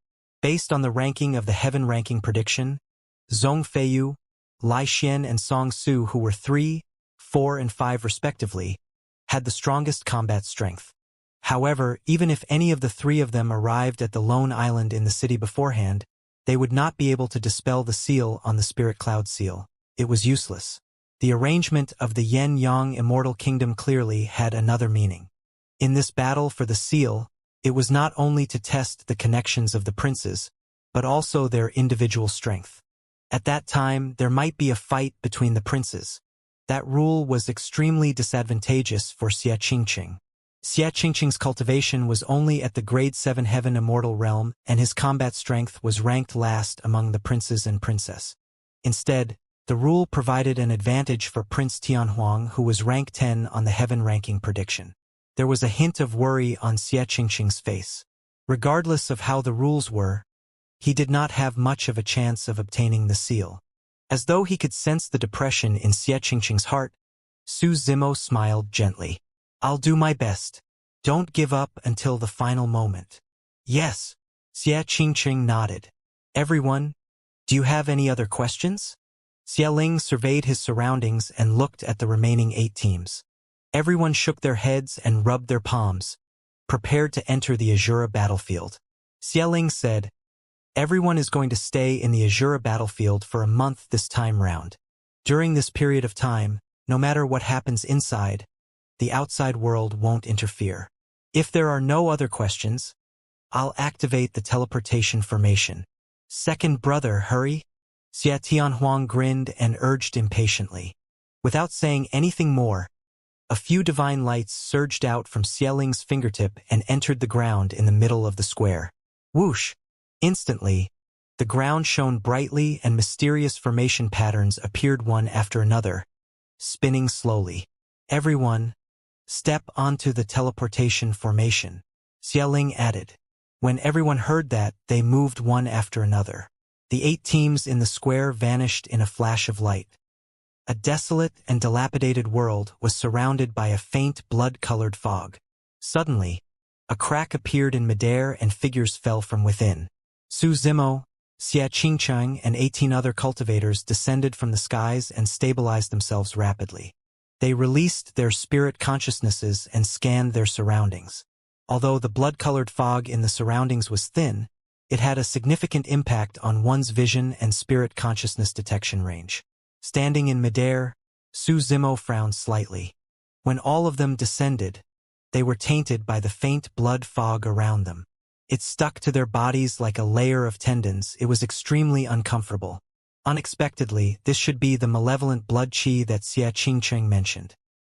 Based on the ranking of the heaven ranking prediction, Zhong Feiyu, Lai Xian and Song Su, who were 3, 4 and 5 respectively, had the strongest combat strength. However, even if any of the 3 of them arrived at the lone island in the city beforehand, they would not be able to dispel the seal on the spirit cloud seal. It was useless. The arrangement of the Yen-Yang Immortal Kingdom clearly had another meaning. In this battle for the seal, it was not only to test the connections of the princes, but also their individual strength. At that time, there might be a fight between the princes. That rule was extremely disadvantageous for Xianxia. Xianxia's cultivation was only at the grade 7 heaven immortal realm, and his combat strength was ranked last among the princes and princess. Instead, the rule provided an advantage for Prince Tianhuang, who was rank 10 on the heaven ranking prediction. There was a hint of worry on Xianxia's face. Regardless of how the rules were, he did not have much of a chance of obtaining the seal. As though he could sense the depression in Xianxia's heart, Su Zimo smiled gently. "I'll do my best. Don't give up until the final moment." "Yes." Xianxia nodded. "Everyone, do you have any other questions?" Xialing surveyed his surroundings and looked at the remaining 8 teams. Everyone shook their heads and rubbed their palms, prepared to enter the Azura battlefield. Xialing said, "Everyone is going to stay in the Azura battlefield for a month this time round. During this period of time, no matter what happens inside, the outside world won't interfere. If there are no other questions, I'll activate the teleportation formation." "Second brother, hurry." Xia Tianhuang grinned and urged impatiently. Without saying anything more, a few divine lights surged out from Xialing's fingertip and entered the ground in the middle of the square. Whoosh! Instantly, the ground shone brightly and mysterious formation patterns appeared one after another, spinning slowly. "Everyone, step onto the teleportation formation," Xialing added. When everyone heard that, they moved one after another. The 8 teams in the square vanished in a flash of light. A desolate and dilapidated world was surrounded by a faint blood-colored fog. Suddenly, a crack appeared in midair and figures fell from within. Su Zimo, Xianxia and 18 other cultivators descended from the skies and stabilized themselves rapidly. They released their spirit consciousnesses and scanned their surroundings. Although the blood-colored fog in the surroundings was thin, it had a significant impact on one's vision and spirit consciousness detection range. Standing in midair, Su Zimo frowned slightly. When all of them descended, they were tainted by the faint blood fog around them. It stuck to their bodies like a layer of tendons. It was extremely uncomfortable. Unexpectedly, this should be the malevolent blood qi that Xianxia mentioned.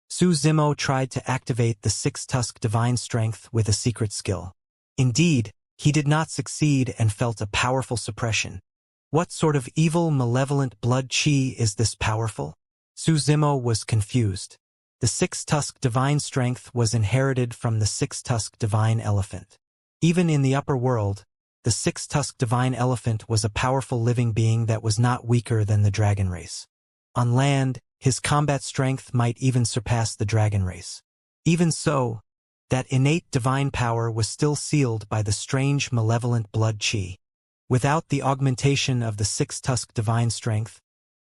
Su Zimo tried to activate the 6-tusk divine strength with a secret skill. Indeed, he did not succeed and felt a powerful suppression. What sort of evil, malevolent blood qi is this powerful? Su Zimo was confused. The 6-tusk divine strength was inherited from the 6-tusk divine elephant. Even in the upper world, the 6-tusk divine elephant was a powerful living being that was not weaker than the dragon race. On land, his combat strength might even surpass the dragon race. Even so, that innate divine power was still sealed by the strange malevolent blood qi. Without the augmentation of the 6-tusk divine strength,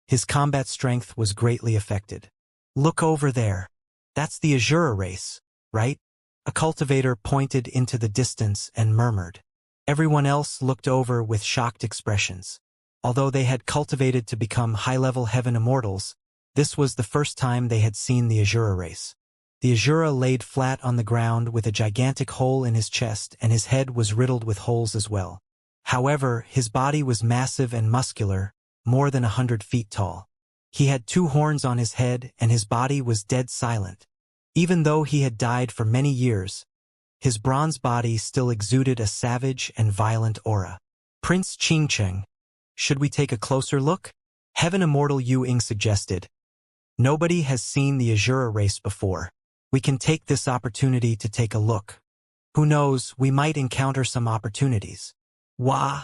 his combat strength was greatly affected. "Look over there. That's the Azura race, right?" A cultivator pointed into the distance and murmured. Everyone else looked over with shocked expressions. Although they had cultivated to become high-level heaven immortals, this was the first time they had seen the Azura race. The Azura laid flat on the ground with a gigantic hole in his chest, and his head was riddled with holes as well. However, his body was massive and muscular, more than 100 feet tall. He had 2 horns on his head, and his body was dead silent. Even though he had died for many years, his bronze body still exuded a savage and violent aura. "Prince Qingcheng, should we take a closer look?" Heaven Immortal Yu Ying suggested. Nobody has seen the Azura race before. We can take this opportunity to take a look. Who knows, we might encounter some opportunities. Wah!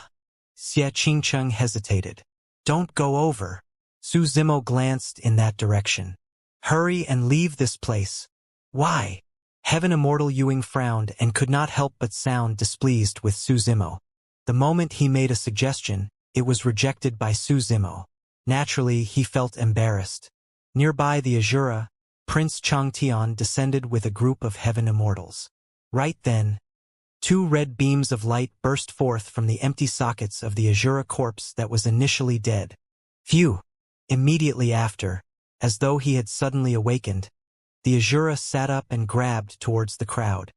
Xianxia hesitated. Don't go over. Su Zimo glanced in that direction. Hurry and leave this place. Why? Heaven Immortal Yuing frowned and could not help but sound displeased with Su Zimo. The moment he made a suggestion, it was rejected by Su Zimo. Naturally, he felt embarrassed. Nearby the Azura, Prince Changtian descended with a group of Heaven Immortals. Right then, two red beams of light burst forth from the empty sockets of the Azura corpse that was initially dead. Phew! Immediately after, as though he had suddenly awakened, the Azura sat up and grabbed towards the crowd.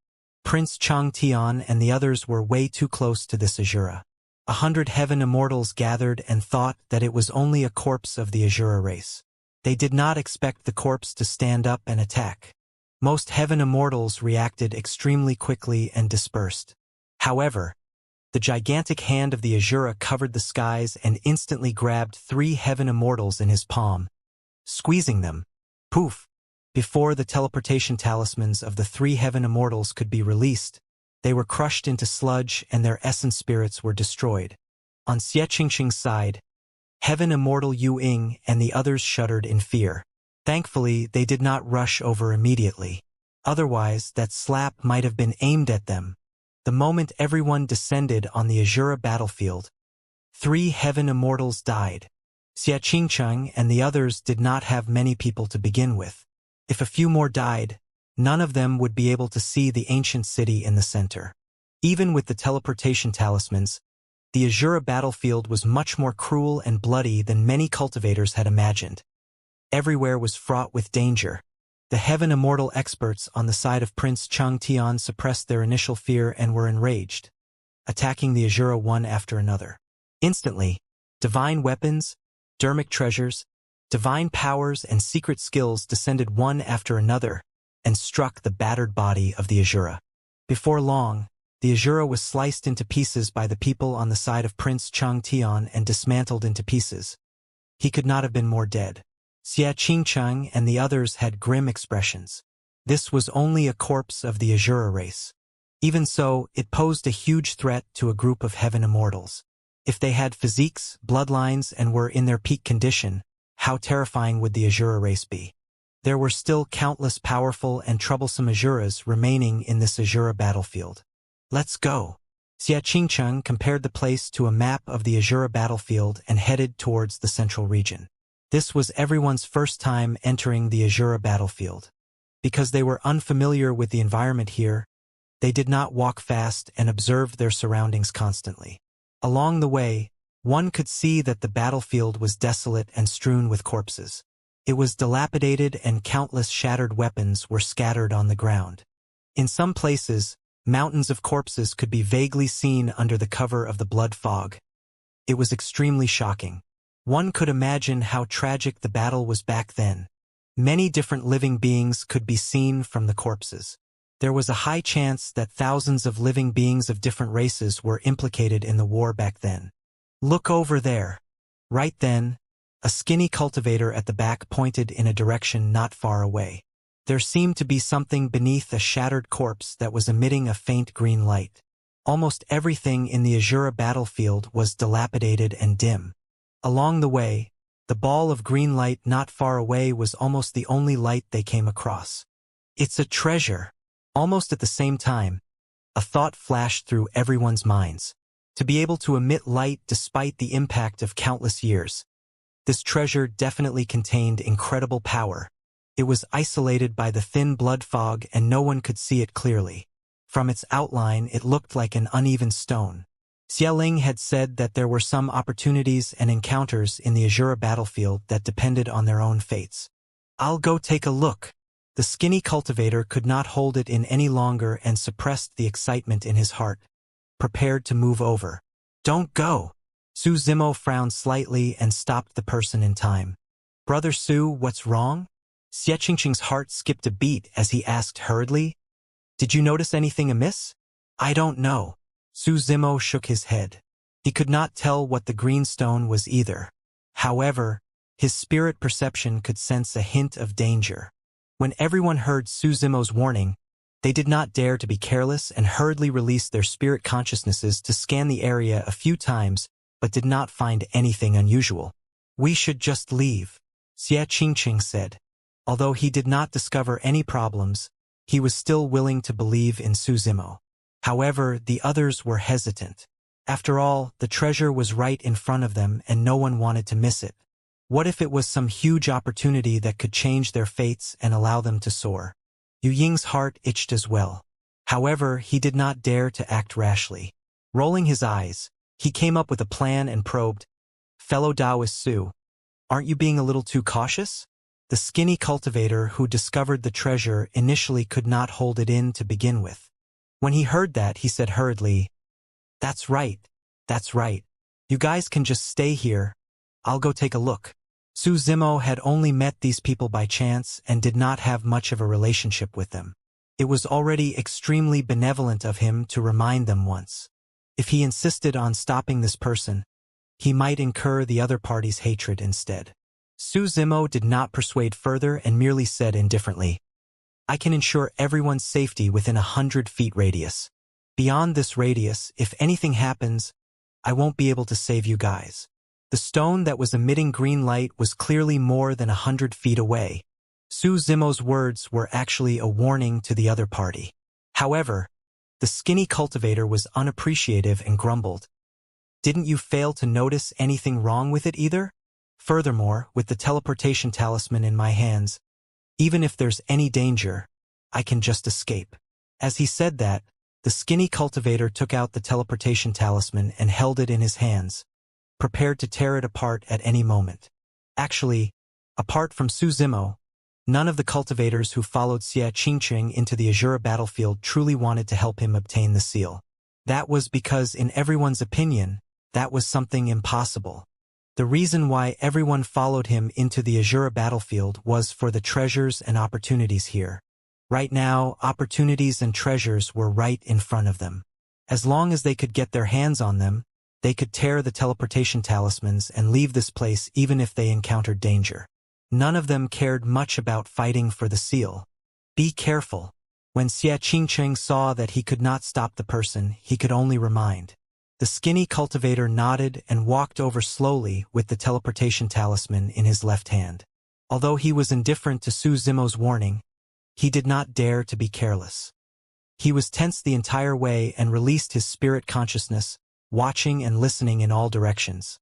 Prince Changtian and the others were way too close to this Azura. 100 Heaven Immortals gathered and thought that it was only a corpse of the Azura race. They did not expect the corpse to stand up and attack. Most Heaven Immortals reacted extremely quickly and dispersed. However, the gigantic hand of the Azura covered the skies and instantly grabbed 3 Heaven Immortals in his palm, squeezing them. Poof! Before the teleportation talismans of the 3 Heaven Immortals could be released, they were crushed into sludge and their essence spirits were destroyed. On Xianxia's side, Heaven Immortal Yu Ying and the others shuddered in fear. Thankfully, they did not rush over immediately. Otherwise, that slap might have been aimed at them. The moment everyone descended on the Azura battlefield, 3 Heaven Immortals died. Xianxia and the others did not have many people to begin with. If a few more died, none of them would be able to see the ancient city in the center. Even with the teleportation talismans, the Azura battlefield was much more cruel and bloody than many cultivators had imagined. Everywhere was fraught with danger. The Heaven Immortal experts on the side of Prince Changtian suppressed their initial fear and were enraged, attacking the Azura one after another. Instantly, divine weapons, dermic treasures, divine powers and secret skills descended one after another and struck the battered body of the Azura. Before long, the Azura was sliced into pieces by the people on the side of Prince Changtian and dismantled into pieces. He could not have been more dead. Xianxia and the others had grim expressions. This was only a corpse of the Azura race. Even so, it posed a huge threat to a group of Heaven Immortals. If they had physiques, bloodlines, and were in their peak condition, how terrifying would the Azura race be? There were still countless powerful and troublesome Azuras remaining in this Azura battlefield. Let's go. Xianxia compared the place to a map of the Azura battlefield and headed towards the central region. This was everyone's first time entering the Azura battlefield. Because they were unfamiliar with the environment here, they did not walk fast and observed their surroundings constantly. Along the way, one could see that the battlefield was desolate and strewn with corpses. It was dilapidated and countless shattered weapons were scattered on the ground. In some places, mountains of corpses could be vaguely seen under the cover of the blood fog. It was extremely shocking. One could imagine how tragic the battle was back then. Many different living beings could be seen from the corpses. There was a high chance that thousands of living beings of different races were implicated in the war back then. Look over there. Right then, a skinny cultivator at the back pointed in a direction not far away. There seemed to be something beneath a shattered corpse that was emitting a faint green light. Almost everything in the Azura battlefield was dilapidated and dim. Along the way, the ball of green light not far away was almost the only light they came across. It's a treasure. Almost at the same time, a thought flashed through everyone's minds. To be able to emit light despite the impact of countless years. This treasure definitely contained incredible power. It was isolated by the thin blood fog and no one could see it clearly. From its outline, it looked like an uneven stone. Xialing had said that there were some opportunities and encounters in the Azura battlefield that depended on their own fates. I'll go take a look. The skinny cultivator could not hold it in any longer and suppressed the excitement in his heart, prepared to move over. Don't go. Su Zimo frowned slightly and stopped the person in time. Brother Su, what's wrong? Xianxia's heart skipped a beat as he asked hurriedly. Did you notice anything amiss? I don't know. Su Zimo shook his head. He could not tell what the green stone was either. However, His spirit perception could sense a hint of danger. When everyone heard Su Zimo's warning, they did not dare to be careless and hurriedly released their spirit consciousnesses to scan the area a few times, but did not find anything unusual. "We should just leave," Xianxia said. Although he did not discover any problems, he was still willing to believe in Su Zimo. However, the others were hesitant. After all, the treasure was right in front of them and no one wanted to miss it. What if it was some huge opportunity that could change their fates and allow them to soar? Yu Ying's heart itched as well. However, he did not dare to act rashly. Rolling his eyes, he came up with a plan and probed, "Fellow Taoist Su, aren't you being a little too cautious?" The skinny cultivator who discovered the treasure initially could not hold it in to begin with. When he heard that, he said hurriedly, That's right. You guys can just stay here. I'll go take a look." Su Zimo had only met these people by chance and did not have much of a relationship with them. It was already extremely benevolent of him to remind them once. If he insisted on stopping this person, he might incur the other party's hatred instead. Su Zimo did not persuade further and merely said indifferently, "I can ensure everyone's safety within 100 feet radius. Beyond this radius, if anything happens, I won't be able to save you guys." The stone that was emitting green light was clearly more than 100 feet away. Su Zimo's words were actually a warning to the other party. However, the skinny cultivator was unappreciative and grumbled, "Didn't you fail to notice anything wrong with it either? Furthermore, with the teleportation talisman in my hands, even if there's any danger, I can just escape." As he said that, the skinny cultivator took out the teleportation talisman and held it in his hands, prepared to tear it apart at any moment. Actually, apart from Su Zimo, none of the cultivators who followed Xianxia into the Azura battlefield truly wanted to help him obtain the seal. That was because, in everyone's opinion, that was something impossible. The reason why everyone followed him into the Azura battlefield was for the treasures and opportunities here. Right now, opportunities and treasures were right in front of them. As long as they could get their hands on them, they could tear the teleportation talismans and leave this place even if they encountered danger. None of them cared much about fighting for the seal. Be careful. When Xianxia saw that he could not stop the person, he could only remind. The skinny cultivator nodded and walked over slowly with the teleportation talisman in his left hand. Although he was indifferent to Su Zimo's warning, he did not dare to be careless. He was tense the entire way and released his spirit consciousness, watching and listening in all directions.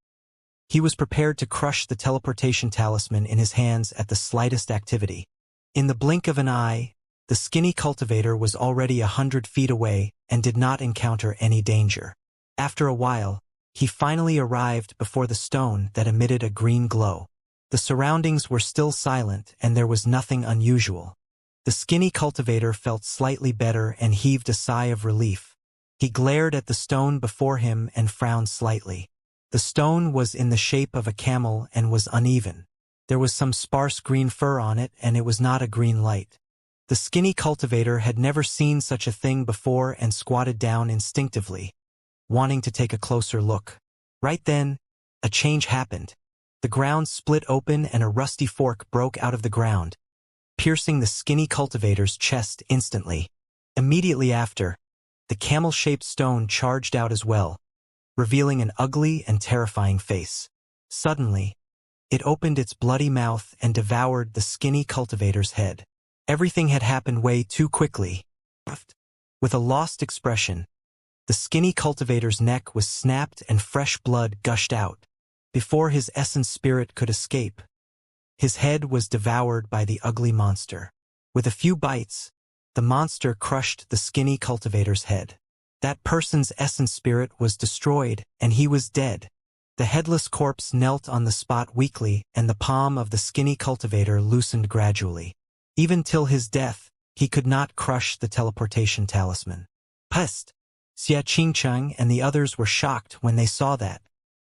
He was prepared to crush the teleportation talisman in his hands at the slightest activity. In the blink of an eye, the skinny cultivator was already 100 feet away and did not encounter any danger. After a while, he finally arrived before the stone that emitted a green glow. The surroundings were still silent and there was nothing unusual. The skinny cultivator felt slightly better and heaved a sigh of relief. He glared at the stone before him and frowned slightly. The stone was in the shape of a camel and was uneven. There was some sparse green fur on it and it was not a green light. The skinny cultivator had never seen such a thing before and squatted down instinctively, wanting to take a closer look. Right then, a change happened. The ground split open and a rusty fork broke out of the ground, piercing the skinny cultivator's chest instantly. Immediately after, the camel-shaped stone charged out as well, revealing an ugly and terrifying face. Suddenly, it opened its bloody mouth and devoured the skinny cultivator's head. Everything had happened way too quickly. With a lost expression, the skinny cultivator's neck was snapped and fresh blood gushed out. Before his essence spirit could escape, his head was devoured by the ugly monster. With a few bites, the monster crushed the skinny cultivator's head. That person's essence spirit was destroyed, and he was dead. The headless corpse knelt on the spot weakly, and the palm of the skinny cultivator loosened gradually. Even till his death, he could not crush the teleportation talisman. Pest! Xianxia and the others were shocked when they saw that.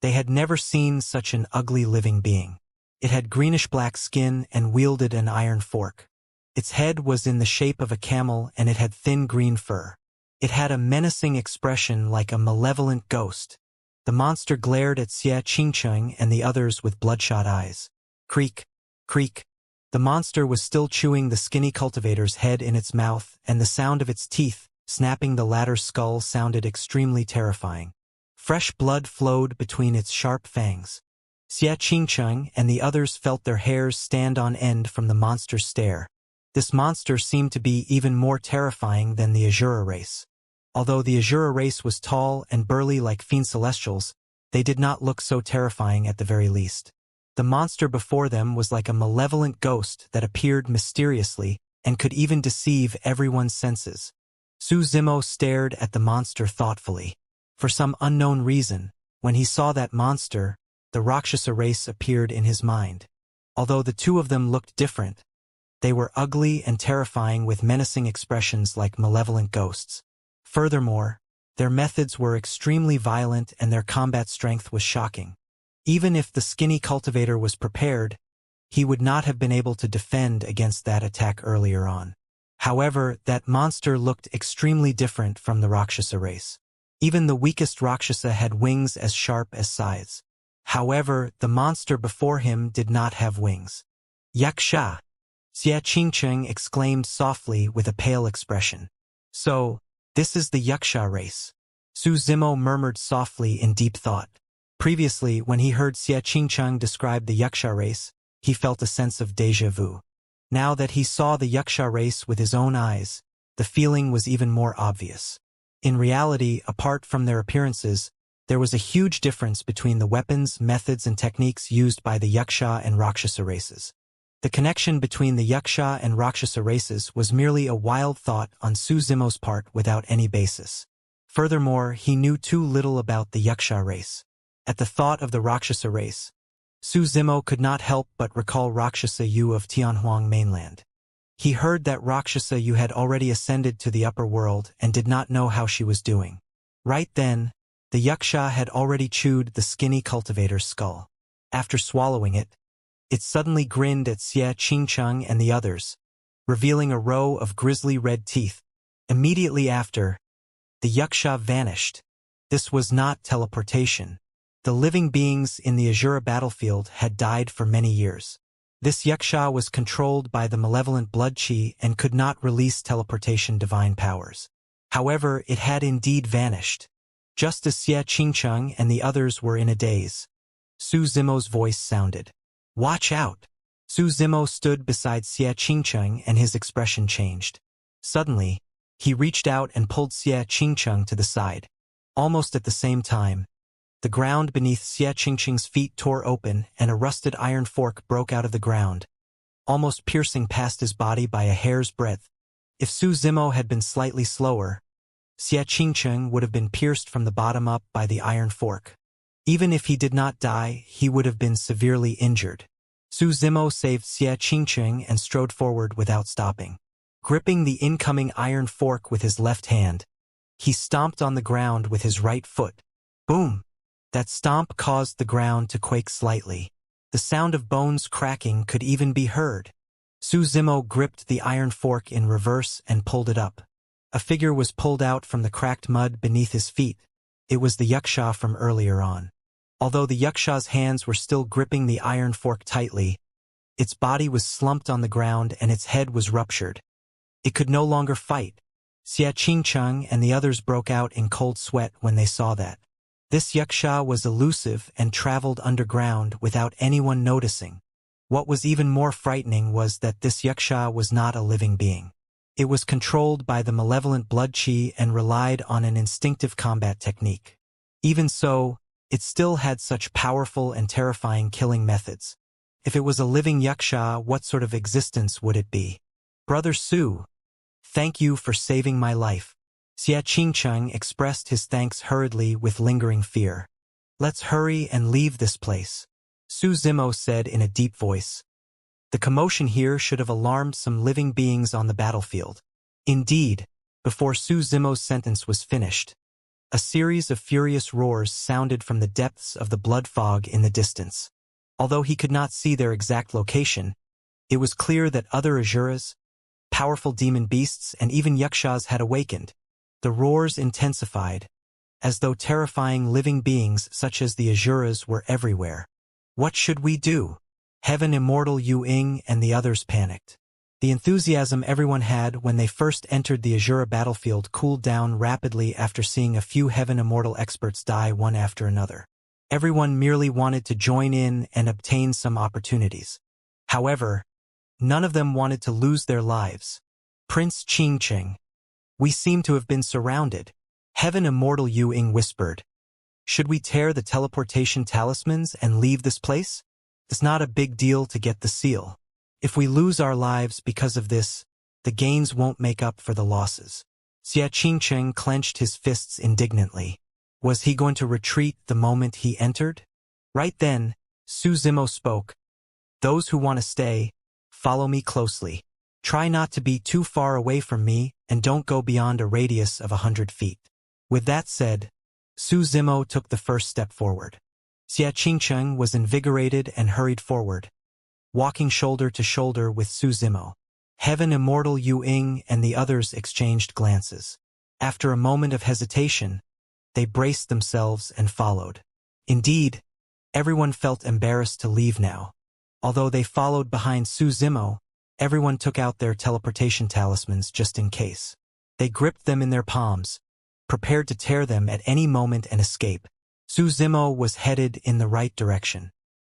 They had never seen such an ugly living being. It had greenish-black skin and wielded an iron fork. Its head was in the shape of a camel and it had thin green fur. It had a menacing expression like a malevolent ghost. The monster glared at Xianxia and the others with bloodshot eyes. Creak, creak. The monster was still chewing the skinny cultivator's head in its mouth, and the sound of its teeth, snapping the latter's skull, sounded extremely terrifying. Fresh blood flowed between its sharp fangs. Xianxia and the others felt their hairs stand on end from the monster's stare. This monster seemed to be even more terrifying than the Azura race. Although the Azura race was tall and burly like fiend celestials, they did not look so terrifying at the very least. The monster before them was like a malevolent ghost that appeared mysteriously and could even deceive everyone's senses. Su Zimo stared at the monster thoughtfully. For some unknown reason, when he saw that monster, the Rakshasa race appeared in his mind. Although the two of them looked different, they were ugly and terrifying with menacing expressions like malevolent ghosts. Furthermore, their methods were extremely violent and their combat strength was shocking. Even if the skinny cultivator was prepared, he would not have been able to defend against that attack earlier on. However, that monster looked extremely different from the Rakshasa race. Even the weakest Rakshasa had wings as sharp as scythes. However, the monster before him did not have wings. Yaksha! Xianxia exclaimed softly with a pale expression. So, this is the Yaksha race. Su Zimo murmured softly in deep thought. Previously, when he heard Xianxia describe the Yaksha race, he felt a sense of déjà vu. Now that he saw the Yaksha race with his own eyes, the feeling was even more obvious. In reality, apart from their appearances, there was a huge difference between the weapons, methods, and techniques used by the Yaksha and Rakshasa races. The connection between the Yaksha and Rakshasa races was merely a wild thought on Su Zimo's part without any basis. Furthermore, he knew too little about the Yaksha race. At the thought of the Rakshasa race, Su Zimo could not help but recall Rakshasa Yu of Tianhuang mainland. He heard that Rakshasa Yu had already ascended to the upper world and did not know how she was doing. Right then, the Yaksha had already chewed the skinny cultivator's skull. After swallowing it, it suddenly grinned at Xianxia and the others, revealing a row of grisly red teeth. Immediately after, the Yaksha vanished. This was not teleportation. The living beings in the Azura battlefield had died for many years. This Yaksha was controlled by the malevolent blood chi and could not release teleportation divine powers. However, it had indeed vanished. Just as Xianxia and the others were in a daze, Su Zimo's voice sounded. Watch out! Su Zimo stood beside Xianxia and his expression changed. Suddenly, he reached out and pulled Xianxia to the side. Almost at the same time, the ground beneath Xianxia's feet tore open and a rusted iron fork broke out of the ground, almost piercing past his body by a hair's breadth. If Su Zimo had been slightly slower, Xianxia would have been pierced from the bottom up by the iron fork. Even if he did not die, he would have been severely injured. Su Zimo saved Xianxia and strode forward without stopping. Gripping the incoming iron fork with his left hand, he stomped on the ground with his right foot. Boom! That stomp caused the ground to quake slightly. The sound of bones cracking could even be heard. Su Zimo gripped the iron fork in reverse and pulled it up. A figure was pulled out from the cracked mud beneath his feet. It was the Yaksha from earlier on. Although the Yaksha's hands were still gripping the iron fork tightly, its body was slumped on the ground and its head was ruptured. It could no longer fight. Xianxia and the others broke out in cold sweat when they saw that. This Yaksha was elusive and traveled underground without anyone noticing. What was even more frightening was that this Yaksha was not a living being. It was controlled by the malevolent blood chi and relied on an instinctive combat technique. Even so, it still had such powerful and terrifying killing methods. If it was a living Yaksha, what sort of existence would it be? Brother Su, thank you for saving my life. Xianxia expressed his thanks hurriedly with lingering fear. Let's hurry and leave this place, Su Zimo said in a deep voice. The commotion here should have alarmed some living beings on the battlefield. Indeed, before Su Zimo's sentence was finished, a series of furious roars sounded from the depths of the blood fog in the distance. Although he could not see their exact location, it was clear that other Azuras, powerful demon beasts, and even Yakshas had awakened. The roars intensified, as though terrifying living beings such as the Azuras were everywhere. What should we do? Heaven Immortal Yu Ying and the others panicked. The enthusiasm everyone had when they first entered the Azura battlefield cooled down rapidly after seeing a few Heaven Immortal experts die one after another. Everyone merely wanted to join in and obtain some opportunities. However, none of them wanted to lose their lives. Prince Xianxia, we seem to have been surrounded. Heaven Immortal Yu Ying whispered. Should we tear the teleportation talismans and leave this place? It's not a big deal to get the seal. If we lose our lives because of this, the gains won't make up for the losses. Xianxia clenched his fists indignantly. Was he going to retreat the moment he entered? Right then, Su Zimo spoke. Those who want to stay, follow me closely. Try not to be too far away from me and don't go beyond a radius of 100 feet. With that said, Su Zimo took the first step forward. Xianxia was invigorated and hurried forward, walking shoulder to shoulder with Su Zimo. Heaven Immortal Yu Ying and the others exchanged glances. After a moment of hesitation, they braced themselves and followed. Indeed, everyone felt embarrassed to leave now. Although they followed behind Su Zimo, everyone took out their teleportation talismans just in case. They gripped them in their palms, prepared to tear them at any moment and escape. Su Zimo was headed in the right direction.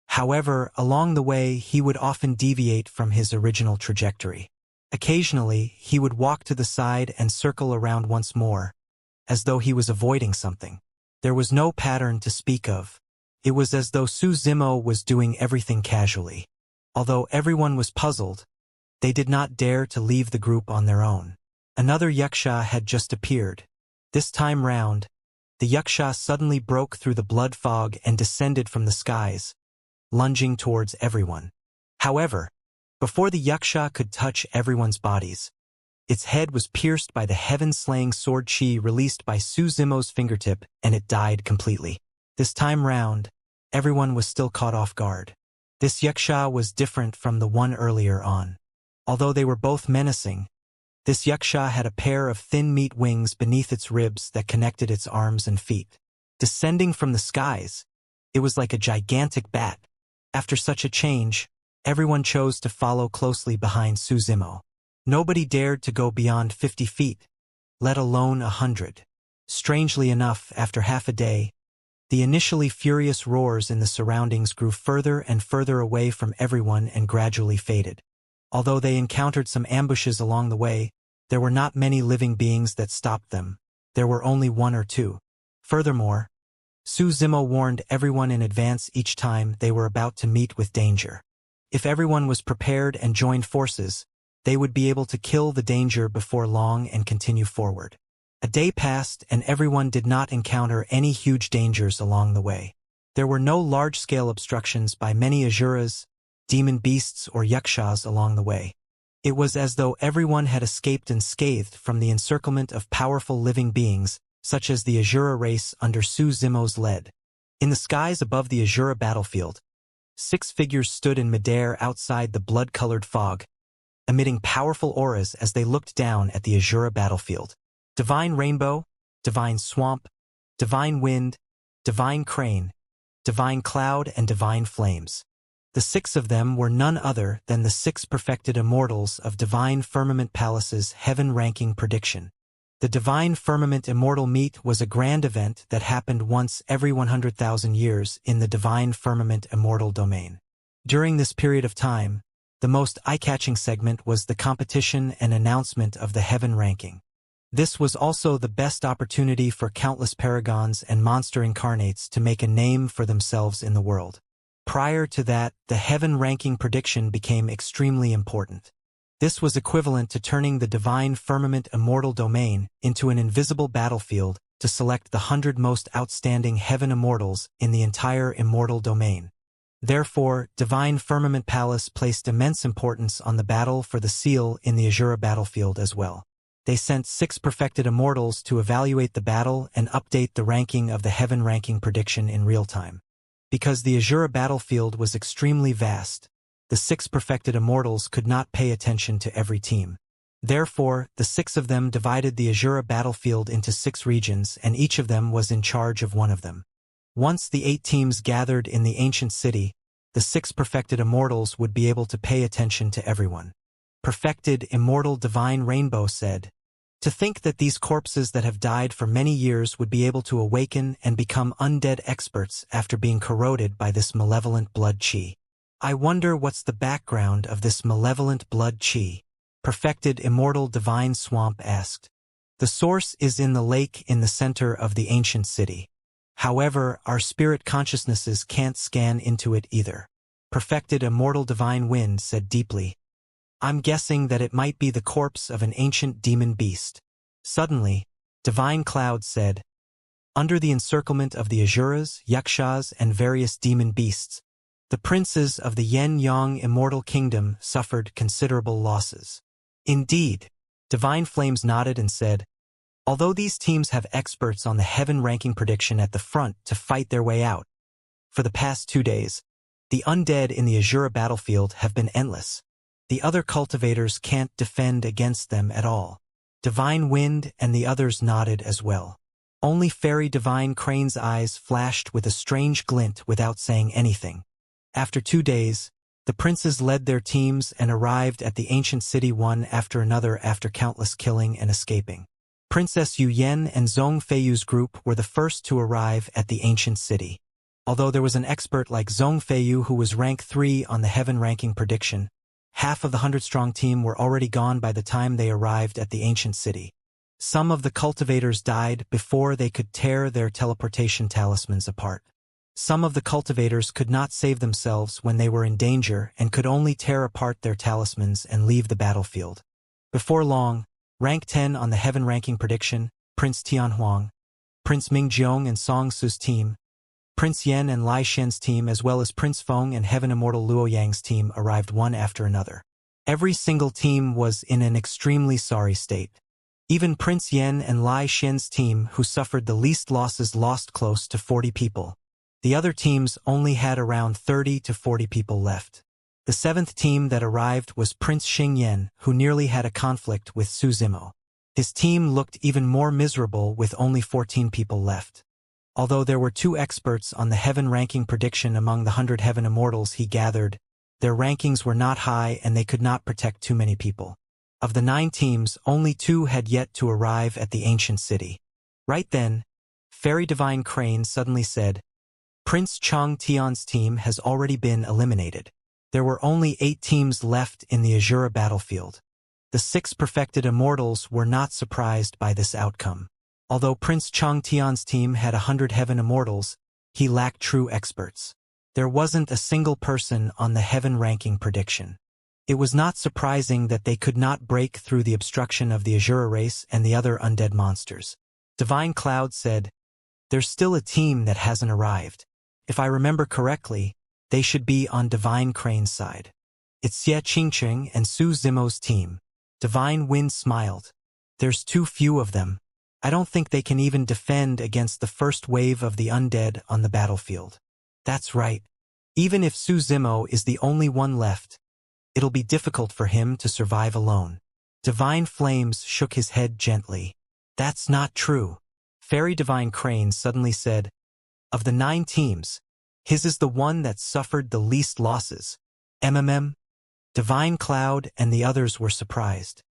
However, along the way he would often deviate from his original trajectory. Occasionally, he would walk to the side and circle around once more, as though he was avoiding something. There was no pattern to speak of. It was as though Su Zimo was doing everything casually. Although everyone was puzzled, they did not dare to leave the group on their own. Another Xianxia had just appeared. This time round, the Xianxia suddenly broke through the blood fog and descended from the skies, lunging towards everyone. However, before the Xianxia could touch everyone's bodies, its head was pierced by the heaven-slaying sword chi released by Su Zimo's fingertip, and it died completely. This time round, everyone was still caught off guard. This Xianxia was different from the one earlier on. Although they were both menacing, this Xianxia had a pair of thin meat wings beneath its ribs that connected its arms and feet. Descending from the skies, it was like a gigantic bat. After such a change, everyone chose to follow closely behind Su Zimo. Nobody dared to go beyond 50 feet, let alone 100. Strangely enough, after half a day, the initially furious roars in the surroundings grew further and further away from everyone and gradually faded. Although they encountered some ambushes along the way, there were not many living beings that stopped them. There were only one or two. Furthermore, Su Zimo warned everyone in advance each time they were about to meet with danger. If everyone was prepared and joined forces, they would be able to kill the danger before long and continue forward. A day passed and everyone did not encounter any huge dangers along the way. There were no large-scale obstructions by many Azuras, demon beasts or Xianxias along the way. It was as though everyone had escaped unscathed from the encirclement of powerful living beings, such as the Azura race under Su Zimo's lead. In the skies above the Azura battlefield, 6 figures stood in midair outside the blood-colored fog, emitting powerful auras as they looked down at the Azura battlefield. Divine Rainbow, Divine Swamp, Divine Wind, Divine Crane, Divine Cloud, and Divine Flames. The 6 of them were none other than the 6 perfected immortals of Divine Firmament Palace's heaven-ranking prediction. The Divine Firmament Immortal Meet was a grand event that happened once every 100,000 years in the Divine Firmament Immortal domain. During this period of time, the most eye-catching segment was the competition and announcement of the heaven ranking. This was also the best opportunity for countless paragons and monster incarnates to make a name for themselves in the world. Prior to that, the heaven ranking prediction became extremely important. This was equivalent to turning the Divine Firmament Immortal domain into an invisible battlefield to select the 100 most outstanding heaven immortals in the entire immortal domain. Therefore, Divine Firmament Palace placed immense importance on the battle for the seal in the Azura battlefield as well. They sent 6 perfected immortals to evaluate the battle and update the ranking of the heaven ranking prediction in real time. Because the Azura battlefield was extremely vast, the 6 perfected immortals could not pay attention to every team. Therefore, the 6 of them divided the Azura battlefield into 6 regions, and each of them was in charge of one of them. Once the 8 teams gathered in the ancient city, the 6 perfected immortals would be able to pay attention to everyone. Perfected immortal divine rainbow said, "To think that these corpses that have died for many years would be able to awaken and become undead experts after being corroded by this malevolent blood chi. I wonder what's the background of this malevolent blood chi." Perfected immortal divine swamp asked. "The source is in the lake in the center of the ancient city. However, our spirit consciousnesses can't scan into it either." Perfected immortal divine wind said deeply, "I'm guessing that it might be the corpse of an ancient demon beast." Suddenly, divine cloud said, "Under the encirclement of the Asuras, Yakshas, and various demon beasts, the princes of the Yen-Yang immortal kingdom suffered considerable losses." "Indeed." Divine Flames nodded and said, "Although these teams have experts on the heaven ranking prediction at the front to fight their way out, for the past 2 days, the undead in the Azura battlefield have been endless. The other cultivators can't defend against them at all." Divine Wind and the others nodded as well. Only Fairy Divine Crane's eyes flashed with a strange glint without saying anything. After 2 days, the princes led their teams and arrived at the ancient city one after another after countless killing and escaping. Princess Yu Yen and Zhong Feiyu's group were the first to arrive at the ancient city. Although there was an expert like Zhong Feiyu who was rank 3 on the heaven ranking prediction, half of the 100-strong team were already gone by the time they arrived at the ancient city. Some of the cultivators died before they could tear their teleportation talismans apart. Some of the cultivators could not save themselves when they were in danger and could only tear apart their talismans and leave the battlefield. Before long, rank 10 on the heaven ranking prediction, Prince Tianhuang, Prince Mingjiong and Song Su's team, Prince Yen and Lai Shen's team as well as Prince Feng and Heaven Immortal Luo Yang's team arrived one after another. Every single team was in an extremely sorry state. Even Prince Yen and Lai Shen's team, who suffered the least losses, lost close to 40 people. The other teams only had around 30 to 40 people left. The 7th team that arrived was Prince Xingyan, who nearly had a conflict with Su Zimo. His team looked even more miserable with only 14 people left. Although there were 2 experts on the heaven ranking prediction among the 100 heaven immortals he gathered, their rankings were not high and they could not protect too many people. Of the 9 teams, only 2 had yet to arrive at the ancient city. Right then, Fairy Divine Crane suddenly said, "Prince Chang Tian's team has already been eliminated." There were only 8 teams left in the Azura battlefield. The 6 perfected immortals were not surprised by this outcome. Although Prince Chang Tian's team had 100 heaven immortals, he lacked true experts. There wasn't a single person on the heaven ranking prediction. It was not surprising that they could not break through the obstruction of the Azura race and the other undead monsters. Divine Cloud said, "There's still a team that hasn't arrived. If I remember correctly, they should be on Divine Crane's side. It's Xie Qingqing and Su Zimo's team." Divine Wind smiled. "There's too few of them. I don't think they can even defend against the first wave of the undead on the battlefield." "That's right. Even if Su Zimo is the only one left, it'll be difficult for him to survive alone." Divine Flames shook his head gently. "That's not true." Fairy Divine Crane suddenly said, "Of the 9 teams, his is the one that suffered the least losses." Divine Cloud and the others were surprised.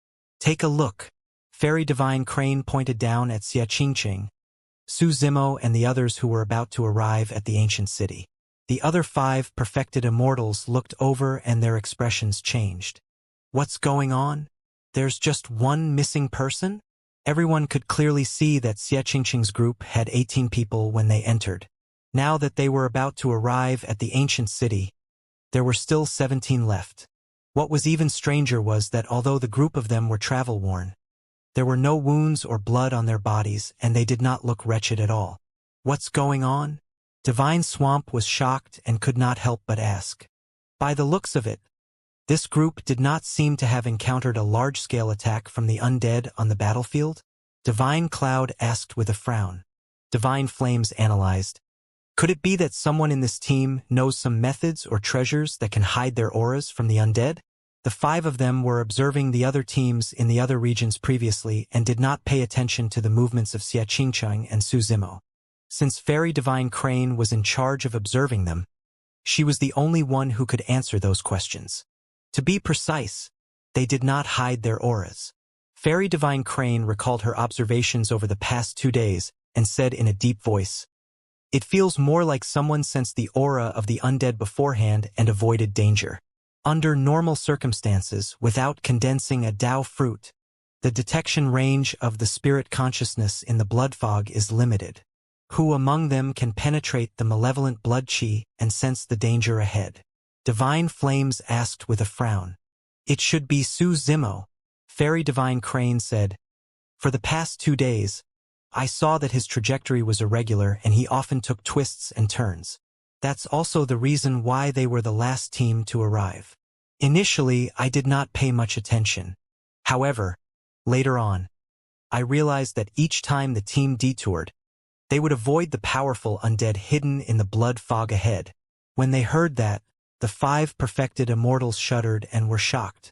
"Take a look." Fairy Divine Crane pointed down at Xie Qingqing, Su Zimo and the others who were about to arrive at the ancient city. The other 5 perfected immortals looked over and their expressions changed. "What's going on? There's just one missing person?" Everyone could clearly see that Xie Qingqing's group had 18 people when they entered. Now that they were about to arrive at the ancient city, there were still 17 left. What was even stranger was that although the group of them were travel-worn, there were no wounds or blood on their bodies and they did not look wretched at all. "What's going on?" Divine Swamp was shocked and could not help but ask. By the looks of it, this group did not seem to have encountered a large-scale attack from the undead on the battlefield. Divine Cloud asked with a frown. Divine Flames analyzed. "Could it be that someone in this team knows some methods or treasures that can hide their auras from the undead?" The 5 of them were observing the other teams in the other regions previously and did not pay attention to the movements of Xie Qingqing and Su Zimo. Since Fairy Divine Crane was in charge of observing them, She was the only one who could answer those questions. To be precise, they did not hide their auras. Fairy Divine Crane recalled her observations over the past 2 days and said in a deep voice, "It feels more like someone sensed the aura of the undead beforehand and avoided danger. Under normal circumstances, without condensing a Tao fruit, the detection range of the spirit consciousness in the blood fog is limited. Who among them can penetrate the malevolent blood chi and sense the danger ahead?" Divine Flames asked with a frown. "It should be Su Zimo," Fairy Divine Crane said. "For the past 2 days, I saw that his trajectory was irregular and he often took twists and turns. That's also the reason why they were the last team to arrive. Initially, I did not pay much attention. However, later on, I realized that each time the team detoured, they would avoid the powerful undead hidden in the blood fog ahead. When they heard that, the 5 perfected immortals shuddered and were shocked.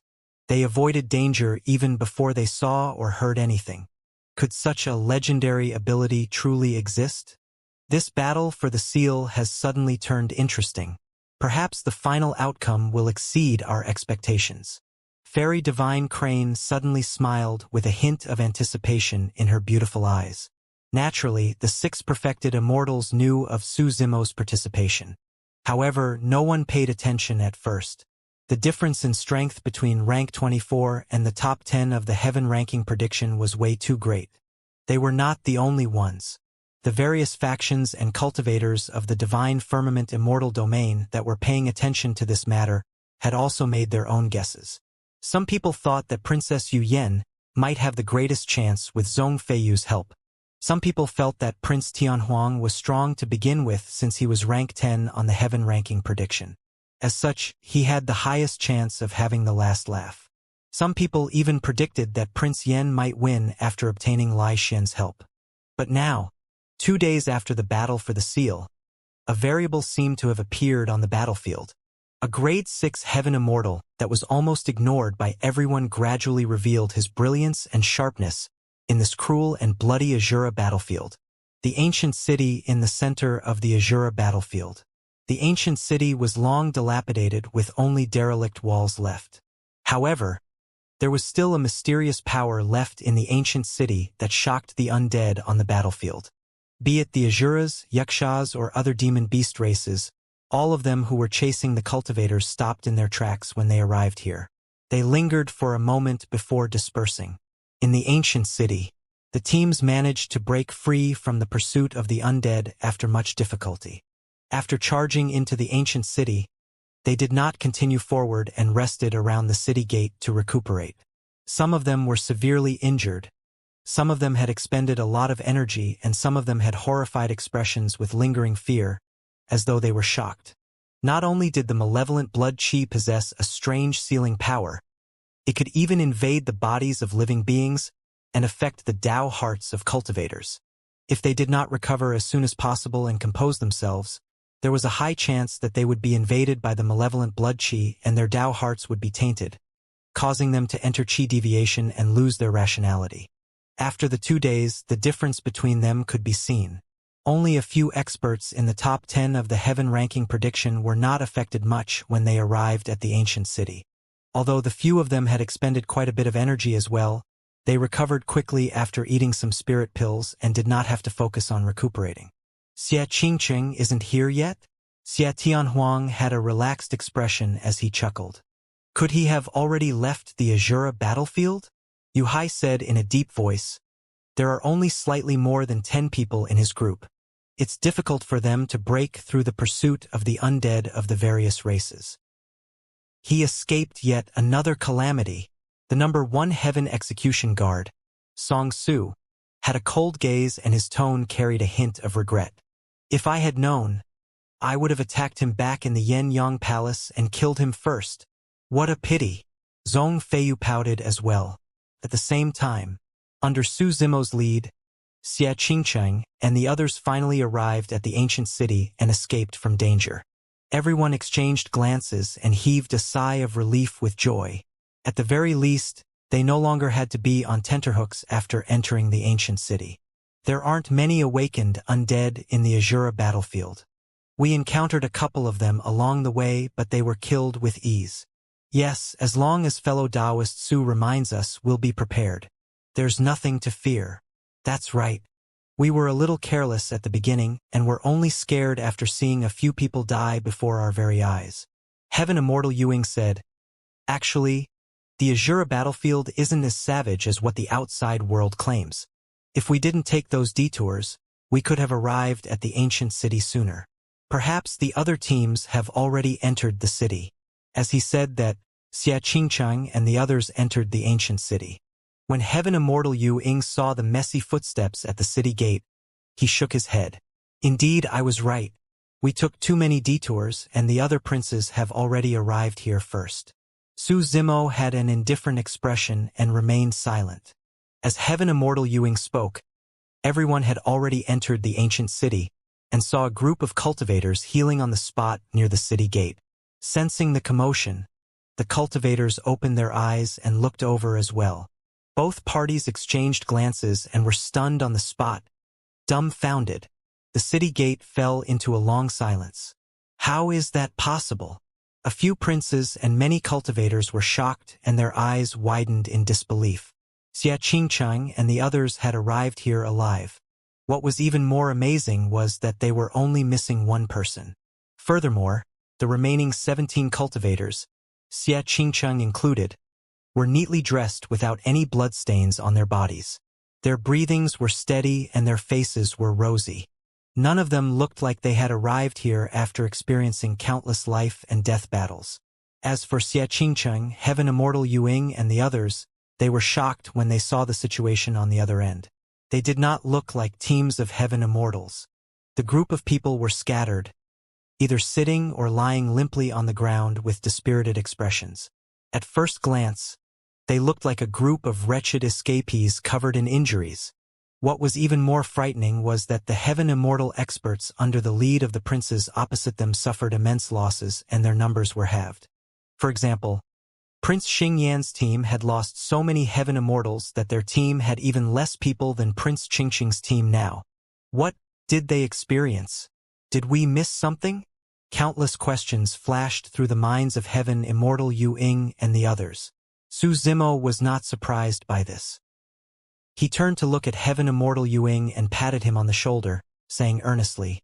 They avoided danger even before they saw or heard anything. Could such a legendary ability truly exist? This battle for the seal has suddenly turned interesting. Perhaps the final outcome will exceed our expectations." Fairy Divine Crane suddenly smiled with a hint of anticipation in her beautiful eyes. Naturally, the 6 perfected immortals knew of Su Zimo's participation. However, no one paid attention at first. The difference in strength between rank 24 and the top 10 of the heaven ranking prediction was way too great. They were not the only ones. The various factions and cultivators of the divine firmament immortal domain that were paying attention to this matter had also made their own guesses. Some people thought that Princess Yu Yen might have the greatest chance with Zhong Feiyu's help. Some people felt that Prince Tianhuang was strong to begin with since he was rank 10 on the heaven ranking prediction. As such, he had the highest chance of having the last laugh. Some people even predicted that Prince Yen might win after obtaining Lai Xian's help. But now, 2 days after the battle for the seal, a variable seemed to have appeared on the battlefield. A grade 6 heaven immortal that was almost ignored by everyone gradually revealed his brilliance and sharpness in this cruel and bloody Azura battlefield. The ancient city in the center of the Azura battlefield. The ancient city was long dilapidated with only derelict walls left. However, there was still a mysterious power left in the ancient city that shocked the undead on the battlefield. Be it the Azuras, Yakshas, or other demon beast races, all of them who were chasing the cultivators stopped in their tracks when they arrived here. They lingered for a moment before dispersing. In the ancient city, the teams managed to break free from the pursuit of the undead after much difficulty. After charging into the ancient city, they did not continue forward and rested around the city gate to recuperate. Some of them were severely injured. Some of them had expended a lot of energy, and some of them had horrified expressions with lingering fear, as though they were shocked. Not only did the malevolent blood chi possess a strange sealing power, it could even invade the bodies of living beings and affect the Tao hearts of cultivators. If they did not recover as soon as possible and compose themselves, there was a high chance that they would be invaded by the malevolent blood chi and their Tao hearts would be tainted, causing them to enter chi deviation and lose their rationality. After the 2 days, the difference between them could be seen. Only a few experts in the top 10 of the heaven ranking prediction were not affected much when they arrived at the ancient city. Although the few of them had expended quite a bit of energy as well, they recovered quickly after eating some spirit pills and did not have to focus on recuperating. "Xia Qingqing isn't here yet?" Xia Tianhuang had a relaxed expression as he chuckled. "Could he have already left the Azura battlefield?" Yu Hai said in a deep voice. "There are only slightly more than 10 people in his group. It's difficult for them to break through the pursuit of the undead of the various races." He escaped yet another calamity. The number 1 heaven execution guard, Song Su, had a cold gaze and his tone carried a hint of regret. "If I had known, I would have attacked him back in the Yen Yang Palace and killed him first. What a pity." Zhong Feiyu pouted as well. At the same time, under Su Zimo's lead, Xia Qingqing and the others finally arrived at the ancient city and escaped from danger. Everyone exchanged glances and heaved a sigh of relief with joy. At the very least, they no longer had to be on tenterhooks after entering the ancient city. There aren't many awakened undead in the Azura battlefield. We encountered a couple of them along the way, but they were killed with ease. Yes, as long as fellow Taoist Su reminds us, we'll be prepared. There's nothing to fear. That's right. We were a little careless at the beginning, and were only scared after seeing a few people die before our very eyes. Heaven Immortal Yuing said, "Actually, the Azura battlefield isn't as savage as what the outside world claims. If we didn't take those detours, we could have arrived at the ancient city sooner. Perhaps the other teams have already entered the city." As he said that, Xianxia and the others entered the ancient city. When Heaven Immortal Yuing saw the messy footsteps at the city gate, he shook his head. "Indeed, I was right. We took too many detours, and the other princes have already arrived here first." Su Zimo had an indifferent expression and remained silent. As Heaven Immortal Yuing spoke, everyone had already entered the ancient city, and saw a group of cultivators healing on the spot near the city gate. Sensing the commotion, the cultivators opened their eyes and looked over as well. Both parties exchanged glances and were stunned on the spot, dumbfounded. The city gate fell into a long silence. How is that possible? A few princes and many cultivators were shocked, and their eyes widened in disbelief. Xianxia and the others had arrived here alive. What was even more amazing was that they were only missing one person. Furthermore, the remaining 17 cultivators, Xianxia included, were neatly dressed without any bloodstains on their bodies. Their breathings were steady and their faces were rosy. None of them looked like they had arrived here after experiencing countless life and death battles. As for Xianxia, Heaven Immortal Yuing and the others, they were shocked when they saw the situation on the other end. They did not look like teams of Heaven Immortals. The group of people were scattered, either sitting or lying limply on the ground with dispirited expressions. At first glance, they looked like a group of wretched escapees covered in injuries. What was even more frightening was that the Heaven Immortal experts under the lead of the princes opposite them suffered immense losses and their numbers were halved. For example, Prince Xingyan's team had lost so many Heaven Immortals that their team had even less people than Prince Qingqing's team now. What did they experience? Did we miss something? Countless questions flashed through the minds of Heaven Immortal Yuing and the others. Su Zimo was not surprised by this. He turned to look at Heaven Immortal Yuing and patted him on the shoulder, saying earnestly,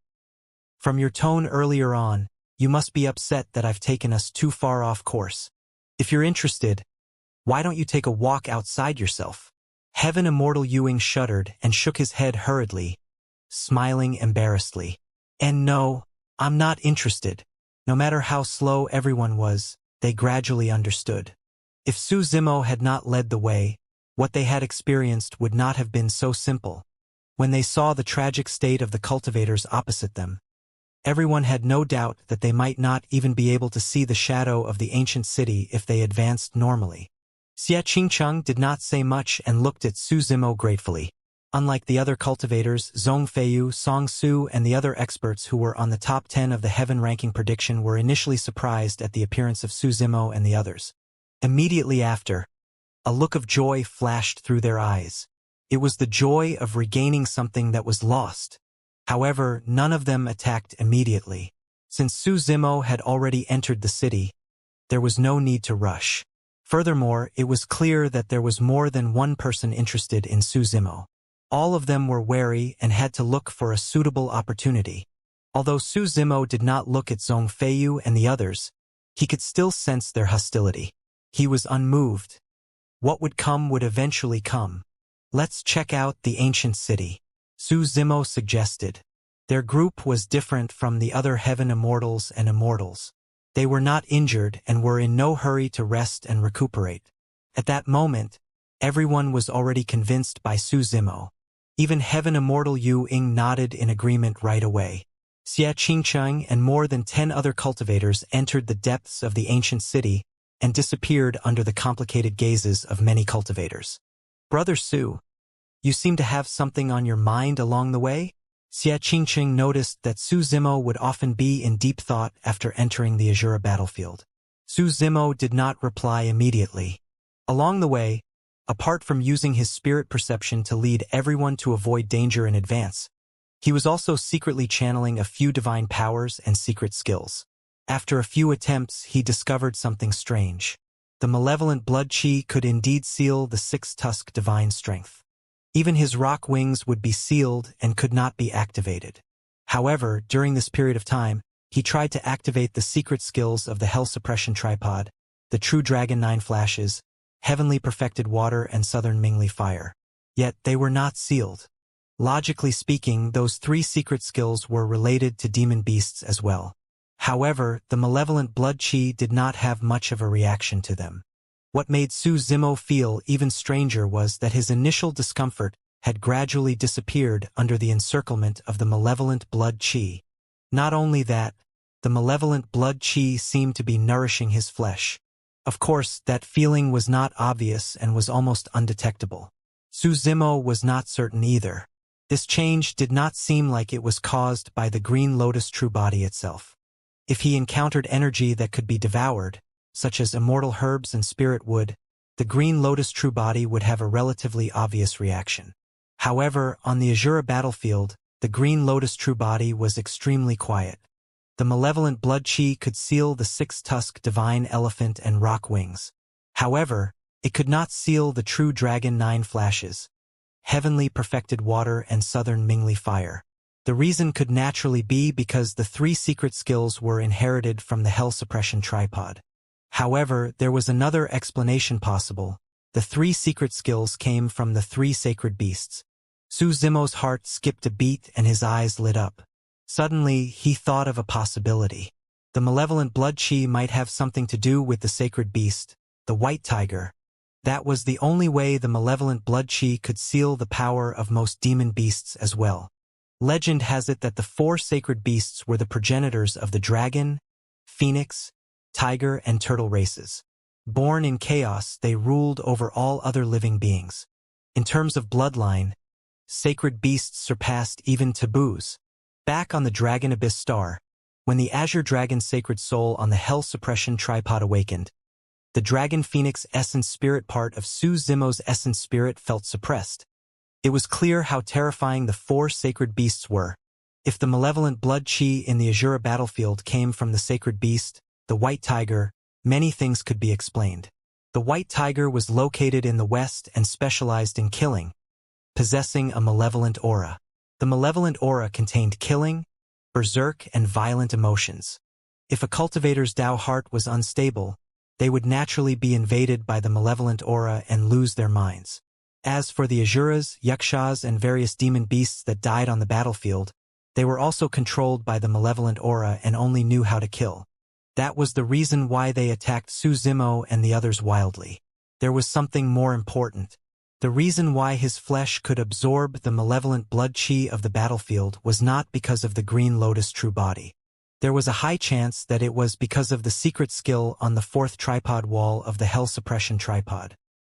"From your tone earlier on, you must be upset that I've taken us too far off course. If you're interested, why don't you take a walk outside yourself?" Heaven Immortal Yuing shuddered and shook his head hurriedly, smiling embarrassedly. "And no, I'm not interested." No matter how slow everyone was, they gradually understood. If Su Zimo had not led the way, what they had experienced would not have been so simple. When they saw the tragic state of the cultivators opposite them, everyone had no doubt that they might not even be able to see the shadow of the ancient city if they advanced normally. Xianxia did not say much and looked at Su Zimo gratefully. Unlike the other cultivators, Zhongfeiyu, Song Su, and the other experts who were on the top 10 of the Heaven ranking prediction were initially surprised at the appearance of Su Zimo and the others. Immediately after, a look of joy flashed through their eyes. It was the joy of regaining something that was lost. However, none of them attacked immediately. Since Su Zimo had already entered the city, there was no need to rush. Furthermore, it was clear that there was more than one person interested in Su Zimo. All of them were wary and had to look for a suitable opportunity. Although Su Zimo did not look at Zhongfeiyu and the others, he could still sense their hostility. He was unmoved. What would come would eventually come. "Let's check out the ancient city," Su Zimo suggested. Their group was different from the other Heaven Immortals and Immortals. They were not injured and were in no hurry to rest and recuperate. At that moment, everyone was already convinced by Su Zimo. Even Heaven Immortal Yuing nodded in agreement right away. Xianxia and more than 10 other cultivators entered the depths of the ancient city and disappeared under the complicated gazes of many cultivators. "Brother Su, you seem to have something on your mind along the way?" Xianxia noticed that Su Zimo would often be in deep thought after entering the Azura battlefield. Su Zimo did not reply immediately. Along the way, apart from using his spirit perception to lead everyone to avoid danger in advance, He was also secretly channeling a few divine powers and secret skills. After a few attempts, he discovered something strange. The malevolent blood chi could indeed seal the six-tusk divine strength. Even his rock wings would be sealed and could not be activated. However, during this period of time, he tried to activate the secret skills of the Hell Suppression Tripod, the True Dragon 9 Flashes, Heavenly Perfected Water and Southern Mingli Fire. Yet they were not sealed. Logically speaking, those three secret skills were related to demon beasts as well. However, the malevolent blood chi did not have much of a reaction to them. What made Su Zimo feel even stranger was that his initial discomfort had gradually disappeared under the encirclement of the malevolent blood chi. Not only that, the malevolent blood chi seemed to be nourishing his flesh. Of course, that feeling was not obvious and was almost undetectable. Su Zimo was not certain either. This change did not seem like it was caused by the Green Lotus true body itself. If he encountered energy that could be devoured, such as immortal herbs and spirit wood, the Green Lotus true body would have a relatively obvious reaction. However, on the Azura battlefield, the Green Lotus true body was extremely quiet. The malevolent blood chi could seal the six-tusk divine elephant and rock wings. However, it could not seal the True Dragon 9 Flashes, Heavenly Perfected Water and Southern Mingli Fire. The reason could naturally be because the three secret skills were inherited from the Hell Suppression Tripod. However, there was another explanation possible. The three secret skills came from the three sacred beasts. Su Zimo's heart skipped a beat and his eyes lit up. Suddenly, he thought of a possibility. The malevolent blood chi might have something to do with the sacred beast, the white tiger. That was the only way the malevolent blood chi could seal the power of most demon beasts as well. Legend has it that the four sacred beasts were the progenitors of the dragon, phoenix, tiger, and turtle races. Born in chaos, they ruled over all other living beings. In terms of bloodline, sacred beasts surpassed even taboos. Back on the Dragon Abyss Star, when the Azure Dragon's sacred soul on the Hell Suppression Tripod awakened, the Dragon Phoenix essence spirit part of Su Zimo's essence spirit felt suppressed. It was clear how terrifying the four sacred beasts were. If the malevolent blood chi in the Azura battlefield came from the sacred beast, the white tiger, many things could be explained. The white tiger was located in the west and specialized in killing, possessing a malevolent aura. The malevolent aura contained killing, berserk, and violent emotions. If a cultivator's Tao heart was unstable, they would naturally be invaded by the malevolent aura and lose their minds. As for the Azuras, Yakshas, and various demon beasts that died on the battlefield, they were also controlled by the malevolent aura and only knew how to kill. That was the reason why they attacked Su Zimo and the others wildly. There was something more important. The reason why his flesh could absorb the malevolent blood chi of the battlefield was not because of the Green Lotus true body. There was a high chance that it was because of the secret skill on the fourth tripod wall of the Hell Suppression Tripod.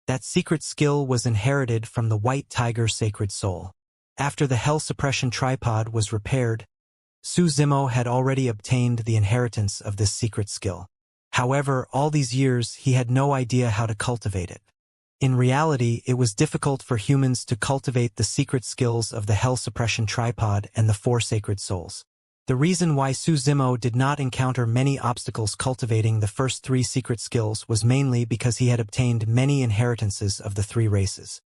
That secret skill was inherited from the White Tiger Sacred Soul. After the Hell Suppression Tripod was repaired, Su Zimo had already obtained the inheritance of this secret skill. However, all these years he had no idea how to cultivate it. In reality, it was difficult for humans to cultivate the secret skills of the Hell Suppression Tripod and the four sacred souls. The reason why Su Zimo did not encounter many obstacles cultivating the first three secret skills was mainly because he had obtained many inheritances of the three races.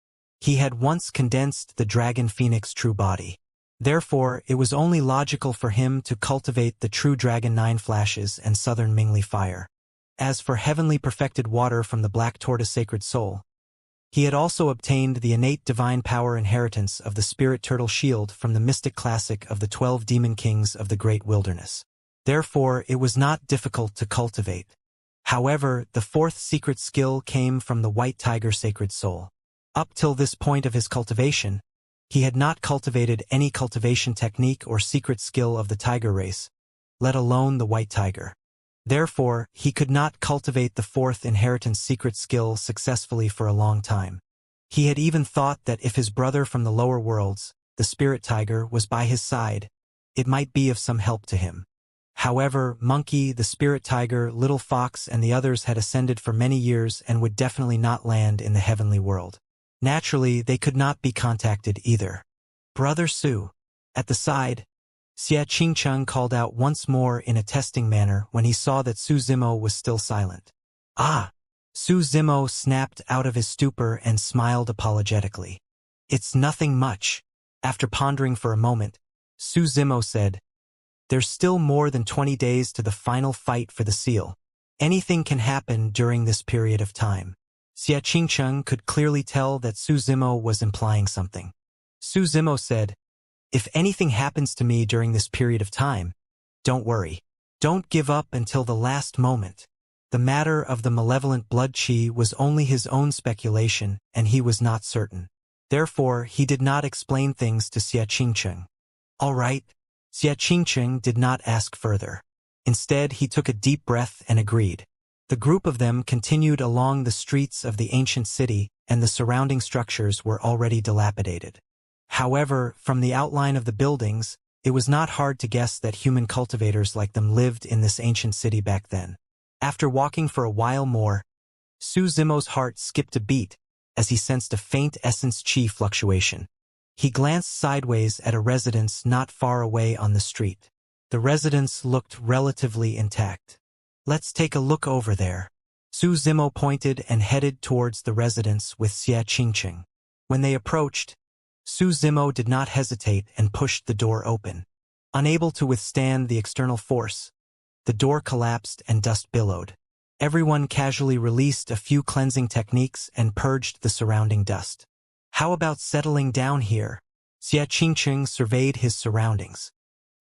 He had once condensed the Dragon Phoenix true body. Therefore, it was only logical for him to cultivate the True Dragon 9 Flashes and Southern Mingli Fire. As for Heavenly Perfected Water from the Black Tortoise Sacred Soul, he had also obtained the innate divine power inheritance of the Spirit Turtle Shield from the mystic classic of the 12 Demon Kings of the Great Wilderness. Therefore, it was not difficult to cultivate. However, the fourth secret skill came from the White Tiger Sacred Soul. Up till this point of his cultivation, he had not cultivated any cultivation technique or secret skill of the tiger race, let alone the white tiger. Therefore, he could not cultivate the fourth inheritance secret skill successfully for a long time. He had even thought that if his brother from the lower worlds, the spirit tiger, was by his side, it might be of some help to him. However, Monkey, the spirit tiger, Little Fox, and the others had ascended for many years and would definitely not land in the heavenly world. Naturally, they could not be contacted either. Brother Su, At the side, Xianxia called out once more in a testing manner when he saw that Su Zimo was still silent. Ah! Su Zimo snapped out of his stupor and smiled apologetically. It's nothing much. After pondering for a moment, Su Zimo said, there's still more than 20 days to the final fight for the seal. Anything can happen during this period of time. Xianxia could clearly tell that Su Zimo was implying something. Su Zimo said, if anything happens to me during this period of time, don't worry. Don't give up until the last moment. The matter of the malevolent blood qi was only his own speculation, and he was not certain. Therefore, he did not explain things to Xianxia. All right. Xianxia did not ask further. Instead, he took a deep breath and agreed. The group of them continued along the streets of the ancient city, and the surrounding structures were already dilapidated. However, from the outline of the buildings, it was not hard to guess that human cultivators like them lived in this ancient city back then. After walking for a while more, Su Zimo's heart skipped a beat as he sensed a faint essence qi fluctuation. He glanced sideways at a residence not far away on the street. The residence looked relatively intact. Let's take a look over there. Su Zimo pointed and headed towards the residence with Xianxia. When they approached, Su Zimo did not hesitate and pushed the door open. Unable to withstand the external force, the door collapsed and dust billowed. Everyone casually released a few cleansing techniques and purged the surrounding dust. How about settling down here? Xianxia surveyed his surroundings.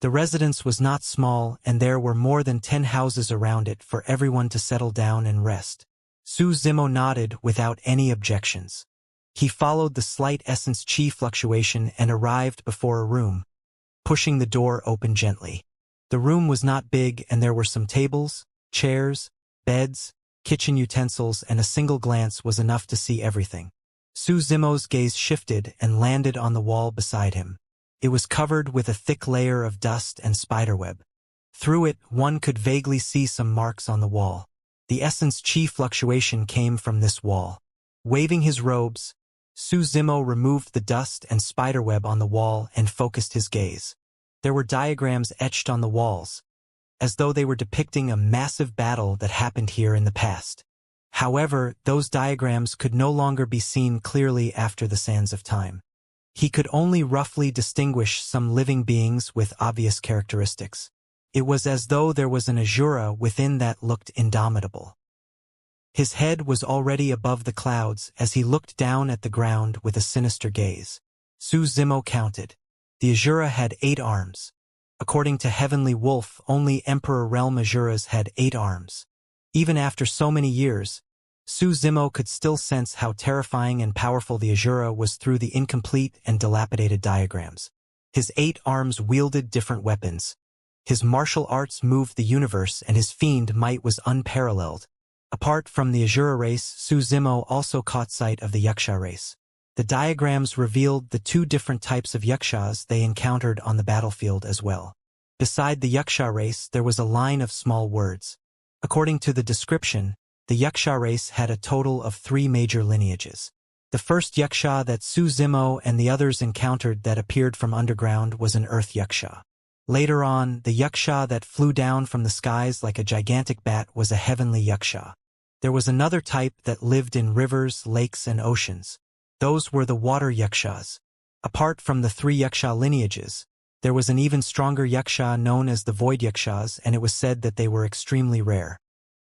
The residence was not small, and there were more than 10 houses around it for everyone to settle down and rest. Su Zimo nodded without any objections. He followed the slight essence qi fluctuation and arrived before a room, pushing the door open gently. The room was not big, and there were some tables, chairs, beds, kitchen utensils, and a single glance was enough to see everything. Su Zimo's gaze shifted and landed on the wall beside him. It was covered with a thick layer of dust and spiderweb. Through it, one could vaguely see some marks on the wall. The essence qi fluctuation came from this wall. Waving his robes, Su Zimo removed the dust and spiderweb on the wall and focused his gaze. There were diagrams etched on the walls, as though they were depicting a massive battle that happened here in the past. However, those diagrams could no longer be seen clearly after the sands of time. He could only roughly distinguish some living beings with obvious characteristics. It was as though there was an Azura within that looked indomitable. His head was already above the clouds as he looked down at the ground with a sinister gaze. Su Zimo counted. The Azura had 8 arms. According to Heavenly Wolf, only Emperor Realm Azuras had 8 arms. Even after so many years, Su Zimo could still sense how terrifying and powerful the Azura was through the incomplete and dilapidated diagrams. His 8 arms wielded different weapons. His martial arts moved the universe, and his fiend might was unparalleled. Apart from the Azura race, Su Zimo also caught sight of the Yuxia race. The diagrams revealed the 2 different types of Yuxias they encountered on the battlefield as well. Beside the Yuxia race, there was a line of small words. According to the description, the Yuxia race had a total of 3 major lineages. The first Yuxia that Su Zimo and the others encountered that appeared from underground was an earth Yuxia. Later on, the Yuxia that flew down from the skies like a gigantic bat was a heavenly Yuxia. There was another type that lived in rivers, lakes, and oceans. Those were the water Yuxias. Apart from the 3 Yuxia lineages, there was an even stronger Yuxia known as the void Yuxias, and it was said that they were extremely rare.